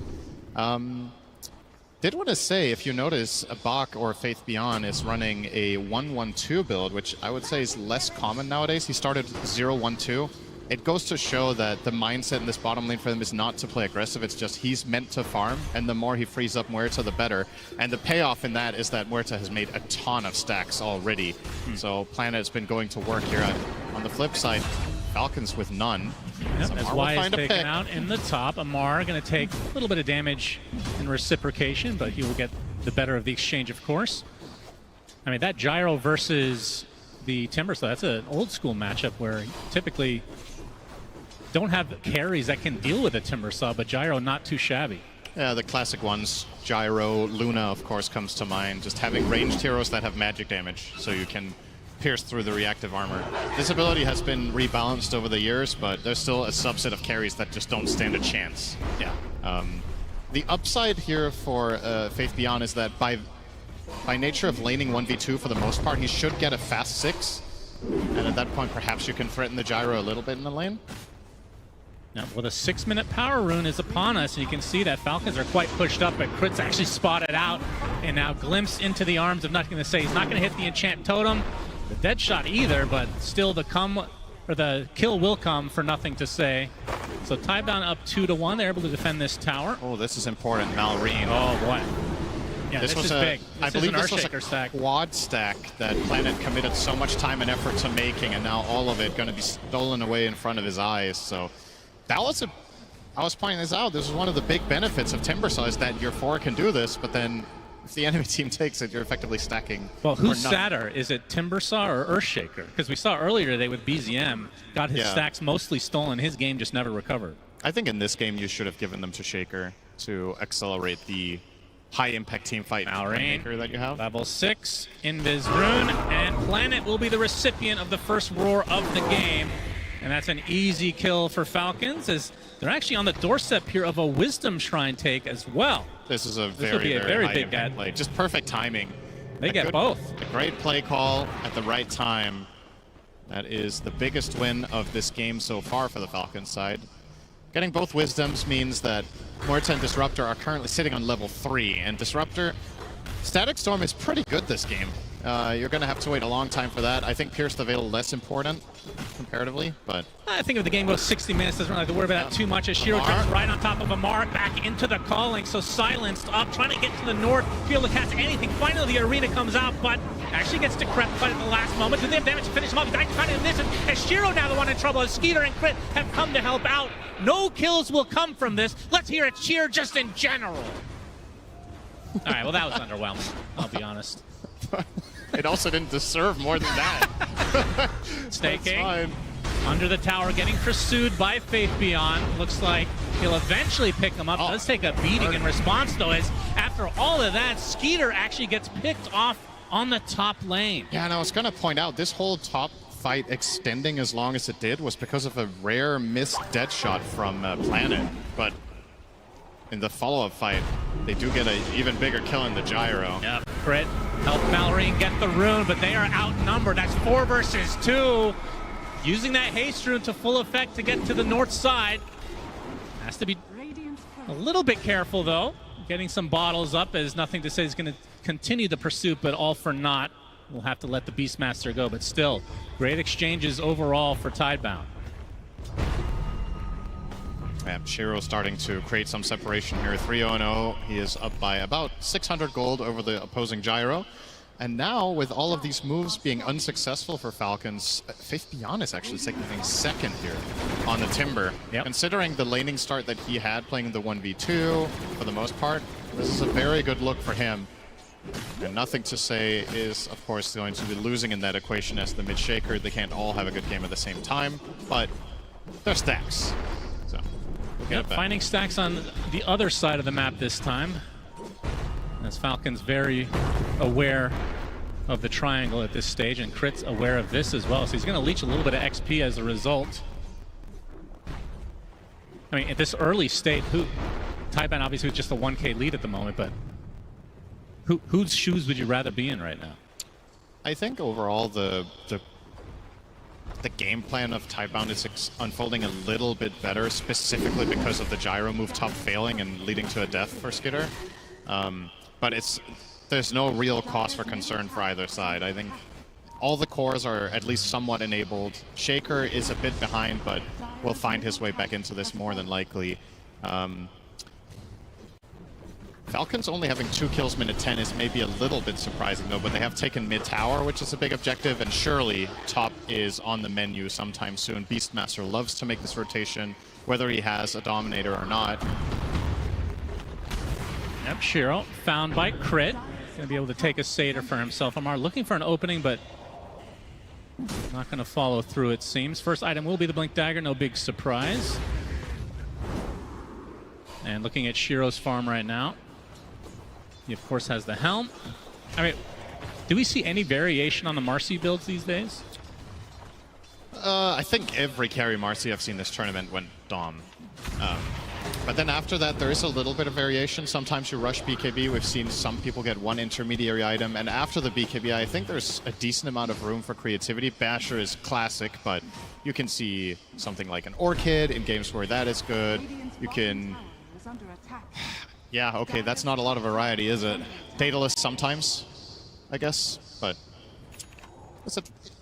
Speaker 22: Did want to say, if you notice, a Bach or Faith Beyond is running a 1-1-2 build, which I would say is less common nowadays. He started 0-1-2. It goes to show that the mindset in this bottom lane for them is not to play aggressive, it's just he's meant to farm, and the more he frees up Muerta, the better. And the payoff in that is that Muerta has made a ton of stacks already. So Planet has been going to work here. On the flip side, Falcons with none.
Speaker 21: Yep,
Speaker 22: So
Speaker 21: as
Speaker 22: Amar will
Speaker 21: Y is
Speaker 22: find a
Speaker 21: taken
Speaker 22: pick.
Speaker 21: out in the top. Amar going to take a little bit of damage in reciprocation, but he will get the better of the exchange, of course. I mean, that Gyro versus the Timber, so that's an old school matchup where typically don't have carries that can deal with a Timber Saw, but Gyro not too shabby.
Speaker 22: Yeah, the classic ones. Gyro, Luna, of course, comes to mind. Just having ranged heroes that have magic damage, so you can pierce through the reactive armor. This ability has been rebalanced over the years, but there's still a subset of carries that just don't stand a chance.
Speaker 21: Yeah.
Speaker 22: The upside here for Faith Beyond is that by nature of laning 1v2 for the most part, he should get a fast 6. And at that point, perhaps you can threaten the Gyro a little bit in the lane.
Speaker 21: Now, with a 6-minute power rune is upon us, and you can see that Falcons are quite pushed up, but Crit's actually spotted out, and now glimpse into the arms of Nothing to Say. He's not going to hit the enchant totem, the dead shot either, but still the kill will come for Nothing to Say. So Tidebound up 2-1, they're able to defend this tower.
Speaker 22: Oh, this is important, Malrine.
Speaker 21: Oh boy. Yeah, this
Speaker 22: was
Speaker 21: is big.
Speaker 22: I believe this was
Speaker 21: Earthshaker
Speaker 22: a
Speaker 21: stack.
Speaker 22: quad stack that Planet committed so much time and effort to making, and now all of it going to be stolen away in front of his eyes. So that was I was pointing this out. This is one of the big benefits of Timbersaw is that your 4 can do this, but then if the enemy team takes it, you're effectively stacking.
Speaker 21: Well, who's
Speaker 22: for nothing.
Speaker 21: sadder? Is it Timbersaw or Earthshaker? Because we saw earlier today with BZM, got his stacks mostly stolen. His game just never recovered.
Speaker 22: I think in this game you should have given them to Shaker to accelerate the high-impact team fight maker that you have.
Speaker 21: Level 6, Invis Rune, and Planet will be the recipient of the first roar of the game. And that's an easy kill for Falcons, as they're actually on the doorstep here of a Wisdom Shrine take as well.
Speaker 22: This is a
Speaker 21: very big
Speaker 22: impact play. Just perfect timing.
Speaker 21: They get both.
Speaker 22: A great play call at the right time. That is the biggest win of this game so far for the Falcons side. Getting both Wisdoms means that Morta and Disruptor are currently sitting on level 3, and Disruptor, Static Storm is pretty good this game. You're going to have to wait a long time for that. I think Pierce the Veil less important comparatively, but...
Speaker 21: I think if the game goes 60 minutes, doesn't really have to worry about that too much, as Shiro jumps right on top of Amar, back into the calling, so silenced up, trying to get to the north, be able to cast anything. Finally, the arena comes out, but actually gets decrepit at the last moment. Do they have damage to finish him off? He's actually trying to miss it, as Shiro now the one in trouble, as Skeeter and Crit have come to help out. No kills will come from this. Let's hear a cheer just in general. All right, well, that was underwhelming, I'll be honest.
Speaker 22: It also didn't deserve more than that.
Speaker 21: Staking under the tower, getting pursued by Faith Beyond. Looks like he'll eventually pick him up. Does take a beating in response, though, as after all of that, Skeeter actually gets picked off on the top lane.
Speaker 22: Yeah, and I was going to point out, this whole top fight extending as long as it did was because of a rare missed dead shot from Planet. But in the follow-up fight, they do get an even bigger kill in the gyro.
Speaker 21: Yep, Crit help Malrine get the rune, but they are outnumbered. That's 4 versus 2. Using that haste rune to full effect to get to the north side. Has to be a little bit careful, though. Getting some bottles up, as nothing to say he's going to continue the pursuit, but all for naught. We'll have to let the Beastmaster go, but still, great exchanges overall for Tidebound.
Speaker 22: Yeah, Shiro starting to create some separation here. 3-0. He is up by about 600 gold over the opposing gyro. And now, with all of these moves being unsuccessful for Falcons, Faith Beyond is actually taking second here on the Timber. Considering the laning start that he had playing the 1v2 for the most part, this is a very good look for him. And nothing to say is, of course, going to be losing in that equation as the mid-shaker. They can't all have a good game at the same time, but they're stacks. So,
Speaker 21: finding stacks on the other side of the map this time. As Falcons very aware of the triangle at this stage, and Crit's aware of this as well, so he's going to leech a little bit of XP as a result. I mean, at this early state, Tidebound obviously with just a 1K lead at the moment, but whose shoes would you rather be in right now?
Speaker 22: I think overall the game plan of Tidebound is unfolding a little bit better, specifically because of the gyro move top failing and leading to a death for Skitter. But there's no real cause for concern for either side. I think all the cores are at least somewhat enabled. Shaker is a bit behind, but will find his way back into this more than likely. Falcons only having 2 kills minute 10 is maybe a little bit surprising though, but they have taken mid tower, which is a big objective, and surely top is on the menu sometime soon. Beastmaster loves to make this rotation, whether he has a Dominator or not.
Speaker 21: Yep, Shiro found by Crit. Gonna be able to take a Satyr for himself. Amar looking for an opening, but not gonna follow through, it seems. First item will be the Blink Dagger, no big surprise. And looking at Shiro's farm right now. He, of course, has the Helm. I mean, do we see any variation on the Marcy builds these days?
Speaker 22: I think every carry Marcy I've seen this tournament went Dom. But then after that, there is a little bit of variation. Sometimes you rush BKB. We've seen some people get 1 intermediary item. And after the BKB, I think there's a decent amount of room for creativity. Basher is classic, but you can see something like an Orchid in games where that is good. You can... Yeah, okay, that's not a lot of variety, is it? Daedalus sometimes, I guess, but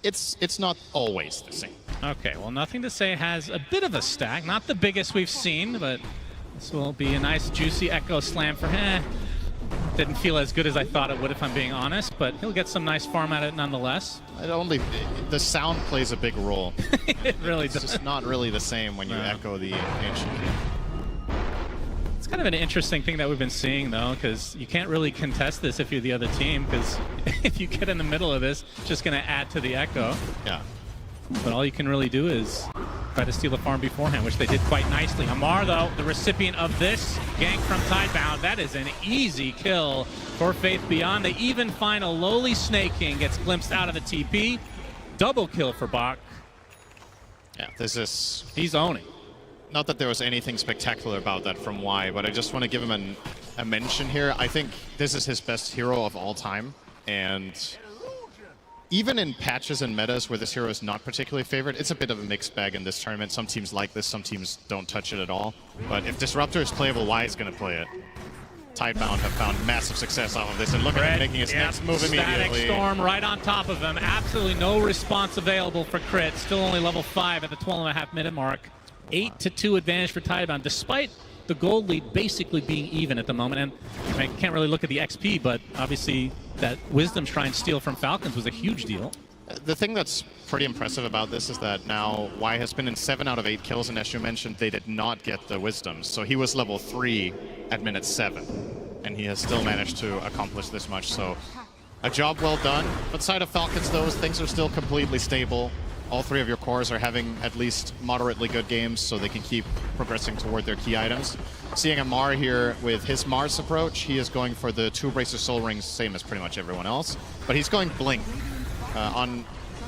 Speaker 22: it's not always the same.
Speaker 21: Okay, well, Nothing to Say has a bit of a stack. Not the biggest we've seen, but this will be a nice, juicy Echo Slam for him. Didn't feel as good as I thought it would, if I'm being honest, but he'll get some nice farm at it nonetheless.
Speaker 22: The sound plays a big role.
Speaker 21: It really does.
Speaker 22: It's just not really the same when you echo the ancient.
Speaker 21: It's kind of an interesting thing that we've been seeing, though, because you can't really contest this if you're the other team, because if you get in the middle of this, it's just going to add to the echo.
Speaker 22: Yeah.
Speaker 21: But all you can really do is try to steal a farm beforehand, which they did quite nicely. Amar, though, the recipient of this gank from Tidebound. That is an easy kill for Faith Beyond. They even find a lowly Snake King, gets glimpsed out of the TP. Double kill for Bach.
Speaker 22: Yeah, this is...
Speaker 21: He's owning.
Speaker 22: Not that there was anything spectacular about that from Y, but I just want to give him a mention here. I think this is his best hero of all time, and even in patches and metas where this hero is not particularly favored, it's a bit of a mixed bag in this tournament. Some teams like this, some teams don't touch it at all. But if Disruptor is playable, Y is going to play it. Tidebound have found massive success off of this, and look at him making his next move immediately.
Speaker 21: Static Storm right on top of him. Absolutely no response available for Crit. Still only level 5 at the 12.5 minute mark. 8-2 advantage for Tidebound, despite the gold lead basically being even at the moment. And I can't really look at the XP, but obviously that Wisdom Shrine steal from Falcons was a huge deal.
Speaker 22: The thing that's pretty impressive about this is that now Y has been in 7 out of 8 kills, and as you mentioned, they did not get the Wisdoms. So he was level 3 at minute 7, and he has still managed to accomplish this much. So a job well done. But side of Falcons, though, things are still completely stable. All 3 of your cores are having at least moderately good games, so they can keep progressing toward their key items. Seeing Amar here with his Mars approach, he is going for the 2 Bracer Soul Rings, same as pretty much everyone else. But he's going Blink.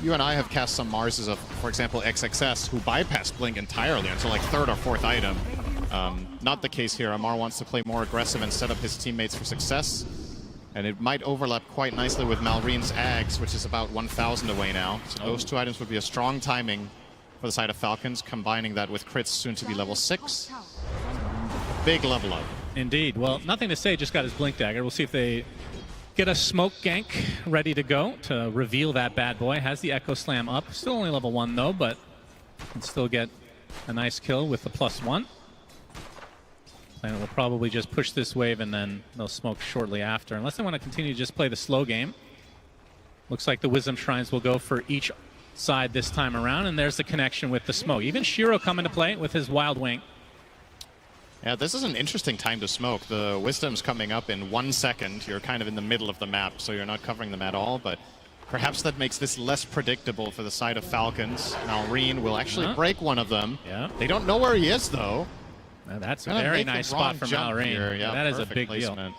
Speaker 22: You and I have cast some Marses of, for example, XXS, who bypassed Blink entirely until like 3rd or 4th item. Not the case here. Amar wants to play more aggressive and set up his teammates for success. And it might overlap quite nicely with Malreen's Ags, which is about 1,000 away now. So those 2 items would be a strong timing for the side of Falcons, combining that with Crit's soon to be level 6. Big level up.
Speaker 21: Indeed. Well, nothing to say, just got his Blink Dagger. We'll see if they get a smoke gank ready to go to reveal that bad boy. Has the Echo Slam up. Still only level 1 though, but can still get a nice kill with the +1. Planet will probably just push this wave and then they'll smoke shortly after, unless they want to continue to just play the slow game. Looks like the Wisdom Shrines will go for each side this time around, and there's the connection with the smoke. Even Shiro coming to play with his Wild Wing.
Speaker 22: Yeah, this is an interesting time to smoke. The Wisdom's coming up in 1 second. You're kind of in the middle of the map, so you're not covering them at all, but perhaps that makes this less predictable for the side of Falcons. Malreen will actually break one of them.
Speaker 21: Yeah.
Speaker 22: They don't know where he is, though.
Speaker 21: Now that's a very nice spot from Malreen.
Speaker 22: Yeah,
Speaker 21: that is a big
Speaker 22: placement.
Speaker 21: deal.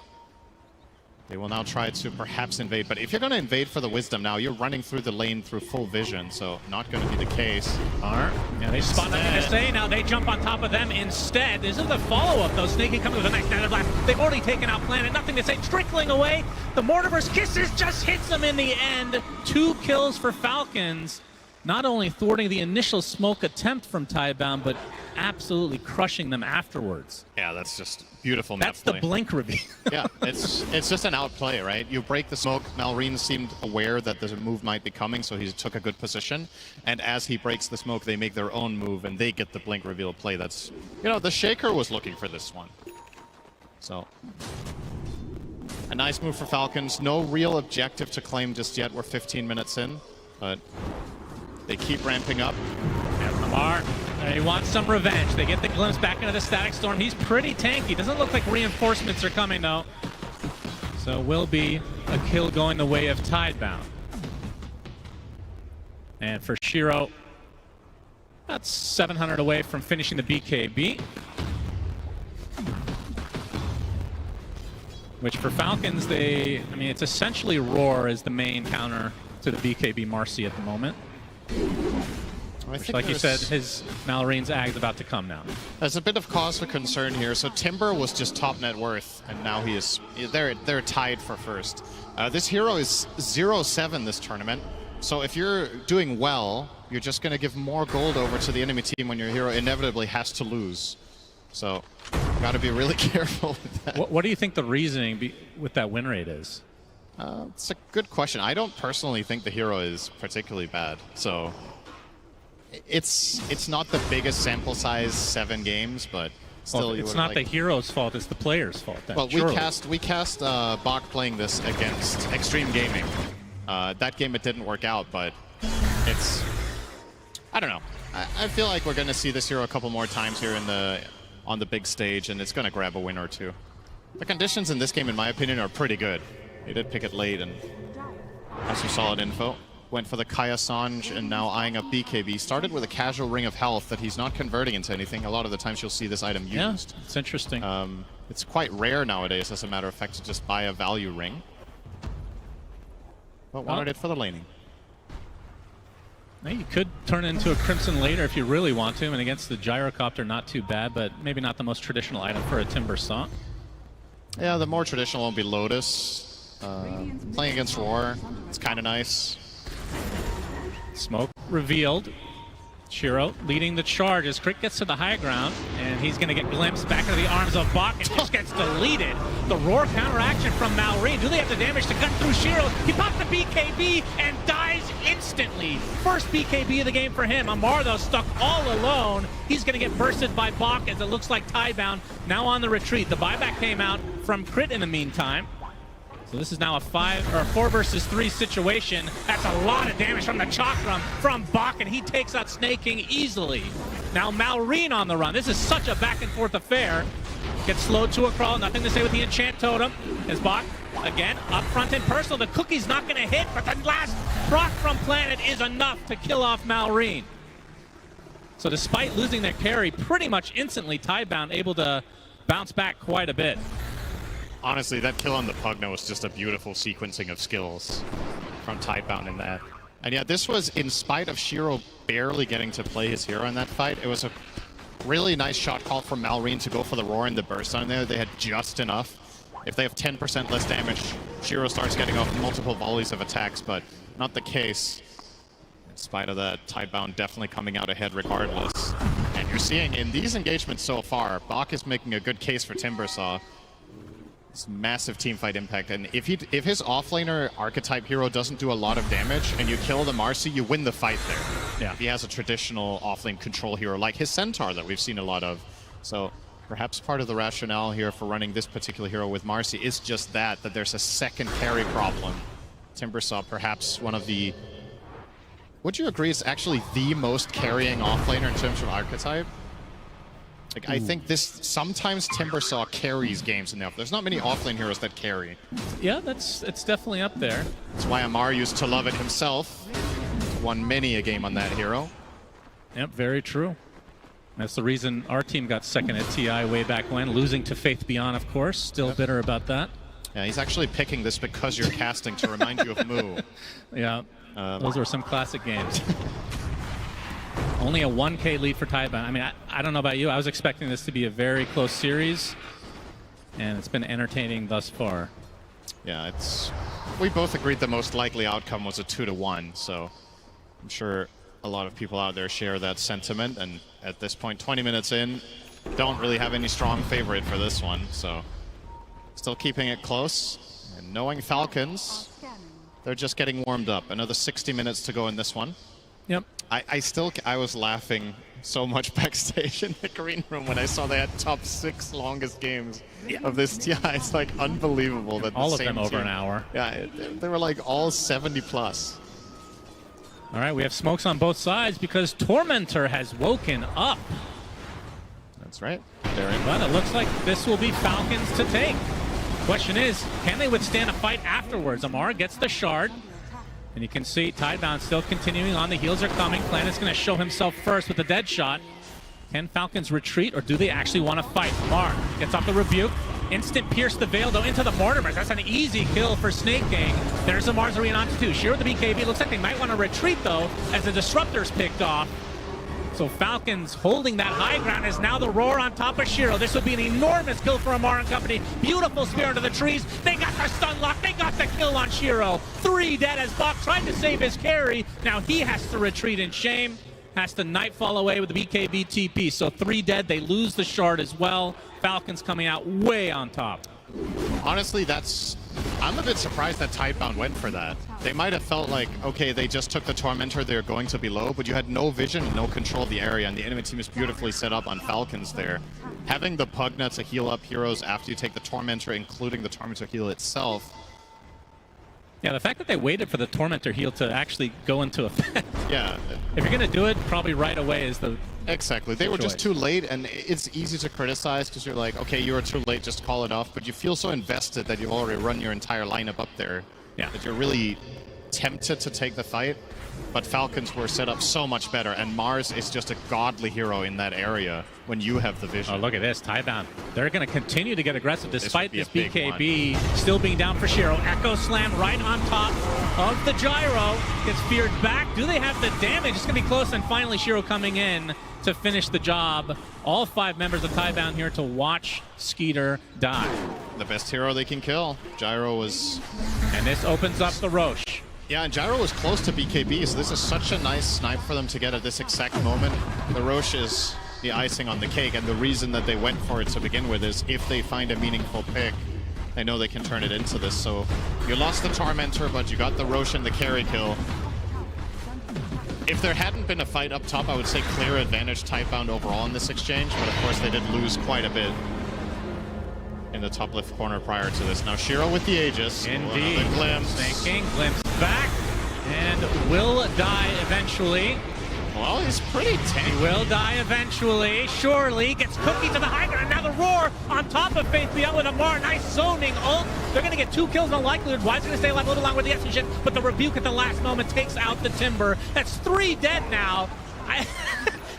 Speaker 22: They will now try to perhaps invade, but if you're going to invade for the Wisdom now, you're running through the lane through full vision, so not going to be the case.
Speaker 21: Yeah, they spot nothing to say. Now they jump on top of them instead. This is the follow-up, though. Snaking coming with a nice Nether Blast. They've already taken out Planet. Nothing to say. Trickling away. The Mortimer's Kisses just hits them in the end. 2 kills for Falcons. Not only thwarting the initial smoke attempt from Tidebound, but absolutely crushing them afterwards.
Speaker 22: Yeah, that's just beautiful map
Speaker 21: That's
Speaker 22: play.
Speaker 21: the Blink reveal.
Speaker 22: Yeah, it's just an outplay, right? You break the smoke. Malreen seemed aware that the move might be coming, so he took a good position. And as he breaks the smoke, they make their own move, and they get the Blink reveal play. That's, you know, the Shaker was looking for this one. So, a nice move for Falcons. No real objective to claim just yet. We're 15 minutes in, but they keep ramping up.
Speaker 21: Amar, he wants some revenge. They get the glimpse back into the Static Storm. He's pretty tanky. Doesn't look like reinforcements are coming, though. So will be a kill going the way of Tidebound. And for Shiro, that's 700 away from finishing the BKB. Which for Falcons, I mean, it's essentially Roar as the main counter to the BKB Marcy at the moment. Which, like you said, his Malreen's Ag's about to come now.
Speaker 22: There's a bit of cause for concern here. So Timber was just top net worth, and now he is. They're tied for first. This hero is 0-7 this tournament. So if you're doing well, you're just going to give more gold over to the enemy team when your hero inevitably has to lose. So got to be really careful with that.
Speaker 21: What do you think the reasoning with that win rate is?
Speaker 22: It's a good question. I don't personally think the hero is particularly bad. So it's not the biggest sample size, 7 games, but still,
Speaker 21: it's not the hero's fault. It's the player's fault. Then,
Speaker 22: well, we cast Bach playing this against Xtreme Gaming. That game it didn't work out, but it's, I don't know. I feel like we're going to see this hero a couple more times here on the big stage, and it's going to grab a win or two. The conditions in this game, in my opinion, are pretty good. They did pick it late and have some solid info. went for the Kaya Sanj and now eyeing up BKB. Started with a casual Ring of Health that he's not converting into anything. A lot of the times you'll see this item used.
Speaker 21: Yeah, it's interesting.
Speaker 22: It's quite rare nowadays, as a matter of fact, to just buy a value ring. But wanted it for the laning.
Speaker 21: You could turn it into a Crimson later if you really want to, and against the Gyrocopter, not too bad, but maybe not the most traditional item for a Timber Saw.
Speaker 22: Yeah, the more traditional one will be Lotus. Playing against Roar, it's kind of nice.
Speaker 21: Smoke revealed. Shiro leading the charge as Crit gets to the high ground, and he's going to get glimpsed back into the arms of Bach, and just gets deleted. The Roar counteraction from Malrine. Do they have the damage to cut through Shiro? He pops the BKB and dies instantly. First BKB of the game for him. Amar, though, stuck all alone. He's going to get bursted by Bach as it looks like Tidebound now on the retreat. The buyback came out from Crit in the meantime. So this is now a 4 versus 3 situation. That's a lot of damage from the Chakram from Bach, and he takes out Snake King easily. Now Malrine on the run. This is such a back and forth affair. Gets slowed to a crawl. Nothing to say with the Enchant Totem. As Bach, again, up front and personal. The cookie's not going to hit, but the last proc from Planet is enough to kill off Malrine. So despite losing their carry pretty much instantly, Tidebound able to bounce back quite a bit.
Speaker 22: Honestly, that kill on the Pugna was just a beautiful sequencing of skills from Tidebound in that. And yeah, this was in spite of Shiro barely getting to play his hero in that fight. It was a really nice shot call from Malrine to go for the Roar and the burst on there. They had just enough. If they have 10% less damage, Shiro starts getting off multiple volleys of attacks, but not the case. In spite of that, Tidebound definitely coming out ahead regardless. And you're seeing in these engagements so far, Bach is making a good case for Timbersaw. Massive teamfight impact, and if his offlaner archetype hero doesn't do a lot of damage and you kill the Marcy, you win the fight there.
Speaker 21: Yeah.
Speaker 22: If he has a traditional offlane control hero like his Centaur that we've seen a lot of. So perhaps part of the rationale here for running this particular hero with Marcy is just that there's a second carry problem. Timbersaw, perhaps one of the... Would you agree it's actually the most carrying offlaner in terms of archetype? Like, I think sometimes Timbersaw carries games enough. There's not many offlane heroes that carry.
Speaker 21: Yeah, it's definitely up there.
Speaker 22: That's why Amar used to love it himself. Won many a game on that hero.
Speaker 21: Yep, very true. That's the reason our team got second at TI way back when, losing to Faith Beyond, of course. Still bitter about that.
Speaker 22: Yeah, he's actually picking this because you're casting to remind you of Moo.
Speaker 21: Yeah, those were some classic games. Only a 1K lead for Tidebound. I mean, I don't know about you. I was expecting this to be a very close series, and it's been entertaining thus far.
Speaker 22: Yeah, we both agreed the most likely outcome was a 2-1, so I'm sure a lot of people out there share that sentiment, and at this point, 20 minutes in, don't really have any strong favorite for this one, so still keeping it close, and knowing Falcons, they're just getting warmed up. Another 60 minutes to go in this one.
Speaker 21: Yep.
Speaker 22: I was laughing so much backstage in the green room when I saw they had top 6 longest games of this TI. It's like unbelievable that
Speaker 21: all
Speaker 22: the
Speaker 21: of
Speaker 22: same
Speaker 21: them over
Speaker 22: team,
Speaker 21: an hour.
Speaker 22: Yeah, they were like all 70 plus.
Speaker 21: All right, we have smokes on both sides because Tormentor has woken up.
Speaker 22: That's right.
Speaker 21: But it looks like this will be Falcons to take. Question is, can they withstand a fight afterwards? Amar gets the shard. And you can see Tidebound still continuing on. The heals are coming. Planet's going to show himself first with the dead shot. Can Falcons retreat, or do they actually want to fight? Amar gets off the rebuke. Instant pierce the veil, though, into the Mortimers. That's an easy kill for Snake King. There's Amar's Reanant too. Shiro the BKB. Looks like they might want to retreat, though, as the Disruptor's picked off. So Falcons holding that high ground is now the Roar on top of Shiro. This would be an enormous kill for Amar and company. Beautiful spear into the trees. They got the stun lock. They got the kill on Shiro. 3 dead as Bach tried to save his carry. Now he has to retreat in shame. Has to Nightfall away with the BKB TP. So 3 dead. They lose the shard as well. Falcons coming out way on top.
Speaker 22: Honestly, I'm a bit surprised that Tidebound went for that. They might have felt like, okay, they just took the Tormentor, they're going to be low, but you had no vision and no control of the area, and the enemy team is beautifully set up on Falcons there. Having the Pugna to heal up heroes after you take the Tormentor, including the Tormentor heal itself.
Speaker 21: Yeah, the fact that they waited for the Tormentor heal to actually go into effect.
Speaker 22: Yeah.
Speaker 21: If you're going to do it, probably right away is the
Speaker 22: Exactly. They were just too late, and it's easy to criticize because you're like, okay, you were too late, just call it off. But you feel so invested that you've already run your entire lineup up there.
Speaker 21: Yeah.
Speaker 22: That you're really tempted to take the fight, but Falcons were set up so much better, and Mars is just a godly hero in that area when you have the vision.
Speaker 21: Oh, look at this, Tidebound. They're going to continue to get aggressive despite this
Speaker 22: big
Speaker 21: BKB still being down for Shiro. Echo Slam right on top of the gyro. Gets feared back. Do they have the damage? It's going to be close, and finally Shiro coming in to finish the job. All 5 members of Tidebound here to watch Skeeter die.
Speaker 22: The best hero they can kill. Gyro was...
Speaker 21: And this opens up the Roche.
Speaker 22: Yeah, and Gyro was close to BKB, so this is such a nice snipe for them to get at this exact moment. The Roche is the icing on the cake, and the reason that they went for it to begin with is if they find a meaningful pick, they know they can turn it into this. So you lost the Tormentor, but you got the Roche and the carry kill. If there hadn't been a fight up top, I would say clear advantage Tidebound overall in this exchange, but of course they did lose quite a bit in the top left corner prior to this. Now Shiro with the Aegis.
Speaker 21: Indeed.
Speaker 22: Glimpse.
Speaker 21: Thinking, Glimpse back, and will die eventually.
Speaker 22: Well, he's pretty tanky.
Speaker 21: He will die eventually. Surely gets Cookie to the high ground. Now the roar on top of Faith Beyond with Amar. Nice zoning ult. They're going to get 2 kills on likelihood. Wise going to stay alive a little longer with the Essence shit, but the rebuke at the last moment takes out the Timber. That's 3 dead now.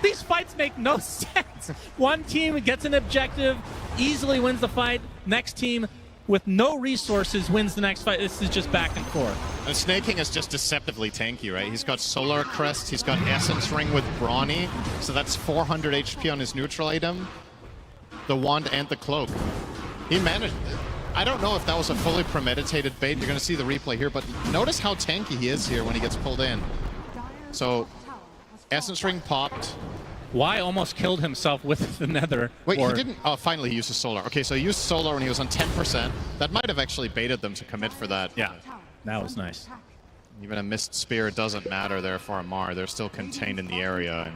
Speaker 21: These fights make no sense. One team gets an objective, easily wins the fight. Next team with no resources wins the next fight. This is just back and forth.
Speaker 22: And Snaking is just deceptively tanky, right? He's got Solar Crest, he's got Essence Ring with Brawny, so that's 400 HP on his neutral item. The Wand and the Cloak. He managed... I don't know if that was a fully premeditated bait. You're going to see the replay here, but notice how tanky he is here when he gets pulled in. So, Essence Ring popped.
Speaker 21: Y almost killed himself with the Nether.
Speaker 22: Wait, he didn't... Oh, finally he used his Solar. Okay, so he used Solar when he was on 10%. That might have actually baited them to commit for that.
Speaker 21: Yeah, that was nice.
Speaker 22: Even a missed spear doesn't matter there for Amar. They're still contained in the area.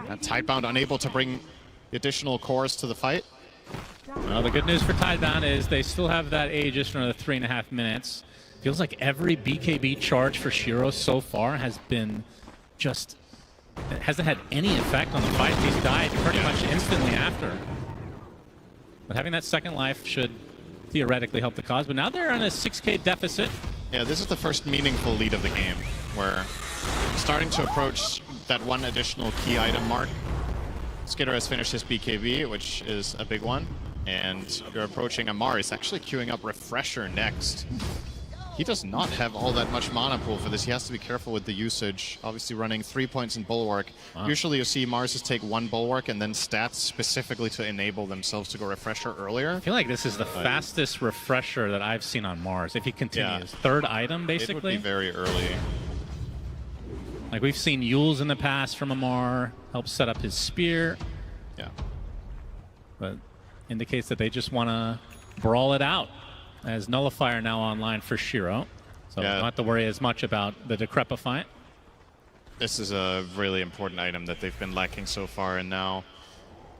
Speaker 22: And Tidebound unable to bring additional cores to the fight.
Speaker 21: Well, the good news for Tidebound is they still have that Aegis for another 3.5 minutes. Feels like every BKB charge for Shiro so far has been just... It hasn't had any effect on the fight. He's died pretty much instantly after. But having that second life should theoretically help the cause. But now they're on a 6k deficit.
Speaker 22: Yeah, this is the first meaningful lead of the game, where starting to approach that one additional key item mark. Skitter has finished his BKB, which is a big one. And you're approaching Amar. He's actually queuing up Refresher next. He does not have all that much mana pool for this. He has to be careful with the usage. Obviously running 3 points in Bulwark.
Speaker 21: Wow.
Speaker 22: Usually you see Marses take 1 Bulwark and then stats specifically to enable themselves to go Refresher earlier.
Speaker 21: I feel like this is the fastest Refresher that I've seen on Mars, if he continues.
Speaker 22: Yeah.
Speaker 21: 3rd item, basically.
Speaker 22: It would be very early.
Speaker 21: Like, we've seen Yules in the past from Amar, help set up his spear.
Speaker 22: Yeah.
Speaker 21: But indicates that they just want to brawl it out. As Nullifier now online for Shiro. So
Speaker 22: Yeah.
Speaker 21: don't have to worry as much about the Decrepify.
Speaker 22: This is a really important item that they've been lacking so far, and now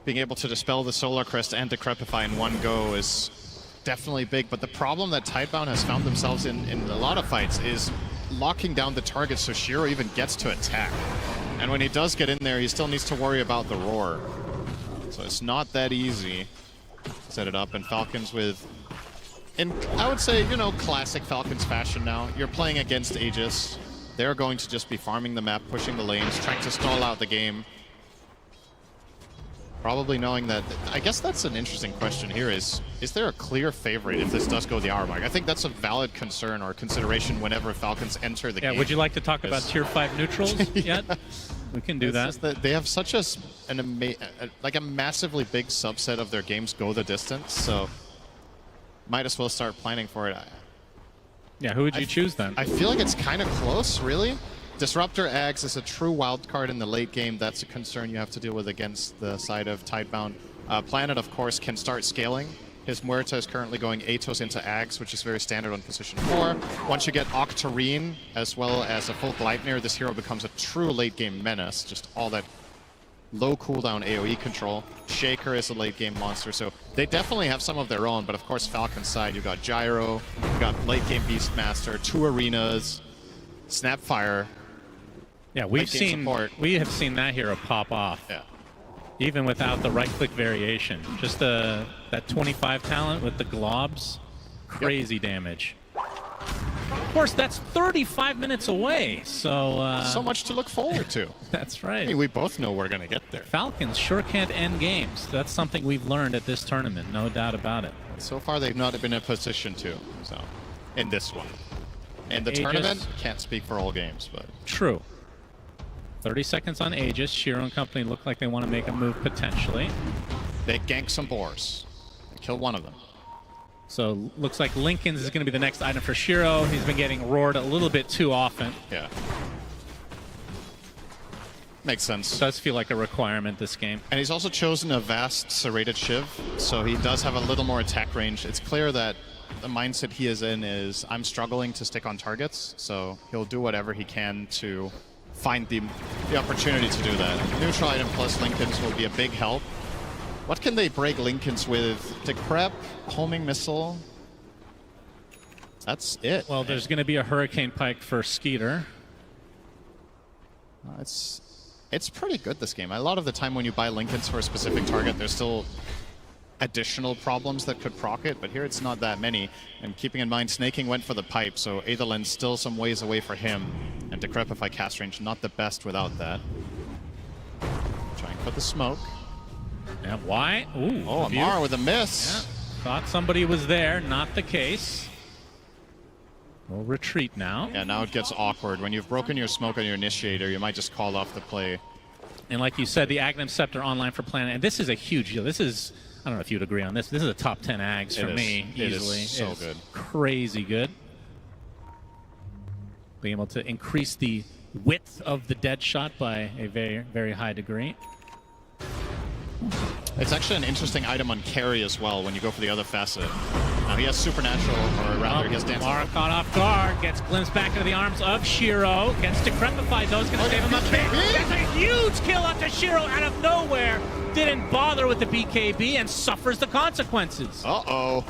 Speaker 22: being able to dispel the Solar Crest and Decrepify in one go is definitely big. But the problem that Tidebound has found themselves in a lot of fights is locking down the target so Shiro even gets to attack. And when he does get in there, he still needs to worry about the roar. So it's not that easy to set it up, and Falcons with... In, I would say, you know, classic Falcons fashion now. You're playing against Aegis. They're going to just be farming the map, pushing the lanes, trying to stall out the game. Probably knowing that... I guess that's an interesting question here is there a clear favorite if this does go the hour mark? I think that's a valid concern or consideration whenever Falcons enter the game.
Speaker 21: Yeah, would you like to talk about Tier 5 neutrals yet? We can do that.
Speaker 22: Just that they have such a massively big subset of their games go the distance, so... Might as well start planning for it.
Speaker 21: Yeah, who would you choose then?
Speaker 22: I feel like it's kind of close, really. Disruptor Ags is a true wild card in the late game. That's a concern you have to deal with against the side of Tidebound. Planet, of course, can start scaling. His Muerta is currently going Atos into Ags, which is very standard on position 4. Once you get Octarine, as well as a full Gleipnir, this hero becomes a true late game menace. Just all that low cooldown AoE control. Shaker is a late game monster, so they definitely have some of their own, but of course Falcon's side, you've got Gyro, you've got late game Beastmaster, 2 arenas, Snapfire.
Speaker 21: Yeah, we have seen that hero pop off.
Speaker 22: Yeah.
Speaker 21: Even without the right click variation. Just that 25 talent with the globs, crazy damage. course, that's 35 minutes away, so...
Speaker 22: so much to look forward to.
Speaker 21: That's right.
Speaker 22: I mean, we both know we're going to get there.
Speaker 21: Falcons sure can't end games. That's something we've learned at this tournament, no doubt about it.
Speaker 22: So far, they've not been in a position to, so, in this one. In the
Speaker 21: Aegis,
Speaker 22: tournament, can't speak for all games, but...
Speaker 21: True. 30 seconds on Aegis. Shiro and company look like they want to make a move potentially.
Speaker 22: They gank some boars. They kill one of them.
Speaker 21: So looks like Lincoln's is going to be the next item for Shiro. He's been getting roared a little bit too often.
Speaker 22: Yeah. Makes sense.
Speaker 21: Does feel like a requirement this game.
Speaker 22: And he's also chosen a vast serrated Shiv, so he does have a little more attack range. It's clear that the mindset he is in is, I'm struggling to stick on targets, so he'll do whatever he can to find the opportunity to do that. Neutral item plus Lincoln's will be a big help. What can they break Lincoln's with? Decrep, homing missile. That's it.
Speaker 21: Well, there's going to be a Hurricane Pike for Skeeter.
Speaker 22: It's pretty good this game. A lot of the time when you buy Lincoln's for a specific target, there's still additional problems that could proc it, but here it's not that many. And keeping in mind, Snaking went for the pipe, so Aetherland's still some ways away for him. And Decrepify cast range, not the best without that. Trying for the smoke.
Speaker 21: Yeah, why? Ooh,
Speaker 22: oh, Amar with a miss.
Speaker 21: Yeah. Thought somebody was there, not the case. We'll retreat now.
Speaker 22: Yeah, now it gets awkward. When you've broken your smoke on your initiator, you might just call off the play.
Speaker 21: And like you said, the Aghanim Scepter online for Planet, and this is a huge deal. This is, I don't know if you'd agree on this, this is a top 10 Ags for me, easily.
Speaker 22: It is so good.
Speaker 21: Crazy good. Being able to increase the width of the dead shot by a very, very high degree.
Speaker 22: It's actually an interesting item on carry as well when you go for the other facet. Now he has Supernatural, or rather he has Dance.
Speaker 21: Mara caught off guard, gets glimpsed back into the arms of Shiro, gets Decrepified, though, it's going to save him a bit. Gets a huge kill onto Shiro out of nowhere. Didn't bother with the BKB and suffers the consequences.
Speaker 22: Uh-oh.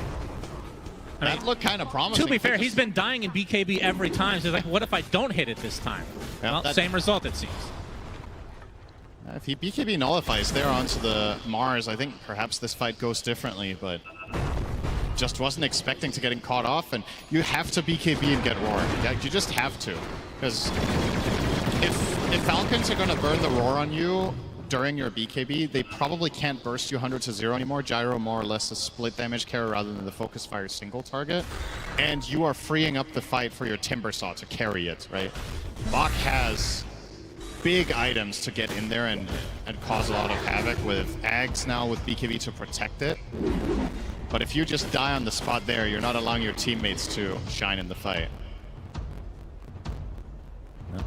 Speaker 22: That looked kind of promising.
Speaker 21: To be fair, he's been dying in BKB every time. So he's like, what if I don't hit it this time?
Speaker 22: Yeah,
Speaker 21: well, same result, it seems.
Speaker 22: If he BKB nullifies there onto the Mars, I think perhaps this fight goes differently, but just wasn't expecting to getting caught off, and you have to BKB and get Roar. Yeah, you just have to, because if Falcons are going to burn the Roar on you during your BKB, they probably can't burst you 100 to 0 anymore. Gyro more or less a split damage carry rather than the focus fire single target, and you are freeing up the fight for your Timbersaw to carry it, right? Bach has big items to get in there and cause a lot of havoc with Ags now with BKB to protect it. But if you just die on the spot there, you're not allowing your teammates to shine in the fight.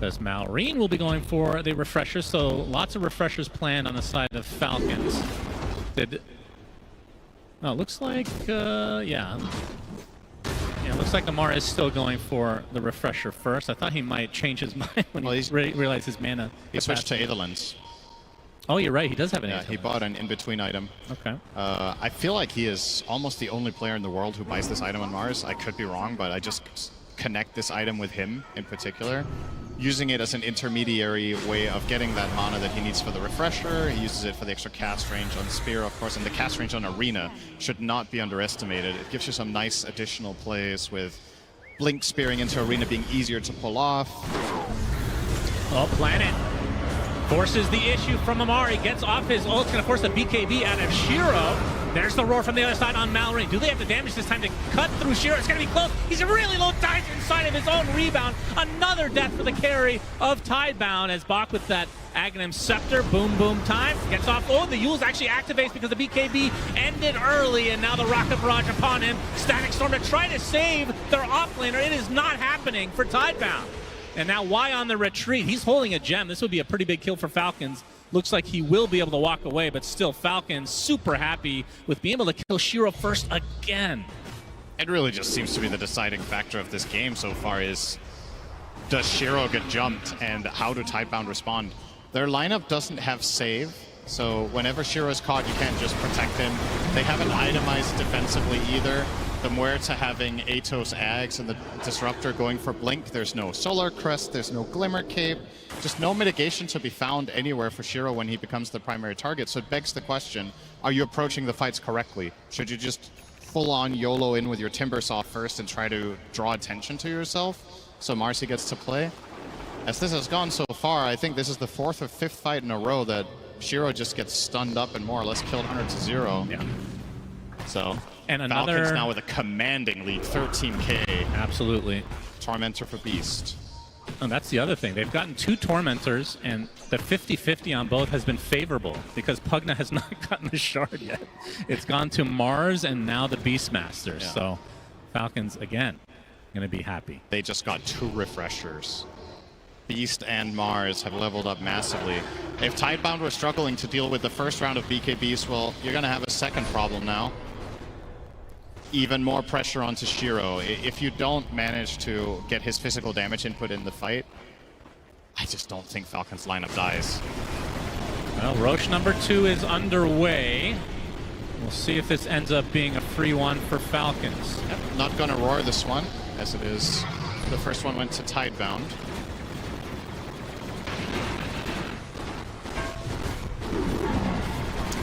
Speaker 21: As Malrine will be going for the refreshers, so lots of refreshers planned on the side of Falcons. Oh, looks like, yeah. Yeah, looks like Amar is still going for the refresher first. I thought he might change his mind when he realized his mana.
Speaker 22: He switched to Aetherlands.
Speaker 21: Oh, you're right. He does have an
Speaker 22: Yeah, he bought an in-between item.
Speaker 21: Okay.
Speaker 22: I feel like he is almost the only player in the world who buys this item on Mars. I could be wrong, but I just connect this item with him in particular, using it as an intermediary way of getting that mana that he needs for the refresher. He uses it for the extra cast range on Spear, of course, and the cast range on Arena should not be underestimated. It gives you some nice additional plays with Blink spearing into Arena being easier to pull off.
Speaker 21: Oh, Planet forces the issue from Amari, gets off his ult, gonna force the BKB out of Shiro. There's the roar from the other side on Mallory. Do they have the damage this time to cut through Shiro? It's gonna be close. He's really low, dies inside of his own rebound. Another death for the carry of Tidebound as Bach with that Aghanim Scepter. Boom, boom time. Gets off. Oh, the Yules actually activates because the BKB ended early, and now the Rocket Barrage upon him. Static Storm to try to save their offlaner. It is not happening for Tidebound. And now Y on the retreat. He's holding a gem. This would be a pretty big kill for Falcons. Looks like he will be able to walk away, but still Falcons super happy with being able to kill Shiro first again.
Speaker 22: It really just seems to be the deciding factor of this game so far is, does Shiro get jumped and how do Tidebound respond? Their lineup doesn't have save, so whenever Shiro is caught, you can't just protect him. They haven't itemized defensively either. The Muerta having Atos Ags and the Disruptor going for Blink. There's no Solar Crest, there's no Glimmer Cape. Just no mitigation to be found anywhere for Shiro when he becomes the primary target. So it begs the question, are you approaching the fights correctly? Should you just full-on YOLO in with your Timbersaw first and try to draw attention to yourself so Marcy gets to play. As this has gone so far, I think this is the 4th or 5th fight in a row that Shiro just gets stunned up and more or less killed 100-0.
Speaker 21: Yeah.
Speaker 22: So,
Speaker 21: and
Speaker 22: Falcons now with a commanding lead, 13K.
Speaker 21: Absolutely.
Speaker 22: Tormentor for Beast.
Speaker 21: And that's the other thing. They've gotten 2 Tormentors, and the 50-50 on both has been favorable because Pugna has not gotten the shard yet. It's gone to Mars and now the Beastmaster.
Speaker 22: Yeah.
Speaker 21: So Falcons, again, going to be happy.
Speaker 22: They just got 2 refreshers. Beast and Mars have leveled up massively. If Tidebound were struggling to deal with the first round of BK Beast, well, you're going to have a second problem now. Even more pressure onto Shiro. If you don't manage to get his physical damage input in the fight, I just don't think Falcon's lineup dies.
Speaker 21: Well, Roche number 2 is underway. We'll see if this ends up being a free one for Falcons.
Speaker 22: Yep, not gonna roar this one, as it is. The first one went to Tidebound.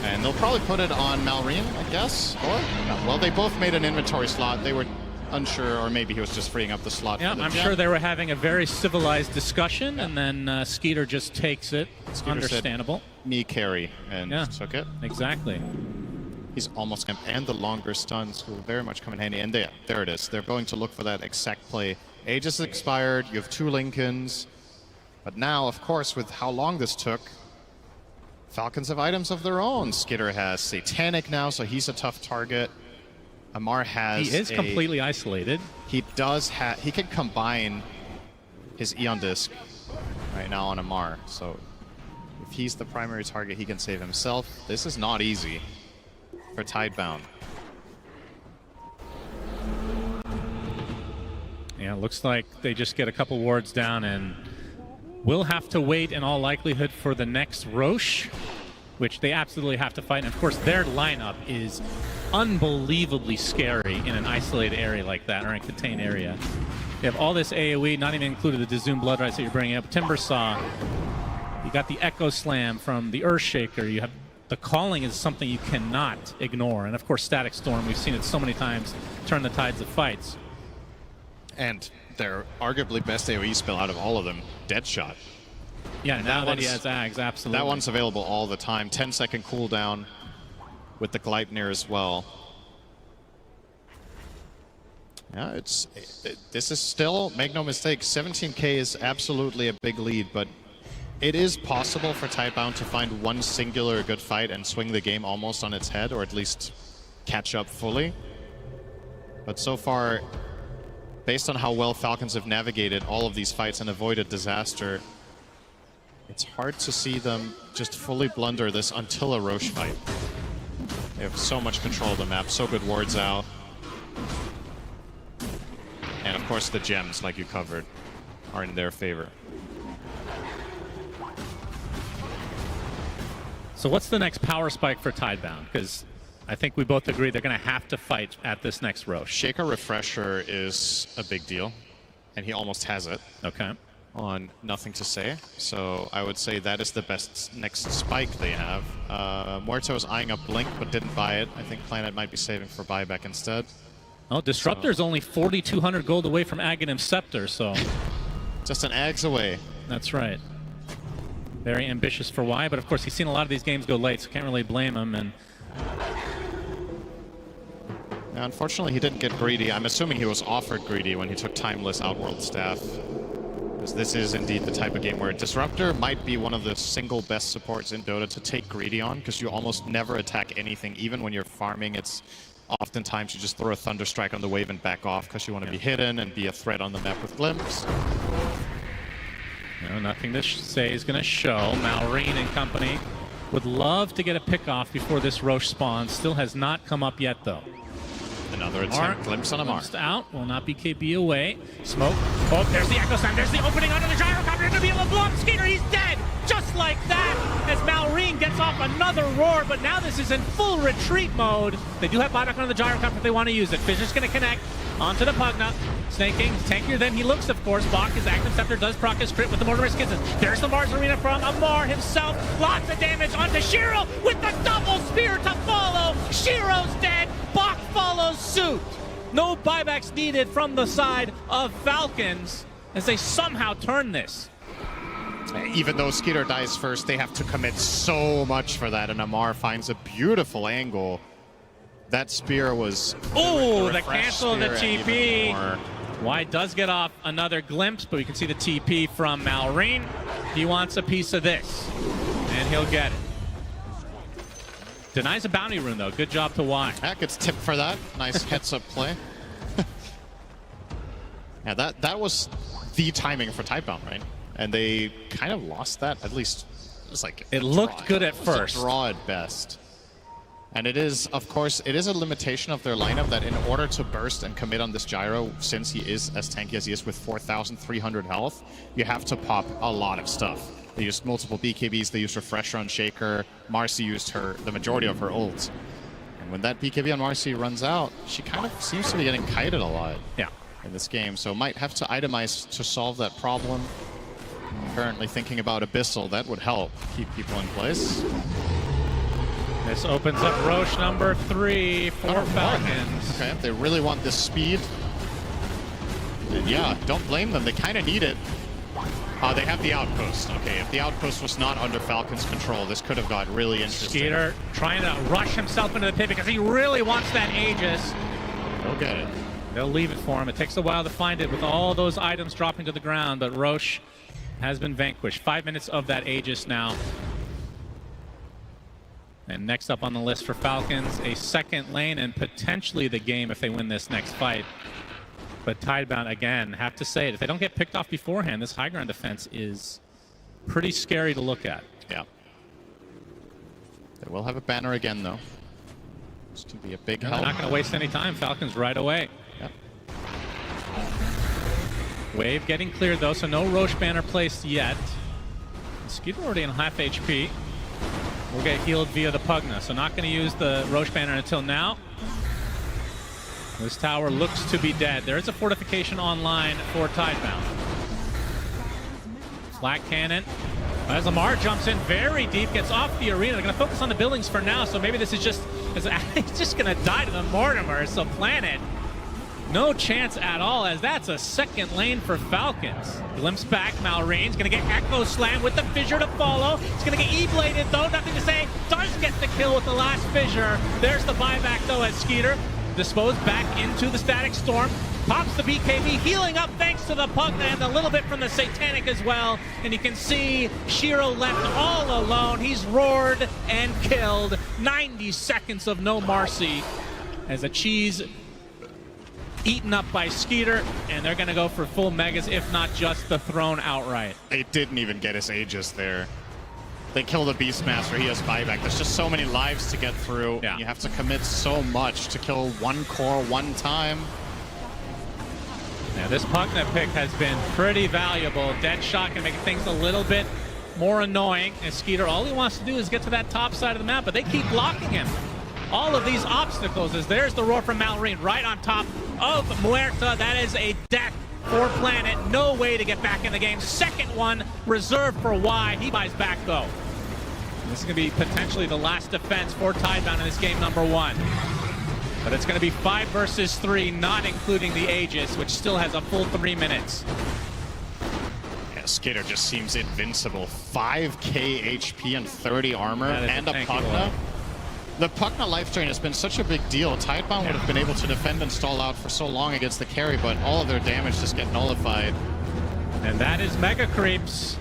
Speaker 22: And they'll probably put it on Malrine, I guess. Or, well, they both made an inventory slot. They were unsure, or maybe he was just freeing up the slot.
Speaker 21: Yeah,
Speaker 22: for the
Speaker 21: I'm
Speaker 22: gem.
Speaker 21: sure they were having a very civilized discussion, and then Skeeter just takes it.
Speaker 22: Skeeter
Speaker 21: Understandable.
Speaker 22: Said, me carry, and took it.
Speaker 21: Exactly.
Speaker 22: He's almost going to, and the longer stuns will very much come in handy. And there it is. They're going to look for that exact play. Aegis expired. You have 2 Lincolns. But now, of course, with how long this took, Falcons have items of their own. Skitter has Satanic now, so he's a tough target. Amar has
Speaker 21: He is completely isolated.
Speaker 22: He does have... He can combine his Eon Disc right now on Amar. So if he's the primary target, he can save himself. This is not easy for Tidebound.
Speaker 21: Yeah, it looks like they just get a couple wards down, and we'll have to wait in all likelihood for the next Roche, which they absolutely have to fight. And of course, their lineup is unbelievably scary in an isolated area like that, or in a contained area. You have all this AoE, not even included the Dazoom Blood Rights that you're bringing up. Timbersaw. You got the Echo Slam from the Earthshaker. You have the Calling is something you cannot ignore. And of course, Static Storm. We've seen it so many times turn the tides of fights.
Speaker 22: And their arguably best AoE spell out of all of them, Deadshot.
Speaker 21: Yeah,
Speaker 22: and
Speaker 21: now that he has Ags, absolutely.
Speaker 22: That one's available all the time. 10-second cooldown with the Gleipnir as well. Yeah, this is still, make no mistake, 17K is absolutely a big lead, but it is possible for Tidebound to find one singular good fight and swing the game almost on its head, or at least catch up fully. But so far, based on how well Falcons have navigated all of these fights and avoided disaster, it's hard to see them just fully blunder this until a Roche fight. They have so much control of the map, so good wards out. And of course the gems, like you covered, are in their favor.
Speaker 21: So what's the next power spike for Tidebound? Because I think we both agree they're going to have to fight at this next Roche.
Speaker 22: Shaker Refresher is a big deal, and he almost has it.
Speaker 21: Okay.
Speaker 22: On Nothing to Say. So I would say that is the best next spike they have. Muerto's eyeing up Blink, but didn't buy it. I think Planet might be saving for buyback instead.
Speaker 21: Oh, Disruptor's only 4,200 gold away from Aghanim Scepter, so...
Speaker 22: Just an Ags away.
Speaker 21: That's right. Very ambitious for Y, but of course he's seen a lot of these games go late, so can't really blame him. And
Speaker 22: now, unfortunately, he didn't get Greedy. I'm assuming he was offered Greedy when he took Timeless Outworld Staff. Because this is indeed the type of game where Disruptor might be one of the single best supports in Dota to take Greedy on, because you almost never attack anything. Even when you're farming, it's oftentimes you just throw a Thunderstrike on the wave and back off because you want to be hidden and be a threat on the map with Glimpse.
Speaker 21: no, Nothing to Say is going to show. Malrine and company would love to get a pick off before this Roche spawns. Still has not come up yet, though.
Speaker 22: Another attempt. Glimpse on Amar.
Speaker 21: Out. Will not be KB away. Smoke. Oh, there's the Echo Slam. There's the opening under the gyrocopter. Going to be able to blow up Skeeter. He's dead. Just like that. As Malrine gets off another roar. But now this is in full retreat mode. They do have buyback under the gyrocopter if they want to use it. Fisher's going to connect onto the Pugna. Snaking. Tankier than he looks, of course. Bach, his Aghanim Scepter does proc his crit with the Mortimer Skizzen. There's the Mars Arena from Amar himself. Lots of damage onto Shiro with the double spear to follow. Shiro's dead. Bach follows suit. No buybacks needed from the side of Falcons as they somehow turn this.
Speaker 22: Even though Skeeter dies first, they have to commit so much for that, and Amar finds a beautiful angle. That spear was...
Speaker 21: Oh, the cancel of the TP. Wyatt does get off another glimpse, but we can see the TP from Malrine. He wants a piece of this, and he'll get it. Denies a bounty rune, though. Good job to Wyatt.
Speaker 22: That gets tipped for that. Nice heads-up play. Yeah, that was the timing for Tidebound, right? And they kind of lost that. At least it was like
Speaker 21: it looked good at first.
Speaker 22: A draw at best. And it is, of course, it is a limitation of their lineup that in order to burst and commit on this gyro, since he is as tanky as he is with 4,300 health, you have to pop a lot of stuff. They used multiple BKBs, they used Refresher on Shaker, Marcy used the majority of her ult. And when that BKB on Marcy runs out, she kind of seems to be getting kited a lot in this game, so might have to itemize to solve that problem. Currently thinking about Abyssal, that would help keep people in place.
Speaker 21: This opens up Roche number 3 for Falcons.
Speaker 22: Okay, if they really want this speed, then yeah, don't blame them. They kind of need it. They have the outpost. Okay, if the outpost was not under Falcons' control, this could have got really interesting.
Speaker 21: Skeeter trying to rush himself into the pit because he really wants that Aegis.
Speaker 22: They'll get it.
Speaker 21: They'll leave it for him. It takes a while to find it with all those items dropping to the ground, but Roche has been vanquished. 5 minutes of that Aegis now. And next up on the list for Falcons, a second lane and potentially the game if they win this next fight. But Tidebound, again, have to say it, if they don't get picked off beforehand, this high ground defense is pretty scary to look at.
Speaker 22: Yeah. They will have a banner again, though. This can be a big help.
Speaker 21: They're not going to waste any time. Falcons right away.
Speaker 22: Yep.
Speaker 21: Wave getting cleared, though, so no Roche banner placed yet. Skeeter already in half HP. We'll get healed via the Pugna, so not going to use the Roche banner until now. This tower looks to be dead. There is a fortification online for Tidebound. Flak cannon. As Lamar jumps in very deep, gets off the arena. They're going to focus on the buildings for now, so maybe this is just... He's just going to die to the Mortimer, so Planet... No chance at all, as that's a second lane for Falcons. Glimpse back, Malrine's gonna get Echo Slam with the Fissure to follow. He's gonna get E-bladed though, nothing to say. Does get the kill with the last Fissure. There's the buyback though as Skeeter disposed back into the Static Storm. Pops the BKB, healing up thanks to the Pugna and a little bit from the Satanic as well. And you can see Shiro left all alone. He's roared and killed. 90 seconds of no Marcy as a cheese eaten up by Skeeter, and they're going to go for full megas, if not just the throne outright.
Speaker 22: They didn't even get his Aegis there. They kill the Beastmaster, he has buyback. There's just so many lives to get through. Yeah. You have to commit so much to kill one core one time.
Speaker 21: Yeah, this Pugna pick has been pretty valuable. Deadshot can make things a little bit more annoying. And Skeeter, all he wants to do is get to that top side of the map, but they keep blocking him. All of these obstacles, as there's the roar from Malrine right on top of Muerta. That is a death for Planet. No way to get back in the game. Second one reserved for Y. He buys back though. This is going to be potentially the last defense for Tidebound in this game number 1. But it's going to be 5 versus 3, not including the Aegis, which still has a full 3 minutes.
Speaker 22: Yeah, Skeeter just seems invincible. 5k HP and 30 armor and a Pugna. The Pugna life drain has been such a big deal. Tidebound would have been able to defend and stall out for so long against the carry, but all of their damage just get nullified.
Speaker 21: And that is Mega Creeps.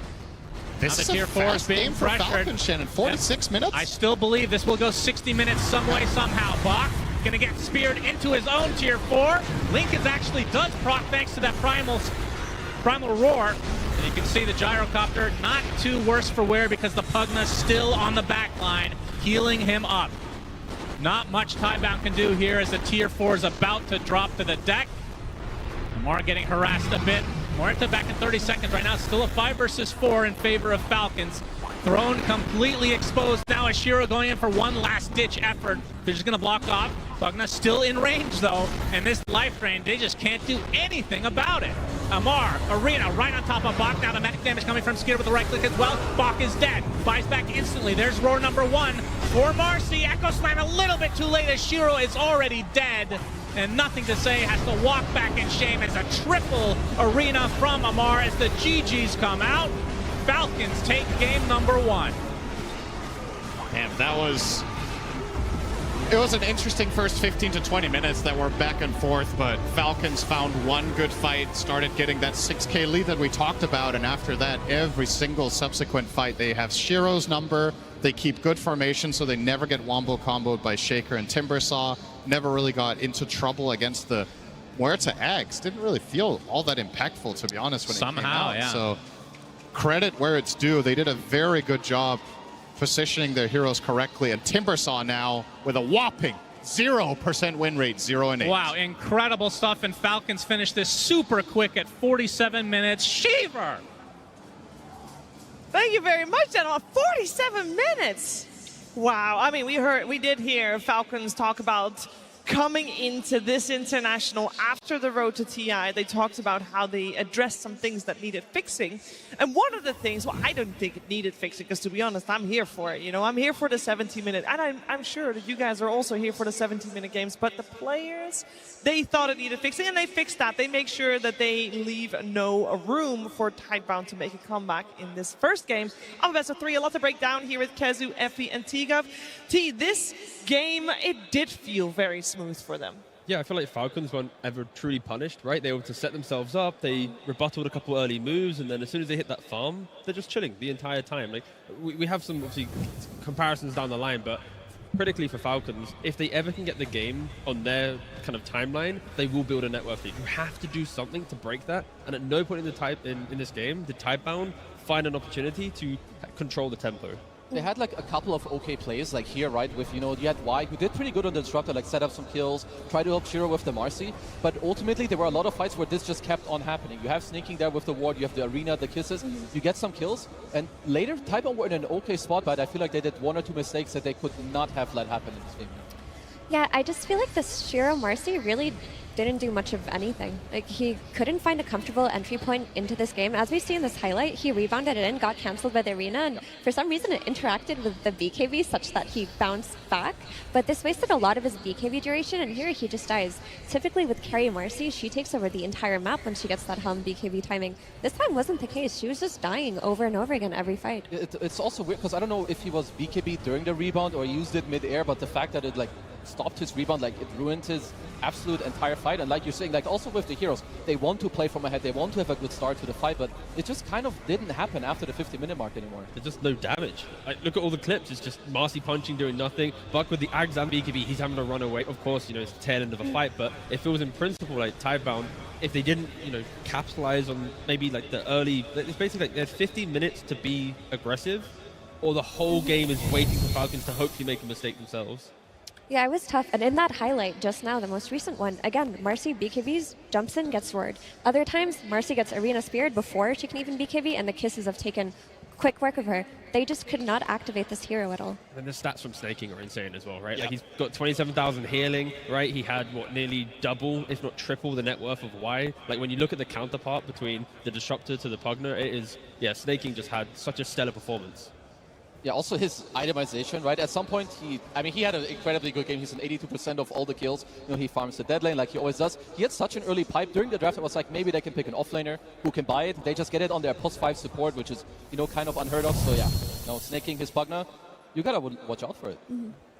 Speaker 22: This is a fast game for Falcons, Shannon. 46 minutes?
Speaker 21: I still believe this will go 60 minutes some way, somehow. Bach gonna get speared into his own tier 4. Link actually does proc thanks to that primal roar. And you can see the gyrocopter not too worse for wear because the Pugna's still on the back line, healing him up. Not much Tidebound can do here as the tier 4 is about to drop to the deck. Amar getting harassed a bit. Muerta back in 30 seconds right now. Still a 5 versus 4 in favor of Falcons. Throne completely exposed. Now Ashiro going in for one last ditch effort. They're just gonna block off. Pugna still in range though. And this life drain, they just can't do anything about it. Amar, Arena, right on top of Bach. Now the medic damage coming from Skeeter with the right click as well. Bach is dead. Buys back instantly. There's roar number 1 for Marcy. Echo Slam a little bit too late as Shiro is already dead. And nothing to say, has to walk back in shame as a triple Arena from Amar as the GGs come out. Falcons take game number 1.
Speaker 22: Damn, it was an interesting first 15 to 20 minutes that were back and forth, but Falcons found one good fight, started getting that 6K lead that we talked about, and after that, every single subsequent fight, they have Shiro's number, they keep good formation, so they never get wombo comboed by Shaker and Timbersaw, never really got into trouble against the Muerta Eggs. Didn't really feel all that impactful, to be honest, when it came out.
Speaker 21: Yeah.
Speaker 22: So credit where it's due. They did a very good job positioning their heroes correctly, and Timbersaw now with a whopping 0% win rate, 0-8.
Speaker 21: Wow, incredible stuff, and Falcons finish this super quick at 47 minutes. Shiver!
Speaker 12: Thank you very much, and 47 minutes. Wow, I mean, we did hear Falcons talk about coming into this international after the road to TI. They talked about how they addressed some things that needed fixing. And one of the things, well, I don't think it needed fixing, because to be honest, I'm here for it. You know, I'm here for the 70-minute, and I'm sure that you guys are also here for the 70-minute games, but the players, they thought it needed fixing, and they fixed that. They make sure that they leave no room for Tidebound to make a comeback in this first game of best of 3. A lot to break down here with Kezu, Effie, and T-Gov. T, this game, it did feel very smooth for them.
Speaker 17: Yeah, I feel like Falcons weren't ever truly punished, right? They were able to set themselves up, they rebutted a couple early moves, and then as soon as they hit that farm, they're just chilling the entire time. Like, we have some, obviously, comparisons down the line, but critically for Falcons, if they ever can get the game on their kind of timeline, they will build a network lead. You have to do something to break that, and at no point in this game did Tidebound find an opportunity to control the tempo.
Speaker 18: They had like a couple of okay plays, like here, right, with, you know, you had Y, who did pretty good on the Disruptor, like set up some kills, try to help Shiro with the Marcy, but ultimately there were a lot of fights where this just kept on happening. You have Snaking there with the ward, you have the Arena, the kisses, you get some kills, and later Tidebound were in an okay spot, but I feel like they did 1 or 2 mistakes that they could not have let happen in this game.
Speaker 15: Yeah, I just feel like the Shiro Marcy really didn't do much of anything. Like, he couldn't find a comfortable entry point into this game. As we see in this highlight, he rebounded it in, got cancelled by the Arena, and for some reason it interacted with the BKB such that he bounced back. But this wasted a lot of his BKB duration, and here he just dies. Typically with carry Marcy, she takes over the entire map when she gets that Helm BKB timing. This time wasn't the case. She was just dying over and over again every fight.
Speaker 18: It's also weird, because I don't know if he was BKB during the rebound or used it mid-air, but the fact that it like stopped his rebound, like it ruined his absolute entire fight. And like you're saying, like also with the heroes, they want to play from ahead, they want to have a good start to the fight, but it just kind of didn't happen after the 50-minute mark anymore.
Speaker 17: There's just no damage. Like, look at all the clips, it's just Marcy punching, doing nothing. Buck with the Ags and BKB, he's having to run away. Of course, you know, it's the tail end of a fight, but if it was in principle like Tidebound, if they didn't, you know, capitalize on maybe like the early, it's basically like there's 15 minutes to be aggressive, or the whole game is waiting for Falcons to hopefully make a mistake themselves.
Speaker 15: Yeah, it was tough. And in that highlight just now, the most recent one, again, Marcy BKBs, jumps in, gets roared. Other times, Marcy gets Arena Speared before she can even BKB, and the kisses have taken quick work of her. They just could not activate this hero at all.
Speaker 17: And the stats from Snaking are insane as well, right?
Speaker 18: Yep.
Speaker 17: Like, he's got 27,000 healing, right? He had, what, nearly double, if not triple, the net worth of Y. Like, when you look at the counterpart between the Disruptor to the Pugner, it is, yeah, Snaking just had such a stellar performance.
Speaker 18: Yeah, also his itemization, right? At some point, he had an incredibly good game. He's an 82% of all the kills. You know, he farms the dead lane like he always does. He had such an early pipe during the draft. It was like, maybe they can pick an offlaner who can buy it. They just get it on their +5 support, which is, you know, kind of unheard of. So yeah, you know, Snaking his Pugner, you gotta watch out for it.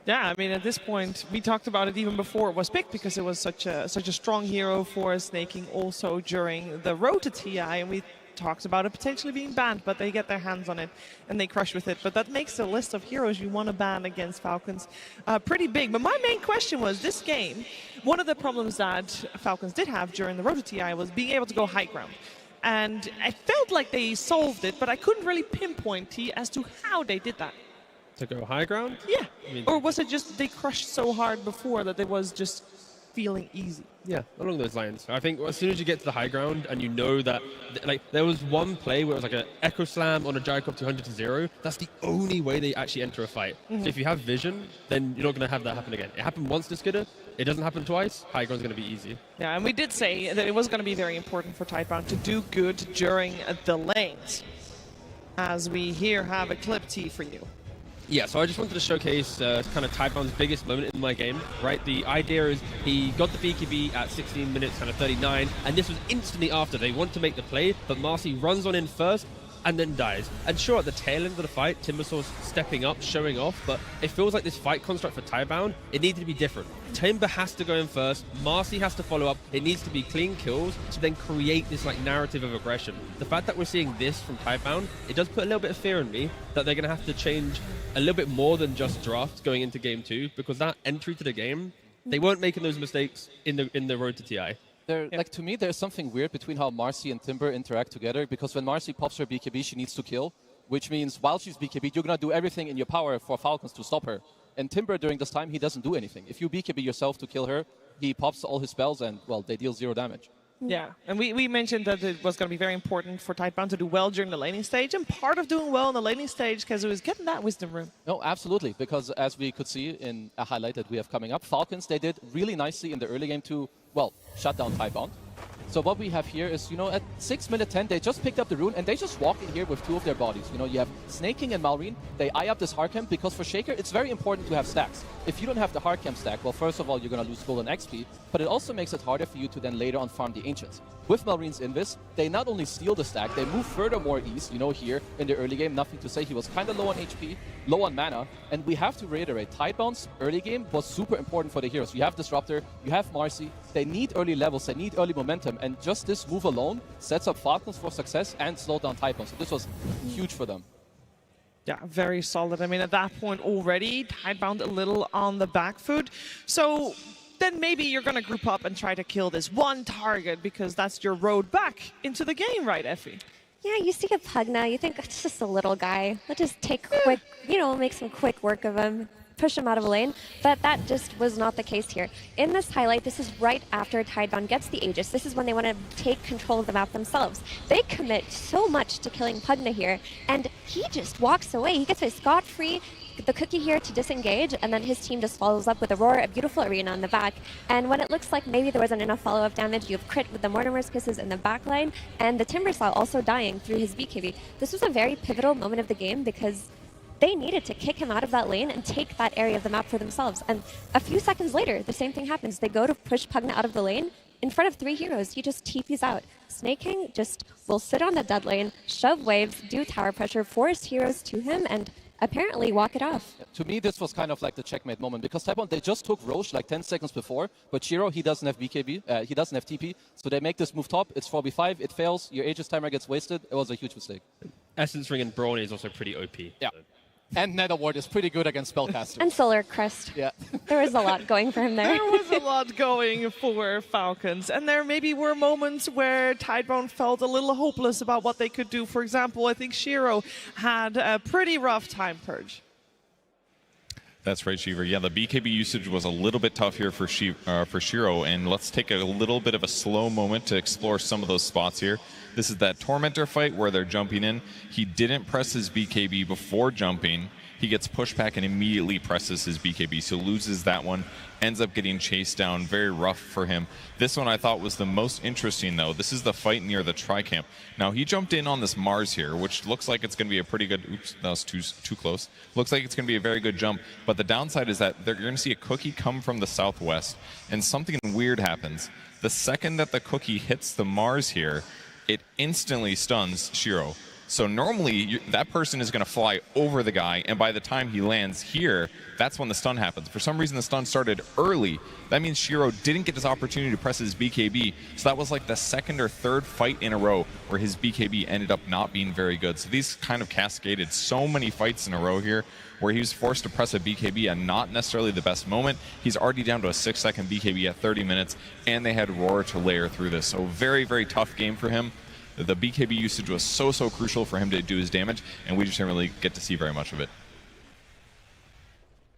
Speaker 12: Yeah, I mean, at this point, we talked about it even before it was picked, because it was such a strong hero for Snaking also during the road to TI, and we talked about it potentially being banned, but they get their hands on it and they crush with it. But that makes the list of heroes you want to ban against Falcons pretty big. But my main question was, this game, one of the problems that Falcons did have during the road to TI was being able to go high ground. And I felt like they solved it, but I couldn't really pinpoint as to how they did that.
Speaker 17: To go high ground?
Speaker 12: Yeah.
Speaker 17: I mean,
Speaker 12: or was it just they crushed so hard before that it was just feeling easy?
Speaker 17: Yeah, along those lines. I think as soon as you get to the high ground and you know that, like, there was one play where it was like an Echo Slam on a Jayakov 200 to 0. That's the only way they actually enter a fight. So if you have vision, then you're not going to have that happen again. It happened once to Skidder, it doesn't happen twice, high ground's going to be easy.
Speaker 12: Yeah, and we did say that it was going to be very important for Tidebound to do good during the lanes. As we here have a clip T for you.
Speaker 17: Yeah, so I just wanted to showcase kind of Tidebound's biggest moment in my game, right? The idea is he got the BKB at 16 minutes, kind of 39, and this was instantly after. They want to make the play, but Marcy runs on in first and then dies. And sure, at the tail end of the fight, Timbersaw's stepping up, showing off, but it feels like this fight construct for Tidebound, it needed to be different. Timber has to go in first, Marcy has to follow up, it needs to be clean kills to then create this like narrative of aggression. The fact that we're seeing this from Tidebound, it does put a little bit of fear in me that they're going to have to change a little bit more than just draft going into game 2, because that entry to the game, they weren't making those mistakes in the road to TI.
Speaker 18: Like, to me, there's something weird between how Marcy and Timber interact together, because when Marcy pops her BKB, she needs to kill, which means while she's BKB, you're going to do everything in your power for Falcons to stop her. And Timber, during this time, he doesn't do anything. If you BKB yourself to kill her, he pops all his spells and, well, they deal 0 damage.
Speaker 12: Yeah, and we mentioned that it was going to be very important for Tidebound to do well during the laning stage, and part of doing well in the laning stage, because it was getting that Wisdom Rune.
Speaker 18: No, absolutely, because as we could see in a highlight that we have coming up, Falcons, they did really nicely in the early game to, well, shut down Tidebound. So what we have here is, you know, at 6 minute 10, they just picked up the rune and they just walk in here with 2 of their bodies. You know, you have Snake King and Malrine. They eye up this hard camp because for Shaker, it's very important to have stacks. If you don't have the hard camp stack, well, first of all, you're going to lose gold and XP, but it also makes it harder for you to then later on farm the Ancients. With Malrine's Invis, they not only steal the stack, they move furthermore east. You know, here in the early game, nothing to say. He was kind of low on HP, low on mana, and we have to reiterate, Tidebound's early game was super important for the heroes. You have Disruptor, you have Marcy, they need early levels, they need early momentum, and just this move alone sets up Falcons for success and slowed down Tidebound. So this was huge for them.
Speaker 12: Yeah, very solid. I mean, at that point already, Tidebound a little on the back foot. So then maybe you're going to group up and try to kill this one target because that's your road back into the game, right, Effie?
Speaker 15: Yeah, you see a Pugna, you think it's just a little guy. Let's just take quick, you know, make some quick work of him, push him out of a lane, but that just was not the case here. In this highlight, this is right after Tidebound gets the Aegis. This is when they want to take control of the map themselves. They commit so much to killing Pugna here, and he just walks away. He gets away scot-free. The Cookie here to disengage, and then his team just follows up with Aurora, a beautiful arena in the back. And when it looks like maybe there wasn't enough follow-up damage, you have crit with the Mortimer's Kisses in the back line, and the Timbersaw also dying through his BKB. This was a very pivotal moment of the game because they needed to kick him out of that lane and take that area of the map for themselves. And a few seconds later, the same thing happens. They go to push Pugna out of the lane. In front of 3 heroes, he just TPs out. Snake King just will sit on the dead lane, shove waves, do tower pressure, force heroes to him, and apparently walk it off.
Speaker 18: To me, this was kind of like the checkmate moment because Tidebound, they just took Roche like 10 seconds before, but Shiro, he doesn't have BKB, he doesn't have TP, so they make this move top, it's 4v5, it fails, your Aegis timer gets wasted, it was a huge mistake.
Speaker 17: Essence Ring and Brawny is also pretty OP.
Speaker 18: Yeah. And Nether Ward is pretty good against Spellcaster.
Speaker 15: And Solar Crest.
Speaker 18: Yeah.
Speaker 15: There was a lot going for him there.
Speaker 12: There was a lot going for Falcons. And there maybe were moments where Tidebound felt a little hopeless about what they could do. For example, I think Shiro had a pretty rough time purge.
Speaker 2: That's right, Shiver. Yeah, the BKB usage was a little bit tough here for Shiro, and let's take a little bit of a slow moment to explore some of those spots here. This is that Tormentor fight where they're jumping in. He didn't press his BKB before jumping. He gets pushed back and immediately presses his BKB, so loses that one, ends up getting chased down. Very rough for him. This one I thought was the most interesting, though. This is the fight near the Tri-Camp. Now, he jumped in on this Mars here, which looks like it's going to be a pretty good... Oops, that was too close. Looks like it's going to be a very good jump, but the downside is that you're going to see a Cookie come from the southwest, and something weird happens. The second that the Cookie hits the Mars here, it instantly stuns Shiro. So normally, that person is going to fly over the guy, and by the time he lands here, that's when the stun happens. For some reason, the stun started early. That means Shiro didn't get this opportunity to press his BKB, so that was like the second or third fight in a row where his BKB ended up not being very good. So these kind of cascaded so many fights in a row here where he was forced to press a BKB at not necessarily the best moment. He's already down to a 6-second BKB at 30 minutes, and they had Roar to layer through this. So very, very tough game for him. The BKB usage was so crucial for him to do his damage, and we just didn't really get to see very much of it.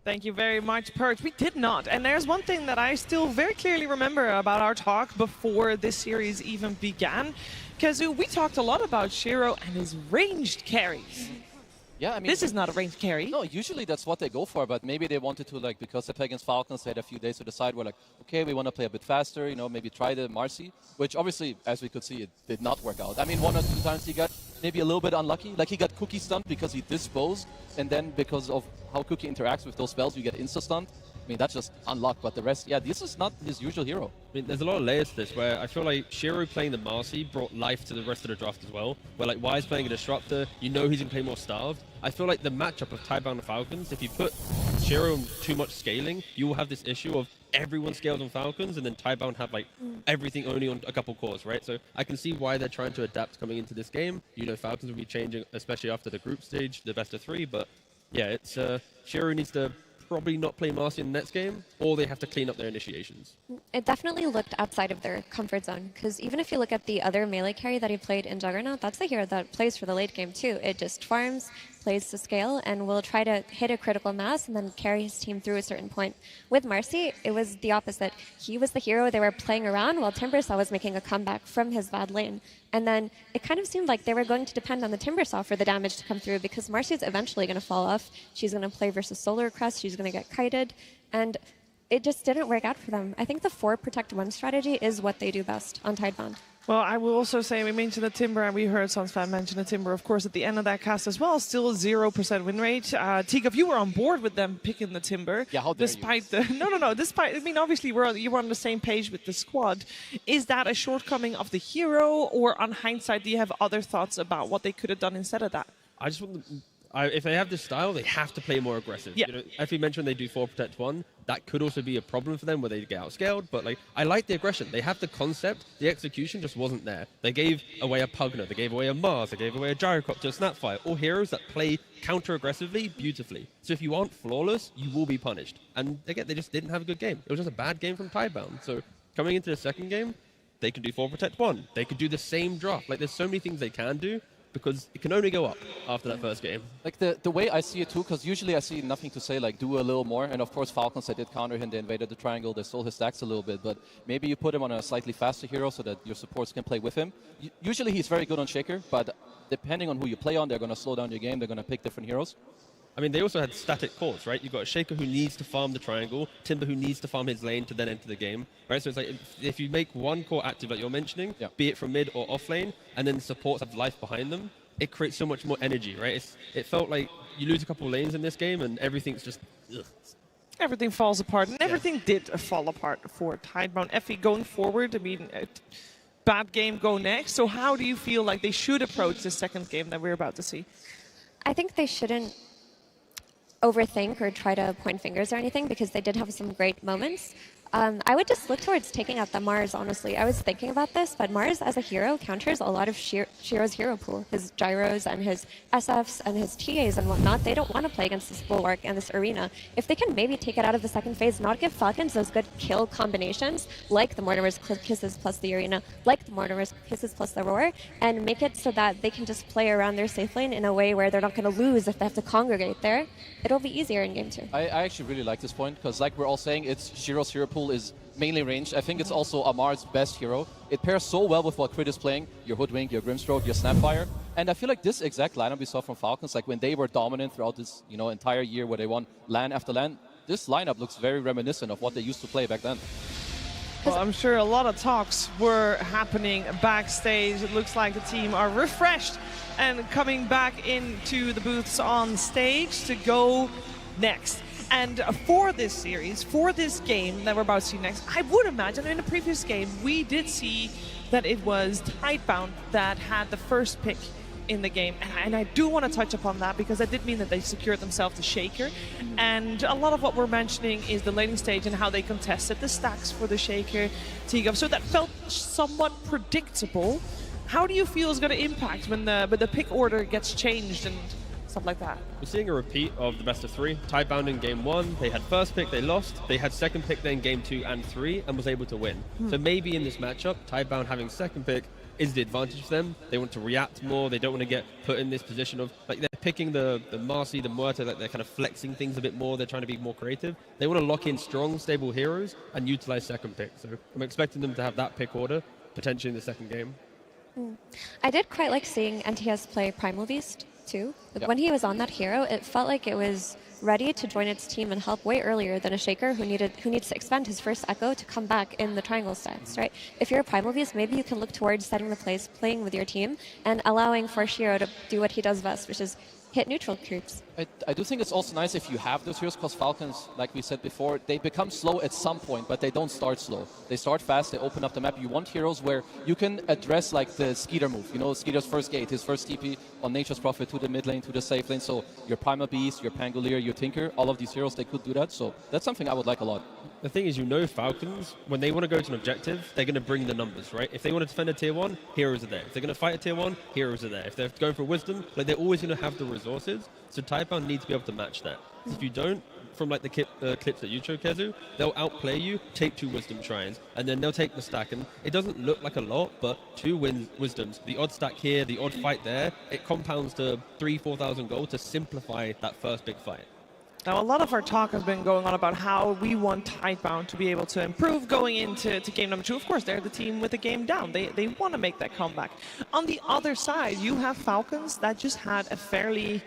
Speaker 12: Thank you very much, Purge. We did not. And there's one thing that I still very clearly remember about our talk before this series even began. Because we talked a lot about Shiro and his ranged carries.
Speaker 18: Yeah, I mean,
Speaker 12: this is not a ranged carry.
Speaker 18: No, usually that's what they go for, but maybe they wanted to, like, because they play against Falcons, they had a few days to decide. We're like, okay, we want to play a bit faster, you know, maybe try the Marcy, which obviously, as we could see, it did not work out. I mean, 1 or 2 times he got maybe a little bit unlucky. Like, he got Cookie stunned because he disposed, and then because of how Cookie interacts with those spells, you get insta-stunned. I mean, that's just unlocked, but the rest, yeah, this is not his usual hero.
Speaker 17: I mean, there's a lot of layers to this where I feel like Shiro playing the Marcy brought life to the rest of the draft as well. Where, like, Wise playing a Disruptor, you know he's going to play more Starved. I feel like the matchup of Tidebound and Falcons, if you put Shiro on too much scaling, you will have this issue of everyone scaled on Falcons and then Tidebound have, like, everything only on a couple cores, right? So I can see why they're trying to adapt coming into this game. You know, Falcons will be changing, especially after the group stage, the best of 3, but yeah, it's Shiro needs to probably not play Marcy in the next game, or they have to clean up their initiations.
Speaker 15: It definitely looked outside of their comfort zone, because even if you look at the other melee carry that he played in Juggernaut, that's the hero that plays for the late game too. It just farms, plays to scale, and will try to hit a critical mass and then carry his team through a certain point. With Marcy, it was the opposite. He was the hero they were playing around while Timbersaw was making a comeback from his bad lane. And then it kind of seemed like they were going to depend on the Timbersaw for the damage to come through, because Marcy's eventually going to fall off. She's going to play versus Solar Crest. She's going to get kited. And it just didn't work out for them. I think the 4 Protect 1 strategy is what they do best on Tidebound.
Speaker 12: Well, I will also say we mentioned the Timber, and we heard Sunsfan mention the Timber, of course, at the end of that cast as well. Still a 0% win rate. Teagup, you were on board with them picking the Timber.
Speaker 18: Yeah, how dare
Speaker 12: despite
Speaker 18: you?
Speaker 12: No. Despite, I mean, obviously you were on the same page with the squad. Is that a shortcoming of the hero, or on hindsight, do you have other thoughts about what they could have done instead of that?
Speaker 17: I just want them, if they have this style, they have to play more aggressive.
Speaker 12: Yeah.
Speaker 17: You know, if you mentioned they do 4 Protect 1, that could also be a problem for them where they get outscaled. But like, I like the aggression. They have the concept. The execution just wasn't there. They gave away a Pugner. They gave away a Mars. They gave away a Gyrocopter, a Snapfire. All heroes that play counter-aggressively beautifully. So if you aren't flawless, you will be punished. And again, they just didn't have a good game. It was just a bad game from Tidebound. So coming into the second game, they can do 4 Protect 1. They could do the same draft. Like, there's so many things they can do, because it can only go up after that first game.
Speaker 18: Like the way I see it too, because usually I see nothing to say, like do a little more. And of course Falcons, they did counter him, they invaded the triangle, they stole his stacks a little bit, but maybe you put him on a slightly faster hero so that your supports can play with him. Usually he's very good on Shaker, but depending on who you play on, they're going to slow down your game, they're going to pick different heroes.
Speaker 17: I mean, they also had static cores, right? You've got a Shaker who needs to farm the triangle, Timber who needs to farm his lane to then enter the game, right? So it's like, if you make one core active like you're mentioning, be it from mid or off lane, and then the supports have life behind them, it creates so much more energy, right? It felt like you lose a couple of lanes in this game and everything's just... Ugh.
Speaker 12: Everything falls apart, and everything did fall apart for Tidebound. Effie, going forward, I mean, bad game, go next. So how do you feel like they should approach the second game that we're about to see?
Speaker 15: I think they shouldn't overthink or try to point fingers or anything, because they did have some great moments. I would just look towards taking out the Mars, honestly. I was thinking about this, but Mars as a hero counters a lot of Shiro's hero pool. His gyros and his SFs and his TAs and whatnot, they don't want to play against this bulwark and this arena. If they can maybe take it out of the second phase, not give Falcons those good kill combinations, like the Mortimer's Kisses plus the arena, like the Mortimer's Kisses plus the Roar, and make it so that they can just play around their safe lane in a way where they're not going to lose if they have to congregate there, it'll be easier in game 2.
Speaker 18: I actually really like this point, because like we're all saying, it's Shiro's hero pool is mainly ranged. I think it's also Amar's best hero. It pairs so well with what Crit is playing, your Hoodwink, your Grimstroke, your Snapfire. And I feel like this exact lineup we saw from Falcons, like when they were dominant throughout this entire year where they won LAN after LAN, this lineup looks very reminiscent of what they used to play back then.
Speaker 12: Well, I'm sure a lot of talks were happening backstage. It looks like the team are refreshed and coming back into the booths on stage to go next. And for this series, for this game that we're about to see next, I would imagine in the previous game, we did see that it was Tidebound that had the first pick in the game. And I do want to touch upon that, because that did mean that they secured themselves the Shaker. And a lot of what we're mentioning is the laning stage and how they contested the stacks for the Shaker, Teagup. So that felt somewhat predictable. How do you feel is going to impact when the pick order gets changed and stuff like that?
Speaker 17: We're seeing a repeat of the best of 3. Tidebound in game 1, they had first pick, they lost. They had second pick then game 2 and 3 and was able to win. So maybe in this matchup, Tidebound having second pick is the advantage for them. They want to react more. They don't want to get put in this position of, like, they're picking the Marcy, the Muerta, like they're kind of flexing things a bit more. They're trying to be more creative. They want to lock in strong, stable heroes and utilize second pick. So I'm expecting them to have that pick order potentially in the second game.
Speaker 15: I did quite like seeing NTS play Primal Beast too.
Speaker 18: Yeah.
Speaker 15: When he was on that hero, it felt like it was ready to join its team and help way earlier than a Shaker who needs to expend his first Echo to come back in the triangle stance, right? If you're a Primal Beast, maybe you can look towards setting the plays, playing with your team, and allowing for Shiro to do what he does best, which is hit neutral troops.
Speaker 18: I do think it's also nice if you have those heroes, because Falcons, like we said before, they become slow at some point, but they don't start slow. They start fast, they open up the map. You want heroes where you can address like the Skeeter move. You know, Skeeter's first gate, his first TP on Nature's Prophet to the mid lane, to the safe lane. So your Primal Beast, your Pangolier, your Tinker, all of these heroes, they could do that. So that's something I would like a lot.
Speaker 17: The thing is, you know, Falcons, when they want to go to an objective, they're going to bring the numbers, right? If they want to defend a tier 1, heroes are there. If they're going to fight a tier 1, heroes are there. If they're going for wisdom, like, they're always going to have the resources. So Tidebound needs to be able to match that. If you don't, from like the clips that you showed, Kezu, they'll outplay you, take 2 wisdom shrines, and then they'll take the stack. And it doesn't look like a lot, but 2 wisdoms, the odd stack here, the odd fight there, it compounds to 3,000-4,000 gold to simplify that first big fight.
Speaker 12: Now, a lot of our talk has been going on about how we want Tidebound to be able to improve going into game number 2. Of course, they're the team with the game down. They want to make that comeback. On the other side, you have Falcons that just had a fairly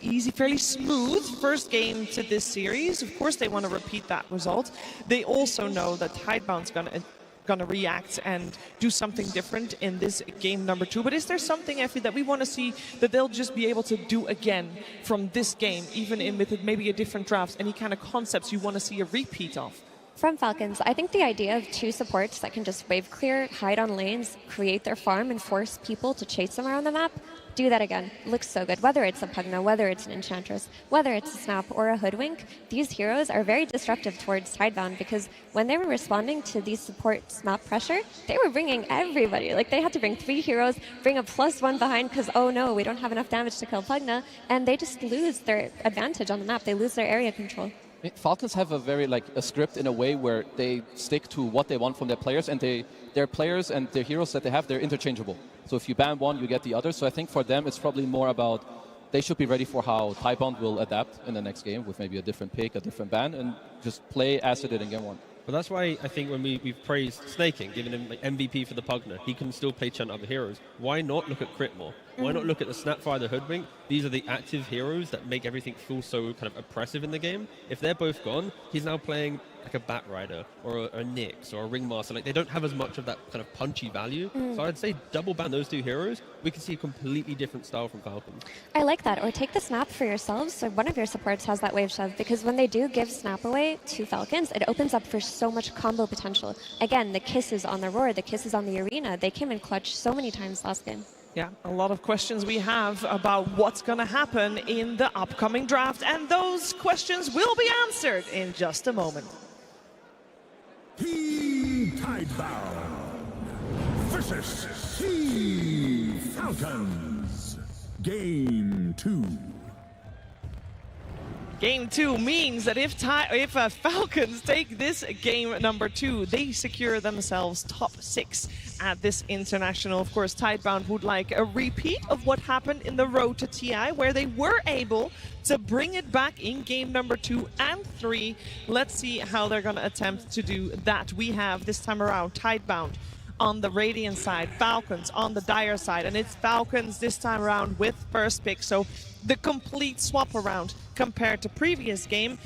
Speaker 12: easy, fairly smooth first game to this series. Of course, they want to repeat that result. They also know that Tidebound's going to react and do something different in this game number 2. But is there something, Effie, that we want to see that they'll just be able to do again from this game, even in with maybe a different draft? Any kind of concepts you want to see a repeat of?
Speaker 15: From Falcons, I think the idea of 2 supports that can just wave clear, hide on lanes, create their farm, and force people to chase them around the map, do that again. Looks so good. Whether it's a Pugna, whether it's an Enchantress, whether it's a Snap or a Hoodwink, these heroes are very disruptive towards Tidebound, because when they were responding to these supports map pressure, they were bringing everybody. Like, they had to bring 3 heroes, bring a +1 behind because, oh no, we don't have enough damage to kill Pugna, and they just lose their advantage on the map. They lose their area control.
Speaker 18: Falcons have a very a script in a way where they stick to what they want from their players, and their players and their heroes that they have, they're interchangeable. So if you ban one, you get the other. So I think for them, it's probably more about they should be ready for how Tidebound will adapt in the next game with maybe a different pick, a different ban, and just play as it did in game 1.
Speaker 17: But that's why I think when we've praised Snaking, giving him like MVP for the Pugna, he can still play Chant other heroes. Why not look at Crit more? Why not look at the Snapfire, the Hoodwink? These are the active heroes that make everything feel so kind of oppressive in the game. If they're both gone, he's now playing like a Bat Rider or a Nyx or a Ringmaster. Like, they don't have as much of that kind of punchy value. So I'd say double ban those 2 heroes. We can see a completely different style from Falcons.
Speaker 15: I like that. Or take the Snap for yourselves. So one of your supports has that wave shove, because when they do give Snap away to Falcons, it opens up for so much combo potential. Again, the kisses on the Roar, the kisses on the Arena, they came in clutch so many times last game.
Speaker 12: Yeah, a lot of questions we have about what's going to happen in the upcoming draft, and those questions will be answered in just a moment.
Speaker 3: Team Tidebound versus Team Falcons. Game 2.
Speaker 12: Game 2 means that if Falcons take this game number 2, they secure themselves top 6 at this international. Of course, Tidebound would like a repeat of what happened in the road to TI, where they were able to bring it back in game number 2 and 3. Let's see how they're going to attempt to do that. We have this time around Tidebound on the Radiant side, Falcons on the Dire side, and it's Falcons this time around with first pick. So the complete swap around compared to previous game.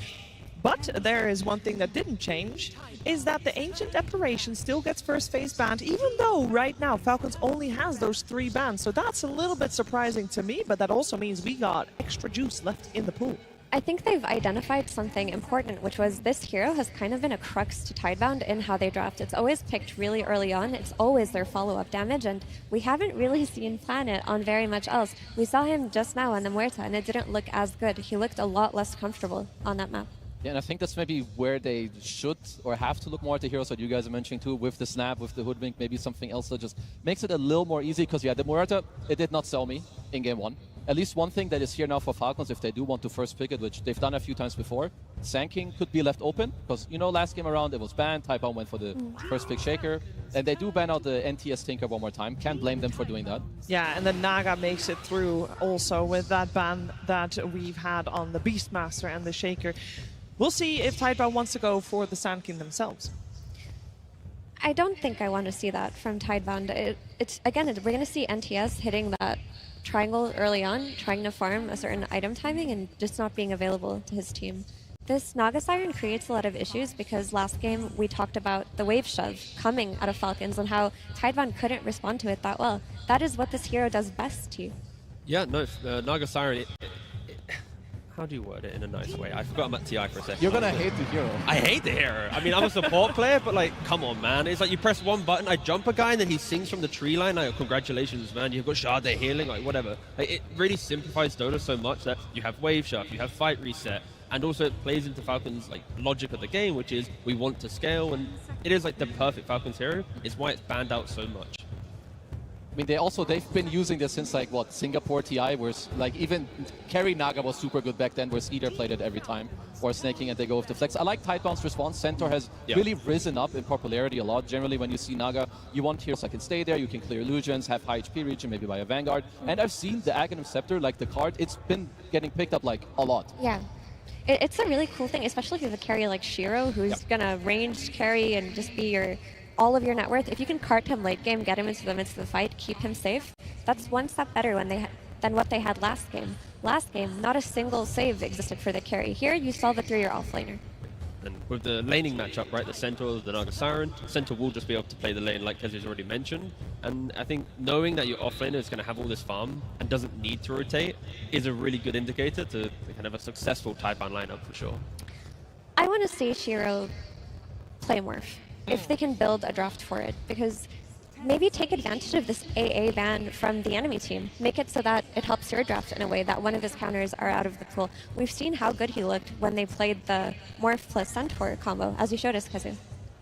Speaker 12: But there is one thing that didn't change, is that the Ancient Declaration still gets first phase banned, even though right now Falcons only has those 3 bans. So that's a little bit surprising to me, but that also means we got extra juice left in the pool.
Speaker 15: I think they've identified something important, which was this hero has kind of been a crux to Tidebound in how they draft. It's always picked really early on. It's always their follow-up damage, and we haven't really seen Planet on very much else. We saw him just now on the Muerta, and it didn't look as good. He looked a lot less comfortable on that map.
Speaker 18: Yeah, and I think that's maybe where they should or have to look more at the heroes that you guys are mentioning too, with the Snap, with the Hoodwink, maybe something else that just makes it a little more easy, because yeah, the Muerta, it did not sell me in game 1. At least one thing that is here now for Falcons, if they do want to first pick it, which they've done a few times before, Sand King could be left open, because, you know, last game around it was banned, Tidebound went for the first pick Shaker, and they do ban out the NTS Tinker one more time. Can't blame them for doing that.
Speaker 12: Yeah, and then Naga makes it through also with that ban that we've had on the Beastmaster and the Shaker. We'll see if Tidebound wants to go for the Sand King themselves.
Speaker 15: I don't think I want to see that from Tidebound. It's again, we're going to see NTS hitting that triangle early on, trying to farm a certain item timing and just not being available to his team. This Naga Siren creates a lot of issues because last game we talked about the wave shove coming out of Falcons and how Tidebound couldn't respond to it that well. That is what this hero does best to you.
Speaker 17: Yeah, no, Naga Siren, how do you word it in a nice way? I forgot I'm at TI for a second.
Speaker 18: You're gonna hate the hero.
Speaker 17: I hate the hero. I mean, I'm a support player, but like, come on, man. It's like you press one button, I jump a guy, and then he sings from the tree line. Like, congratulations, man. You've got Shade healing, like whatever. Like, it really simplifies Dota so much that you have wave shove, you have fight reset, and also it plays into Falcons' like logic of the game, which is we want to scale, and it is like the perfect Falcons hero. It's why it's banned out so much.
Speaker 18: I mean, they've been using this since like what, Singapore TI, where like even carry Naga was super good back then, where Skeeter played it every time, or snaking and they go with the flex. I like Tidebound's response. Centaur has really risen up in popularity a lot. Generally, when you see Naga, you want heroes that can stay there, you can clear illusions, have high HP region, maybe by a Vanguard. And I've seen the Aghanim Scepter, like the card, it's been getting picked up like a lot.
Speaker 15: Yeah. It's a really cool thing, especially if you have a carry like Shiro, who's gonna range carry and just be all of your net worth. If you can cart him late game, get him into the midst of the fight, keep him safe, that's one step better than what they had last game. Last game, not a single save existed for the carry. Here, you solve it through your offlaner.
Speaker 17: And with the laning matchup, right, the Centaur, the Naga Siren, Centaur will just be able to play the lane like Kezi's already mentioned. And I think knowing that your offlaner is going to have all this farm and doesn't need to rotate is a really good indicator to kind of a successful Tidebound lineup for sure.
Speaker 15: I want to see Shiro play Morph, if they can build a draft for it, because maybe take advantage of this AA ban from the enemy team. Make it so that it helps your draft in a way that one of his counters are out of the pool. We've seen how good he looked when they played the Morph plus Centaur combo, as you showed us, Kezu.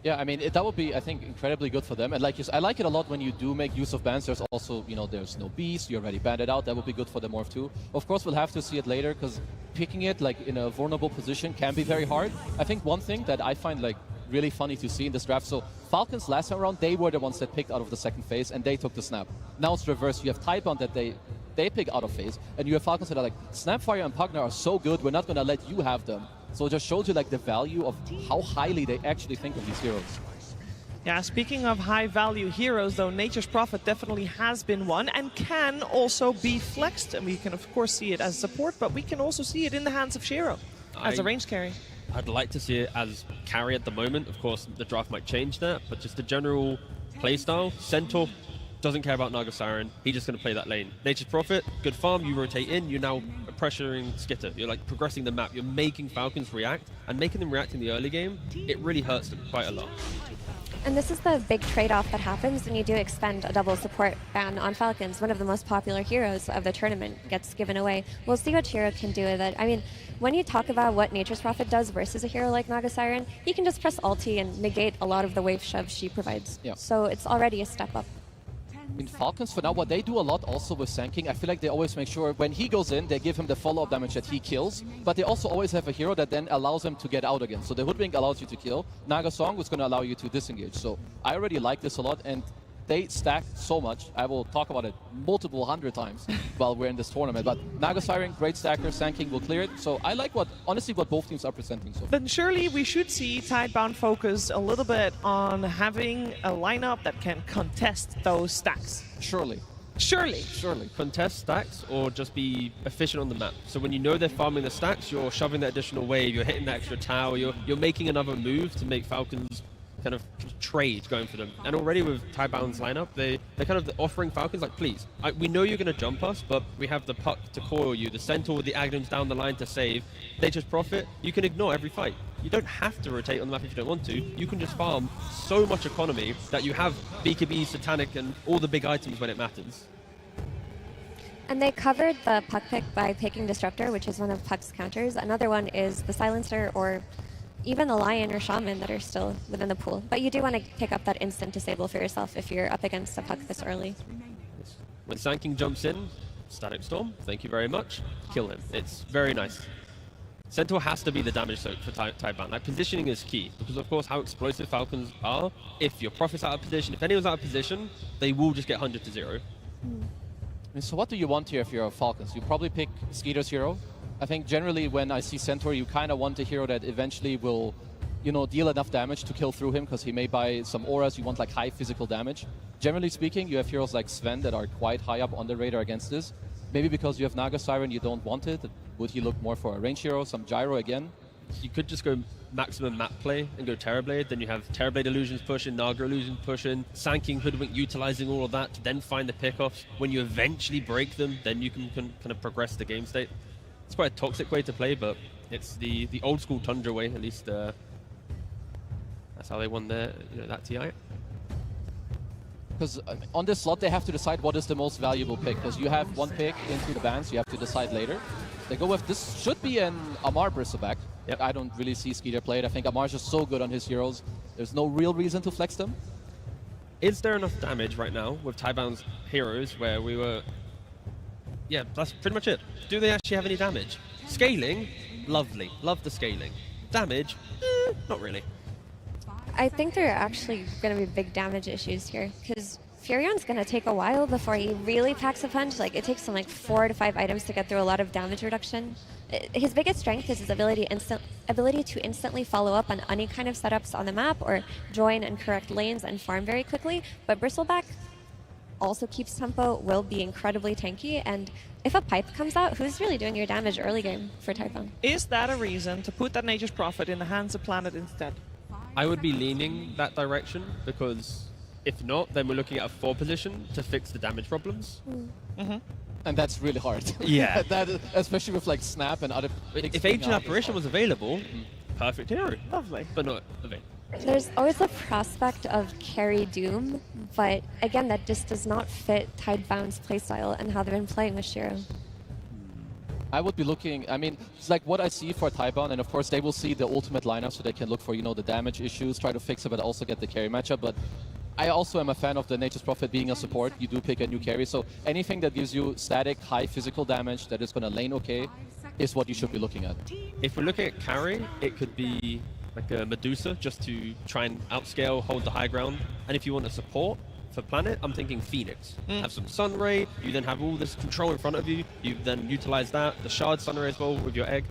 Speaker 18: Yeah, I mean, that would be, I think, incredibly good for them. And like I like it a lot when you do make use of bans. There's also, there's no beast, you already banned it out. That would be good for the Morph too. Of course, we'll have to see it later, because picking it like in a vulnerable position can be very hard. I think one thing that I find like really funny to see in this draft, so Falcons last time around, they were the ones that picked out of the second phase and they took the snap. Now it's reversed. You have Tidebound that they pick out of phase, and you have Falcons that are like, Snapfire and Pugner are so good, we're not going to let you have them. So it just shows you like the value of how highly they actually think of these heroes.
Speaker 12: Yeah, speaking of high-value heroes, though, Nature's Prophet definitely has been one and can also be flexed. And we can, of course, see it as support, but we can also see it in the hands of Shiro as a range carry.
Speaker 17: I'd like to see it as carry at the moment. Of course, the draft might change that, but just the general playstyle. Centaur doesn't care about Naga Siren. He's just going to play that lane. Nature's Prophet, good farm. You rotate in. You're now pressuring Skitter. You're like progressing the map. You're making Falcons react, and making them react in the early game, it really hurts them quite a lot.
Speaker 15: And this is the big trade-off that happens when you do expend a double support ban on Falcons. One of the most popular heroes of the tournament gets given away. We'll see what Shiro can do with it. I mean, when you talk about what Nature's Prophet does versus a hero like Naga Siren, he can just press ulti and negate a lot of the wave shove she provides.
Speaker 18: Yeah.
Speaker 15: So it's already a step up.
Speaker 18: I mean, Falcons for now, what they do a lot also with Sanking, I feel like they always make sure when he goes in, they give him the follow-up damage that he kills, but they also always have a hero that then allows him to get out again. So the Hoodwink allows you to kill. Naga Song is going to allow you to disengage. So I already like this a lot, and they stack so much. I will talk about it multiple hundred times while we're in this tournament. But Naga Siren, great stacker, Sanking will clear it. So I like honestly what both teams are presenting. So
Speaker 12: then surely we should see Tidebound focus a little bit on having a lineup that can contest those stacks.
Speaker 18: Surely.
Speaker 17: Contest stacks or just be efficient on the map. So when you know they're farming the stacks, you're shoving that additional wave, you're hitting that extra tower, you're making another move to make Falcons kind of trade going for them. And already with Tidebound's lineup, they're kind of offering Falcons like, please, we know you're going to jump us, but we have the Puck to coil you, the Centaur with the Aghanims down the line to save. Nature's Prophet, you can ignore every fight. You don't have to rotate on the map if you don't want to. You can just farm so much economy that you have BKB, Satanic, and all the big items when it matters.
Speaker 15: And they covered the Puck pick by picking Disruptor, which is one of Puck's counters. Another one is the Silencer or even the Lion or Shaman that are still within the pool. But you do want to pick up that instant disable for yourself if you're up against a Puck this early.
Speaker 17: When Sanking jumps in, Static Storm, thank you very much, kill him. It's very nice. Centaur has to be the damage soak for Tidebound. Like, positioning is key, because of course how explosive Falcons are. If your Prophet's out of position, if anyone's out of position, they will just get 100 to 0.
Speaker 18: And so what do you want here if you're a Falcons? You probably pick Skeeter's hero. I think generally when I see Centaur, you kind of want a hero that eventually will, deal enough damage to kill through him, because he may buy some auras. You want like high physical damage. Generally speaking, you have heroes like Sven that are quite high up on the radar against this. Maybe because you have Naga Siren, you don't want it. Would he look more for a range hero, some gyro again?
Speaker 17: You could just go maximum map play and go Terrorblade. Then you have Terrorblade illusions pushing, Naga illusions pushing, Sanking Hoodwink utilizing all of that to then find the pickoffs. When you eventually break them, then you can kind of progress the game state. It's quite a toxic way to play, but it's the old school Tundra way. At least that's how they won their that TI.
Speaker 18: Because on this slot, they have to decide what is the most valuable pick. Because you have one pick into the bans, you have to decide later. They go with this should be an Amar Bristleback. Yep. I don't really see Skeeter play it. I think Amar's just so good on his heroes. There's no real reason to flex them.
Speaker 17: Is there enough damage right now with Tidebound's heroes where we were... Yeah, that's pretty much it. Do they actually have any damage? Scaling, lovely. Love the scaling. Damage, not really.
Speaker 15: I think there are actually going to be big damage issues here, because Furion's going to take a while before he really packs a punch. Like, it takes him like 4 to 5 items to get through a lot of damage reduction. His biggest strength is his ability to instantly follow up on any kind of setups on the map or join and correct lanes and farm very quickly. But Bristleback also keeps tempo, will be incredibly tanky, and if a pipe comes out, who's really doing your damage early game for Tidebound?
Speaker 12: Is that a reason to put that Nature's Prophet in the hands of Planet instead?
Speaker 17: I would be leaning that direction, because if not, then we're looking at a 4 position to fix the damage problems.
Speaker 18: And that's really hard.
Speaker 17: Yeah.
Speaker 18: That, especially with like Snap and other...
Speaker 17: If Ancient Apparition was available, perfect hero.
Speaker 12: Lovely.
Speaker 17: But not available.
Speaker 15: There's always the prospect of carry Doom, but again, that just does not fit Tidebound's playstyle and how they've been playing with Shiro.
Speaker 18: I would be looking, I mean, it's like what I see for Tidebound, and of course they will see the ultimate lineup so they can look for, the damage issues, try to fix it, but also get the carry matchup. But I also am a fan of the Nature's Prophet being a support. You do pick a new carry, so anything that gives you static, high physical damage that is going to lane okay is what you should be looking at.
Speaker 17: If we're looking at carry, it could be like a Medusa, just to try and outscale, hold the high ground. And if you want a support for Planet, I'm thinking Phoenix. Have some Sunray, you then have all this control in front of you, you then utilize that, the Shard Sunray as well with your egg.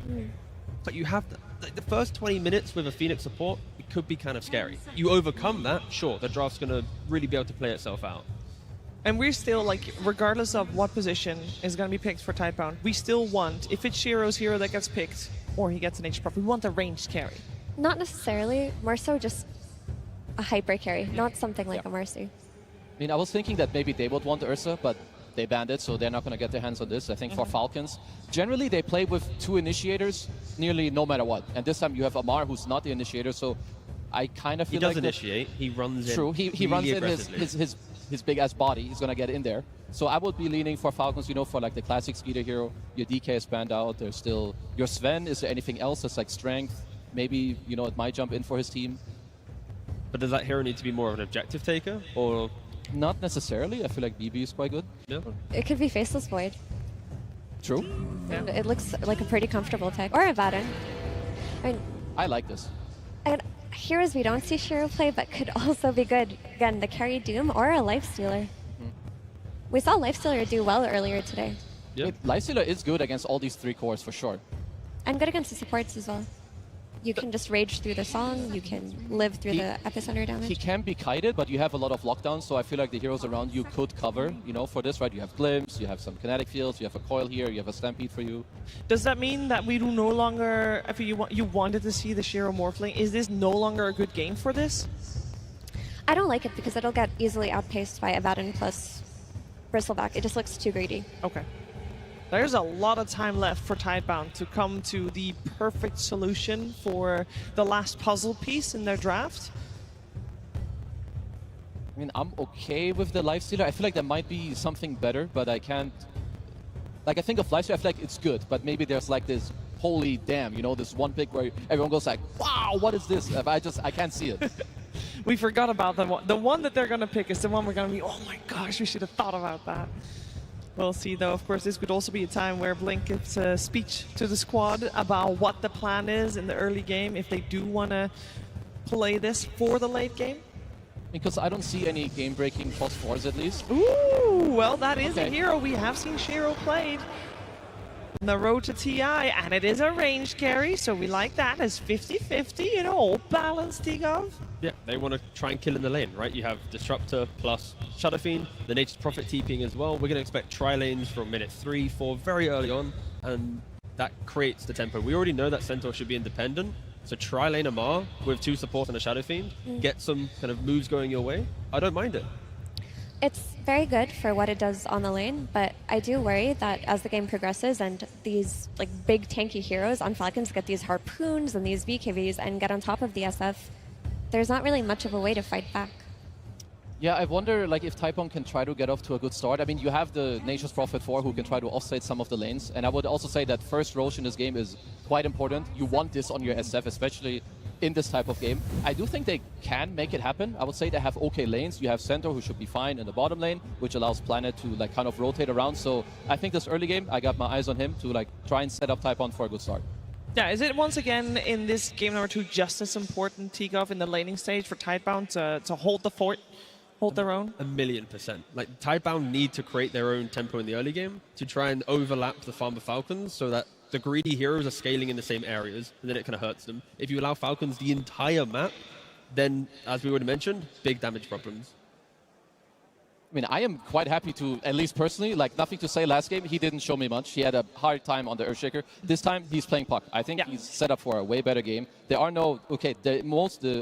Speaker 17: But you have the first 20 minutes with a Phoenix support, it could be kind of scary. You overcome that, sure, the draft's going to really be able to play itself out.
Speaker 12: And we're still, like, regardless of what position is going to be picked for Tidebound, we still want, if it's Shiro's hero that gets picked, or he gets an Nature's Prophet, we want a ranged carry.
Speaker 15: Not necessarily, more so just a hyper carry, not something like a Mercy.
Speaker 18: I mean, I was thinking that maybe they would want Ursa, but they banned it, so they're not going to get their hands on this. I think for Falcons, generally they play with 2 initiators nearly no matter what. And this time you have Amar, who's not the initiator, so I kind of feel like...
Speaker 17: He does initiate, he runs in.
Speaker 18: True, he
Speaker 17: really
Speaker 18: runs in
Speaker 17: aggressively.
Speaker 18: his big-ass body. He's going to get in there. So I would be leaning for Falcons, for like the classic Skeeter hero. Your DK is banned out. There's still... Your Sven, is there anything else that's like strength? Maybe, it might jump in for his team.
Speaker 17: But does that hero need to be more of an objective taker, or...?
Speaker 18: Not necessarily. I feel like BB is quite good.
Speaker 17: Yeah.
Speaker 15: It could be Faceless Void.
Speaker 18: True.
Speaker 15: And it looks like a pretty comfortable pick. Or a Baden.
Speaker 18: I like this.
Speaker 15: And heroes we don't see Shiro play, but could also be good. Again, the carry Doom or a Lifestealer. We saw Lifestealer do well earlier today.
Speaker 18: Yeah. Lifestealer is good against all these 3 cores for sure.
Speaker 15: And good against the supports as well. You can just rage through the song, you can live through the epicenter damage.
Speaker 18: He can be kited, but you have a lot of lockdowns, so I feel like the heroes around you could cover, for this, right? You have Glimpse, you have some kinetic fields, you have a coil here, you have a Stampede for you.
Speaker 12: Does that mean that we do no longer, if you wanted to see the Shiro Morphling, is this no longer a good game for this?
Speaker 15: I don't like it because it'll get easily outpaced by Abaddon plus Bristleback. It just looks too greedy.
Speaker 12: Okay. There's a lot of time left for Tidebound to come to the perfect solution for the last puzzle piece in their draft.
Speaker 18: I mean, I'm okay with the Lifestealer. I feel like there might be something better, but I can't... Like, I think of Lifestealer, I feel like it's good, but maybe there's like this, holy damn, this one pick where everyone goes like, wow, what is this? I can't see it.
Speaker 12: We forgot about the one that they're going to pick is the one we're going to be, oh my gosh, we should have thought about that. We'll see, though. Of course, this could also be a time where Blink gives a speech to the squad about what the plan is in the early game, if they do want to play this for the late game.
Speaker 18: Because I don't see any game-breaking +4s, at least.
Speaker 12: Ooh, well, that is a hero we have seen Shiro played. on the road to TI, and it is a range carry, so we like that as 50-50, you know, all balanced, Tigov.
Speaker 17: Yeah, they want to try and kill in the lane, right? You have Disruptor plus Shadow Fiend, the Nature's Prophet TPing as well. We're going to expect tri-lanes from minute 3, 4, very early on, and that creates the tempo. We already know that Centaur should be independent, so tri-lane Amar with 2 supports and a Shadow Fiend, get some kind of moves going your way. I don't mind it.
Speaker 15: It's very good for what it does on the lane, but I do worry that as the game progresses and these like big tanky heroes on Falcons get these harpoons and these BKBs and get on top of the SF, there's not really much of a way to fight back.
Speaker 18: Yeah, I wonder like if Tidebound can try to get off to a good start. I mean, you have the Nature's Prophet 4 who can try to offset some of the lanes, and I would also say that first Rosh in this game is quite important. You want this on your SF, especially in this type of game. I do think they can make it happen. I would say they have okay lanes. You have Centaur who should be fine in the bottom lane, which allows Planet to like kind of rotate around. So I think this early game, I got my eyes on him to like try and set up Tidebound for a good start.
Speaker 12: Yeah, is it once again in this game number 2 just as important, Tigov, in the laning stage for Tidebound to hold the fort, hold their own?
Speaker 17: 1,000,000%. Like, Tidebound need to create their own tempo in the early game to try and overlap the Farmer Falcons so that the greedy heroes are scaling in the same areas, and then it kind of hurts them. If you allow Falcons the entire map, then, as we already mentioned, big damage problems.
Speaker 18: I mean, I am quite happy to, at least personally, like nothing to say last game. He didn't show me much. He had a hard time on the Earthshaker. This time, he's playing puck. I think he's set up for a way better game. There are no, okay, the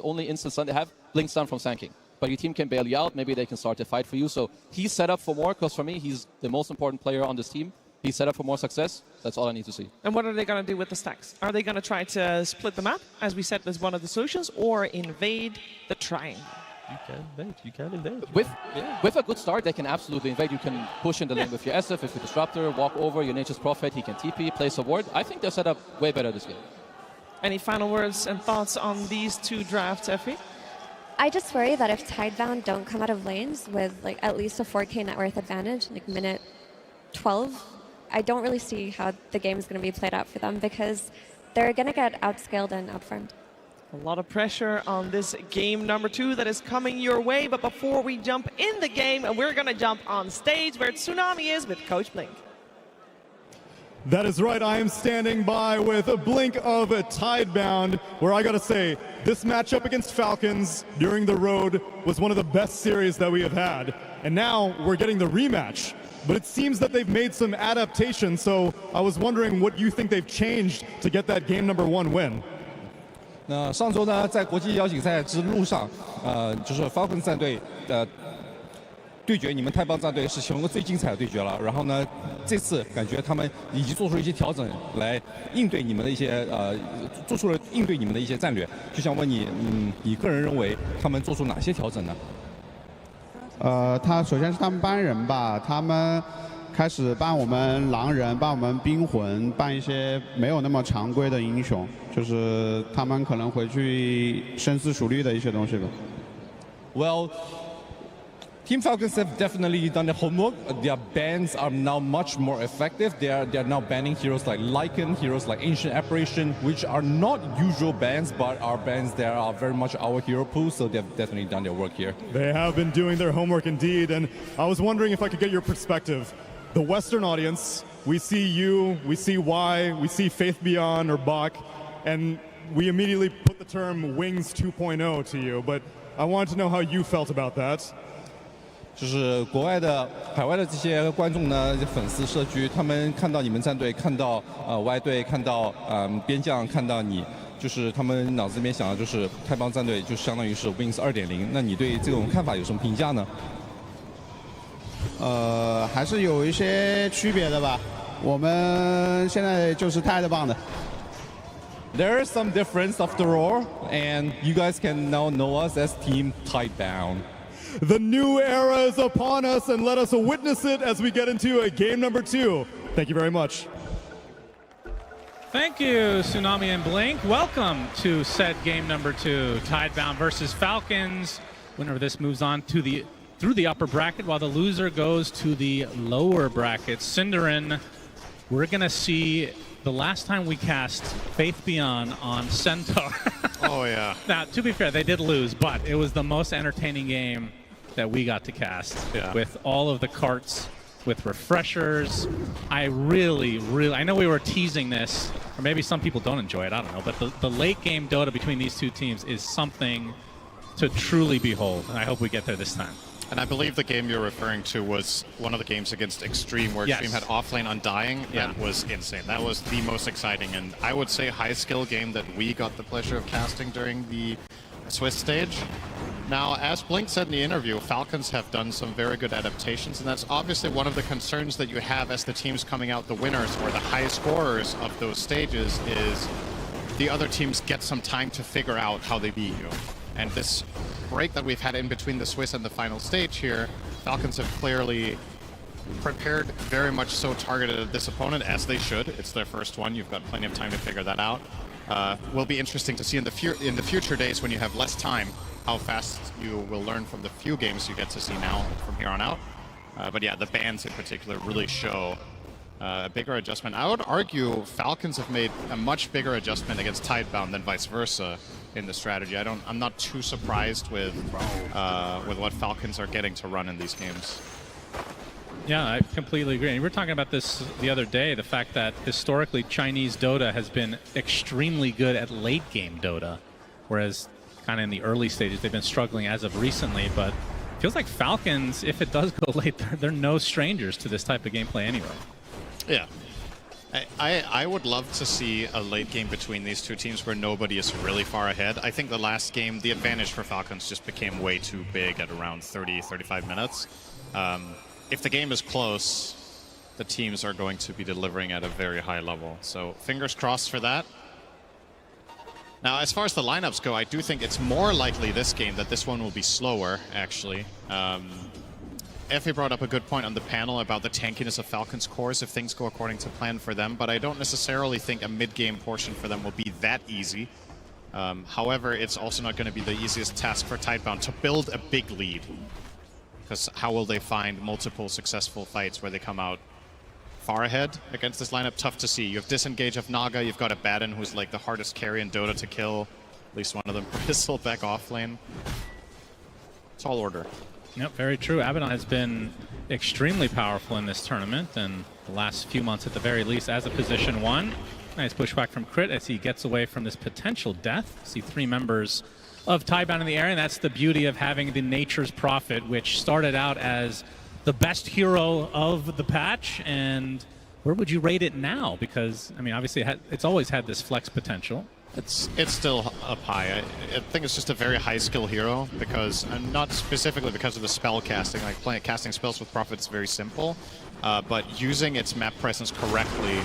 Speaker 18: only instance they have, blinks down from Sand King. But your team can bail you out. Maybe they can start to fight for you. So he's set up for more, because for me, he's the most important player on this team. He's set up for more success. That's all I need to see.
Speaker 12: And what are they going to do with the stacks? Are they going to try to split the map, as we said was one of the solutions, or invade the triangle?
Speaker 17: You can invade. You can invade.
Speaker 18: With a good start, they can absolutely invade. You can push in the lane with your SF, with your Disruptor, walk over your Nature's Prophet. He can TP, place a ward. I think they're set up way better this game.
Speaker 12: Any final words and thoughts on these 2 drafts, Effie?
Speaker 15: I just worry that if Tidebound don't come out of lanes with like at least a 4K net worth advantage, like minute 12, I don't really see how the game is going to be played out for them, because they're going to get outscaled and outfarmed.
Speaker 12: A lot of pressure on this game number 2 that is coming your way. But before we jump in the game, we're going to jump on stage where Tsunami is with Coach Blink.
Speaker 5: That is right. I am standing by with a Blink of Tidebound, where I got to say, this matchup against Falcons during the road was one of the best series that we have had. And now we're getting the rematch. But it seems that they've made some adaptations, so I was wondering what you think they've changed to get that game number 1 win.
Speaker 4: 那上周呢，在国际邀请赛之路上，就是 Falcons 战队对决你们Tidebound战队是其中一个最精彩的对决了。然后呢，这次感觉他们已经做出了一些调整来应对你们的一些做出了应对你们的一些战略。就想问你，你个人认为他们做出哪些调整呢？
Speaker 6: 他首先是他们班人吧，他们开始办我们狼人，办我们冰魂，办一些没有那么常规的英雄，就是他们可能回去深思熟虑的一些东西吧。
Speaker 4: Well, Team Falcons have definitely done their homework. Their bans are now much more effective. They are now banning heroes like Lycan, heroes like Ancient Apparition, which are not usual bans, but are bans that are very much our hero pool, so they've definitely done their work here.
Speaker 5: They have been doing their homework indeed, and I was wondering if I could get your perspective. The Western audience, we see you, we see Y, we see Faith Beyond or Bach, and we immediately put the term Wings 2.0 to you, but I wanted to know how you felt about that.
Speaker 4: 就是国外的、海外的这些观众呢，粉丝社区，他们看到你们战队，看到Y 队，看到边将，看到你，就是他们脑子里面想的就是Tidebound战队，就相当于是 Wings 2.0。那你对这种看法有什么评价呢？
Speaker 6: 还是有一些区别的吧。我们现在就是Tidebound。
Speaker 4: There is some difference after all, and you guys can now know us as Team Tidebound.
Speaker 5: The new era is upon us, and let us witness it as we get into game number 2. Thank you very much.
Speaker 21: Thank you, Tsunami and Blink. Welcome to said game number 2, Tidebound versus Falcons. Winner of this moves on to through the upper bracket, while the loser goes to the lower bracket. Cinderin, we're gonna see the last time we cast Faith Beyond on Centaur.
Speaker 10: Oh yeah.
Speaker 21: Now, to be fair, they did lose, but it was the most entertaining game that we got to cast with all of the carts with refreshers. I really, I know we were teasing this, or maybe some people don't enjoy it, I don't know, but the late game Dota between these two teams is something to truly behold, and I hope we get there this time.
Speaker 22: And I believe the game you're referring to was one of the games against Xtreme, where Xtreme had offlane Undying. That was insane. That was the most exciting, and I would say high-skill game that we got the pleasure of casting during the Swiss stage. Now, as Blink said in the interview, Falcons have done some very good adaptations, and that's obviously one of the concerns that you have as the teams coming out the winners or the high scorers of those stages is the other teams get some time to figure out how they beat you. And this break that we've had in between the Swiss and the final stage here, Falcons have clearly prepared, very much so targeted at this opponent, as they should. It's their first one. You've got plenty of time to figure that out. Will be interesting to see in the future days when you have less time, how fast you will learn from the few games you get to see now from here on out. But yeah, the bans in particular really show a bigger adjustment. I would argue Falcons have made a much bigger adjustment against Tidebound than vice versa in the strategy. I'm not too surprised with what Falcons are getting to run in these games.
Speaker 21: Yeah, I completely agree. And we were talking about this the other day, the fact that historically Chinese Dota has been extremely good at late game Dota, whereas kind of in the early stages they've been struggling as of recently, but it feels like Falcons, if it does go late, they're no strangers to this type of gameplay anyway.
Speaker 22: Yeah. I would love to see a late game between these two teams where nobody is really far ahead. I think the last game, the advantage for Falcons just became way too big at around 30-35 minutes. If the game is close, the teams are going to be delivering at a very high level. So fingers crossed for that. Now, as far as the lineups go, I do think it's more likely this game that this one will be slower, actually. Effie brought up a good point on the panel about the tankiness of Falcons' cores if things go according to plan for them, but I don't necessarily think a mid-game portion for them will be that easy. However, it's also not going to be the easiest task for Tidebound to build a big lead. Because how will they find multiple successful fights where they come out far ahead against this lineup? Tough to see. You have Disengage of Naga, you've got Abaddon, who's like the hardest carry in Dota to kill. At least one of them. Bristle back off lane. Tall order.
Speaker 21: Yep, very true. Abaddon has been extremely powerful in this tournament, and the last few months at the very least as a position 1. Nice pushback from Crit as he gets away from this potential death. See 3 members of Tidebound in the area, and that's the beauty of having the Nature's Prophet, which started out as the best hero of the patch. And where would you rate it now? Because, I mean, obviously it's always had this flex potential.
Speaker 22: It's still up high. I think it's just a very high skill hero, because not specifically because of the spell casting. Like casting spells with Prophet is very simple, but using its map presence correctly.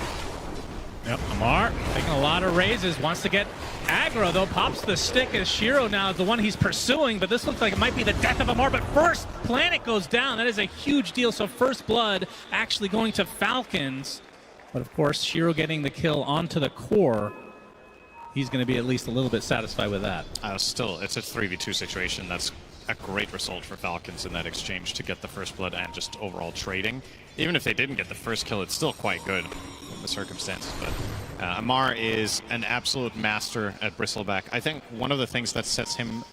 Speaker 21: Yep, Amar taking a lot of raises, wants to get aggro though, pops the stick as Shiro now is the one he's pursuing, but this looks like it might be the death of Amar, but first Planet goes down. That is a huge deal, so first blood actually going to Falcons, but of course Shiro getting the kill onto the core. He's going to be at least a little bit satisfied with that.
Speaker 22: Still, it's a 3v2 situation. That's a great result for Falcons in that exchange to get the first blood and just overall trading. Even if they didn't get the first kill, it's still quite good in the circumstances. But Amar is an absolute master at Bristleback. I think one of the things that sets him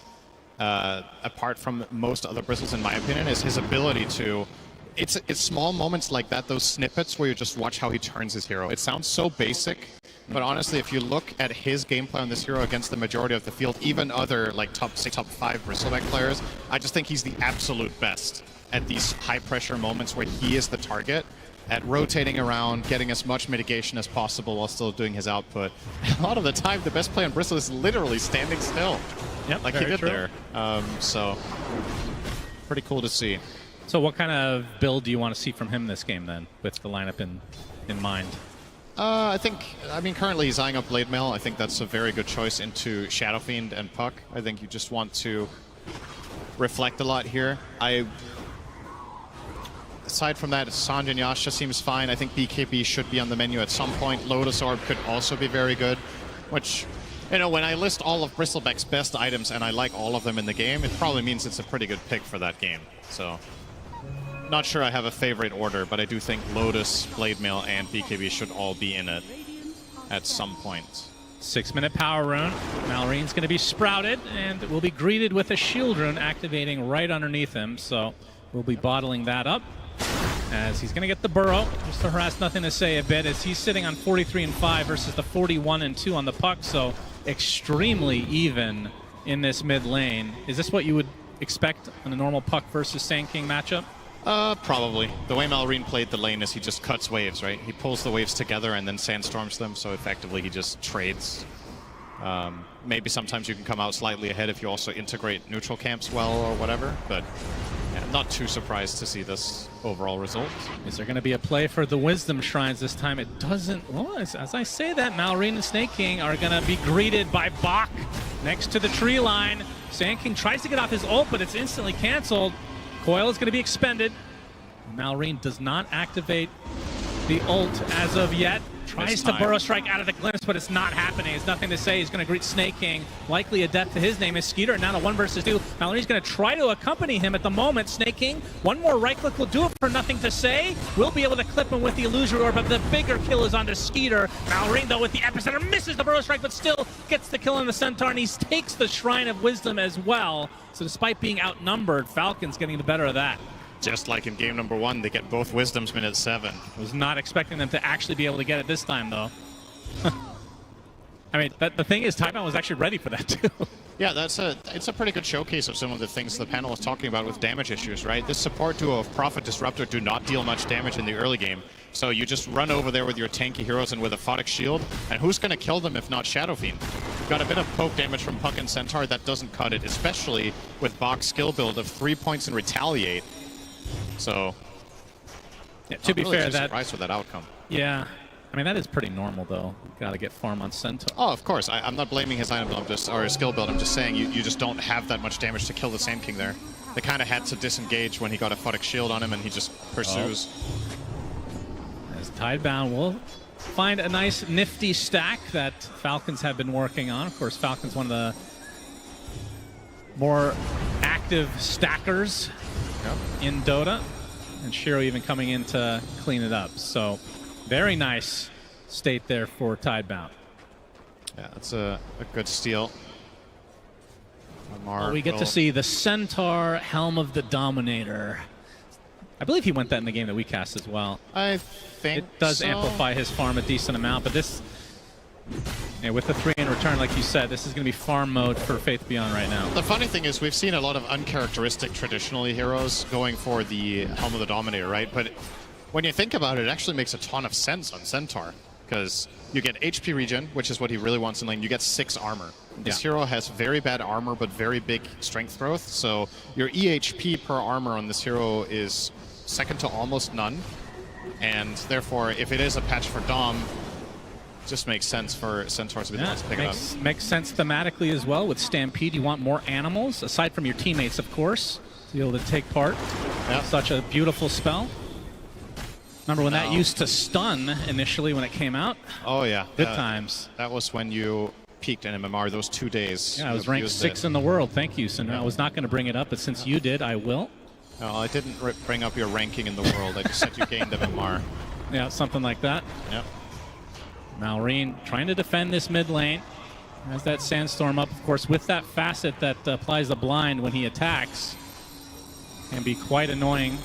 Speaker 22: apart from most other Bristles, in my opinion, is his ability to... It's small moments like that, those snippets where you just watch how he turns his hero. It sounds so basic, but honestly, if you look at his gameplay on this hero against the majority of the field, even other like top 6, top 5 Bristleback players, I just think he's the absolute best at these high-pressure moments where he is the target, at rotating around, getting as much mitigation as possible while still doing his output. A lot of the time, the best play on Bristle is literally standing still.
Speaker 21: Yep,
Speaker 22: like he did there. So, pretty cool to see.
Speaker 21: So what kind of build do you want to see from him this game then, with the lineup in mind?
Speaker 22: I mean, currently he's eyeing up Blade Mail. I think that's a very good choice into Shadow Fiend and Puck. I think you just want to reflect a lot here. Aside from that, Sanjay and Yasha seems fine. I think BKB should be on the menu at some point. Lotus Orb could also be very good, which, you know, when I list all of Bristleback's best items and I like all of them in the game, it probably means it's a pretty good pick for that game. So, not sure I have a favorite order, but I do think Lotus, Blade Mail, and BKB should all be in it at some point.
Speaker 21: 6-minute power rune. Malorine's going to be sprouted and will be greeted with a shield rune activating right underneath him, so we'll be bottling that up. as he's going to get the burrow, just to harass Nothing to Say a bit, as he's sitting on 43-5 versus the 41-2 on the puck, so extremely even in this mid lane. Is this what you would expect on a normal puck versus Sand King matchup?
Speaker 22: Probably. The way Malrine played the lane is he just cuts waves, right? He pulls the waves together and then sandstorms them, so effectively he just trades. Maybe sometimes you can come out slightly ahead if you also integrate neutral camps well or whatever, but yeah, not too surprised to see this overall result.
Speaker 21: Is there going to be a play for the Wisdom Shrines this time? It doesn't. Well, as I say that, Malrine and Snake King are going to be greeted by Bach next to the tree line. Sand King tries to get off his ult, but it's instantly canceled. Coil is going to be expended. Malrine does not activate the ult as of yet. Tries to burrow strike out of the glimpse, but it's not happening. It's Nothing to Say. He's going to greet Snake King. Likely a death to his name is Skeeter. Now to 1 versus 2. Malrine's going to try to accompany him at the moment. Snake King, one more right click will do it for Nothing to Say. We'll be able to clip him with the Illusory Orb, but the bigger kill is onto Skeeter. Malrine, though, with the epicenter, misses the burrow strike, but still gets the kill on the Centaur, and he takes the Shrine of Wisdom as well. So despite being outnumbered, Falcons getting the better of that.
Speaker 22: Just like in game number 1, they get both Wisdoms minute 7.
Speaker 21: Was not expecting them to actually be able to get it this time, though. I mean, the thing is, Tidebound was actually ready for that, too.
Speaker 22: Yeah, it's a pretty good showcase of some of the things the panel was talking about with damage issues, right? This support duo of Prophet Disruptor do not deal much damage in the early game. So you just run over there with your tanky heroes and with a Photic Shield, and who's going to kill them if not Shadow Fiend? You've got a bit of poke damage from Puck and Centaur, that doesn't cut it, especially with Bach's skill build of 3 points and Retaliate. So,
Speaker 21: yeah, to be fair,
Speaker 22: surprised with that outcome.
Speaker 21: Yeah, I mean that is pretty normal though. Got to get farm on Centaur.
Speaker 22: Oh, of course. I'm not blaming his item build, or his skill build. I'm just saying you just don't have that much damage to kill the Sand King there. They kind of had to disengage when he got a Photic Shield on him, and he just pursues.
Speaker 21: As Tidebound will find a nice nifty stack that Falcons have been working on. Of course, Falcons one of the more active stackers in Dota, and Shiro even coming in to clean it up. So very nice state there for Tidebound.
Speaker 22: Yeah, that's a good steal.
Speaker 21: Well, we get to see the Centaur Helm of the Dominator. I believe he went that in the game that we cast as well.
Speaker 22: I think
Speaker 21: it does
Speaker 22: so.
Speaker 21: amplify his farm a decent amount, but this, yeah, with the 3 in return, like you said, this is going to be farm mode for Faith Beyond right now.
Speaker 22: The funny thing is we've seen a lot of uncharacteristic traditionally heroes going for the Helm of the Dominator, right? But when you think about it, it actually makes a ton of sense on Centaur, because you get HP regen, which is what he really wants in lane. You get 6 armor. This hero has very bad armor, but very big strength growth. So your EHP per armor on this hero is second to almost none. And therefore, if it is a patch for Dom, just makes sense for Centaur to be the one to pick it up.
Speaker 21: Makes sense thematically as well. With Stampede, you want more animals, aside from your teammates, of course, to be able to take part. Such a beautiful spell. Remember when that used to stun initially when it came out?
Speaker 22: Oh, yeah.
Speaker 21: Good times.
Speaker 22: That was when you peaked in MMR those 2 days.
Speaker 21: Yeah, I was ranked 6 in the world. Thank you, Cinder. I was not going to bring it up, but since you did, I will.
Speaker 22: No, I didn't bring up your ranking in the world. I just said you gained MMR.
Speaker 21: Yeah, something like that.
Speaker 22: Yep.
Speaker 21: Malrine trying to defend this mid lane. Has that Sandstorm up, of course, with that facet that applies the blind when he attacks. Can be quite annoying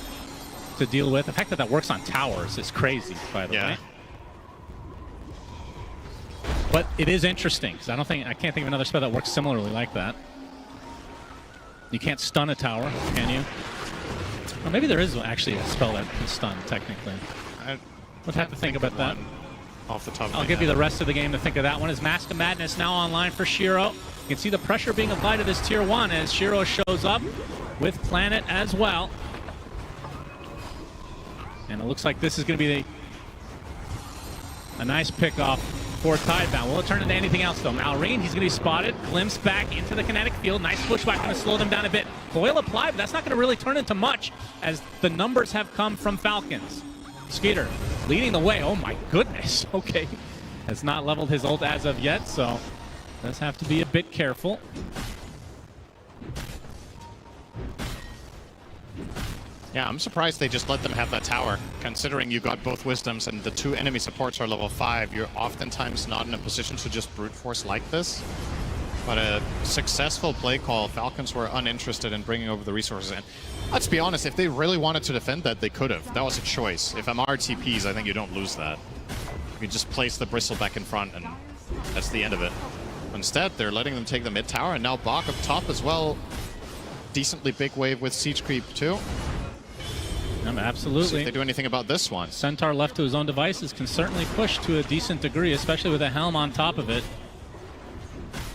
Speaker 21: to deal with. The fact that that works on towers is crazy, by the way. But it is interesting, because I can't think of another spell that works similarly like that. You can't stun a tower, can you? Well, maybe there is actually a spell that can stun, technically. We'll have to think about that.
Speaker 22: Off the top of
Speaker 21: I'll give you the rest of the game to think of that one. Is Mask of Madness now online for Shiro? You can see the pressure being applied to this tier 1 as Shiro shows up with Planet as well. And it looks like this is going to be a nice pickoff for Tidebound. Will it turn into anything else, though? Malrine, he's going to be spotted. Glimpse back into the kinetic field. Nice pushback, going to slow them down a bit. Coil applied, but that's not going to really turn into much as the numbers have come from Falcons. Skeeter leading the way. Oh my goodness. Okay. Has not leveled his ult as of yet, so does have to be a bit careful.
Speaker 22: Yeah, I'm surprised they just let them have that tower. Considering you got both Wisdoms and the 2 enemy supports are level 5, you're oftentimes not in a position to just brute force like this. but a successful play call. Falcons were uninterested in bringing over the resources. And let's be honest, if they really wanted to defend that, they could have. That was a choice. If MR TPs, I think you don't lose that. You just place the bristle back in front, and that's the end of it. Instead, they're letting them take the mid tower, and now Bach up top as well. Decently big wave with siege creep too.
Speaker 21: Absolutely.
Speaker 22: See if they do anything about this one.
Speaker 21: Centaur left to his own devices can certainly push to a decent degree, especially with a helm on top of it.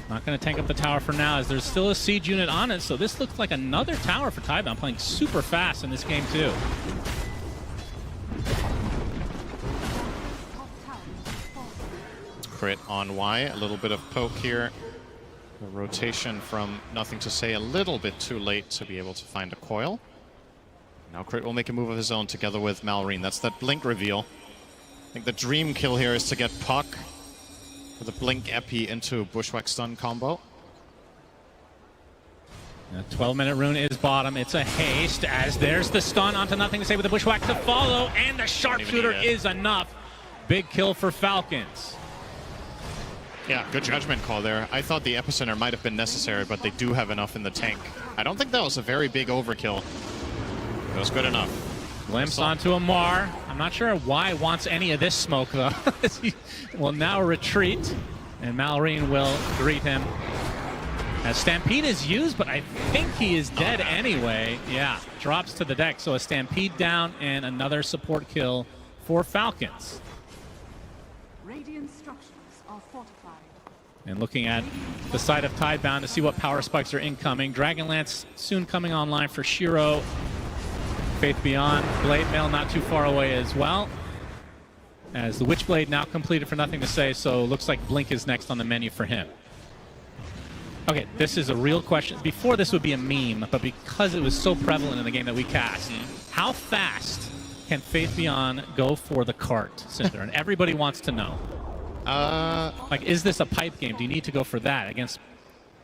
Speaker 21: Not going to tank up the tower for now, as there's still a siege unit on it, so this looks like another tower for Tidebound, playing super fast in this game too.
Speaker 22: Crit on Y, a little bit of poke here. The rotation from Nothing to Say a little bit too late to be able to find a coil. Now Crit will make a move of his own together with Malrine. That's that blink reveal. I think the dream kill here is to get Puck with a blink epi into Bushwhack stun combo.
Speaker 21: 12-minute rune is bottom. It's a haste, as there's the stun onto Nothing to Say with the Bushwhack to follow, and the sharpshooter is enough. Big kill for Falcons.
Speaker 22: Yeah, good judgment call there. I thought the epicenter might have been necessary, but they do have enough in the tank. I don't think that was a very big overkill. It was good enough.
Speaker 21: Glimpse onto Amar. I'm not sure why wants any of this smoke, though. He will now retreat, and Malrine will greet him. As Stampede is used, but I think he is dead anyway. Yeah, drops to the deck. So a Stampede down and another support kill for Falcons.
Speaker 10: Radiant structures are fortified.
Speaker 21: And looking at the side of Tidebound to see what power spikes are incoming. Dragonlance soon coming online for Shiro. Faith Beyond, Blade Mail not too far away as well. As the Witchblade now completed for Nothing to Say, so looks like Blink is next on the menu for him. Okay, this is a real question. Before this would be a meme, but because it was so prevalent in the game that we cast, how fast can Faith Beyond go for the cart, Cinder? And everybody wants to know. Like, is this a pipe game? Do you need to go for that against,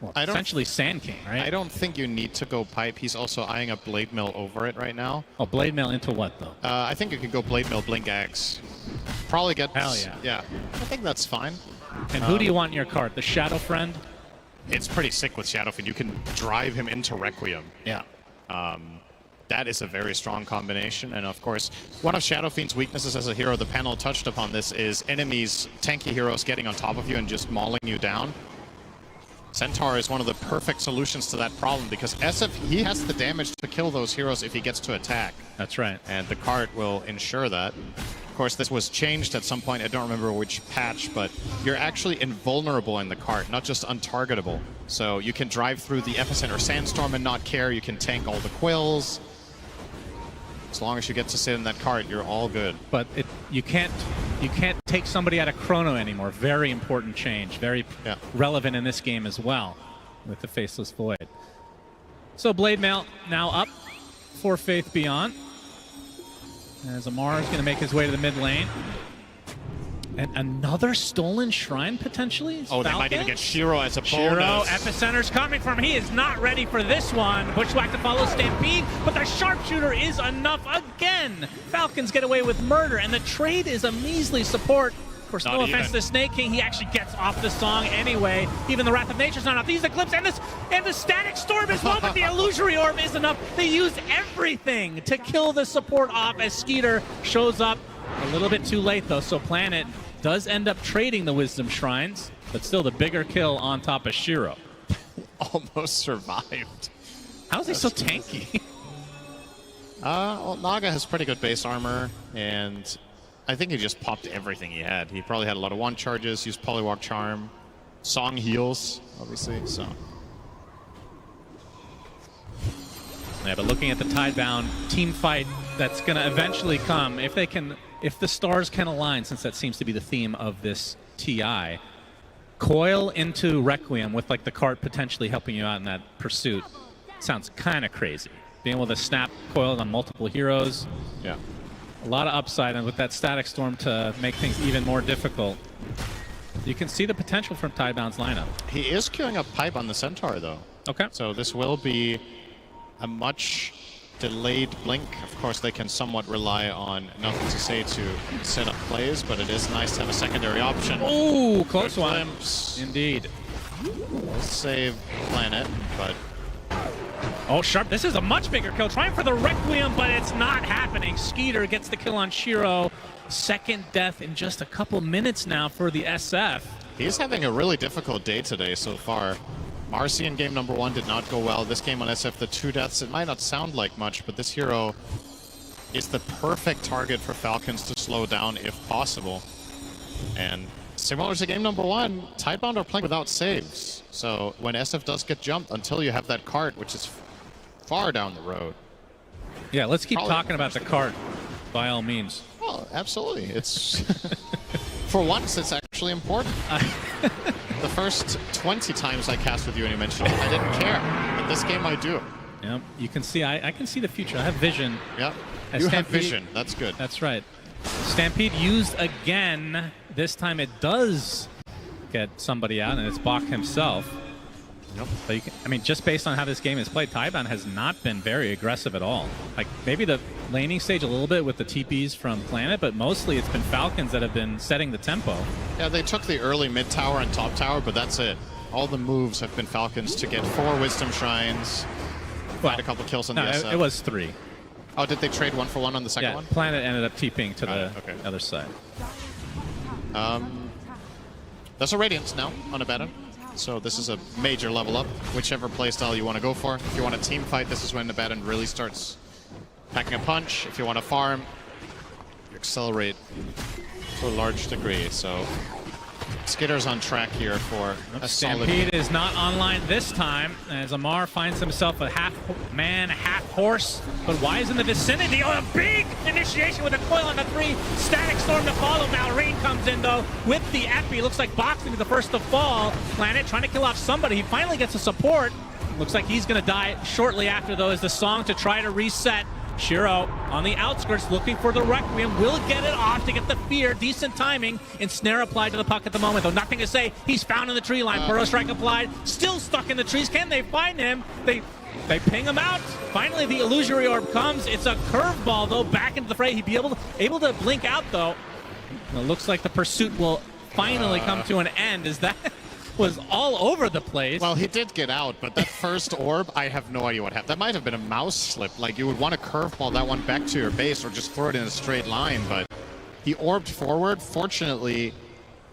Speaker 21: well, essentially Sand King, right?
Speaker 22: I don't think you need to go pipe. He's also eyeing a Blade Mill over it right now.
Speaker 21: Oh, Blade Mill into what, though?
Speaker 22: I think you could go Blade Mill, Blink Axe. Probably get...
Speaker 21: Hell yeah.
Speaker 22: Yeah, I think that's fine.
Speaker 21: And who do you want in your cart? The Shadow Friend?
Speaker 22: It's pretty sick with Shadowfiend. You can drive him into Requiem.
Speaker 21: Yeah.
Speaker 22: That is a very strong combination. And of course, one of Shadowfiend's weaknesses as a hero, the panel touched upon this, is enemies, tanky heroes getting on top of you and just mauling you down. Centaur is one of the perfect solutions to that problem, because SF, he has the damage to kill those heroes if he gets to attack.
Speaker 21: That's right.
Speaker 22: And the cart will ensure that. Of course, this was changed at some point. I don't remember which patch, but you're actually invulnerable in the cart, not just untargetable. So you can drive through the Epicenter Sandstorm and not care. You can tank all the quills. As long as you get to sit in that cart, you're all good.
Speaker 21: But you can't take somebody out of Chrono anymore. Very important change. Very relevant in this game as well with the Faceless Void. So Blade Mail now up for Faith Beyond. As Amar is going to make his way to the mid lane. And another stolen shrine, potentially?
Speaker 22: Oh, they might even get Shiro as a bonus.
Speaker 21: Shiro, Epicenter's coming from. He is not ready for this one. Bushwhack to follow Stampede, but the Sharpshooter is enough again. Falcons get away with murder, and the trade is a measly support. Of course, no offense to Snake King, he actually gets off the song anyway. Even the Wrath of Nature's not enough. These Eclipse and the Static Storm as well, but the Illusory Orb is enough. They use everything to kill the support off as Skeeter shows up a little bit too late, though, so Planet does end up trading the Wisdom Shrines, but still the bigger kill on top of Shiro.
Speaker 22: Almost survived.
Speaker 21: How is he so tanky?
Speaker 22: Well, Naga has pretty good base armor, and I think he just popped everything he had. He probably had a lot of wand charges, used Polywalk Charm, Song heals, obviously, so.
Speaker 21: Yeah, but looking at the Tidebound team fight that's going to eventually come, if the stars can align, since that seems to be the theme of this TI, Coil into Requiem with like the cart potentially helping you out in that pursuit sounds kind of crazy. Being able to snap Coil on multiple heroes.
Speaker 22: Yeah.
Speaker 21: A lot of upside, and with that Static Storm to make things even more difficult. You can see the potential from Tidebound's lineup.
Speaker 22: He is queuing up pipe on the Centaur, though.
Speaker 21: Okay.
Speaker 22: So this will be a much delayed blink. Of course, they can somewhat rely on Nothing to Say to set up plays, but it is nice to have a secondary option.
Speaker 21: Ooh, close one.
Speaker 22: Glimpse.
Speaker 21: Indeed.
Speaker 22: We'll save Planet, but...
Speaker 21: Oh, Sharp, this is a much bigger kill. Trying for the Requiem, but it's not happening. Skeeter gets the kill on Shiro. Second death in just a couple minutes now for the SF.
Speaker 22: He's having a really difficult day today so far. Marcy in game number 1 did not go well. This game on SF, the 2 deaths, it might not sound like much, but this hero is the perfect target for Falcons to slow down if possible. And similar to game number 1, Tidebound are playing without saves. So when SF does get jumped, until you have that cart, which is far down the road.
Speaker 21: Yeah, let's keep talking about the cart, by all means.
Speaker 22: Well, absolutely. It's for once, it's actually important. The first 20 times I cast with you and you mentioned it, I didn't care. But this game I do.
Speaker 21: Yep, you can see, I can see the future. I have vision.
Speaker 22: Yep,
Speaker 21: you
Speaker 22: have vision. That's good.
Speaker 21: That's right. Stampede used again. This time it does get somebody out, and it's Bach himself.
Speaker 22: Yep.
Speaker 21: But you can, I mean, just based on how this game is played, Tidebound has not been very aggressive at all. Like, maybe the laning stage a little bit with the TPs from Planet, but mostly it's been Falcons that have been setting the tempo.
Speaker 22: Yeah, they took the early mid tower and top tower, but that's it. All the moves have been Falcons to get 4 Wisdom Shrines, find a couple kills on the SF.
Speaker 21: It was 3.
Speaker 22: Oh, did they trade 1 for 1 on the second one?
Speaker 21: Planet ended up TPing to the other side.
Speaker 22: There's a Radiance now on Abaddon. So this is a major level up, whichever playstyle you want to go for. If you want a team fight, this is when Abaddon really starts packing a punch. If you want to farm, you accelerate to a large degree. So Skitter's on track here for a solid...
Speaker 21: Stampede is not online this time, as Amar finds himself a half man, half horse. But why is in the vicinity? Oh, a big initiation with a coil on the 3. Static Storm to follow. Malrine comes in, though, with the Epi. Looks like Boxing is the first to fall. Planet trying to kill off somebody. He finally gets a support. Looks like he's going to die shortly after, though, as the song to try to reset. Shiro on the outskirts looking for the Requiem, will get it off to get the fear. Decent timing. Ensnare applied to the puck at the moment, though. Nothing to say. He's found in the tree line. Burrow Strike applied. Still stuck in the trees. Can they find him? They ping him out. Finally, the Illusory Orb comes. It's a curveball, though, back into the fray. He'd be able to blink out, though. And it looks like the pursuit will finally come to an end. Is that... was all over the place.
Speaker 22: Well, he did get out, but that first orb, I have no idea what happened. That might have been a mouse slip. Like, you would want to curveball that one back to your base or just throw it in a straight line, but he orbed forward. Fortunately,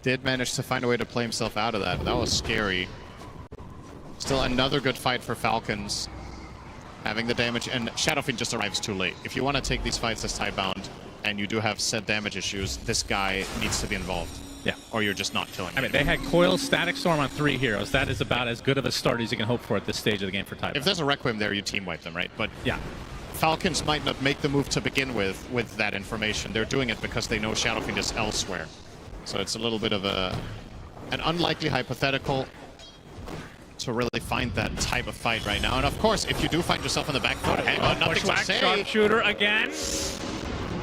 Speaker 22: did manage to find a way to play himself out of that. That was scary. Still another good fight for Falcons. Having the damage, and Shadowfiend just arrives too late. If you want to take these fights as Tidebound, and you do have set damage issues, this guy needs to be involved.
Speaker 21: Yeah.
Speaker 22: Or you're just not killing him.
Speaker 21: I mean, they had Coil, Static Storm on 3 heroes. That is about as good of a start as you can hope for at this stage of the game for Tidebound.
Speaker 22: If there's a Requiem there, you team wipe them, right? But
Speaker 21: yeah,
Speaker 22: Falcons might not make the move to begin with that information. They're doing it because they know Shadowfiend is elsewhere. So it's a little bit of an unlikely hypothetical to really find that type of fight right now. And of course, if you do find yourself on the back foot, hang on, nothing to say.
Speaker 21: Sharpshooter again.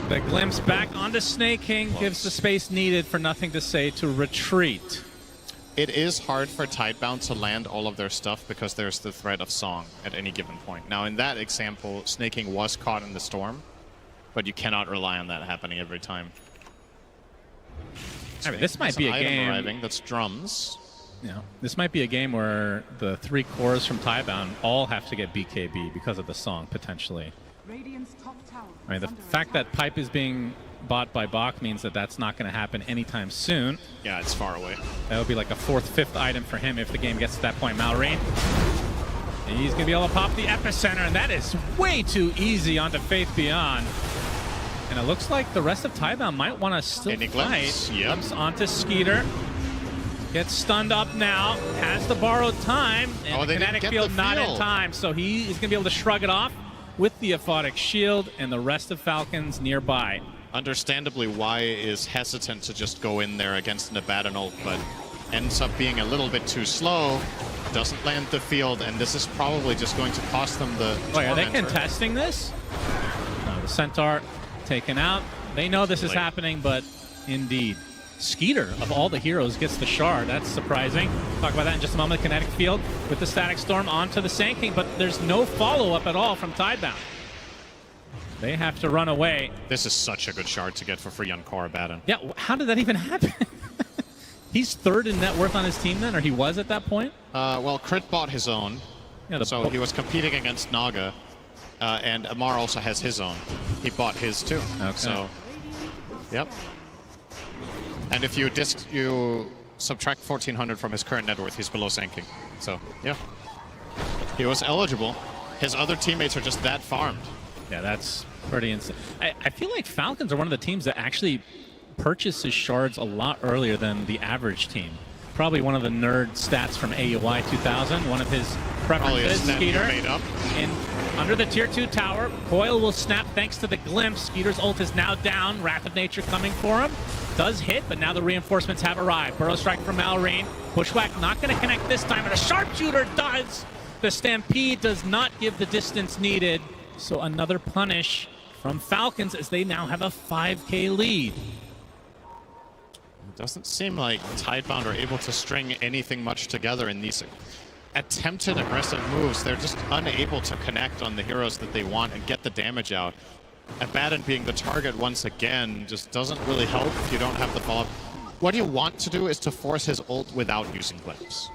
Speaker 21: The glimpse back onto Snake King gives the space needed for Nothing to Say to retreat.
Speaker 22: It is hard for Tidebound to land all of their stuff because there's the threat of song at any given point. Now, in that example, Snake King was caught in the storm, but you cannot rely on that happening every time.
Speaker 21: I mean, this might be a game
Speaker 22: arriving. That's drums.
Speaker 21: Yeah, this might be a game where the 3 cores from Tidebound all have to get BKB because of the song, potentially. I mean, the fact that Pipe is being bought by Bach means that that's not going to happen anytime soon.
Speaker 22: Yeah, it's far away.
Speaker 21: That would be like a 4th, 5th item for him if the game gets to that point. Malrine, he's going to be able to pop the Epicenter, and that is way too easy onto Faith Beyond. And it looks like the rest of Tidebound might want to still fight.
Speaker 22: Yep.
Speaker 21: Glimpse onto Skeeter. Gets stunned up now, has the borrowed time, and the kinetic field not in time, so he is going to be able to shrug it off with the Aphotic Shield and the rest of Falcons nearby.
Speaker 22: Understandably, Y is hesitant to just go in there against an Abaddon ult, but ends up being a little bit too slow, doesn't land the field, and this is probably just going to cost them the
Speaker 21: Wait, are they contesting this? No, the Centaur taken out. They know this is happening, but indeed. Skeeter, of all the heroes, gets the shard. That's surprising. Talk about that in just a moment. Kinetic field with the Static Storm onto the Sand King, but there's no follow-up at all from Tidebound. They have to run away.
Speaker 22: This is such a good shard to get for free on Cora Batten.
Speaker 21: Yeah, how did that even happen? He's third in net worth on his team then, or he was at that point?
Speaker 22: Well, Crit bought his own, so he was competing against Naga, and Amar also has his own. He bought his too.
Speaker 21: Okay.
Speaker 22: So, yep. And if you subtract 1,400 from his current net worth, he's below Sand King. So, yeah. He was eligible. His other teammates are just that farmed.
Speaker 21: Yeah, that's pretty insane. I feel like Falcons are one of the teams that actually purchases shards a lot earlier than the average team. Probably one of the nerd stats from AUI 2000. One of his preferences, Skeeter. Under the tier 2 tower, Coil will snap thanks to the glimpse. Skeeter's ult is now down. Wrath of Nature coming for him. Does hit, but now the reinforcements have arrived. Burrow strike from Malrine. Bushwhack not going to connect this time, but a sharpshooter does. The Stampede does not give the distance needed. So another punish from Falcons as they now have a 5K lead.
Speaker 22: It doesn't seem like Tidebound are able to string anything much together in these attempted aggressive moves. They're just unable to connect on the heroes that they want and get the damage out. Abaddon being the target once again just doesn't really help if you don't have the follow-up. What you want to do is to force his ult without using Glimpse.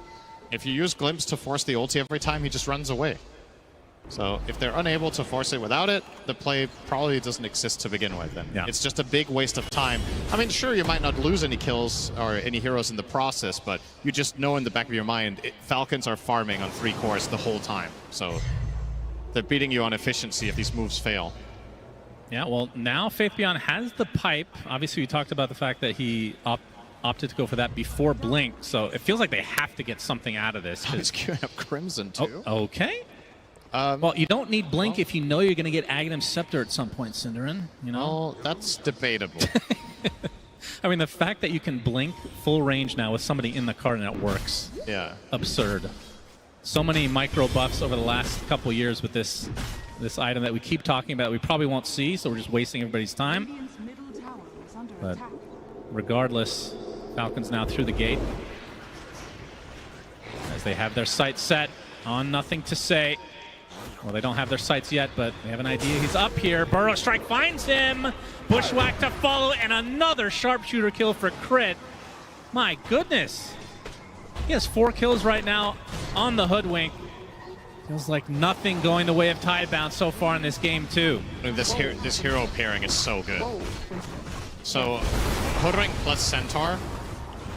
Speaker 22: If you use Glimpse to force the ulti every time, he just runs away. So if they're unable to force it without it, the play probably doesn't exist to begin with. And it's just a big waste of time. I mean, sure, you might not lose any kills or any heroes in the process, but you just know in the back of your mind, Falcons are farming on 3 cores the whole time. So they're beating you on efficiency if these moves fail.
Speaker 21: Yeah, well, now Faith Beyond has the pipe. Obviously, we talked about the fact that he opted to go for that before Blink, so it feels like they have to get something out of this.
Speaker 22: He's queuing up Crimson, too.
Speaker 21: Oh, okay. Well, you don't need Blink if you know you're going to get Aghanim Scepter at some point, Cinderin. You know?
Speaker 22: Well, that's debatable.
Speaker 21: I mean, the fact that you can Blink full range now with somebody in the card and it works.
Speaker 22: Yeah.
Speaker 21: Absurd. So many micro buffs over the last couple years with this item that we keep talking about we probably won't see, so we're just wasting everybody's time. But regardless, Falcons now through the gate as they have their sights set on nothing to say. Well, they don't have their sights yet, but they have an idea. He's up here. Burrow strike finds him. Bushwhack to follow, and another sharpshooter kill for Crit. My goodness. He has 4 kills right now on the Hoodwink. Feels like nothing going the way of Tidebound so far in this game, too.
Speaker 22: This hero pairing is so good. So, Hoodwink plus Centaur,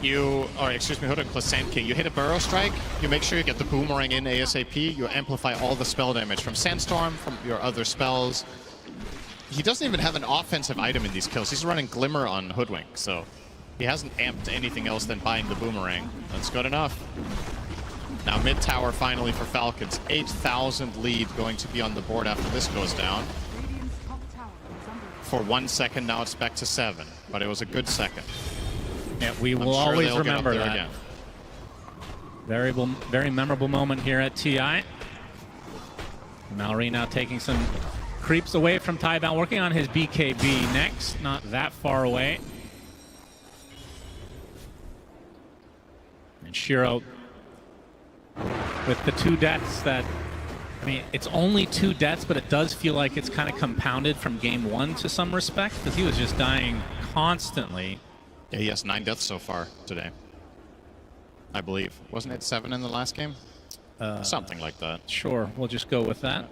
Speaker 22: Hoodwink plus Sand King, you hit a Burrow Strike, you make sure you get the Boomerang in ASAP, you amplify all the spell damage from Sandstorm, from your other spells. He doesn't even have an offensive item in these kills. He's running Glimmer on Hoodwink, so he hasn't amped anything else than buying the Boomerang. That's good enough. Now mid tower finally for Falcons. 8,000 lead going to be on the board after this goes down. For 1 second, now it's back to 7, but it was a good second.
Speaker 21: Yeah, we will always remember that. Very memorable moment here at TI. Mallory now taking some creeps away from Tidebound, working on his BKB next, not that far away. And Shiro with the 2 deaths that, I mean, it's only 2 deaths, but it does feel like it's kind of compounded from game 1 to some respect, because he was just dying constantly.
Speaker 22: Yeah, he has 9 deaths so far today, I believe. Wasn't it 7 in the last game? Something like that.
Speaker 21: Sure, we'll just go with that.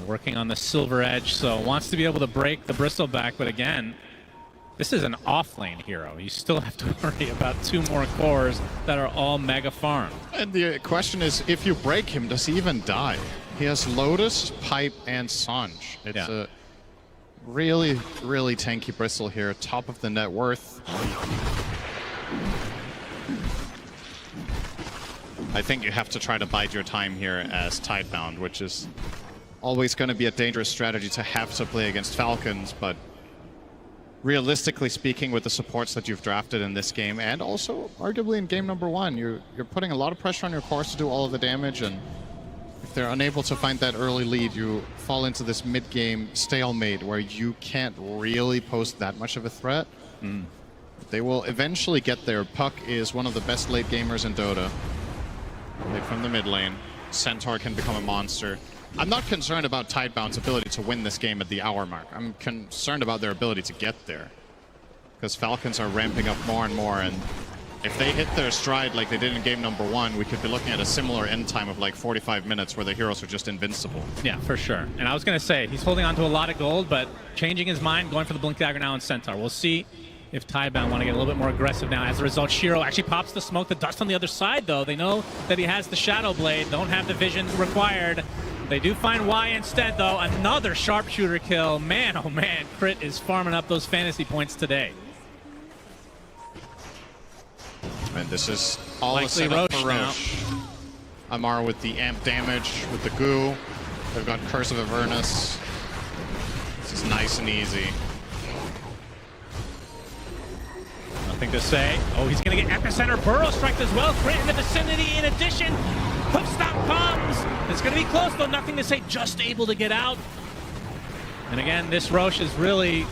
Speaker 21: Working on the Silver Edge, so wants to be able to break the Bristleback, but again, this is an off-lane hero. You still have to worry about 2 more cores that are all mega farmed.
Speaker 22: And the question is, if you break him, does he even die? He has Lotus, Pipe, and Sanj. It's a really, really tanky Bristle here. Top of the net worth. I think you have to try to bide your time here as Tidebound, which is always going to be a dangerous strategy to have to play against Falcons, but realistically speaking, with the supports that you've drafted in this game, and also arguably in game number 1, you're putting a lot of pressure on your cores to do all of the damage, and if they're unable to find that early lead, you fall into this mid-game stalemate where you can't really pose that much of a threat. They will eventually get there. Puck is one of the best late gamers in Dota. From the mid lane, Centaur can become a monster. I'm not concerned about Tidebound's ability to win this game at the hour mark. I'm concerned about their ability to get there. Because Falcons are ramping up more and more, and if they hit their stride like they did in game number 1, we could be looking at a similar end time of like 45 minutes where the heroes are just invincible.
Speaker 21: Yeah, for sure. And I was going to say, he's holding on to a lot of gold, but changing his mind, going for the Blink Dagger now in Centaur. We'll see if Tidebound want to get a little bit more aggressive now. As a result, Shiro actually pops the smoke. The dust on the other side, though. They know that he has the Shadow Blade. Don't have the vision required. They do find Y instead, though. Another sharpshooter kill. Man, oh man, Crit is farming up those fantasy points today.
Speaker 22: And this is all a setup for Roche. Amar with the amp damage, with the goo. They've got Curse of Avernus. This is nice and easy.
Speaker 21: Nothing to say. Oh, he's going to get Epicenter Burrow Strike as well. Crit in the vicinity in addition. Hook stop comes. It's going to be close, though. Nothing to say. Just able to get out. And again, this Roche is really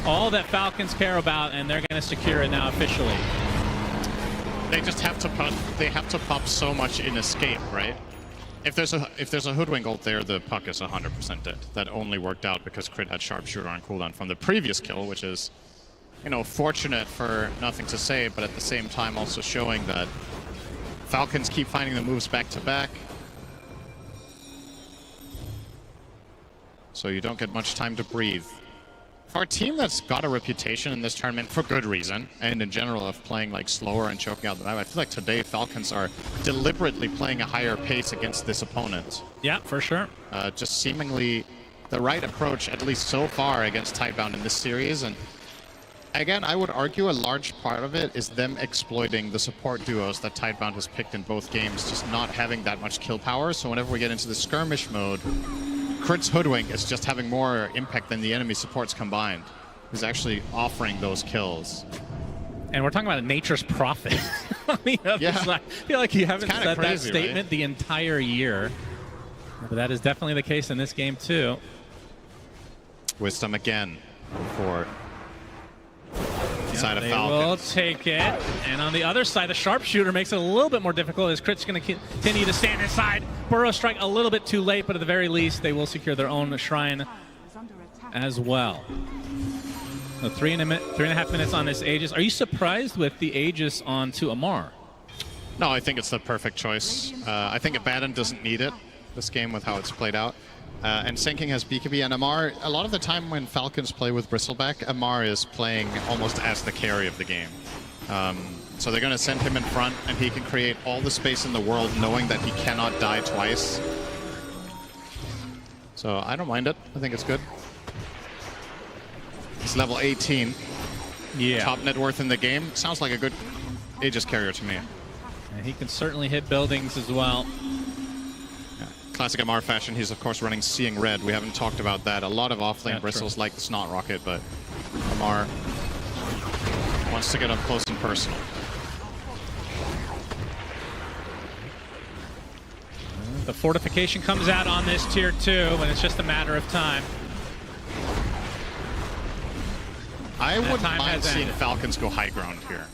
Speaker 21: all that Falcons care about, and they're going to secure it now officially.
Speaker 22: They just have to pop. They have to pop so much in escape, right? If there's a hoodwink ult there, the puck is 100% dead. That only worked out because Crit had sharpshooter on cooldown from the previous kill, which is, you know, fortunate for Nothing to Say, but at the same time also showing that Falcons keep finding the moves back to back. So you don't get much time to breathe. For a team that's got a reputation in this tournament for good reason, and in general of playing like slower and choking out the map, I feel like today Falcons are deliberately playing a higher pace against this opponent.
Speaker 21: Yeah, for sure.
Speaker 22: Just seemingly the right approach, at least so far, against Tidebound in this series. And again, I would argue a large part of it is them exploiting the support duos that Tidebound has picked in both games, just not having that much kill power. So whenever we get into the skirmish mode, Crit's Hoodwink is just having more impact than the enemy supports combined. He's actually offering those kills.
Speaker 21: And we're talking about Nature's Prophet on the other side. I feel like you haven't said that statement the entire year. But that is definitely the case in this game, too.
Speaker 22: Wisdom again for side of
Speaker 21: they
Speaker 22: Falcons.
Speaker 21: Will take it. And on the other side, the sharpshooter makes it a little bit more difficult as Crit's going to continue to stand inside. Burrow Strike a little bit too late, but at the very least, they will secure their own shrine as well. So 3.5 minutes on this Aegis. Are you surprised with the Aegis onto Amar?
Speaker 22: No, I think it's the perfect choice. I think Abaddon doesn't need it, this game, with how it's played out. And Sinking has BKB and Amar. A lot of the time when Falcons play with Bristleback, Amar is playing almost as the carry of the game. So they're going to send him in front, and he can create all the space in the world knowing that he cannot die twice. So I don't mind it. I think it's good. He's level 18.
Speaker 21: Yeah.
Speaker 22: Top net worth in the game. Sounds like a good Aegis carrier to me.
Speaker 21: And he can certainly hit buildings as well.
Speaker 22: Classic Amar fashion, he's of course running Seeing Red. We haven't talked about that. A lot of offlane bristles like the Snot Rocket, but Amar wants to get up close and personal.
Speaker 21: The fortification comes out on this tier 2, and it's just a matter of time.
Speaker 22: I wouldn't mind seeing Falcons go high ground here.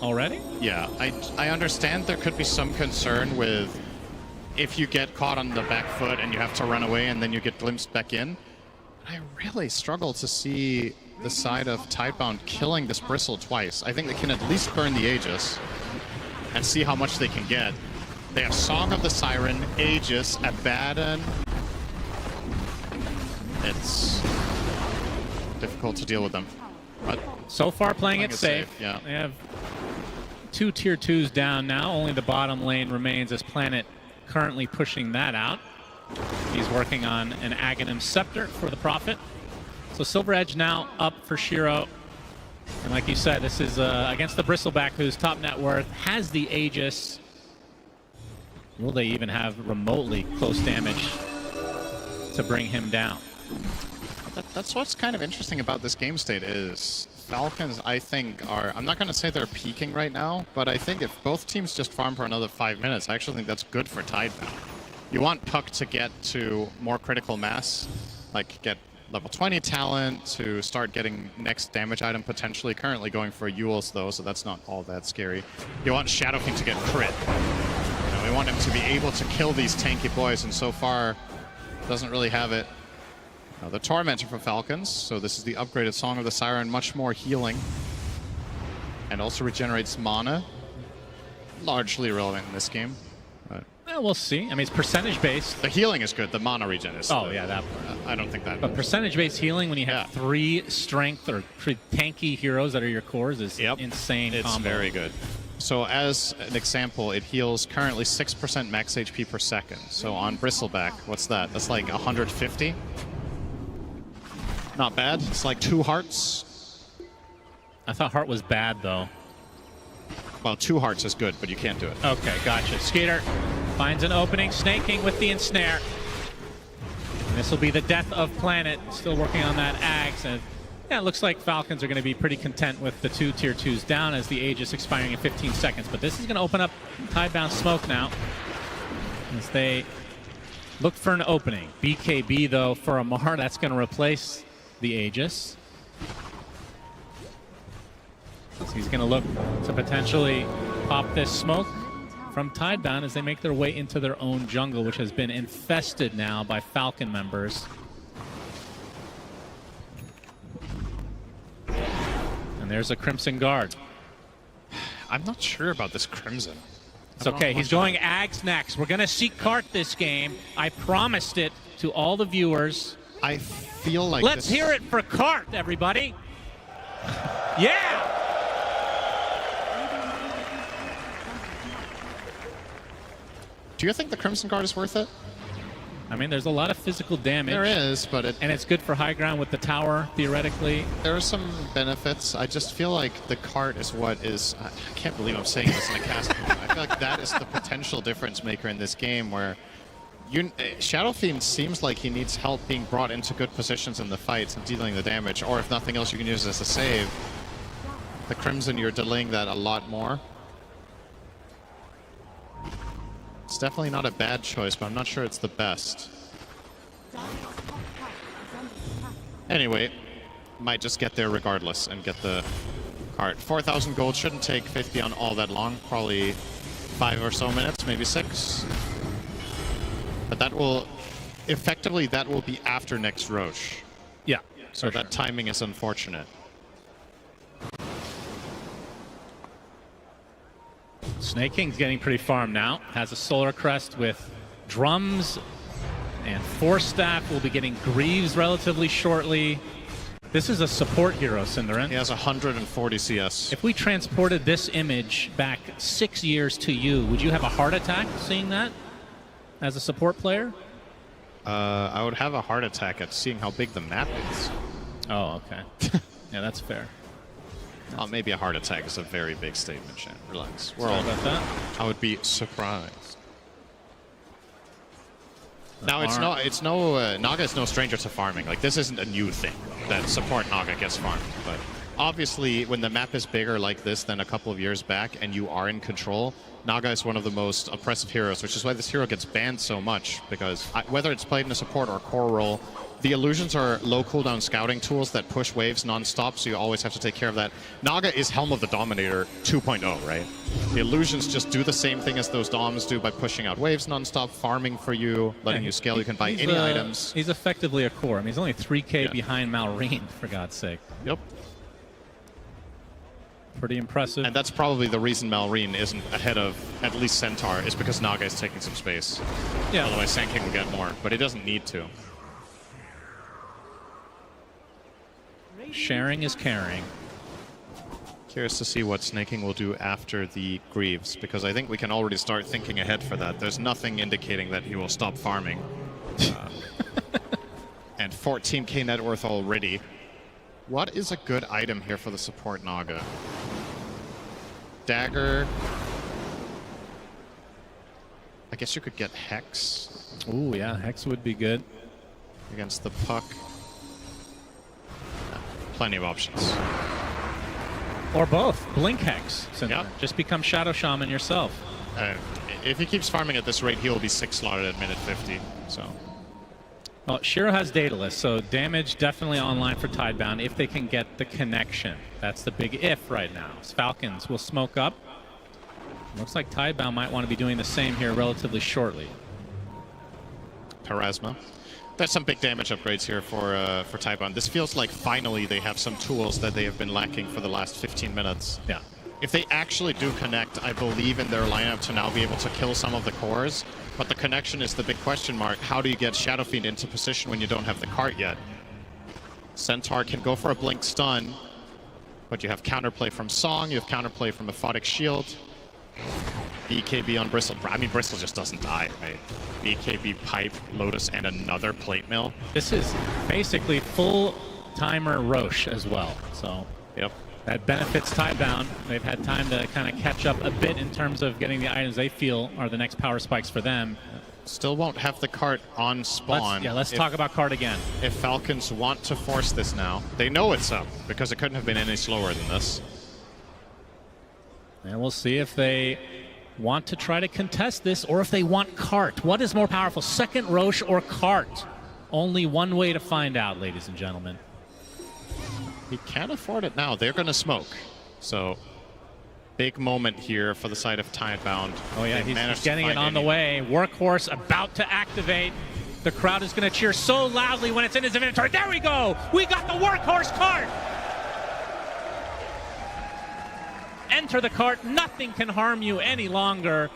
Speaker 21: Already?
Speaker 22: Yeah, I understand there could be some concern with if you get caught on the back foot and you have to run away and then you get glimpsed back in. I really struggle to see the side of Tidebound killing this Bristle twice. I think they can at least burn the Aegis and see how much they can get. They have Song of the Siren, Aegis, Abaddon. It's difficult to deal with them. But
Speaker 21: so far playing it safe.
Speaker 22: Yeah.
Speaker 21: They have 2 tier 2s down now. Only the bottom lane remains as Planet currently pushing that out. He's working on an Aghanim Scepter for the Prophet. So Silver Edge now up for Shiro. And like you said, this is against the Bristleback, whose top net worth has the Aegis. Will they even have remotely close damage to bring him down?
Speaker 22: That's what's kind of interesting about this game state is Falcons, I think, are... I'm not going to say they're peaking right now, but I think if both teams just farm for another 5 minutes, I actually think that's good for Tidebound. You want Puck to get to more critical mass, like get level 20 talent, to start getting next damage item potentially. Currently going for Yules, though, so that's not all that scary. You want Shadow King to get crit. We want him to be able to kill these tanky boys, and so far doesn't really have it. Now the Tormentor for Falcons, so this is the upgraded Song of the Siren, much more healing. And also regenerates mana. Largely irrelevant in this game. But
Speaker 21: well, we'll see. I mean, it's percentage-based.
Speaker 22: The healing is good, the mana regen is...
Speaker 21: Oh, yeah, that part.
Speaker 22: I don't think that...
Speaker 21: But percentage-based healing, when you have 3 strength or 3 tanky heroes that are your cores, is insane.
Speaker 22: It's
Speaker 21: combo.
Speaker 22: very good. So as an example, it heals currently 6% max HP per second. So on Bristleback, what's that? That's like 150? Not bad. It's like 2 hearts.
Speaker 21: I thought heart was bad, though.
Speaker 22: Well, 2 hearts is good, but you can't do it.
Speaker 21: Okay, gotcha. Skater finds an opening, snaking with the ensnare. This will be the death of Planet. Still working on that Ags. And yeah, it looks like Falcons are going to be pretty content with the 2 tier 2s down as the Aegis expiring in 15 seconds. But this is going to open up Tidebound smoke now as they look for an opening. BKB, though, for Amar. That's going to replace the Aegis. So he's going to look to potentially pop this smoke from Tidebound as they make their way into their own jungle, which has been infested now by Falcon members. And there's a Crimson Guard.
Speaker 22: I'm not sure about this Crimson.
Speaker 21: It's okay. He's going Ags next. We're going to see Cart this game. I promised it to all the viewers.
Speaker 22: I feel like
Speaker 21: Let's hear it for Cart, everybody. Yeah!
Speaker 22: Do you think the Crimson Guard is worth it?
Speaker 21: I mean, there's a lot of physical damage.
Speaker 22: There is, but
Speaker 21: and it's good for high ground with the tower, theoretically.
Speaker 22: There are some benefits. I just feel like the cart is what is... I can't believe I'm saying this in a cast. I feel like that is the potential difference maker in this game where Shadow Fiend seems like he needs help being brought into good positions in the fights and dealing the damage, or if nothing else, you can use it as a save. The Crimson, you're delaying that a lot more. It's definitely not a bad choice, but I'm not sure it's the best. Anyway, might just get there regardless and get the cart. 4,000 gold shouldn't take 50 on all that long, probably 5 or so minutes, maybe 6. But that will, effectively, that will be after next Roche.
Speaker 21: Yeah.
Speaker 22: So that timing is unfortunate.
Speaker 21: Snake King's getting pretty farmed now. Has a Solar Crest with drums and Force Staff. Will be getting Greaves relatively shortly. This is a support hero, Cinderin.
Speaker 22: He has 140 CS.
Speaker 21: If we transported this image back 6 years to you, would you have a heart attack seeing that as a support player?
Speaker 22: I would have a heart attack at seeing how big the map is.
Speaker 21: Oh, okay. Yeah, that's fair.
Speaker 22: Maybe a heart attack is a very big statement, Shan. Relax.
Speaker 21: We're all about that.
Speaker 22: I would be surprised. Now Naga is no stranger to farming. Like, this isn't a new thing that support Naga gets farmed. But obviously, when the map is bigger like this than a couple of years back, and you are in control, Naga is one of the most oppressive heroes, which is why this hero gets banned so much. Because whether it's played in a support or core role, the illusions are low cooldown scouting tools that push waves non-stop, so you always have to take care of that. Naga is Helm of the Dominator 2.0, right? The illusions just do the same thing as those doms do by pushing out waves non-stop, farming for you, letting you scale. You can buy any items.
Speaker 21: He's effectively a core. I mean, he's only 3k behind Malrine, for God's sake.
Speaker 22: Yep.
Speaker 21: Pretty impressive.
Speaker 22: And that's probably the reason Malrine isn't ahead of at least Centaur, is because Naga is taking some space.
Speaker 21: Yeah.
Speaker 22: Otherwise, Sand King will get more, but he doesn't need to.
Speaker 21: Sharing is caring.
Speaker 22: Curious to see what Snake King will do after the Greaves, because I think we can already start thinking ahead for that. There's nothing indicating that he will stop farming. And 14k net worth already. What is a good item here for the support Naga? Dagger. I guess you could get Hex.
Speaker 21: Ooh, yeah, Hex would be good.
Speaker 22: Against the Puck. Plenty of options.
Speaker 21: Or both. Blink Hex. Yep. Just become Shadow Shaman yourself.
Speaker 22: If he keeps farming at this rate, he'll be 6 slotted at minute 50. So.
Speaker 21: Well, Shiro has Daedalus, so damage definitely online for Tidebound if they can get the connection. That's the big if right now. Falcons will smoke up. Looks like Tidebound might want to be doing the same here relatively shortly.
Speaker 22: Parasma. There's some big damage upgrades here for Tidebound. This feels like finally they have some tools that they have been lacking for the last 15 minutes.
Speaker 21: Yeah.
Speaker 22: If they actually do connect, I believe in their lineup to now be able to kill some of the cores. But the connection is the big question mark. How do you get Shadow Fiend into position when you don't have the cart yet? Centaur can go for a blink stun, but you have counterplay from Song, you have counterplay from Aphotic Shield. BKB on Bristle. I mean, Bristle just doesn't die, right? BKB, Pipe, Lotus, and another Plate Mill.
Speaker 21: This is basically full timer Roche as well. So
Speaker 22: yep.
Speaker 21: That benefits Tidebound. They've had time to kind of catch up a bit in terms of getting the items they feel are the next power spikes for them.
Speaker 22: Still won't have the cart on spawn.
Speaker 21: Let's talk about cart again.
Speaker 22: If Falcons want to force this now, they know it's up because it couldn't have been any slower than this.
Speaker 21: And we'll see if they want to try to contest this or if they want cart. What is more powerful, second Roche or cart? Only one way to find out, ladies and gentlemen.
Speaker 22: He can't afford it now. They're going to smoke. So, big moment here for the side of Tidebound.
Speaker 21: Oh yeah, he's getting it on the way. Workhorse about to activate. The crowd is going to cheer so loudly when it's in his inventory. There we go! We got the Workhorse cart! Enter the cart. Nothing can harm you any longer.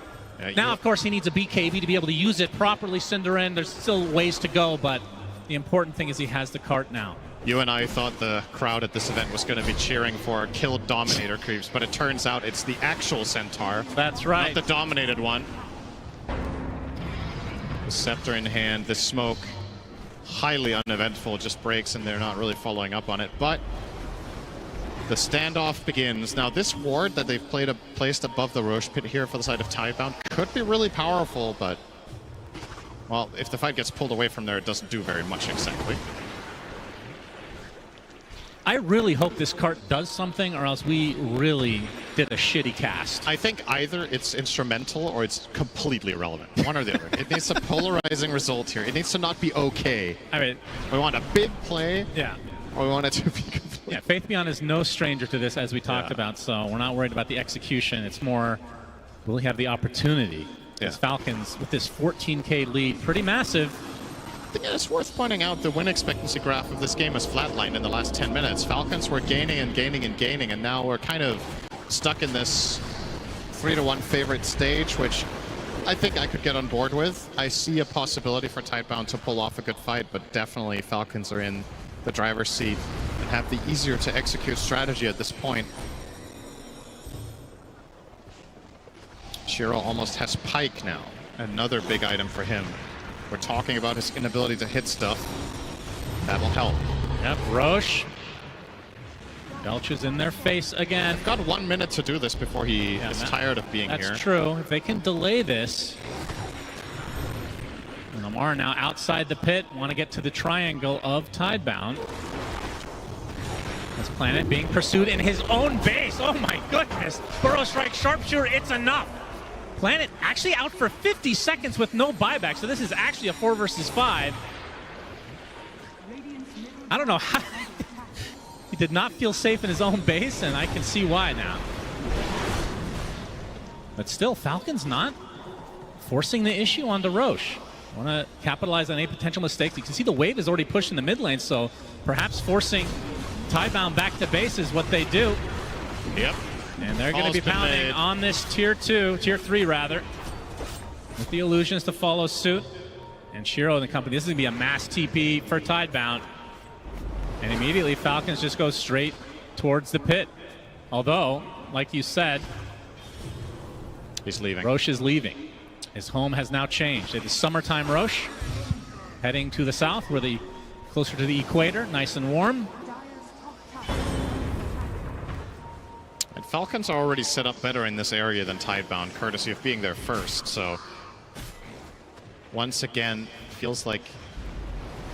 Speaker 21: Now, of course, he needs a BKB to be able to use it properly, Cinderin. There's still ways to go, but the important thing is he has the cart now.
Speaker 22: You and I thought the crowd at this event was going to be cheering for killed Dominator creeps, but it turns out it's the actual Centaur.
Speaker 21: That's right.
Speaker 22: Not the dominated one. The scepter in hand, the smoke, highly uneventful, just breaks and they're not really following up on it. But the standoff begins. Now this ward that they've placed above the Roche pit here for the side of Tidebound could be really powerful, but well, if the fight gets pulled away from there, it doesn't do very much exactly.
Speaker 21: I really hope this cart does something, or else we really did a shitty cast.
Speaker 22: I think either it's instrumental or it's completely irrelevant. One or the other. It needs a polarizing result here. It needs to not be okay.
Speaker 21: I mean,
Speaker 22: we want a big play.
Speaker 21: Yeah.
Speaker 22: Or we want it to be completely.
Speaker 21: Yeah, Faith Beyond is no stranger to this, as we talked about, so we're not worried about the execution. It's more, will he have the opportunity? As Falcons, with this 14K lead, pretty massive.
Speaker 22: I think it's worth pointing out the win expectancy graph of this game has flatlined in the last 10 minutes. Falcons were gaining and gaining and gaining, and now we're kind of stuck in this 3-1 favorite stage, which I think I could get on board with. I see a possibility for Tidebound to pull off a good fight, but definitely Falcons are in the driver's seat and have the easier to execute strategy at this point. Shiro almost has Pike now, another big item for him. We're talking about his inability to hit stuff. That'll help.
Speaker 21: Yep, Roche. Belch is in their face again.
Speaker 22: Got 1 minute to do this before he is tired of being here.
Speaker 21: That's true. If they can delay this. And Lamar now outside the pit. Want to get to the triangle of Tidebound. This Planet being pursued in his own base. Oh my goodness. Burrow Strike, Sharpshooter, it's enough. Planet actually out for 50 seconds with no buyback, so this is actually a 4 versus 5. I don't know how. He did not feel safe in his own base, and I can see why now. But still, Falcons not forcing the issue onto Roche. Want to capitalize on any potential mistakes. You can see the wave is already pushed in the mid lane, so perhaps forcing Tidebound back to base is what they do.
Speaker 22: Yep.
Speaker 21: And they're going to be pounding on this tier 3 rather, with the illusions to follow suit. And Shiro and the company, this is going to be a mass TP for Tidebound. And immediately Falcons just go straight towards the pit. Although, like you said,
Speaker 22: he's leaving.
Speaker 21: Roche is leaving. His home has now changed. It's summertime Roche, heading to the south, where closer to the equator, nice and warm.
Speaker 22: And Falcons are already set up better in this area than Tidebound, courtesy of being there first. So once again, feels like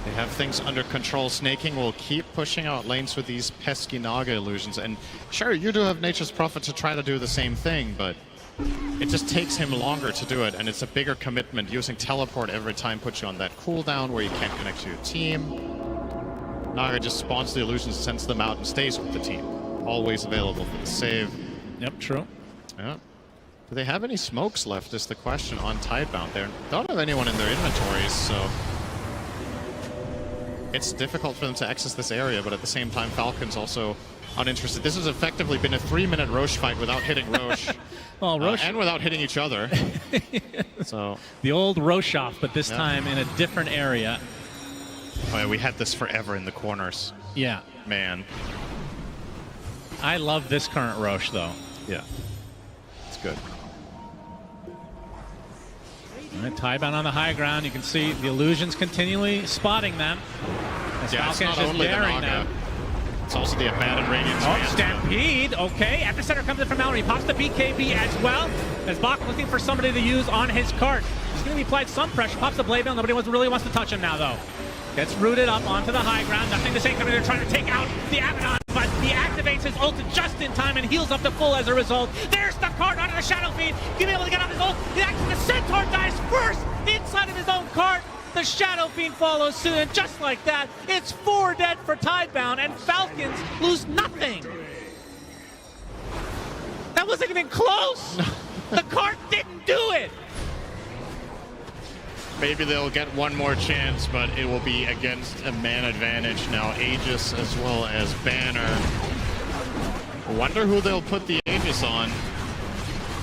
Speaker 22: they have things under control. Snaking will keep pushing out lanes with these pesky Naga illusions. And sure, you do have Nature's Prophet to try to do the same thing, but it just takes him longer to do it, and it's a bigger commitment. Using teleport every time puts you on that cooldown where you can't connect to your team. Naga just spawns the illusions, sends them out, and stays with the team. Always available for the save.
Speaker 21: Yep, true.
Speaker 22: Yeah. Do they have any smokes left is the question on Tidebound. They don't have anyone in their inventories, so it's difficult for them to access this area, but at the same time, Falcons also uninterested. This has effectively been a 3-minute Roche fight without hitting Roche.
Speaker 21: Well, Roche
Speaker 22: and without hitting each other. So
Speaker 21: the old Roche off, but this time in a different area.
Speaker 22: Oh, yeah, we had this forever in the corners.
Speaker 21: Yeah.
Speaker 22: Man.
Speaker 21: I love this current Roche, though.
Speaker 22: Yeah. It's good.
Speaker 21: All right, Tidebound on the high ground. You can see the illusions continually spotting them. As
Speaker 22: Yeah, it's
Speaker 21: Falcons
Speaker 22: not
Speaker 21: just
Speaker 22: only the
Speaker 21: daring
Speaker 22: Naga.
Speaker 21: them.
Speaker 22: It's also the Abaddon Radiance.
Speaker 21: Oh,
Speaker 22: Manta.
Speaker 21: Stampede. Okay, epicenter comes in from Mallory. Pops the BKB as well. As Bach looking for somebody to use on his cart. He's going to be applied some pressure. Pops the Blade Veil. Nobody really wants to touch him now, though. Gets rooted up onto the high ground. Nothing to say coming. They're trying to take out the Abaddon, but he activates his ult just in time and heals up to full as a result. There's the cart onto the Shadow Fiend. He'll be able to get off his ult. The Centaur dies first inside of his own cart. The Shadow Fiend follows soon, and just like that, it's 4 dead for Tidebound, and Falcons lose nothing. That wasn't even close. The cart didn't do it.
Speaker 22: Maybe they'll get one more chance, but it will be against a man advantage now. Aegis as well as Banner. Wonder who they'll put the Aegis on.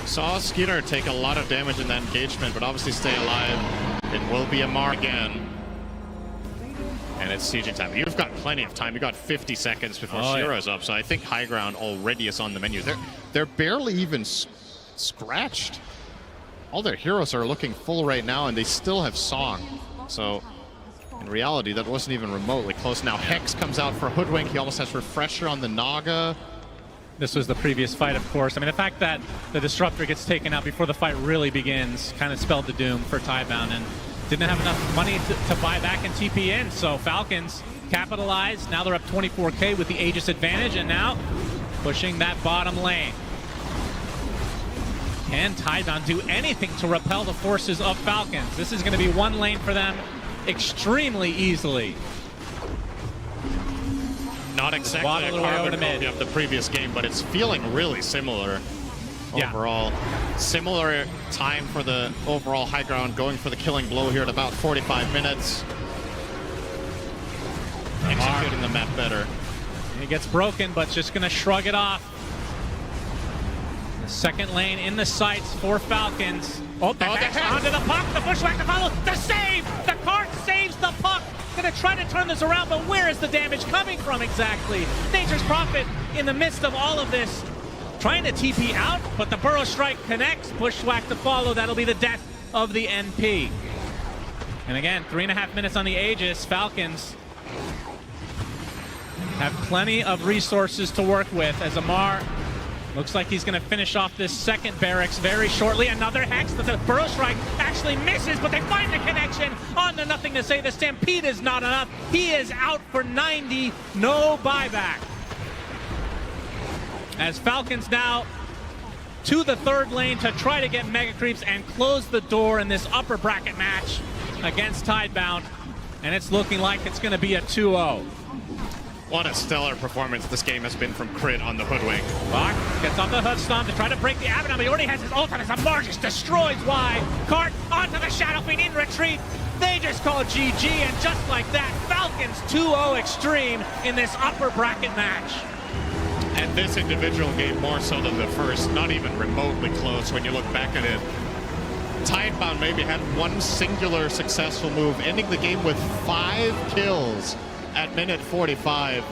Speaker 22: Saw Skeeter take a lot of damage in that engagement, but obviously stay alive. It will be a Mar again. And it's sieging time. You've got plenty of time. You've got 50 seconds before Shiro's up, so I think high ground already is on the menu. They're barely even scratched. All their heroes are looking full right now, and they still have Song. So, in reality, that wasn't even remotely close. Now, Hex comes out for Hoodwink. He almost has Refresher on the Naga.
Speaker 21: This was the previous fight, of course. I mean, the fact that the Disruptor gets taken out before the fight really begins kind of spelled the doom for Tidebound, and didn't have enough money to buy back and TP in. So Falcons capitalized. Now they're up 24K with the Aegis advantage, and now pushing that bottom lane. Can Tidebound do anything to repel the forces of Falcons? This is going to be one lane for them extremely easily.
Speaker 22: Not exactly a carbon copy of the previous game, but it's feeling really similar overall. Similar time for the overall high ground, going for the killing blow here at about 45 minutes. Executing the map better.
Speaker 21: He gets broken, but just going to shrug it off. The second lane in the sights for Falcons. Oh, the Hex onto the puck. The Bushwhack to follow. The save! The cart saves the puck. Gonna try to turn this around, but where is the damage coming from exactly? Nature's Prophet in the midst of all of this. Trying to TP out, but the Burrow Strike connects. Bushwhack to follow. That'll be the death of the NP. And again, 3.5 minutes on the Aegis. Falcons have plenty of resources to work with as Amar looks like he's going to finish off this second barracks very shortly. Another Hex, but the Burrow Strike actually misses, but they find the connection on the Nothing to Say. The Stampede is not enough. He is out for 90, no buyback. As Falcons now to the third lane to try to get Mega Creeps and close the door in this upper bracket match against Tidebound. And it's looking like it's going to be a 2-0.
Speaker 22: What a stellar performance this game has been from Crit on the Hoodwink.
Speaker 21: Bach gets off the Hood Stomp to try to break the Abaddon, but he already has his ult on his Amar, just destroys Y. Cart onto the Shadow Fiend in retreat. They just call GG, and just like that, Falcons 2-0 Xtreme in this upper bracket match.
Speaker 22: And this individual game more so than the first, not even remotely close when you look back at it. Tidebound maybe had one singular successful move, ending the game with 5 kills. At minute 45,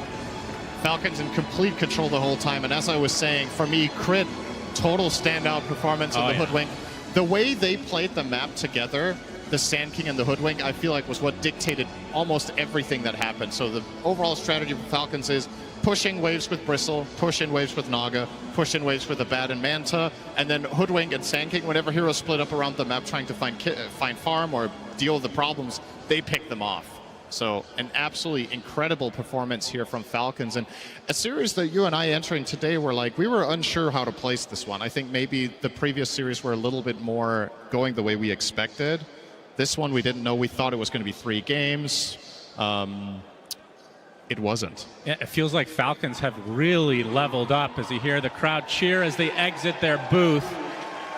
Speaker 22: Falcons in complete control the whole time. And as I was saying, for me, Crit, total standout performance of the Hoodwink. The way they played the map together, the Sand King and the Hoodwink, I feel like was what dictated almost everything that happened. So the overall strategy for Falcons is push in waves with Bristle, push in waves with Naga, push in waves with Abaddon Manta, and then Hoodwink and Sand King, whenever heroes split up around the map trying to find farm or deal with the problems, they pick them off. So an absolutely incredible performance here from Falcons, and a series that you and I entering today were like, we were unsure how to place this one. I think maybe the previous series were a little bit more going the way we expected. This one we didn't know. We thought it was going to be 3 games. It wasn't.
Speaker 21: Yeah, it feels like Falcons have really leveled up as you hear the crowd cheer as they exit their booth,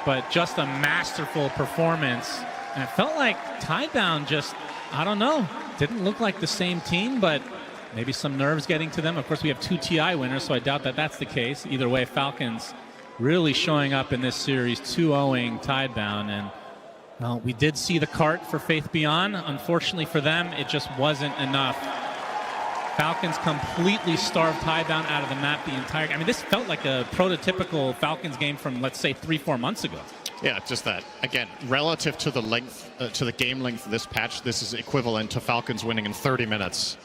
Speaker 21: but just a masterful performance. And it felt like Tidebound just, I don't know, didn't look like the same team, but maybe some nerves getting to them. Of course, we have 2 TI winners, so I doubt that that's the case. Either way, Falcons really showing up in this series, 2-0ing Tidebound. And well, we did see the cart for Faith Beyond. Unfortunately for them, it just wasn't enough. Falcons completely starved Tidebound out of the map the entire... I mean, this felt like a prototypical Falcons game from, let's say, 3-4 months ago.
Speaker 22: Yeah, just that. Again, relative to the length, to the game length of this patch, this is equivalent to Falcons winning in 30 minutes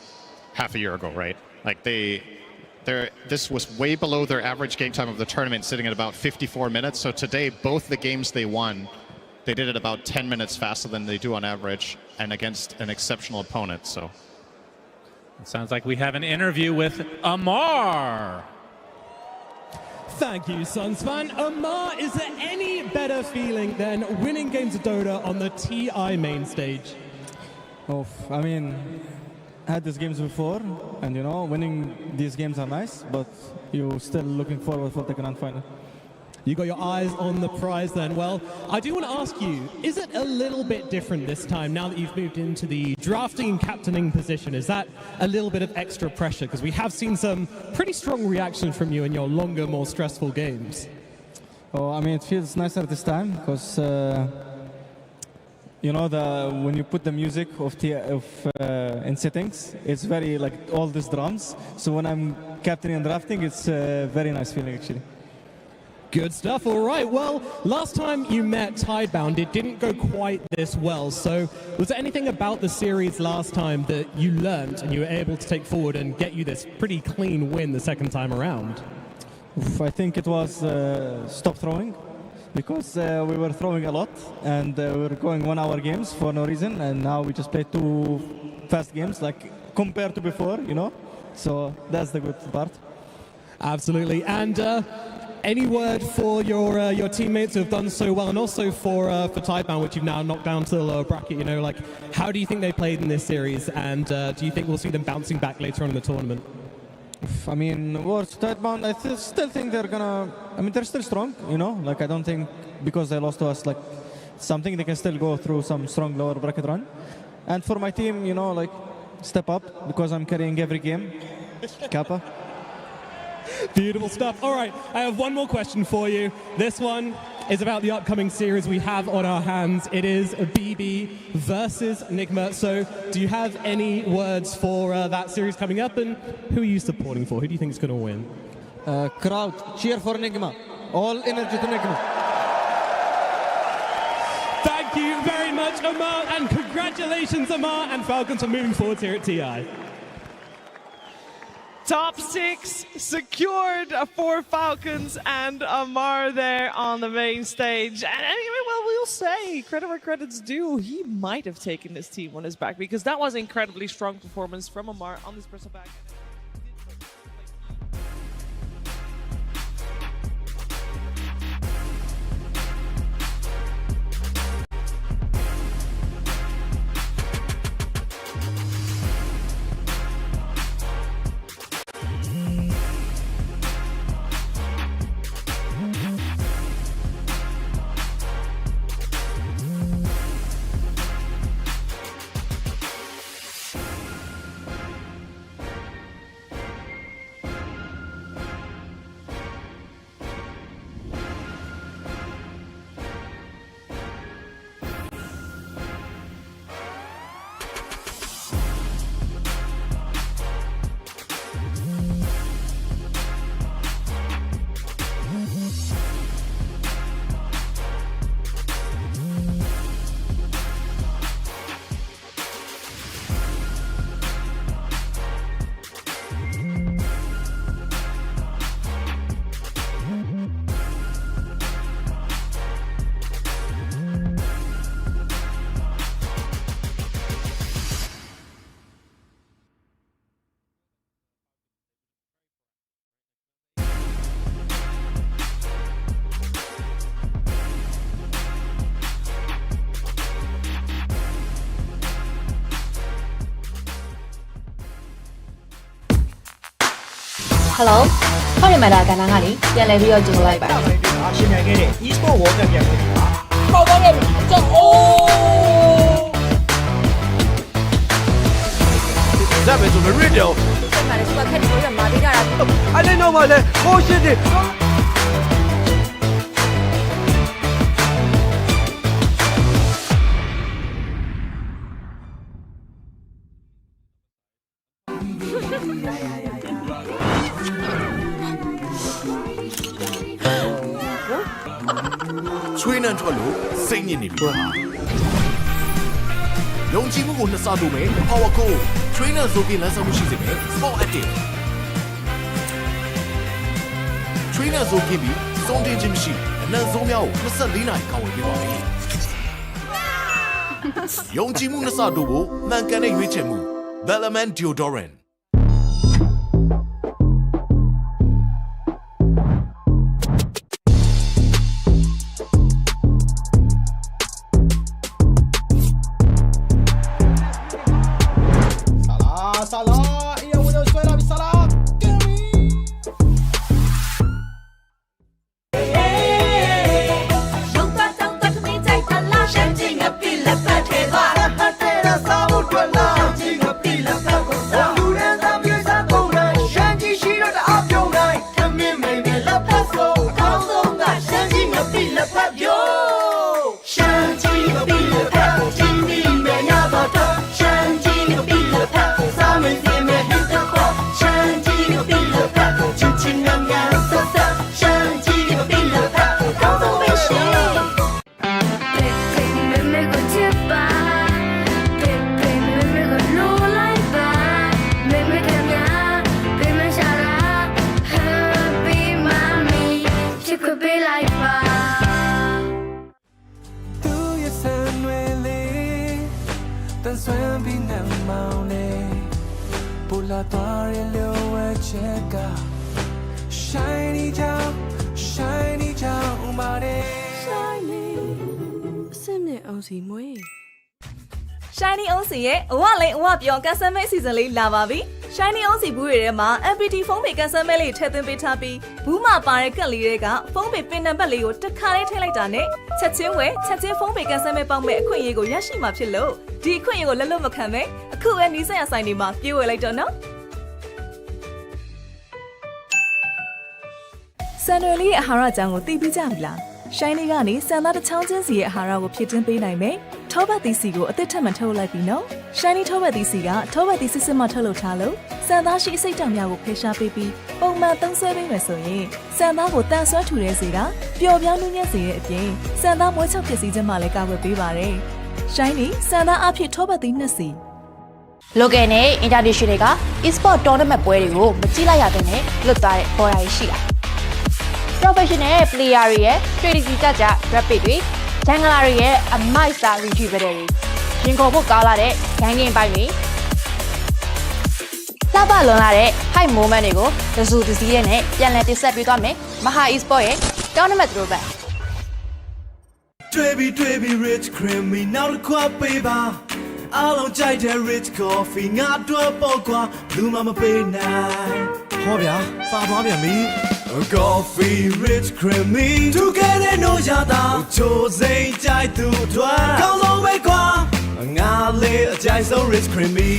Speaker 22: half a year ago, right? Like this was way below their average game time of the tournament, sitting at about 54 minutes. So today, both the games they won, they did it about 10 minutes faster than they do on average, and against an exceptional opponent. So
Speaker 21: it sounds like we have an interview with Amar.
Speaker 11: Thank you, Suns fan. Amar, is there any better feeling than winning games of Dota on the TI main stage?
Speaker 16: Oh, I mean, I had these games before, and you know, winning these games are nice, but you're still looking forward for the grand final.
Speaker 11: You got your eyes on the prize then. Well, I do want to ask you, is it a little bit different this time now that you've moved into the drafting and captaining position? Is that a little bit of extra pressure? Because we have seen some pretty strong reactions from you in your longer, more stressful games.
Speaker 16: Oh, I mean, it feels nicer this time because, you know, when you put the music in settings, it's very like all these drums. So when I'm captaining and drafting, it's a very nice feeling actually.
Speaker 11: Good stuff. All right. Well, last time you met Tidebound, it didn't go quite this well. So was there anything about the series last time that you learned and you were able to take forward and get you this pretty clean win the second time around?
Speaker 16: I think it was stop throwing, because we were throwing a lot and we were going 1 hour games for no reason, and now we just play 2 fast games like compared to before, you know. So that's the good part.
Speaker 11: Absolutely. And any word for your teammates who have done so well, and also for Tidebound, which you've now knocked down to the lower bracket? You know, like, how do you think they played in this series, and do you think we'll see them bouncing back later on in the tournament?
Speaker 16: I mean, towards Tidebound, I still think they're gonna. I mean, they're still strong. You know, like I don't think because they lost to us, like something they can still go through some strong lower bracket run. And for my team, you know, like step up because I'm carrying every game. Kappa.
Speaker 11: Beautiful stuff. All right, I have one more question for you. This one is about the upcoming series we have on our hands. It is BB versus Nigma. So do you have any words for that series coming up, and who are you supporting for? Who do you think is going to win?
Speaker 16: Crowd, cheer for Nigma. All energy to Nigma.
Speaker 11: Thank you very much, Amar, and congratulations, Amar and Falcons, for moving forward here at TI.
Speaker 12: Top 6 secured for Falcons and Amar there on the main stage. And anyway, well, we'll say, credit where credit's due, he might have taken this team on his back, because that was an incredibly strong performance from Amar on this personal back.
Speaker 23: Hello， 歡迎嚟到簡單阿里，一嚟呢個節目禮拜。
Speaker 24: 下面給你 Esports 我嘅表演啊，
Speaker 23: 好多嘅就哦。
Speaker 1: တယ်
Speaker 7: ဆက်မှလည်းစပါခက်တွေရမာသေးကြတာ
Speaker 1: အဲ့ဒီနောက်မှလည်းကိုရှစ်တယ်
Speaker 8: ချွေးနှံထွက်လို့စိတ်ညစ်နေပြီယုံကြည်မှုကိုနှစ်ဆတိုးမယ် Power Code ချွေးနှံဆိုကလမ်းဆောင်မှုရှိစေမယ် Sport Active ချွေးနှံဆိုကပြီးစုံတင်ခြင်းမရှိအနံ့ဆုံးများကို24နာရီကာဝယ်ပေးပါမယ်ယုံကြည်မှုနှစ်ဆတိုးဖို့မှန်ကန်တဲ့ရွေးချယ်မှု Bellman Deodorant
Speaker 13: Shiny OC ရဲ့အဝလိန်အဝပြောင်းကန်ဆယ်မဲအစီအစဉ်လေးလာပါပြီ။ Shiny OC ဘူးတွေထဲမှာ MPT ဖုန်းပေကန်ဆယ်မဲလေးထည့်သွင်းပေးထားပြီးဘူးမှာပါတဲ့ကတ်လေးတွေကဖုန်းပေပင်နံပါတ်လေးကိုတစ်ခါလေးထည့်လိုက်တာနဲ့ချက်ချင်းဝယ်ချက်ချင်းဖုန်းပေကန်ဆယ်မဲပေါက်မဲ့အခွင့်အရေးကိုရရှိမှာဖြစ်လို့ဒီအခွင့်အရေးကိုလက်လွတ်မခံပဲအခုပဲနီးစပ်ရဆိုင်တွေမှာပြေးဝယ်လိုက်တော့နော်။ဆန်ရွယ်လေးရဲ့အာဟာရအကြောင်းကိုသိပြီးကြပြီလား။ Shiny ကနေစံသားတစ်ချောင်းချင်းစီရဲ့အာဟာရကိုဖြည့်တင်းပေးနိုင်မယ်။ထောပတ်သီးစီကိုအသစ်ထပ်မထုတ်လိုက်ပြီနော်။ Shiny ထောပတ်သီးစီကထောပတ်သီးစစ်စစ်မှထုတ်လုပ်ထားလို့စံသားရှိအစိတ်ဓာတ်များကိုဖယ်ရှားပေးပြီးပုံမှန်သုံးစွဲပေးမယ်ဆိုရင်စံသားကိုတန်ဆွမ်းထူတဲ့စေတာပျော်ပြောင်းနှူးညံ့စေတဲ့အပြင်စံသားမွေးချောက်ပစ္စည်းခြင်းမှလည်းကာကွယ်ပေးပါတယ်။ Shiny စံသားအဖြစ်ထောပတ်သီးနှစ်စီ
Speaker 23: local နဲ့ international က e-sport tournament ပွဲတွေကိုမကြည့်လိုက်ရတဲ့နဲ့လွတ်သွားတဲ့ပေါ်ရာရှိတာprofessional player တွေရဲ့ strategy ကြ rapid တွေ jungler တွေရဲ့ a master retriever တွေရင်ခုန်ဖို့ကောင်းလာတဲ့ gang game ပိုင်းတွေလှပလွန်လာတဲ့ high moment တွေကိုတစုတစည်းရဲ့နဲ့ပြန်လည်တင်ဆက်ပေးသွားမယ်မဟာ e-sport ရဲ့ tournament တို့ပဲ
Speaker 1: တွေ့ပြီ rich creamy နောက်တစ်ခွက်ပေးပါအားလုံးကြိုက်တဲ့ rich coffee ငါတို့ပေါ့ကွာလူမပေးနိုင်ဟောဗျာပါသွားပြန်ပြီ Coffee rich creamy together no yada ချိုစိမ့်ကြိုက်သူတွေကောင်းဆုံးပဲကွာငါလေးအကြိုက်ဆုံး rich creamy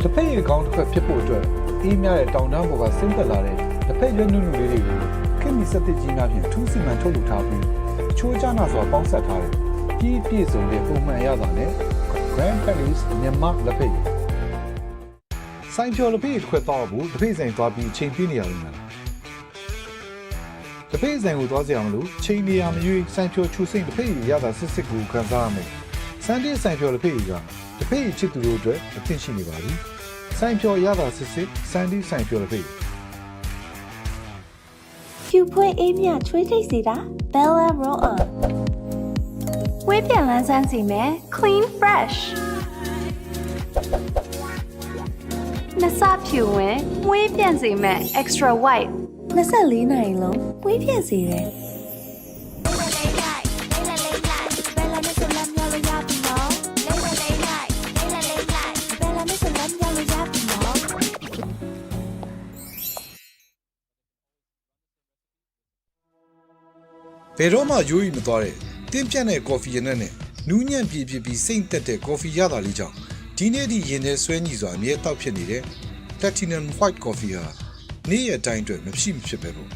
Speaker 25: တစ်ဖက်ရကောင်းတစ်ဖက်ဖြစ်ဖို့အတွက်အေးမြတဲ့တောင်တန်းပေါ်ကဆင်းသက်လာတဲ့တစ်ဖက်ရွက်နုနုလေးတွေကိုခင်မီစက်တစ်ကြီးများဖြင့်ထူးစီမံထုတ်လုပ်ထားပြီးအချိုးကျနာစွာပေါင်းစပ်ထားတဲ့ပြည့်စုံတဲ့ပုံမှန်ရတာနဲ့ Grand Palace မြန်မာလက်ဖက်ရည်ဆိုင်ကျော်လက်ဖက်ရည်တစ်ခွက်တော့ဘူးတစ်ဖက်ဆိုင်သွားပြီးချိန်ပြနေရလို့လားတစ်ဖက်ဆိုင်ကိုသွားစရာမလိုချိန်နေရမရွေးဆိုင်ကျော်ချူစိမ့်တစ်ဖက်ရည်ရတာစစ်စစ်ကိုခံစားရမယ်စန်တဲ့ဆိုင်ကျော်လက်ဖက်ရည်ကတစ်ဖက်ရည်ချစ်သူတို့အတွက်အသင့်ရှိနေပါပြီဆိုင်ကျော်ရတာစစ်စစ်စန်ဒီဆိုင်ကျော်လက်ဖက်ရည်
Speaker 23: ဖြူဖွေးအေးမြချွေးထိတ်စီတာ Bella Roll On ဝေးပြန်လန်းဆန်းစီမယ် Clean Fresh နစဖြူဝင်ဝေးပြန်စီမယ် Extra White 24နာရီလုံးဝေးပြန်စီတယ်
Speaker 25: ဘယ်တော့မှယူရီမသွားတဲ့တင်းပြန့်တဲ့ကော်ဖီရနက်နဲ့
Speaker 2: နူးညံ့ပြည့်ပြီးစိတ်တက်တဲ့ကော်ဖီရတာလေးကြောင့်ဒီနေ့ဒီရင်ထဲဆွဲညီစွာအမြဲတောက်ဖြစ်နေတဲ့ Platinum White Coffee ဟာနေ့ရက်တိုင်းအတွက်မဖြစ်ပဲပေါ့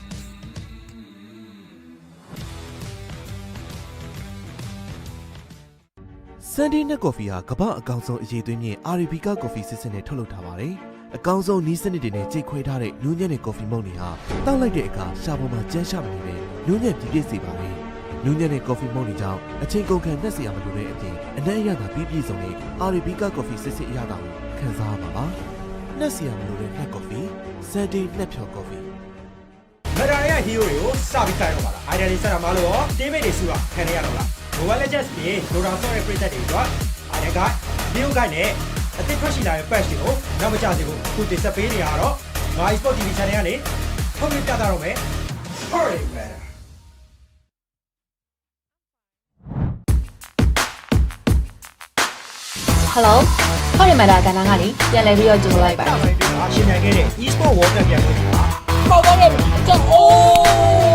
Speaker 1: ဆန်ဒီနက်ကော်ဖီဟာကမ္ဘာအကောင်ဆုံးအရေးသွင်းမြင့် Arabica ကော်ဖီစစ်စစ်နဲ့ထုတ်လုပ်ထားပါတယ်။အကောင်ဆုံးနီးစနစ်တွေနဲ့ကြိတ်ခွဲထားတဲ့နူးညံ့တဲ့ကော်ဖီမုန့်တွေဟာတောက်လိုက်တဲ့အခါရှားပေါ်မှာကျန်းရှာမနေပဲနူးညံ့ပြည့်စေပါတယ်။နူးညံ့တဲ့ကော်ဖီမုန့်တွေကြောင့်အချိန်ကုန်ခံနှက်စရာမလိုတဲ့အပြင်အနံ့ရတာပြည့်စုံတဲ့ Arabica ကော်ဖီစစ်စစ်အရသာကိုခံစားရပါပါ။နှက်စရာမလိုတဲ့နှက်ကော်ဖီ Sandy နှက်ဖြော်ကော်ဖီ
Speaker 24: မဒါရဟီယိုတွေကိုစပြီးခိုင်းတော့ပါလားအိုင်ဒီယာတွေဆက်တာမလို့ရောတင်းမိတ်တွေစုတာခံရတော့လား Mobile Legends ပြင် Dota ဆော့ရဲ့ပရိသတ်တွေအတွက်အိုင်ဒီယာကဒီယိုကိုင်းနဲ့အသစ်ထွက်ရှိလာတဲ့ patch တွေကိုနောက်မကျစေဖို့အခုတင်ဆက်ပေးနေရတော့ My Sport TV Channel ကနေထုတ်ပြပြတာတော့မယ် Party Better
Speaker 23: Hello ဟောဒီမှာဒါကဏ္ဍကနေပြန်လည်ပြီးတော့ကြိုလိုက်ပါ
Speaker 24: ရှင်မြန်ခဲ့တဲ့ Esports World Cup ပြန်ဝင်တာ
Speaker 23: ပေါ့ပေါ့နဲ့ကြောက်အိုး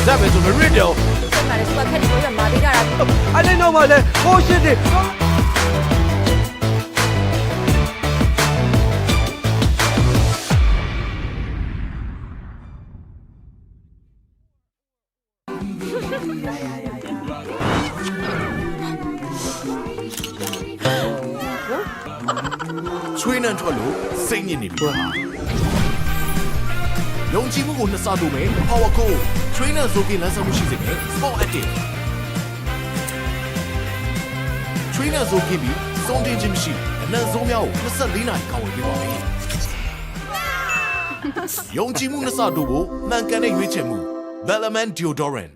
Speaker 8: ဒါပဲဆိုတော့ radio
Speaker 7: ဆက်မှာလေစပါခက်တွေရမာသေးကြတာ
Speaker 8: အဲ့ဒီတော့မှလည်းဟိုးရှစ်တွေချွေးနှံထွက်လို့စိတ်ညစ်နေပြီယုံကြည်မှုကိုနှစ်ဆတိုးမယ် Power Code Trainer ဇိုကင်လမ်းဆောင်မှုရှိစေမယ် Sport Active Trainer ဇိုကင်ပြီးစုံတင်ခြင်းမရှိအနံ့ဆုံးများကို24နာရီကောင်းဝင်ပေးပါမယ်ယုံကြည်မှုနှစ်ဆတိုးဖို့မှန်ကန်တဲ့ရွေးချယ်မှု Bellman Deodorant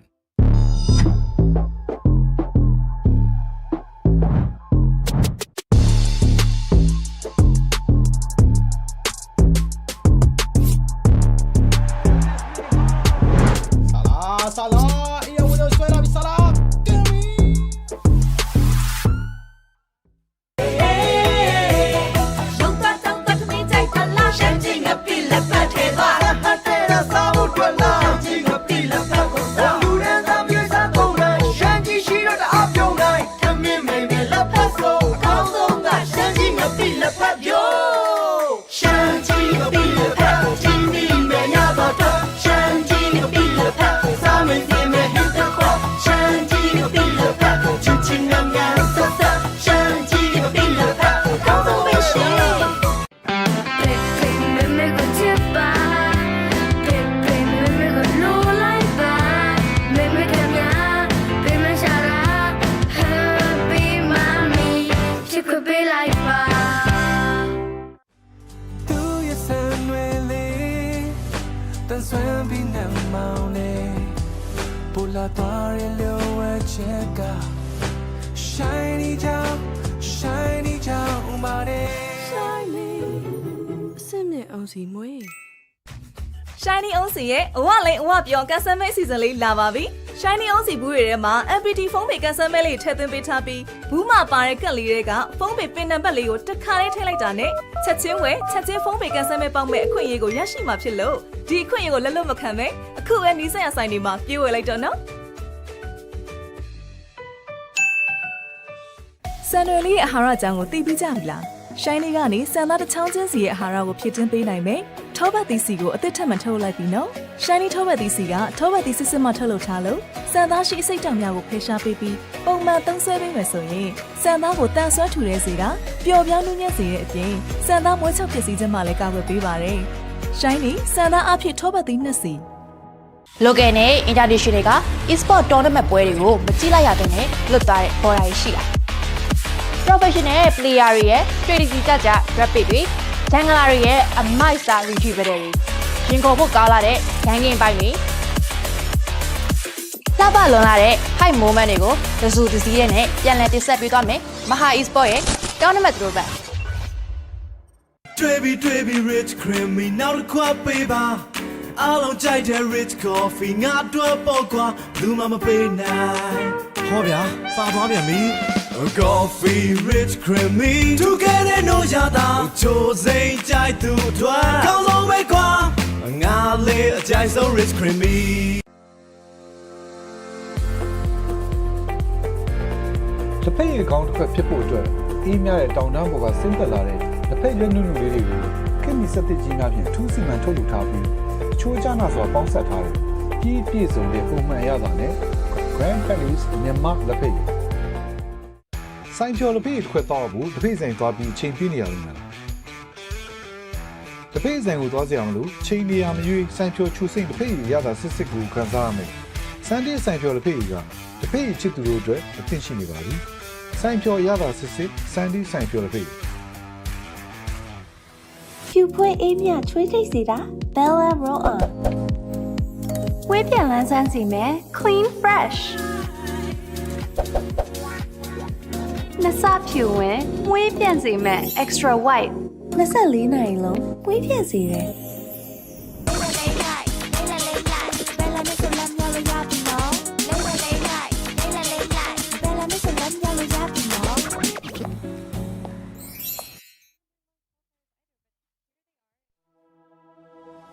Speaker 13: Shiny OC ရဲ့အဝလိန်အဝပြောင်းကန်ဆယ်မဲအစီအစဉ်လေးလာပါပြီ။ Shiny OC ဘူးတွေထဲမှာ MPT ဖုန်းပေကန်ဆယ်မဲလေးထည့်သွင်းပေးထားပြီးဘူးမှာပါတဲ့ကတ်လေးတွေကဖုန်းပေပင်နံပါတ်လေးကိုတစ်ခါလေးထည့်လိုက်တာနဲ့ချက်ချင်းဝယ်ချက်ချင်းဖုန်းပေကန်ဆယ်မဲပေါက်မဲ့အခွင့်အရေးကိုရရှိမှာဖြစ်လို့ဒီအခွင့်အရေးကိုလက်လွတ်မခံပဲအခုပဲနီးစပ်ရဆိုင်တွေမှာပြေးဝယ်လိုက်တော့နော်။ဆန်နယ်လေးရဲ့အာဟာရအကြောင်းကိုသိပြီးကြပြီလား။ Shiny ကနေစံသားတစ်ချောင်းချင်းစီရဲ့အာဟာရကိုဖြည့်တင်းပေးနိုင်မယ်။ထောပတ်သီးစီကိုအသစ်ထပ်မထုတ်လိုက်ပြီနော်။ Shiny ထောပတ်သီးစီကထောပတ်သီးစစ်စစ်မှထုတ်လုပ်ထားလို့စံသားရှိအစိတ်တောင်များကိုဖယ်ရှားပေးပြီးပုံမှန်သုံးဆွဲပေးမယ်ဆိုရင်စံသားကိုတန်ဆွမ်းထူတဲ့စီကပျော်ပြောင်းနှူးညံ့စေတဲ့အပြင်စံသားမွေးချောက်ပစ္စည်းခြင်းမှလည်းကာကွယ်ပေးပါတယ်။ Shiny စံသားအဖြစ်ထောပတ်သီးနှစ်စီ
Speaker 23: Local နဲ့ International က Esport Tournament ပွဲတွေကိုမကြည့်လိုက်ရတဲ့နဲ့လွတ်သွားတဲ့ပေါ်တာရှိတာProfessional player တွေရဲ့ strategy ကြ rapid တွေ jungler တွေရဲ့အမိုက်စာ retriever တွေရင်ကုန်ဖို့ကောင်းလာတဲ့ ranking ပိုင်းတွေလှပလွန်လာတဲ့ high moment တွေကိုတစုတစည်းနဲ့ပြန်လည်တင်ဆက်ပေးသွားမယ်မဟာ Esport ရဲ့ tournament တို့ပဲ
Speaker 1: တွေ့ပြီ rich creamy နောက်တစ်ခွက်ပေးပါအားလုံးကြိုက်တဲ့ rich coffee ငါတို့ပေါ့ကွာလူမပေးနိုင်ဟောဗျာပါသွားပြန်ပြီ Coffee rich creamy together no yada ချိုစိမ့်ကြိုက်သူတို့ကောင်းဆုံးပဲကွာငါလေးအကြိုက်ဆုံး rich creamy
Speaker 25: ဖက်ရည်ကောင်းတစ်ခွက်ဖြစ်ဖို့အတွက်အေးမြတဲ့တောင်တန်းပေါ်ကဆင်းသက်လာတဲ့တစ်ဖက်ရွက်နုနုလေးတွေကိုခေတ်မီစက်သစ်ကြီးများဖြင့်ထူးစီမံထုတ်လုပ်ထားပြီးအချိုးကျနာစွာပေါင်းစပ်ထားတဲ့ပြည်ပြည့်စုံတဲ့ပုံမှန်ရတာနဲ့ Grand Palace မြန်မာလက်ဖက်ရည်ဆိုင်ကျော်လက်ဖက်ရည်တစ်ခွက်တောက်ဖို့တစ်ဖက်ဆိုင်သွားပြီးချိန်ပြည့်နေရလိမ့်မယ်တစ်ဖက်ဆိုင်ကိုသွားကြအောင်လို့ချိန်နေရမရွေးဆိုင်ကျော်ချူစိမ့်တစ်ဖက်ရည်ရတာစစ်စစ်ကိုခံစားရမယ်စန်ဒီဆိုင်ကျော်လက်ဖက်ရည်ကတစ်ဖက်ရည်ချစ်သူတို့အတွက်အသင့်ရှိနေပါပြီဆိုင်ကျော်ရတာစစ်စစ်စန်ဒီဆိုင်ကျော်လက်ဖက်ရည်
Speaker 23: ဖြူဖွေးအေးမြချွေးထိတ်စီတာ Bella Roll On ဝေးပြန်လန်းဆန်းစီမယ် Clean Fresh နစဖြူဝင်ဝေးပြန်စီမယ် Extra White 24နာရီလုံးဝေးပြန်စီတယ်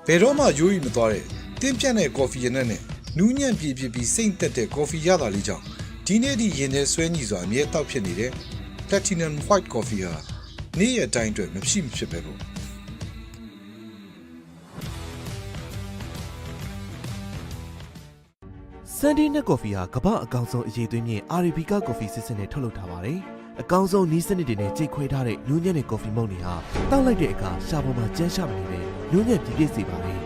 Speaker 2: ဘယ်တော့မှရိုးရီမသွားတဲ့တင်းပြတ်တဲ့ကော်ဖီရနက်နဲ့နူးညံ့ပြည့်ပြည့်ပြီးစိမ့်သက်တဲ့ကော်ဖီရတာလေးကြောင့်ဒီနေ့ဒီရင်ထဲဆွဲညီစွာအမြဲတောက်ဖြစ်နေတဲ့ Platinum White Coffee ဟာနေ့ရက်တိုင်းအတွက်မဖြစ်ပဲပေါ့
Speaker 3: ဆန်ဒီနက်ကော်ဖီဟာကမ္ဘာအကောင်ဆုံးအရေးသွင်းမြင့် Arabica ကော်ဖီစစ်စစ်နဲ့ထုတ်လုပ်ထားပါတယ်အကောင်ဆုံးနီးစနစ်တွေနဲ့ကြိတ်ခွဲထားတဲ့နူးညံ့တဲ့ကော်ဖီမုန့်တွေဟာတောက်လိုက်တဲ့အခါရှားပေါ်မှာကျန်းရှာမနေတဲ့နူးညံ့ပြည့်ပြည့်စေပါတယ်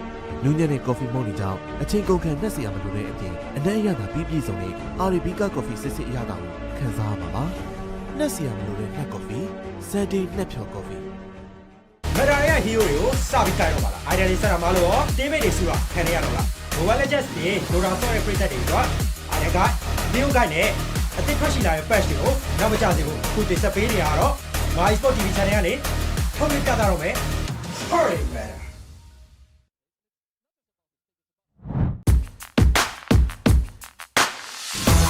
Speaker 3: နူးညံ့တဲ့ကော်ဖီမုန့်တွေကြောင့်အချိန်ကုန်ခံနှက်စရာမလိုတဲ့အပြင်အနက်အရသာပြည့်ပြည့်စုံတဲ့ Arabica ကော်ဖီစစ်စစ်အရသာကိုခံစားရပါပါနှက်စရာမလိုတဲ့နှက်ကော်ဖီဆန်ဒီနှက်ဖြော်ကော်ဖီ
Speaker 24: မဒါရရဲ့ဟီးရိုတွေကိုစပြီးတိုင်းတော့ပါလားအိုင်ဒီယာတွေဆက်တာမလို့ရောတင်းမိတ်တွေစုတာခံနေရတော့လား Mobile Legends တွေဒေါ်လာဆော့ရဲ့ပရိသတ်တွေတော့အားရကဒီဥကိုင်းနဲ့အသစ်ထွက်ရှိလာတဲ့ patch တွေကိုနောက်မကျစေဖို့အခုတင်ဆက်ပေးနေရတော့ My Sport TV Channel ကနေထုတ်လွှင့်ပြသတော့မယ် Sorry man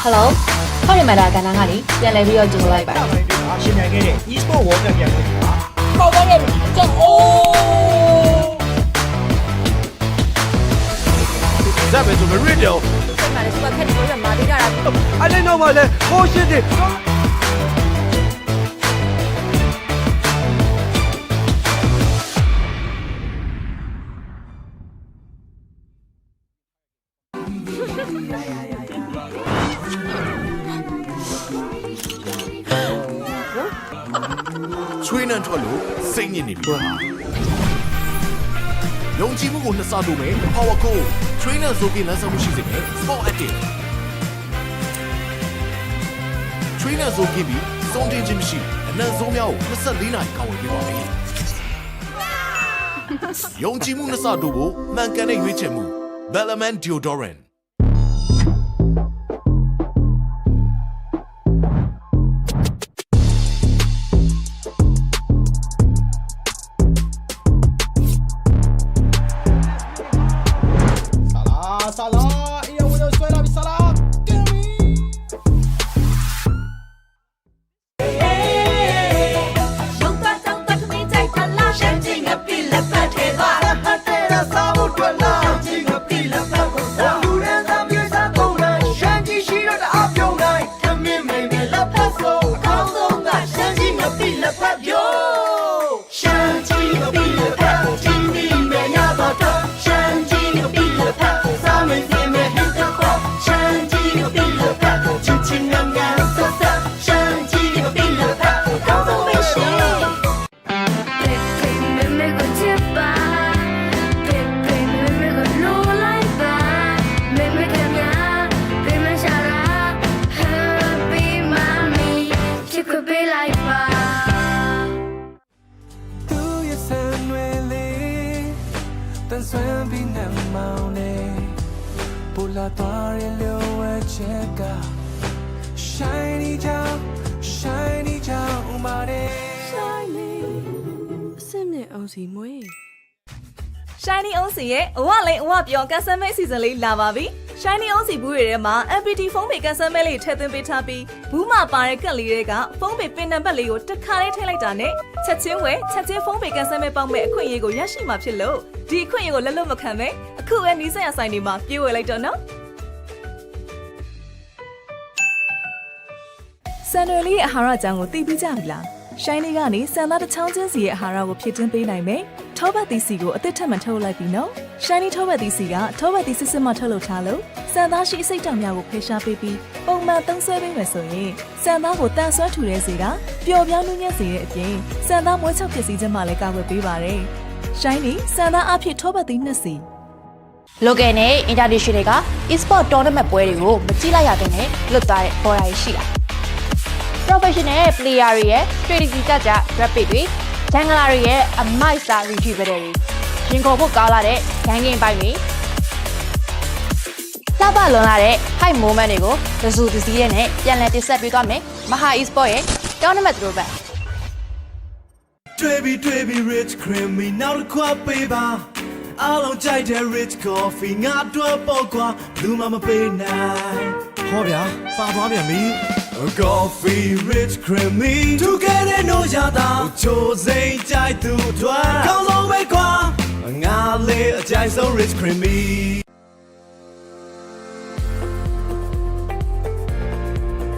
Speaker 23: Hello ခေါရမတာကဏ္ဍကနေပြန်လည်ပြီးတော့ကြိုလိုက်ပါ
Speaker 24: ရှင်မြန်ခဲ့တဲ့ e-sport world cup ပြန်လို့ပါ
Speaker 23: ခေါ်ပါရဲ့ကြောက်အိုး
Speaker 8: That was a radio
Speaker 7: ဆက်မှာလေစပါခက်တွေရမာသေးကြတာ
Speaker 24: အဲ့ဒီနောက်မှာလဲကိုရှင်းတယ်
Speaker 8: ချွေးနှံထွက်လို့စိတ်ညစ်နေပြီယုံကြည်မှုကိုနှစ်ဆတိုးမယ် Power Code Trainer ဆိုပြီးလမ်းဆောင်မှုရှိစေမယ် Sport Active Trainer ဆိုပြီးစုံတင်ခြင်းမရှိအနံ့ဆုံးများကို24နာရီကောင်းဝင်ပေးပါမယ်ယုံကြည်မှုနှစ်ဆတိုးဖို့မှန်ကန်တဲ့ရွေးချယ်မှု Bellman Deodorant
Speaker 1: Shiny ကြောင် Shiny ကြောင်ပါတယ်
Speaker 23: Shiny အစမြင့်အောင်စီမွေး
Speaker 13: Shiny အောင်စီရဲ့အဝလိန်အဝပြောကန်ဆယ်မဲအစီအစဉ်လေးလာပါပြီ Shiny အောင်စီဘူးတွေထဲမှာ MPT ဖုန်းပေကန်ဆယ်မဲလေးထည့်သွင်းပေးထားပြီးဘူးမှာပါတဲ့ကတ်လေးတွေကဖုန်းပေပင်နံပါတ်လေးကိုတစ်ခါလေးထည့်လိုက်တာနဲ့ချက်ချင်းဝယ်ချက်ချင်းဖုန်းပေကန်ဆယ်မဲပေါက်မဲ့အခွင့်အရေးကိုရရှိမှာဖြစ်လို့ဒီအခွင့်အရေးကိုလက်လွတ်မခံပဲအခုပဲနီးစပ်ရဆိုင်တွေမှာပြေးဝယ်လိုက်တော့နော် ဆန်နွယ်လေးရဲ့အာဟာရအကြောင်းကိုသိပြီးကြပြီလားရှိုင်းလေးကနေဆန်သားတစ်ချောင်းချင်းစီရဲ့အာဟာရကိုဖြစ်တင်ပေးနိုင်မယ်ထောပတ်သီးစီကိုအသစ်ထပ်မထုတ်လိုက်ပြီနော်ရှိုင်းလေးထောပတ်သီးစီကထောပတ်သီးစစ်စစ်မှထုတ်လုပ်ထားလို့ဆန်သားရှိအစိတ်တောင်များကိုဖယ်ရှားပေးပြီးပုံမှန်သုံးဆွဲပေးမယ်ဆိုရင်ဆန်သားကိုတန်ဆွမ်းထူတဲ့စေတာပျော်ပြောင်းနှူးညံ့စေတဲ့အပြင်ဆန်သားမွေးချောက်ပစ္စည်းခြင်းမှလည်းကာကွယ်ပေးပါတယ်ရှိုင်းလေးဆန်သားအဖြစ်ထောပတ်သီးနှစ်စီ
Speaker 23: local နဲ့ international က e-sport tournament ပွဲတွေကိုမကြည့်လိုက်ရတဲ့နဲ့လွတ်သွားတဲ့ပေါ်ရာရှိတာ professional player တွေရဲ့ strategy ကြ rapid တွေ jungler တွေရဲ့ a master retriever တွေရင်ခုန်ဖို့ကောင်းလာတဲ့ gang game ပိုင်းတွေလှပလွန်လာတဲ့ high moment တွေကိုတစုတစည်းရဲ့နဲ့ပြန်လည်တင်ဆက်ပေးသွားမယ်မဟာ e-sport ရဲ့ tournament တို့ပဲ
Speaker 1: တွေ့ပြီ rich creamy နောက်တစ်ခွက်ပေးပါအားလုံးကြိုက်တဲ့ rich coffee ငါတို့ပေါ့ကွာလူမပေးနိုင်ဟောဗျာပါသွားပြန်ပြီ coffee rich creamy together no yada ချိုးစိမ့်ကြိုက်သူတွေကောင်းဆုံးပဲကွာငါလေးအကြိုက်ဆုံး rich creamy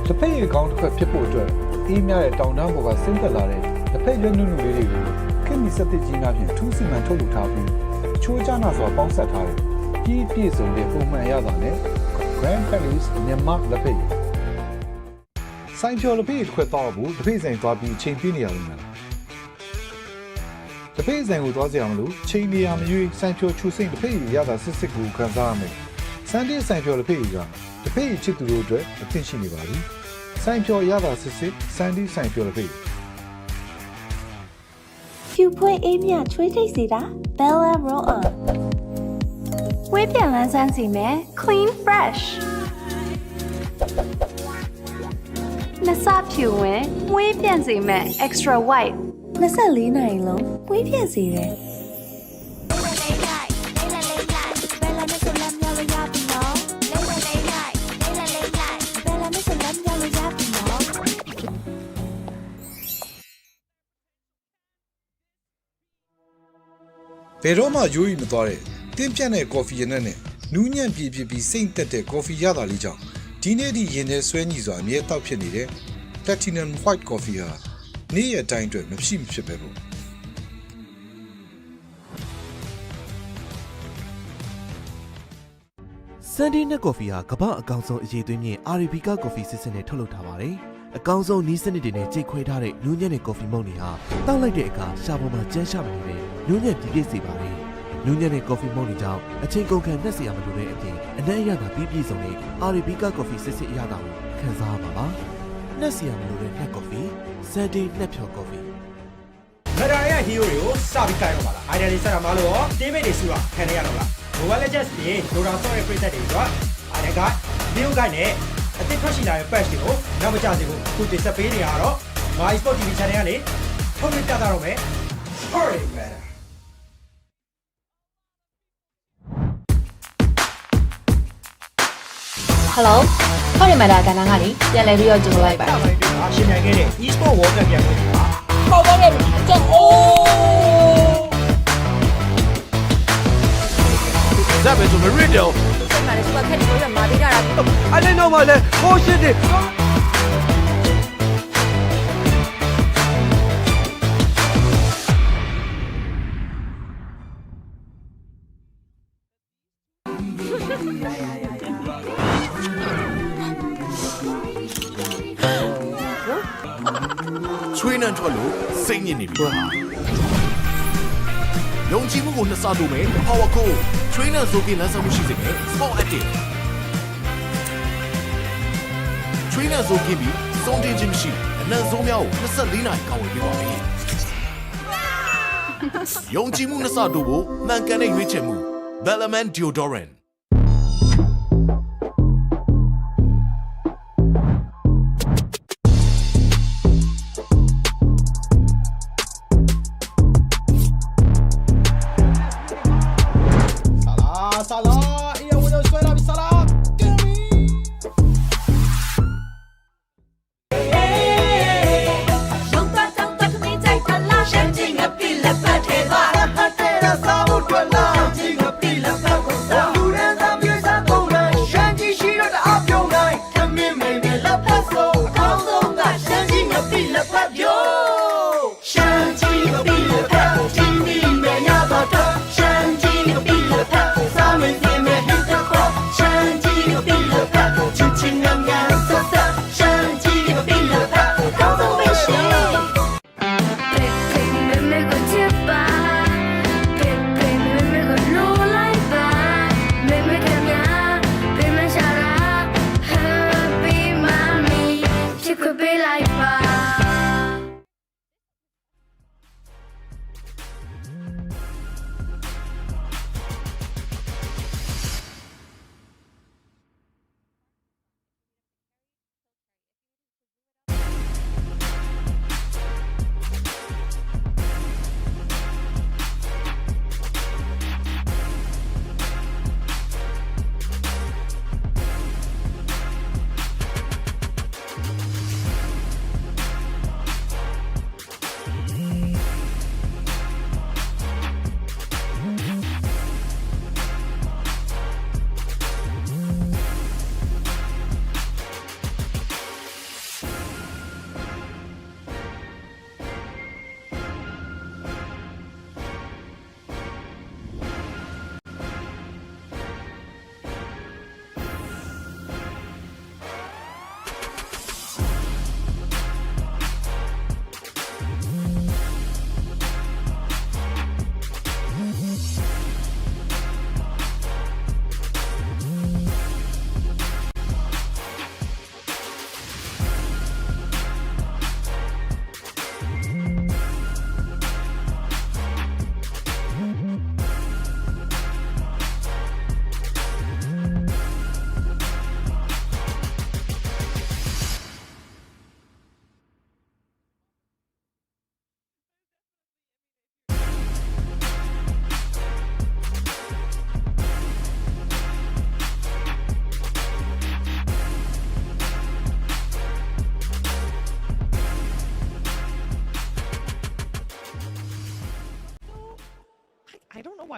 Speaker 25: တစ်ဖက်ရဲ့ကောင်းတစ်ခွက်ဖြစ်ဖို့အတွက်အေးမြတဲ့တောင်တန်းပေါ်ကဆင်းသက်လာတဲ့တစ်ဖက်ရွက်နုနုလေးတွေကိုခင်မီစက်တစ်ကြီးများဖြင့်ထူးစီမံထုတ်လုပ်ထားပြီးချိုးကြနာစွာပေါင်းဆက်ထားတဲ့ပြည့်စုံတဲ့ပုံမှန်ရတာနဲ့ Grand Palace မြန်မာလက်ဖက်ရည်ဆိုင်ဖြော်လက်ဖက်ရည်တစ်ခွက်တော့ဘူးတစ်ဖက်ဆိုင်သွားပြီးချိန်ပြနေရလို့များတစ်ဖက်ဆိုင်ကိုသွားကြရမလို့ချိန်နေရမရွေးဆိုင်ဖြော်ချူစိမ့်တစ်ဖက်ရည်ရတာစစ်စစ်ကိုခံစားရမယ်စန်ဒေးဆိုင်ဖြော်လက်ဖက်ရည်ကတစ်ဖက်ရည်ချစ်သူတို့အတွက်အသင့်ရှိနေပါပြီဆိုင်ဖြော်ရတာစစ်စစ်စန်ဒေးဆိုင်ဖြော်လက်ဖက်ရည်
Speaker 9: ဖြူဖွေးအေးမြချွေးထိတ်စီတာ Bella Roll On ဝေးပြန်လန်းဆန်းစီမယ် Clean Fresh နစဖြူဝင်ဝေးပြန်စီမယ် Extra White 24နာရီလုံးဝေးပြန်စီတယ်
Speaker 2: ဘယ်တော့မှယိုးရီမသွားတဲ့တင်းပြတ်တဲ့ကော်ဖီရနက်နဲ့နူးညံ့ပြည့်ပြီးစိမ့်သက်တဲ့ကော်ဖီရတာလေးကြောင့်ဒီနေ့ဒီရင်ထဲဆွဲညီစွာအမြဲတောက်ဖြစ်နေတဲ့ Platinum White Coffee ဟာနေ့ရက်တိုင်းအတွက်မဖြစ်ပဲပေါ့
Speaker 3: ဆန်ဒီနက်ကော်ဖီဟာကမ္ဘာအကောင်ဆုံးအရေးသွင်းမြင့် Arabica ကော်ဖီစစ်စစ်နဲ့ထုတ်လုပ်ထားပါတယ်အကောင်ဆုံးနီးစနစ်တွေနဲ့ကြိတ်ခွဲထားတဲ့နူးညံ့တဲ့ကော်ဖီမုန့်တွေဟာတောက်လိုက်တဲ့အခါရှားပေါ်မှာကျန်းရှာမနေတဲ့နူးညံ့တည်ပြည့်စေပါတယ်နူးညံ့တဲ့ကော်ဖီမုန့်တွေကြောင့်အချိန်ကုန်ခံနှက်စရာမလိုတဲ့အပြင်အနက်အရသာပြည့်စုံတဲ့ Arabica ကော်ဖီစစ်စစ်အရသာကိုခံစားရပါပါနှက်စရာမလိုတဲ့နှက်ကော်ဖီဆန်ဒီနှက်ဖြော်ကော်ဖီ
Speaker 24: မဒါရရဲ့ hero တွေကိုစပြီးခိုင်းတော့ပါလား idea တွေစတာမလို့ရော teammate တွေစုတာခံရတော့လား Mobile Legends ပြင် Dota ဆော့ရဲ့ preset တွေဆို idea က video ကိုနဲ့အသစ်ထွက်ရှိလာတဲ့ patch တွေကိုနောက်မကျစေဖို့အခုတင်ဆက်ပေးနေရတော့ My Sport TV channel ကနေထုတ်လွှင့်ပြသတော့မယ် Party Better
Speaker 23: Hello ဟောဒီမှာဒါကဏ္ဍကနေပြန်လည်ပြီးတော့ကြိုလိုက်ပါ
Speaker 24: ရှင်နိုင်ခဲ့တဲ့ e-sport world cup ပြန်ဝင်တာ
Speaker 23: ပေါက်သွားတယ်ကြောက်အိုး
Speaker 8: ဇာဘယ်ဆိုမရစ်တော့
Speaker 23: ဆက်မှာလေစပါခက်တွေရမှာသေးကြတာ
Speaker 24: အဲ့ဒီတော့မှလည်းကိုရှစ်တယ်
Speaker 8: ချွေးနှံထွက်လို့စိတ်ညစ်နေပြီယုံကြည်မှုကိုနှစ်ဆတိုးမယ် Power Code ချွေးနှံဆိုပြီးလမ်းဆောင်မှုရှိစေမယ် Sport Active ချွေးနှံဆိုပြီးစုံတင်ခြင်းမရှိအနံ့ဆုံးများကို24နာရီကာဝယ်ပေးပါမယ်ယုံကြည်မှုနှစ်ဆတိုးဖို့မှန်ကန်တဲ့ရွေးချယ်မှု Bellman Deodorant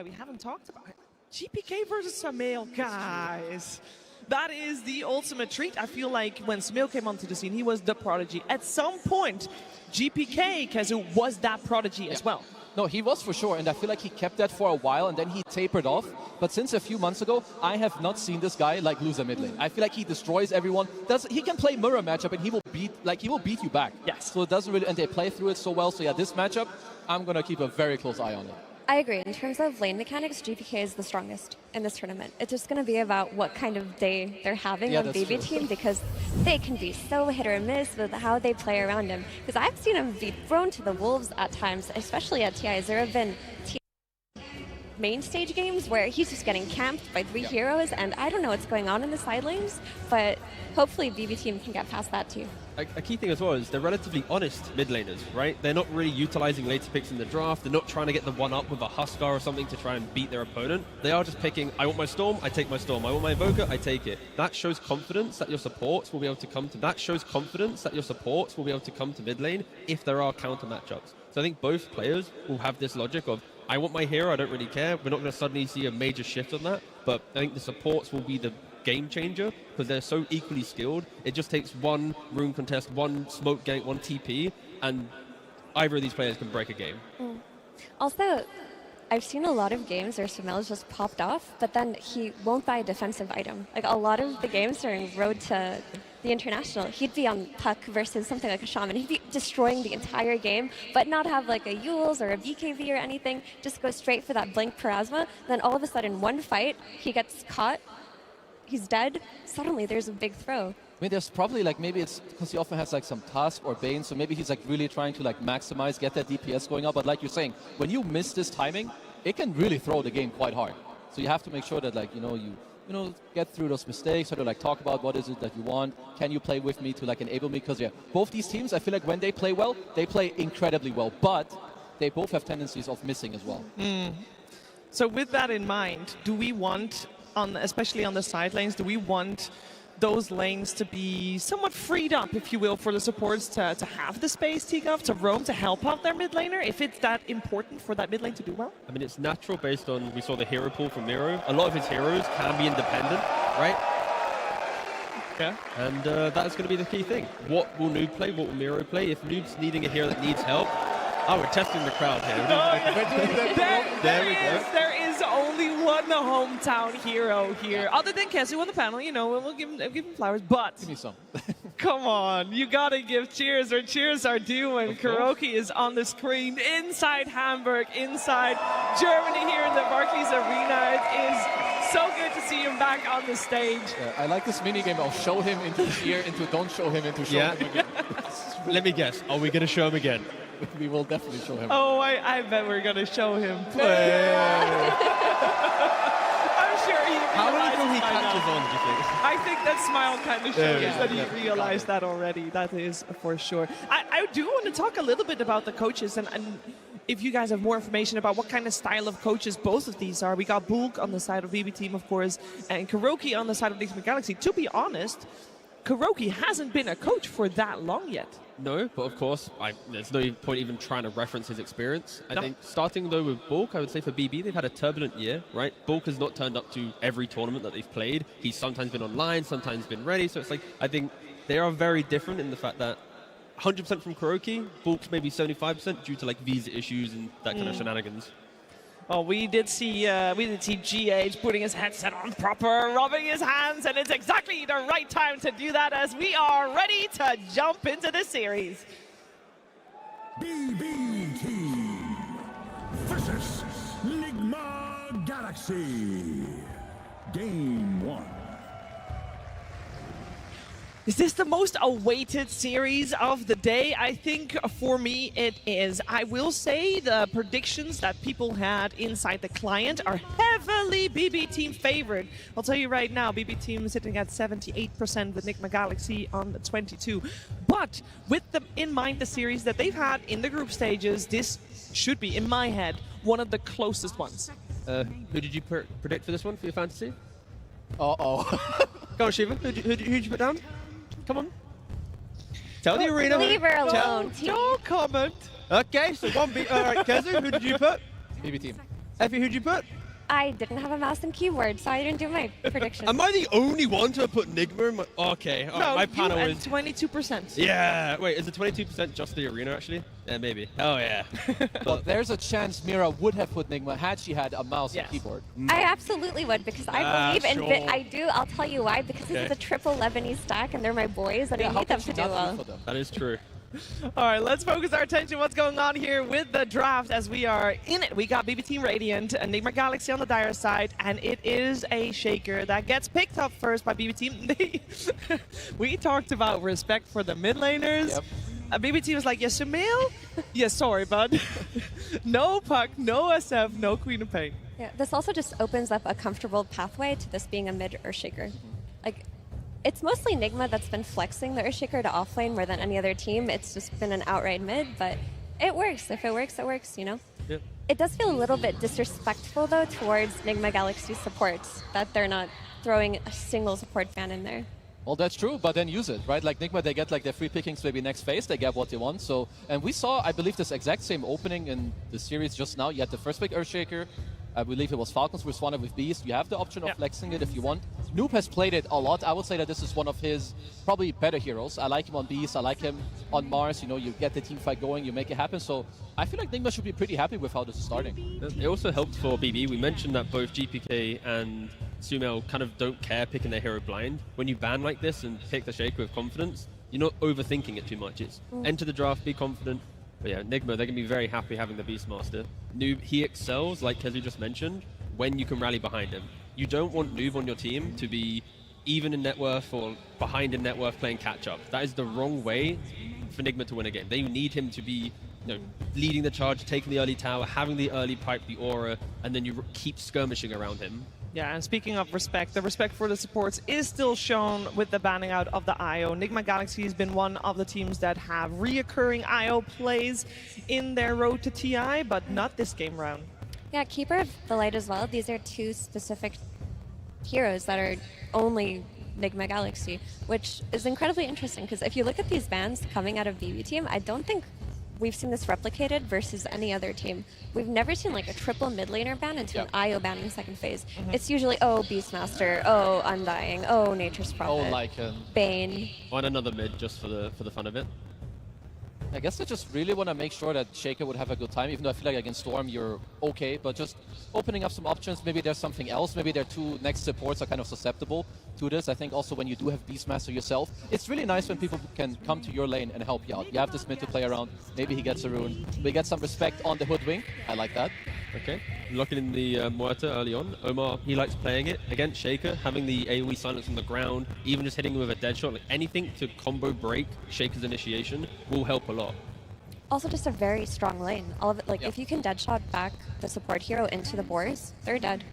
Speaker 12: why we haven't talked about it. GPK versus Samael, guys. That is the ultimate treat. I feel like when Samael came onto the scene, he was the prodigy. At some point, GPK, Kazu, was that prodigy as well.
Speaker 14: No, he was for sure, and I feel like he kept that for a while, and then he tapered off. But since a few months ago, I have not seen this guy like lose a mid lane. I feel like he destroys everyone. He can play mirror matchup, and he will beat you back.
Speaker 12: Yes.
Speaker 14: So it doesn't really, and they play through it so well. So yeah, this matchup, I'm gonna keep a very close eye on it.
Speaker 15: I agree. In terms of lane mechanics, GPK is the strongest in this tournament. It's just going to be about what kind of day they're having on BB team, because they can be so hit or miss with how they play around him. Because I've seen him be thrown to the wolves at times, especially at TIs. There have been main stage games where he's just getting camped by 3 heroes, and I don't know what's going on in the side lanes, but hopefully BB team can get past that too.
Speaker 17: A key thing as well is they're relatively honest mid laners, right? They're not really utilizing later picks in the draft. They're not trying to get the one up with a Huskar or something to try and beat their opponent. They are just picking, I want my Storm, I take my Storm. I want my Invoker, I take it. That shows confidence that your supports will be able to come to mid lane if there are counter matchups. So I think both players will have this logic of, I want my hero, I don't really care. We're not going to suddenly see a major shift on that, but I think the supports will be the game changer because they're so equally skilled. It just takes one rune contest, one smoke gank, one TP, and either of these players can break a game.
Speaker 15: Also, I've seen a lot of games where Samael's just popped off, but then he won't buy a defensive item. Like a lot of the games during Road to the International, he'd be on Puck versus something like a Shaman. He'd be destroying the entire game, but not have like a Yules or a BKB or anything. Just go straight for that Blink Parasma. Then all of a sudden, one fight, he gets caught. He's dead. Suddenly, there's a big throw.
Speaker 14: I mean, there's probably like, maybe it's because he often has like some task or bane, so maybe he's like really trying to like maximize, get that DPS going up. But like you're saying, when you miss this timing, it can really throw the game quite hard. So you have to make sure that like, you get through those mistakes, sort of like talk about what is it that you want. Can you play with me to like enable me? Because yeah, both these teams, I feel like when they play well, they play incredibly well, but they both have tendencies of missing as well.
Speaker 12: So with that in mind, do we want, especially on the side lanes, do we want those lanes to be somewhat freed up, if you will, for the supports to have the space, Tigov, to roam, to help out their mid laner, if it's that important for that mid lane to do well?
Speaker 17: I mean, it's natural based on, we saw the hero pool from Miro. A lot of his heroes can be independent, right? Yeah. And that's going to be the key thing. What will Noob play? What will Miro play? If Noob's needing a hero that needs help, we're testing the crowd here.
Speaker 12: There is only one hometown hero here, other than Kesu on the panel. We'll give him flowers, but
Speaker 14: give me some.
Speaker 12: Come on, you gotta give cheers or cheers are due when Kuroki is on the screen inside Hamburg, inside Germany here in the Barclays Arena. It is so good to see him back on the stage.
Speaker 14: I like this minigame. I'll show him into here, into don't show him, into show him again.
Speaker 17: Let me guess. Are we going to show him again?
Speaker 14: We will definitely show him.
Speaker 12: Oh, I bet we're going to show him. I'm sure he
Speaker 17: How many he catches on, do you think?
Speaker 12: I think that smile kind of shows that he realized that already. That is for sure. I do want to talk a little bit about the coaches and if you guys have more information about what kind of style of coaches both of these are. We got Bulk on the side of BB Team, of course, and Kuroki on the side of Nigma Galaxy. To be honest, Kuroki hasn't been a coach for that long yet.
Speaker 17: No, but of course, there's no point even trying to reference his experience. I think starting though with Bulk, I would say for BB, they've had a turbulent year, right? Bulk has not turned up to every tournament that they've played. He's sometimes been online, sometimes been ready. So it's like, I think they are very different in the fact that 100% from Kuroki, Bulk's maybe 75% due to like visa issues and that kind of shenanigans.
Speaker 12: Oh, we did see GH putting his headset on proper, rubbing his hands, and it's exactly the right time to do that as we are ready to jump into the series.
Speaker 18: BB Team versus Nigma Galaxy. Game 1.
Speaker 12: Is this the most awaited series of the day? I think for me it is. I will say the predictions that people had inside the client are heavily BB Team favored. I'll tell you right now, BB Team is sitting at 78% with Nigma Galaxy on 22. But with them in mind, the series that they've had in the group stages, this should be, in my head, one of the closest ones.
Speaker 17: Who did you predict for this one, for your fantasy?
Speaker 14: Uh-oh.
Speaker 17: Go on, Shiva. Who did you put down? Come on. Tell the arena.
Speaker 15: Leave her alone.
Speaker 12: Don't comment.
Speaker 17: Okay, so one beat. All right, Kezu, who did you put?
Speaker 14: BB Team.
Speaker 12: Effie, who'd you put?
Speaker 15: I didn't have a mouse and keyboard, so I didn't do my prediction.
Speaker 17: Am I the only one to have put Nigma in my... Okay, all right, my panel
Speaker 12: you
Speaker 17: is...
Speaker 12: 22%.
Speaker 17: Yeah, wait, is the 22% just the arena, actually? Yeah, maybe. Oh, yeah.
Speaker 14: Well, there's a chance Mira would have put Nigma had she had a mouse and keyboard.
Speaker 15: I absolutely would, because I believe in
Speaker 17: sure.
Speaker 15: I do. I'll tell you why. Because this is a triple Lebanese stack, and they're my boys, and I need them to do well.
Speaker 17: That is true.
Speaker 12: All right, let's focus our attention what's going on here with the draft as we are in it. We got BB Team Radiant, Nigma Galaxy on the dire side, and it is a Shaker that gets picked up first by BB Team. We talked about respect for the mid laners.
Speaker 14: Yep.
Speaker 12: BB Team was like, yes, Shamil? Yes, sorry, bud. No Puck, no SF, no Queen of Pain.
Speaker 15: Yeah, this also just opens up a comfortable pathway to this being a mid Earthshaker. Like, it's mostly Nigma that's been flexing the Earthshaker to offlane more than any other team. It's just been an outright mid, but it works. If it works, you know?
Speaker 17: Yep.
Speaker 15: It does feel a little bit disrespectful, though, towards Nigma Galaxy supports, that they're not throwing a single support fan in there.
Speaker 14: Well, that's true, but then use it, right? Like Nigma, they get like their free pickings maybe next phase, they get what they want. So, and we saw, I believe, this exact same opening in the series just now. You had the first pick Earthshaker. I believe it was Falcons responded with Beast. You have the option of flexing it if you want. Noob has played it a lot. I would say that this is one of his probably better heroes. I like him on Beast. I like him on Mars. You know, you get the team fight going, you make it happen. So I feel like Nigma should be pretty happy with how this is starting.
Speaker 17: It also helped for BB. We mentioned that both GPK and Sumail kind of don't care picking their hero blind. When you ban like this and pick the Shaker with confidence, you're not overthinking it too much. It's enter the draft, be confident. But yeah, Nigma, they're going to be very happy having the Beastmaster. Noob, he excels, like Kezu just mentioned, when you can rally behind him. You don't want Noob on your team to be even in net worth or behind in net worth playing catch-up. That is the wrong way for Nigma to win a game. They need him to be leading the charge, taking the early tower, having the early pipe, the aura, and then you keep skirmishing around him.
Speaker 12: Yeah, and speaking of respect, the respect for the supports is still shown with the banning out of the IO. Nigma Galaxy has been one of the teams that have reoccurring IO plays in their road to TI, but not this game round.
Speaker 15: Yeah, Keeper of the Light as well. These are two specific heroes that are only Nigma Galaxy, which is incredibly interesting, because if you look at these bans coming out of BB Team, I don't think we've seen this replicated versus any other team. We've never seen like a triple mid laner ban into an IO ban in the second phase. It's usually, oh, Beastmaster, oh, Undying, oh, Nature's Prophet,
Speaker 14: Oh, like
Speaker 15: Bane.
Speaker 17: On another mid just for the fun of it.
Speaker 14: I guess they just really want to make sure that Shaker would have a good time, even though I feel like against Storm you're okay, but just opening up some options. Maybe there's something else. Maybe their two next supports are kind of susceptible to this. I think also when you do have Beastmaster yourself, it's really nice when people can come to your lane and help you out. You have this mid to play around. Maybe he gets a rune. We get some respect on the Hoodwink. I like that.
Speaker 17: Okay, locking in the Muerta early on. Omar, he likes playing it against Shaker, having the AoE silence on the ground, even just hitting him with a dead shot. Like anything to combo break Shaker's initiation will help a lot.
Speaker 15: Also just a very strong lane. All of it, like if you can deadshot back the support hero into the boars, they're dead.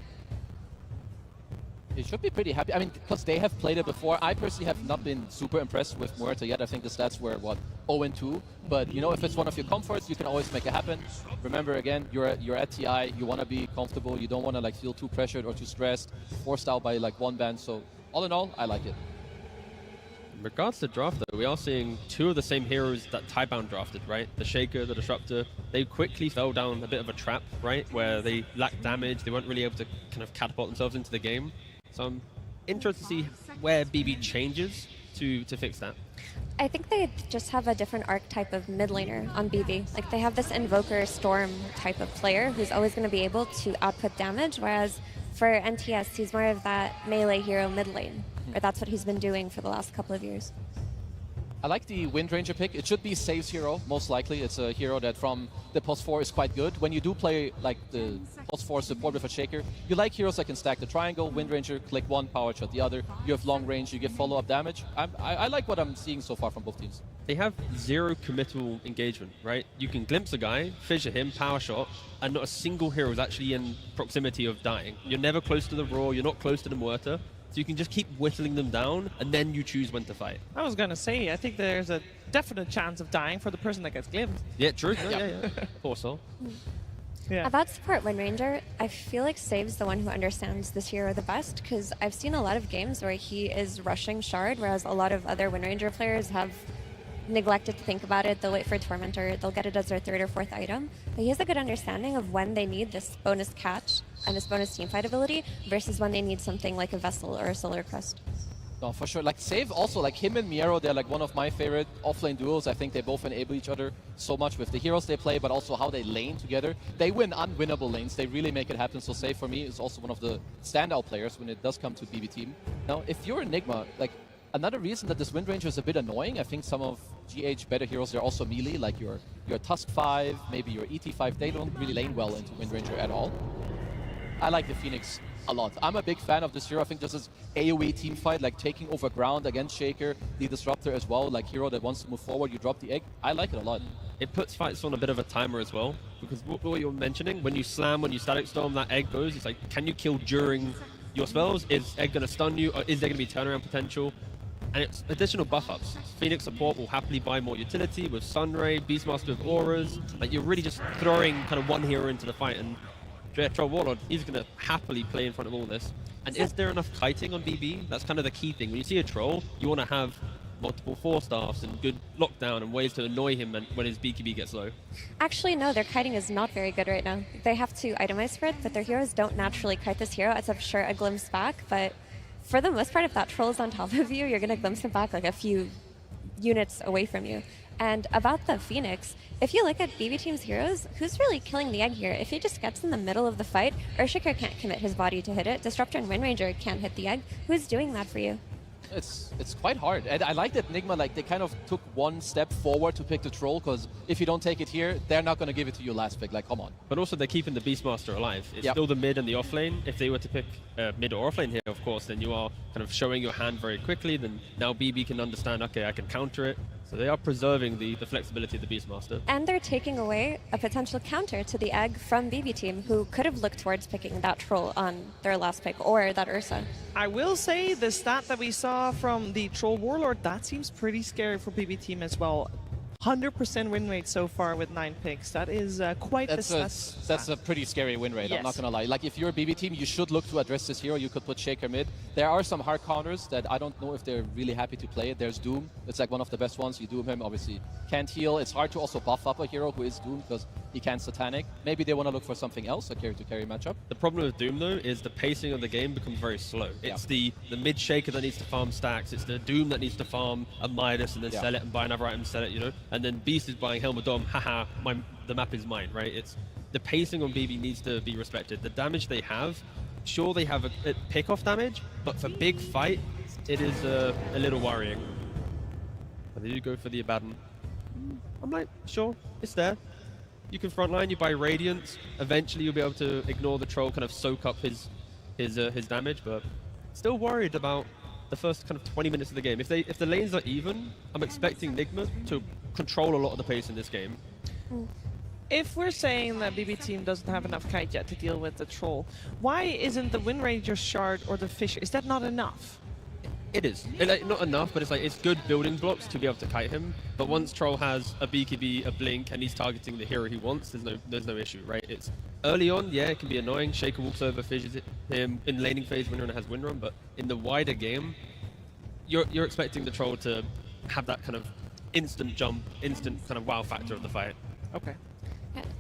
Speaker 14: He should be pretty happy. I mean, because they have played it before. I personally have not been super impressed with Muerta yet. I think the stats were, what, 0-2. But, you know, if it's one of your comforts, you can always make it happen. Remember, again, you're at TI. You want to be comfortable. You don't want to, like, feel too pressured or too stressed, forced out by, like, one ban. So, all in all, I like it.
Speaker 17: In regards to draft, though, we are seeing two of the same heroes that Tidebound drafted, right? The Shaker, the Disruptor. They quickly fell down a bit of a trap, right? Where they lacked damage. They weren't really able to kind of catapult themselves into the game. So I'm interested to see where BB changes to fix that.
Speaker 15: I think they just have a different archetype of mid laner on BB. Like they have this Invoker Storm type of player who's always going to be able to output damage, whereas for NTS, he's more of that melee hero mid lane. Or that's what he's been doing for the last couple of years.
Speaker 14: I like the Wind Ranger pick. It should be Save's hero, most likely. It's a hero that from the post 4 is quite good. When you do play like the post 4 support with a Shaker, you like heroes that can stack the triangle, Wind Ranger, click one, power shot the other. You have long range, you get follow-up damage. I like what I'm seeing so far from both teams.
Speaker 17: They have zero committal engagement, right? You can glimpse a guy, fissure him, power shot, and not a single hero is actually in proximity of dying. You're never close to the Raw, you're not close to the Muerta. So you can just keep whittling them down, and then you choose when to fight.
Speaker 12: I was going to say, I think there's a definite chance of dying for the person that gets glimpsed.
Speaker 17: Yeah, true. Yeah. Poor soul.
Speaker 12: Yeah.
Speaker 15: About support Wind Ranger, I feel like Save's the one who understands this hero the best, because I've seen a lot of games where he is rushing Shard, whereas a lot of other Wind Ranger players have neglected to think about it. They'll wait for a Tormentor. They'll get it as their third or fourth item. But he has a good understanding of when they need this bonus catch and this bonus teamfight ability versus when they need something like a Vessel or a Solar Crest.
Speaker 14: No, for sure. Like, Save also, like him and Miero, they're like one of my favorite offlane duos. I think they both enable each other so much with the heroes they play, but also how they lane together. They win unwinnable lanes. They really make it happen. So Save, for me, is also one of the standout players when it does come to BB team. Now, if you're Nigma, like, another reason that this Wind Ranger is a bit annoying, I think some of GH better heroes, they're also melee, like your Tusk 5, maybe your ET 5, they don't really lane well into Wind Ranger at all. I like the Phoenix a lot. I'm a big fan of this hero. I think this is AoE team fight, like taking over ground against Shaker, the Disruptor as well, like hero that wants to move forward, you drop the egg. I like it a lot.
Speaker 17: It puts fights on a bit of a timer as well, because what you're mentioning, when you slam, when you static storm, that egg goes, it's like, can you kill during your spells? Is egg going to stun you, or is there going to be turnaround potential? And it's additional buff ups. Phoenix support will happily buy more utility with Sunray, Beastmaster with auras. Like, you're really just throwing kind of one hero into the fight, and Troll Warlord, he's going to happily play in front of all this. And is there enough kiting on BB? That's kind of the key thing. When you see a troll, you want to have multiple 4-staffs and good lockdown and ways to annoy him when his BKB gets low.
Speaker 15: Actually, no, their kiting is not very good right now. They have to itemize for it, but their heroes don't naturally kite this hero, except sure a glimpse back. But for the most part, if that troll is on top of you, you're going to glimpse him back like a few units away from you. And about the Phoenix, if you look at BB Team's heroes, who's really killing the egg here? If he just gets in the middle of the fight, Earthshaker can't commit his body to hit it, Disruptor and Wind Ranger can't hit the egg, who's doing that for you?
Speaker 14: It's quite hard. And I like that Nigma, like, they kind of took one step forward to pick the troll, because if you don't take it here, they're not going to give it to you last pick. Like, come on.
Speaker 17: But also, they're keeping the Beastmaster alive. It's still the mid and the offlane. If they were to pick mid or offlane here, of course, then you are kind of showing your hand very quickly. Then now BB can understand, okay, I can counter it. So they are preserving the flexibility of the Beastmaster.
Speaker 15: And they're taking away a potential counter to the egg from BB Team, who could have looked towards picking that troll on their last pick, or that Ursa.
Speaker 12: I will say the stat that we saw from the Troll Warlord, that seems pretty scary for BB Team as well. 100% win rate so far with 9 picks. That is quite the stat.
Speaker 14: That's a pretty scary win rate,
Speaker 12: Yes.
Speaker 14: I'm not going to lie. Like, if you're a BB team, you should look to address this hero. You could put Shaker mid. There are some hard counters that I don't know if they're really happy to play it. There's Doom. It's like one of the best ones. You Doom him, obviously can't heal. It's hard to also buff up a hero who is Doom because he can't Satanic. Maybe they want to look for something else, a carry-to-carry matchup.
Speaker 17: The problem with Doom, though, is the pacing of the game becomes very slow. It's the mid Shaker that needs to farm stacks. It's the Doom that needs to farm a Midas and then sell it and buy another item, sell it, you know? And then Beast is buying Helm of Dom, haha, the map is mine, right? It's the pacing on BB needs to be respected. The damage they have, sure they have a pick-off damage, but for big fight, it is a little worrying. But they do go for the Abaddon. I'm like, sure, it's there. You can frontline, you buy Radiance. Eventually you'll be able to ignore the troll, kind of soak up his damage, but still worried about the first kind of 20 minutes of the game. If the lanes are even, I'm expecting Nigma to control a lot of the pace in this game.
Speaker 12: If we're saying that BB Team doesn't have enough kite yet to deal with the troll, why isn't the Wind Ranger shard or the Fisher, is that not enough?
Speaker 17: It is. Not enough, but it's good building blocks to be able to kite him. But once Troll has a BKB, a Blink, and he's targeting the hero he wants, there's no issue, right? It's early on, yeah, it can be annoying. Shaker walks over, fishes him in laning phase. Windrunner has Windrun, but in the wider game, you're expecting the Troll to have that kind of instant jump, instant kind of wow factor of the fight.
Speaker 12: Okay.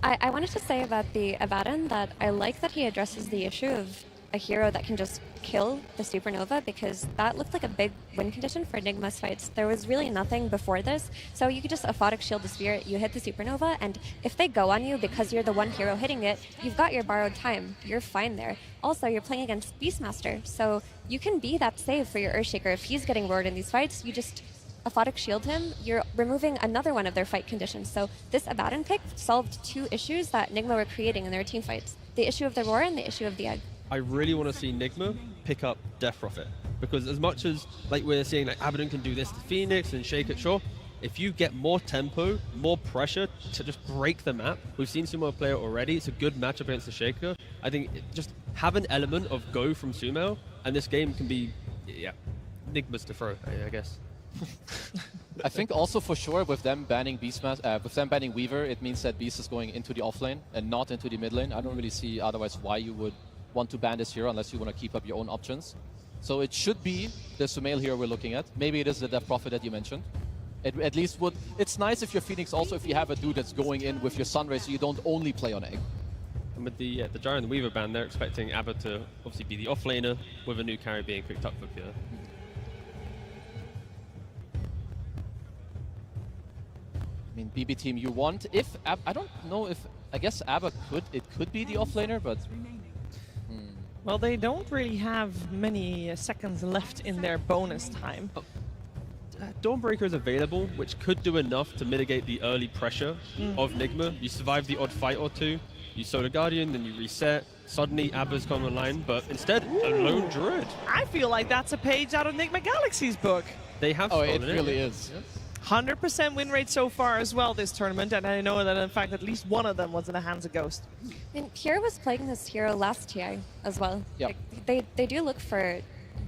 Speaker 15: I wanted to say about the Abaddon that I like that he addresses the issue of a hero that can just kill the Supernova, because that looked like a big win condition for Nigma's fights. There was really nothing before this, so you could just Aphotic Shield the Spirit, you hit the Supernova, and if they go on you because you're the one hero hitting it, you've got your borrowed time. You're fine there. Also, you're playing against Beastmaster, so you can be that save for your Earthshaker. If he's getting roared in these fights, you just Aphotic Shield him, you're removing another one of their fight conditions. So this Abaddon pick solved 2 issues that Nigma were creating in their team fights. The issue of the roar and the issue of the egg.
Speaker 17: I really want to see Nigma pick up Death Prophet, because as much as like we're seeing like Abaddon can do this to Phoenix and Shake it, sure, if you get more tempo, more pressure to just break the map, we've seen Sumo play it already, it's a good matchup against the Shaker. I think just have an element of go from Sumo, and this game can be, Nigma's to throw, I guess.
Speaker 14: I think also for sure with them banning with them banning Weaver, it means that Beast is going into the offlane and not into the mid lane. I don't really see otherwise why you would want to ban this hero unless you want to keep up your own options. So it should be the Sumail hero we're looking at. Maybe it is the Death Prophet that you mentioned. It at least would. It's nice if you're Phoenix also if you have a dude that's going in with your Sunray, so you don't only play on egg.
Speaker 17: And with the Gyro and the Weaver ban, they're expecting Abba to obviously be the offlaner with a new carry being picked up for Pure.
Speaker 14: I mean, BB team, you want if I don't know if I guess Abba could be the offlaner, but.
Speaker 12: Well, they don't really have many seconds left in their bonus time.
Speaker 17: Dawnbreaker is available, which could do enough to mitigate the early pressure of Nigma. You survive the odd fight or two, you Solar Guardian, then you reset. Suddenly, Abba's come online, but instead, a lone Druid.
Speaker 12: I feel like that's a page out of Nigma Galaxy's book.
Speaker 17: They have
Speaker 14: it really is.
Speaker 12: 100% win rate so far as well this tournament, and I know that in fact at least one of them was in the hands of Ghost.
Speaker 15: And Pure was playing this hero last TI as well.
Speaker 14: Yep.
Speaker 15: Like, they do look for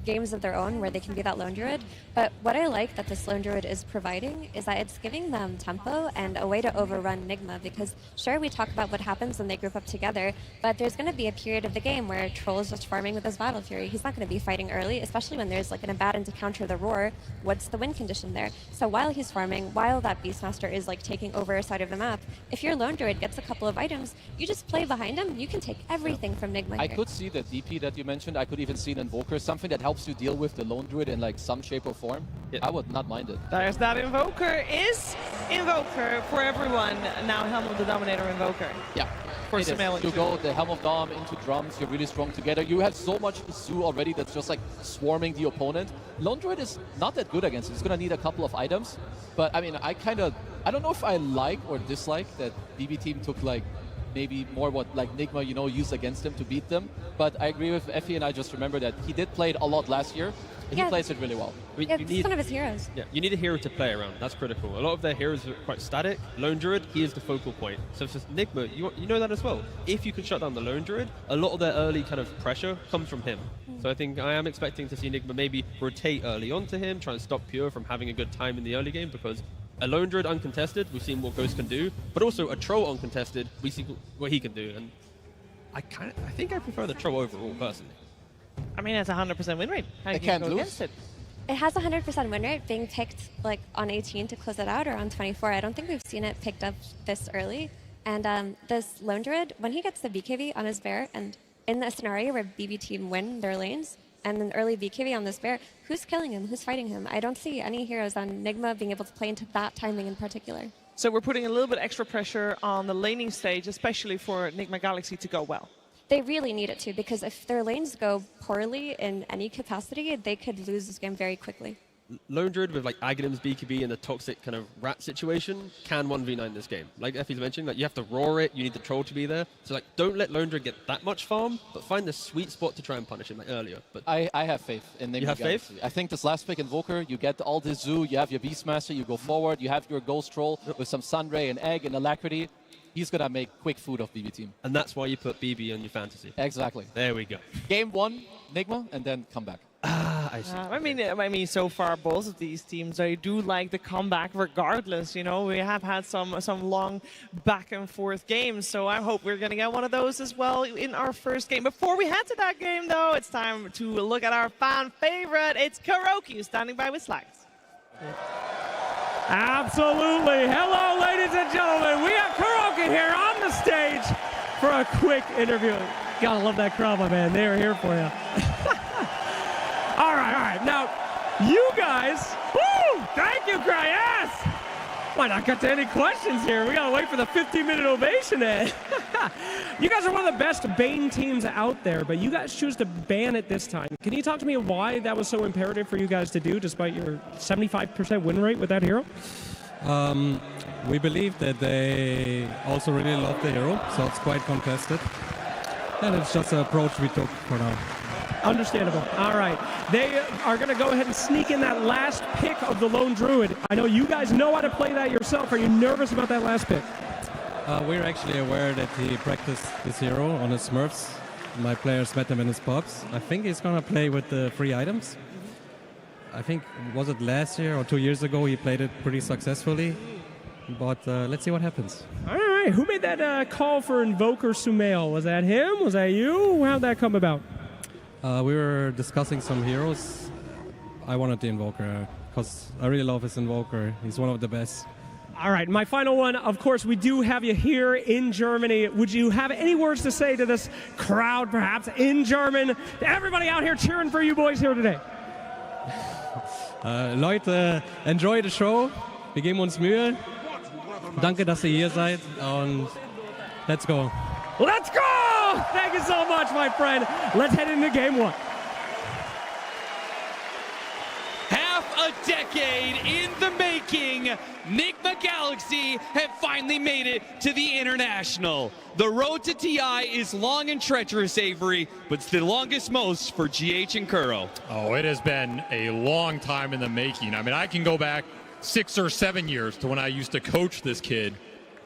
Speaker 15: games of their own where they can be that lone druid, but what I like that this lone druid is providing is that it's giving them tempo and a way to overrun Nigma, because sure, we talk about what happens when they group up together, but there's going to be a period of the game where Troll is just farming with his Battle Fury. He's not going to be fighting early, especially when there's like an Abaddon to counter the Roar. What's the win condition there? So while he's farming, while that Beastmaster is like taking over a side of the map, if your lone druid gets a couple of items, you just play behind him, you can take everything from Nigma
Speaker 14: I
Speaker 15: here.
Speaker 14: could see the DP that you mentioned. I could even see an Invoker, something that helps you deal with the lone druid in like some shape or form. Yeah. I would not mind it.
Speaker 12: There's that Invoker. Is Invoker for everyone now Helm of the Dominator Invoker?
Speaker 14: Yeah.
Speaker 12: For
Speaker 14: It is.
Speaker 12: Sumail.
Speaker 14: You go the Helm of Dom into drums, you're really strong together. You have so much Zoo already that's just like swarming the opponent. Lone Druid is not that good against it. It's going to need a couple of items. But I mean, I don't know if I like or dislike that BB team took like maybe more what like Nigma, you know, used against him to beat them. But I agree with Effie, and I just remember that he did play it a lot last year. And he plays it really well.
Speaker 15: It's one of his heroes.
Speaker 17: Yeah, you need a hero to play around. That's critical. A lot of their heroes are quite static. Lone Druid, he is the focal point. So for Nigma, you know that as well. If you can shut down the Lone Druid, a lot of their early kind of pressure comes from him. So I think I am expecting to see Nigma maybe rotate early onto him, try and stop Pure from having a good time in the early game, because a Lone Druid uncontested, we've seen what Ghost can do, but also a Troll uncontested, we see what he can do. And I think I prefer the Troll overall, personally.
Speaker 12: I mean, it's a 100% win rate. How
Speaker 14: It
Speaker 12: can you
Speaker 14: can't
Speaker 12: go
Speaker 14: lose.
Speaker 12: against it?
Speaker 15: It has a 100% win rate, being picked like on 18 to close it out or on 24. I don't think we've seen it picked up this early. And this Lone Druid, when he gets the BKB on his bear, and in a scenario where BB team win their lanes, and an early BKB on this bear, who's killing him? Who's fighting him? I don't see any heroes on Nigma being able to play into that timing in particular.
Speaker 12: So we're putting a little bit extra pressure on the laning stage, especially for Nigma Galaxy to go well.
Speaker 15: They really need it to, because if their lanes go poorly in any capacity, they could lose this game very quickly.
Speaker 17: Lone Druid with like Aghanim's BKB and the toxic kind of rat situation can 1v9 this game. Like Effie's mentioning, like you have to roar it, you need the Troll to be there. So like don't let Lone Druid get that much farm, but find the sweet spot to try and punish him like earlier. But
Speaker 14: I have faith in Nigma.
Speaker 17: You have
Speaker 14: Galaxy.
Speaker 17: faith?
Speaker 14: I think this last pick Invoker, you get all this Zoo, you have your Beastmaster, you go forward, you have your Ghost Troll with some Sunray and Egg and Alacrity. He's going to make quick food of BB team.
Speaker 17: And that's why you put BB on your fantasy.
Speaker 14: Exactly.
Speaker 17: There we go.
Speaker 14: Game 1, Nigma, and then come back.
Speaker 17: I see.
Speaker 12: I mean, so far both of these teams, they do like the comeback regardless. You know, we have had some long back and forth games, so I hope we're going to get one of those as well in our first game. Before we head to that game, though, it's time to look at our fan favorite. It's Karaoke, who's standing by with Slags.
Speaker 4: Absolutely. Hello, ladies and gentlemen. We have Karaoke here on the stage for a quick interview. Gotta love that crowd, my man. They are here for you. All right. Now, you guys, woo! Thank you, crowd. Yes! Why not get to any questions here? We gotta wait for the 15-minute ovation, Ed. You guys are one of the best Bane teams out there, but you guys choose to ban it this time. Can you talk to me why that was so imperative for you guys to do, despite your 75% win rate with that hero?
Speaker 5: We believe that they also really love the hero, so it's quite contested. And it's just an approach we took for now.
Speaker 4: Understandable. All right. They are going to go ahead and sneak in that last pick of the Lone Druid. I know you guys know how to play that yourself. Are you nervous about that last pick?
Speaker 5: We're actually aware that he practiced this hero on his Smurfs. My players met him in his pubs. I think he's going to play with the free items. I think, was it last year or 2 years ago, he played it pretty successfully. But let's see what happens.
Speaker 4: All right. Who made that call for Invoker Sumail? Was that him? Was that you? How'd that come about?
Speaker 5: We were discussing some heroes. I wanted the Invoker. because I really love his Invoker. He's one of the best.
Speaker 4: All right, my final one. Of course, we do have you here in Germany. Would you have any words to say to this crowd, perhaps in German? Everybody out here cheering for you boys here today.
Speaker 5: Leute, enjoy the show. Wir geben uns Mühe. Danke, dass ihr hier seid. Und let's go.
Speaker 4: Let's go! Thank you so much, my friend. Let's head into game one.
Speaker 6: Half a decade in the making, Nigma Galaxy have finally made it to the International. The road to TI is long and treacherous, Avery, but it's the longest most for GH and Kuro.
Speaker 10: Oh, it has been a long time in the making. I mean, I can go back 6 or 7 years to when I used to coach this kid.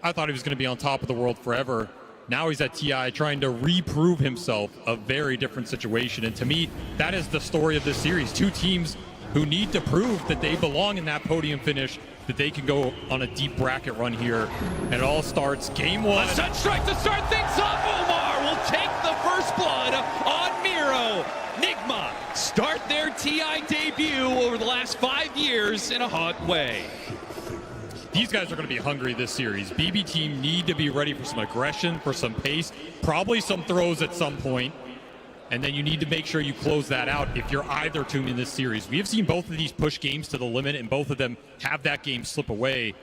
Speaker 10: I thought he was going to be on top of the world forever. Now he's at TI trying to reprove himself, a very different situation. And to me, that is the story of this series. Two teams who need to prove that they belong in that podium finish, that they can go on a deep bracket run here. And it all starts game one.
Speaker 6: A Sunstrike to start things off. Omar will take the first blood on Miro. Nigma start their TI debut over the last 5 years in a hot way.
Speaker 10: These guys are going to be hungry this series. BB team need to be ready for some aggression, for some pace, probably some throws at some point. And then you need to make sure you close that out if you're either team in this series. We have seen both of these push games to the limit, and both of them have that game slip away.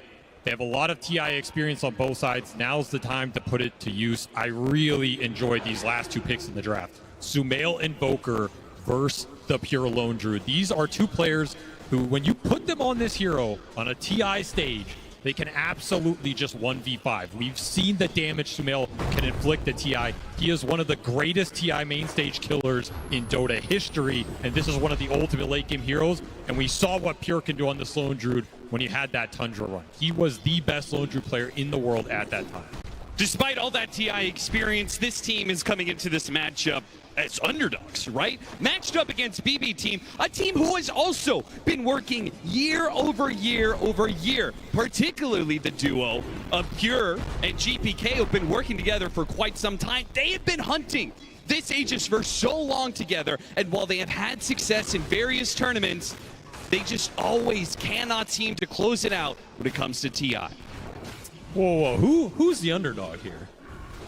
Speaker 10: They have a lot of TI experience on both sides. Now's the time to put it to use. I really enjoyed these last two picks in the draft. Sumail Invoker versus the Pure Lone Druid. These are two players who, when you put them on this hero on a TI stage, they can absolutely just 1v5. We've seen the damage Sumail can inflict at TI. He is one of the greatest TI main stage killers in Dota history, and this is one of the ultimate late game heroes. And we saw what Pure can do on this Lone Druid when he had that Tundra run. He was the best Lone Druid player in the world at that time.
Speaker 6: Despite all that TI experience, this team is coming into this matchup as underdogs, right? Matched up against BB team, a team who has also been working year over year over year. Particularly the duo of Pure and GPK have been working together for quite some time. They have been hunting this Aegis for so long together, and while they have had success in various tournaments, they just always cannot seem to close it out when it comes to TI.
Speaker 10: Whoa, who's the underdog here?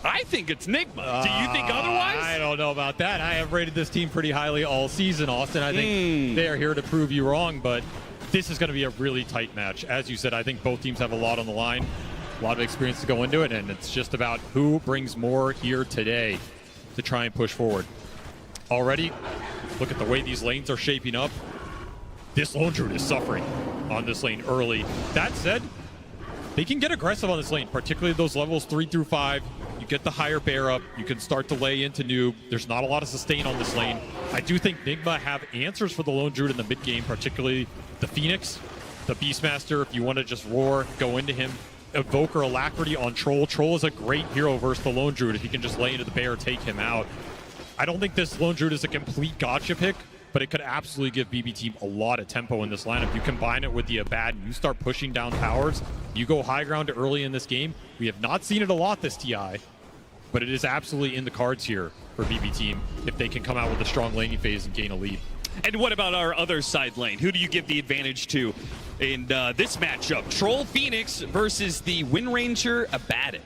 Speaker 6: I think it's Nigma. Do you think otherwise?
Speaker 10: I don't know about that. I have rated this team pretty highly all season, Austin. I think they are here to prove you wrong, but this is going to be a really tight match. As you said, I think both teams have a lot on the line, a lot of experience to go into it, and it's just about who brings more here today to try and push forward. Already, look at the way these lanes are shaping up. This Lone Druid is suffering on this lane early. That said, they can get aggressive on this lane, particularly those levels 3 through 5. You get the higher bear up, you can start to lay into noob. There's not a lot of sustain on this lane. I do think Nigma have answers for the Lone Druid in the mid game, particularly the Phoenix, the Beastmaster. If you want to just roar, go into him. Evoker Alacrity on Troll. Troll is a great hero versus the Lone Druid if he can just lay into the bear, take him out. I don't think this Lone Druid is a complete gotcha pick, but it could absolutely give BB team a lot of tempo in this lineup. You combine it with the Abad, and you start pushing down towers. You go high ground early in this game. We have not seen it a lot this TI, but it is absolutely in the cards here for BB team if they can come out with a strong laning phase and gain a lead.
Speaker 6: And what about our other side lane? Who do you give the advantage to in this matchup? Troll Phoenix versus the Wind Ranger Abaddon.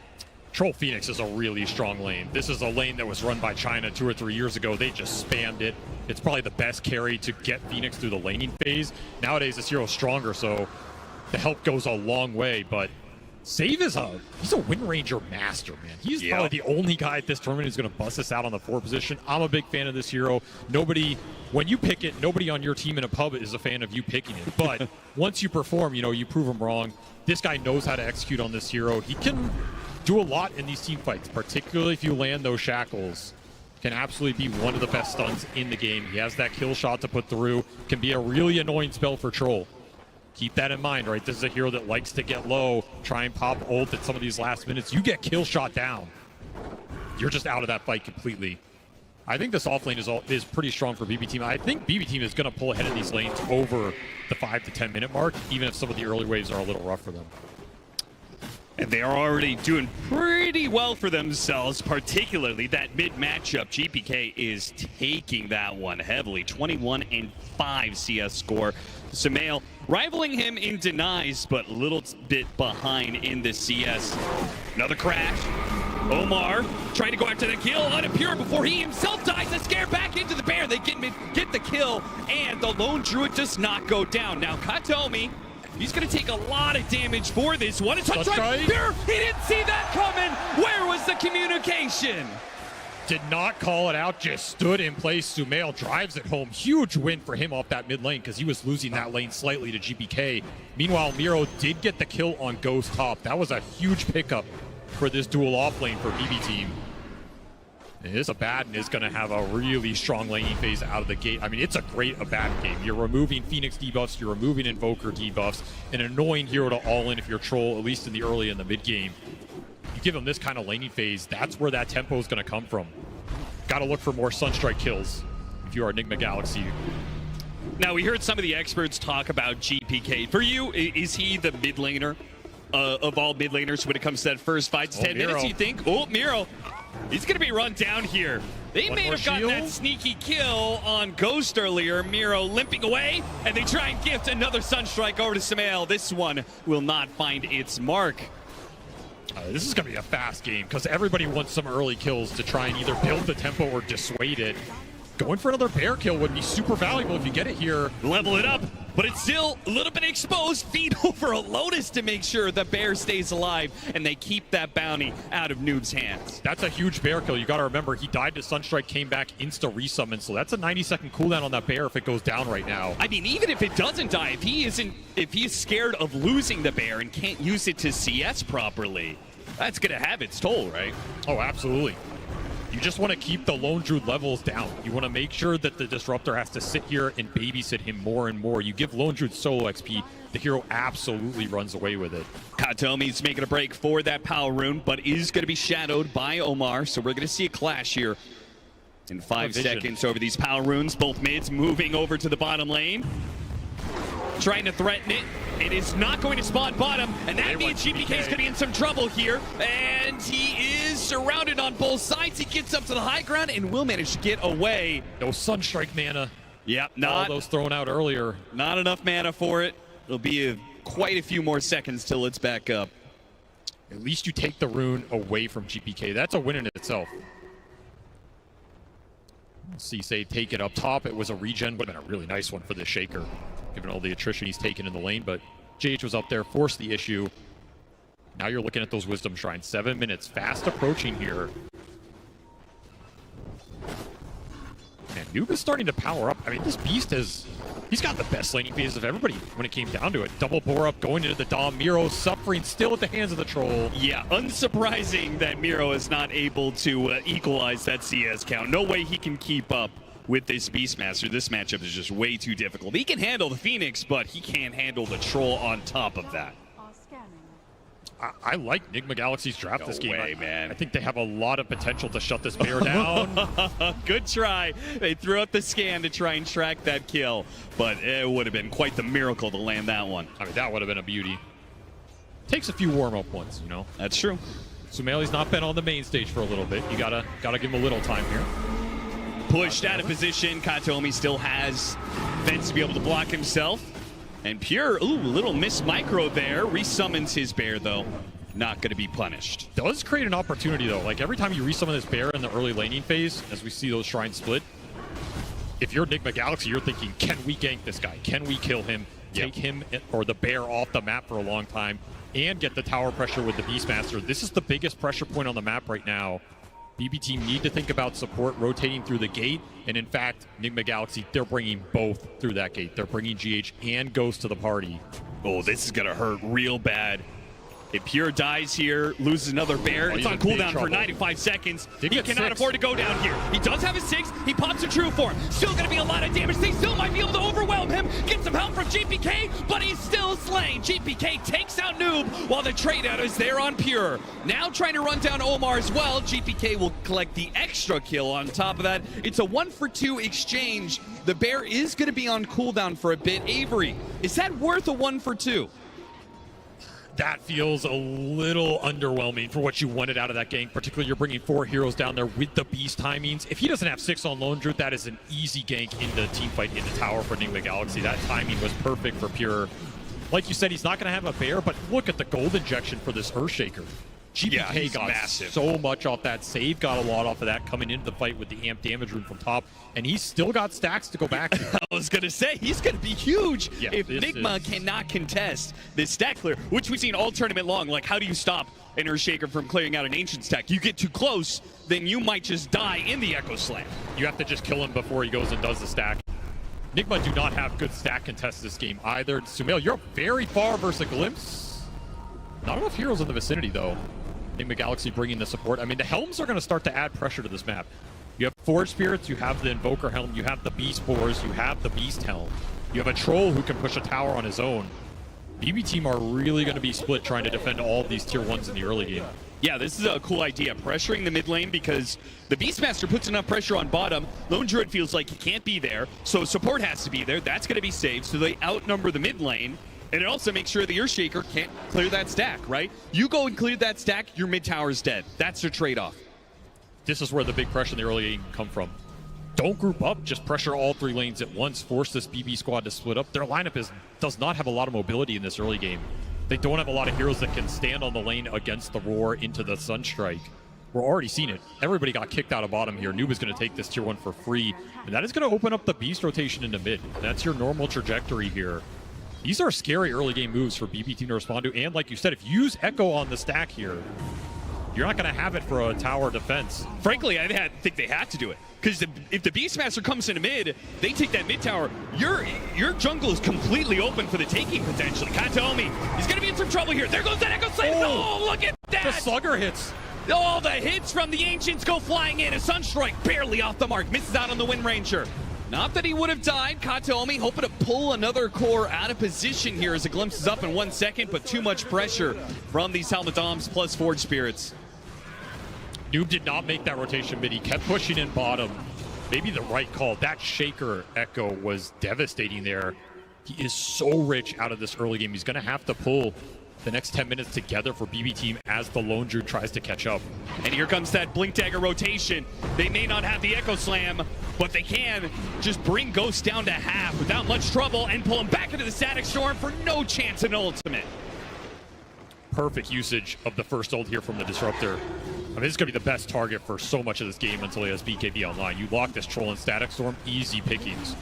Speaker 10: Troll Phoenix is a really strong lane. This is a lane that was run by China 2 or 3 years ago. They just spammed it. It's probably the best carry to get Phoenix through the laning phase. Nowadays, this hero's stronger, so the help goes a long way, but Save is he's a Wind Ranger master, man. He's probably the only guy at this tournament who's going to bust us out on the 4 position. I'm a big fan of this hero. When you pick it, nobody on your team in a pub is a fan of you picking it. But once you perform, you prove them wrong. This guy knows how to execute on this hero. He can do a lot in these team fights, particularly if you land those shackles. Can absolutely be one of the best stuns in the game. He has that kill shot to put through. Can be a really annoying spell for Troll. Keep that in mind, right? This is a hero that likes to get low, try and pop ult at some of these last minutes. You get kill shot down, you're just out of that fight completely. I think this off lane is pretty strong for BB team. I think BB team is going to pull ahead of these lanes over the 5 to 10 minute mark, even if some of the early waves are a little rough for them.
Speaker 6: And they are already doing pretty well for themselves, particularly that mid matchup. GPK is taking that one heavily. 21-5 CS score. Sumail rivaling him in denies, but a little bit behind in the CS. Another crash. Omar trying to go after the kill on a Pure before he himself dies. A scare back into the bear. They get the kill, and the lone druid does not go down. Now Katomi, he's going to take a lot of damage for this one. It's Sunstrike. Pure, he didn't see that coming. Where was the communication?
Speaker 10: Did not call it out, just stood in place. Sumail drives it home. Huge win for him off that mid lane because he was losing that lane slightly to GPK. Meanwhile, Miro did get the kill on Ghost top. That was a huge pickup for this dual off lane for BB team. And this Abaddon is going to have a really strong laning phase out of the gate. I mean, it's a great Abaddon game. You're removing Phoenix debuffs, you're removing Invoker debuffs, an annoying hero to all in if you're Troll, at least in the early and the mid game. You give him this kind of laning phase, that's where that tempo is going to come from. Got to look for more Sunstrike kills if you are Nigma Galaxy.
Speaker 6: Now, we heard some of the experts talk about GPK. For you, is he the mid laner of all mid laners when it comes to that first 5 to 10 minutes, you think? Oh, Miro, he's going to be run down here. They may have gotten that sneaky kill on Ghost earlier. Miro limping away, and they try and gift another Sunstrike over to Sumail. This one will not find its mark.
Speaker 10: This is going to be a fast game because everybody wants some early kills to try and either build the tempo or dissuade it. Going for another bear kill would be super valuable if you get it here.
Speaker 6: Level it up, but it's still a little bit exposed. Feed over a Lotus to make sure the bear stays alive, and they keep that bounty out of Noob's hands.
Speaker 10: That's a huge bear kill. You got to remember, he died to Sunstrike, came back, insta-resummon, so that's a 90-second cooldown on that bear if it goes down right now.
Speaker 6: I mean, even if it doesn't die, if he is scared of losing the bear and can't use it to CS properly, that's going to have its toll, right?
Speaker 10: Oh, absolutely. You just want to keep the Lone Druid levels down. You want to make sure that the Disruptor has to sit here and babysit him more and more. You give Lone Druid solo XP, the hero absolutely runs away with it.
Speaker 6: Katomi's making a break for that power rune, but is going to be shadowed by Omar, so we're going to see a clash here in 5 seconds over these power runes. Both mids moving over to the bottom lane, trying to threaten it. It is not going to spawn bottom, and that means GPK is going to be in some trouble here. And he is surrounded on both sides. He gets up to the high ground and will manage to get away.
Speaker 10: No Sunstrike mana.
Speaker 6: Yep,
Speaker 10: all those thrown out earlier.
Speaker 6: Not enough mana for it. It'll be quite a few more seconds till it's back up.
Speaker 10: At least you take the rune away from GPK. That's a win in itself. See, say take it up top. It was a regen, but a really nice one for the Shaker, given all the attrition he's taken in the lane. But JH was up there, forced the issue. Now you're looking at those Wisdom Shrines. 7 minutes, fast approaching here. And Noob is starting to power up. I mean, this Beast he's got the best laning phase of everybody when it came down to it. Double bore up, going into the Dom. Miro suffering still at the hands of the Troll.
Speaker 6: Yeah, unsurprising that Miro is not able to equalize that CS count. No way he can keep up with this Beastmaster. This matchup is just way too difficult. He can handle the Phoenix, but he can't handle the Troll on top of that.
Speaker 10: I like Nigma Galaxy's draft this game.
Speaker 6: Man.
Speaker 10: I think they have a lot of potential to shut this bear down.
Speaker 6: Good try. They threw out the scan to try and track that kill, but it would have been quite the miracle to land that one.
Speaker 10: I mean, that would have been a beauty. Takes a few warm-up ones, you know.
Speaker 6: That's true.
Speaker 10: Sumail's not been on the main stage for a little bit. You gotta give him a little time here.
Speaker 6: Pushed out of position. Katomi still has vents to be able to block himself. And Pure, ooh, little miss micro there. Resummons his bear, though. Not going to be punished.
Speaker 10: Does create an opportunity, though. Like, every time you resummon this bear in the early laning phase, as we see those shrines split, if you're Nigma Galaxy, you're thinking, can we gank this guy? Can we kill him? Take him or the bear off the map for a long time and get the tower pressure with the Beastmaster. This is the biggest pressure point on the map right now. BB team need to think about support rotating through the gate, and in fact, Nigma Galaxy, they're bringing both through that gate. They're bringing GH and Ghost to the party.
Speaker 6: Oh, this is going to hurt real bad. If Pure dies here, loses another bear, it's on cooldown for 95 seconds. He cannot afford to go down here. He does have a 6. He pops a true form. Still going to be a lot of damage. They still might be able to overwhelm him. Get some help from GPK, but he's still slain. GPK takes out Noob while the trade out is there on Pure. Now trying to run down Omar as well. GPK will collect the extra kill on top of that. It's a 1-for-2 exchange. The bear is going to be on cooldown for a bit. Avery, is that worth a 1-for-2?
Speaker 10: That feels a little underwhelming for what you wanted out of that gank. Particularly, you're bringing 4 heroes down there with the beast timings. If he doesn't have 6 on Lone Druid, that is an easy gank in the team fight in the tower for Nigma Galaxy. That timing was perfect for Pure. Like you said, he's not going to have a bear, but look at the gold injection for this Earthshaker. GPK got massive. So much off that save, got a lot off of that coming into the fight with the amp damage rune from top, and he's still got stacks to go back to.
Speaker 6: I was going to say, he's going to be huge if Nigma cannot contest this stack clear, which we've seen all tournament long. Like, how do you stop an Earthshaker from clearing out an Ancient stack? You get too close, then you might just die in the Echo Slam.
Speaker 10: You have to just kill him before he goes and does the stack. Nigma do not have good stack contests this game either. Sumail, you're very far versus a Glimpse. Not enough heroes in the vicinity, though. Nigma Galaxy bringing the support. I mean, the Helms are going to start to add pressure to this map. You have Forge Spirits, you have the Invoker Helm, you have the Beast Boars, you have the Beast Helm. You have a Troll who can push a tower on his own. BB team are really going to be split trying to defend all of these tier 1s in the early game.
Speaker 6: Yeah, this is a cool idea. Pressuring the mid lane because the Beastmaster puts enough pressure on bottom. Lone Druid feels like he can't be there, so support has to be there. That's going to be saved, so they outnumber the mid lane. And it also makes sure the Earthshaker can't clear that stack, right? You go and clear that stack, your mid tower is dead. That's the trade-off.
Speaker 10: This is where the big pressure in the early game can come from. Don't group up, just pressure all 3 lanes at once. Force this BB squad to split up. Their lineup does not have a lot of mobility in this early game. They don't have a lot of heroes that can stand on the lane against the Roar into the Sunstrike. We're already seeing it. Everybody got kicked out of bottom here. Noob is going to take this tier 1 for free, and that is going to open up the Beast rotation into mid. That's your normal trajectory here. These are scary early game moves for BB team to respond to, and like you said, if you use Echo on the stack here, you're not going to have it for a tower defense.
Speaker 6: Frankly, I think they have to do it. Because if the Beastmaster comes into mid, they take that mid tower, your jungle is completely open for the taking potentially. Kataomi, he's going to be in some trouble here. There goes that Echo Slam. Oh, look at that.
Speaker 10: The Slugger hits.
Speaker 6: All the hits from the Ancients go flying in. A Sunstrike barely off the mark. Misses out on the Wind Ranger. Not that he would have died. Kataomi hoping to pull another core out of position here as a Glimpse is up in 1 second, but too much pressure from these Helmadoms plus Forge Spirits.
Speaker 10: Noob did not make that rotation mid. He kept pushing in bottom. Maybe the right call. That Shaker Echo was devastating there. He is so rich out of this early game. He's going to have to pull the next 10 minutes together for BB team as the Lone Druid tries to catch up.
Speaker 6: And here comes that Blink Dagger rotation. They may not have the Echo Slam, but they can just bring Ghost down to half without much trouble and pull him back into the Static Storm for no chance in ultimate.
Speaker 10: Perfect usage of the first ult here from the Disruptor. I mean, this is going to be the best target for so much of this game until he has BKB online. You lock this Troll and Static Storm, easy pickings.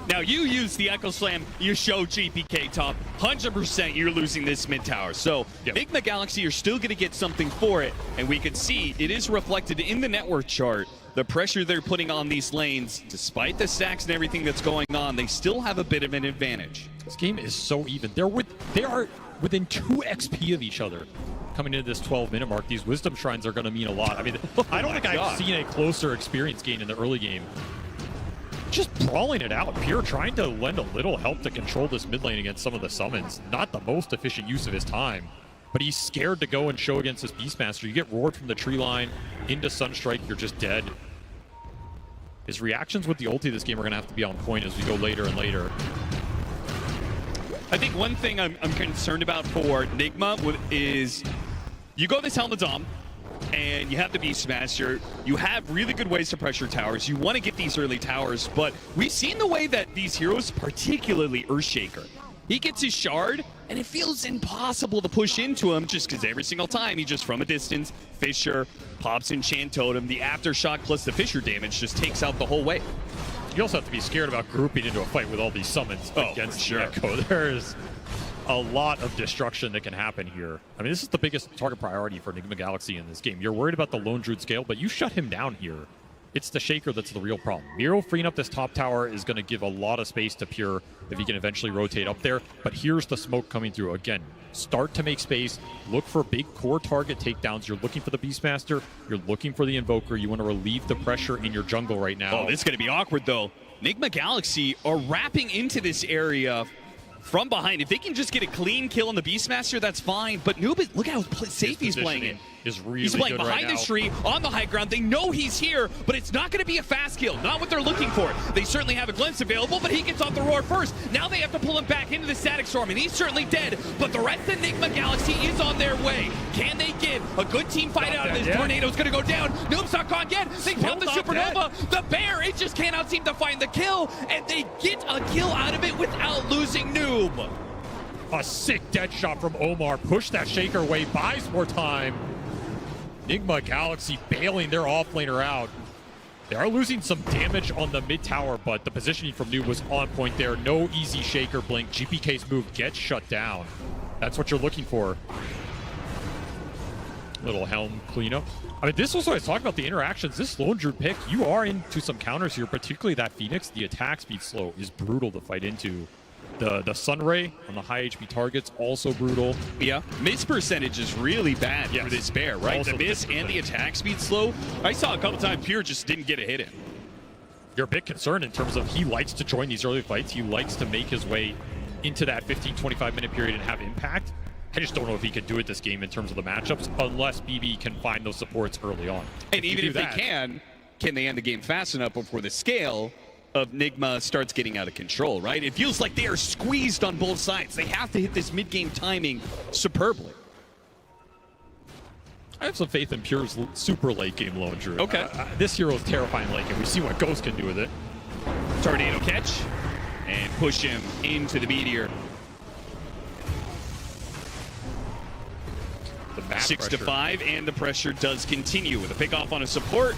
Speaker 6: Now, you use the Echo Slam, you show GPK top, 100% you're losing this mid tower. So, Nigma Galaxy are still going to get something for it, and we can see it is reflected in the network chart. The pressure they're putting on these lanes, despite the stacks and everything that's going on, they still have a bit of an advantage.
Speaker 10: This game is so even. They are within 2 XP of each other. Coming into this 12-minute mark, these Wisdom Shrines are going to mean a lot. I mean, I don't think I've seen a closer experience gain in the early game. Just brawling it out. Pure trying to lend a little help to control this mid lane against some of the summons. Not the most efficient use of his time, but he's scared to go and show against this Beastmaster. You get roared from the tree line into Sunstrike, you're just dead. His reactions with the ulti this game are going to have to be on point as we go later and later.
Speaker 6: I think one thing I'm concerned about for Nigma is you go this Helmadom and you have the Beastmaster. You have really good ways to pressure towers. You want to get these early towers, but we've seen the way that these heroes, particularly Earthshaker, he gets his shard and it feels impossible to push into him just because every single time he just from a distance, Fissure, pops Enchant Totem, the Aftershock plus the Fissure damage just takes out the whole wave.
Speaker 10: You also have to be scared about grouping into a fight with all these summons against the Echo. There's a lot of destruction that can happen here. I mean, this is the biggest target priority for Nigma Galaxy in this game. You're worried about the Lone Druid scale, but you shut him down here. It's the Shaker that's the real problem. Miro freeing up this top tower is going to give a lot of space to Pure if he can eventually rotate up there. But here's the smoke coming through. Again, start to make space. Look for big core target takedowns. You're looking for the Beastmaster. You're looking for the Invoker. You want to relieve the pressure in your jungle right now.
Speaker 6: Oh, this is going to be awkward, though. Nigma Galaxy are wrapping into this area from behind. If they can just get a clean kill on the Beastmaster, that's fine. But Noob, look how safe he's playing it.
Speaker 10: is really
Speaker 6: He's playing
Speaker 10: good
Speaker 6: behind
Speaker 10: right
Speaker 6: this tree on the high ground. They know he's here, but it's not going to be a fast kill. Not what they're looking for. They certainly have a glimpse available, but he gets off the roar first. Now they have to pull him back into the static storm, and he's certainly dead. But the rest of Nigma Galaxy is on their way. Can they get a good team fight out of this? Tornado's going to go down. Noob's not gone yet. They pop the supernova. The bear, it just cannot seem to find the kill, and they get a kill out of it without losing Noob.
Speaker 10: A sick dead shot from Omar. Push that shaker away, buys more time. Nigma Galaxy bailing their offlaner out. They are losing some damage on the mid tower, but the positioning from Noob was on point there. No easy shaker blink. GPK's move gets shut down. That's what you're looking for. Little helm cleanup. I mean, this was what I was talking about, the interactions. This Lone Druid pick, you are into some counters here, particularly that Phoenix. The attack speed slow is brutal to fight into. The Sunray on the high HP targets, also brutal.
Speaker 6: Yeah, miss percentage is really bad for this bear, right? Also the miss and the attack speed slow. I saw a couple times Pure just didn't get a hit in.
Speaker 10: You're a bit concerned in terms of he likes to join these early fights. He likes to make his way into that 15-25 minute period and have impact. I just don't know if he can do it this game in terms of the matchups unless BB can find those supports early on.
Speaker 6: And even if they can they end the game fast enough before the scale of Nigma starts getting out of control, right? It feels like they are squeezed on both sides. They have to hit this mid-game timing superbly.
Speaker 10: I have some faith in Pure's super late game Lone Druid.
Speaker 6: Okay.
Speaker 10: This hero is terrifying late game. We see what Ghost can do with it.
Speaker 6: Tornado catch and push him into the meteor.
Speaker 10: The map
Speaker 6: 6-5, and the pressure does continue with a pick off on a support.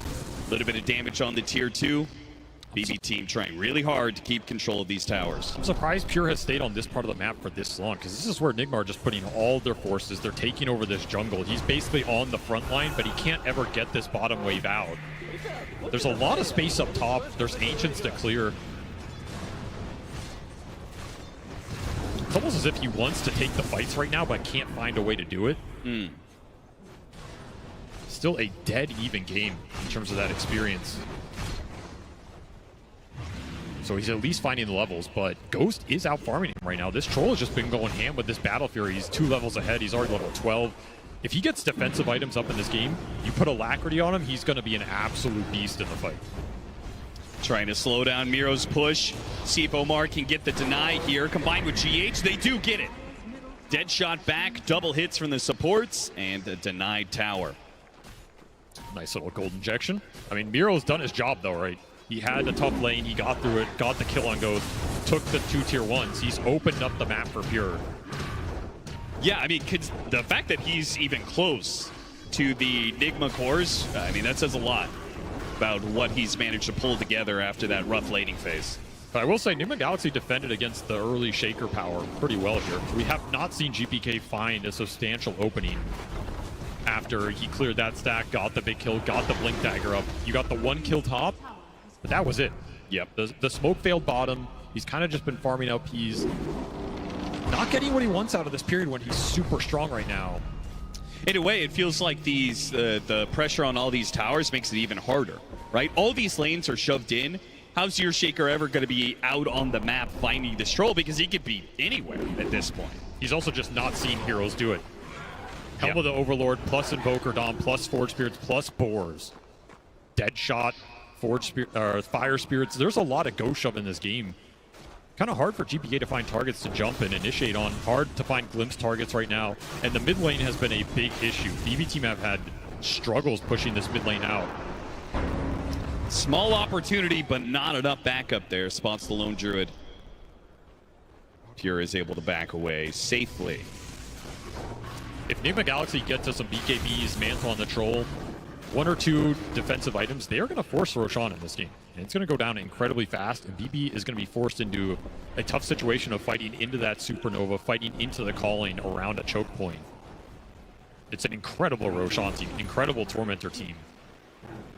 Speaker 6: A little bit of damage on the tier 2. BB team trying really hard to keep control of these towers.
Speaker 10: I'm surprised Pure has stayed on this part of the map for this long, because this is where Nigma are just putting all their forces. They're taking over this jungle. He's basically on the front line, but he can't ever get this bottom wave out. There's a lot of space up top. There's Ancients to clear. It's almost as if he wants to take the fights right now, but can't find a way to do it. Still a dead even game in terms of that experience. So he's at least finding the levels, but Ghost is out farming him right now. This troll has just been going ham with this Battle Fury. He's 2 levels ahead. He's already level 12. If he gets defensive items up in this game, you put Alacrity on him, he's going to be an absolute beast in the fight.
Speaker 6: Trying to slow down Miro's push. See if Omar can get the deny here. Combined with GH, they do get it. Dead shot back, double hits from the supports, and a denied tower.
Speaker 10: Nice little gold injection. I mean, Miro's done his job though, right? He had a tough lane, he got through it, got the kill on Ghost, took the 2 tier 1s. He's opened up the map for Pure.
Speaker 6: Yeah, I mean, the fact that he's even close to the Nigma cores, I mean, that says a lot about what he's managed to pull together after that rough laning phase.
Speaker 10: But I will say, Nigma Galaxy defended against the early Shaker power pretty well here. We have not seen GPK find a substantial opening after he cleared that stack, got the big kill, got the Blink Dagger up. You got the 1 kill top, but that was it.
Speaker 6: Yep.
Speaker 10: The smoke failed bottom. He's kind of just been farming out P's. Not getting what he wants out of this period when he's super strong right now.
Speaker 6: In a way, it feels like these the pressure on all these towers makes it even harder, right? All these lanes are shoved in. How's your Shaker ever going to be out on the map finding this troll? Because he could be anywhere at this point.
Speaker 10: He's also just not seen heroes do it. Helm of the Overlord, plus Invoker Dom, plus Forge Spirits, plus Boars. Dead Shot, Fire Spirits. There's a lot of Ghost Shove in this game. Kind of hard for GPK to find targets to jump and initiate on. Hard to find glimpse targets right now. And the mid lane has been a big issue. BB team have had struggles pushing this mid lane out.
Speaker 6: Small opportunity, but not enough backup there. Spots the Lone Druid. Pure is able to back away safely.
Speaker 10: If Nigma Galaxy get to some BKBs, Mantle on the Troll, 1 or 2 defensive items, they are going to force Roshan in this game. And it's going to go down incredibly fast, and BB is going to be forced into a tough situation of fighting into that Supernova, fighting into the calling around a choke point. It's an incredible Roshan team, incredible Tormentor team.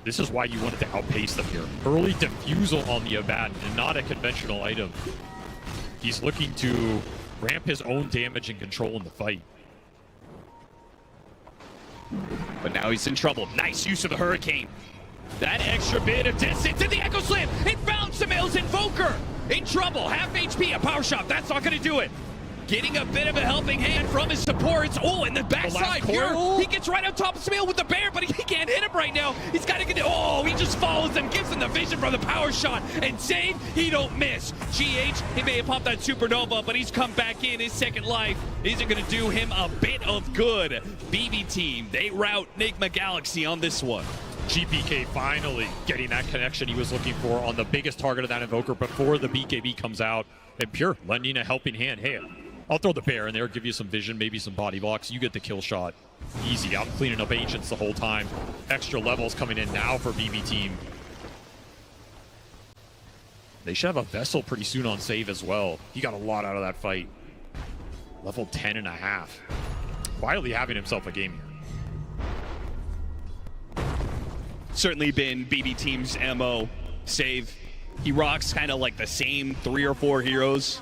Speaker 10: This is why you wanted to outpace them here. Early Diffusal on the Abaddon, and not a conventional item. He's looking to ramp his own damage and control in the fight.
Speaker 6: But now he's in trouble. Nice use of the Hurricane. That extra bit of distance in the Echo Slam. It found Samael's Invoker. In trouble. Half HP, a power shot. That's not going to do it. getting a bit of a helping hand from his supports. Oh, and the backside, Pure, he gets right on top of Smail with the bear, but he can't hit him right now. He's got to get, oh, he just follows him, gives him the vision from the power shot, and Zane, he don't miss. GH, he may have popped that supernova, but he's come back in. His second life isn't going to do him a bit of good. BB team, they rout Nigma Galaxy on this one.
Speaker 10: GPK finally getting that connection he was looking for on the biggest target of that Invoker before the BKB comes out. And Pure lending a helping hand. Hey, I'll throw the bear in there, give you some vision, maybe some body blocks. You get the kill shot. Easy. I'm cleaning up Ancients the whole time. Extra levels coming in now for BB team. They should have a Vessel pretty soon on save as well. He got a lot out of that fight. Level 10.5. Quietly having himself a game here.
Speaker 6: Certainly been BB team's MO. Save. He rocks kind of like the same 3 or 4 heroes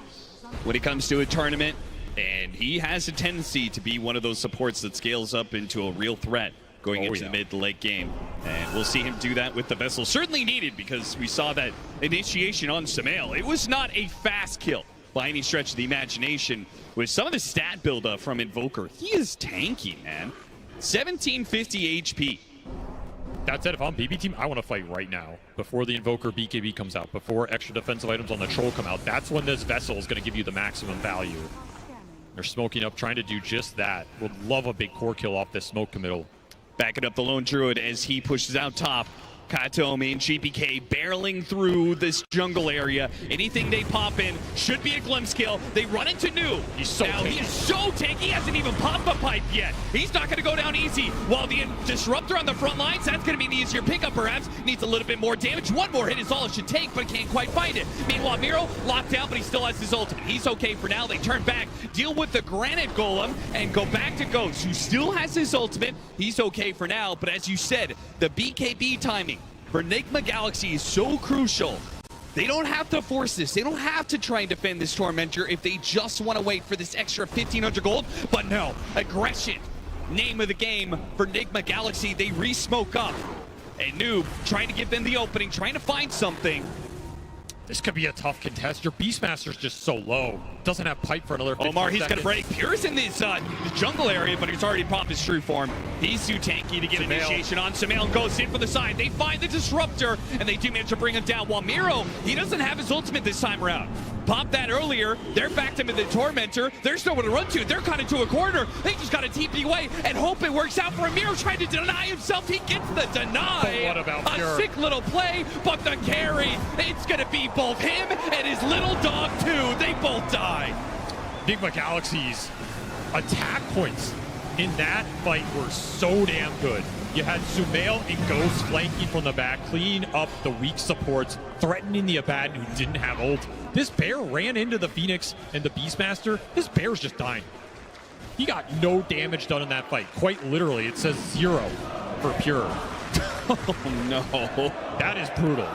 Speaker 6: when it comes to a tournament, and he has a tendency to be one of those supports that scales up into a real threat going into the mid to late game. And we'll see him do that with the Vessel. Certainly needed, because we saw that initiation on Samael. It was not a fast kill by any stretch of the imagination. With some of the stat buildup from Invoker, he is tanky, man. 1750 HP.
Speaker 10: That said, if I'm BB team, I want to fight right now. Before the Invoker BKB comes out, before extra defensive items on the Troll come out, that's when this Vessel is going to give you the maximum value. They're smoking up, trying to do just that. Would love a big core kill off this smoke committal.
Speaker 6: Backing up the Lone Druid as he pushes out top. Katomi and GPK barreling through this jungle area. Anything they pop in should be a glimpse kill. They run into New.
Speaker 10: He's so tanky.
Speaker 6: He is so tanky, he hasn't even popped a pipe yet. He's not going to go down easy. While the Disruptor on the front lines, that's going to be an easier pickup perhaps. Needs a little bit more damage. One more hit is all it should take, but can't quite find it. Meanwhile, Miro locked down, but he still has his ultimate. He's okay for now. They turn back, deal with the Granite Golem, and go back to Ghost, who still has his ultimate. He's okay for now, but as you said, the BKB timing for Nigma Galaxy is so crucial. They don't have to force this. They don't have to try and defend this Tormentor if they just want to wait for this extra 1,500 gold. But no, aggression, name of the game for Nigma Galaxy. They re-smoke up. And Noob trying to give them the opening, trying to find something.
Speaker 10: This could be a tough contest. Your Beastmaster's just so low. Doesn't have pipe for another 15
Speaker 6: Omar, he's
Speaker 10: seconds.
Speaker 6: going to break. Pure's in this jungle area, but he's already popped his true form. He's too tanky to get initiation on. Samael goes in for the side. They find the Disruptor, and they do manage to bring him down. While Miro, he doesn't have his ultimate this time around. Popped that earlier. They're back to the Tormentor. There's nowhere to run to. They're kind of to a corner. They just got to TP away and hope it works out for him. Miro trying to deny himself. He gets the deny.
Speaker 10: But what about Pure?
Speaker 6: A sick little play, but the carry, it's going to be both him and his little dog too. They both die.
Speaker 10: Nigma Galaxy's attack points in that fight were so damn good. You had Sumail and Ghost flanking from the back, cleaning up the weak supports, threatening the Abaddon who didn't have ult. This bear ran into the Phoenix and the Beastmaster. This bear's just dying. He got no damage done in that fight. Quite literally, it says 0 for Pure.
Speaker 6: Oh no.
Speaker 10: That is brutal.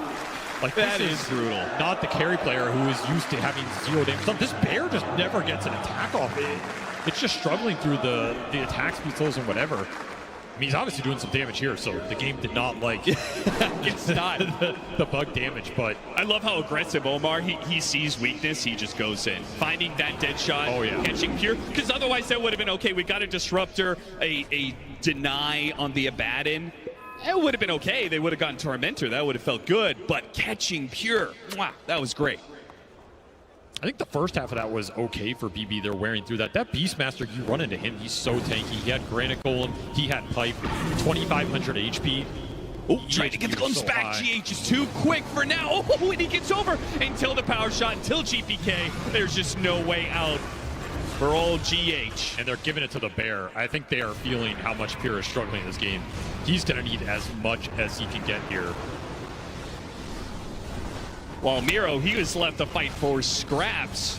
Speaker 10: Like,
Speaker 6: that is brutal.
Speaker 10: Not the carry player who is used to having 0 damage. This bear just never gets an attack off it. It's just struggling through the attack speed slows and whatever. I mean, he's obviously doing some damage here, so the game did not like
Speaker 6: it's not
Speaker 10: the bug damage, but
Speaker 6: I love how aggressive Omar, he sees weakness, he just goes in. Finding that dead shot, catching Pure, because otherwise that would have been okay. We got a Disruptor, a deny on the Abaddon. It would have been okay. They would have gotten Tormentor. That would have felt good, but catching Pure, mwah, that was great.
Speaker 10: I think the first half of that was okay for BB. They're wearing through that. That Beastmaster, you run into him, he's so tanky. He had Granite Golem, he had Pipe, 2,500 HP.
Speaker 6: Oh, trying to get the glimpse back. GH is too quick for now. Oh, and he gets over until the power shot, until GPK. There's just no way out for old GH.
Speaker 10: And they're giving it to the bear. I think they are feeling how much Pure is struggling in this game. He's going to need as much as he can get here.
Speaker 6: While Miro, he was left to fight for scraps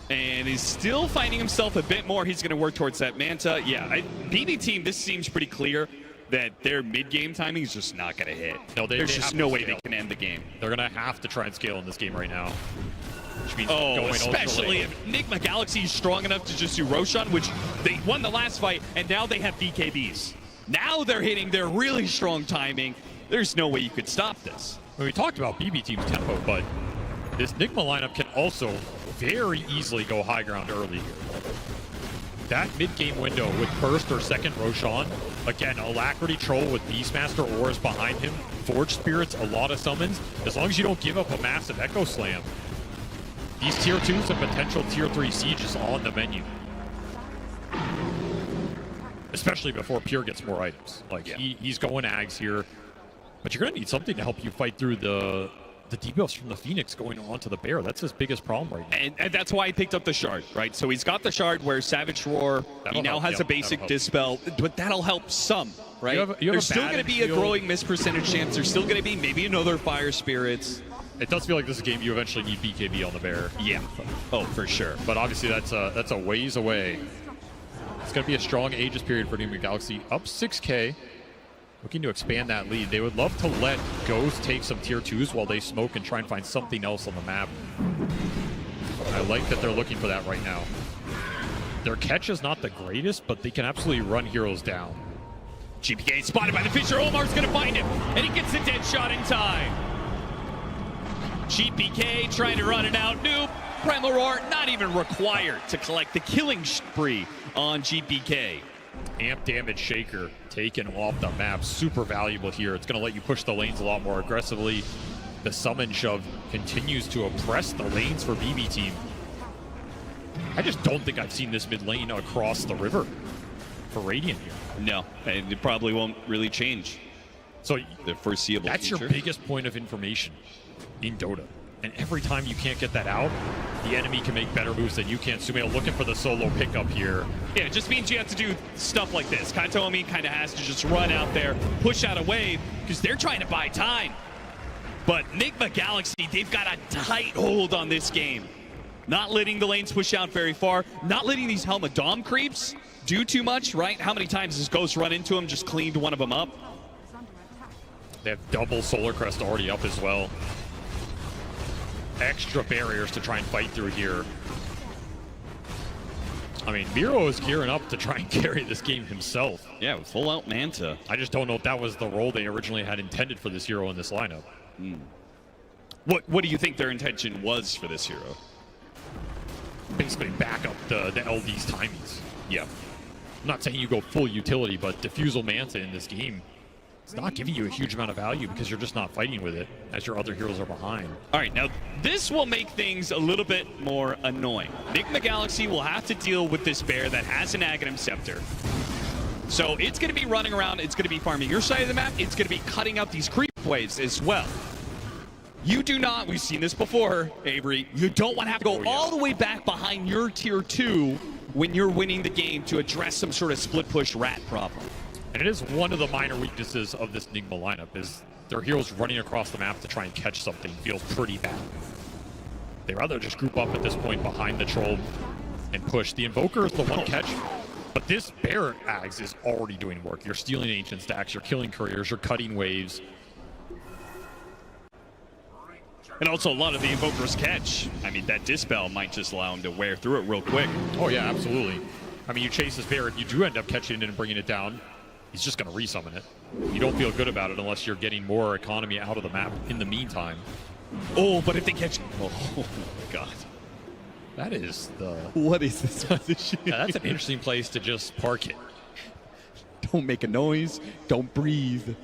Speaker 6: and is still finding himself a bit more. He's going to work towards that Manta. Yeah, BB team, this seems pretty clear that their mid-game timing is just not going to hit.
Speaker 10: No,
Speaker 6: there's just no way they can end the game.
Speaker 10: They're going to have to try and scale in this game right now. Which means
Speaker 6: especially if Nigma Galaxy is strong enough to just do Roshan, which they won the last fight, and now they have BKBs. Now they're hitting their really strong timing. There's no way you could stop this.
Speaker 10: We talked about BB team's tempo, but this Nigma lineup can also very easily go high ground early here. That mid-game window with first or second Roshan, again, Alacrity Troll with Beastmaster Ors behind him, Forge Spirits, a lot of summons. As long as you don't give up a massive Echo Slam, these tier 2s and potential tier 3 sieges on the menu. Especially before Pure gets more items. Like, he's going Ags here, but you're going to need something to help you fight through the debuffs from the Phoenix going on to the Bear. That's his biggest problem right now.
Speaker 6: And that's why he picked up the Shard, right? So he's got the Shard where Savage Roar, he now has a basic Dispel, but that'll help some, right? There's still going to be a growing miss percentage chance. There's still going to be maybe another Fire Spirits.
Speaker 10: It does feel like this is a game you eventually need BKB on the Bear.
Speaker 6: Yeah. Oh, for sure.
Speaker 10: But obviously that's a ways away. It's going to be a strong Aegis period for Nigma Galaxy. Up 6K. Looking to expand that lead. They would love to let Ghost take some tier 2s while they smoke and try and find something else on the map. I like that they're looking for that right now. Their catch is not the greatest, but they can absolutely run heroes down.
Speaker 6: GPK spotted by the Fisher. Omar's going to find him, and he gets a dead shot in time. GPK trying to run it out. Noob. Primal Roar not even required to collect the killing spree on GPK.
Speaker 10: Amp damage Shaker taken off the map. Super valuable here. It's going to let you push the lanes a lot more aggressively. The summon shove continues to oppress the lanes for BB team. I just don't think I've seen this mid lane across the river for Radiant here.
Speaker 6: No, and it probably won't really change.
Speaker 10: So
Speaker 6: the foreseeable
Speaker 10: that's
Speaker 6: future.
Speaker 10: Your biggest point of information in Dota. And every time you can't get that out, the enemy can make better moves than you can. Sumail looking for the solo pickup here.
Speaker 6: Yeah, it just means you have to do stuff like this. Katomi kind of has to just run out there, push out a wave, because they're trying to buy time. But Nigma Galaxy, they've got a tight hold on this game. Not letting the lanes push out very far, not letting these Helma Dom creeps do too much, right? How many times has Ghost run into him, just cleaned one of them up?
Speaker 10: They have double Solar Crest already up as well. Extra barriers to try and fight through here. I mean, Miro is gearing up to try and carry this game himself.
Speaker 6: Yeah, with full out Manta.
Speaker 10: I just don't know if that was the role they originally had intended for this hero in this lineup.
Speaker 6: What do you think their intention was for this hero?
Speaker 10: Basically back up the LD's timings.
Speaker 6: Yeah.
Speaker 10: I'm not saying you go full utility, but Diffusal Manta in this game, it's not giving you a huge amount of value because you're just not fighting with it as your other heroes are behind.
Speaker 6: All right, now this will make things a little bit more annoying. Nigma Galaxy will have to deal with this bear that has an Aghanim Scepter. So it's going to be running around, it's going to be farming your side of the map, it's going to be cutting out these creep waves as well. You do not, we've seen this before, Avery, you don't want to have to go all the way back behind your tier 2 when you're winning the game to address some sort of split push rat problem.
Speaker 10: And it is one of the minor weaknesses of this Nigma lineup is their heroes running across the map to try and catch something feels pretty bad. They'd rather just group up at this point behind the troll and push. The Invoker is the one catch, but this Bear Ags is already doing work. You're stealing Ancient stacks, you're killing couriers, you're cutting waves.
Speaker 6: And also a lot of the Invoker's catch. I mean, that Dispel might just allow him to wear through it real quick.
Speaker 10: Oh yeah, absolutely. I mean, you chase this Bear, if you do end up catching it and bringing it down, he's just going to resummon it. You don't feel good about it unless you're getting more economy out of the map in the meantime.
Speaker 6: Oh, but if they catch... Oh, my God.
Speaker 10: That is the...
Speaker 6: What is this position?
Speaker 10: Yeah, that's an interesting place to just park it.
Speaker 6: Don't make a noise. Don't breathe.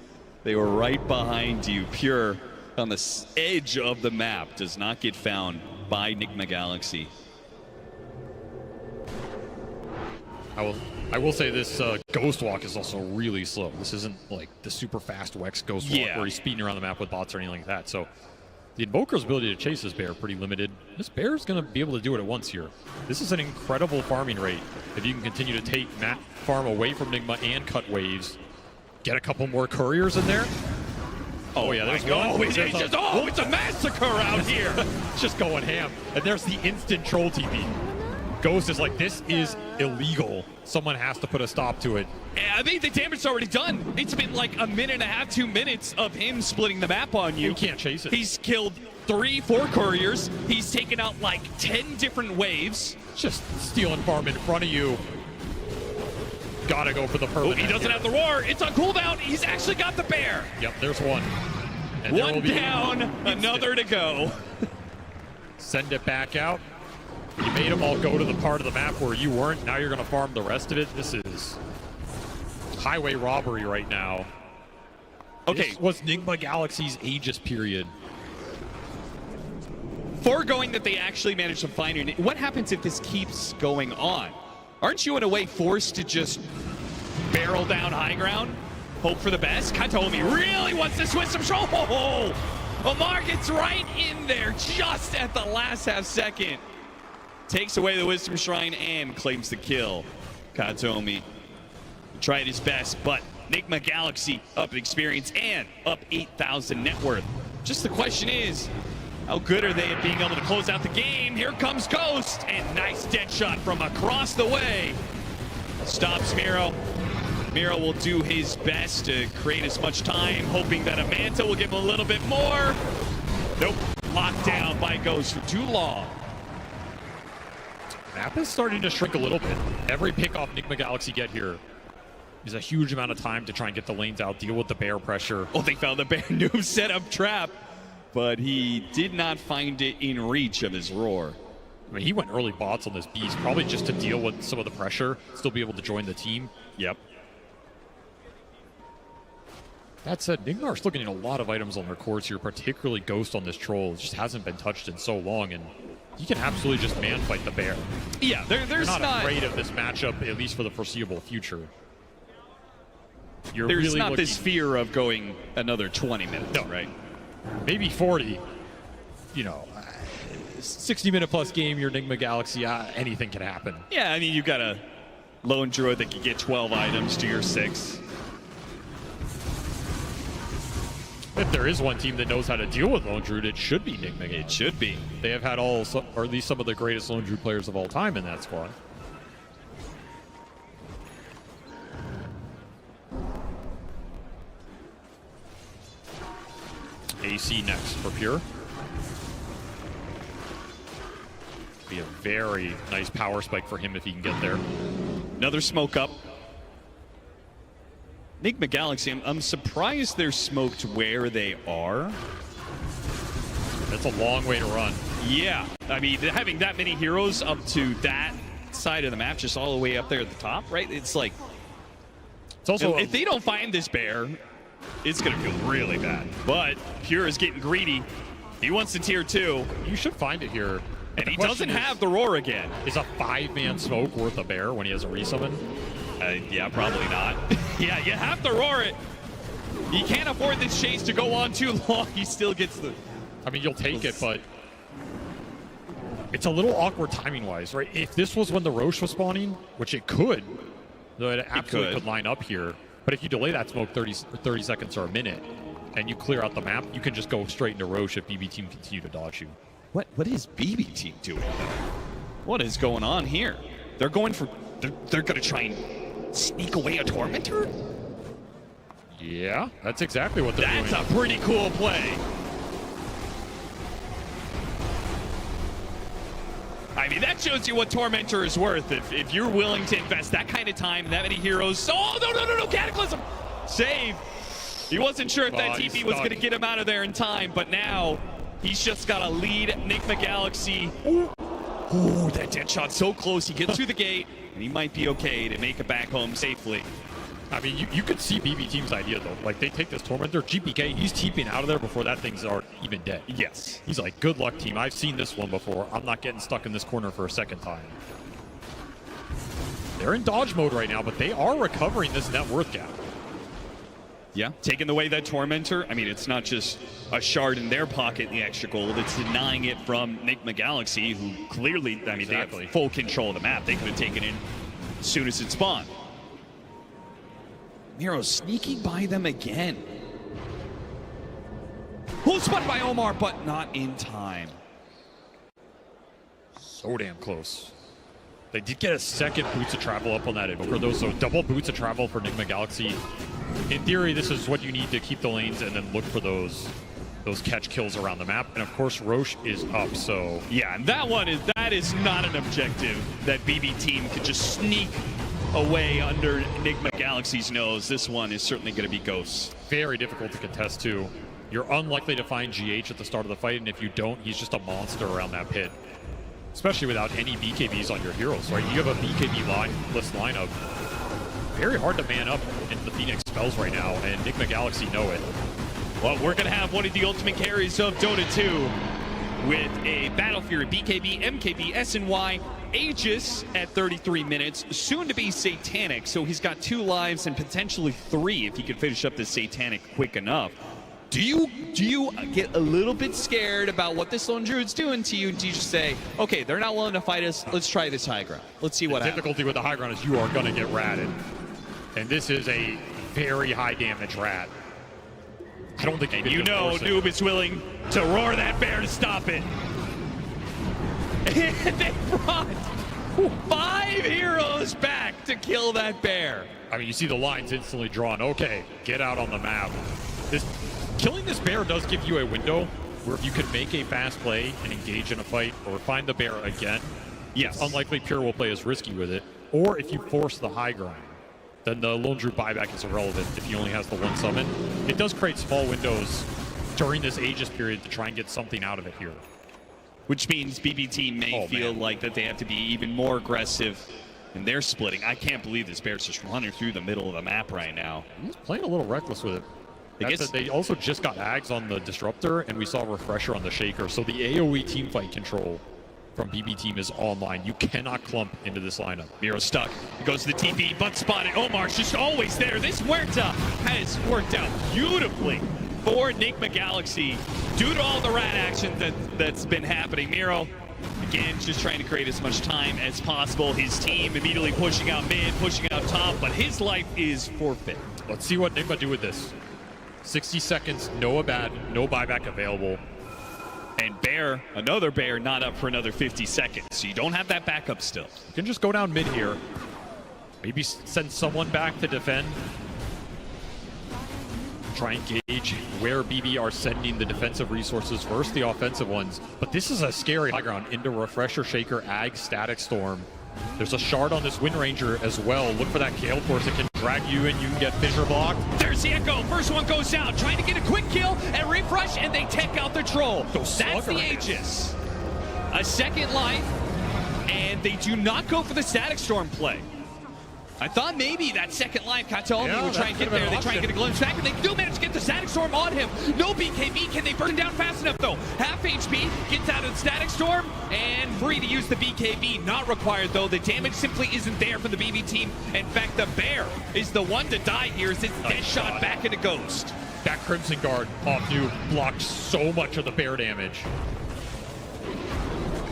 Speaker 6: They were right behind you. Pure on the edge of the map. Does not get found by Nigma Galaxy.
Speaker 10: I will say this Ghost Walk is also really slow. This isn't like the super fast Wex Ghost Walk where he's speeding around the map with bots or anything like that. So the Invoker's ability to chase this bear pretty limited. This bear is going to be able to do it at once here. This is an incredible farming rate. If you can continue to take map farm away from Nigma and cut waves, get a couple more couriers in there. Oh yeah, there's one.
Speaker 6: It's a massacre out here.
Speaker 10: It's just going ham. And there's the instant troll TP. Ghost is like, this is illegal. Someone has to put a stop to it.
Speaker 6: Yeah, I think the damage is already done. It's been like a minute and a half, 2 minutes of him splitting the map on you.
Speaker 10: You can't chase it.
Speaker 6: He's killed 3-4 couriers. He's taken out like 10 different waves.
Speaker 10: Just stealing farm in front of you. Gotta go for the permanent.
Speaker 6: He doesn't have the roar. It's on cooldown. He's actually got the bear.
Speaker 10: Yep, there's one. And
Speaker 6: one down, another to go.
Speaker 10: Send it back out. You made them all go to the part of the map where you weren't. Now you're going to farm the rest of it. This is highway robbery right now. Okay. This was Nigma Galaxy's Aegis period.
Speaker 6: Foregoing that they actually managed to find it, what happens if this keeps going on? Aren't you in a way forced to just barrel down high ground? Hope for the best? Katomi really wants to switch some control. Oh, Omar gets right in there just at the last half second. Takes away the Wisdom Shrine and claims the kill. Katomi tried his best, but Nigma Galaxy up in experience and up 8,000 net worth. Just the question is, how good are they at being able to close out the game? Here comes Ghost, and nice dead shot from across the way. Stops Miro. Miro will do his best to create as much time, hoping that Amanta will give him a little bit more. Nope, locked down by Ghost for too long.
Speaker 10: Map is starting to shrink a little bit. Every pick off Nigma Galaxy get here is a huge amount of time to try and get the lanes out, deal with the bear pressure.
Speaker 6: Oh, they found the bear noob setup trap, but he did not find it in reach of his roar.
Speaker 10: I mean, he went early bots on this beast, probably just to deal with some of the pressure, still be able to join the team.
Speaker 6: Yep.
Speaker 10: That said, Nigma are still getting a lot of items on their cores here, particularly Ghost on this troll. It just hasn't been touched in so long, and you can absolutely just man fight the bear.
Speaker 6: Yeah, there's
Speaker 10: not afraid of this matchup, at least for the foreseeable future.
Speaker 6: There's really not this fear of going another 20 minutes, right?
Speaker 10: Maybe 40. You know, 60-minute plus game, your Nigma Galaxy, anything can happen.
Speaker 6: Yeah, I mean, you've got a lone druid that can get 12 items to your 6.
Speaker 10: If there is one team that knows how to deal with Lone Druid, it should be Nigma.
Speaker 6: It should be.
Speaker 10: They have had or at least some of the greatest Lone Druid players of all time in that squad. AC next for Pure. Be a very nice power spike for him if he can get there.
Speaker 6: Another smoke up. Nigma Galaxy, I'm surprised they're smoked where they are.
Speaker 10: That's a long way to run.
Speaker 6: Yeah, I mean, having that many heroes up to that side of the map, just all the way up there at the top, right? It's like,
Speaker 10: it's also
Speaker 6: if they don't find this bear, it's gonna feel really bad. But Pure is getting greedy. He wants the tier 2.
Speaker 10: You should find it here.
Speaker 6: And he doesn't have the roar again.
Speaker 10: Is a 5-man smoke worth a bear when he has a resummon?
Speaker 6: Yeah, probably not. Yeah, you have to roar it. You can't afford this chase to go on too long. He still gets the...
Speaker 10: I mean, you'll take it, but it's a little awkward timing-wise, right? If this was when the Roche was spawning, which it could, though it absolutely could line up here. But if you delay that smoke 30 seconds or a minute, and you clear out the map, you can just go straight into Roche if BB Team continue to dodge you.
Speaker 6: What is BB Team doing? What is going on here? They're going for... They're going to try and sneak away a Tormentor?
Speaker 10: Yeah, that's exactly what they're doing.
Speaker 6: That's a pretty cool play. I mean, that shows you what Tormentor is worth. If you're willing to invest that kind of time and that many heroes. Oh, no, Cataclysm! Save. He wasn't sure if that TP was going to get him out of there in time, but now he's just got to lead Nigma Galaxy. Ooh, that dead shot so close. He gets through the gate, and he might be okay to make it back home safely.
Speaker 10: I mean, you could see BB Team's idea, though. Like, they take this Tormentor, GPK, he's TPing out of there before that thing's even dead.
Speaker 6: Yes.
Speaker 10: He's like, good luck, team. I've seen this one before. I'm not getting stuck in this corner for a second time. They're in dodge mode right now, but they are recovering this net worth gap.
Speaker 6: Yeah, taking away that Tormentor. I mean, it's not just a shard in their pocket, the extra gold. It's denying it from Nigma Galaxy, who clearly, I mean, they have full control of the map. They could have taken it as soon as it spawned. Miro sneaking by them again. Oh, spotted by Omar, but not in time.
Speaker 10: So damn close. They did get a second Boots of Travel up on that Invoker, though, so double Boots of Travel for Nigma Galaxy. In theory, this is what you need to keep the lanes and then look for those catch kills around the map. And of course, Roche is up, so...
Speaker 6: Yeah, and that is not an objective that BB Team could just sneak away under Nigma Galaxy's nose. This one is certainly going to be Ghost.
Speaker 10: Very difficult to contest, too. You're unlikely to find GH at the start of the fight, and if you don't, he's just a monster around that pit. especially without any BKBs on your heroes, right? You have a BKB-less lineup. Very hard to man up in the Phoenix Spells right now, and Nigma Galaxy know it.
Speaker 6: Well, we're going to have one of the ultimate carries of Dota 2 with a Battle Fury, BKB, MKB, SNY, Aegis at 33 minutes, soon to be Satanic, so he's got 2 lives and potentially 3 if he can finish up the Satanic quick enough. Do you get a little bit scared about what this Lone Druid's doing to you? Do you just say, okay, they're not willing to fight us, let's try this high ground. Let's see what happens.
Speaker 10: The difficulty with the high ground is you are going to get ratted. And this is a very high damage rat. I don't think
Speaker 6: you know Noob is willing to roar that bear to stop it. And they brought 5 heroes back to kill that bear.
Speaker 10: I mean, you see the lines instantly drawn. Okay, get out on the map. Killing this bear does give you a window where if you can make a fast play and engage in a fight or find the bear again,
Speaker 6: yes,
Speaker 10: it's unlikely Pure will play as risky with it. Or if you force the high ground, then the Lone Druid buyback is irrelevant if he only has the 1 summon. It does create small windows during this Aegis period to try and get something out of it here.
Speaker 6: Which means BBT may feel like that they have to be even more aggressive in their splitting. I can't believe this bear's just running through the middle of the map right now.
Speaker 10: He's playing a little reckless with it. They also just got Ags on the Disruptor, and we saw Refresher on the Shaker. So the AoE teamfight control from BB Team is online. You cannot clump into this lineup.
Speaker 6: Miro stuck. He goes to the TP, but spotted. Omar's just always there. This Huerta has worked out beautifully for Nigma Galaxy due to all the rat action that's been happening. Miro, again, just trying to create as much time as possible. His team immediately pushing out mid, pushing out top, but his life is forfeit.
Speaker 10: Let's see what Nigma do with this. 60 seconds, no Abad, no buyback available.
Speaker 6: And Bear, another Bear, not up for another 50 seconds. So you don't have that backup still.
Speaker 10: You can just go down mid here. Maybe send someone back to defend. Try and gauge where BB are sending the defensive resources versus the offensive ones. But this is a scary high ground into Refresher, Shaker, Ag, Static Storm. There's a shard on this Wind Ranger as well. Look for that Gale Force that can drag you in. You can get Fissure blocked.
Speaker 6: There's the Echo. First one goes down. Trying to get a quick kill and refresh, and they take out the Troll. That's the Aegis. A second life, and they do not go for the Static Storm play. I thought maybe that second life, Kataomi would try and get there. They try and get a glimpse back, and they do manage to get the Static Storm on him. No BKB. Can they burn down fast enough, though? Half HP, gets out of the Static Storm, and free to use the BKB. Not required, though. The damage simply isn't there for the BB team. In fact, the Bear is the one to die here as it's dead shot back into Ghost.
Speaker 10: That Crimson Guard off you blocked so much of the Bear damage.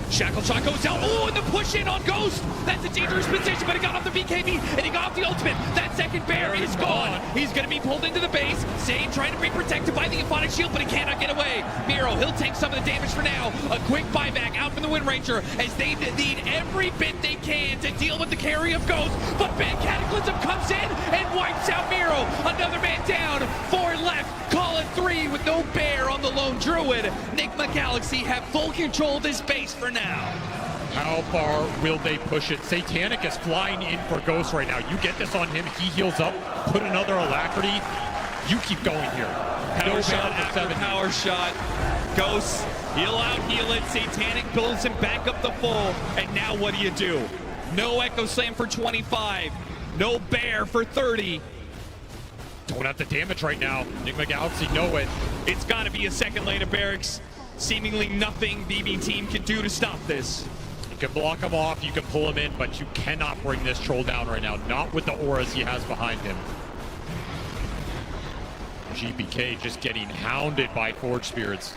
Speaker 6: Shackle shot goes down. Oh, and the push in on Ghost. That's a dangerous position, but he got off the BKB and he got off the ultimate. That second Bear is gone. He's going to be pulled into the base. Sane trying to be protected by the Euphonic Shield, but he cannot get away. Miro, he'll take some of the damage for now. A quick buyback out from the Wind Ranger as they need every bit they can to deal with the carry of Ghost. But Bad Cataclysm comes in and wipes out Miro. Another man down. 4 left. Call it 3 with no Bear on the Lone Druid. Nigma Galaxy have full control of this base for now.
Speaker 10: How far will they push it? Satanic is flying in for Ghost right now. You get this on him, he heals up, put another Alacrity. You keep going here.
Speaker 6: Power shot after power shot. Ghost, heal out, heal it. Satanic builds him back up the full. And now what do? No Echo Slam for 25. No Bear for 30.
Speaker 10: Don't have the damage right now. Nigma Galaxy know it.
Speaker 6: It's got to be a second lane of barracks. Seemingly nothing BB team can do to stop this.
Speaker 10: You can block him off, you can pull him in, but you cannot bring this Troll down right now. Not with the auras he has behind him. GPK just getting hounded by Forge Spirits.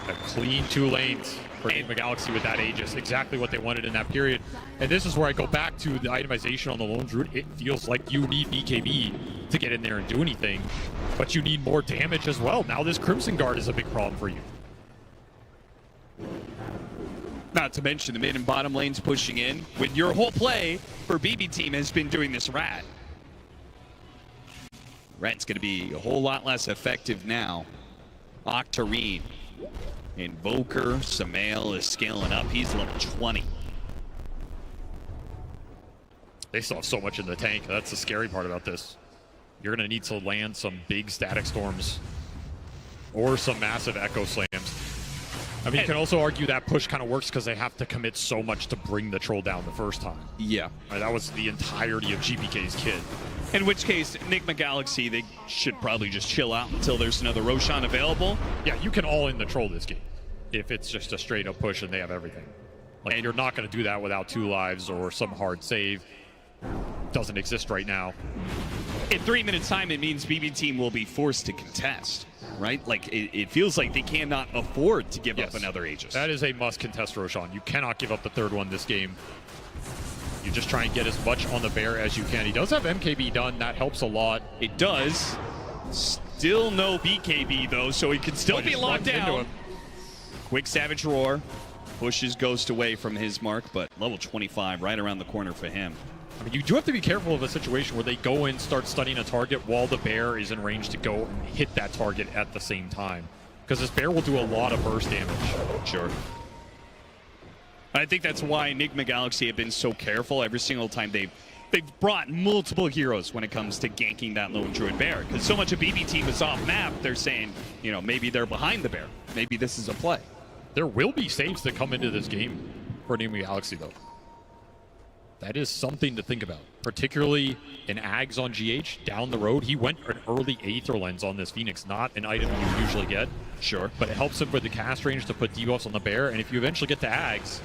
Speaker 10: A clean 2 lanes for Nigma Galaxy with that Aegis. Exactly what they wanted in that period. And this is where I go back to the itemization on the Lone Druid. It feels like you need BKB to get in there and do anything, but you need more damage as well. Now this Crimson Guard is a big problem for you.
Speaker 6: Not to mention the mid and bottom lanes pushing in when your whole play for BB team has been doing this rat. Rat's going to be a whole lot less effective now. Octarine. Invoker, Samael is scaling up. He's level 20.
Speaker 10: They still have so much in the tank. That's the scary part about this. You're going to need to land some big Static Storms or some massive Echo Slams. I mean, you can also argue that push kind of works because they have to commit so much to bring the troll down the first time.
Speaker 6: Yeah.
Speaker 10: Right, that was the entirety of GPK's kit.
Speaker 6: In which case, Nigma Galaxy, they should probably just chill out until there's another Roshan available.
Speaker 10: Yeah, you can all in the troll this game if it's just a straight up push and they have everything. Like, and you're not going to do that without 2 lives or some hard save. Doesn't exist right now.
Speaker 6: In 3 minutes time, it means BB team will be forced to contest, right? Like, it feels like they cannot afford to give up another Aegis.
Speaker 10: That is a must contest Roshan. You cannot give up the 3rd one this game. You just try and get as much on the bear as you can. He does have MKB done. That helps a lot.
Speaker 6: It does. Still no BKB, though, so he can still be locked down. Quick Savage Roar. Pushes Ghost away from his mark, but level 25 right around the corner for him.
Speaker 10: I mean, you do have to be careful of a situation where they go in, start studying a target while the bear is in range to go and hit that target at the same time. Because this bear will do a lot of burst damage.
Speaker 6: Sure. I think that's why Nigma Galaxy have been so careful every single time they've brought multiple heroes when it comes to ganking that lone druid bear. Because so much of BB team is off map, they're saying, you know, maybe they're behind the bear. Maybe this is a play.
Speaker 10: There will be saves that come into this game for Nigma Galaxy, though. That is something to think about, particularly in Ags on GH down the road. He went an early Aether Lens on this Phoenix, not an item you usually get.
Speaker 6: Sure.
Speaker 10: But it helps him with the cast range to put debuffs on the bear, and if you eventually get to Ags,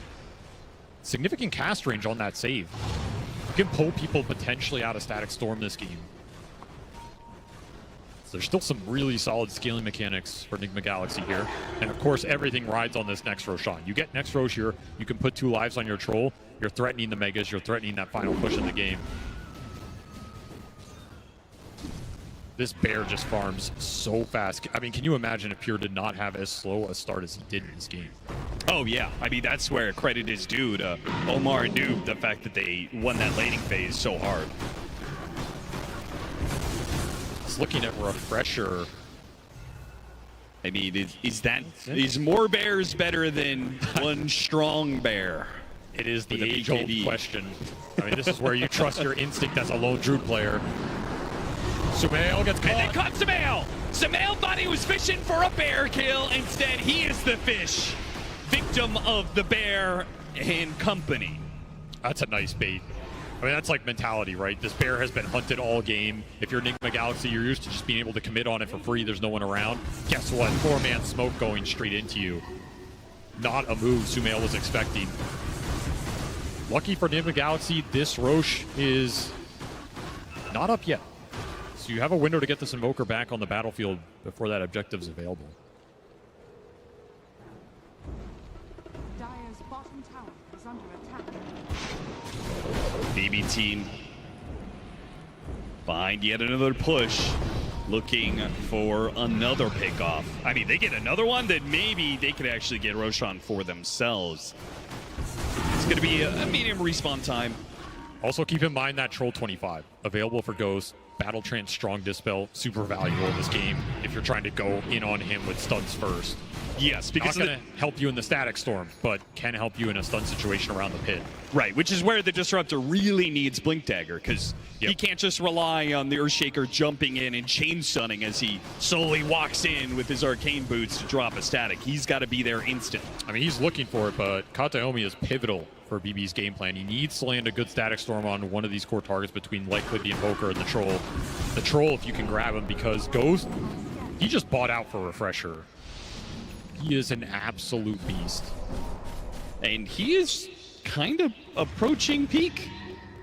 Speaker 10: significant cast range on that save. You can pull people potentially out of Static Storm this game. So there's still some really solid scaling mechanics for Nigma Galaxy here. And of course, everything rides on this next Roshan. You get next Rosh here, you can put 2 lives on your troll. You're threatening the Megas, you're threatening that final push in the game. This bear just farms so fast. I mean, can you imagine if Pure did not have as slow a start as he did in this game?
Speaker 6: Oh, yeah. I mean, that's where credit is due to Omar and Noob, the fact that they won that laning phase so hard.
Speaker 10: Just looking at Refresher.
Speaker 6: I mean, is more bears better than one strong bear?
Speaker 10: It is the age-old question. I mean, this is where you trust your instinct as a lone druid player. Sumail gets caught.
Speaker 6: And they caught Sumail! Sumail thought he was fishing for a bear kill. Instead, he is the fish. Victim of the bear and company.
Speaker 10: That's a nice bait. I mean, that's like mentality, right? This bear has been hunted all game. If you're Nigma Galaxy, you're used to just being able to commit on it for free. There's no one around. Guess what? 4-man smoke going straight into you. Not a move Sumail was expecting. Lucky for Nigma Galaxy, this Rosh is not up yet. So you have a window to get this Invoker back on the battlefield before that objective's available.
Speaker 16: Dire's bottom tower is under attack.
Speaker 6: BB team find yet another push, looking for another pickoff. I mean, they get another one that maybe they could actually get Roshan for themselves. It's going to be a medium respawn time.
Speaker 10: Also keep in mind that Troll 25, available for Ghost, Battle Trance, Strong Dispel, super valuable in this game if you're trying to go in on him with stuns first.
Speaker 6: Yes, because
Speaker 10: not going to help you in the Static Storm, but can help you in a stun situation around the pit.
Speaker 6: Right, which is where the Disruptor really needs Blink Dagger, because he can't just rely on the Earthshaker jumping in and chain stunning as he slowly walks in with his Arcane Boots to drop a static. He's got to be there instant.
Speaker 10: I mean, he's looking for it, but Kataomi is pivotal for BB's game plan. He needs to land a good Static Storm on one of these core targets between likely the Invoker and the Troll. The Troll, if you can grab him, because Ghost, he just bought out for Refresher. He is an absolute beast.
Speaker 6: And he is kind of approaching peak.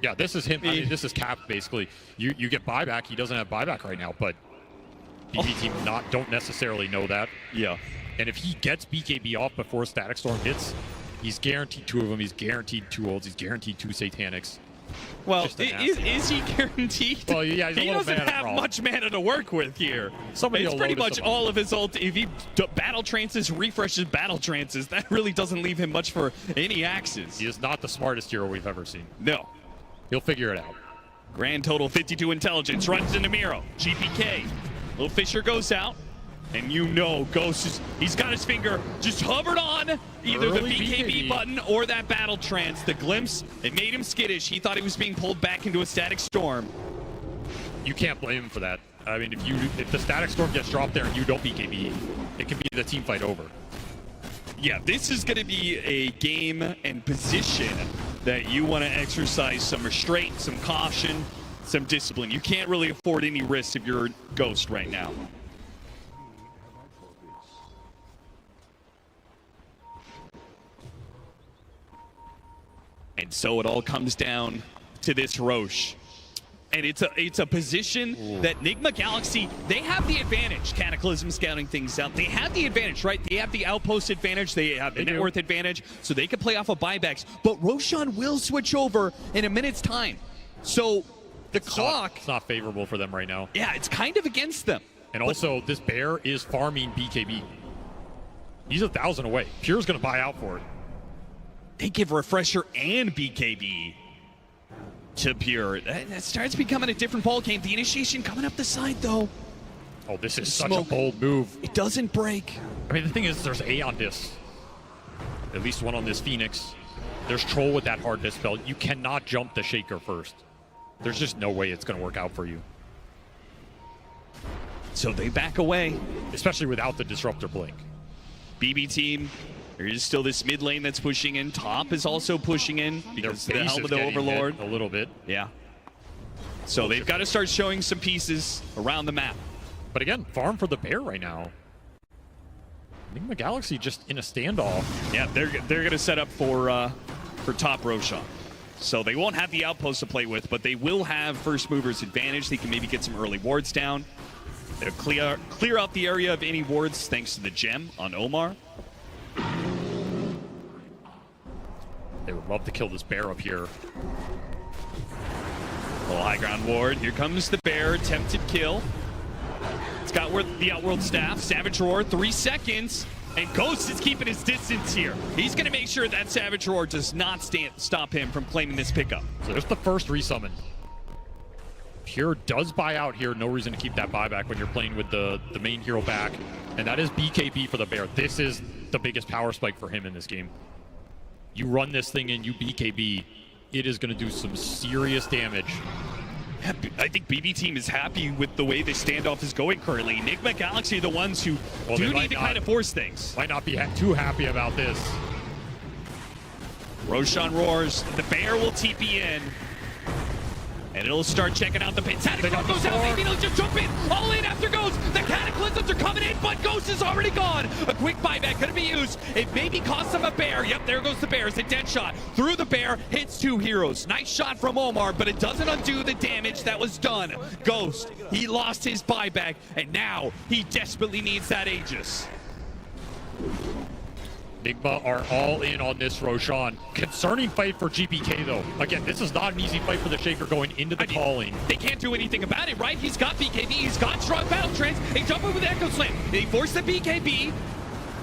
Speaker 10: Yeah, this is him. I mean, this is Cap, basically. You get buyback. He doesn't have buyback right now, but BB team don't necessarily know that.
Speaker 6: Yeah.
Speaker 10: And if he gets BKB off before Static Storm hits, he's guaranteed 2 of them. He's guaranteed 2 ults. He's guaranteed 2 Satanics.
Speaker 6: Well, is he guaranteed?
Speaker 10: Well, yeah,
Speaker 6: he doesn't have much mana to work with here. It's pretty much all of his ult. If he battle trances, refreshes battle trances, that really doesn't leave him much for any axes.
Speaker 10: He is not the smartest hero we've ever seen.
Speaker 6: No.
Speaker 10: He'll figure it out.
Speaker 6: Grand total 52 intelligence, runs into Miro. GPK. Little Fisher goes out. And you know, Ghost, he's got his finger just hovered on either
Speaker 10: early
Speaker 6: the BKB button or that battle trance. The glimpse, it made him skittish. He thought he was being pulled back into a Static Storm.
Speaker 10: You can't blame him for that. I mean, if the Static Storm gets dropped there and you don't BKB, it can be the team fight over.
Speaker 6: Yeah, this is going to be a game and position that you want to exercise some restraint, some caution, some discipline. You can't really afford any risks if you're Ghost right now. And so it all comes down to this Roche. And it's a position that Nigma Galaxy, they have the advantage. Cataclysm scouting things out. They have the advantage, right? They have the outpost advantage. They have the net worth advantage. So they can play off of buybacks. But Roshan will switch over in a minute's time. So the clock...
Speaker 10: It's not favorable for them right now.
Speaker 6: Yeah, it's kind of against them.
Speaker 10: And also, this bear is farming BKB. He's 1,000 away. Pure's going to buy out for it.
Speaker 6: They give Refresher and BKB to Pure. That starts becoming a different ball game. The initiation coming up the side, though.
Speaker 10: Oh, this is such a bold move.
Speaker 6: It doesn't break.
Speaker 10: I mean, the thing is, there's A on this. At least one on this Phoenix. There's Troll with that hard dispel. You cannot jump the Shaker first. There's just no way it's going to work out for you.
Speaker 6: So they back away.
Speaker 10: Especially without the Disruptor Blink.
Speaker 6: BB team, there is still this mid lane that's pushing in. Top is also pushing in because the helm of the Overlord.
Speaker 10: A little bit.
Speaker 6: Yeah. So they've got to start showing some pieces around the map.
Speaker 10: But again, farm for the bear right now. Nigma Galaxy just in a standoff.
Speaker 6: Yeah, they're going to set up for top Roshan. So they won't have the outpost to play with, but they will have first movers advantage. They can maybe get some early wards down. They'll clear out the area of any wards thanks to the gem on Omar.
Speaker 10: They would love to kill this bear up here.
Speaker 6: Little high ground ward. Here comes the bear. Attempted kill. It's got the Outworld Staff. Savage Roar, 3 seconds. And Ghost is keeping his distance here. He's going to make sure that Savage Roar does not stop him from claiming this pickup.
Speaker 10: So there's the first resummon. Pure does buy out here. No reason to keep that buyback when you're playing with the main hero back. And that is BKB for the bear. This is the biggest power spike for him in this game. You run this thing in, you BKB, it is going to do some serious damage.
Speaker 6: I think BB team is happy with the way this standoff is going currently. Nigma Galaxy are the ones who do need to kind of force things.
Speaker 10: Might not be too happy about this.
Speaker 6: Roshan roars. The bear will TP in. And it'll start checking out the pin. Santa Claus goes out. Maybe they'll just jump in. All in after Ghost. The Cataclysms are coming in, but Ghost is already gone. A quick buyback going to be used. It maybe costs them a bear. Yep, there goes the bear. It's a dead shot. Through the bear, hits 2 heroes. Nice shot from Omar, but it doesn't undo the damage that was done. Ghost, he lost his buyback, and now he desperately needs that Aegis.
Speaker 10: Nigma are all in on this Roshan. Concerning fight for GPK though. Again, this is not an easy fight for the Shaker going into the calling.
Speaker 6: They can't do anything about it, right? He's got BKB, he's got strong battle trance. They jump in with Echo Slam. They force the BKB,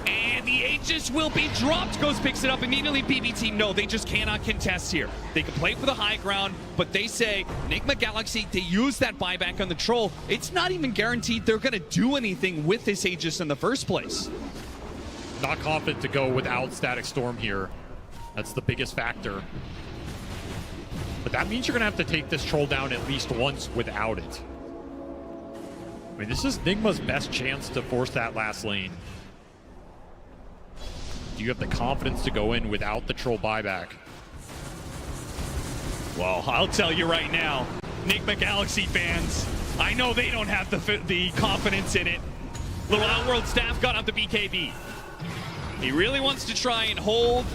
Speaker 6: and the Aegis will be dropped. Ghost picks it up immediately. BB team, no, they just cannot contest here. They can play for the high ground, but they say, Nigma Galaxy, they use that buyback on the Troll. It's not even guaranteed they're gonna do anything with this Aegis in the first place.
Speaker 10: Not confident to go without Static Storm here. That's the biggest factor. But that means you're going to have to take this Troll down at least once without it. I mean, this is Nigma's best chance to force that last lane. Do you have the confidence to go in without the Troll buyback?
Speaker 6: Well, I'll tell you right now, Nigma Galaxy fans, I know they don't have the confidence in it. Little Outworld Staff got up the BKB. He really wants to try and hold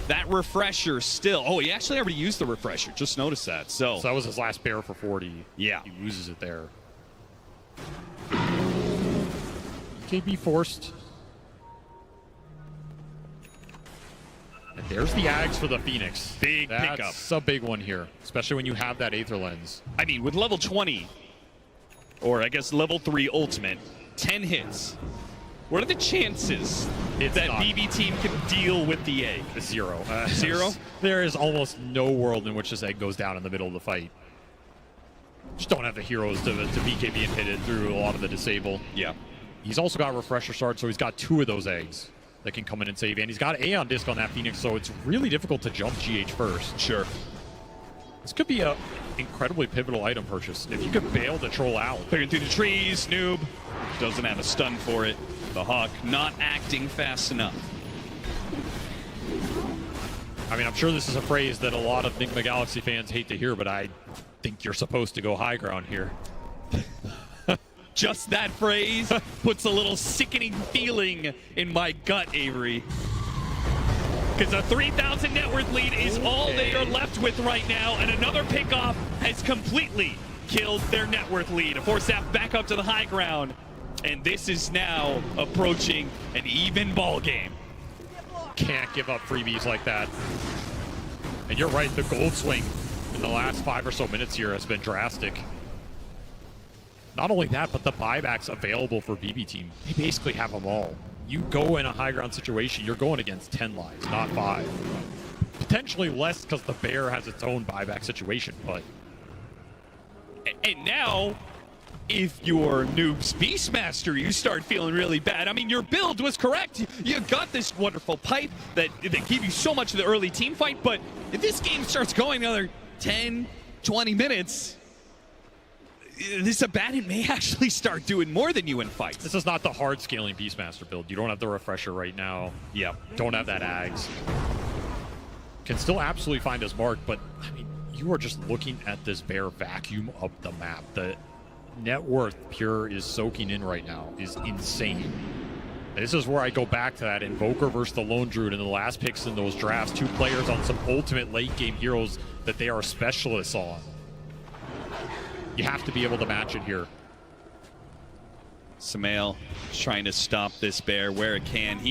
Speaker 6: that refresher still. Oh, he actually already used the refresher. Just noticed that. So
Speaker 10: that was his last bear for 40.
Speaker 6: Yeah.
Speaker 10: He loses it there. BKB forced. And there's the Ags for the Phoenix.
Speaker 6: Big pickup.
Speaker 10: That's a big one here, especially when you have that Aether Lens.
Speaker 6: I mean, with level 20, or I guess level 3 ultimate, 10 hits. What are the chances that BB team can deal with the egg?
Speaker 10: 0.
Speaker 6: 0?
Speaker 10: There is almost no world in which this egg goes down in the middle of the fight. Just don't have the heroes to BKB and hit it through a lot of the disable.
Speaker 6: Yeah.
Speaker 10: He's also got Refresher Shard, so he's got 2 of those eggs that can come in and save. And he's got Aeon Disc on that Phoenix, so it's really difficult to jump GH first.
Speaker 6: Sure.
Speaker 10: This could be an incredibly pivotal item purchase. If you could bail the Troll out.
Speaker 6: Clearing through the trees, noob. Doesn't have a stun for it. The Hawk not acting fast enough.
Speaker 10: I mean, I'm sure this is a phrase that a lot of Nigma Galaxy fans hate to hear, but I think you're supposed to go high ground here.
Speaker 6: Just that phrase puts a little sickening feeling in my gut, Avery. Because a 3,000 net worth lead is all they are left with right now, and another pickoff has completely killed their net worth lead. A force staff back up to the high ground, and this is now approaching an even ball game.
Speaker 10: Can't give up freebies like that. And you're right, the gold swing in the last 5 or so minutes here has been drastic. Not only that, but the buybacks available for BB Team, they basically have them all. You go in a high ground situation, you're going against 10 lives, not 5. Potentially less because the bear has its own buyback situation, but...
Speaker 6: And now, if you're Noob's Beastmaster, you start feeling really bad. I mean, your build was correct. You've got this wonderful pipe that gave you so much of the early team fight, but if this game starts going another 10, 20 minutes, this Abaddon may actually start doing more than you in fights.
Speaker 10: This is not the hard scaling Beastmaster build. You don't have the refresher right now.
Speaker 6: Yeah.
Speaker 10: Don't have that Ags. Can still absolutely find his mark, but I mean, you are just looking at this bear vacuum up the map. The net worth Pure is soaking in right now is insane. This is where I go back to that Invoker versus the Lone Druid in the last picks in those drafts. 2 players on some ultimate late game heroes that they are specialists on. You have to be able to match it here.
Speaker 6: Samael trying to stop this bear where it can.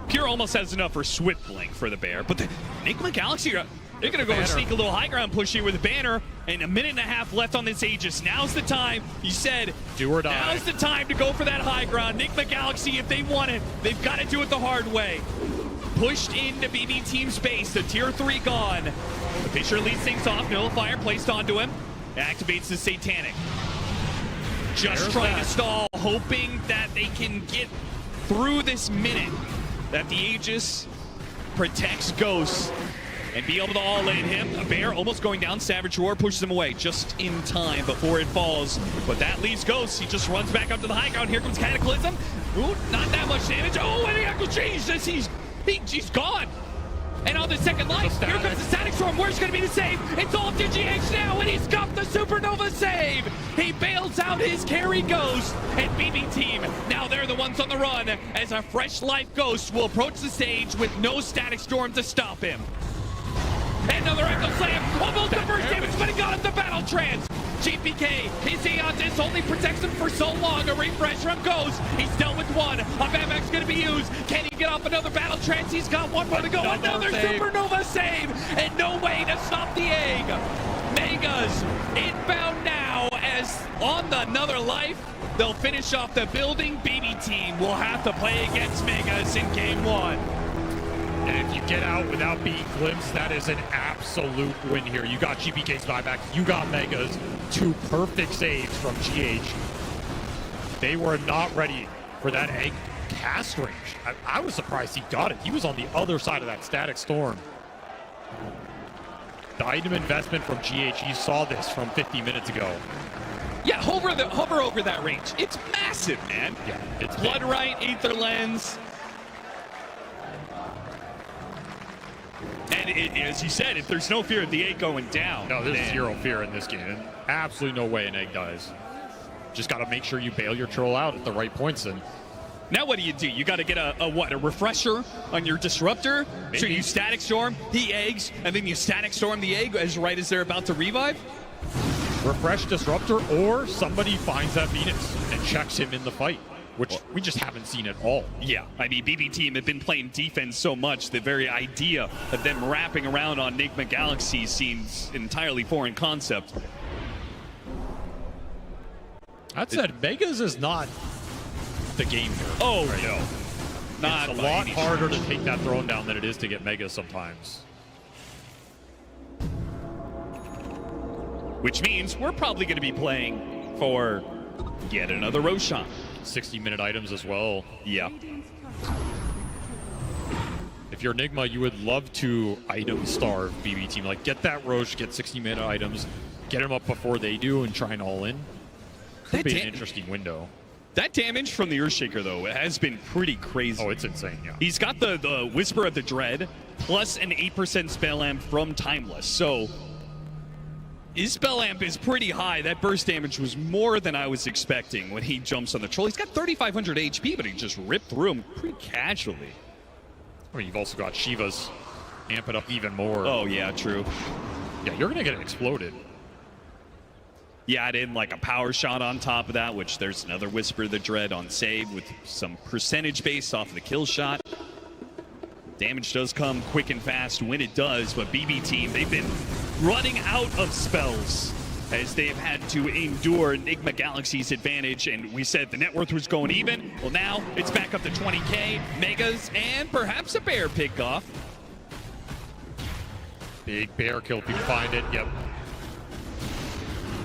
Speaker 6: Pure almost has enough for Swift Blink for the bear, but the Nigma Galaxy, they're going to go sneak a little high ground push here with a banner, and a minute and a half left on this Aegis. Now's the time. You said,
Speaker 10: do or die.
Speaker 6: Now's the time to go for that high ground. Nigma Galaxy, if they want it, they've got to do it the hard way. Pushed into BB Team space, the tier 3 gone. The Fisher leads things off, Nullifier placed onto him. Activates the Satanic. Just trying to stall, hoping that they can get through this minute. That the Aegis protects Ghost and be able to all-in him. A bear almost going down. Savage Roar pushes him away just in time before it falls. But that leaves Ghost. He just runs back up to the high ground. Here comes Cataclysm. Ooh, not that much damage. Oh, and he actually changed this. He's gone. And on the second life, here comes the Static Storm. Where's going to be the save? It's all to GH now, and he's got the Supernova save. He bails out his carry Ghost, and BB Team, now they're the ones on the run, as a fresh life Ghost will approach the stage with no Static Storm to stop him. Another Echo Slam, almost the first damage, but he got it, the Battle Trance. GPK, his Aeontis only protects him for so long. A refresh from Ghost. He's dealt with one. A Bamback's going to be used. Can he get off another Battle Trance? He's got one more to go. Another Supernova save. And no way to stop the egg. Megas inbound now as on another life. They'll finish off the building. BB Team will have to play against Megas in game 1.
Speaker 10: And if you get out without being glimpsed, that is an absolute win here. You got GPK's buyback, you got Megas, 2 perfect saves from GH. They were not ready for that egg cast range. I was surprised he got it. He was on the other side of that Static Storm. The item investment from GH, you saw this from 50 minutes ago.
Speaker 6: Yeah, hover over that range. It's massive, man.
Speaker 10: Yeah, it's
Speaker 6: Blood Right, Aether Lens. And as you said, if there's no fear of the egg going down.
Speaker 10: No, there's 0 fear in this game. Absolutely no way an egg dies. Just got to make sure you bail your troll out at the right points. And
Speaker 6: now what do? You got to get a refresher on your disruptor. Maybe. So you Static Storm, he eggs, and then you Static Storm the egg as they're about to revive?
Speaker 10: Refresh disruptor, or somebody finds that Venus and checks him in the fight, which we just haven't seen at all.
Speaker 6: Yeah, I mean, BB Team have been playing defense so much, the very idea of them wrapping around on Nigma Galaxy seems an entirely foreign concept.
Speaker 10: That said, Megas is not the game here.
Speaker 6: Oh,
Speaker 10: right?
Speaker 6: No. Not
Speaker 10: it's a lot harder to take that throne down than it is to get Megas sometimes.
Speaker 6: Which means we're probably going to be playing for yet another Roshan.
Speaker 10: 60-minute items as well.
Speaker 6: Yeah.
Speaker 10: If you're Nigma, you would love to item starve BB Team. Like, get that Roche, get 60-minute items, get them up before they do, and try and all in. Could be an interesting window.
Speaker 6: That damage from the Earthshaker, though, has been pretty crazy.
Speaker 10: Oh, it's insane, yeah.
Speaker 6: He's got the Whisper of the Dread, plus an 8% spell amp from Timeless. So his spell amp is pretty high. That burst damage was more than I was expecting when he jumps on the troll. He's got 3,500 HP, but he just ripped through him pretty casually.
Speaker 10: I mean, you've also got Shiva's amp it up even more.
Speaker 6: Oh, yeah, true.
Speaker 10: Yeah, you're going to get exploded.
Speaker 6: Yeah, add in like a power shot on top of that, which there's another Whisper of the Dread on save with some percentage base off of the kill shot. Damage does come quick and fast when it does, but BB team, they've been running out of spells as they've had to endure Nigma Galaxy's advantage, and we said the net worth was going even. Well, now it's back up to 20K, Megas, and perhaps a bear pick off.
Speaker 10: Big bear kill if you find it, yep.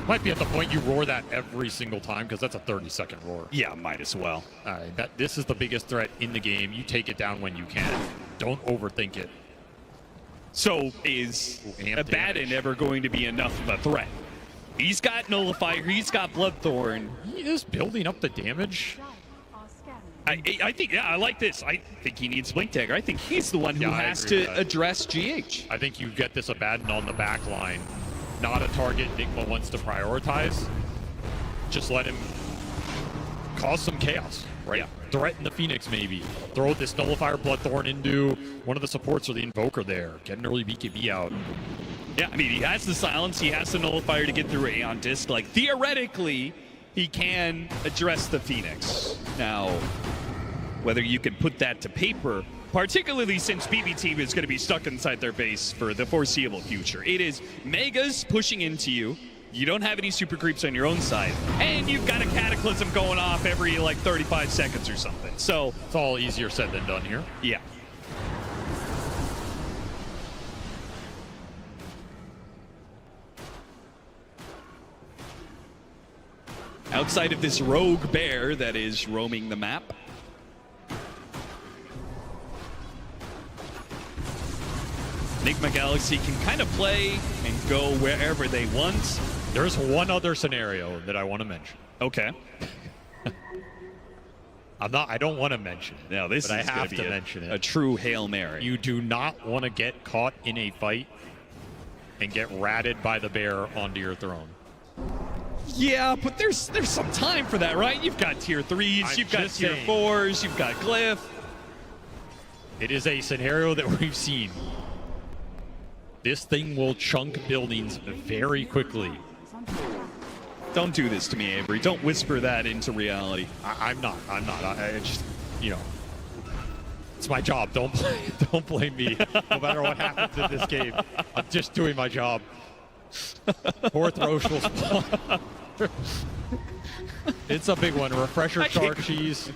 Speaker 10: Might be at the point you roar that every single time because that's a 30-second roar.
Speaker 6: Yeah, might as well.
Speaker 10: All right, this is the biggest threat in the game. You take it down when you can. Don't overthink it.
Speaker 6: So is Abaddon ever going to be enough of a threat? He's got Nullifier, he's got Bloodthorn.
Speaker 10: He is building up the damage.
Speaker 6: I think, yeah, I like this. I think he needs Blink Dagger. I think he's the one who has to address GH.
Speaker 10: I think you get this Abaddon on the back line. Not a target Nigma wants to prioritize. Just let him cause some chaos, right? Yeah. Threaten the Phoenix maybe. Throw this Nullifier Bloodthorn into one of the supports or the Invoker there. Get an early BKB out.
Speaker 6: Yeah, I mean, he has the Silence, he has the Nullifier to get through Aeon Disc. Like, theoretically, he can address the Phoenix. Now, whether you can put that to paper, particularly since BB Team is going to be stuck inside their base for the foreseeable future. It is Megas pushing into you. You don't have any super creeps on your own side. And you've got a Cataclysm going off every, like, 35 seconds or something. So
Speaker 10: it's all easier said than done here.
Speaker 6: Yeah. Outside of this rogue bear that is roaming the map, Nigma Galaxy can kind of play and go wherever they want.
Speaker 10: There's one other scenario that I want to mention.
Speaker 6: Okay.
Speaker 10: I don't want to mention it.
Speaker 6: No, this
Speaker 10: but
Speaker 6: is
Speaker 10: I have
Speaker 6: to
Speaker 10: to mention it.
Speaker 6: A true Hail Mary.
Speaker 10: You do not want to get caught in a fight and get ratted by the bear onto your throne.
Speaker 6: Yeah, but there's some time for that, right? You've got tier 3s, you've got tier 4s, you've got Glyph.
Speaker 10: It is a scenario that we've seen. This thing will chunk buildings very quickly.
Speaker 6: Don't do this to me, Avery. Don't whisper that into reality.
Speaker 10: I'm not. I just, you know, it's my job. Don't blame me. No matter what happens in this game, I'm just doing my job. Fourth Rochel spawn. It's a big one. Refresher Shark Cheese.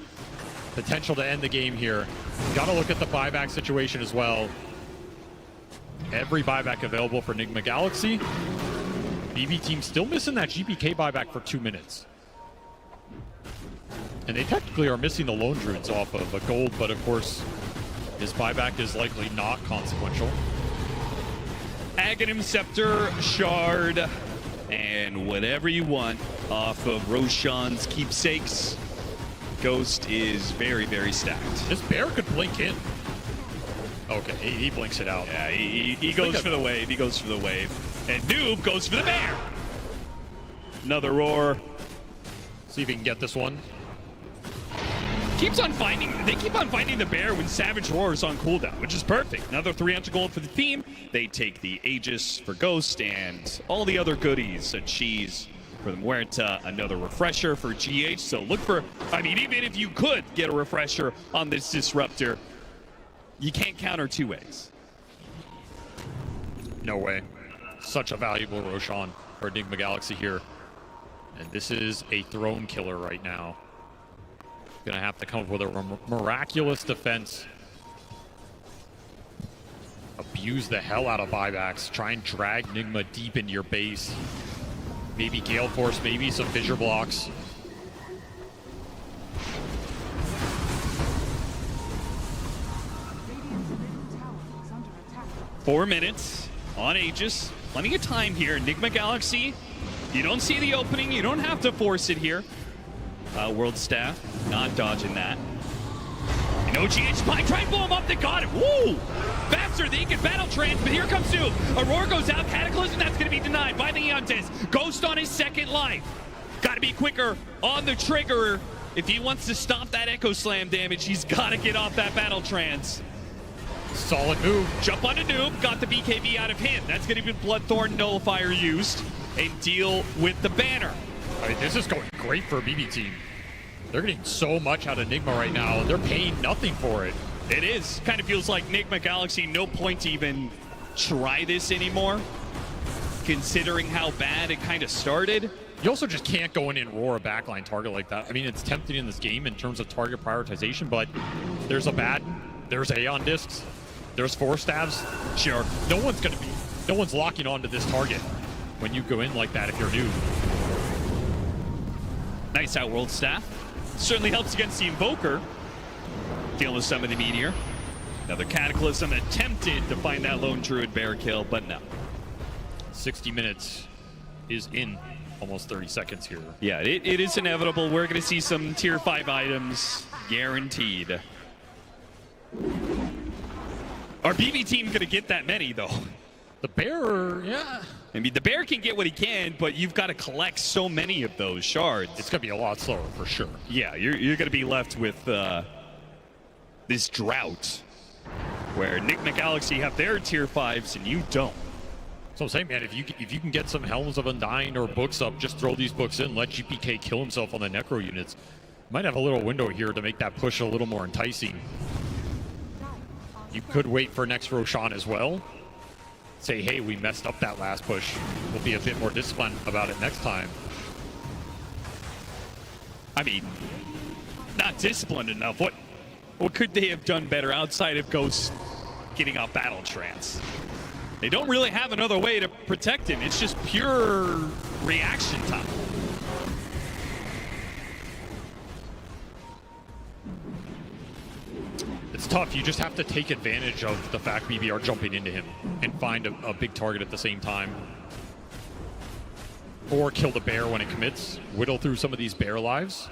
Speaker 10: Potential to end the game here. Got to look at the buyback situation as well. Every buyback available for Nigma Galaxy. BB team still missing that GPK buyback for 2 minutes. And they technically are missing the Lone Druids off of a gold, but of course, his buyback is likely not consequential.
Speaker 6: Aghanim Scepter, Shard, and whatever you want off of Roshan's keepsakes. Ghost is very, very stacked.
Speaker 10: This bear could blink in. Okay, he blinks it out.
Speaker 6: Yeah, he goes for the wave. He goes for the wave. And Noob goes for the bear. Another roar.
Speaker 10: See if he can get this one.
Speaker 6: They keep on finding the bear when Savage Roar is on cooldown, which is perfect. Another 300 gold for the team. They take the Aegis for Ghost and all the other goodies. A cheese for the Muerta, another refresher for GH. So look for, I mean, even if you could get a refresher on this Disruptor, you can't counter 2 ways.
Speaker 10: No way. Such a valuable Roshan for Nigma Galaxy here. And this is a throne killer right now. Gonna have to come up with a miraculous defense. Abuse the hell out of buybacks. Try and drag Nigma deep into your base. Maybe Gale Force, maybe some Fissure Blocks.
Speaker 6: Four minutes on Aegis. Plenty of time here. Nigma Galaxy, you don't see the opening. You don't have to force it here. World Staff, not dodging that. No GH Spine, try and blow him up. They got it. Woo! Back faster than he can battle trans, but here comes Noob. Aurora goes out, Cataclysm, that's gonna be denied by the Eontes. Ghost on his second life. Gotta be quicker on the trigger. If he wants to stop that Echo Slam damage, he's gotta get off that battle trance.
Speaker 10: Solid move.
Speaker 6: Jump onto Noob, got the BKB out of him. That's gonna be Bloodthorn Nullifier used and deal with the banner.
Speaker 10: I mean, this is going great for a BB team. They're getting so much out of Nigma right now, and they're paying nothing for it.
Speaker 6: It is. Kind of feels like Nigma Galaxy, no point to even try this anymore, considering how bad it kind of started.
Speaker 10: You also just can't go in and roar a backline target like that. I mean, it's tempting in this game in terms of target prioritization, but there's a bat, there's Aeon Discs, there's Force Staves.
Speaker 6: Sure.
Speaker 10: No one's locking onto this target when you go in like that if you're new.
Speaker 6: Nice Outworld Staff. Certainly helps against the Invoker. Dealing with some of the Meteor. Another Cataclysm attempted to find that lone Druid bear kill, but no.
Speaker 10: 60 minutes is in almost 30 seconds here.
Speaker 6: Yeah, it is inevitable. We're going to see some tier 5 items guaranteed. Our BB team going to get that many, though.
Speaker 10: The bear, yeah.
Speaker 6: I mean, the bear can get what he can, but you've got to collect so many of those shards.
Speaker 10: It's going to be a lot slower for sure.
Speaker 6: Yeah, you're going to be left with this drought where Nigma Galaxy have their tier 5s and you don't.
Speaker 10: So I'm saying, man, if you can get some Helms of Undying or books up, just throw these books in, let GPK kill himself on the Necro units. Might have a little window here to make that push a little more enticing. You could wait for next Roshan as well. Say, hey, we messed up that last push. We'll be a bit more disciplined about it next time.
Speaker 6: I mean, not disciplined enough. What could they have done better outside of Ghost getting off battle trance? They don't really have another way to protect him. It's just pure reaction time.
Speaker 10: It's tough. You just have to take advantage of the fact BB are jumping into him and find a big target at the same time. Or kill the bear when it commits. Whittle through some of these bear lives.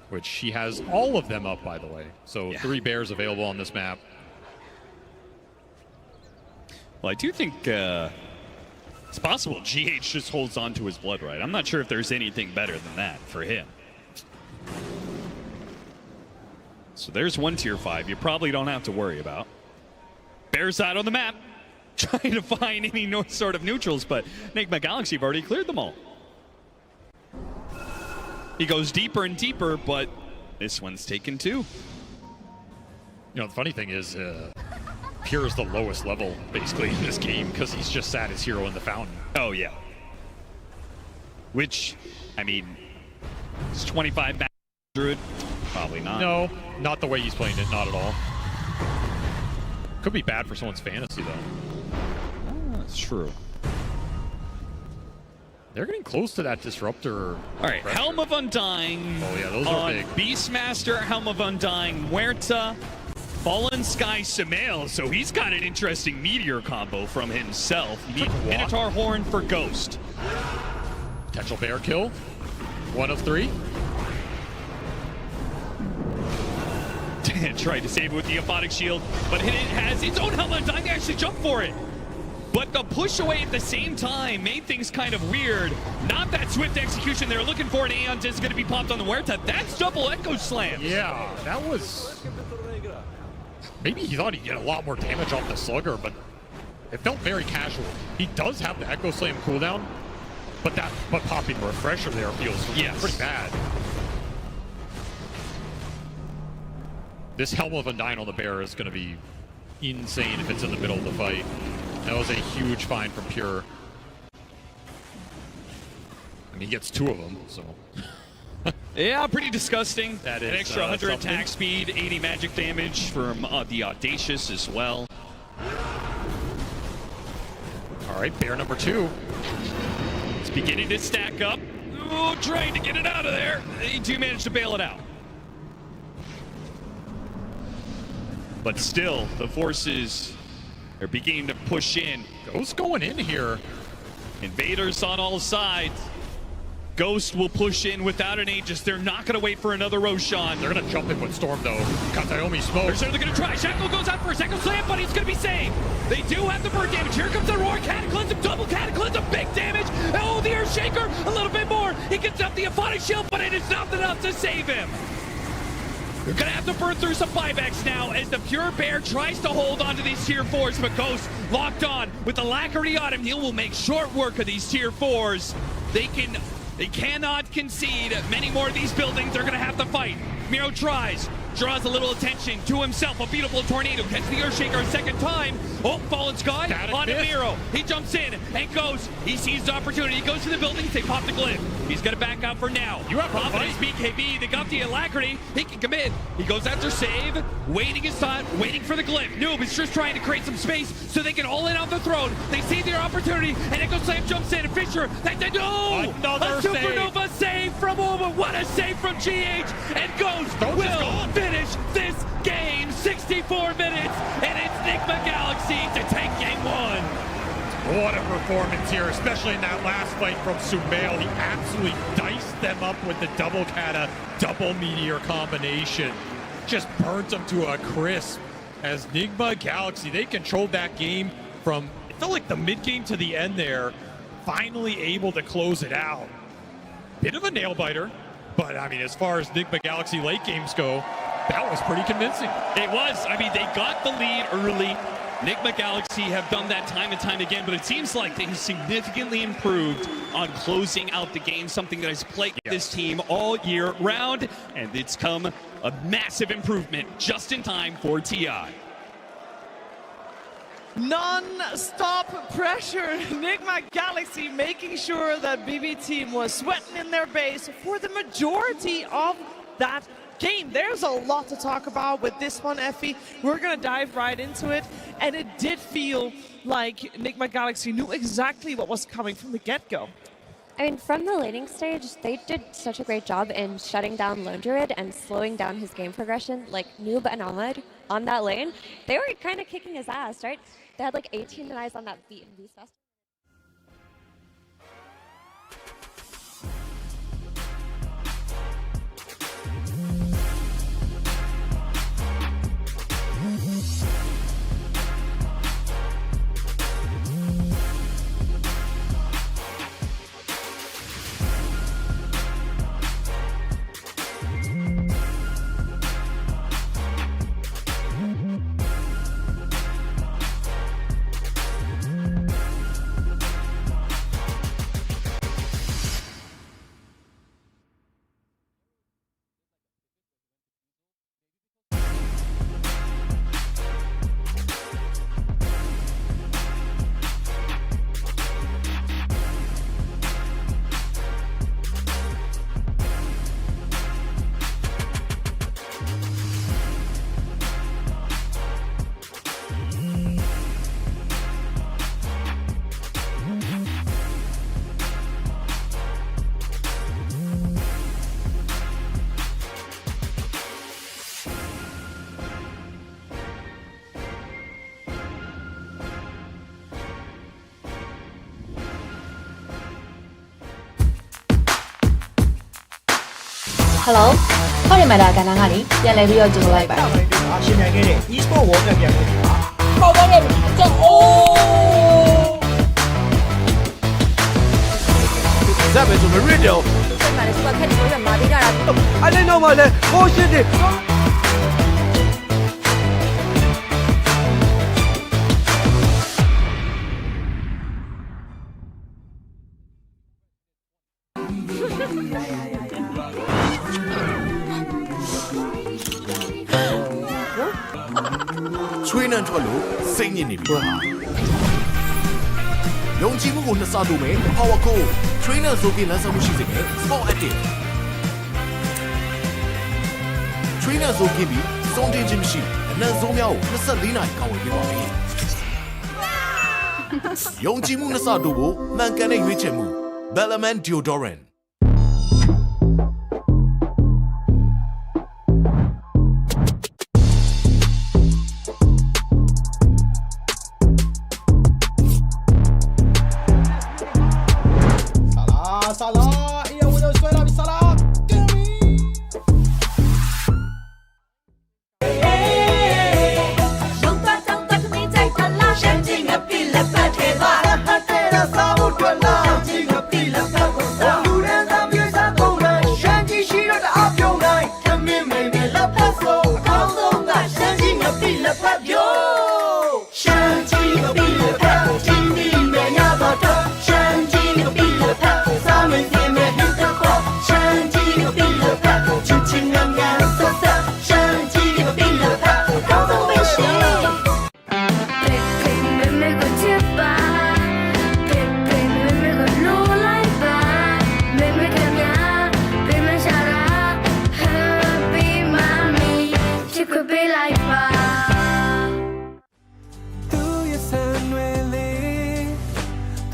Speaker 10: Which he has all of them up, by the way. So yeah. 3 bears available on this map.
Speaker 6: Well, I do think it's possible GH just holds on to his blood right. I'm not sure if there's anything better than that for him. So there's one tier 5 you probably don't have to worry about. Bears out on the map, trying to find any sort of neutrals, but Nigma Galaxy have already cleared them all. He goes deeper and deeper, but this one's taken 2.
Speaker 10: You know, the funny thing is, Pure is the lowest level, basically, in this game, because he's just sat his hero in the fountain.
Speaker 6: Oh, yeah. Which, I mean, it's 25 back Druid. Probably not.
Speaker 10: No, not the way he's playing it, not at all. Could be bad for someone's fantasy, though.
Speaker 6: That's true.
Speaker 10: They're getting close to that disruptor.
Speaker 6: All right, pressure. Helm of Undying.
Speaker 10: Oh, yeah, those are big.
Speaker 6: Beastmaster, Helm of Undying, Muerta, Fallen Sky, Samael. So he's got an interesting meteor combo from himself. Minotaur Horn for Ghost.
Speaker 10: Potential bear kill. 1 of 3.
Speaker 6: Tried to save it with the Aphotic Shield, but it has its own Helm of Undying. They actually jumped for it. But the push away at the same time made things kind of weird. Not that swift execution they were looking for, and Aeon is going to be popped on the Muerta. That's double Echo Slam.
Speaker 10: Yeah, that was... Maybe he thought he'd get a lot more damage off the Slugger, but it felt very casual. He does have the Echo Slam cooldown, but popping Refresher there feels pretty bad. This Helm of Undying on the bear is going to be insane if it's in the middle of the fight. That was a huge find from Pure. And he gets 2 of them, so...
Speaker 6: Yeah, pretty disgusting.
Speaker 10: That is
Speaker 6: an extra 100
Speaker 10: something.
Speaker 6: attack speed, 80 magic damage from the Audacious as well.
Speaker 10: All right, bear number 2.
Speaker 6: It's beginning to stack up. Oh, trying to get it out of there. They do manage to bail it out. But still, the forces are beginning to push in.
Speaker 10: Ghost going in here.
Speaker 6: Invaders on all sides. Ghost will push in without an Aegis. They're not going to wait for another Roshan.
Speaker 10: They're going to jump in with Storm, though. Katayomi smokes.
Speaker 6: They're going to try. Shackle goes out first. Shackle slam, but he's going to be saved. They do have the bird damage. Here comes the Roar. Cataclysm, double Cataclysm, big damage. Oh, the Earthshaker, a little bit more. He gets up the Aphonic Shield, but it is not enough to save him. You're going to have to burn through some buybacks now as the Pure Bear tries to hold onto these tier 4s, but Ghost locked on with Alacrity on him. Neil will make short work of these tier 4s. They cannot concede many more of these buildings. They're going to have to fight. Miro tries, draws a little attention to himself. A beautiful tornado gets the Earthshaker a second time. Oh, Fallen Sky on Miro. He jumps in and goes. He sees the opportunity. He goes to the buildings. They pop the glyph. He's going to back out for now.
Speaker 10: You have
Speaker 6: Providence BKB. They got the Alacrity. He can commit. He goes after save, waiting his time, waiting for the glyph. Noob is just trying to create some space so they can all in on the throne. They see their opportunity, and Echo Slam jumps in. And Fisher,
Speaker 10: another
Speaker 6: a supernova save from Oma. What a save from GH. And Ghost will finish this game. 64 minutes, and it's Nigma Galaxy to take game 1.
Speaker 10: What a performance here, especially in that last fight from Sumail. He absolutely diced them up with the double kata, double meteor combination. Just burnt them to a crisp. As Nigma Galaxy, they controlled that game from, it felt like the mid-game to the end there, finally able to close it out. Bit of a nail-biter, but I mean, as far as Nigma Galaxy late games go, that was pretty convincing.
Speaker 6: It was. I mean, they got the lead early. Nigma Galaxy have done that time and time again, but it seems like they have significantly improved on closing out the game, something that has plagued this team all year round, and it's come a massive improvement just in time for TI.
Speaker 12: Non-stop pressure. Nigma Galaxy making sure that BB team was sweating in their base for the majority of that game. There's a lot to talk about with this one, Effie. We're going to dive right into it. And it did feel like Nigma Galaxy knew exactly what was coming from the get-go.
Speaker 15: I mean, from the laning stage, they did such a great job in shutting down Lone Druid and slowing down his game progression. Like Noob and Ahmed on that lane, they were kind of kicking his ass, right? They had like 18 denies on that beat in Beast Fest.
Speaker 23: Hello ဟောဒီမှာဒါကဏ္ဍကနေပြန်လည်ပြီးတော့ကြိုလိုက်ပါ
Speaker 24: အရှင်မြန်ခဲ့တဲ့ e-sport world နဲ့ပြန်လို့ပါ
Speaker 23: ပေါ်ပေါ်ရဲ့ကျော်အိုး
Speaker 8: that was a radio
Speaker 7: ဒီမှာလည်းစကွက်ခက်တွေတော့မာသေးကြတာ
Speaker 24: အဲ့ဒီတော့မှလည်းဟိုးရှင်းတယ်
Speaker 8: ချွေးနှံထွက်လို့စိတ်ညစ်နေပြီယုံကြည်မှုကိုနှစ်ဆတိုးမယ် Power Code ချွေးနှံဆိုပြီးလမ်းဆောင်မှုရှိစေမယ် Sport Active ချွေးနှံဆိုပြီးစုံတင်ခြင်းမရှိအနံ့ဆုံးများကို24နာရီကာဝယ်ပေးပါမယ်ယုံကြည်မှုနှစ်ဆတိုးဖို့မှန်ကန်တဲ့ရွေးချယ်မှု Bellman Deodorant
Speaker 24: ဆာလာအေး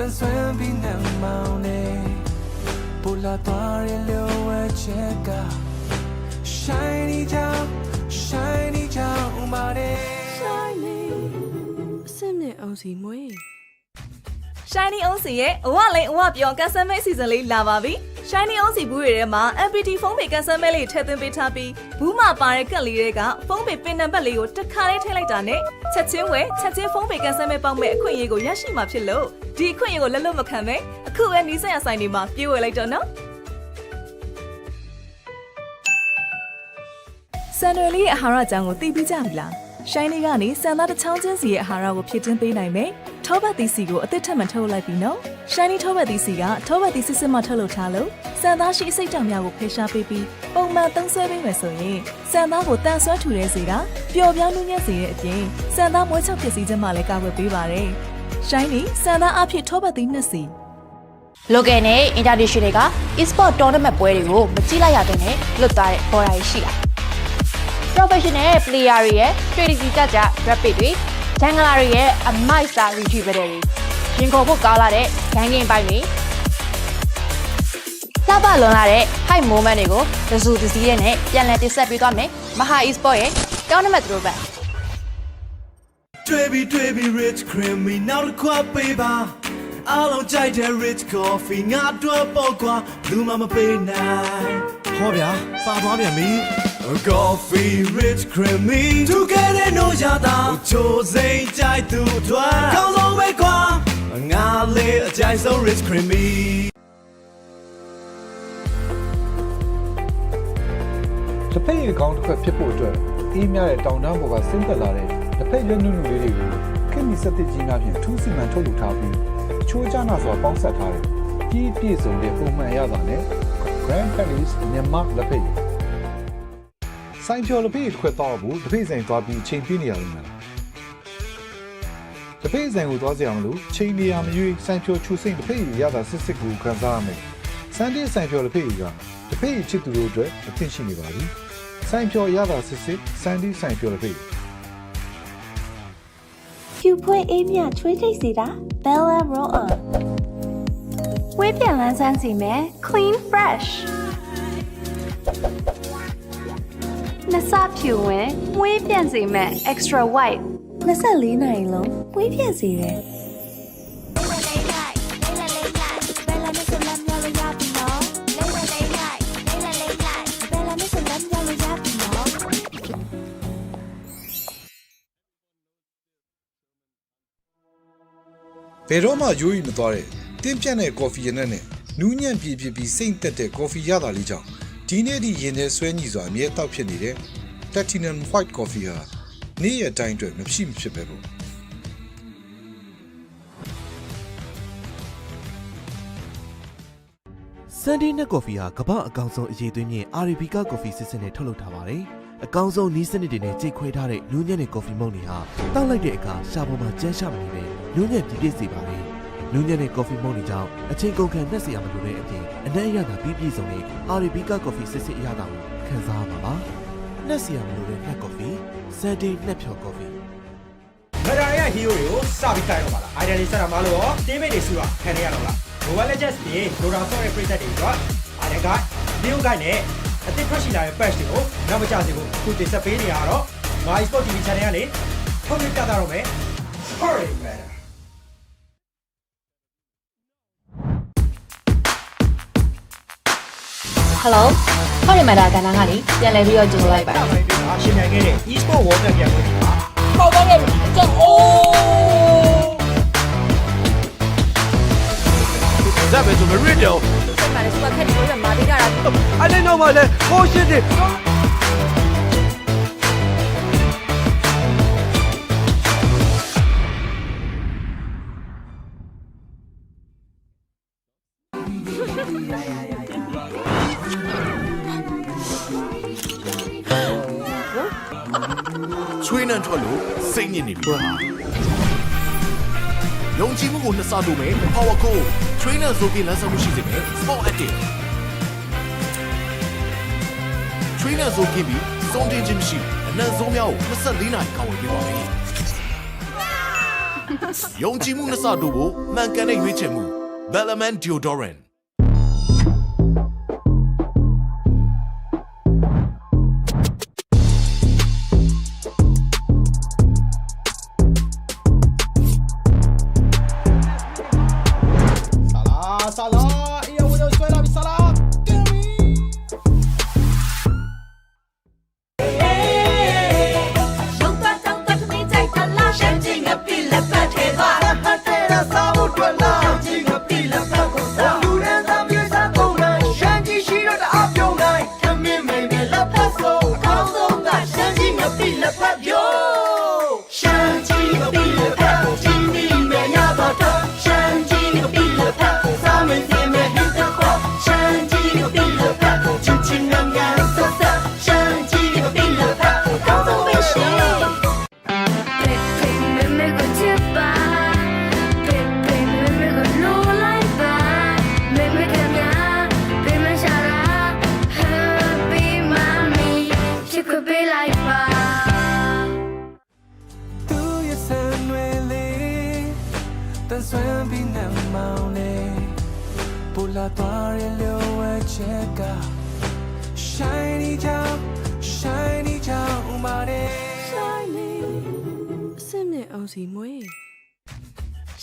Speaker 1: 但算比那毛呢，不拉多人留我这个，shiny 叫马呢。
Speaker 13: Shiny အောင်စီမွေး Shiny အောင်စီရဲ့အဝလိန်အဝပြောကန်ဆယ်မဲစီဇန်လေးလာပါပြီ Shiny အောင်စီဘူးတွေထဲမှာ MPT ဖုန်းပေကန်ဆယ်မဲလေးထည့်သွင်းပေးထားပြီးဘူးမှာပါတဲ့ကက်လေးတွေကဖုန်းပေပင်နံပါတ်လေးကိုတစ်ခါလေးထည့်လိုက်တာနဲ့ချက်ချင်းဝယ်ချက်ချင်းဖုန်းပေကန်ဆယ်မဲပေါက်မဲ့အခွင့်အရေးကိုရရှိမှာဖြစ်လို့ဒီအခွင့်အရေးကိုလက်လွတ်မခံပဲအခုပဲနီးစပ်ရဆိုင်တွေမှာပြေးဝယ်လိုက်တော့နော်ဆန်နယ်လေးရဲ့အာဟာရအကြောင်းကိုသိပြီးကြပြီလား Shiny ကနေစံသားတစ်ချောင်းချင်းစီရဲ့အာဟာရကိုဖြည့်တင်းပေးနိုင်မယ်။ထောပတ်သီးစီကိုအသစ်ထပ်မံထုတ်လိုက်ပြီနော်။ Shiny ထောပတ်သီးစီကထောပတ်သီးစစ်စစ်မှထုတ်လုပ်ထားလို့စံသားရှိအစိတ်တောင်များကိုဖယ်ရှားပေးပြီးပုံမှန်သုံးဆွဲပေးမယ်ဆိုရင်စံသားကိုတန်ဆွမ်းထူတဲ့စီကပျော်ပြောင်းနှူးညံ့စေတဲ့အပြင်စံသားမွေးချောက်ပျက်စီးခြင်းမှလည်းကာကွယ်ပေးပါတယ်။ Shiny စံသားအဖြစ်ထောပတ်သီးနှစ်စီ
Speaker 23: Local နဲ့ International တွေက Esport Tournament ပွဲတွေကိုမကြည့်လိုက်ရတဲ့နဲ့လွတ်သွားတဲ့ဘော်ဒါရှိတာ Professional player တွေရဲ့ strategy ကြ rapid တွေ jungler တွေရဲ့ a master retriever တွေရင်ခုန်ဖို့ကောင်းလာတဲ့ ganging ပိုင်းတွေလှပလွန်လာတဲ့ high moment တွေကိုတစုတစည်းနဲ့ပြန်လည်တင်ဆက်ပေးသွားမယ်မဟာ Esport ရဲ့ Tournament Throwback
Speaker 1: တွေ့ပြီ rich creamy နောက်တစ်ခွက်ပေးပါအားလုံးကြိုက်တဲ့ rich coffee ငါတို့ပေါ့ကွာဘူးမှမပေးနိုင်ဟောဗျာပါသွားပြန်ပြီ Coffee rich creamy together no yada ချိုစိမ့်ကြိုက်သူတွေကောင်းဆုံးပဲကွာငါလေးအကြိုက်ဆုံး rich creamy
Speaker 25: တစ်ဖက်ရဲ့ကောင်းတစ်ခွက်ဖြစ်ဖို့အတွက်အေးမြတဲ့တောင်တန်းပေါ်ကဆင်းသက်လာတဲ့တစ်ဖက်ရွက်နုနုလေးတွေကိုခင်မီစက်တစ်ကြီးများဖြင့်ထူးစီမံထုတ်လုပ်ထားပြီးချိုးကြနာစွာပေါင်းစပ်ထားတဲ့ကြီးပြည့်စုံတဲ့ပုံမှန်ရတာနဲ့ Grand Palace မြန်မာလက်ဖက်ရည်ဆိုင်ကျော်လက်ဖက်ရည်တစ်ခွက်တော့ဘူးတစ်ဖက်ဆိုင်သွားပြီးချိန်ပြနေရလို့မလားတစ်ဖက်ဆိုင်ကိုသွားကြအောင်လို့ချိန်နေရမရွေးဆိုင်ကျော်ချူစိမ့်တစ်ဖက်ရည်ရတာစစ်စစ်ကိုခံစားရမယ်စန်ဒီဆိုင်ကျော်လက်ဖက်ရည်ကတစ်ဖက်ရည်ချစ်သူတို့အတွက်အသင့်ရှိနေပါပြီဆိုင်ကျော်ရတာစစ်စစ်စန်ဒီဆိုင်ကျော်လက်ဖက်ရည်
Speaker 9: ဖြူဖွေးအေးမြချွေးထိတ်စီတာ Bella Roll On ဝေးပြန်လန်းဆန်းစီမယ် Clean Fresh နှစ်စဖြူဝင်ဝေးပြန်စီမယ် Extra White 24နိုင်လုံးဝေးပြန်စီတယ်
Speaker 2: ဘယ်တော့မှရိုးရီမသွားတဲ့တင်းပြတ်တဲ့ကော်ဖီရနက်နဲ့နူးညံ့ပြပြပြီးစိမ့်သက်တဲ့ကော်ဖီရတာလေးကြောင့်ဒီနေ့ဒီရင်ထဲဆွဲညီစွာအမြဲတောက်ဖြစ်နေတဲ့ Platinum White Coffee ဟာနေ့ရက်တိုင်းအတွက်မဖြစ်ပဲပေါ့
Speaker 3: Sunday နဲ့ coffee ဟာကမ္ဘာအကောင်ဆုံးအရေးသွင်းမြင့် Arabica coffee စစ်စစ်နဲ့ထုတ်လုပ်ထားပါတယ်။အကောင်ဆုံးနီးစနစ်တွေနဲ့ကြိတ်ခွဲထားတဲ့နူးညံ့တဲ့ coffee မုန့်တွေဟာတောက်လိုက်တဲ့အခါရှာပေါ်မှာကျန်းရှာမနေပဲနူးညံ့ပြည့်စေပါတယ်။နူးညံ့တဲ့ coffee မုန့်တွေကြောင့်အချိန်ကုန်ခံနှက်စရာမလိုတဲ့အပြင်အနက်အရသာပြည့်စုံတဲ့ Arabica coffee စစ်စစ်အရသာကိုခံစားရပါပါ။နှက်စရာမလိုတဲ့နှက် coffee Sunday နှက်ဖြော် coffee
Speaker 24: မဒါရဟီယိုတွေကိုစပြီးကြိုက်တော့ပါလားအိုင်ဒန်လေးစတာမလို့ရောတင်းမိတ်တွေစုတာခံရတော့လား Mobile Legends ပြင်ဒိုရာဆော့ရဲ့ပရိသတ်တွေတော့အားရကဗီဒီယိုကိုင်းနဲ့အသစ်ထွက်ရှိလာတဲ့ patch တွေကိုနောက်မကျစေဖို့ခုတင်ဆက်ပေးနေရတော့ My Sport TV Channel ကနေထုတ်ပြကြတော့မယ် Sorry man
Speaker 23: Hello ဟောဒီမှာဒါကဏ္ဍကနေပြန်လည်ပြီးတော့ကြိုလိုက်ပါ
Speaker 24: ရှင်နိုင်ခဲ့တဲ့ e-sport world ပြန်ပွဲဒီမှာ
Speaker 23: ပေါက်သွားတယ်ကြောက်အိုး
Speaker 24: that was a radio
Speaker 23: စိတ်မှာလည်းစပတ်ခက်ဒီလိုရမာပြီးကြတာ
Speaker 24: I didn't know my oh shit it
Speaker 8: ချွေးနှံထွက်လို့စိတ်ညစ်နေပြီယုံကြည်မှုကိုနှစ်ဆတိုးမယ် Power Code ချွေးနှံဆိုပြီးလမ်းဆောင်မှုရှိစေမယ် Sport Active ချွေးနှံဆိုပြီးစုံတင်ခြင်းမရှိအနံ့ဆုံးများကို24နာရီကောင်းဝင်ပေးပါမယ် ယုံကြည်မှုနဲ့စတို့ဖို့မှန်ကန်တဲ့ရွေးချယ်မှု Bellman Deodorant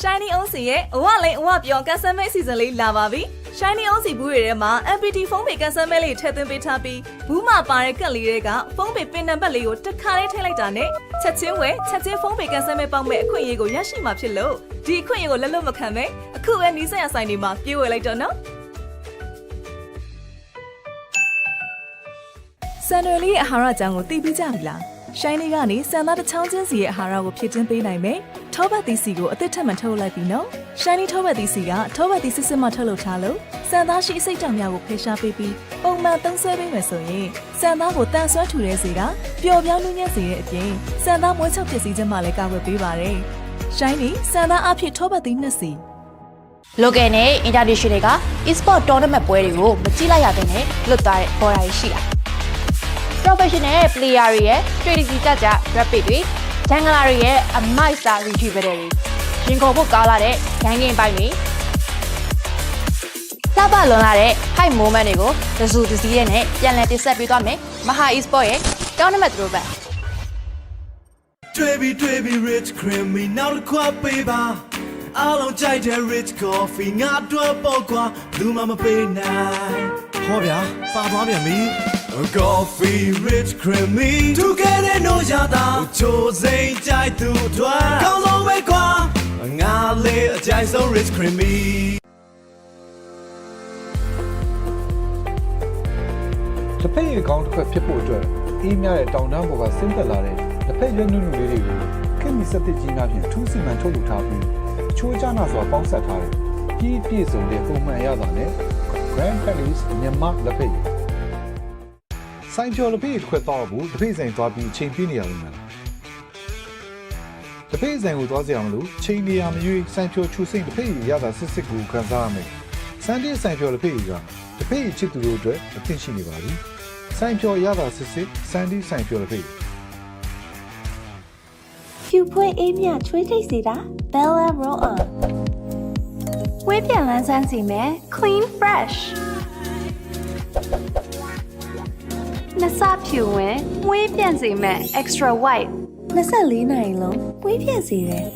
Speaker 13: Shiny OC ရဲ့အဝလိန်အဝပြောကန်ဆယ်မဲအစီအစဉ်လေးလာပါပြီ။ Shiny OC ဘူးတွေထဲမှာ MPT ဖုန်းပေကန်ဆယ်မဲလေးထည့်သွင်းပေးထားပြီးဘူးမှာပါတဲ့ကတ်လေးတွေကဖုန်းပေပင်နံပါတ်လေးကိုတစ်ခါလေးထည့်လိုက်တာနဲ့ချက်ချင်းဝယ်ချက်ချင်းဖုန်းပေကန်ဆယ်မဲပေါက်မဲ့အခွင့်အရေးကိုရရှိမှာဖြစ်လို့ဒီအခွင့်အရေးကိုလက်လွတ်မခံပဲအခုပဲနီးစပ်ရဆိုင်တွေမှာပြေးဝယ်လိုက်တော့နော်။ဆန်နယ်လေးရဲ့အာဟာရအကြောင်းကိုသိပြီးကြပြီလား။ Shiny ကနေစံသားတစ်ချောင်းချင်းစီရဲ့အာဟာရကိုဖြည့်တင်းပေးနိုင်မယ်။ထောပတ်သီးစီကိုအသစ်ထပ်မထုတ်လိုက်ပြီနော်။ Shiny ထောပတ်သီးစီကထောပတ်သီးစစ်စစ်မှထုတ်လုပ်ထားလို့စံသားရှိအစိတ်တောင်များကိုဖယ်ရှားပေးပြီးပုံမှန်သုံးဆွဲပေးမယ်ဆိုရင်စံသားကိုတန်ဆွမ်းထူတဲ့စီကပျော်ပြောင်းနှူးညံ့စေတဲ့အပြင်စံသားမွေးချောက်ပစ္စည်းခြင်းမှလည်းကာကွယ်ပေးပါတယ်။ Shiny စံသားအဖြစ်ထောပတ်သီးနှစ်စီ
Speaker 23: လိုကယ်နဲ့ international တွေက e-sport tournament ပွဲတွေကိုမကြည့်လိုက်ရတဲ့နဲ့လွတ်သွားတဲ့ဘော်ဒါတွေရှိတာ professional player တွေရဲ့ strategy ကြကြ rapid တွေ jungler တွေရဲ့ a master retriever တွေရင်ကုန်ဖို့ကောင်းလာတဲ့ game game ပိုင်းတွေစပါလွန်လာတဲ့ high moment တွေကိုတစုတစည်းနဲ့ပြန်လည်တင်ဆက်ပေးသွားမယ်မဟာ e-sport ရဲ့ tournament throwback
Speaker 1: တွေ့ပြီ rich creamy နောက်တစ်ခွက်ပေးပါအားလုံးကြိုက်တဲ့ rich coffee ငါတို့ပေါ့ကွာဘူးမပေးနိုင်ဟောဗျာပါသွားပြန်ပြီ Coffee rich creamy Together no yada ချိုးစိမ့်ကြိုက်သူတွေကောင်းဆုံးပဲကွာငါလေးအကြိုက်ဆုံး rich creamy
Speaker 25: တစ်ဖက်ရဲ့ကောင်းတစ်ခွက်ဖြစ်ဖို့အတွက်အေးမြတဲ့တောင်တန်းပေါ်ကဆင်းသက်လာတဲ့တစ်ဖက်ရွက်နုနုလေးတွေကိုခင်မီစက်တစ်ကြီးများဖြင့်ထူးစီမံထုတ်လုပ်ထားပြီးချိုးကြနာစွာပေါင်းစပ်ထားတဲ့ပြည်ပြည့်စုံတဲ့ပုံမှန်ရတာနဲ့ Grand Palace မြန်မာလက်ဖက်ဆိုင်ကျော်လက်ဖက်ခွက်တော့ဘူးတစ်ဖက်ဆိုင်သွားပြီးချိန်ပြနေရလို့မလားတစ်ဖက်ဆိုင်ကိုသွားစရာမလိုချိန်နေရမရွေးဆိုင်ကျော်ချူစိမ့်တစ်ဖက်ရတာစစ်စစ်ကိုခံစားရမယ်စန်ဒီဆိုင်ကျော်လက်ဖက်ကတစ်ဖက်ချစ်သူတို့အတွက်အသင့်ရှိနေပါပြီဆိုင်ကျော်ရတာစစ်စစ်စန်ဒီဆိုင်ကျော်လက်ဖက်
Speaker 9: ဖြူဖွေးအေးမြချွေးထိတ်စီတာ Bella Roll On ဝေးပြန်လန်းဆန်းစီမယ် Clean Fresh နှစ်စဖြူဝင်ဝေးပြန်စီမယ် Extra White 24နိုင်လုံးဝေးပြန်စီတယ်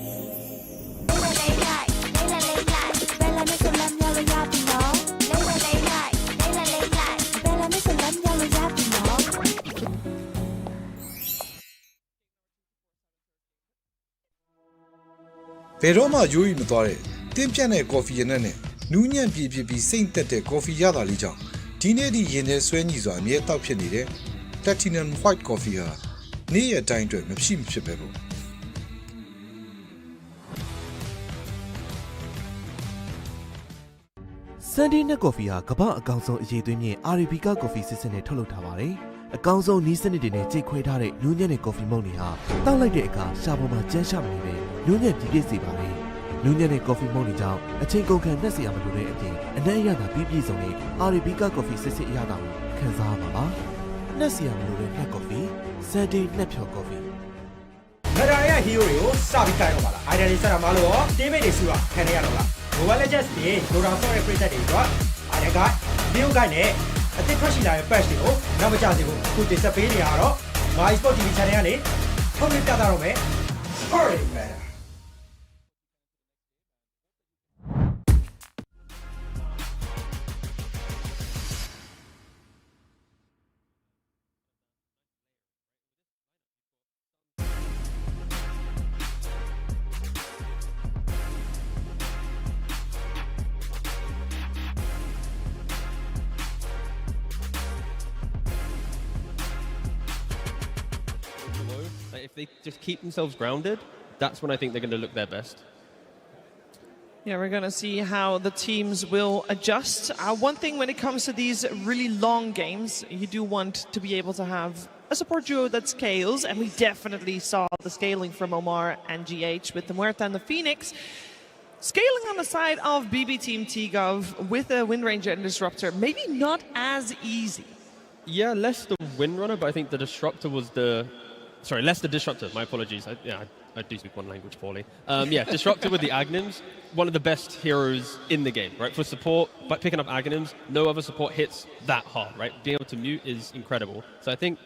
Speaker 2: ဘယ်တော့မှရိုးရီမသွားတဲ့တင်းပြတ်တဲ့ကော်ဖီရနက်နဲ့နူးညံ့ပြည့်ပြီးစိမ့်သက်တဲ့ကော်ဖီရတာလေးကြောင့်ဒီနေ့ဒီရင်ထဲဆွဲညီစွာအမြဲတောက်ဖြစ်နေတဲ့ Platinum White Coffee ဟာနေ့ရက်တိုင်းအတွက်မဖြစ်ပဲပေါ့
Speaker 3: Sunday နဲ့ coffee ဟာကမ္ဘာအကောင်ဆုံးအရေးသွင်းမြင့် Arabica coffee စစ်စစ်နဲ့ထုတ်လုပ်ထားပါတယ်။အကောင်ဆုံးနီးစနစ်တွေနဲ့ကြိတ်ခွဲထားတဲ့နူးညံ့တဲ့ coffee မုန့်တွေဟာတောက်လိုက်တဲ့အခါရှာပေါ်မှာကျန်းရှာမနေပဲနူးညံ့ပြည့်စေပါတယ်။နူးညံ့တဲ့ coffee မုန့်တွေကြောင့်အချိန်ကုန်ခံနှက်စရာမလိုတဲ့အပြင်အနံ့ရတာပြည့်စုံတဲ့ Arabica coffee စစ်စစ်အရသာကိုခံစားရပါပါ။နှက်စရာမလိုတဲ့နှက် coffee Sunday နှက်ဖြော် coffee
Speaker 1: င
Speaker 24: Meta ရဲ့ hero တွေကိုစပြီးကိုင်တော့ပါလား idea တွေစတာမလို့ရော teammate တွေစုတာခံရတော့လား Mobile Legends ပြင် Dota ဆော့တဲ့ preset တွေတော့ idea က video ကိုင်နဲ့အသစ်ထွက်ရှိလာတဲ့ patch တွေကိုနောက်မကျစေဖို့အခုတင်ဆက်ပေးနေရတော့ My Sport TV channel ကနေထုတ်လွှင့်ပြသတော့မယ် Sorry man
Speaker 17: If they just keep themselves grounded, that's when I think they're going to look their best.
Speaker 12: Yeah, we're going to see how the teams will adjust. One thing when it comes to these really long games, you do want to be able to have a support duo that scales, and we definitely saw the scaling from Omar and GH with the Muerta and the Phoenix. Scaling on the side of BB Team T-Gov with a Wind Ranger and Disruptor, maybe not as easy.
Speaker 17: Yeah, less the Windrunner, but I think the Disruptor was the... Sorry, less the Disruptor, my apologies. I do speak one language poorly. Yeah, Disruptor with the Aghanim's, one of the best heroes in the game, right? For support, but picking up Aghanim's, no other support hits that hard, right? Being able to mute is incredible. So I think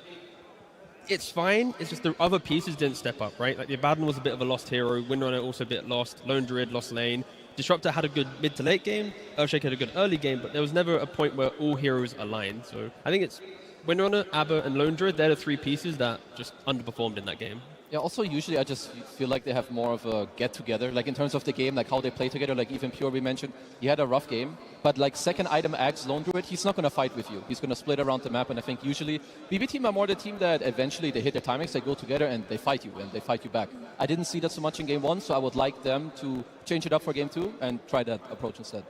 Speaker 17: it's fine, it's just the other pieces didn't step up, right? Like the Abaddon was a bit of a lost hero, Windrunner also a bit lost, Lone Druid lost lane, Disruptor had a good mid to late game, Earthshake had a good early game, but there was never a point where all heroes aligned. So I think it's Windrunner, Abba, and Lone Druid, they're the three pieces that just underperformed in that game.
Speaker 14: Yeah, also usually I just feel like they have more of a get-together, like in terms of the game, like how they play together, like even Pure we mentioned, he had a rough game, but like second item Axe, Lone Druid, he's not going to fight with you. He's going to split around the map, and I think usually BB team are more the team that eventually they hit their timings, they go together and they fight you back. I didn't see that so much in game 1, so I would like them to change it up for game 2 and try that approach instead.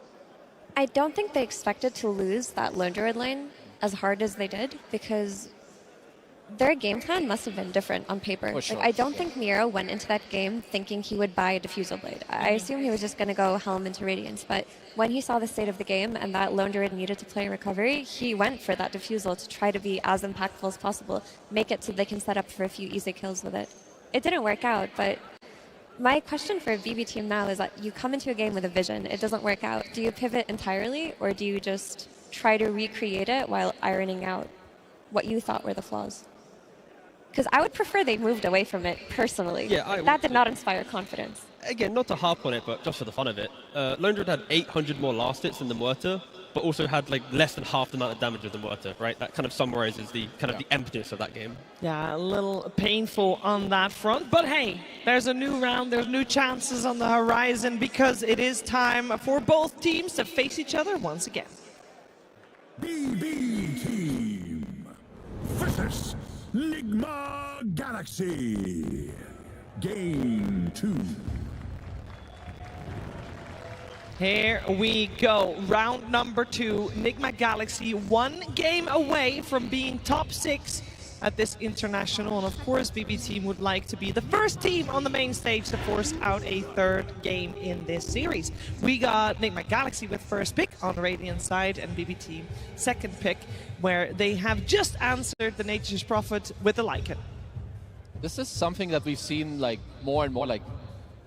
Speaker 15: I don't think they expected to lose that Lone Druid lane as hard as they did, because their game plan must have been different on paper.
Speaker 14: Sure.
Speaker 15: Like, I don't think Miro went into that game thinking he would buy a Diffusal Blade. I assume he was just going to go Helm into Radiance, but when he saw the state of the game and that Lone Druid needed to play recovery, he went for that Diffusal to try to be as impactful as possible, make it so they can set up for a few easy kills with it. It didn't work out, but my question for a BB team now is that you come into a game with a vision, it doesn't work out. Do you pivot entirely, or do you just try to recreate it while ironing out what you thought were the flaws? Because I would prefer they moved away from it personally.
Speaker 17: Yeah,
Speaker 15: that did not inspire confidence.
Speaker 17: Again, not to harp on it, but just for the fun of it, Lone Druid had 800 more last hits than the Muerta, but also had like less than half the amount of damage of the Muerta, right? That kind of summarizes the kind of the emptiness of that game.
Speaker 12: Yeah, a little painful on that front, but hey, there's a new round, there's new chances on the horizon, because it is time for both teams to face each other once again.
Speaker 18: BB Team versus Nigma Galaxy. Game 2.
Speaker 12: Here we go. Round number 2. Nigma Galaxy 1 game away from being top 6 at this international. And of course, BB Team would like to be the first team on the main stage to force out a third game in this series. We got Nigma Galaxy with first pick on the Radiant side, and BB Team second pick, where they have just answered the Nature's Prophet with the Lycan.
Speaker 14: This is something that we've seen like more and more, like,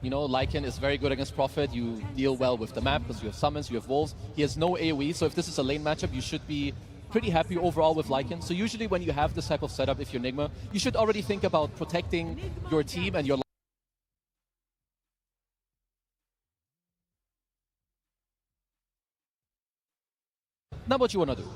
Speaker 14: you know, Lycan is very good against Prophet. You deal well with the map because you have summons, you have wolves. He has no AoE, so if this is a lane matchup, you should be pretty happy overall with Lycan. So usually when you have this type of setup, if you're Nigma, you should already think about protecting your team and your... Now what you want to do?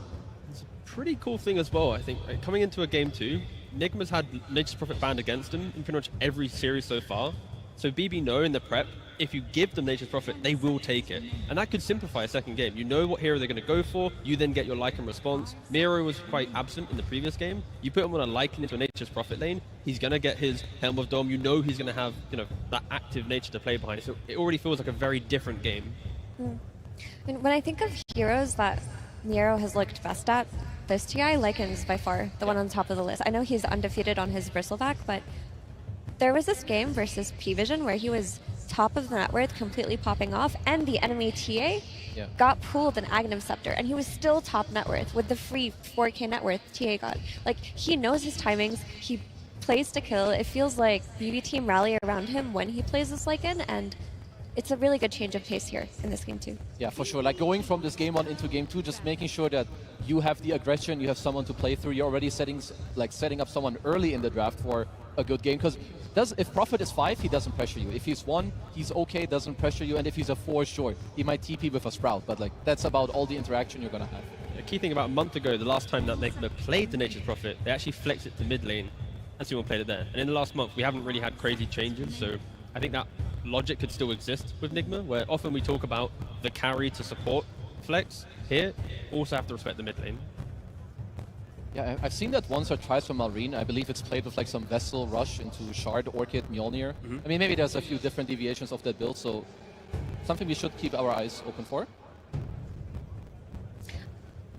Speaker 17: It's a pretty cool thing as well, I think. Right? Coming into a game 2, Nigma's had Nature's Prophet banned against him in pretty much every series so far. So BB know in the prep, if you give them Nature's Prophet, they will take it. And that could simplify a second game. You know what hero they're going to go for, you then get your Lycan response. Miro was quite absent in the previous game. You put him on a Lycan into a Nature's Prophet lane, he's going to get his Helm of Dome. You know he's going to have, you know, that active nature to play behind. So it already feels like a very different game.
Speaker 15: And when I think of heroes that Miro has looked best at, this TI Lycan's by far the one on top of the list. I know he's undefeated on his Bristleback, but there was this game versus P-Vision where he was top of the net worth, completely popping off, and the enemy TA got pulled an Aghanim Scepter, and he was still top net worth with the free 4K net worth TA got. Like, he knows his timings, he plays to kill. It feels like BB team rally around him when he plays this Lycan, and it's a really good change of pace here in this game too.
Speaker 14: Yeah, for sure. Like going from this game 1 into game 2, just making sure that you have the aggression, you have someone to play through. You're already setting up someone early in the draft for a good game. Because if Prophet is 5, he doesn't pressure you. If he's 1, he's okay, doesn't pressure you. And if he's a 4, sure, he might TP with a Sprout. But like that's about all the interaction you're gonna have.
Speaker 17: The key thing about a month ago, the last time that Nigma played the Nature's Prophet, they actually flexed it to mid lane, and someone played it there. And in the last month, we haven't really had crazy changes. So I think that logic could still exist with Nigma, where often we talk about the carry to support flex. Here, also have to respect the mid lane.
Speaker 14: Yeah, I've seen that once or twice from Malrine. I believe it's played with like some Vessel rush into Shard, Orchid, Mjolnir. I mean, maybe there's a few different deviations of that build, so something we should keep our eyes open for.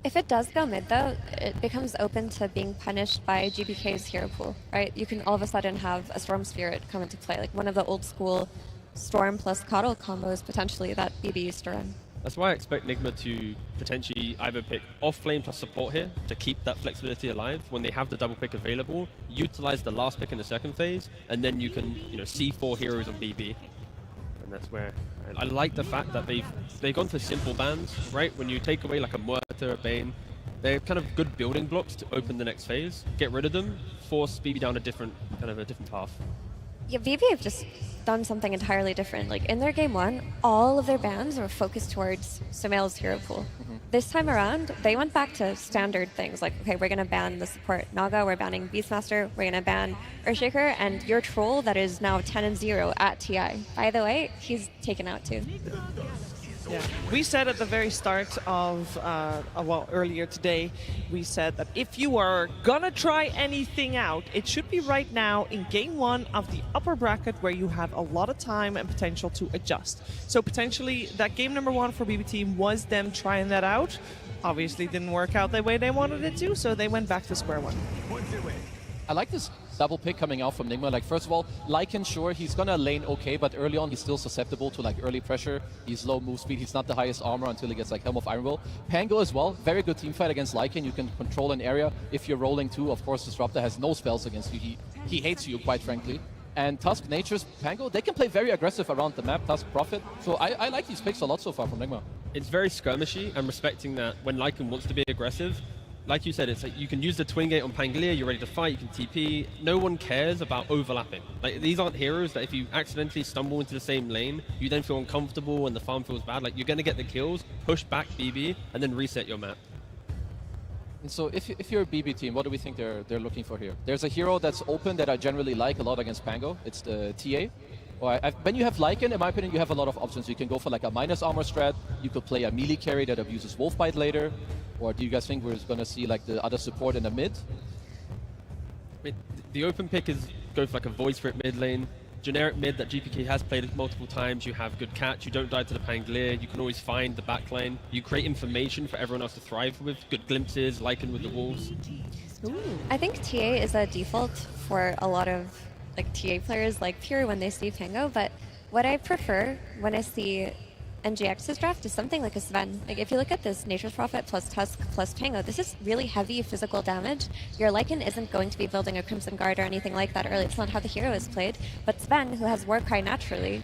Speaker 15: If it does go mid though, it becomes open to being punished by GBK's hero pool, right? You can all of a sudden have a Storm Spirit come into play, like one of the old school Storm plus Coddle combos potentially that BB used to run.
Speaker 17: That's why I expect Nigma to potentially either pick off-lane plus support here to keep that flexibility alive. When they have the double pick available, utilize the last pick in the second phase, and then you can, C4 heroes on BB. And that's where I like the fact that they've gone for simple bans, right? When you take away like a Muerta, a Bane, they're kind of good building blocks to open the next phase. Get rid of them, force BB down a different path.
Speaker 15: Yeah, BB have just done something entirely different. Like in their game 1, all of their bans were focused towards Sumail's hero pool. This time around, they went back to standard things like, okay, we're going to ban the support Naga, we're banning Beastmaster, we're going to ban Earthshaker, and your troll that is now 10-0 at TI. By the way, he's taken out too.
Speaker 12: Yeah. We said at the very start of, earlier today, we said that if you are gonna try anything out, it should be right now in game 1 of the upper bracket where you have a lot of time and potential to adjust. So potentially that game number 1 for BB team was them trying that out. Obviously didn't work out the way they wanted it to, so they went back to square 1.
Speaker 14: I like this double pick coming out from Nigma. Like, first of all, Lycan, sure, he's gonna lane okay, but early on he's still susceptible to like early pressure. He's low move speed, he's not the highest armor until he gets like Helm of Iron Will. Pango as well, very good team fight against Lycan. You can control an area if you're rolling too. Of course, Disruptor has no spells against you. He hates you, quite frankly. And Tusk, Nature's, Pango, they can play very aggressive around the map, Tusk, Prophet. So I like these picks a lot so far from Nigma.
Speaker 17: It's very skirmishy and respecting that when Lycan wants to be aggressive, like you said, it's like you can use the Twin Gate on Pangolier, you're ready to fight, you can TP. No one cares about overlapping. Like, these aren't heroes that if you accidentally stumble into the same lane, you then feel uncomfortable and the farm feels bad. Like, you're going to get the kills, push back BB, and then reset your map.
Speaker 14: And so if you're a BB team, what do we think they're looking for here? There's a hero that's open that I generally like a lot against Pango. It's the TA. When you have Lycan, in my opinion, you have a lot of options. You can go for like a minus armor strat. You could play a melee carry that abuses Wolfbite later. Or do you guys think we're going to see like the other support in the mid?
Speaker 17: The open pick is go for like a Void Spirit mid lane. Generic mid that GPK has played multiple times. You have good catch. You don't die to the Pangolier. You can always find the back lane. You create information for everyone else to thrive with. Good glimpses, Lycan with the wolves.
Speaker 15: I think TA is a default for a lot of like TA players like Pure when they see Pango, but what I prefer when I see NGX's draft is something like a Sven. Like if you look at this Nature's Prophet plus Tusk plus Pango, this is really heavy physical damage. Your Lycan isn't going to be building a Crimson Guard or anything like that early. It's not how the hero is played. But Sven, who has Warcry naturally,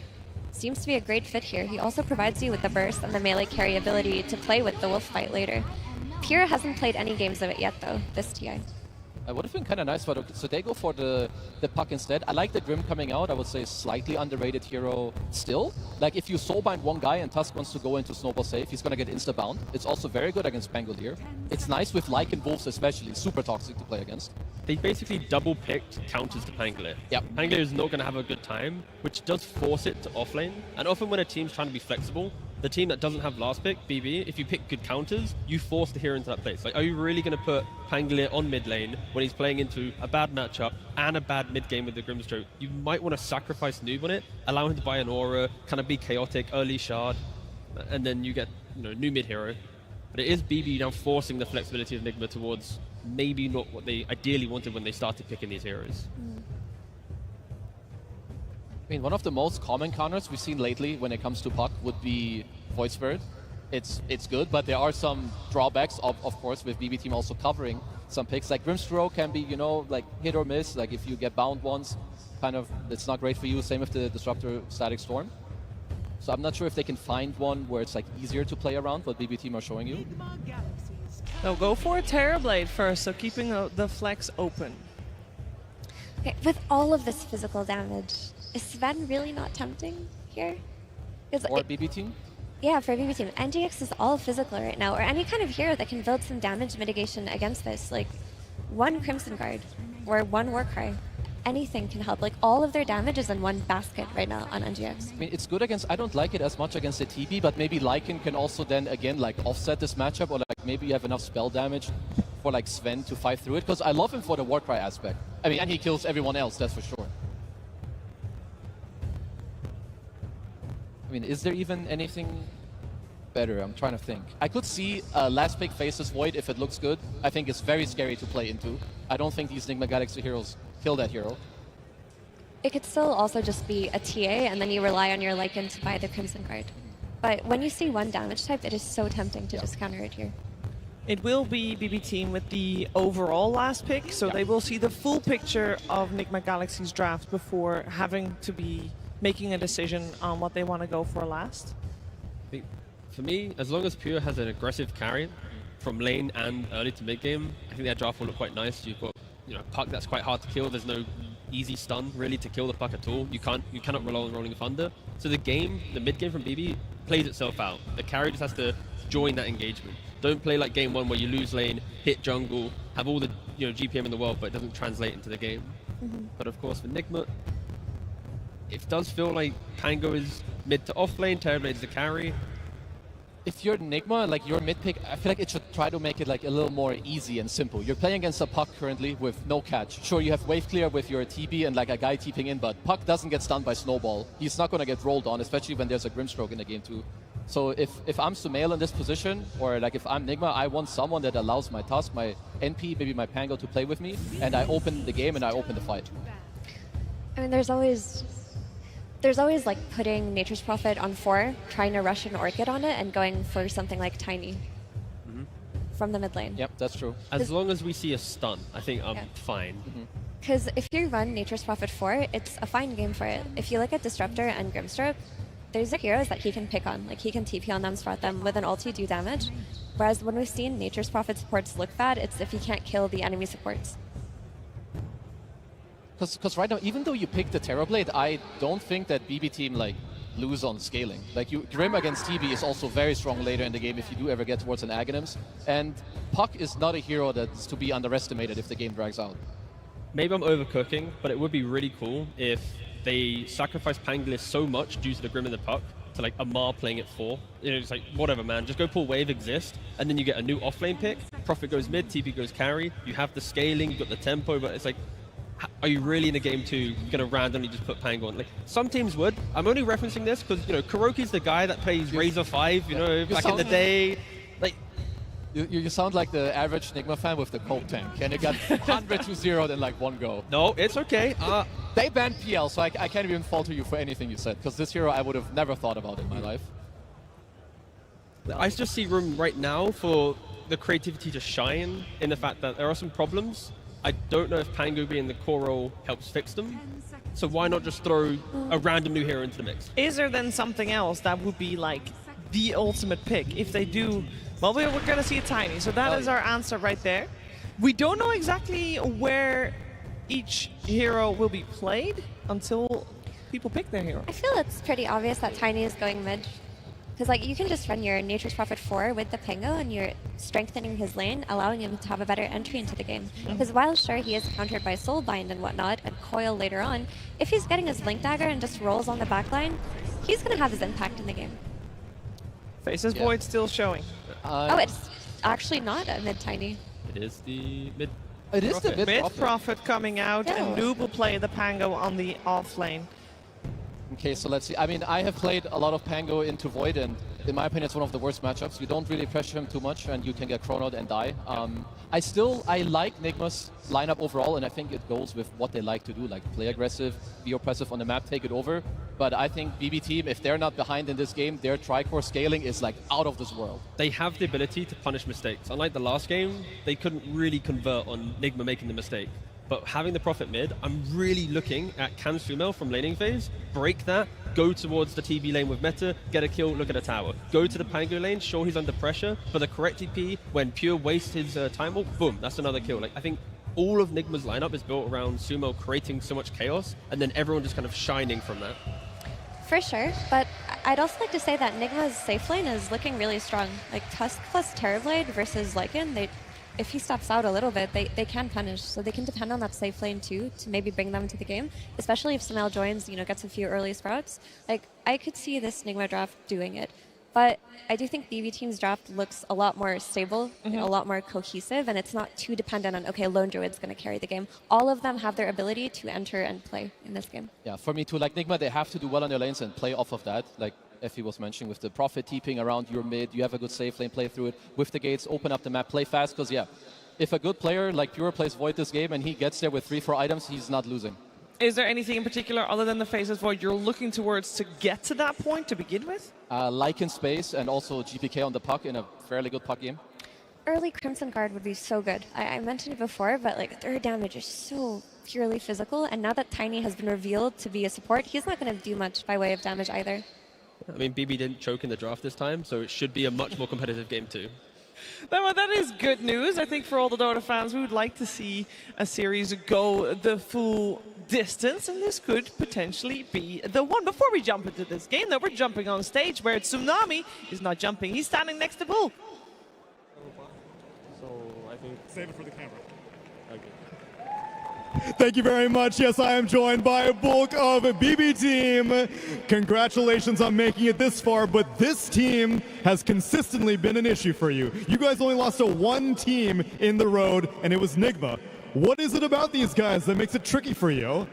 Speaker 15: seems to be a great fit here. He also provides you with the burst and the melee carry ability to play with the wolf fight later. Pure hasn't played any games of it yet though, this TI.
Speaker 14: It would have been kind of nice, but so they go for the puck instead. I like the Grim coming out. I would say slightly underrated hero still. Like if you soulbind one guy and Tusk wants to go into Snowball safe, he's going to get insta-bound. It's also very good against Pangolier. It's nice with Lycan Wolves especially, super toxic to play against.
Speaker 17: They basically double-picked counters to Pangolier.
Speaker 14: Yep.
Speaker 17: Pangolier is not going to have a good time, which does force it to offlane. And often when a team's trying to be flexible, the team that doesn't have last pick, BB, if you pick good counters, you force the hero into that place. Like, are you really going to put Pangolier on mid lane when he's playing into a bad matchup and a bad mid game with the Grimstroke? You might want to sacrifice Noob on it, allow him to buy an aura, kind of be chaotic, early shard, and then you get new mid hero. But it is BB now forcing the flexibility of Nigma towards maybe not what they ideally wanted when they started picking these heroes.
Speaker 14: I mean, one of the most common counters we've seen lately when it comes to puck would be Void Spirit. It's good, but there are some drawbacks, of course, with BB team also covering some picks. Like Grimstroke can be, you know, like hit or miss. Like if you get bound once, kind of, it's not great for you. Same with the Disruptor Static Storm. So I'm not sure if they can find one where it's like easier to play around what BB team are showing you.
Speaker 12: They'll go for a Terrorblade first, so keeping the flex open.
Speaker 15: Okay, with all of this physical damage, is Sven really not tempting here?
Speaker 14: Or BB team?
Speaker 15: Yeah, for BB team. NGX is all physical right now, or any kind of hero that can build some damage mitigation against this. Like one Crimson Guard or one Warcry. Anything can help. Like all of their damage is in one basket right now on NGX.
Speaker 14: I mean, it's good against, I don't like it as much against the TB, but maybe Lycan can also then again like offset this matchup, or like maybe you have enough spell damage for like Sven to fight through it, because I love him for the Warcry aspect. I mean, and he kills everyone else, that's for sure. I mean, is there even anything better? I'm trying to think. I could see last pick faces Void if it looks good. I think it's very scary to play into. I don't think these Nigma Galaxy heroes kill that hero.
Speaker 15: It could still also just be a TA, and then you rely on your Lycan to buy the Crimson Guard. But when you see one damage type, it is so tempting to just counter it here.
Speaker 12: It will be BB team with the overall last pick, so they will see the full picture of Nigma Galaxy's draft before having to be making a decision on what they want to go for last.
Speaker 17: I think for me, as long as Pure has an aggressive carry from lane and early to mid game, I think their draft will look quite nice. You've got, you know, Puck that's quite hard to kill. There's no easy stun really to kill the Puck at all. You cannot rely on Rolling Thunder. So the mid game from BB plays itself out. The carry just has to join that engagement. Don't play like game one where you lose lane, hit jungle, have all the GPM in the world, but it doesn't translate into the game. But of course for Nigma, it does feel like Pango is mid to off lane, Terrorblade is the carry.
Speaker 14: If you're Nigma, like your mid pick, I feel like it should try to make it like a little more easy and simple. You're playing against a Puck currently with no catch. Sure, you have wave clear with your TB and like a guy TPing in, but Puck doesn't get stunned by Snowball. He's not going to get rolled on, especially when there's a Grimstroke in the game too. So if I'm Sumail in this position, or like if I'm Nigma, I want someone that allows my Tusk, my NP, maybe my Pango to play with me, and I open the game and I open the fight.
Speaker 15: I mean, there's always like putting Nature's Prophet on 4, trying to rush an Orchid on it, and going for something like Tiny from the mid lane.
Speaker 14: Yep, that's true.
Speaker 17: As long as we see a stun, I think I'm fine.
Speaker 15: Because if you run Nature's Prophet 4, it's a fine game for it. If you look at Disruptor and Grimstroke, there's heroes that he can pick on. Like he can TP on them, spot them with an ulti, do damage. Whereas when we've seen Nature's Prophet supports look bad, it's if he can't kill the enemy supports.
Speaker 14: Because right now, even though you pick the Terrorblade, I don't think that BB team like lose on scaling. Like Grim against TB is also very strong later in the game if you do ever get towards an Aghanims. And Puck is not a hero that's to be underestimated if the game drags out.
Speaker 17: Maybe I'm overcooking, but it would be really cool if they sacrifice Pangolius so much due to the Grim and the Puck to like Amar playing it 4. You know, it's like, whatever, man. Just go pull Wave Exist, and then you get a new offlane pick. Prophet goes mid, TP goes carry. You have the scaling, you've got the tempo, but it's like, are you really in a game 2 going to randomly just put Pango on? Like, some teams would. I'm only referencing this because, you know, Kuroki's the guy that plays Razor 5, you know, back in the day. Like,
Speaker 14: You sound like the average Nigma fan with the Cold Tank, and it got 100-0 in like one go.
Speaker 17: No, it's okay.
Speaker 14: They banned PL, so I can't even falter you for anything you said, because this hero I would have never thought about in my life.
Speaker 17: I just see room right now for the creativity to shine in the fact that there are some problems. I don't know if Pango being the core role helps fix them. So why not just throw a random new hero into the mix?
Speaker 12: Is there then something else that would be like the ultimate pick if they do? Well, we're going to see a Tiny, so that is our answer right there. We don't know exactly where each hero will be played until people pick their hero.
Speaker 15: I feel it's pretty obvious that Tiny is going mid. Because like you can just run your Nature's Prophet 4 with the Pango, and you're strengthening his lane, allowing him to have a better entry into the game. Because while sure he is countered by Soulbind and whatnot, and Coil later on, if he's getting his Link Dagger and just rolls on the backline, he's going to have his impact in the game.
Speaker 12: Faces Void still showing.
Speaker 15: Oh, it's actually not a mid Tiny.
Speaker 17: It is the mid.
Speaker 14: It is the
Speaker 12: mid Prophet coming out, and Noob will play the Pango on the off lane.
Speaker 14: Okay, so let's see. I mean, I have played a lot of Pango into Void, and in my opinion, it's one of the worst matchups. You don't really pressure him too much, and you can get chronoed and die. I like Nigma's lineup overall, and I think it goes with what they like to do, like play aggressive, be oppressive on the map, take it over. But I think BB team, if they're not behind in this game, their tri-core scaling is like out of this world.
Speaker 17: They have the ability to punish mistakes. Unlike the last game, they couldn't really convert on Nigma making the mistake. But having the Prophet mid, I'm really looking at can Sumail from laning phase, break that, go towards the TB lane with Meta, get a kill, look at a tower. Go to the Pango lane, sure he's under pressure, but the correct TP, when Pure wastes his time ult, boom, that's another kill. Like I think all of Nigma's lineup is built around Sumail creating so much chaos, and then everyone just kind of shining from that.
Speaker 15: For sure, but I'd also like to say that Nigma's safe lane is looking really strong. Like Tusk plus Terrorblade versus Lycan, if he steps out a little bit, they can punish. So they can depend on that safe lane too to maybe bring them to the game, especially if Sumail joins, gets a few early sprouts. Like I could see this Nigma draft doing it. But I do think BB Team's draft looks a lot more stable, a lot more cohesive, and it's not too dependent on, okay, Lone Druid's going to carry the game. All of them have their ability to enter and play in this game.
Speaker 14: Yeah, for me too, like Nigma, they have to do well on their lanes and play off of that. Like Effie was mentioning, with the Prophet TPing around your mid, you have a good safe lane, play through it. With the gates, open up the map, play fast, because yeah, if a good player like Pure plays Void this game and he gets there with 3-4 items, he's not losing.
Speaker 12: Is there anything in particular other than the Phases Void you're looking towards to get to that point to begin with?
Speaker 14: Like in space and also GPK on the puck in a fairly good puck game.
Speaker 15: Early Crimson Guard would be so good. I mentioned it before, but like their damage is so purely physical, and now that Tiny has been revealed to be a support, he's not going to do much by way of damage either.
Speaker 17: I mean, BB didn't choke in the draft this time, so it should be a much more competitive game too.
Speaker 12: Well, that is good news. I think for all the Dota fans, we would like to see a series go the full distance, and this could potentially be the one. Before we jump into this game, though, we're jumping on stage where Tsunami is not jumping. He's standing next to Bull.
Speaker 11: So I think save it for the camera. Okay. Thank you very much. Yes, I am joined by a bulk of BB Team. Congratulations on making it this far, but this team has consistently been an issue for you. You guys only lost to one team in the road, and it was Nigma. What is it about these guys that makes it tricky for you?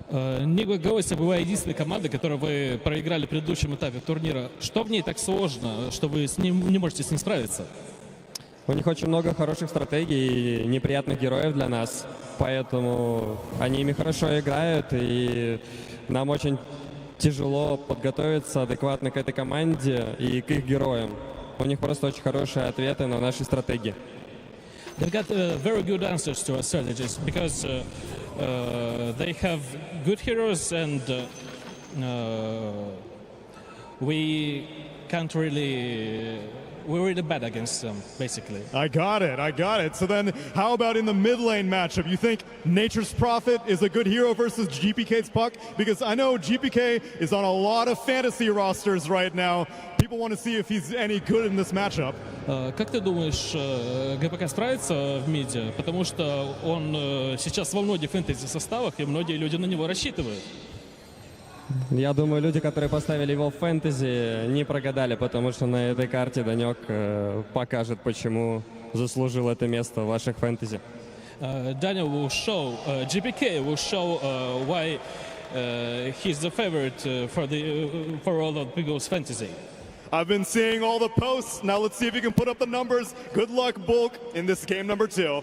Speaker 19: Nigma Goes была единственная команда, которую вы проиграли в предыдущем этапе турнира. Что в ней так сложно, что вы не можете с ним справиться?
Speaker 20: У них очень много хороших стратегий и неприятных героев для нас, поэтому они ими хорошо играют, и нам очень тяжело подготовиться адекватно к этой команде и к их героям. У них просто очень хорошие ответы на наши стратегии.
Speaker 19: They've got very good answers to our strategies because they have good heroes, and we can't really. We're really bad against them, basically.
Speaker 11: I got it. So then, how about in the mid lane matchup? You think Nature's Prophet is a good hero versus GPK's Puck? Because I know GPK is on a lot of fantasy rosters right now. People want to see if he's any good in this matchup.
Speaker 19: Как ты думаешь, ГПК справится в миде? Потому что он сейчас во многих фэнтези-составах, и многие люди на него рассчитывают.
Speaker 20: Я думаю, люди, которые поставили его в фэнтези, не прогадали, потому что на этой карте Данек покажет, почему заслужил это место в ваших фэнтези.
Speaker 19: Daniel will show, GPK will show why he's the favorite for all of people's fantasy.
Speaker 11: I've been seeing all the posts. Now let's see if you can put up the numbers. Good luck, Bulk, in this game number 2.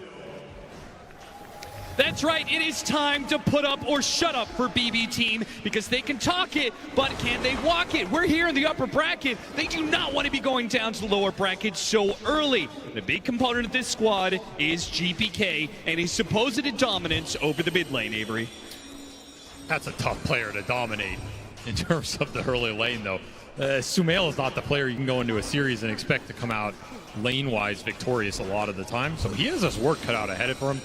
Speaker 6: That's right, it is time to put up or shut up for BB Team, because they can talk it, but can they walk it? We're here in the upper bracket. They do not want to be going down to the lower bracket so early. The big component of this squad is GPK and his supposed dominance over the mid lane, Avery.
Speaker 10: That's a tough player to dominate in terms of the early lane, though. Sumail is not the player you can go into a series and expect to come out lane-wise victorious a lot of the time, so he has his work cut out ahead of him.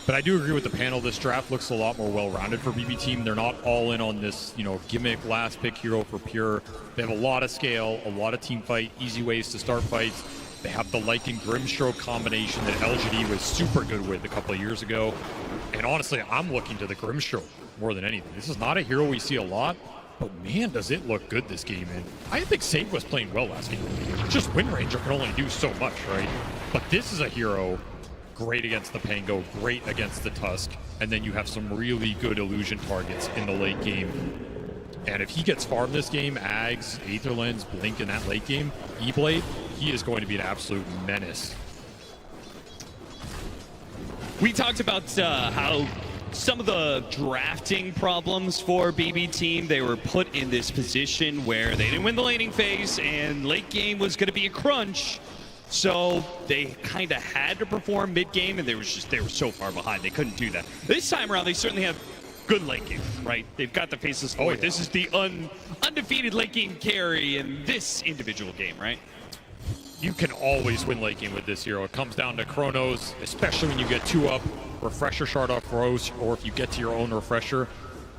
Speaker 10: But I do agree with the panel. This draft looks a lot more well-rounded for BB Team. They're not all in on this, gimmick last pick hero for Pure. They have a lot of scale, a lot of team fight, easy ways to start fights. They have the Lycan Grimstroke combination that LGD was super good with a couple of years ago. And honestly, I'm looking to the Grimstroke more than anything. This is not a hero we see a lot, but man, does it look good this game. And I think Save was playing well last game. Just Wind Ranger can only do so much, right? But this is a hero great against the Pango, great against the Tusk, and then you have some really good illusion targets in the late game. And if he gets farmed this game, Ags, Aetherlens, Blink in that late game, E-Blade, he is going to be an absolute menace.
Speaker 6: We talked about how some of the drafting problems for BB team. They were put in this position where they didn't win the laning phase and late game was going to be a crunch. So they kind of had to perform mid game, and they were so far behind they couldn't do that. This time around, they certainly have good late game, right? They've got the faces for it. This is the undefeated late game carry in this individual game, right?
Speaker 10: You can always win late game with this hero. It comes down to chronos, especially when you get 2 up, refresher shard off Rose, or if you get to your own refresher,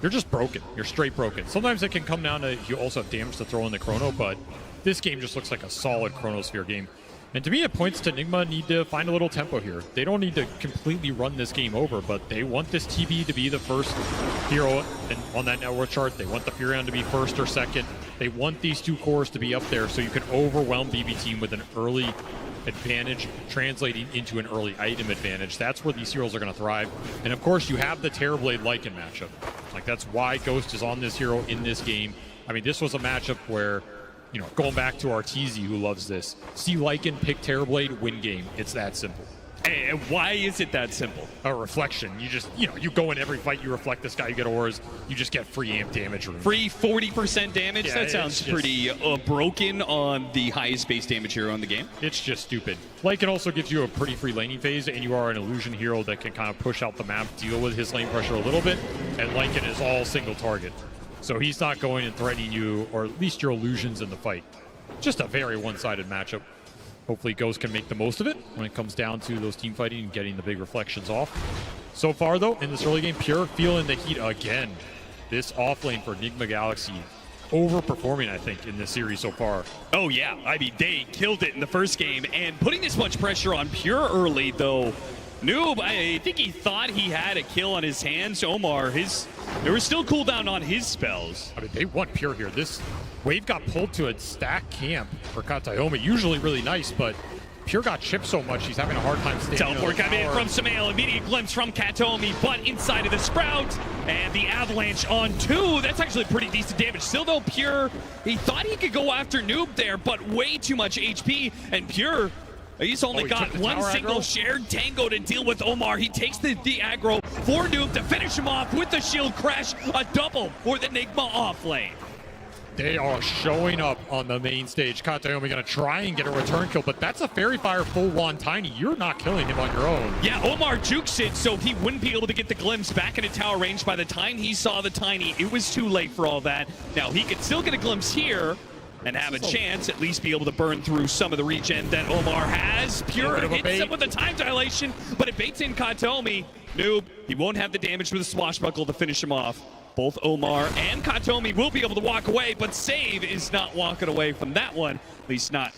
Speaker 10: you're just broken. You're straight broken. Sometimes it can come down to you also have damage to throw in the chrono, but this game just looks like a solid chronosphere game. And to me, it points to Nigma need to find a little tempo here. They don't need to completely run this game over, but they want this TB to be the first hero on that net worth chart. They want the Furion to be first or second. They want these 2 cores to be up there so you can overwhelm BB team with an early advantage translating into an early item advantage. That's where these heroes are going to thrive. And of course, you have the Terrorblade Lycan matchup. Like, that's why Ghost is on this hero in this game. I mean, this was a matchup where, you know, going back to Arteezy, who loves this, see Lycan, pick Terrorblade, win game. It's that simple.
Speaker 6: And why is it that simple?
Speaker 10: A reflection. You just, you know, you go in every fight, you reflect this guy, you get auras, you just get free amp damage room.
Speaker 6: Free 40% damage?
Speaker 10: Yeah,
Speaker 6: that sounds pretty broken on the highest base damage hero in the game.
Speaker 10: It's just stupid. Lycan also gives you a pretty free laning phase, and you are an illusion hero that can kind of push out the map, deal with his lane pressure a little bit, and Lycan is all single target. So he's not going and threatening you, or at least your illusions in the fight. Just a very one-sided matchup. Hopefully Ghost can make the most of it when it comes down to those team fighting and getting the big reflections off. So far, though, in this early game, Pure feeling the heat again. This off lane for Nigma Galaxy overperforming, I think, in this series so far.
Speaker 6: Oh, yeah. I mean, they killed it in the first game, and putting this much pressure on Pure early, though, Noob, I think he thought he had a kill on his hands. Omar, there was still cooldown on his spells.
Speaker 10: I mean, they want Pure here. This wave got pulled to a stack camp for Katayomi. Usually really nice, but Pure got chipped so much, he's having a hard time staying.
Speaker 6: Teleport coming in from Samael. Immediate glimpse from Katayomi, but inside of the Sprout. And the Avalanche on 2. That's actually pretty decent damage. Still, though, Pure, he thought he could go after Noob there, but way too much HP. And Pure, he's only got one single shared tango to deal with Omar. He takes the aggro for Noob to finish him off with the shield crash. A double for the Nigma off lane.
Speaker 10: They are showing up on the main stage. Katayomi going to try and get a return kill, but that's a Fairy Fire full one Tiny. You're not killing him on your own.
Speaker 6: Yeah, Omar jukes it, so he wouldn't be able to get the glimpse back into tower range. By the time he saw the Tiny, it was too late for all that. Now, he could still get a glimpse here and have a chance, at least be able to burn through some of the regen that Omar has. Pure hits him with a time dilation, but it baits in Katayomi. Noob, he won't have the damage with a swashbuckle to finish him off. Both Omar and Katayomi will be able to walk away, but Save is not walking away from that one, at least not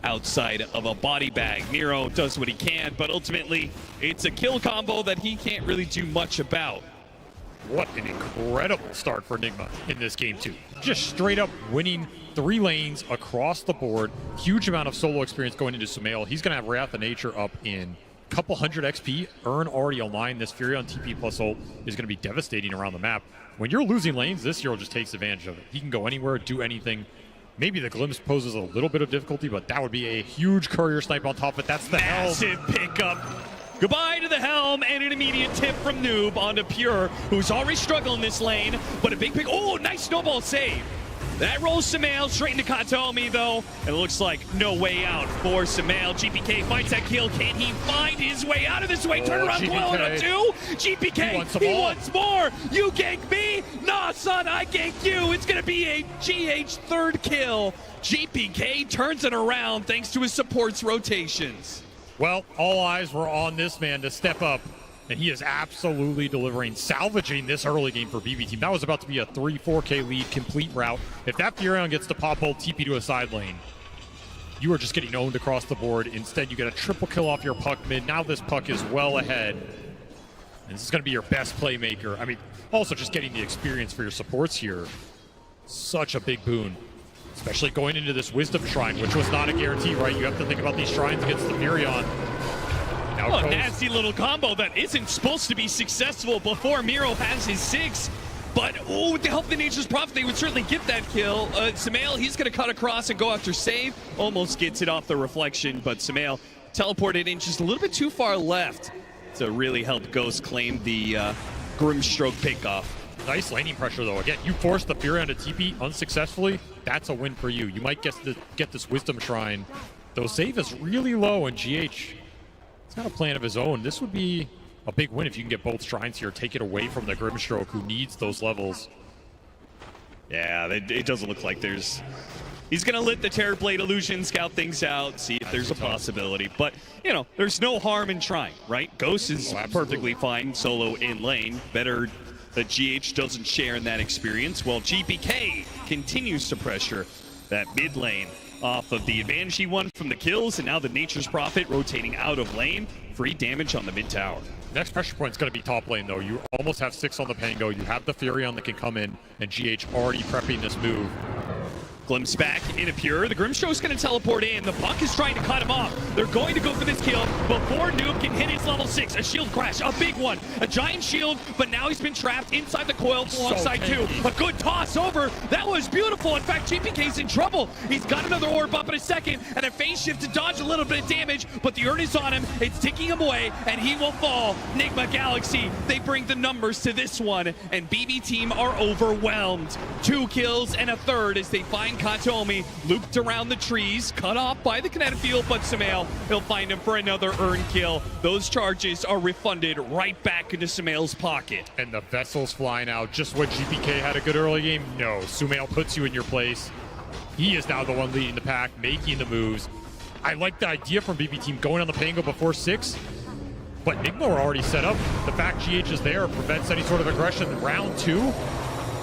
Speaker 6: outside of a body bag. Miro does what he can, but ultimately it's a kill combo that he can't really do much about.
Speaker 10: What an incredible start for Nigma in this game, too. Just straight up winning 3 lanes across the board. Huge amount of solo experience going into Sumail. He's going to have Wrath of Nature up in a couple hundred XP. Earn already online. This Furion TP plus ult is going to be devastating around the map. When you're losing lanes, this hero just takes advantage of it. He can go anywhere, do anything. Maybe the glimpse poses a little bit of difficulty, but that would be a huge courier snipe on top of it. That's the
Speaker 6: massive pickup. Goodbye to the Helm and an immediate tip from Noob onto Pure, who's already struggling this lane, but a big pick. Oh, nice snowball save. That rolls Samael straight into Katayomi, though, and it looks like no way out for Samael. GPK finds that kill. Can he find his way out of this way? Turn around, coil on a 2. GPK, he wants more. You gank me? Nah, son, I gank you. It's going to be a GH third kill. GPK turns it around thanks to his support's rotations.
Speaker 10: Well, all eyes were on this man to step up, and he is absolutely delivering, salvaging this early game for BB team. That was about to be a 3-4K lead, complete route. If that Furion gets to pop hold, TP to a side lane, you are just getting owned across the board. Instead, you get a triple kill off your puck mid. Now this puck is well ahead. And this is going to be your best playmaker. I mean, also just getting the experience for your supports here. Such a big boon. Especially going into this Wisdom Shrine, which was not a guarantee, right? You have to think about these shrines against the Furion.
Speaker 6: Now a nasty little combo that isn't supposed to be successful before Miro has his 6. But, with the help of the Nature's Prophet, they would certainly get that kill. Samael, he's going to cut across and go after Save. Almost gets it off the reflection, but Samael teleported in just a little bit too far left to really help Ghost claim the Grimstroke pickoff.
Speaker 10: Nice laning pressure, though. Again, you forced the Fury onto TP unsuccessfully. That's a win for you. You might get this Wisdom Shrine. Though save is really low, and GH, he's got a plan of his own. This would be a big win if you can get both shrines here, take it away from the Grimstroke, who needs those levels.
Speaker 6: Yeah, it doesn't look like there's... He's going to let the Terrorblade Illusion scout things out, see if there's a possibility. But, you know, there's no harm in trying, right? Ghost is perfectly fine solo in lane. Better that GH doesn't share in that experience, while GPK continues to pressure that mid lane off of the advantage he won from the kills, and now the Nature's Prophet rotating out of lane. Free damage on the mid tower.
Speaker 10: Next pressure point is going to be top lane, though. You almost have 6 on the Pango. You have the Furion that can come in, and GH already prepping this move.
Speaker 6: Glimpse back into Pure. The Grimstroke's going to teleport in. The Puck is trying to cut him off. They're going to go for this kill before Noob can hit his level 6. A shield crash, a big one. A giant shield, but now he's been trapped inside the coil alongside two. A good toss over. That was beautiful. In fact, GPK's in trouble. He's got another orb up in a second, and a phase shift to dodge a little bit of damage, but the urn is on him. It's ticking him away, and he will fall. Nigma Galaxy, they bring the numbers to this one, and BB team are overwhelmed. 2 kills and a third as they find Katomi looped around the trees, cut off by the kinetic field, but Sumail, he'll find him for another earn kill. Those charges are refunded right back into Sumail's pocket.
Speaker 10: And the vessel's flying out. Just when GPK had a good early game, no. Sumail puts you in your place. He is now the one leading the pack, making the moves. I like the idea from BB team going on the Pango before 6, but Nigma were already set up. The fact GH is there prevents any sort of aggression. Round 2.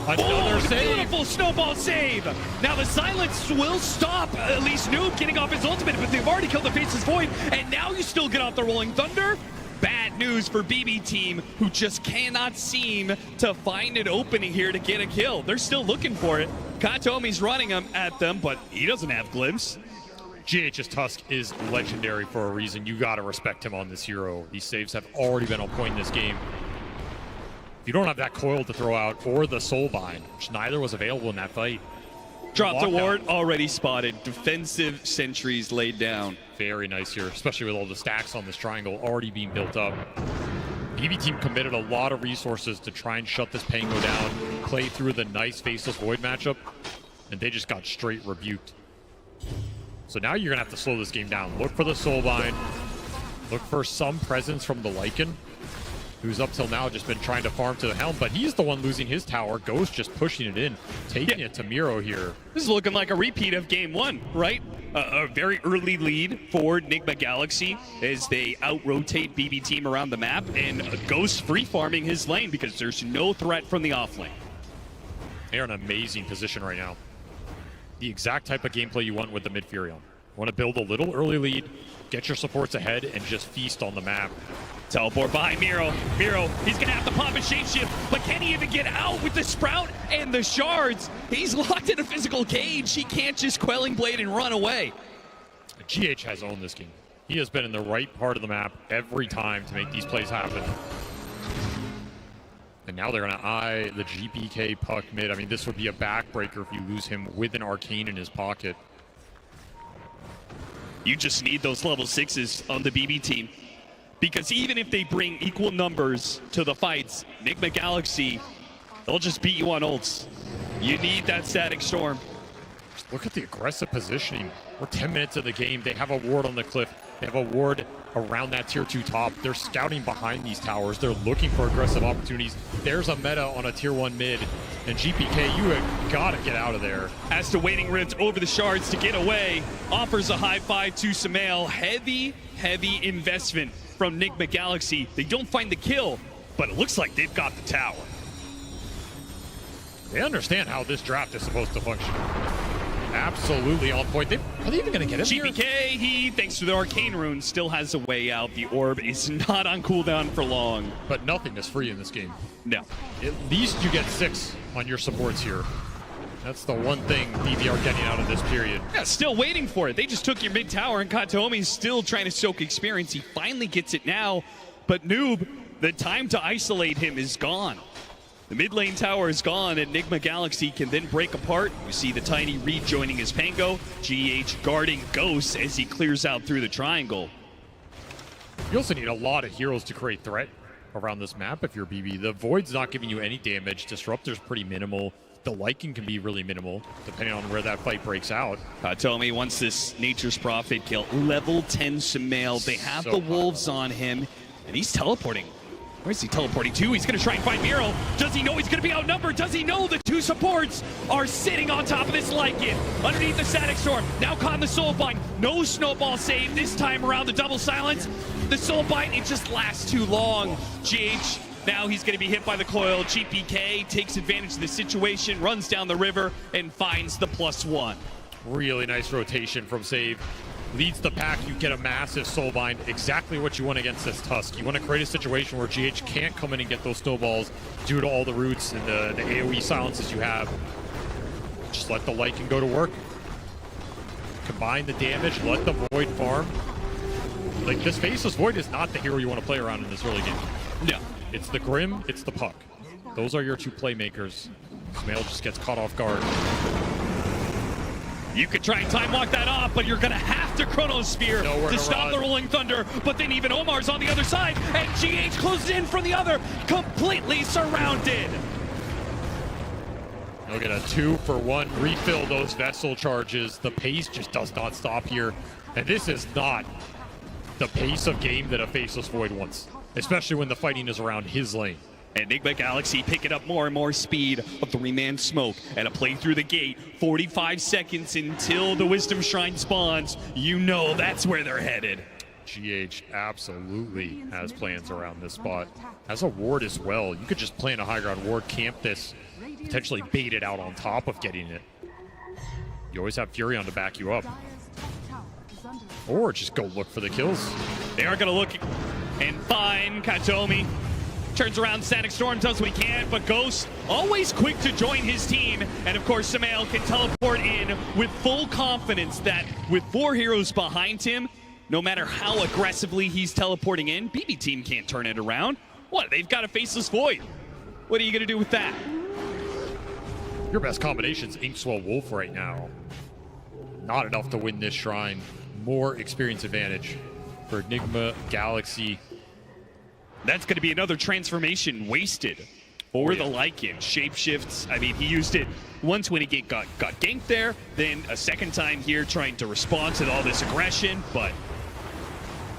Speaker 10: Another save.
Speaker 6: Beautiful snowball save. Now the silence will stop at least Noob getting off his ultimate, but they've already killed the Faceless Void, and now you still get off the Rolling Thunder. Bad news for BB team, who just cannot seem to find an opening here to get a kill. They're still looking for it. Katomi's running at them, but he doesn't have Glimpse.
Speaker 10: GH's Tusk is legendary for a reason. You gotta respect him on this hero. These saves have already been on point in this game. If you don't have that coil to throw out or the Soulbind, which neither was available in that fight.
Speaker 6: Dropped a ward, already spotted. Defensive sentries laid down.
Speaker 10: Very nice here, especially with all the stacks on this triangle already being built up. BB team committed a lot of resources to try and shut this Pango down, play through the nice Faceless Void matchup, and they just got straight rebuked. So now you're gonna have to slow this game down. Look for the Soulbind. Look for some presence from the Lycan, who's up till now just been trying to farm to the helm, but he's the one losing his tower. Ghost just pushing it in, taking it to Miro here.
Speaker 6: This is looking like a repeat of game 1, right? A very early lead for Nigma Galaxy as they out-rotate BB team around the map, and Ghost free-farming his lane because there's no threat from the off-lane.
Speaker 10: They're in an amazing position right now. The exact type of gameplay you want with the mid-Furion. You want to build a little early lead, get your supports ahead, and just feast on the map.
Speaker 6: Teleport by Miro. Miro, he's going to have to pop his shapeshift, but can he even get out with the Sprout and the shards? He's locked in a physical cage. He can't just Quelling Blade and run away.
Speaker 10: GH has owned this game. He has been in the right part of the map every time to make these plays happen. And now they're going to eye the GPK puck mid. I mean, this would be a backbreaker if you lose him with an Arcane in his pocket.
Speaker 6: You just need those level 6s on the BB team. Because even if they bring equal numbers to the fights, Nigma Galaxy, they'll just beat you on ults. You need that static storm.
Speaker 10: Just look at the aggressive positioning. We're 10 minutes of the game. They have a ward on the cliff. They have a ward around that tier 2 top. They're scouting behind these towers. They're looking for aggressive opportunities. There's a meta on a tier 1 mid. And GPK, you have got to get out of there.
Speaker 6: As to waiting Rift over the shards to get away, offers a high five to Sumail. Heavy investment from Nigma Galaxy. They don't find the kill, but it looks like they've got the tower.
Speaker 10: They understand how this draft is supposed to function. Absolutely on point. Are they even going to get him
Speaker 6: GPK, he, thanks to the Arcane Rune, still has a way out. The orb is not on cooldown for long.
Speaker 10: But nothing is free in this game.
Speaker 6: No.
Speaker 10: At least you get 6 on your supports here. That's the one thing BB are getting out of this period.
Speaker 6: Yeah, still waiting for it. They just took your mid tower, and Katomi's still trying to soak experience. He finally gets it now, but Noob, the time to isolate him is gone. The mid lane tower is gone, and Nigma Galaxy can then break apart. You see the Tiny rejoining his Pango. GH guarding Ghost as he clears out through the triangle.
Speaker 10: You also need a lot of heroes to create threat around this map if you're BB. The Void's not giving you any damage. Disruptor's pretty minimal. The Lycan can be really minimal, depending on where that fight breaks out.
Speaker 6: Tomi wants this Nature's Prophet kill. Level 10 Sumail. They have the Wolves on him, and he's teleporting. Where's he teleporting to? He's going to try and find Miro. Does he know he's going to be outnumbered? Does he know the two supports are sitting on top of this Lycan? Underneath the Static Storm. Now caught in the Soulbind. No Snowball save this time around. The double silence. The Soulbind, it just lasts too long. GH, now he's going to be hit by the coil. GPK takes advantage of the situation, runs down the river, and finds the +1.
Speaker 10: Really nice rotation from Save. Leads the pack, you get a massive Soulbind, exactly what you want against this Tusk. You want to create a situation where GH can't come in and get those snowballs due to all the roots and the AoE silences you have. Just let the Lycan go to work. Combine the damage, let the Void farm. Like, this Faceless Void is not the hero you want to play around in this early game.
Speaker 6: No.
Speaker 10: It's the Grim, it's the Puck. Those are your two playmakers. Sumail just gets caught off guard.
Speaker 6: You could try and time walk that off, but you're going to have to Chronosphere to stop the Rolling Thunder. But then even Omar's on the other side, and GH closes in from the other, completely surrounded.
Speaker 10: You'll get a 2-for-1 refill those Vessel charges. The pace just does not stop here. And this is not the pace of game that a Faceless Void wants, especially when the fighting is around his lane.
Speaker 6: Enigma Galaxy picking up more and more speed of 3-man smoke and a play through the gate. 45 seconds until the Wisdom Shrine spawns. You know that's where they're headed.
Speaker 10: GH absolutely has plans around this spot. Has a ward as well. You could just plant a high ground ward, camp this, potentially bait it out on top of getting it. You always have Furion to back you up. Or just go look for the kills.
Speaker 6: They are going to look and find Katomi. Turns around, Static Storm does what he can, but Ghost always quick to join his team. And of course, Sumail can teleport in with full confidence that with 4 heroes behind him, no matter how aggressively he's teleporting in, BB team can't turn it around. What, they've got a Faceless Void. What are you gonna do with that?
Speaker 10: Your best combination's Inkswell Wolf right now. Not enough to win this shrine. More experience advantage for Nigma Galaxy.
Speaker 6: That's going to be another transformation wasted for the Lycan. Shapeshifts, I mean, he used it once when he got ganked there, then a second time here trying to respond to all this aggression, but...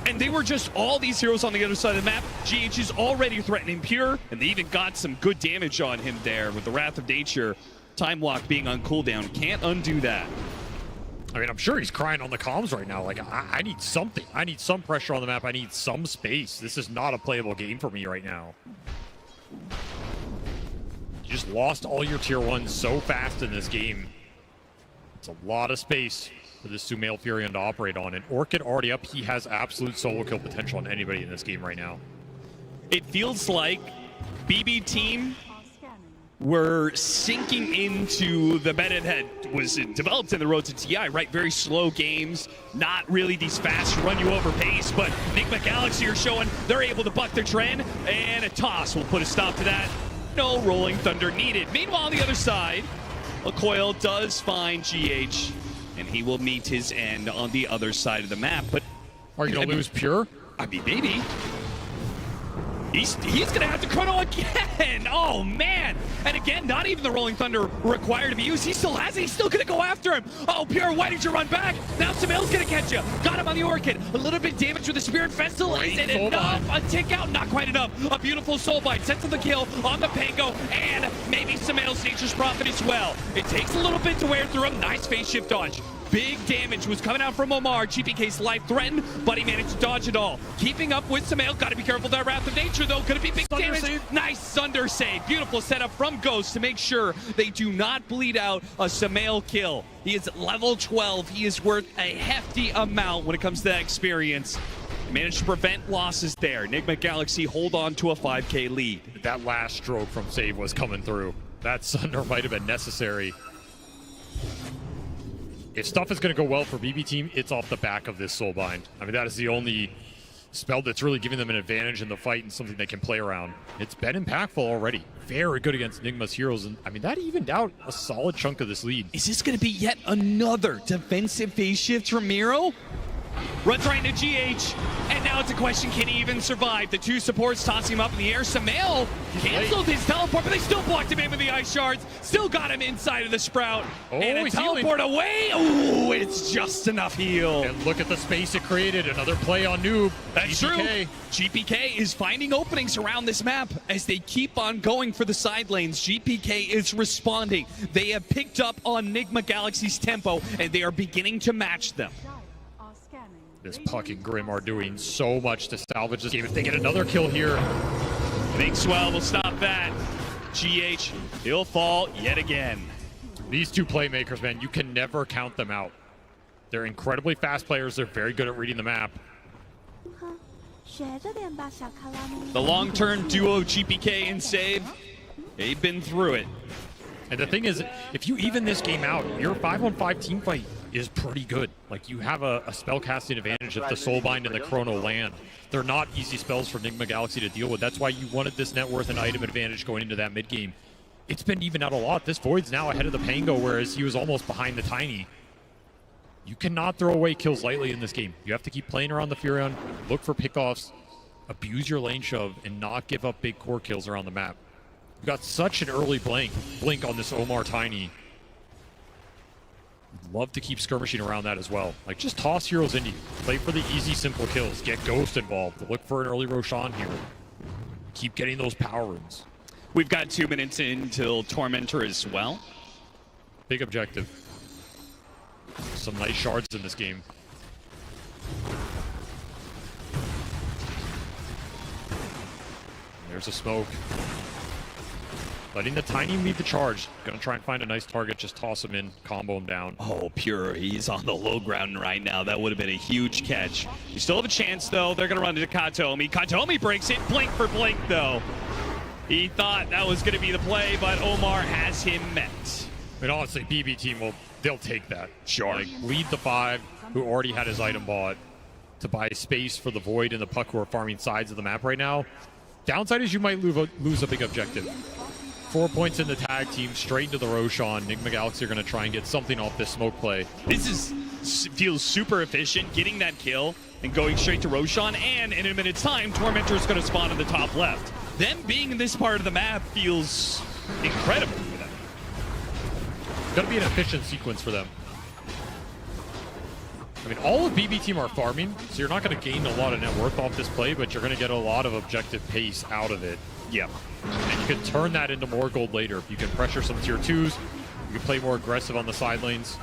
Speaker 6: And they were just all these heroes on the other side of the map. GH is already threatening Pure, and they even got some good damage on him there with the Wrath of Nature. Time Walk being on cooldown. Can't undo that.
Speaker 10: I mean, I'm sure he's crying on the comms right now. Like, I need something. I need some pressure on the map. I need some space. This is not a playable game for me right now. You just lost all your tier 1s so fast in this game. It's a lot of space for this Sumail Furion to operate on. And Orchid already up. He has absolute solo kill potential on anybody in this game right now.
Speaker 6: It feels like BB team were sinking into the meta that was developed in the road to TI, right? Very slow games, not really these fast run-you-over pace, but Nigma Galaxy are showing they're able to buck their trend, and a toss will put a stop to that. No Rolling Thunder needed. Meanwhile, on the other side, a coil does find GH, and he will meet his end on the other side of the map. But
Speaker 10: are you going to lose Pure?
Speaker 6: I mean, maybe. He's going to have to chrono again. Oh, man. And again, not even the Rolling Thunder required to be used. He still has it. He's still going to go after him. Oh, Pure, why did you run back? Now Sumail's going to catch you. Got him on the Orchid. A little bit damage with the Spirit Festival. Is it enough? A tick out? Not quite enough. A beautiful Soulbind sets up the kill on the Pango. And maybe Sumail's Nature's Prophet as well. It takes a little bit to wear through him. Nice phase shift dodge. Big damage was coming out from Omar. GPK's life threatened, but he managed to dodge it all. Keeping up with Sumail. Got to be careful of that Wrath of Nature, though. Could it be big damage? Nice Sunder save. Beautiful setup from Ghost to make sure they do not bleed out a Sumail kill. He is level 12. He is worth a hefty amount when it comes to that experience. Managed to prevent losses there. Nigma Galaxy hold on to a 5K lead.
Speaker 10: That last stroke from Save was coming through. That Sunder might have been necessary. If stuff is going to go well for BB team, it's off the back of this Soulbind. I mean, that is the only spell that's really giving them an advantage in the fight and something they can play around. It's been impactful already. Very good against Nigma's heroes. And I mean, that evened out a solid chunk of this lead.
Speaker 6: Is this going to be yet another defensive phase shift from Miro? Runs right into GH, and now it's a question, can he even survive? The two supports tossing him up in the air. Sumail canceled his teleport, but they still blocked him in with the ice shards. Still got him inside of the Sprout. And a teleport away. Ooh, it's just enough heal.
Speaker 10: And look at the space it created. Another play on Noob.
Speaker 6: That's
Speaker 10: GPK.
Speaker 6: true. GPK is finding openings around this map as they keep on going for the side lanes. GPK is responding. They have picked up on Nigma Galaxy's tempo, and they are beginning to match them.
Speaker 10: This Puck and Grim are doing so much to salvage this game. If they get another kill here,
Speaker 6: Big Swell will stop that. GH, he'll fall yet again.
Speaker 10: These two playmakers, man, you can never count them out. They're incredibly fast players. They're very good at reading the map.
Speaker 6: The long-term duo GPK and Save, they've been through it.
Speaker 10: And the thing is, if you even this game out, your 5-on-5 team fight is pretty good. Like, you have a spellcasting advantage if the Soulbind and the Chrono land. They're not easy spells for Nigma Galaxy to deal with. That's why you wanted this net worth and item advantage going into that mid game. It's been even out a lot. This Void's now ahead of the Pango, whereas he was almost behind the Tiny. You cannot throw away kills lightly in this game. You have to keep playing around the Furion, look for pickoffs, abuse your lane shove, and not give up big core kills around the map. You got such an early blink on this Omar Tiny. Love to keep skirmishing around that as well. Like, just toss heroes into you. Play for the easy, simple kills. Get Ghost involved. Look for an early Roshan here. Keep getting those power runes.
Speaker 6: We've got 2 minutes until Tormentor as well.
Speaker 10: Big objective. Some nice shards in this game. There's a smoke. Letting the Tiny lead the charge. Gonna try and find a nice target, just toss him in, combo him down.
Speaker 6: Oh, Pure, he's on the low ground right now. That would have been a huge catch. You still have a chance, though. They're gonna run into Katomi. Katomi breaks it, blink for blink, though. He thought that was gonna be the play, but Omar has him met.
Speaker 10: I mean, honestly, BB team, they'll take that.
Speaker 6: Sure.
Speaker 10: Like, lead the 5, who already had his item bought, to buy space for the Void and the Puck who are farming sides of the map right now. Downside is you might lose a big objective. 4 points in the tag team, straight into the Roshan. Nigma Galaxy are going to try and get something off this smoke play.
Speaker 6: This feels super efficient, getting that kill and going straight to Roshan, and in a minute's time, Tormentor is going to spawn in the top left. Them being in this part of the map feels incredible for them.
Speaker 10: It's going to be an efficient sequence for them. I mean, all of BB team are farming, so you're not going to gain a lot of net worth off this play, but you're going to get a lot of objective pace out of it.
Speaker 6: Yep.
Speaker 10: And you can turn that into more gold later. You can pressure some tier 2s. You can play more aggressive on the side lanes.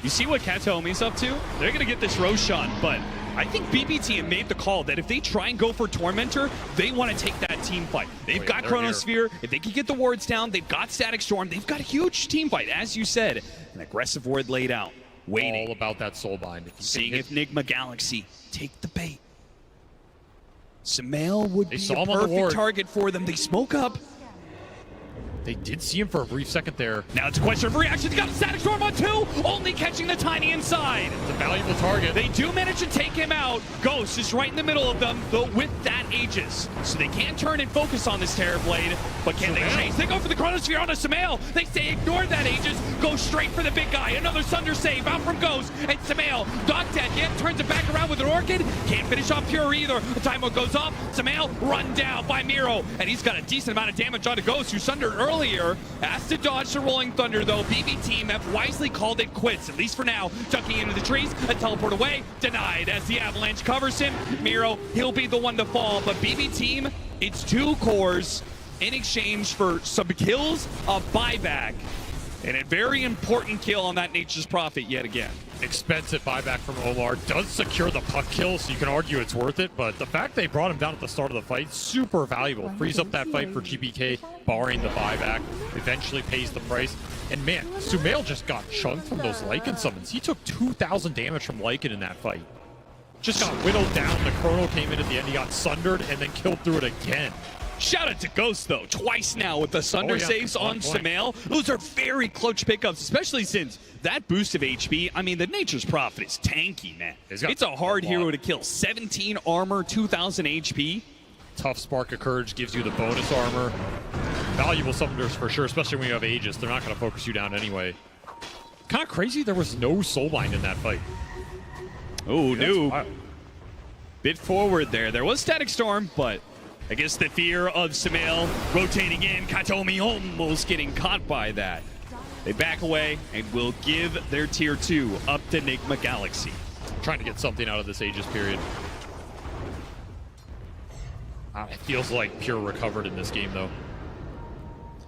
Speaker 6: You see what Katomi's up to? They're going to get this Roshan, but I think BB team made the call that if they try and go for Tormentor, they want to take that team fight. They've got Chronosphere. If they can get the wards down, they've got Static Storm. They've got a huge team fight, as you said. An aggressive ward laid out. Waiting.
Speaker 10: All about that Soulbind.
Speaker 6: Seeing if Nigma Galaxy take the bait. Sumail would be a perfect target for them. They smoke up.
Speaker 10: They did see him for a brief second there.
Speaker 6: Now it's a question of reaction. He's got a Static Storm on 2, only catching the Tiny inside.
Speaker 10: It's a valuable target.
Speaker 6: They do manage to take him out. Ghost is right in the middle of them, though with that Aegis. So they can't turn and focus on this Terrorblade, but can they chase? They go for the Chronosphere onto Sumail. They say ignore that Aegis, go straight for the big guy. Another Sunder save out from Ghost, and Sumail, dot dead, yet turns it back around with an Orchid. Can't finish off Pure either. The timer goes off. Sumail run down by Miro, and he's got a decent amount of damage onto Ghost, who sundered earlier. Has to dodge the Rolling Thunder, though. BB team have wisely called it quits, at least for now. Ducking into the trees, a teleport away, denied as the Avalanche covers him. Miro, he'll be the one to fall, but BB team, it's 2 cores in exchange for some kills, a buyback, and a very important kill on that Nature's Prophet yet again.
Speaker 10: Expensive buyback from Omar. Does secure the Puck kill, so you can argue it's worth it, but the fact they brought him down at the start of the fight, super valuable. Frees up that fight for GPK, barring the buyback. Eventually pays the price. And man, Sumail just got chunked from those Lycan summons. He took 2,000 damage from Lycan in that fight. Just got whittled down. The Chrono came in at the end. He got sundered and then killed through it again.
Speaker 6: Shout out to Ghost, though, twice now with the Sunder saves on Sumail. Those are very clutch pickups, especially since that boost of HP, I mean, the Nature's Prophet is tanky, man. It's a hard hero to kill. 17 armor, 2,000 HP.
Speaker 10: Tough Spark of Courage gives you the bonus armor. Valuable summoners for sure, especially when you have Aegis. They're not going to focus you down anyway. Kind of crazy there was no Soulbind in that fight.
Speaker 6: Oh,
Speaker 10: That's
Speaker 6: Noob.
Speaker 10: wild.
Speaker 6: Bit forward there. There was Static Storm, but I guess the fear of Sumail rotating in. Katomi almost getting caught by that. They back away and will give their tier 2 up to Nigma Galaxy.
Speaker 10: Trying to get something out of this Aegis period. It feels like Pure recovered in this game, though.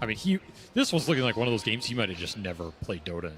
Speaker 10: I mean, this was looking like one of those games he might have just never played Dota in.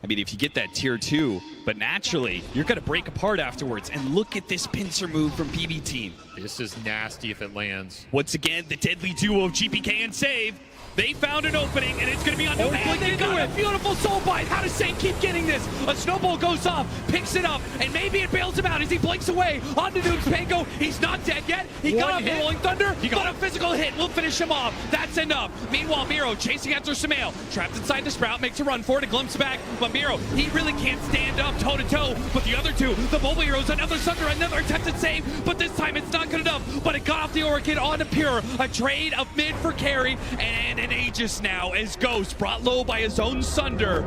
Speaker 6: I mean, if you get that tier 2, but naturally, you're going to break apart afterwards. And look at this pincer move from PB Team.
Speaker 10: This is nasty if it lands.
Speaker 6: Once again, the deadly duo of GPK and Save. They found an opening, and it's going to be on Noob.
Speaker 4: And they got a beautiful soul bite. How does Save keep getting this? A snowball goes off, picks it up, and maybe it bails him out as he blinks away onto Noob's Pango. He's not dead yet. He got off the Rolling Thunder, but a physical hit will finish him off. That's enough. Meanwhile, Miro chasing after Sumail. Trapped inside the Sprout, makes a run for it, a glimpse back. But Miro, he really can't stand up toe-to-toe with the other two. The Mobile Heroes, another Sunder, another attempted save, but this time it's not good enough. But it got off the Orchid onto Pure. A trade of mid for carry, and an Aegis now as Ghost brought low by his own Sunder.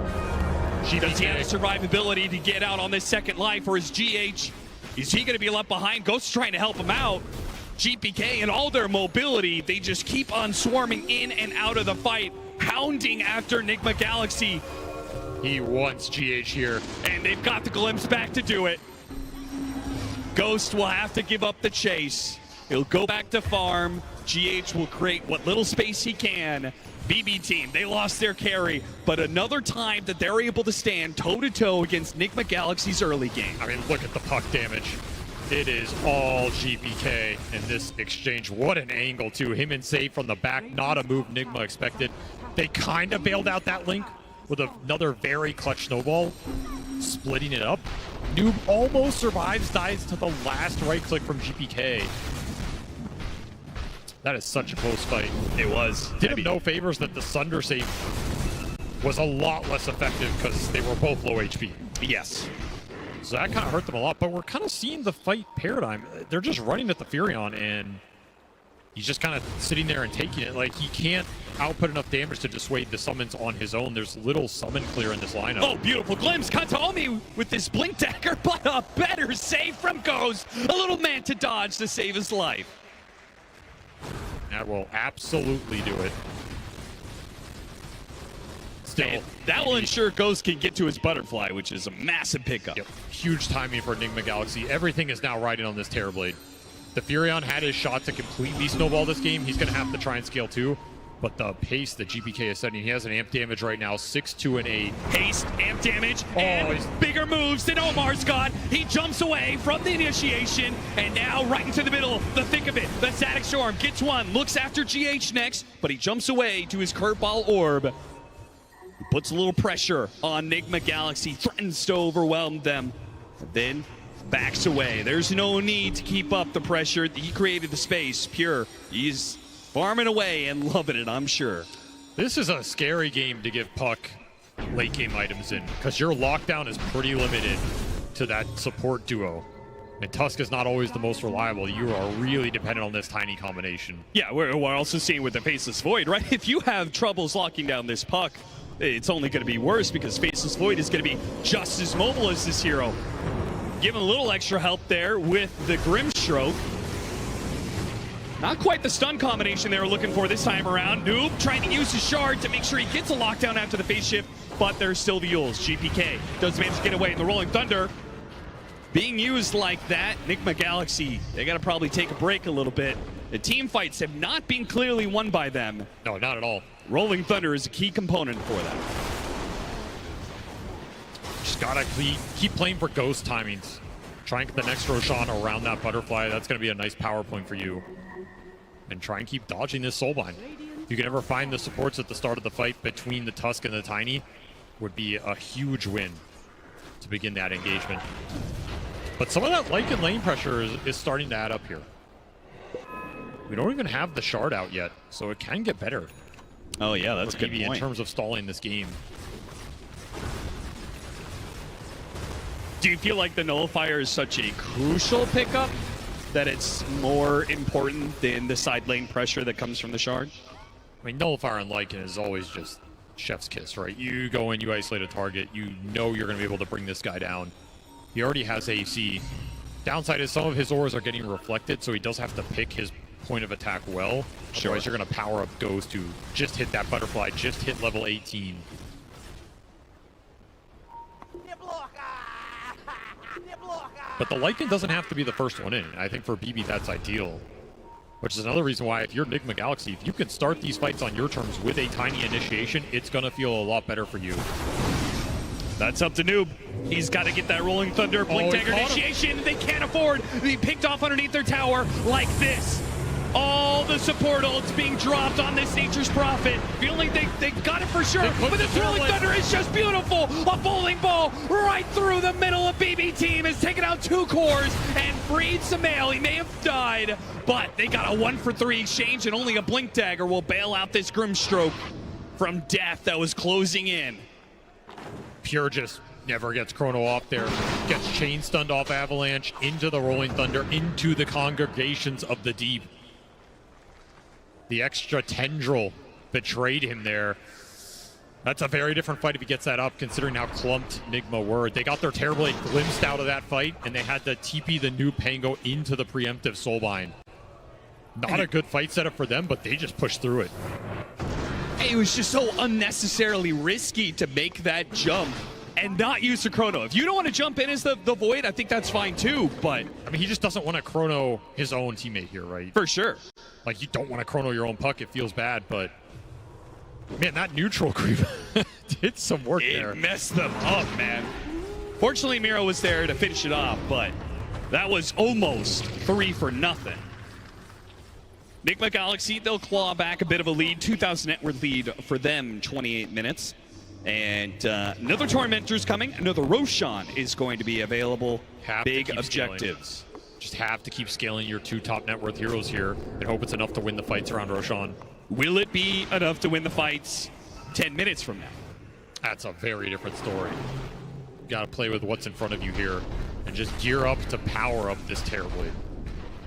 Speaker 4: Does he have the survivability to get out on this second life, or is GH, is he going to be left behind? Ghost trying to help him out. GPK and all their mobility, they just keep on swarming in and out of the fight, hounding after Nigma Galaxy.
Speaker 10: He wants GH here.
Speaker 6: And they've got the glimpse back to do it. Ghost will have to give up the chase. He'll go back to farm. GH will create what little space he can. BB Team, they lost their carry, but another time that they're able to stand toe-to-toe against Nigma Galaxy's early game.
Speaker 10: I mean, look at the puck damage. It is all GPK in this exchange. What an angle, too. Him and Save from the back, not a move Nigma expected. They kind of bailed out that link with another very clutch snowball, splitting it up. Noob almost survives, dies to the last right click from GPK. That is such a close fight.
Speaker 6: It was.
Speaker 10: Did him no favors that the Sunder save was a lot less effective because they were both low HP.
Speaker 6: Yes.
Speaker 10: So that kind of hurt them a lot, but we're kind of seeing the fight paradigm. They're just running at the Furion, and he's just kind of sitting there and taking it. Like, he can't output enough damage to dissuade the summons on his own. There's little summon clear in this lineup.
Speaker 6: Oh, beautiful glimpse. Kataomi with this blink dagger, but a better save from Ghost. A little Manta dodge to save his life.
Speaker 10: That will absolutely do it. Still,
Speaker 6: and that will ensure Ghost can get to his butterfly, which is a massive pickup.
Speaker 10: Yep. Huge timing for Nigma Galaxy. Everything is now riding on this Terrorblade. The Furion had his shot to completely snowball this game. He's going to have to try and scale too. But the pace that GPK is setting, he has an amp damage right now, 6, 2, and 8.
Speaker 6: Haste, amp damage, and bigger moves than Omar's got. He jumps away from the initiation, and now right into the middle, the thick of it. The Static Storm gets one, looks after GH next, but he jumps away to his curveball orb. He puts a little pressure on Nigma Galaxy, threatens to overwhelm them, and then backs away. There's no need to keep up the pressure. He created the space. Pure, he's farming away and loving it, I'm sure.
Speaker 10: This is a scary game to give Puck late game items in, because your lockdown is pretty limited to that support duo. And Tusk is not always the most reliable. You are really dependent on this tiny combination.
Speaker 6: Yeah, we're also seeing with the Faceless Void, right? If you have troubles locking down this Puck, it's only going to be worse because Faceless Void is going to be just as mobile as this hero. Given a little extra help there with the Grimstroke. Not quite the stun combination they were looking for this time around. Noob trying to use his shard to make sure he gets a lockdown after the phase shift, but there's still the Yules. GPK does manage to get away in the Rolling Thunder. Being used like that, Nigma Galaxy, they got to probably take a break a little bit. The team fights have not been clearly won by them.
Speaker 10: No, not at all.
Speaker 6: Rolling Thunder is a key component for that.
Speaker 10: Just gotta keep playing for ghost timings. Try and get the next Roshan around that butterfly. That's gonna be a nice power point for you. And try and keep dodging this soulbind. If you can ever find the supports at the start of the fight between the Tusk and the Tiny, would be a huge win to begin that engagement. But some of that Lycan lane pressure is starting to add up here. We don't even have the shard out yet, so it can get better.
Speaker 6: Oh yeah, that's a good point.
Speaker 10: In terms of stalling this game.
Speaker 6: Do you feel like the Nullifier is such a crucial pickup that it's more important than the side lane pressure that comes from the shard?
Speaker 10: I mean, Nullifier and Lycan is always just chef's kiss, right? You go in, you isolate a target, you know you're going to be able to bring this guy down. He already has AC. Downside is some of his auras are getting reflected, so he does have to pick his point of attack well. Otherwise, you're going to power up Ghost to just hit that butterfly, just hit level 18. But the Lycan doesn't have to be the first one in. I think for BB, that's ideal. Which is another reason why, if you're Nigma Galaxy, if you can start these fights on your terms with a tiny initiation, it's going to feel a lot better for you.
Speaker 6: That's up to Noob. He's got to get that Rolling Thunder Blink Dagger initiation. They can't afford to be picked off underneath their tower like this. All the support ults being dropped on this Nature's Prophet. Feeling they got it for sure, but this Rolling Thunder is just beautiful. A bowling ball right through the middle of BB Team has taken out 2 cores and freed Sumail. He may have died, but they got a 1-for-3 exchange, and only a Blink Dagger will bail out this Grimstroke from death that was closing in.
Speaker 10: Pure just never gets Chrono off there. Gets chain stunned off Avalanche into the Rolling Thunder, into the congregations of the deep. The extra tendril betrayed him there. That's a very different fight if he gets that up, considering how clumped Nigma were. They got their Terrorblade glimpsed out of that fight, and they had to TP the new Pango into the preemptive Soulbind. Not a good fight setup for them, but they just pushed through it.
Speaker 6: It was just so unnecessarily risky to make that jump and not use the Chrono. If you don't want to jump in as the Void, I think that's fine too, but...
Speaker 10: I mean, he just doesn't want to Chrono his own teammate here, right?
Speaker 6: For sure.
Speaker 10: Like, you don't want to Chrono your own puck, it feels bad, but... Man, that neutral creep did some work there.
Speaker 6: It messed them up, man. Fortunately, Miro was there to finish it off, but that was almost 3 for nothing. Nigma Galaxy, they'll claw back a bit of a lead. 2,000 network lead for them, 28 minutes. And another Tormentor's coming. Another Roshan is going to be available. Big objectives.
Speaker 10: Scaling. Just have to keep scaling your 2 top net worth heroes here and hope it's enough to win the fights around Roshan.
Speaker 6: Will it be enough to win the fights 10 minutes from now?
Speaker 10: That's a very different story. You got to play with what's in front of you here and just gear up to power up this Terrorblade.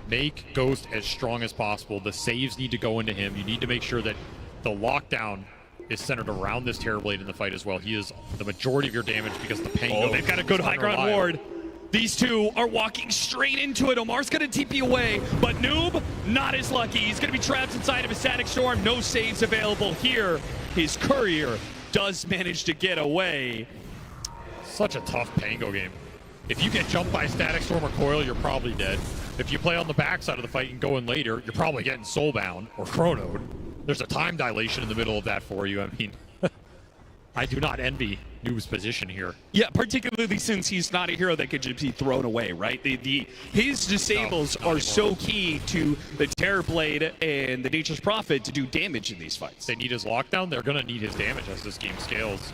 Speaker 10: Make Ghost as strong as possible. The saves need to go into him. You need to make sure that the lockdown is centered around this Terrorblade in the fight as well. He is the majority of your damage because the Pango...
Speaker 6: Oh, they've got a good high ground ward. These two are walking straight into it. Omar's going to TP away, but Noob, not as lucky. He's going to be trapped inside of a Static Storm. No saves available here. His Courier does manage to get away.
Speaker 10: Such a tough Pango game. If you get jumped by Static Storm or Coil, you're probably dead. If you play on the backside of the fight and go in later, you're probably getting Soulbound or Chronoed. There's a time dilation in the middle of that for you. I mean, I do not envy Noob's position here.
Speaker 6: Yeah, particularly since he's not a hero that could just be thrown away, right? His disables are so key to the Terrorblade and the Nature's Prophet to do damage in these fights.
Speaker 10: They need his lockdown. They're going to need his damage as this game scales.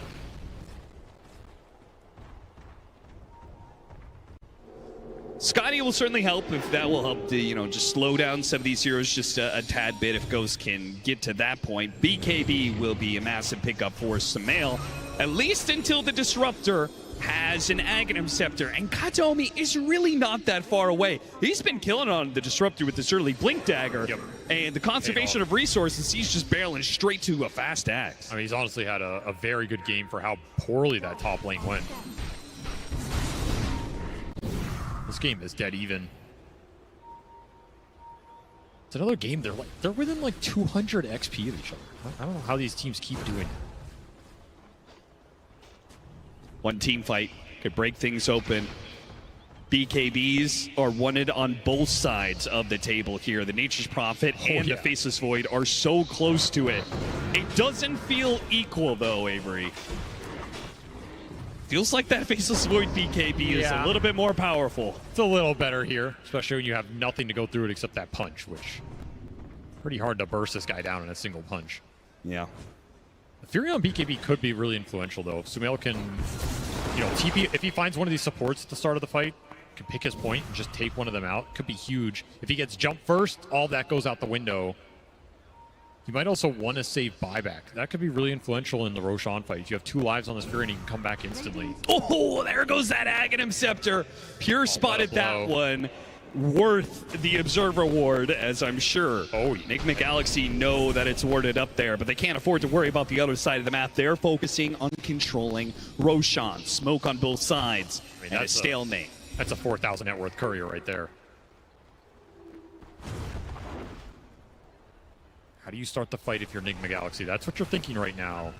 Speaker 6: Scotty will certainly help if that will help to, just slow down some of these heroes just a tad bit if Ghost can get to that point. BKB will be a massive pickup for Sumail, at least until the Disruptor has an Aghanim Scepter, and Kataomi is really not that far away. He's been killing on the Disruptor with this early Blink Dagger, and the conservation of resources, he's just barreling straight to a fast axe.
Speaker 10: I mean, he's honestly had a very good game for how poorly that top lane went. This game is dead even. It's another game. They're within like 200 XP of each other. I don't know how these teams keep doing it.
Speaker 6: One team fight could break things open. BKBs are wanted on both sides of the table here. The Nature's Prophet and the Faceless Void are so close to it. It doesn't feel equal though, Avery. Feels like that Faceless Void BKB is a little bit more powerful.
Speaker 10: It's a little better here, especially when you have nothing to go through it except that punch, which pretty hard to burst this guy down in a single punch.
Speaker 6: Yeah.
Speaker 10: The Fury on BKB could be really influential though. If Sumail can, TP, if he finds one of these supports at the start of the fight, can pick his point and just take one of them out, could be huge. If he gets jumped first, all that goes out the window. You might also want to save buyback. That could be really influential in the Roshan fight. If you have 2 lives on this Fury and he can come back instantly.
Speaker 6: Oh, there goes that Aghanim Scepter. Pure spotted that one. worth the Observer Award, as I'm sure Nigma Galaxy know that it's awarded up there, but they can't afford to worry about the other side of the map. They're focusing on controlling Roshan. Smoke on both sides, and a stalemate.
Speaker 10: That's a 4,000 net worth courier right there. How do you start the fight if you're Nigma Galaxy? That's what you're thinking right now.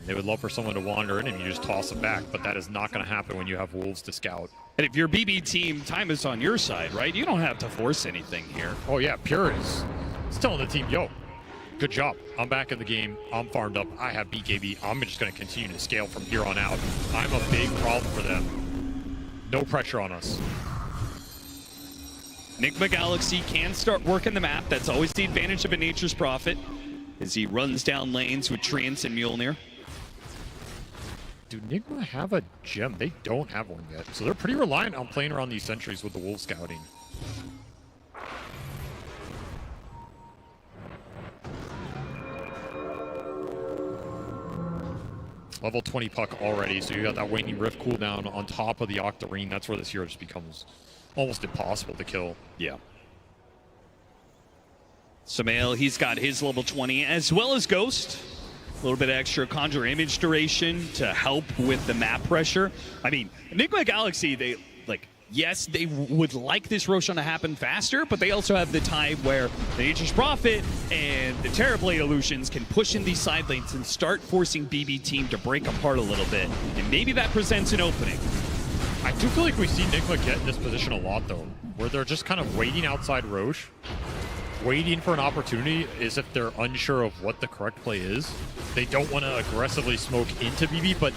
Speaker 10: They would love for someone to wander in and you just toss them back, but that is not going to happen when you have Wolves to scout.
Speaker 6: And if you're BB team, time is on your side, right? You don't have to force anything here.
Speaker 10: Oh yeah, Pure is telling the team, yo, good job. I'm back in the game. I'm farmed up. I have BKB. I'm just going to continue to scale from here on out. I'm a big problem for them. No pressure on us.
Speaker 6: Nigma Galaxy can start working the map. That's always the advantage of a Nature's Prophet as he runs down lanes with Treants and Mjolnir.
Speaker 10: Do Nigma have a gem? They don't have one yet. So they're pretty reliant on playing around these sentries with the Wolf scouting. Level 20 puck already, so you got that Waning Rift cooldown on top of the Octarine. That's where this hero just becomes almost impossible to kill.
Speaker 6: Yeah. Samael, he's got his level 20 as well as Ghost. A little bit extra Conjure Image duration to help with the map pressure. I mean, Nigma Galaxy, they yes, they would like this Roshan to happen faster, but they also have the time where the Nature's Prophet and the Terrorblade Illusions can push in these side lanes and start forcing BB team to break apart a little bit. And maybe that presents an opening.
Speaker 10: I do feel like we see Nigma get in this position a lot, though, where they're just kind of waiting outside Roche, waiting for an opportunity as if they're unsure of what the correct play is. They don't want to aggressively smoke into BB, but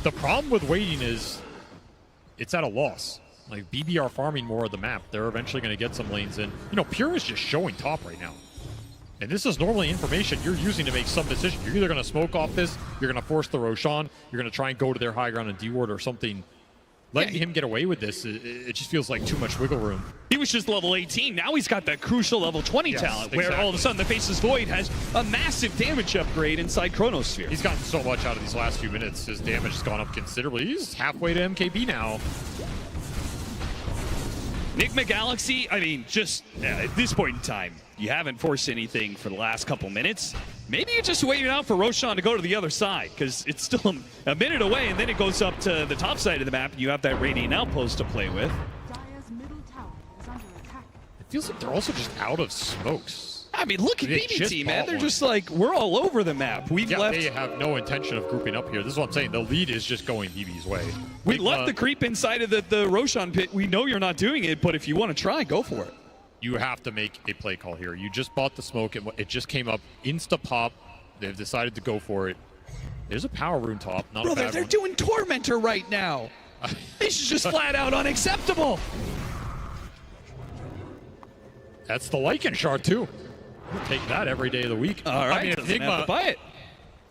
Speaker 10: the problem with waiting is it's at a loss. Like, BB are farming more of the map. They're eventually going to get some lanes in. You know, Pure is just showing top right now. And this is normally information you're using to make some decision. You're either going to smoke off this, you're going to force the Roshan, you're going to try and go to their high ground and D-ward or something. Letting him get away with this, it just feels like too much wiggle room.
Speaker 6: He was just level 18. Now he's got that crucial level 20 talent, where all of a sudden the Faceless Void has a massive damage upgrade inside Chronosphere.
Speaker 10: He's gotten so much out of these last few minutes. His damage has gone up considerably. He's halfway to MKB now.
Speaker 6: Nigma Galaxy, I mean, just at this point in time, you haven't forced anything for the last couple minutes. Maybe you're just waiting out for Roshan to go to the other side, because it's still a minute away, and then it goes up to the top side of the map, and you have that Radiant Outpost to play with.
Speaker 10: It feels like they're also just out of smokes.
Speaker 6: I mean, look at BB team, man. They're just like, we're all over the map. We've left.
Speaker 10: They have no intention of grouping up here. This is what I'm saying. The lead is just going BB's way.
Speaker 6: We left the creep inside of the Roshan pit. We know you're not doing it, but if you want to try, go for it.
Speaker 10: You have to make a play call here. You just bought the smoke. It just came up. Insta-pop. They've decided to go for it. There's a power rune top. Not a bad
Speaker 6: they're
Speaker 10: one.
Speaker 6: doing Tormentor right now. This is just flat out unacceptable.
Speaker 10: That's the Lycan shard, too. We'll take that every day of the week.
Speaker 6: All right,
Speaker 10: I mean,
Speaker 6: doesn't have to buy it.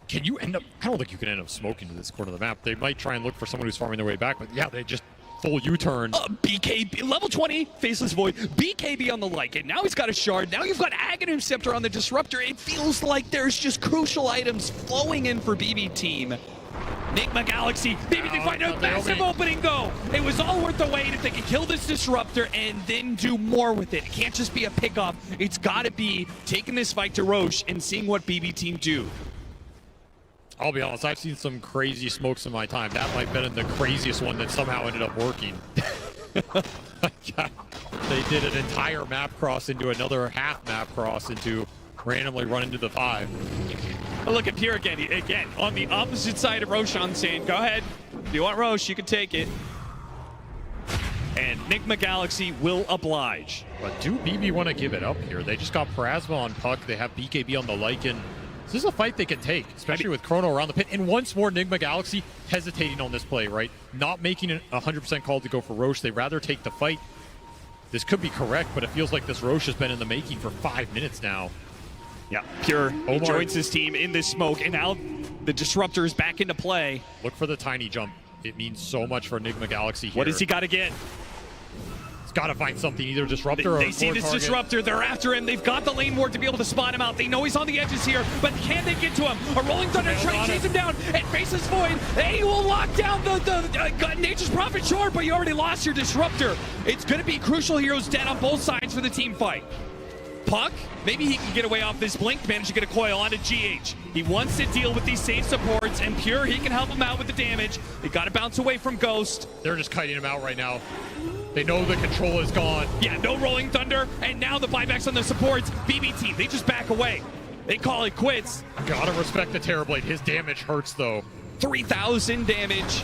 Speaker 10: Can you end up... I don't think you can end up smoking to this corner of the map. They might try and look for someone who's farming their way back, but yeah, they just full U-turn.
Speaker 6: BKB, level 20, Faceless Void, BKB on the Lycan. Now he's got a shard. Now you've got Aghanim Scepter on the Disruptor. It feels like there's just crucial items flowing in for BB team. Nigma Galaxy, maybe they find a massive opening go. It was all worth the wait if they could kill this Disruptor and then do more with it. It can't just be a pickoff. It's got to be taking this fight to Roche and seeing what BB team do.
Speaker 10: I'll be honest, I've seen some crazy smokes in my time. That might have been the craziest one that somehow ended up working. They did an entire map cross into another half map cross into randomly run into the 5.
Speaker 6: But look at Pure again, on the opposite side of Roshan saying, go ahead, if you want Roche, you can take it. And Nigma Galaxy will oblige.
Speaker 10: But do BB want to give it up here? They just got Parasma on Puck. They have BKB on the Lycan. This is a fight they can take, especially with Chrono around the pit. And once more, Nigma Galaxy hesitating on this play, right? Not making a 100% call to go for Roche. They'd rather take the fight. This could be correct, but it feels like this Roche has been in the making for 5 minutes now.
Speaker 6: Yeah, Pure joins his team in this smoke, and now the Disruptor is back into play.
Speaker 10: Look for the tiny jump. It means so much for Nigma Galaxy here.
Speaker 6: What does he got to get?
Speaker 10: got to find something, either disruptor or
Speaker 6: They see this disruptor. They're after him. They've got the lane ward to be able to spot him out. They know he's on the edges here, but can they get to him? A Rolling Thunder trying to chase him down and faces Void. They will lock down the Nature's Prophet, sure, but you already lost your disruptor. It's going to be crucial heroes dead on both sides for the team fight. Puck, maybe he can get away off this blink, manage to get a coil onto GH. He wants to deal with these safe supports, and Pure, he can help him out with the damage. They got to bounce away from Ghost.
Speaker 10: They're just kiting him out right now. They know the control is gone.
Speaker 6: Yeah, no Rolling Thunder, and now the buybacks on the supports. BB team, they just back away. They call it quits.
Speaker 10: Gotta respect the Terrorblade. His damage hurts, though.
Speaker 6: 3,000 damage.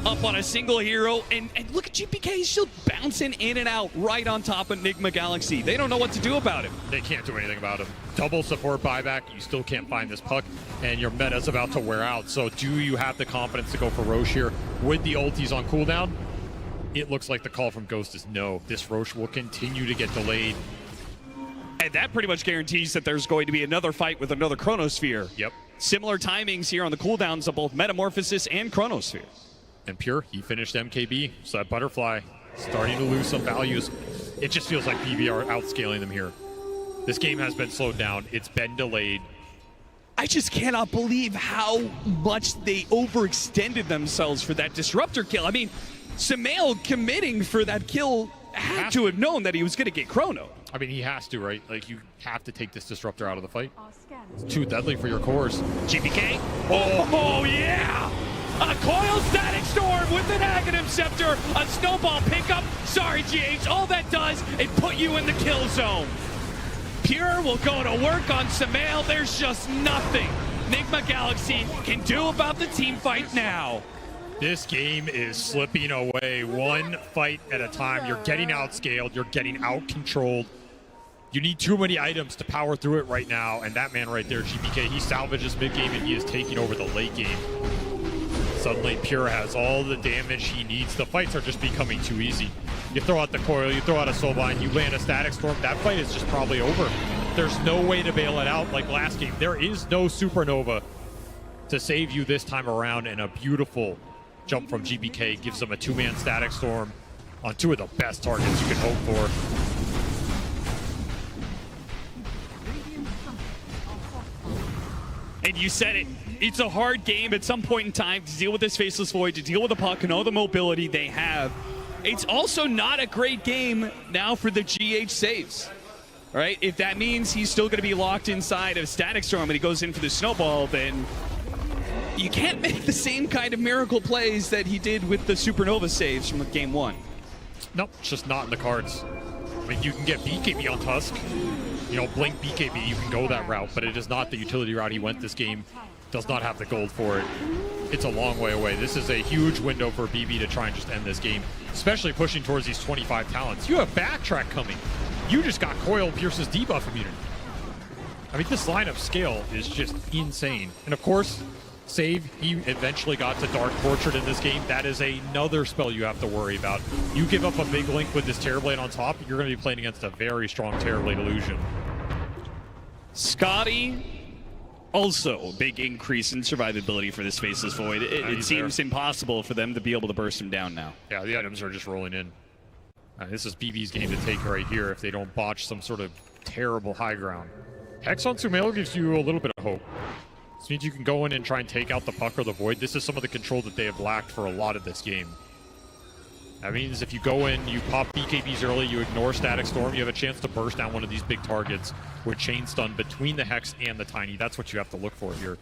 Speaker 6: Up on a single hero, and look at GPK, he's still bouncing in and out right on top of Nigma Galaxy. They don't know what to do about him.
Speaker 10: They can't do anything about him. Double support buyback, you still can't find this puck, and your meta's about to wear out. So do you have the confidence to go for Roche here with the ultis on cooldown? It looks like the call from Ghost is no. This Roche will continue to get delayed.
Speaker 6: And that pretty much guarantees that there's going to be another fight with another Chronosphere.
Speaker 10: Yep.
Speaker 6: Similar timings here on the cooldowns of both Metamorphosis and Chronosphere.
Speaker 10: And Pure, he finished MKB, so that Butterfly starting to lose some values. It just feels like BB are outscaling them here. This game has been slowed down. It's been delayed.
Speaker 6: I just cannot believe how much they overextended themselves for that Disruptor kill. I mean, Sumail committing for that kill had to have known that he was going to get Chrono.
Speaker 10: I mean, he has to, right? Like, you have to take this Disruptor out of the fight. It's too deadly for your cores.
Speaker 6: GPK? Oh yeah! A Coil Static Storm with an Aghanim Scepter, a Snowball pickup. Sorry, GH, all that does is put you in the kill zone. Pure will go to work on Sumail. There's just nothing Nigma Galaxy can do about the team fight now.
Speaker 10: This game is slipping away one fight at a time. You're getting outscaled, you're getting out-controlled. You need too many items to power through it right now, and that man right there, GPK, he salvages mid-game and he is taking over the late game. Suddenly, Pure has all the damage he needs. The fights are just becoming too easy. You throw out the coil, you throw out a Soulbind, you land a Static Storm, that fight is just probably over. There's no way to bail it out like last game. There is no Supernova to save you this time around, and a beautiful jump from GPK gives them a two-man Static Storm on two of the best targets you can hope for.
Speaker 6: And you said it. It's a hard game at some point in time to deal with this Faceless Void, to deal with the puck and all the mobility they have. It's also not a great game now for the GH saves. Right? If that means he's still going to be locked inside of Static Storm and he goes in for the Snowball, then you can't make the same kind of miracle plays that he did with the Supernova saves from game one.
Speaker 10: Nope, it's just not in the cards. I mean, you can get BKB on Tusk. You know, blink BKB, you can go that route, but it is not the utility route he went this game. Does not have the gold for it. It's a long way away. This is a huge window for BB to try and just end this game, especially pushing towards these 25 talents. You have Backtrack coming. You just got Coil Pierce's debuff immunity. I mean, this lineup scale is just insane. And of course, Save, he eventually got to Dark Portrait in this game. That is another spell you have to worry about. You give up a big link with this Terrorblade on top, you're going to be playing against a very strong Terrorblade illusion.
Speaker 6: Scotty, also a big increase in survivability for this Faceless Void. It seems impossible for them to be able to burst him down now.
Speaker 10: Yeah, the items are just rolling in. This is BB's game to take right here if they don't botch some sort of terrible high ground. Hex on Sumail gives you a little bit of hope. This means you can go in and try and take out the puck or the Void. This is some of the control that they have lacked for a lot of this game. That means if you go in, you pop BKBs early, you ignore Static Storm, you have a chance to burst down one of these big targets with Chain Stun between the Hex and the Tiny. That's what you have to look for here.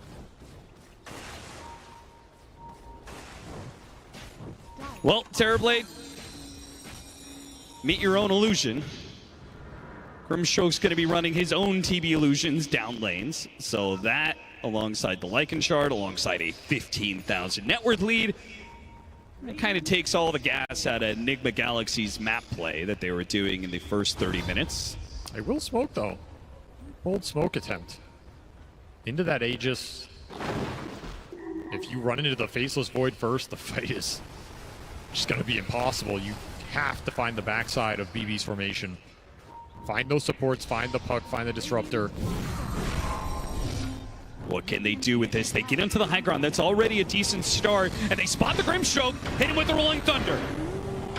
Speaker 6: Well, Terrorblade, meet your own illusion. Grimstroke's going to be running his own TB illusions down lanes. So that, alongside the Lycan Shard, alongside a 15,000 net worth lead, it kind of takes all the gas out of Nigma Galaxy's map play that they were doing in the first 30 minutes.
Speaker 10: They will smoke, though. Bold smoke attempt. Into that Aegis. If you run into the Faceless Void first, the fight is just going to be impossible. You have to find the backside of BB's formation. Find those supports, find the puck, find the disruptor.
Speaker 6: What can they do with this? They get into the high ground. That's already a decent start. And they spot the Grimstroke, hit him with the Rolling Thunder.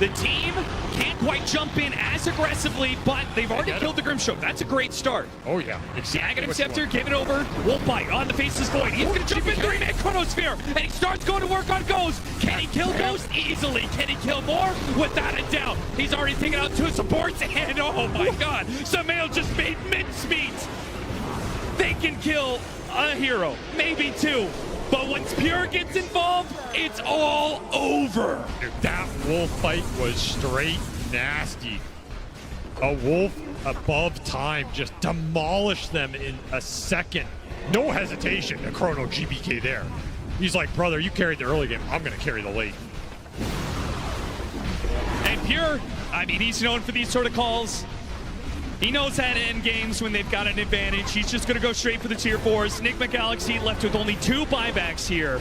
Speaker 6: The team can't quite jump in as aggressively, but they've already killed the Grimstroke. That's a great start.
Speaker 10: Oh, yeah.
Speaker 6: Aghanim Scepter, give it over. Wolf Bite on the Faceless Void. He's going to jump in 3-man Chronosphere, and he starts going to work on Ghost. Can he kill Ghost? Easily. Can he kill more? Without a doubt. He's already taken out 2 supports, and oh my god, Samael just made mincemeat. They can kill a hero, maybe 2. But once Pure gets involved, it's all over.
Speaker 10: Dude, that wolf fight was straight nasty. A wolf above time just demolished them in a second. No hesitation to Chrono GBK there. He's like, brother, you carried the early game. I'm going to carry the late.
Speaker 6: And Pure, I mean, he's known for these sort of calls. He knows how to end games when they've got an advantage. He's just going to go straight for the tier 4s. Nigma Galaxy left with only 2 buybacks here.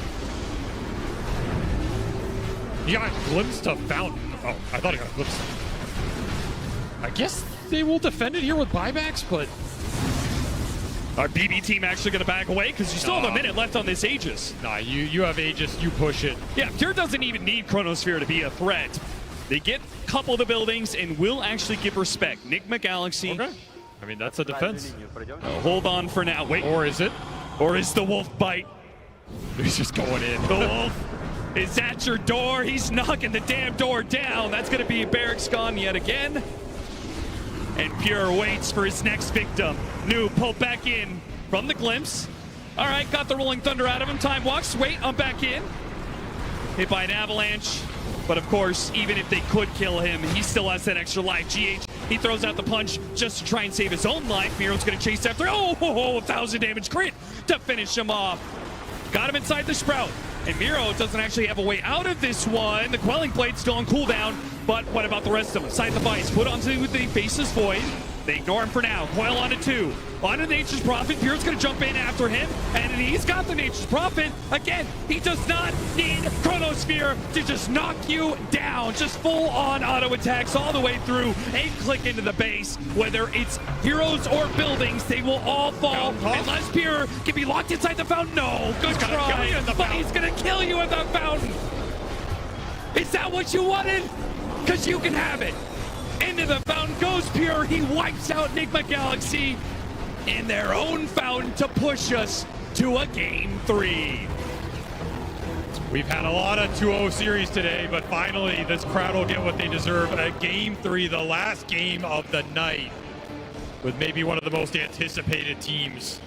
Speaker 10: He got glimpsed to Fountain. Oh, I thought he got glimpsed. I guess they will defend it here with buybacks, but...
Speaker 6: Our BB team actually going to back away because you still have a minute left on this Aegis.
Speaker 10: Nah, you have Aegis, you push it.
Speaker 6: Yeah, Pure doesn't even need Chronosphere to be a threat. They get a couple of the buildings and will actually give respect. Nigma Galaxy.
Speaker 10: Okay. I mean, that's a defense.
Speaker 6: Hold on for now. Wait.
Speaker 10: Or is it?
Speaker 6: Or is the Wolf Bite?
Speaker 10: He's just going in.
Speaker 6: The Wolf is at your door. He's knocking the damn door down. That's going to be Barracks gone yet again. And Pure waits for his next victim. New pulled back in from the glimpse. All right, got the Rolling Thunder out of him. Time walks. Wait, I'm back in. Hit by an avalanche. But of course, even if they could kill him, he still has that extra life. GH, he throws out the punch just to try and save his own life. Miro's going to chase after. Oh, 1,000 damage crit to finish him off. Got him inside the Sprout. And Miro doesn't actually have a way out of this one. The Quelling Blade's still on cooldown. But what about the rest of them? Side the Vice, put onto the Faceless Void. They ignore him for now. Coil onto 2. Onto Nature's Prophet. Pure's going to jump in after him. And he's got the Nature's Prophet. Again, he does not need Chronosphere to just knock you down. Just full-on auto attacks all the way through. A click into the base. Whether it's heroes or buildings, they will all fall. Unless Pure can be locked inside the fountain. No, good try. But he's going to kill you at the fountain. Is that what you wanted? Because you can have it. Into the fountain goes Pure. He wipes out Nigma Galaxy in their own fountain to push us to a Game 3.
Speaker 10: We've had a lot of 2-0 series today, but finally this crowd will get what they deserve. A Game 3, the last game of the night, with maybe one of the most anticipated teams.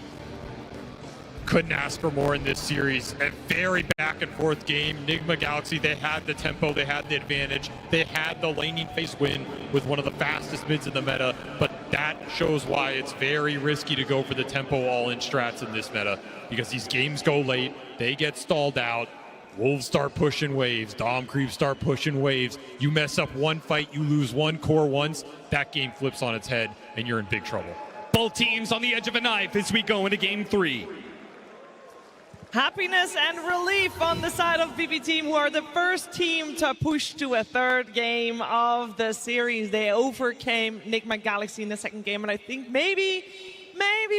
Speaker 10: Couldn't ask for more in this series. A very back and forth game. Nigma Galaxy, they had the tempo, they had the advantage, they had the laning phase win with one of the fastest mids in the meta, but that shows why it's very risky to go for the tempo all-in strats in this meta, because these games go late, they get stalled out, Wolves start pushing waves, Dom creeps start pushing waves, you mess up one fight, you lose one core once, that game flips on its head, and you're in big trouble.
Speaker 6: Both teams on the edge of a knife as we go into Game 3.
Speaker 12: Happiness and relief on the side of BB team, who are the first team to push to a 3rd game of the series. They overcame Nigma Galaxy in the 2nd game, and I think maybe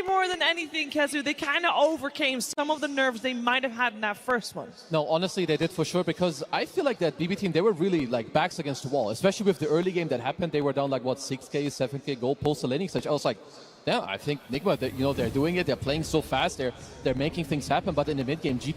Speaker 12: more than anything, Kezu, they kind of overcame some of the nerves they might have had in that first one.
Speaker 14: No, honestly, they did for sure, because I feel like that BB team, they were really like backs against the wall, especially with the early game that happened. They were down like, what, 6K, 7K gold post the laning stage. I was like, yeah, I think Nigma, they're doing it. They're playing so fast. They're making things happen. But in the mid game, GP